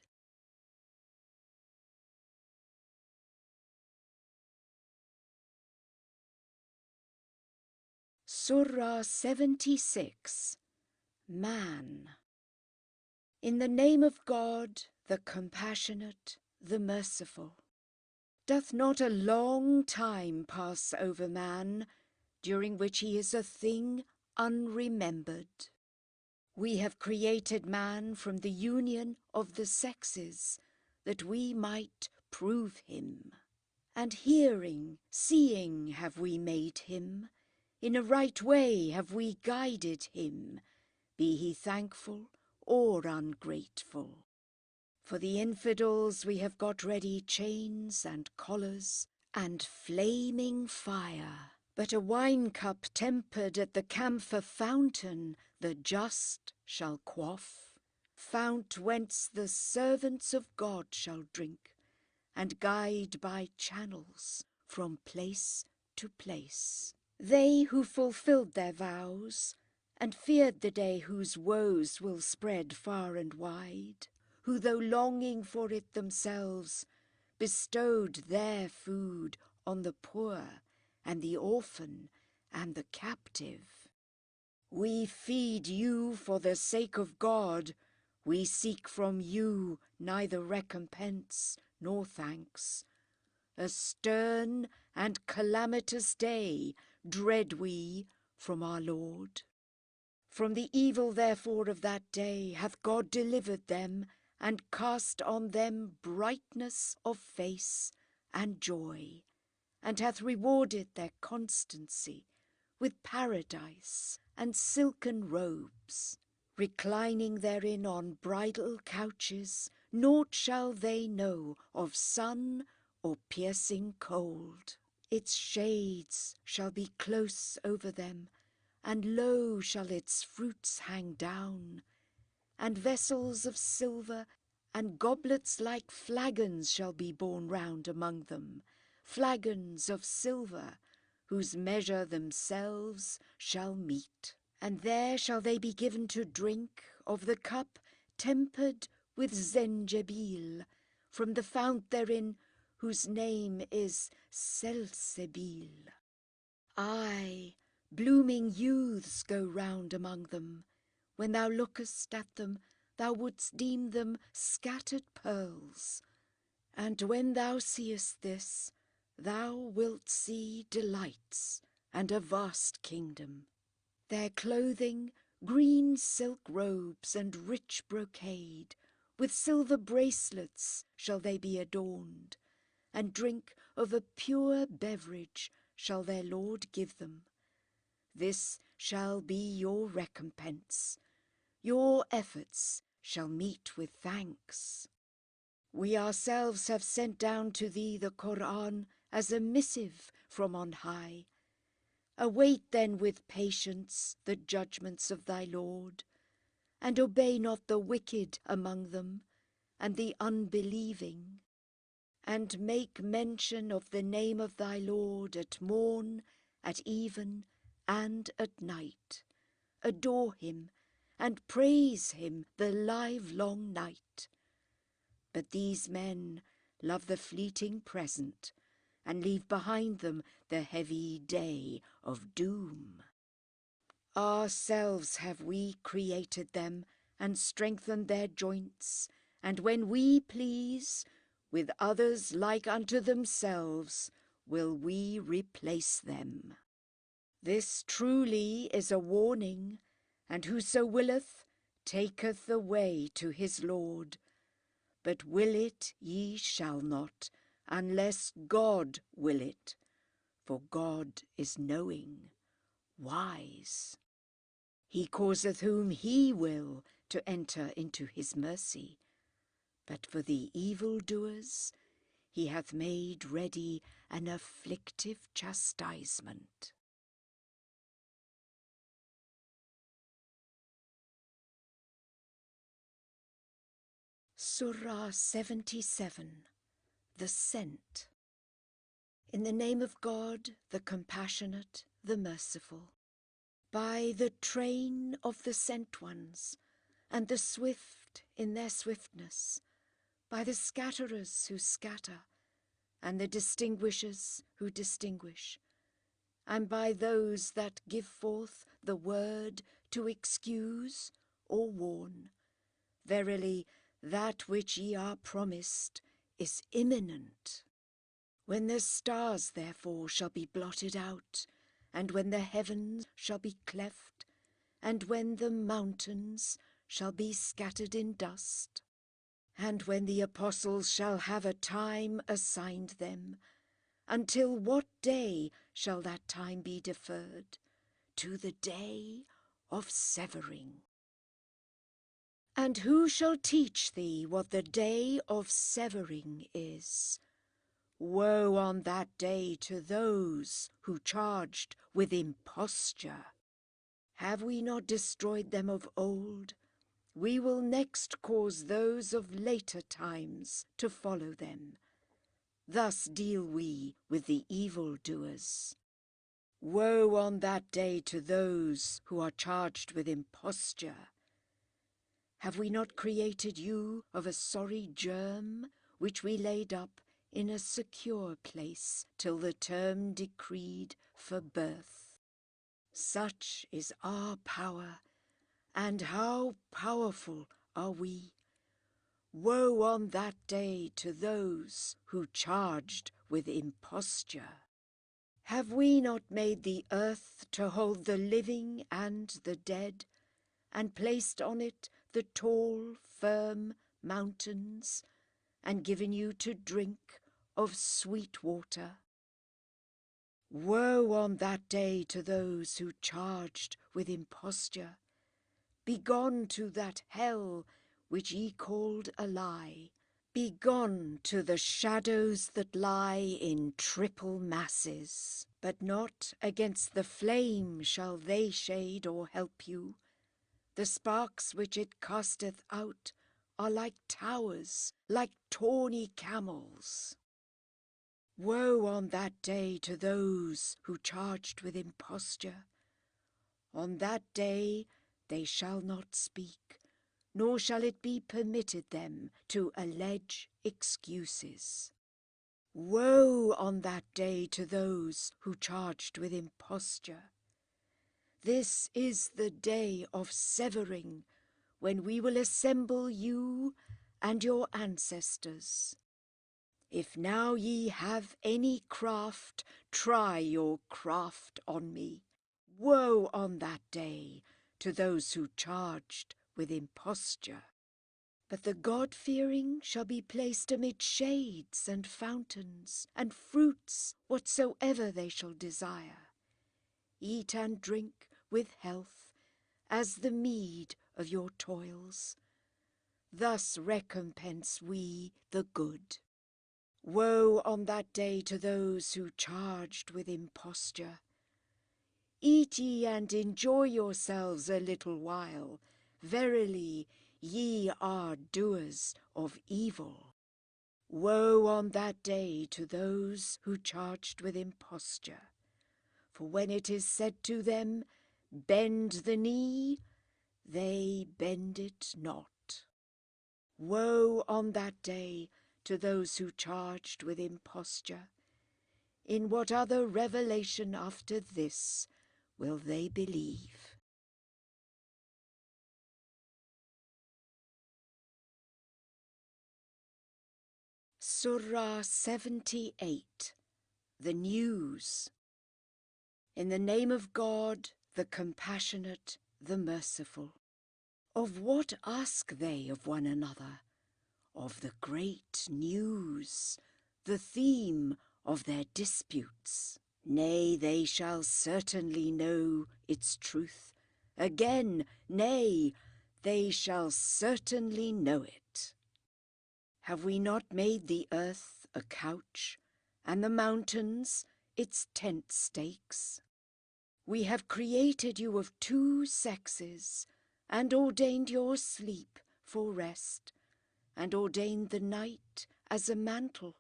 Surah 76, Man. In the name of God, the Compassionate, the Merciful. Doth not a long time pass over man, during which he is a thing unremembered? We have created man from the union of the sexes, that we might prove him. And hearing, seeing have we made him, in a right way have we guided him, be he thankful or ungrateful. For the infidels we have got ready chains and collars and flaming fire. But a wine-cup tempered at the camphor fountain the just shall quaff, fount whence the servants of God shall drink, and guide by channels from place to place. They who fulfilled their vows, and feared the day whose woes will spread far and wide, who though longing for it themselves, bestowed their food on the poor and the orphan and the captive. We feed you for the sake of God. We seek from you neither recompense nor thanks. A stern and calamitous day dread we from our Lord. From the evil therefore of that day hath God delivered them, and cast on them brightness of face and joy, and hath rewarded their constancy with paradise and silken robes. Reclining therein on bridal couches, naught shall they know of sun or piercing cold. Its shades shall be close over them, and low shall its fruits hang down, and vessels of silver and goblets like flagons shall be borne round among them, flagons of silver, whose measure themselves shall meet. And there shall they be given to drink of the cup tempered with zenjabil, from the fount therein, whose name is Selsebil. Aye, blooming youths go round among them. When thou lookest at them, thou wouldst deem them scattered pearls. And when thou seest this, thou wilt see delights and a vast kingdom. Their clothing, green silk robes and rich brocade, with silver bracelets shall they be adorned, and drink of a pure beverage shall their Lord give them. This shall be your recompense. Your efforts shall meet with thanks. We ourselves have sent down to thee the Qur'an as a missive from on high. Await then with patience the judgments of thy Lord, and obey not the wicked among them, and the unbelieving, and make mention of the name of thy Lord at morn, at even, and at night. Adore him, and praise him the livelong night. But these men love the fleeting present, and leave behind them the heavy day of doom. Ourselves have we created them, and strengthened their joints, and when we please, with others like unto themselves, will we replace them. This truly is a warning, and whoso willeth, taketh the way to his Lord. But will it ye shall not, unless God will it, for God is knowing, wise. He causeth whom he will to enter into his mercy, but for the evildoers he hath made ready an afflictive chastisement. Surah 77. The Sent. In the name of God, the Compassionate, the Merciful. By the train of the sent ones, and the swift in their swiftness, by the scatterers who scatter, and the distinguishers who distinguish, and by those that give forth the word to excuse or warn. Verily, that which ye are promised is imminent. When the stars therefore shall be blotted out, and when the heavens shall be cleft, and when the mountains shall be scattered in dust, and when the apostles shall have a time assigned them, until what day shall that time be deferred? To the day of severing. And who shall teach thee what the day of severing is? Woe on that day to those who charged with imposture. Have we not destroyed them of old? We will next cause those of later times to follow them. Thus deal we with the evildoers. Woe on that day to those who are charged with imposture. Have we not created you of a sorry germ, which we laid up in a secure place till the term decreed for birth. Such is our power, and how powerful are we! Woe on that day to those who charged with imposture. Have we not made the earth to hold the living and the dead, and placed on it the tall, firm mountains, and given you to drink of sweet water? Woe on that day to those who charged with imposture. Begone to that hell which ye called a lie. Begone to the shadows that lie in triple masses. But not against the flame shall they shade or help you. The sparks which it casteth out are like towers, like tawny camels. Woe on that day to those who charged with imposture. On that day they shall not speak, nor shall it be permitted them to allege excuses. Woe on that day to those who charged with imposture. This is the day of severing, when we will assemble you and your ancestors. If now ye have any craft, try your craft on me. Woe on that day to those who charged with imposture. But the God-fearing shall be placed amid shades and fountains, and fruits whatsoever they shall desire. Eat and drink with health, as the meed of your toils. Thus recompense we the good. Woe on that day to those who charged with imposture. Eat ye and enjoy yourselves a little while. Verily, ye are doers of evil. Woe on that day to those who charged with imposture. For when it is said to them, bend the knee, they bend it not. Woe on that day to those who charged with imposture. In what other revelation after this will they believe? Surah 78. The News. In the name of God, the Compassionate, the Merciful. Of what ask they of one another? Of the great news, the theme of their disputes. Nay, they shall certainly know its truth. Again, nay, they shall certainly know it. Have we not made the earth a couch, and the mountains its tent stakes? We have created you of two sexes, and ordained your sleep for rest, and ordained the night as a mantle,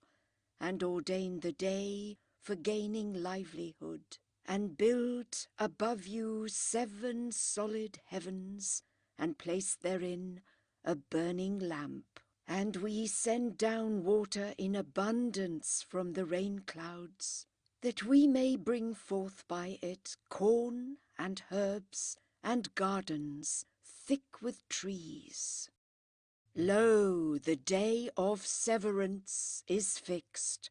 and ordained the day for gaining livelihood, and built above you 7 solid heavens, and placed therein a burning lamp. And we send down water in abundance from the rain clouds, that we may bring forth by it corn and herbs and gardens thick with trees. Lo, the day of severance is fixed,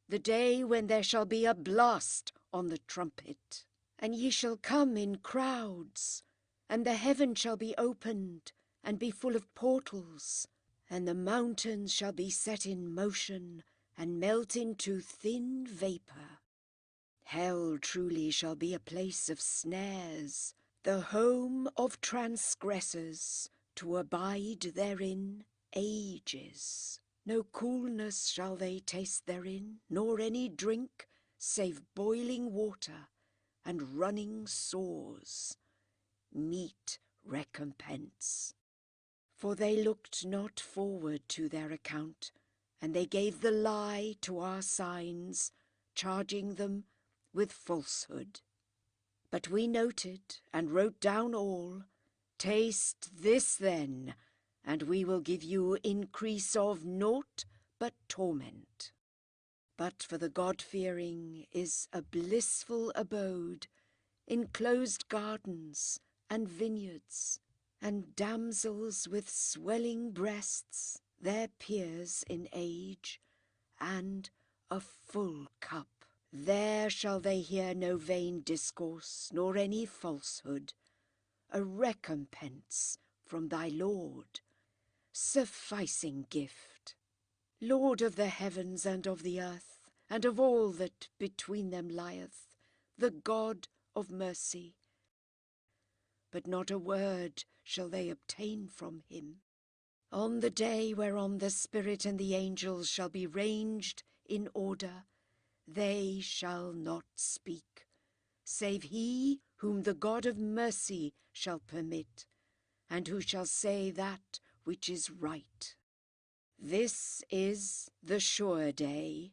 the day when there shall be a blast on the trumpet, and ye shall come in crowds, and the heaven shall be opened, and be full of portals, and the mountains shall be set in motion, and melt into thin vapour. Hell truly shall be a place of snares, the home of transgressors, to abide therein ages. No coolness shall they taste therein, nor any drink, save boiling water and running sores, meet recompense. For they looked not forward to their account, and they gave the lie to our signs, charging them with falsehood. But we noted and wrote down all. Taste this then, and we will give you increase of naught but torment. But for the God-fearing is a blissful abode, enclosed gardens and vineyards, and damsels with swelling breasts, their peers in age, and a full cup. There shall they hear no vain discourse, nor any falsehood, a recompense from thy Lord, sufficing gift. Lord of the heavens and of the earth, and of all that between them lieth, the God of mercy. But not a word shall they obtain from him. On the day whereon the Spirit and the angels shall be ranged in order, they shall not speak, save he whom the God of mercy shall permit, and who shall say that which is right. This is the sure day.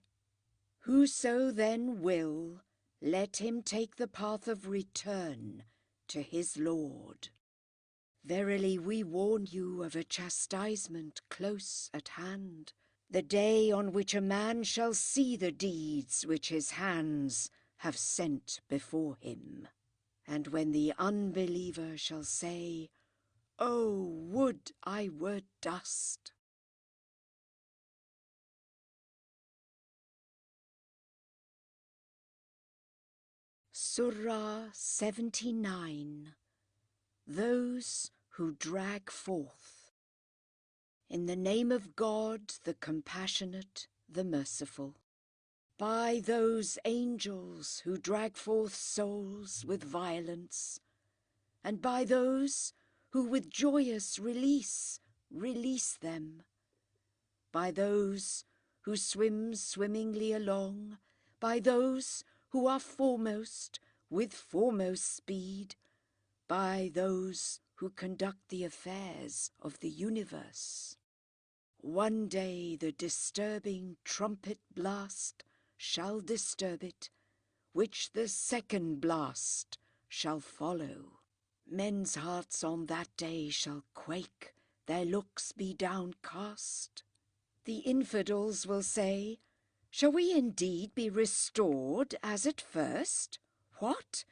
Whoso then will, let him take the path of return to his Lord. Verily we warn you of a chastisement close at hand, the day on which a man shall see the deeds which his hands have sent before him. And when the unbeliever shall say, "Oh, would I were dust!" Surah 79. Those who drag forth. In the name of God, the compassionate, the merciful. By those angels who drag forth souls with violence, and by those who with joyous release them, by those who swim swimmingly along, by those who are foremost with foremost speed, by those who conduct the affairs of the universe. One day the disturbing trumpet blast shall disturb it, which the second blast shall follow. Men's hearts on that day shall quake, their looks be downcast. The infidels will say, "Shall we indeed be restored as at first? What,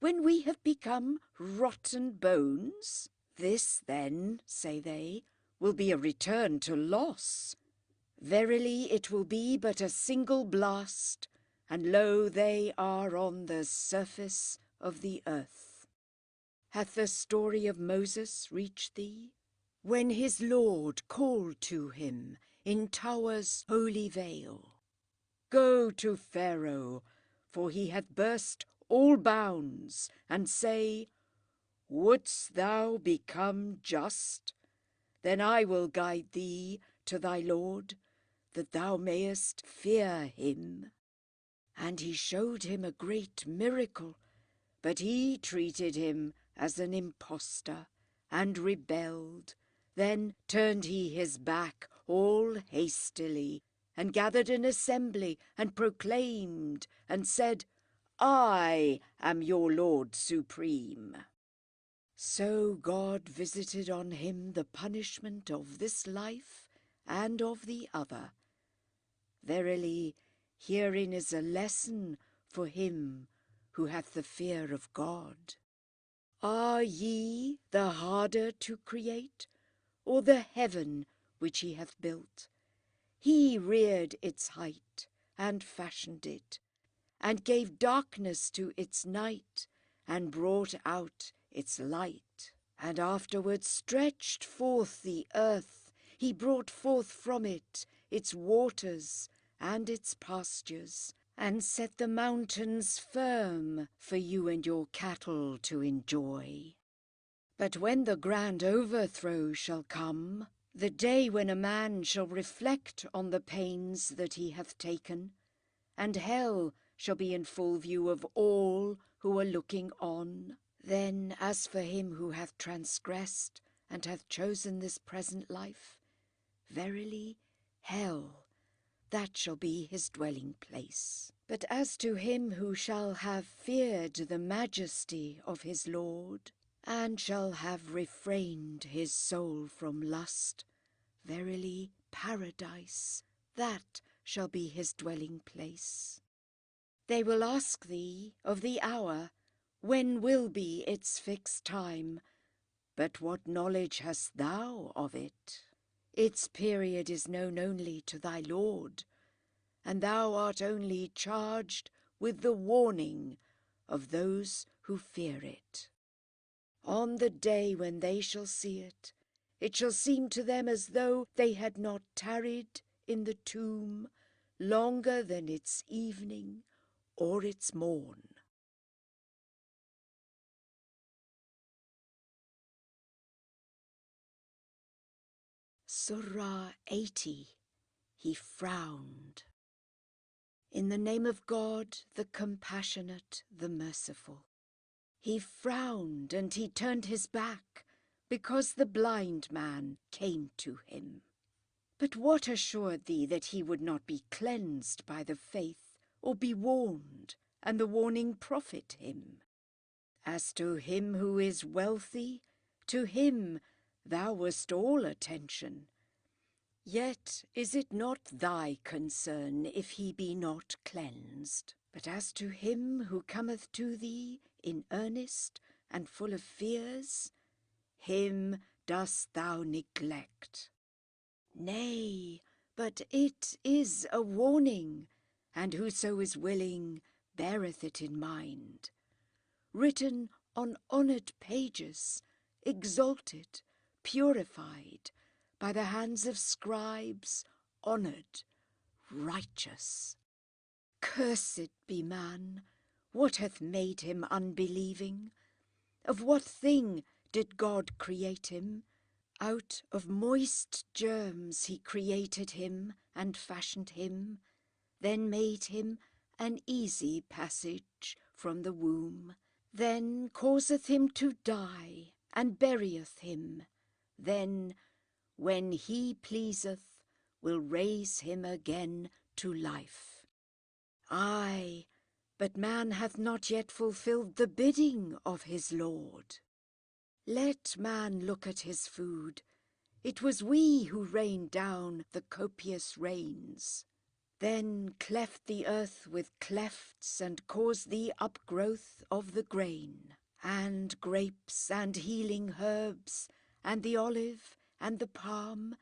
when we have become rotten bones? This then," say they, "will be a return to loss. Verily it will be but a single blast, and lo, they are on the surface of the earth." Hath the story of Moses reached thee, when his Lord called to him in Tower's holy vale? "Go to Pharaoh, for he hath burst all bounds, and say, Wouldst thou become just? Then I will guide thee to thy Lord, that thou mayest fear him." And he showed him a great miracle, but he treated him as an impostor, and rebelled. Then turned he his back all hastily, and gathered an assembly, and proclaimed, and said, "I am your Lord supreme." So God visited on him the punishment of this life and of the other. Verily, herein is a lesson for him who hath the fear of God. Are ye the harder to create, or the heaven which he hath built? He reared its height, and fashioned it, and gave darkness to its night, and brought out its light, and afterwards stretched forth the earth. He brought forth from it its waters and its pastures, and set the mountains firm for you and your cattle to enjoy. But when the grand overthrow shall come, the day when a man shall reflect on the pains that he hath taken, and hell shall be in full view of all who are looking on, then as for him who hath transgressed and hath chosen this present life, verily hell, that shall be his dwelling place. But as to him who shall have feared the majesty of his Lord, and shall have refrained his soul from lust, verily paradise, that shall be his dwelling place. They will ask thee of the hour, when will be its fixed time, but what knowledge hast thou of it? Its period is known only to thy Lord, and thou art only charged with the warning of those who fear it. On the day when they shall see it, it shall seem to them as though they had not tarried in the tomb longer than its evening or its morn. Surah 80. He frowned. In the name of God, the compassionate, the merciful. He frowned and he turned his back, because the blind man came to him. But what assured thee that he would not be cleansed by the faith, or be warned, and the warning profit him? As to him who is wealthy, to him thou wast all attention. Yet is it not thy concern if he be not cleansed? But as to him who cometh to thee in earnest and full of fears, him dost thou neglect. Nay, but it is a warning, and whoso is willing beareth it in mind. Written on honoured pages, exalted, purified, by the hands of scribes, honoured, righteous. Cursed be man! What hath made him unbelieving? Of what thing did God create him? Out of moist germs he created him, and fashioned him, then made him an easy passage from the womb, then causeth him to die, and burieth him, then, when he pleaseth, will raise him again to life. Aye, but man hath not yet fulfilled the bidding of his Lord. Let man look at his food. It was we who rained down the copious rains, then cleft the earth with clefts, and caused the upgrowth of the grain, and grapes, and healing herbs, and the olive, and the palm,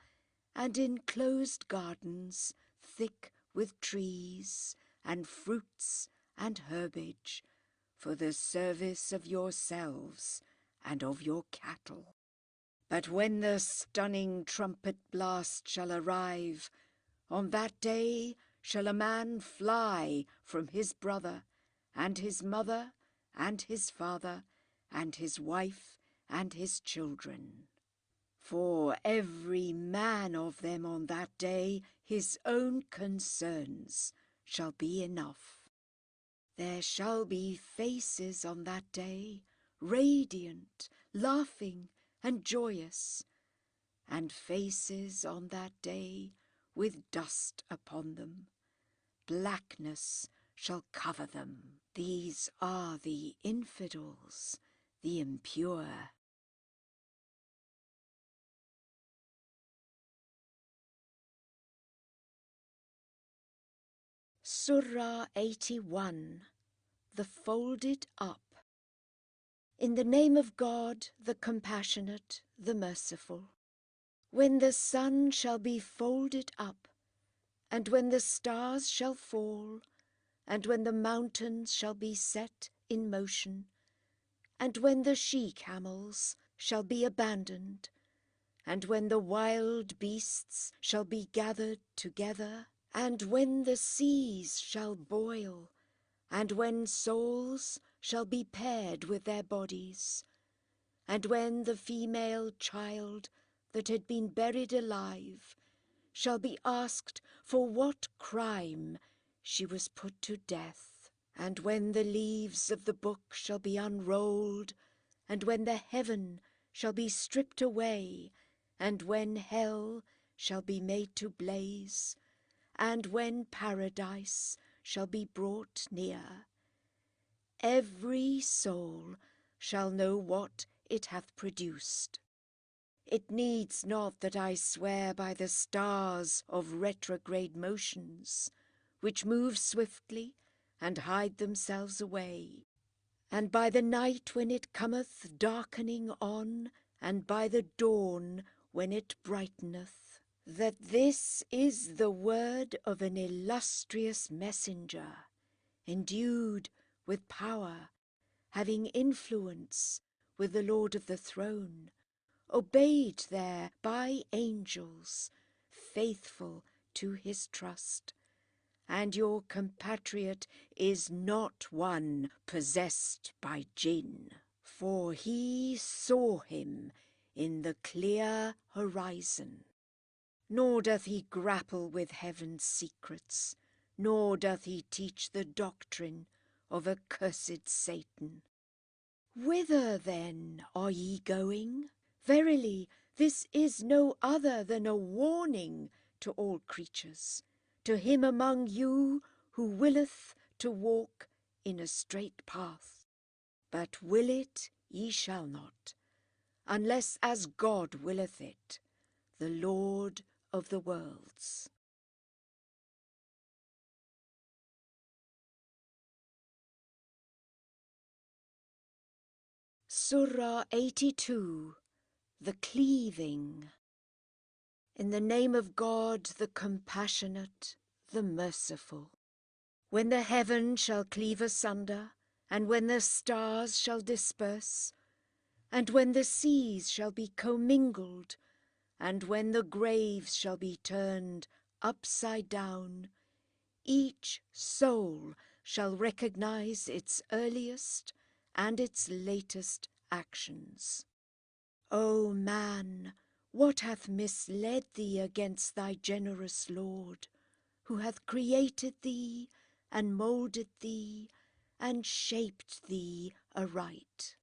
and enclosed gardens, thick with trees, and fruits, and herbage, for the service of yourselves, and of your cattle. But when the stunning trumpet blast shall arrive, on that day shall a man fly from his brother, and his mother, and his father, and his wife, and his children. For every man of them on that day his own concerns shall be enough. There shall be faces on that day, radiant, laughing, and joyous, and faces on that day with dust upon them. Blackness shall cover them. These are the infidels, the impure. Surah 81. The Folded Up. In the name of God, the compassionate, the merciful. When the sun shall be folded up, and when the stars shall fall, and when the mountains shall be set in motion, and when the she-camels shall be abandoned, and when the wild beasts shall be gathered together, and when the seas shall boil, and when souls shall be paired with their bodies, and when the female child that had been buried alive shall be asked for what crime she was put to death, and when the leaves of the book shall be unrolled, and when the heaven shall be stripped away, and when hell shall be made to blaze, and when paradise shall be brought near, every soul shall know what it hath produced. It needs not that I swear by the stars of retrograde motions, which move swiftly and hide themselves away, and by the night when it cometh darkening on, and by the dawn when it brighteneth, that this is the word of an illustrious messenger, endued with power, having influence with the Lord of the throne, obeyed there by angels, faithful to his trust. And your compatriot is not one possessed by jinn, for he saw him in the clear horizon. Nor doth he grapple with heaven's secrets, nor doth he teach the doctrine of accursed Satan. Whither then are ye going? Verily, this is no other than a warning to all creatures, to him among you who willeth to walk in a straight path. But will it ye shall not, unless as God willeth it, the Lord of the worlds. Surah 82, the cleaving. In the name of God, the compassionate, the merciful. When the heaven shall cleave asunder, and when the stars shall disperse, and when the seas shall be commingled, and when the graves shall be turned upside down, each soul shall recognize its earliest and its latest actions. O man, what hath misled thee against thy generous Lord, who hath created thee, and moulded thee, and shaped thee aright?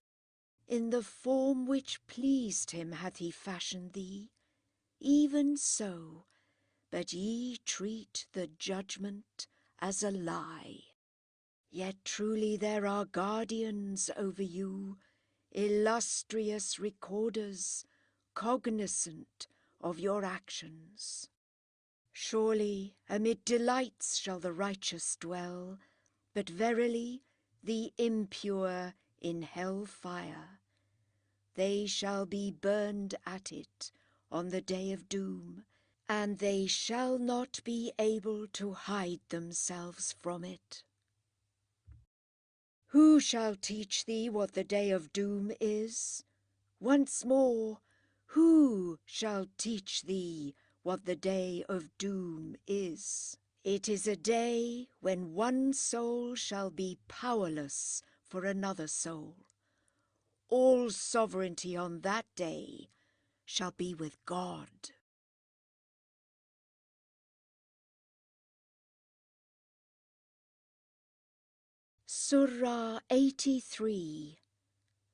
In the form which pleased him hath he fashioned thee, even so, but ye treat the judgment as a lie. Yet truly there are guardians over you, illustrious recorders, cognizant of your actions. Surely amid delights shall the righteous dwell, but verily the impure in hell fire. They shall be burned at it on the day of doom, and they shall not be able to hide themselves from it. Who shall teach thee what the day of doom is? Once more, who shall teach thee what the day of doom is? It is a day when one soul shall be powerless for another soul. All sovereignty on that day shall be with God. Surah 83,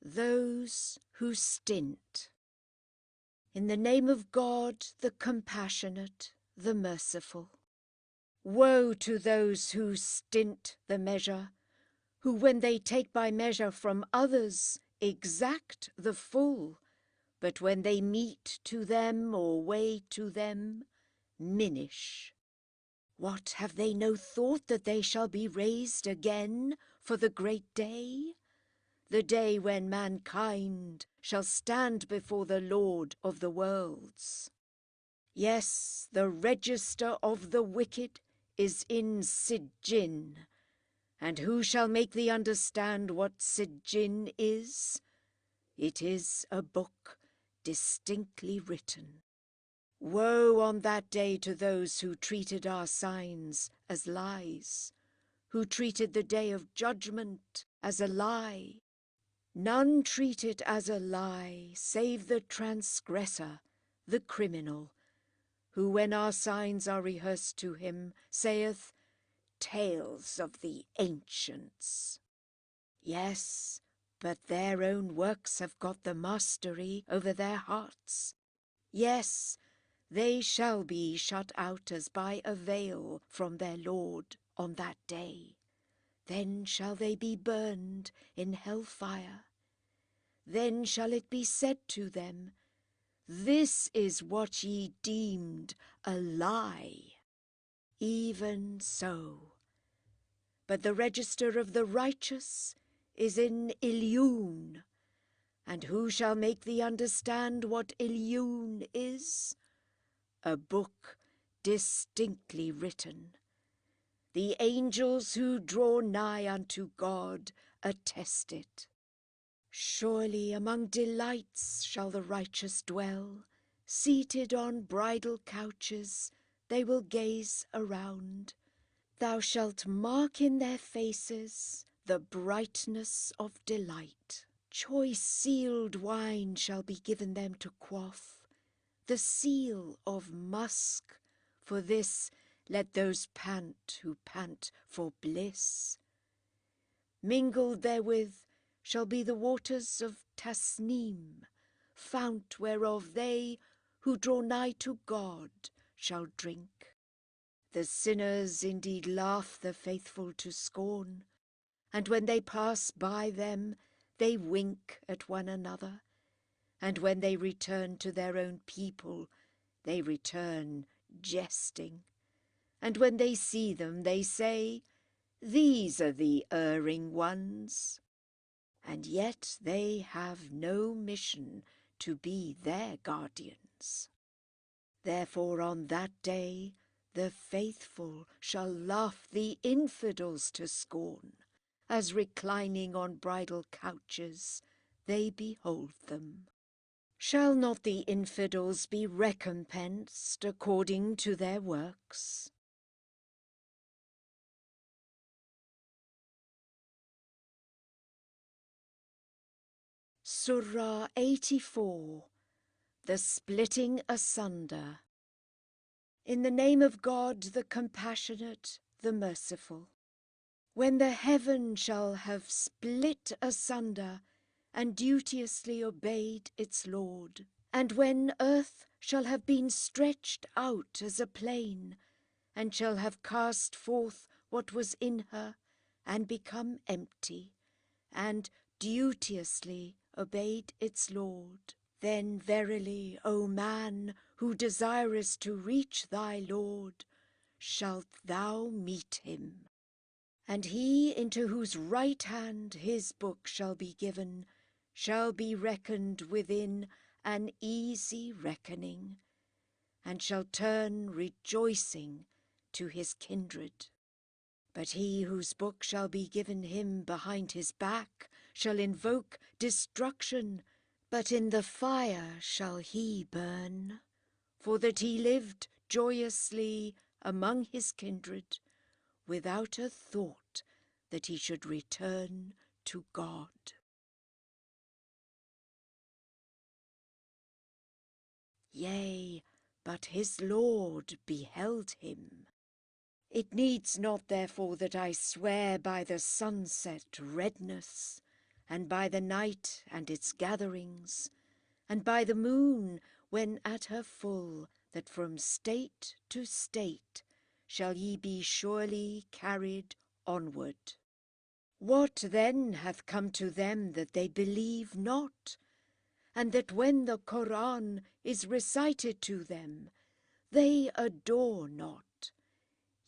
those who stint. In the name of God, the compassionate, the merciful. Woe to those who stint the measure, who when they take by measure from others, exact the full, but when they mete to them or weigh to them, minish. What, have they no thought that they shall be raised again for the great day? The day when mankind shall stand before the Lord of the worlds. Yes, the register of the wicked is in Sijin. And who shall make thee understand what Sijin is? It is a book distinctly written. Woe on that day to those who treated our signs as lies, who treated the day of judgment as a lie. None treat it as a lie, save the transgressor, the criminal, who when our signs are rehearsed to him, saith, "Tales of the ancients." Yes, but their own works have got the mastery over their hearts. Yes, they shall be shut out as by a veil from their Lord on that day. Then shall they be burned in hell fire. Then shall it be said to them, this is what ye deemed a lie. Even so. But the register of the righteous is in Ilyun, and who shall make thee understand what Ilyun is? A book distinctly written. The angels who draw nigh unto God attest it. Surely among delights shall the righteous dwell, seated on bridal couches they will gaze around. Thou shalt mark in their faces the brightness of delight. Choice sealed wine shall be given them to quaff, the seal of musk. For this let those pant who pant for bliss. Mingled therewith shall be the waters of Tasnim, fount whereof they who draw nigh to God shall drink. The sinners indeed laugh the faithful to scorn, and when they pass by them, they wink at one another, and when they return to their own people, they return jesting, and when they see them, they say, these are the erring ones, and yet they have no mission to be their guardians. Therefore on that day the faithful shall laugh the infidels to scorn, as reclining on bridal couches they behold them. Shall not the infidels be recompensed according to their works? Surah 84. The Splitting Asunder. In the name of God, the Compassionate, the Merciful. When the heaven shall have split asunder, and duteously obeyed its Lord, and when earth shall have been stretched out as a plain, and shall have cast forth what was in her, and become empty, and duteously obeyed its Lord, then verily, O man, who desirest to reach thy Lord, shalt thou meet him. And he into whose right hand his book shall be given, shall be reckoned within an easy reckoning, and shall turn rejoicing to his kindred. But he whose book shall be given him behind his back shall invoke destruction, but in the fire shall he burn, for that he lived joyously among his kindred, without a thought that he should return to God. Yea, but his Lord beheld him. It needs not therefore that I swear by the sunset redness, and by the night and its gatherings, and by the moon when at her full, that from state to state shall ye be surely carried onward. What then hath come to them that they believe not, and that when the Qur'an is recited to them, they adore not?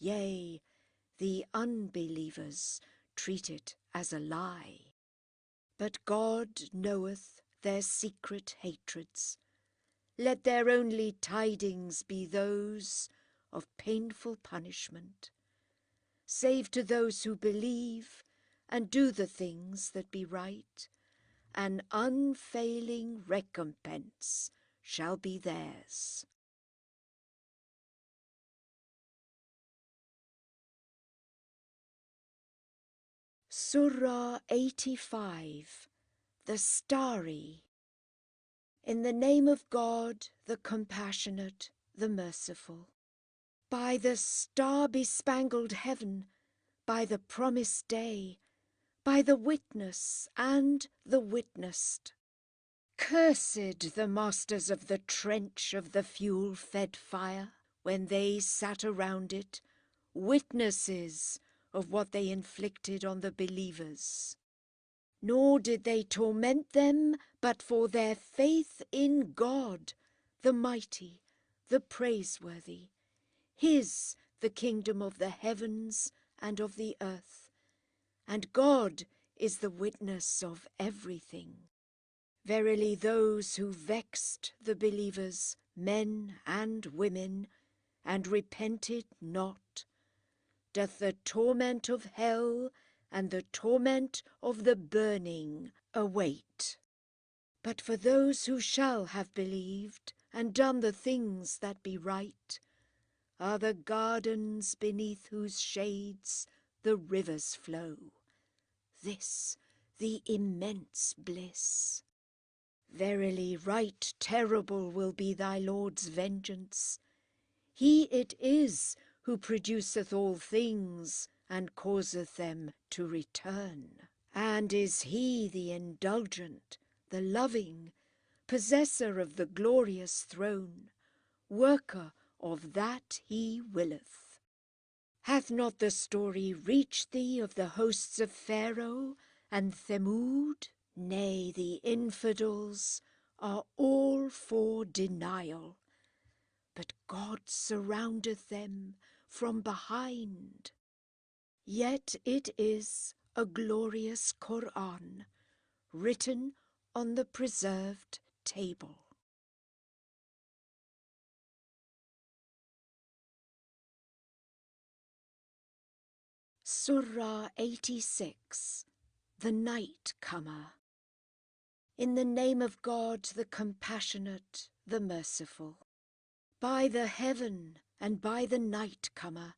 Yea, the unbelievers treat it as a lie. But God knoweth their secret hatreds. Let their only tidings be those of painful punishment, save to those who believe and do the things that be right, an unfailing recompense shall be theirs. Surah 85. The Starry. In the name of God, the Compassionate, the Merciful. By the star-bespangled heaven, by the promised day, by the witness and the witnessed. Cursed the masters of the trench of the fuel-fed fire, when they sat around it, witnesses of what they inflicted on the believers. Nor did they torment them but for their faith in God, the mighty, the praiseworthy. His the kingdom of the heavens and of the earth, and God is the witness of everything. Verily those who vexed the believers, men and women, and repented not, doth the torment of hell and the torment of the burning await. But for those who shall have believed and done the things that be right, are the gardens beneath whose shades the rivers flow. This the immense bliss. Verily right terrible will be thy Lord's vengeance. He it is who produceth all things, and causeth them to return. And is he the indulgent, the loving, possessor of the glorious throne, worker of that he willeth. Hath not the story reached thee of the hosts of Pharaoh and Thamud? Nay, the infidels are all for denial, but God surroundeth them from behind. Yet it is a glorious Qur'an, written on the preserved table. Surah 86, the Night Comer. In the name of God, the Compassionate, the Merciful. By the heaven and by the Night Comer,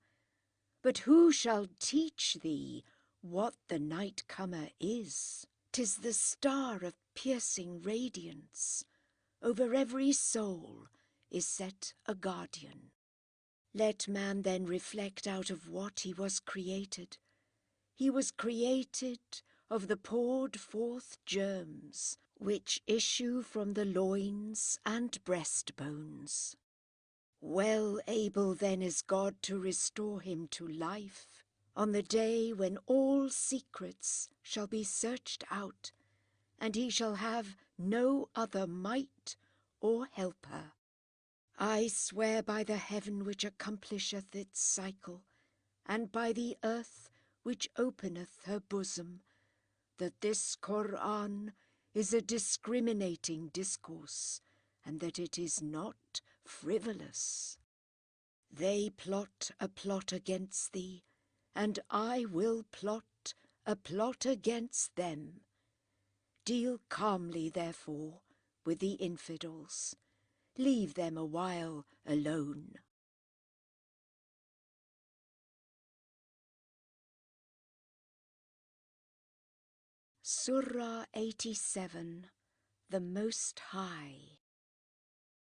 but who shall teach thee what the Night Comer is? 'Tis the star of piercing radiance. Over every soul is set a guardian. Let man then reflect out of what he was created. He was created of the poured forth germs, which issue from the loins and breastbones. Well able then is God to restore him to life, on the day when all secrets shall be searched out, and he shall have no other might or helper. I swear by the heaven which accomplisheth its cycle, and by the earth which openeth her bosom, that this Qur'an is a discriminating discourse, and that it is not frivolous. They plot a plot against thee, and I will plot a plot against them. Deal calmly, therefore, with the infidels. Leave them a while alone. Surah 87, the Most High.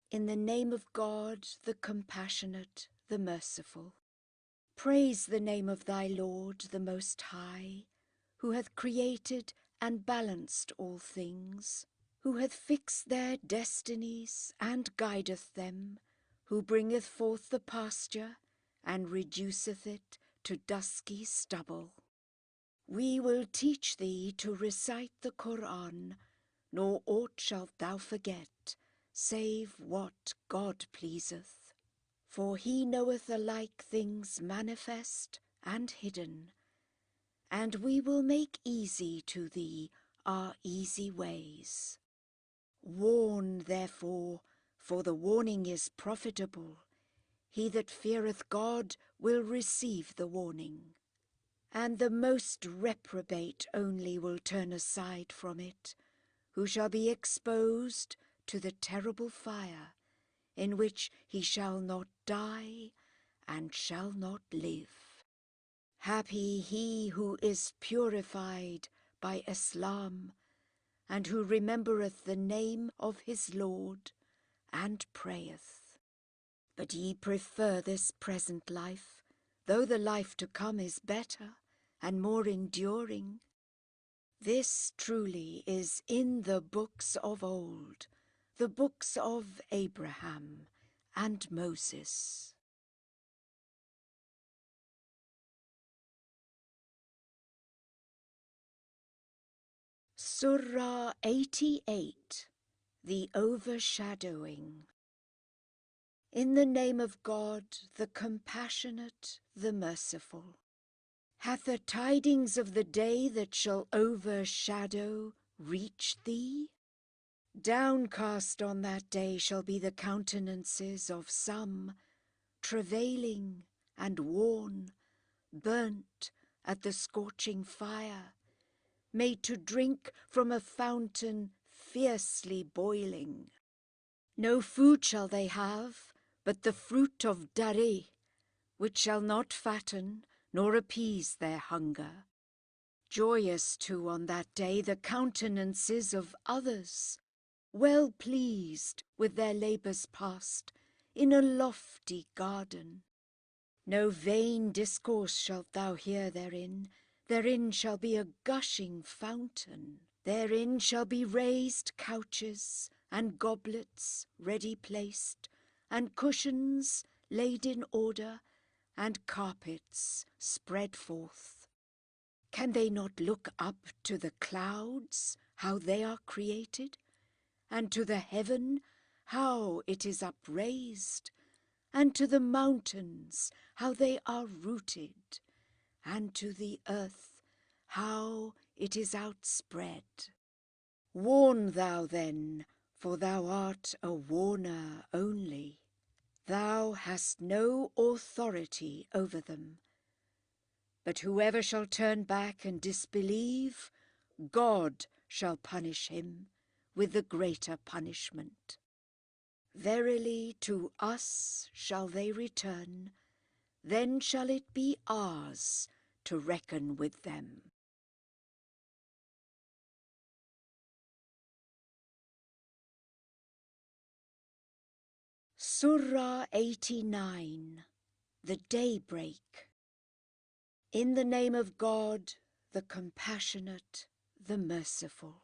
In the name of God, the Compassionate, the Merciful. Praise the name of thy Lord, the Most High, who hath created and balanced all things, who hath fixed their destinies and guideth them, who bringeth forth the pasture and reduceth it to dusky stubble. We will teach thee to recite the Qur'an, nor aught shalt thou forget, save what God pleaseth. For he knoweth alike things manifest and hidden, and we will make easy to thee our easy ways. Warn, therefore, for the warning is profitable. He that feareth God will receive the warning. And the most reprobate only will turn aside from it, who shall be exposed to the terrible fire, in which he shall not die and shall not live. Happy he who is purified by Islam, and who remembereth the name of his Lord, and prayeth. But ye prefer this present life, though the life to come is better and more enduring. This truly is in the books of old, the books of Abraham and Moses. Surah 88, the Overshadowing. In the name of God, the compassionate, the merciful. Hath the tidings of the day that shall overshadow reached thee? Downcast on that day shall be the countenances of some, travailing and worn, burnt at the scorching fire, made to drink from a fountain fiercely boiling. No food shall they have, but the fruit of Dareh, which shall not fatten nor appease their hunger. Joyous too on that day the countenances of others, well pleased with their labours past, in a lofty garden. No vain discourse shalt thou hear therein, therein shall be a gushing fountain, therein shall be raised couches, and goblets ready placed, and cushions laid in order, and carpets spread forth. Can they not look up to the clouds, how they are created, and to the heaven, how it is upraised, and to the mountains, how they are rooted, and to the earth, how it is outspread? Warn thou then, for thou art a warner only. Thou hast no authority over them. But whoever shall turn back and disbelieve, God shall punish him with the greater punishment. Verily to us shall they return, then shall it be ours to reckon with them. Surah 89, the Daybreak. In the name of God, the compassionate, the merciful.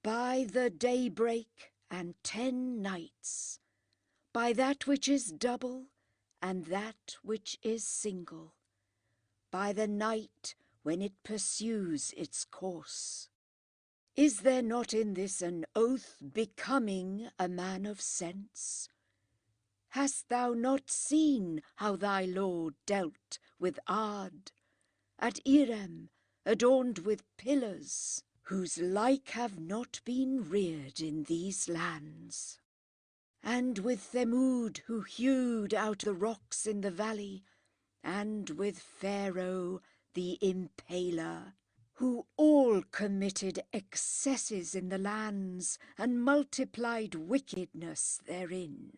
By the daybreak and 10 nights, by that which is double and that which is single, by the night when it pursues its course. Is there not in this an oath becoming a man of sense? Hast thou not seen how thy Lord dealt with Ad, at Irem, adorned with pillars, whose like have not been reared in these lands? And with Thamud, who hewed out the rocks in the valley, and with Pharaoh the impaler, who all committed excesses in the lands, and multiplied wickedness therein.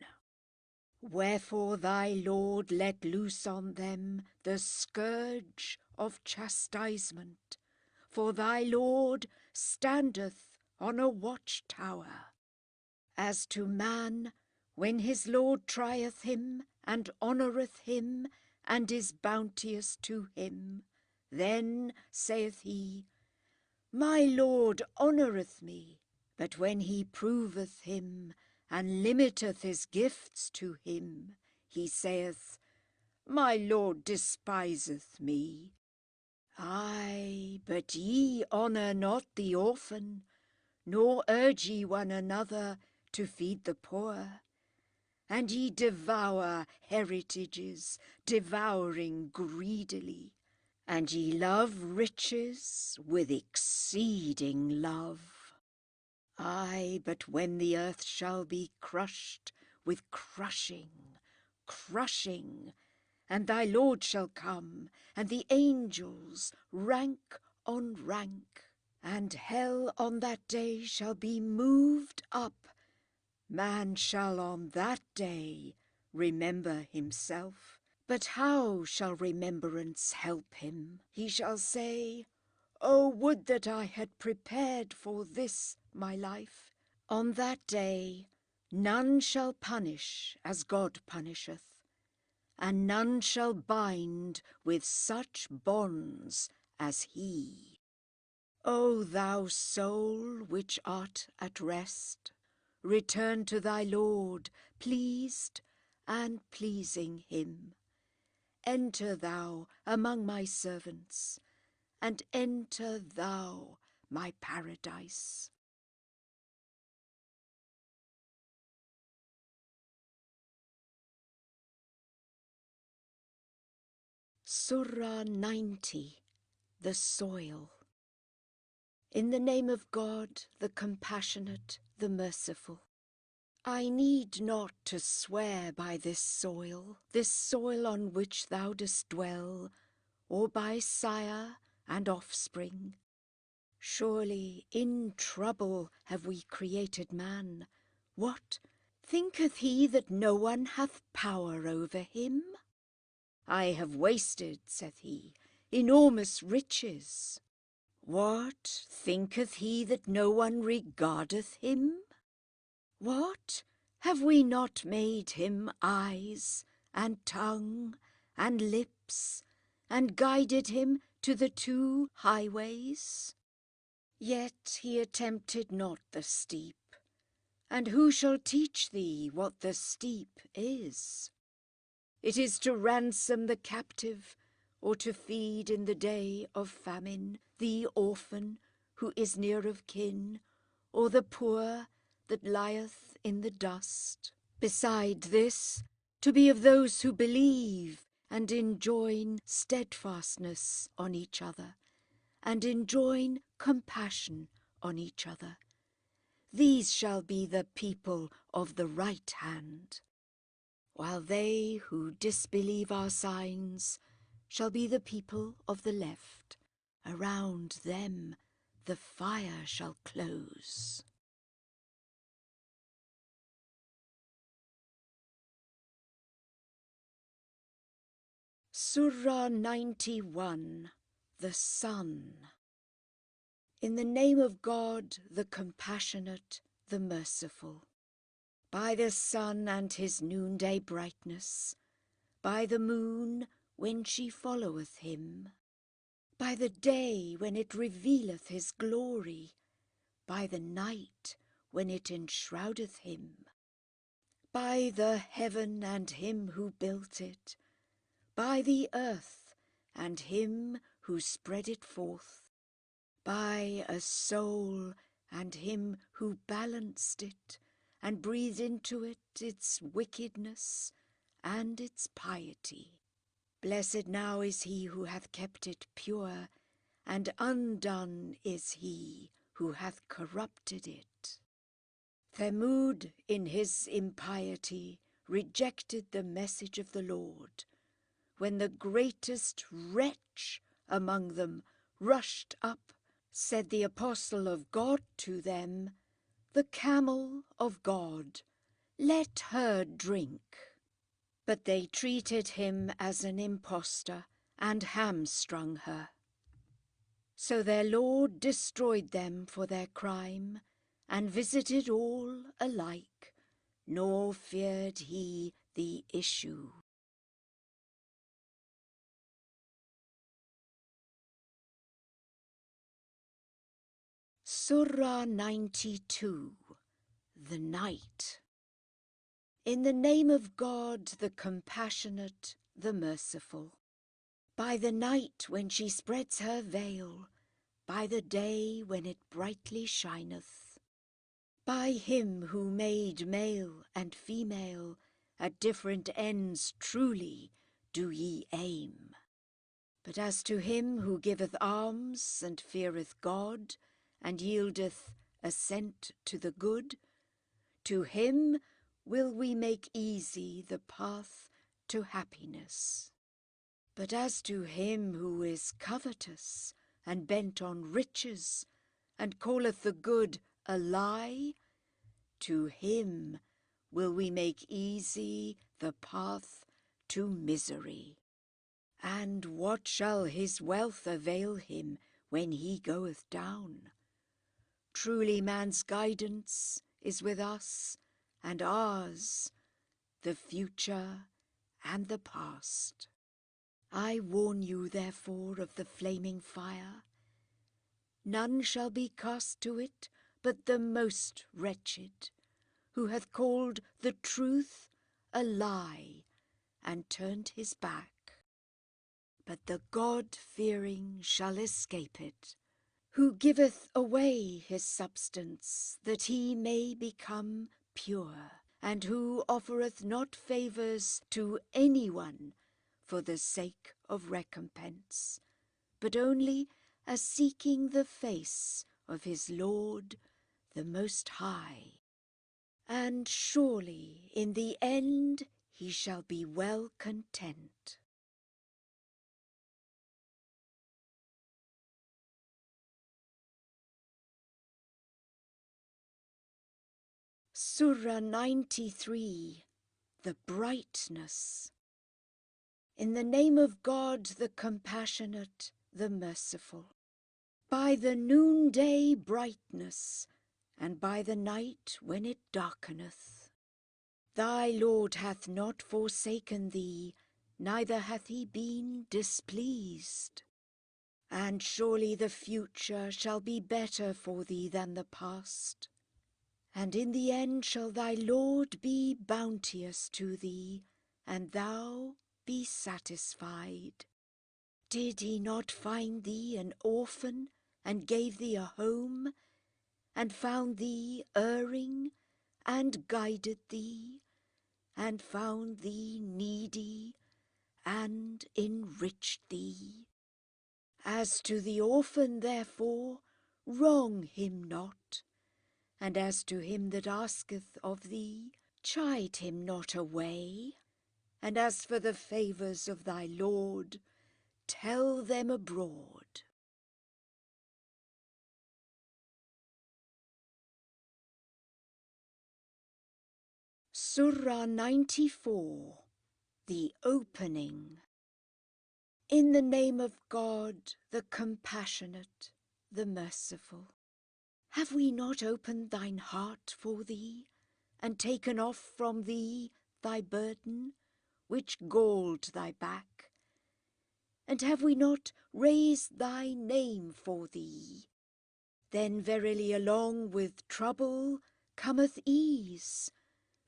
Wherefore thy Lord let loose on them the scourge of chastisement, for thy Lord standeth on a watchtower. As to man, when his Lord trieth him, and honoureth him, and is bounteous to him, then saith he, My Lord honoureth me. But when he proveth him, and limiteth his gifts to him, he saith, My Lord despiseth me. Ay, but ye honour not the orphan, nor urge ye one another to feed the poor. And ye devour heritages, devouring greedily. And ye love riches with exceeding love. Ay, but when the earth shall be crushed with crushing, and thy Lord shall come, and the angels rank on rank, and hell on that day shall be moved up, man shall on that day remember himself. But how shall remembrance help him? He shall say, Oh, would that I had prepared for this my life. On that day none shall punish as God punisheth, and none shall bind with such bonds as he. O thou soul which art at rest, return to thy Lord, pleased and pleasing him. Enter thou among my servants, and enter thou my paradise. Surah 90, the soil. In the name of God, the compassionate, the merciful. I need not to swear by this soil on which thou dost dwell, or by sire and offspring. Surely in trouble have we created man. What, thinketh he that no one hath power over him? I have wasted, saith he, enormous riches. What, thinketh he that no one regardeth him? What, have we not made him eyes, and tongue, and lips, and guided him to the two highways? Yet he attempted not the steep, and who shall teach thee what the steep is? It is to ransom the captive, or to feed in the day of famine the orphan who is near of kin, or the poor that lieth in the dust. Beside this, to be of those who believe and enjoin steadfastness on each other, and enjoin compassion on each other. These shall be the people of the right hand, while they who disbelieve our signs shall be the people of the left. Around them the fire shall close. Surah 91, the sun. In the name of God, the compassionate, the merciful. By the sun and his noonday brightness, by the moon when she followeth him, by the day when it revealeth his glory, by the night when it enshroudeth him, by the heaven and him who built it, by the earth and him who spread it forth, by a soul and him who balanced it and breathed into it its wickedness and its piety. Blessed now is he who hath kept it pure, and undone is he who hath corrupted it. Thamud in his impiety rejected the message of the Lord, when the greatest wretch among them rushed up. Said the apostle of God to them, the camel of God, let her drink. But they treated him as an impostor and hamstrung her. So their Lord destroyed them for their crime, and visited all alike, nor feared he the issue. Surah 92, the night. In the name of God, the compassionate, the merciful. By the night when she spreads her veil, by the day when it brightly shineth, by him who made male and female, at different ends truly do ye aim. But as to him who giveth alms and feareth God, and yieldeth assent to the good, to him will we make easy the path to happiness. But as to him who is covetous and bent on riches, and calleth the good a lie, to him will we make easy the path to misery. And what shall his wealth avail him when he goeth down? Truly man's guidance is with us, and ours, the future and the past. I warn you therefore of the flaming fire. None shall be cast to it but the most wretched, who hath called the truth a lie, and turned his back. But the God-fearing shall escape it, who giveth away his substance, that he may become pure, and who offereth not favours to anyone for the sake of recompense, but only as seeking the face of his Lord, the Most High. And surely in the end he shall be well content. Surah 93, the brightness. In the name of God, the compassionate, the merciful. By the noonday brightness, and by the night when it darkeneth. Thy Lord hath not forsaken thee, neither hath he been displeased. And surely the future shall be better for thee than the past. And in the end shall thy Lord be bounteous to thee, and thou be satisfied. Did he not find thee an orphan, and gave thee a home, and found thee erring, and guided thee, and found thee needy, and enriched thee? As to the orphan, therefore, wrong him not, and as to him that asketh of thee, chide him not away. And as for the favours of thy Lord, tell them abroad. Surah 94, the opening. In the name of God, the compassionate, the merciful. Have we not opened thine heart for thee, and taken off from thee thy burden, which galled thy back? And have we not raised thy name for thee? Then verily along with trouble cometh ease.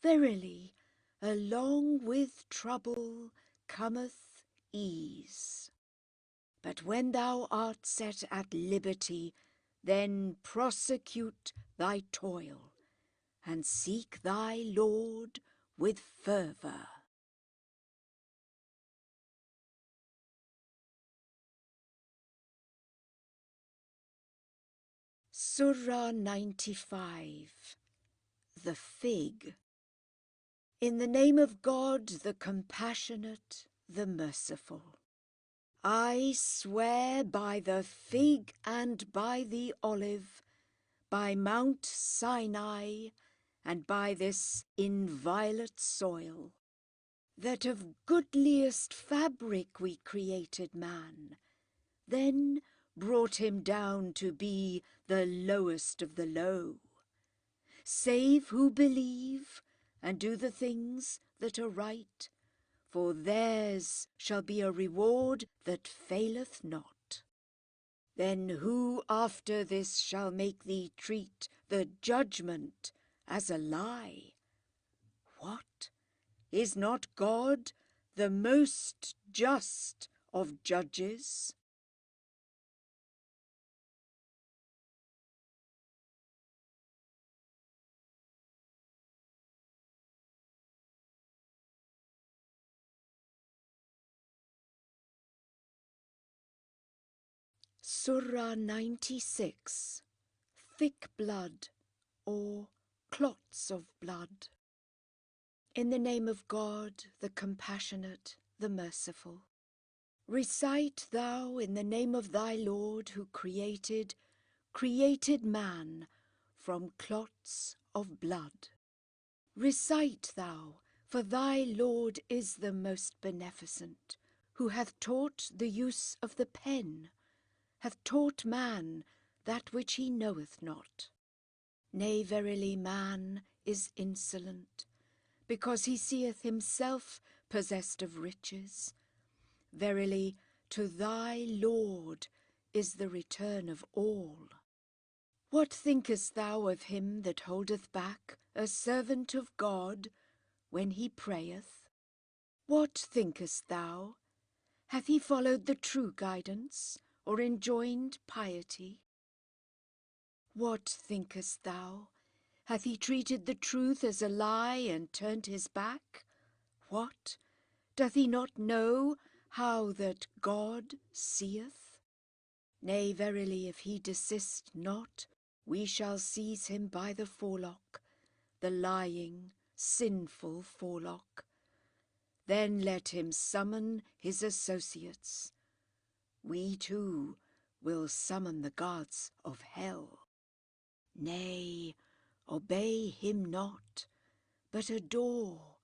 Verily, along with trouble cometh ease. But when thou art set at liberty, then prosecute thy toil, and seek thy Lord with fervour. Surah 95, the fig. In the name of God, the compassionate, the merciful. I swear by the fig and by the olive, by Mount Sinai, and by this inviolate soil, that of goodliest fabric we created man, then brought him down to be the lowest of the low, save who believe and do the things that are right, for theirs shall be a reward that faileth not. Then who after this shall make thee treat the judgment as a lie? What? Is not God the most just of judges? Surah 96, thick blood, or clots of blood. In the name of God, the compassionate, the merciful. Recite thou in the name of thy Lord who created man from clots of blood. Recite thou, for thy Lord is the most beneficent, who hath taught the use of the pen, hath taught man that which he knoweth not. Nay, verily, man is insolent, because he seeth himself possessed of riches. Verily, to thy Lord is the return of all. What thinkest thou of him that holdeth back a servant of God when he prayeth? What thinkest thou? Hath he followed the true guidance, or enjoined piety? What thinkest thou? Hath he treated the truth as a lie and turned his back? What? Doth he not know how that God seeth? Nay, verily, if he desist not, we shall seize him by the forelock, the lying, sinful forelock. Then let him summon his associates. We too will summon the gods of hell. Nay, obey him not, but adore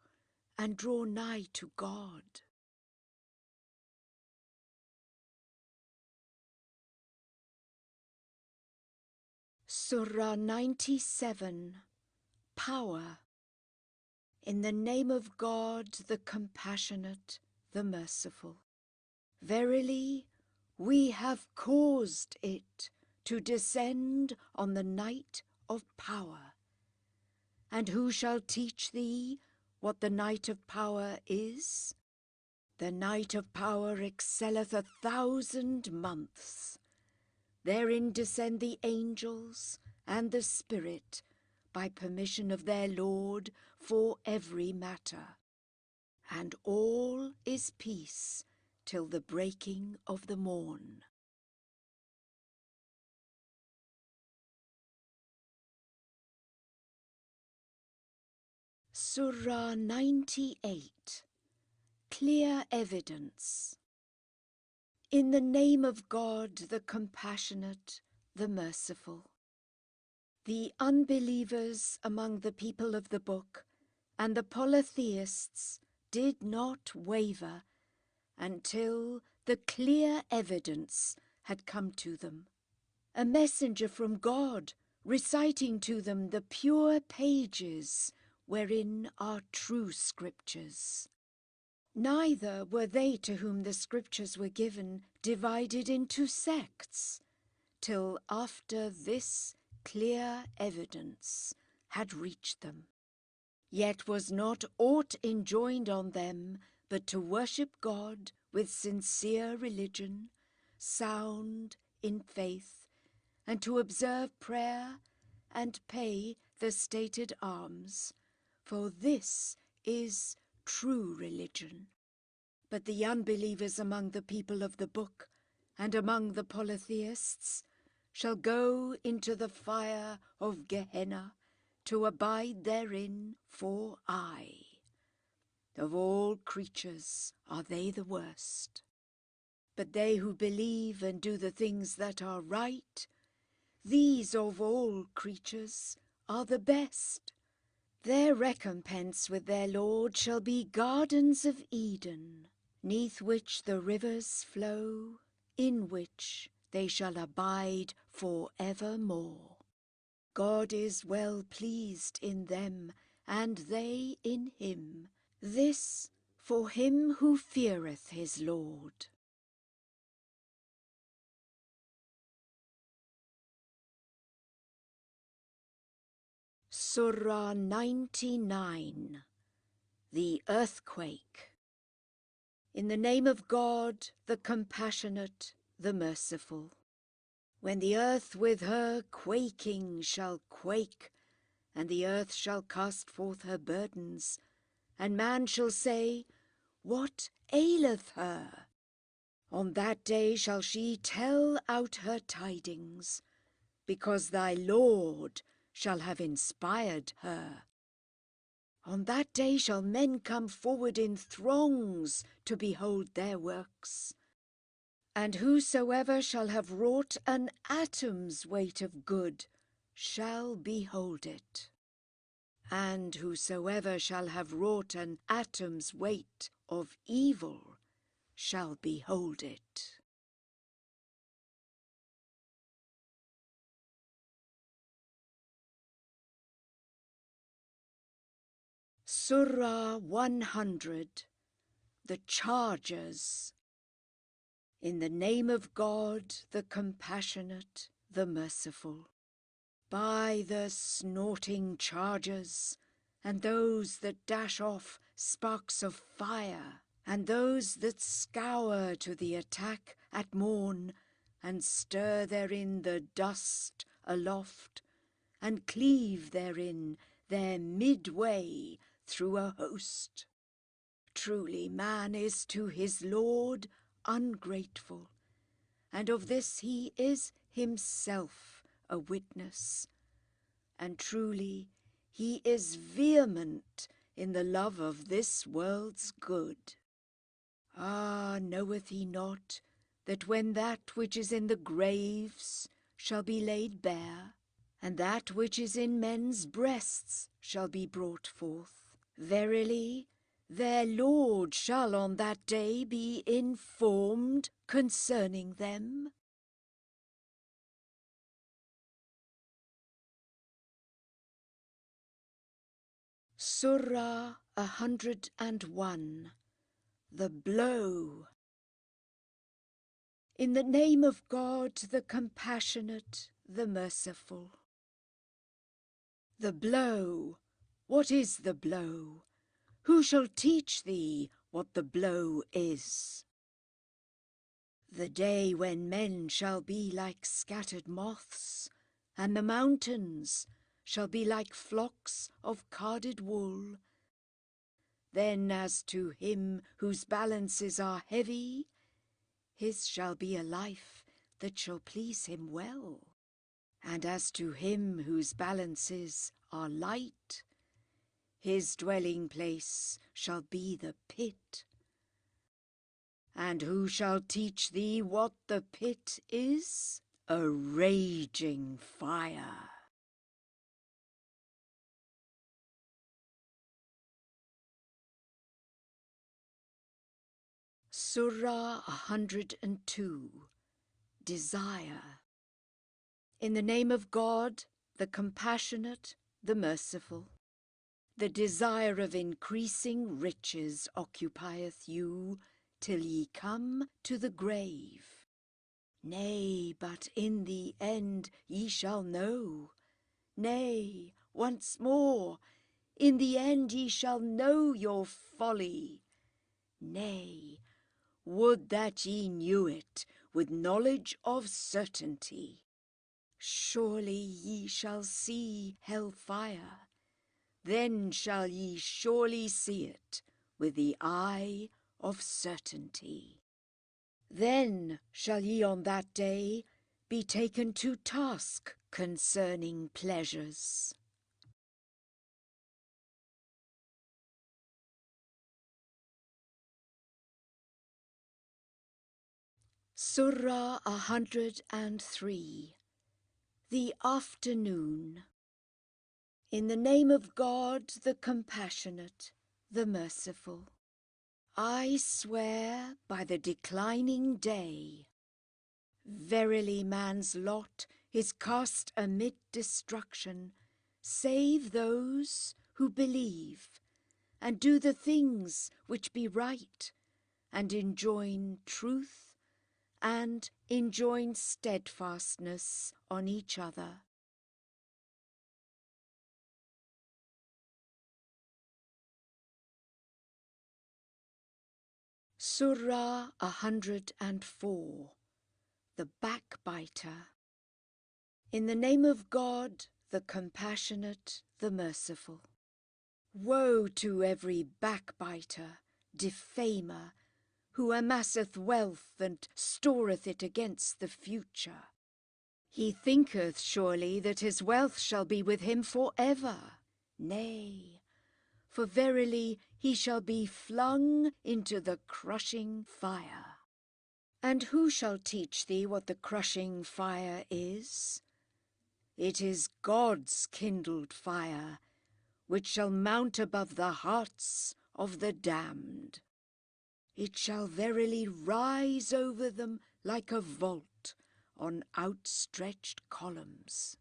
and draw nigh to God. Surah 97. Power. In the name of God, the compassionate, the merciful. Verily, we have caused it to descend on the night of power. And who shall teach thee what the night of power is? The night of power excelleth 1,000 months. Therein descend the angels and the Spirit by permission of their Lord for every matter. And all is peace till the breaking of the morn. Surah 98. Clear evidence. In the name of God, the compassionate, the merciful. The unbelievers among the people of the book and the polytheists did not waver until the clear evidence had come to them. A messenger from God reciting to them the pure pages wherein are true scriptures. Neither were they to whom the scriptures were given divided into sects, till after this clear evidence had reached them. Yet was not aught enjoined on them but to worship God with sincere religion, sound in faith, and to observe prayer and pay the stated alms, for this is true religion. But the unbelievers among the people of the book and among the polytheists shall go into the fire of Gehenna to abide therein for aye. Of all creatures are they the worst. But they who believe and do the things that are right, these of all creatures are the best. Their recompense with their Lord shall be gardens of Eden, neath which the rivers flow, in which they shall abide for evermore. God is well pleased in them, and they in him. This for him who feareth his Lord. Surah 99. The Earthquake. In the name of God, the compassionate, the merciful. When the earth with her quaking shall quake, and the earth shall cast forth her burdens, and man shall say, What aileth her? On that day shall she tell out her tidings, because thy Lord shall have inspired her. On that day shall men come forward in throngs to behold their works. And whosoever shall have wrought an atom's weight of good shall behold it. And whosoever shall have wrought an atom's weight of evil shall behold it. Surah 100. The Chargers. In the name of God, the compassionate, the merciful. By the snorting chargers, and those that dash off sparks of fire, and those that scour to the attack at morn, and stir therein the dust aloft, and cleave therein their midway through a host. truly man is to his Lord ungrateful, and of this he is himself a witness. And truly he is vehement in the love of this world's good. Ah, knoweth he not that when that which is in the graves shall be laid bare, and that which is in men's breasts shall be brought forth, verily their Lord shall on that day be informed concerning them? Surah 101. The Blow. In the name of God, the compassionate, the merciful. The blow. What is the blow? Who shall teach thee what the blow is? The day when men shall be like scattered moths, and the mountains shall be like flocks of carded wool. Then as to him whose balances are heavy, his shall be a life that shall please him well. And as to him whose balances are light, his dwelling place shall be the pit. And who shall teach thee what the pit is? A raging fire. Surah 102. Desire. In the name of God, the compassionate, the merciful. The desire of increasing riches occupieth you, till ye come to the grave. Nay, but in the end ye shall know. Nay, once more, in the end ye shall know your folly. Nay, would that ye knew it with knowledge of certainty. Surely ye shall see hell-fire, then shall ye surely see it with the eye of certainty. Then shall ye on that day be taken to task concerning pleasures. Surah 103. The Afternoon. In the name of God, the compassionate, the merciful. I swear by the declining day. Verily man's lot is cast amid destruction, save those who believe, and do the things which be right, and enjoin truth, and enjoin steadfastness on each other. Surah 104. The Backbiter. In the name of God, the compassionate, the merciful. Woe to every backbiter, defamer, who amasseth wealth and storeth it against the future. He thinketh surely that his wealth shall be with him for ever. Nay, for verily he shall be flung into the crushing fire. And who shall teach thee what the crushing fire is? It is God's kindled fire, which shall mount above the hearts of the damned. It shall verily rise over them like a vault on outstretched columns.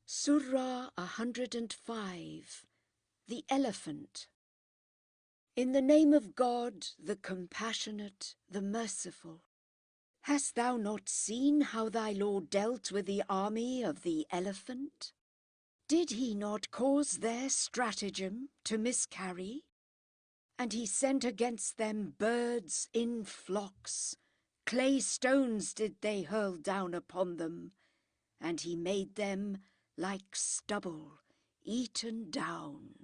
Surah 105. The Elephant. In the name of God, the compassionate, the merciful. Hast thou not seen how thy Lord dealt with the army of the elephant? Did he not cause their stratagem to miscarry? And he sent against them birds in flocks. Clay stones did they hurl down upon them, and he made them like stubble eaten down.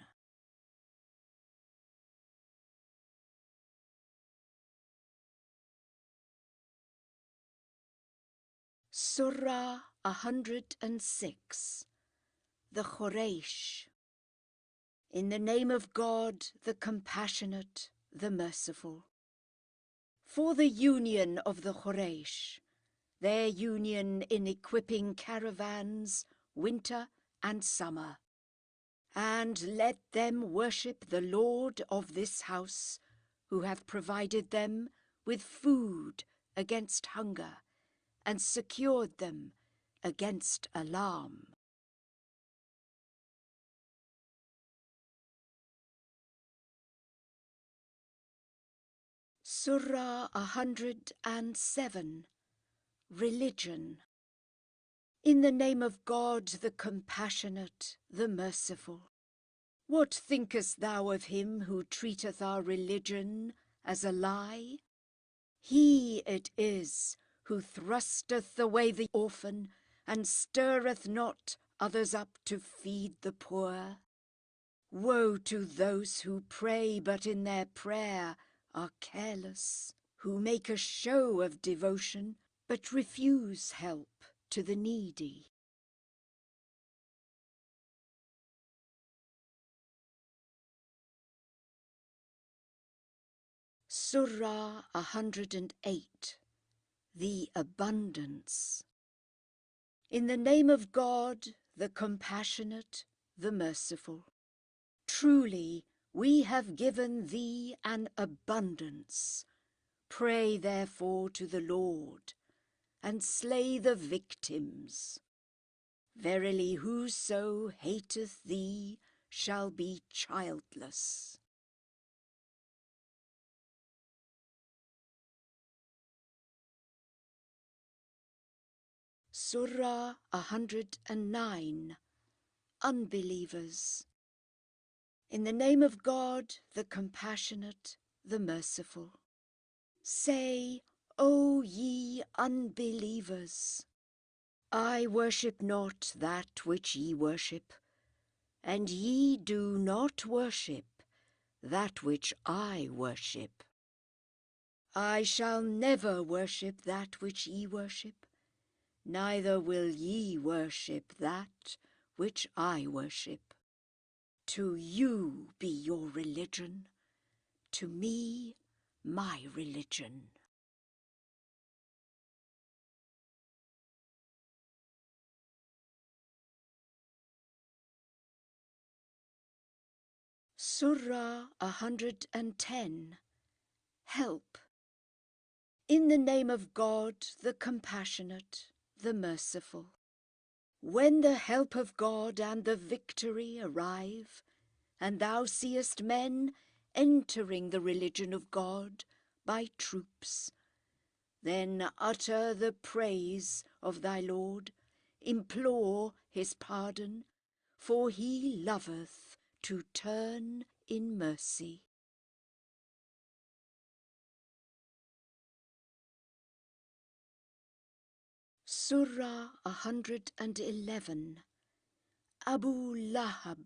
Surah 106. The Quraysh. In the name of God, the Compassionate, the Merciful. For the union of the Quraysh, their union in equipping caravans, winter and summer. And let them worship the Lord of this house, who hath provided them with food against hunger, and secured them against alarm. Surah 107. Religion. In the name of God, the Compassionate, the Merciful. What thinkest thou of him who treateth our religion as a lie? He it is who thrusteth away the orphan, and stirreth not others up to feed the poor. Woe to those who pray, but in their prayer are careless, who make a show of devotion, but refuse help to the needy. Surah 108. The Abundance. In the name of God, the Compassionate, the Merciful. Truly, we have given thee an abundance. Pray therefore to the Lord, and slay the victims. Verily, whoso hateth thee shall be childless. Surah 109. Unbelievers. In the name of God, the Compassionate, the Merciful. Say, O ye unbelievers, I worship not that which ye worship, and ye do not worship that which I worship. I shall never worship that which ye worship, neither will ye worship that which I worship. To you be your religion, to me my religion. Surah 110. Help. In the name of God, the Compassionate, the Merciful. When the help of God and the victory arrive, and thou seest men entering the religion of God by troops, then utter the praise of thy Lord, implore his pardon, for he loveth to turn in mercy. Surah 111. Abu Lahab.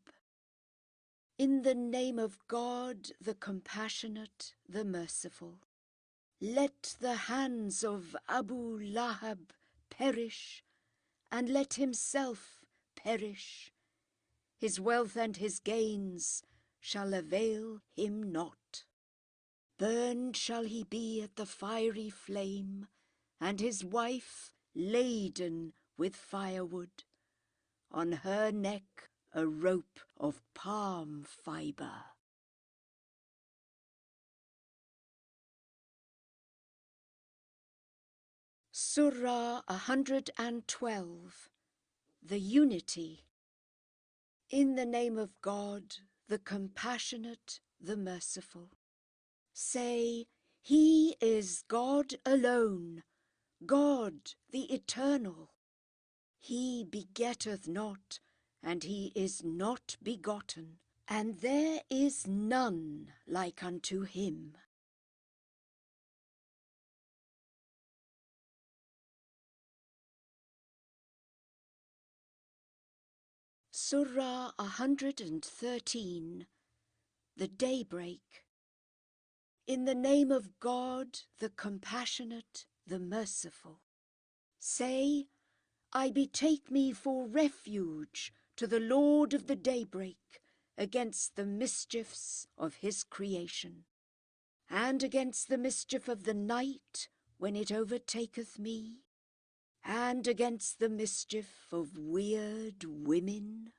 In the name of God, the Compassionate, the Merciful. Let the hands of Abu Lahab perish, and let himself perish. His wealth and his gains shall avail him not. Burned shall he be at the fiery flame, and his wife laden with firewood. On her neck a rope of palm fibre. Surah 112. The Unity. In the name of God, the Compassionate, the Merciful. Say, He is God alone, God the Eternal. He begetteth not, and he is not begotten, and there is none like unto him. Surah 113, The Daybreak. In the name of God, the Compassionate, the Merciful. Say, I betake me for refuge to the Lord of the daybreak against the mischiefs of his creation, and against the mischief of the night when it overtaketh me, and against the mischief of weird women,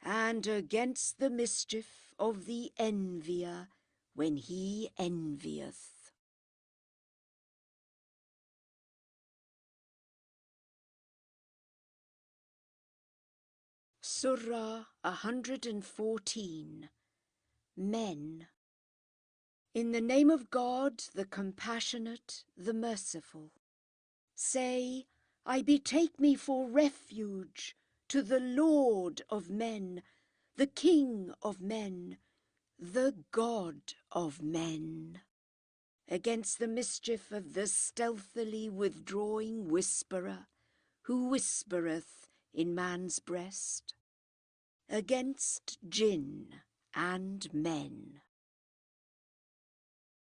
and against the mischief of the envier when he envieth. Surah 114, Men. In the name of God, the Compassionate, the Merciful. Say, I betake me for refuge to the Lord of men, the King of men, the God of men, against the mischief of the stealthily withdrawing whisperer, who whispereth in man's breast, against jinn and men.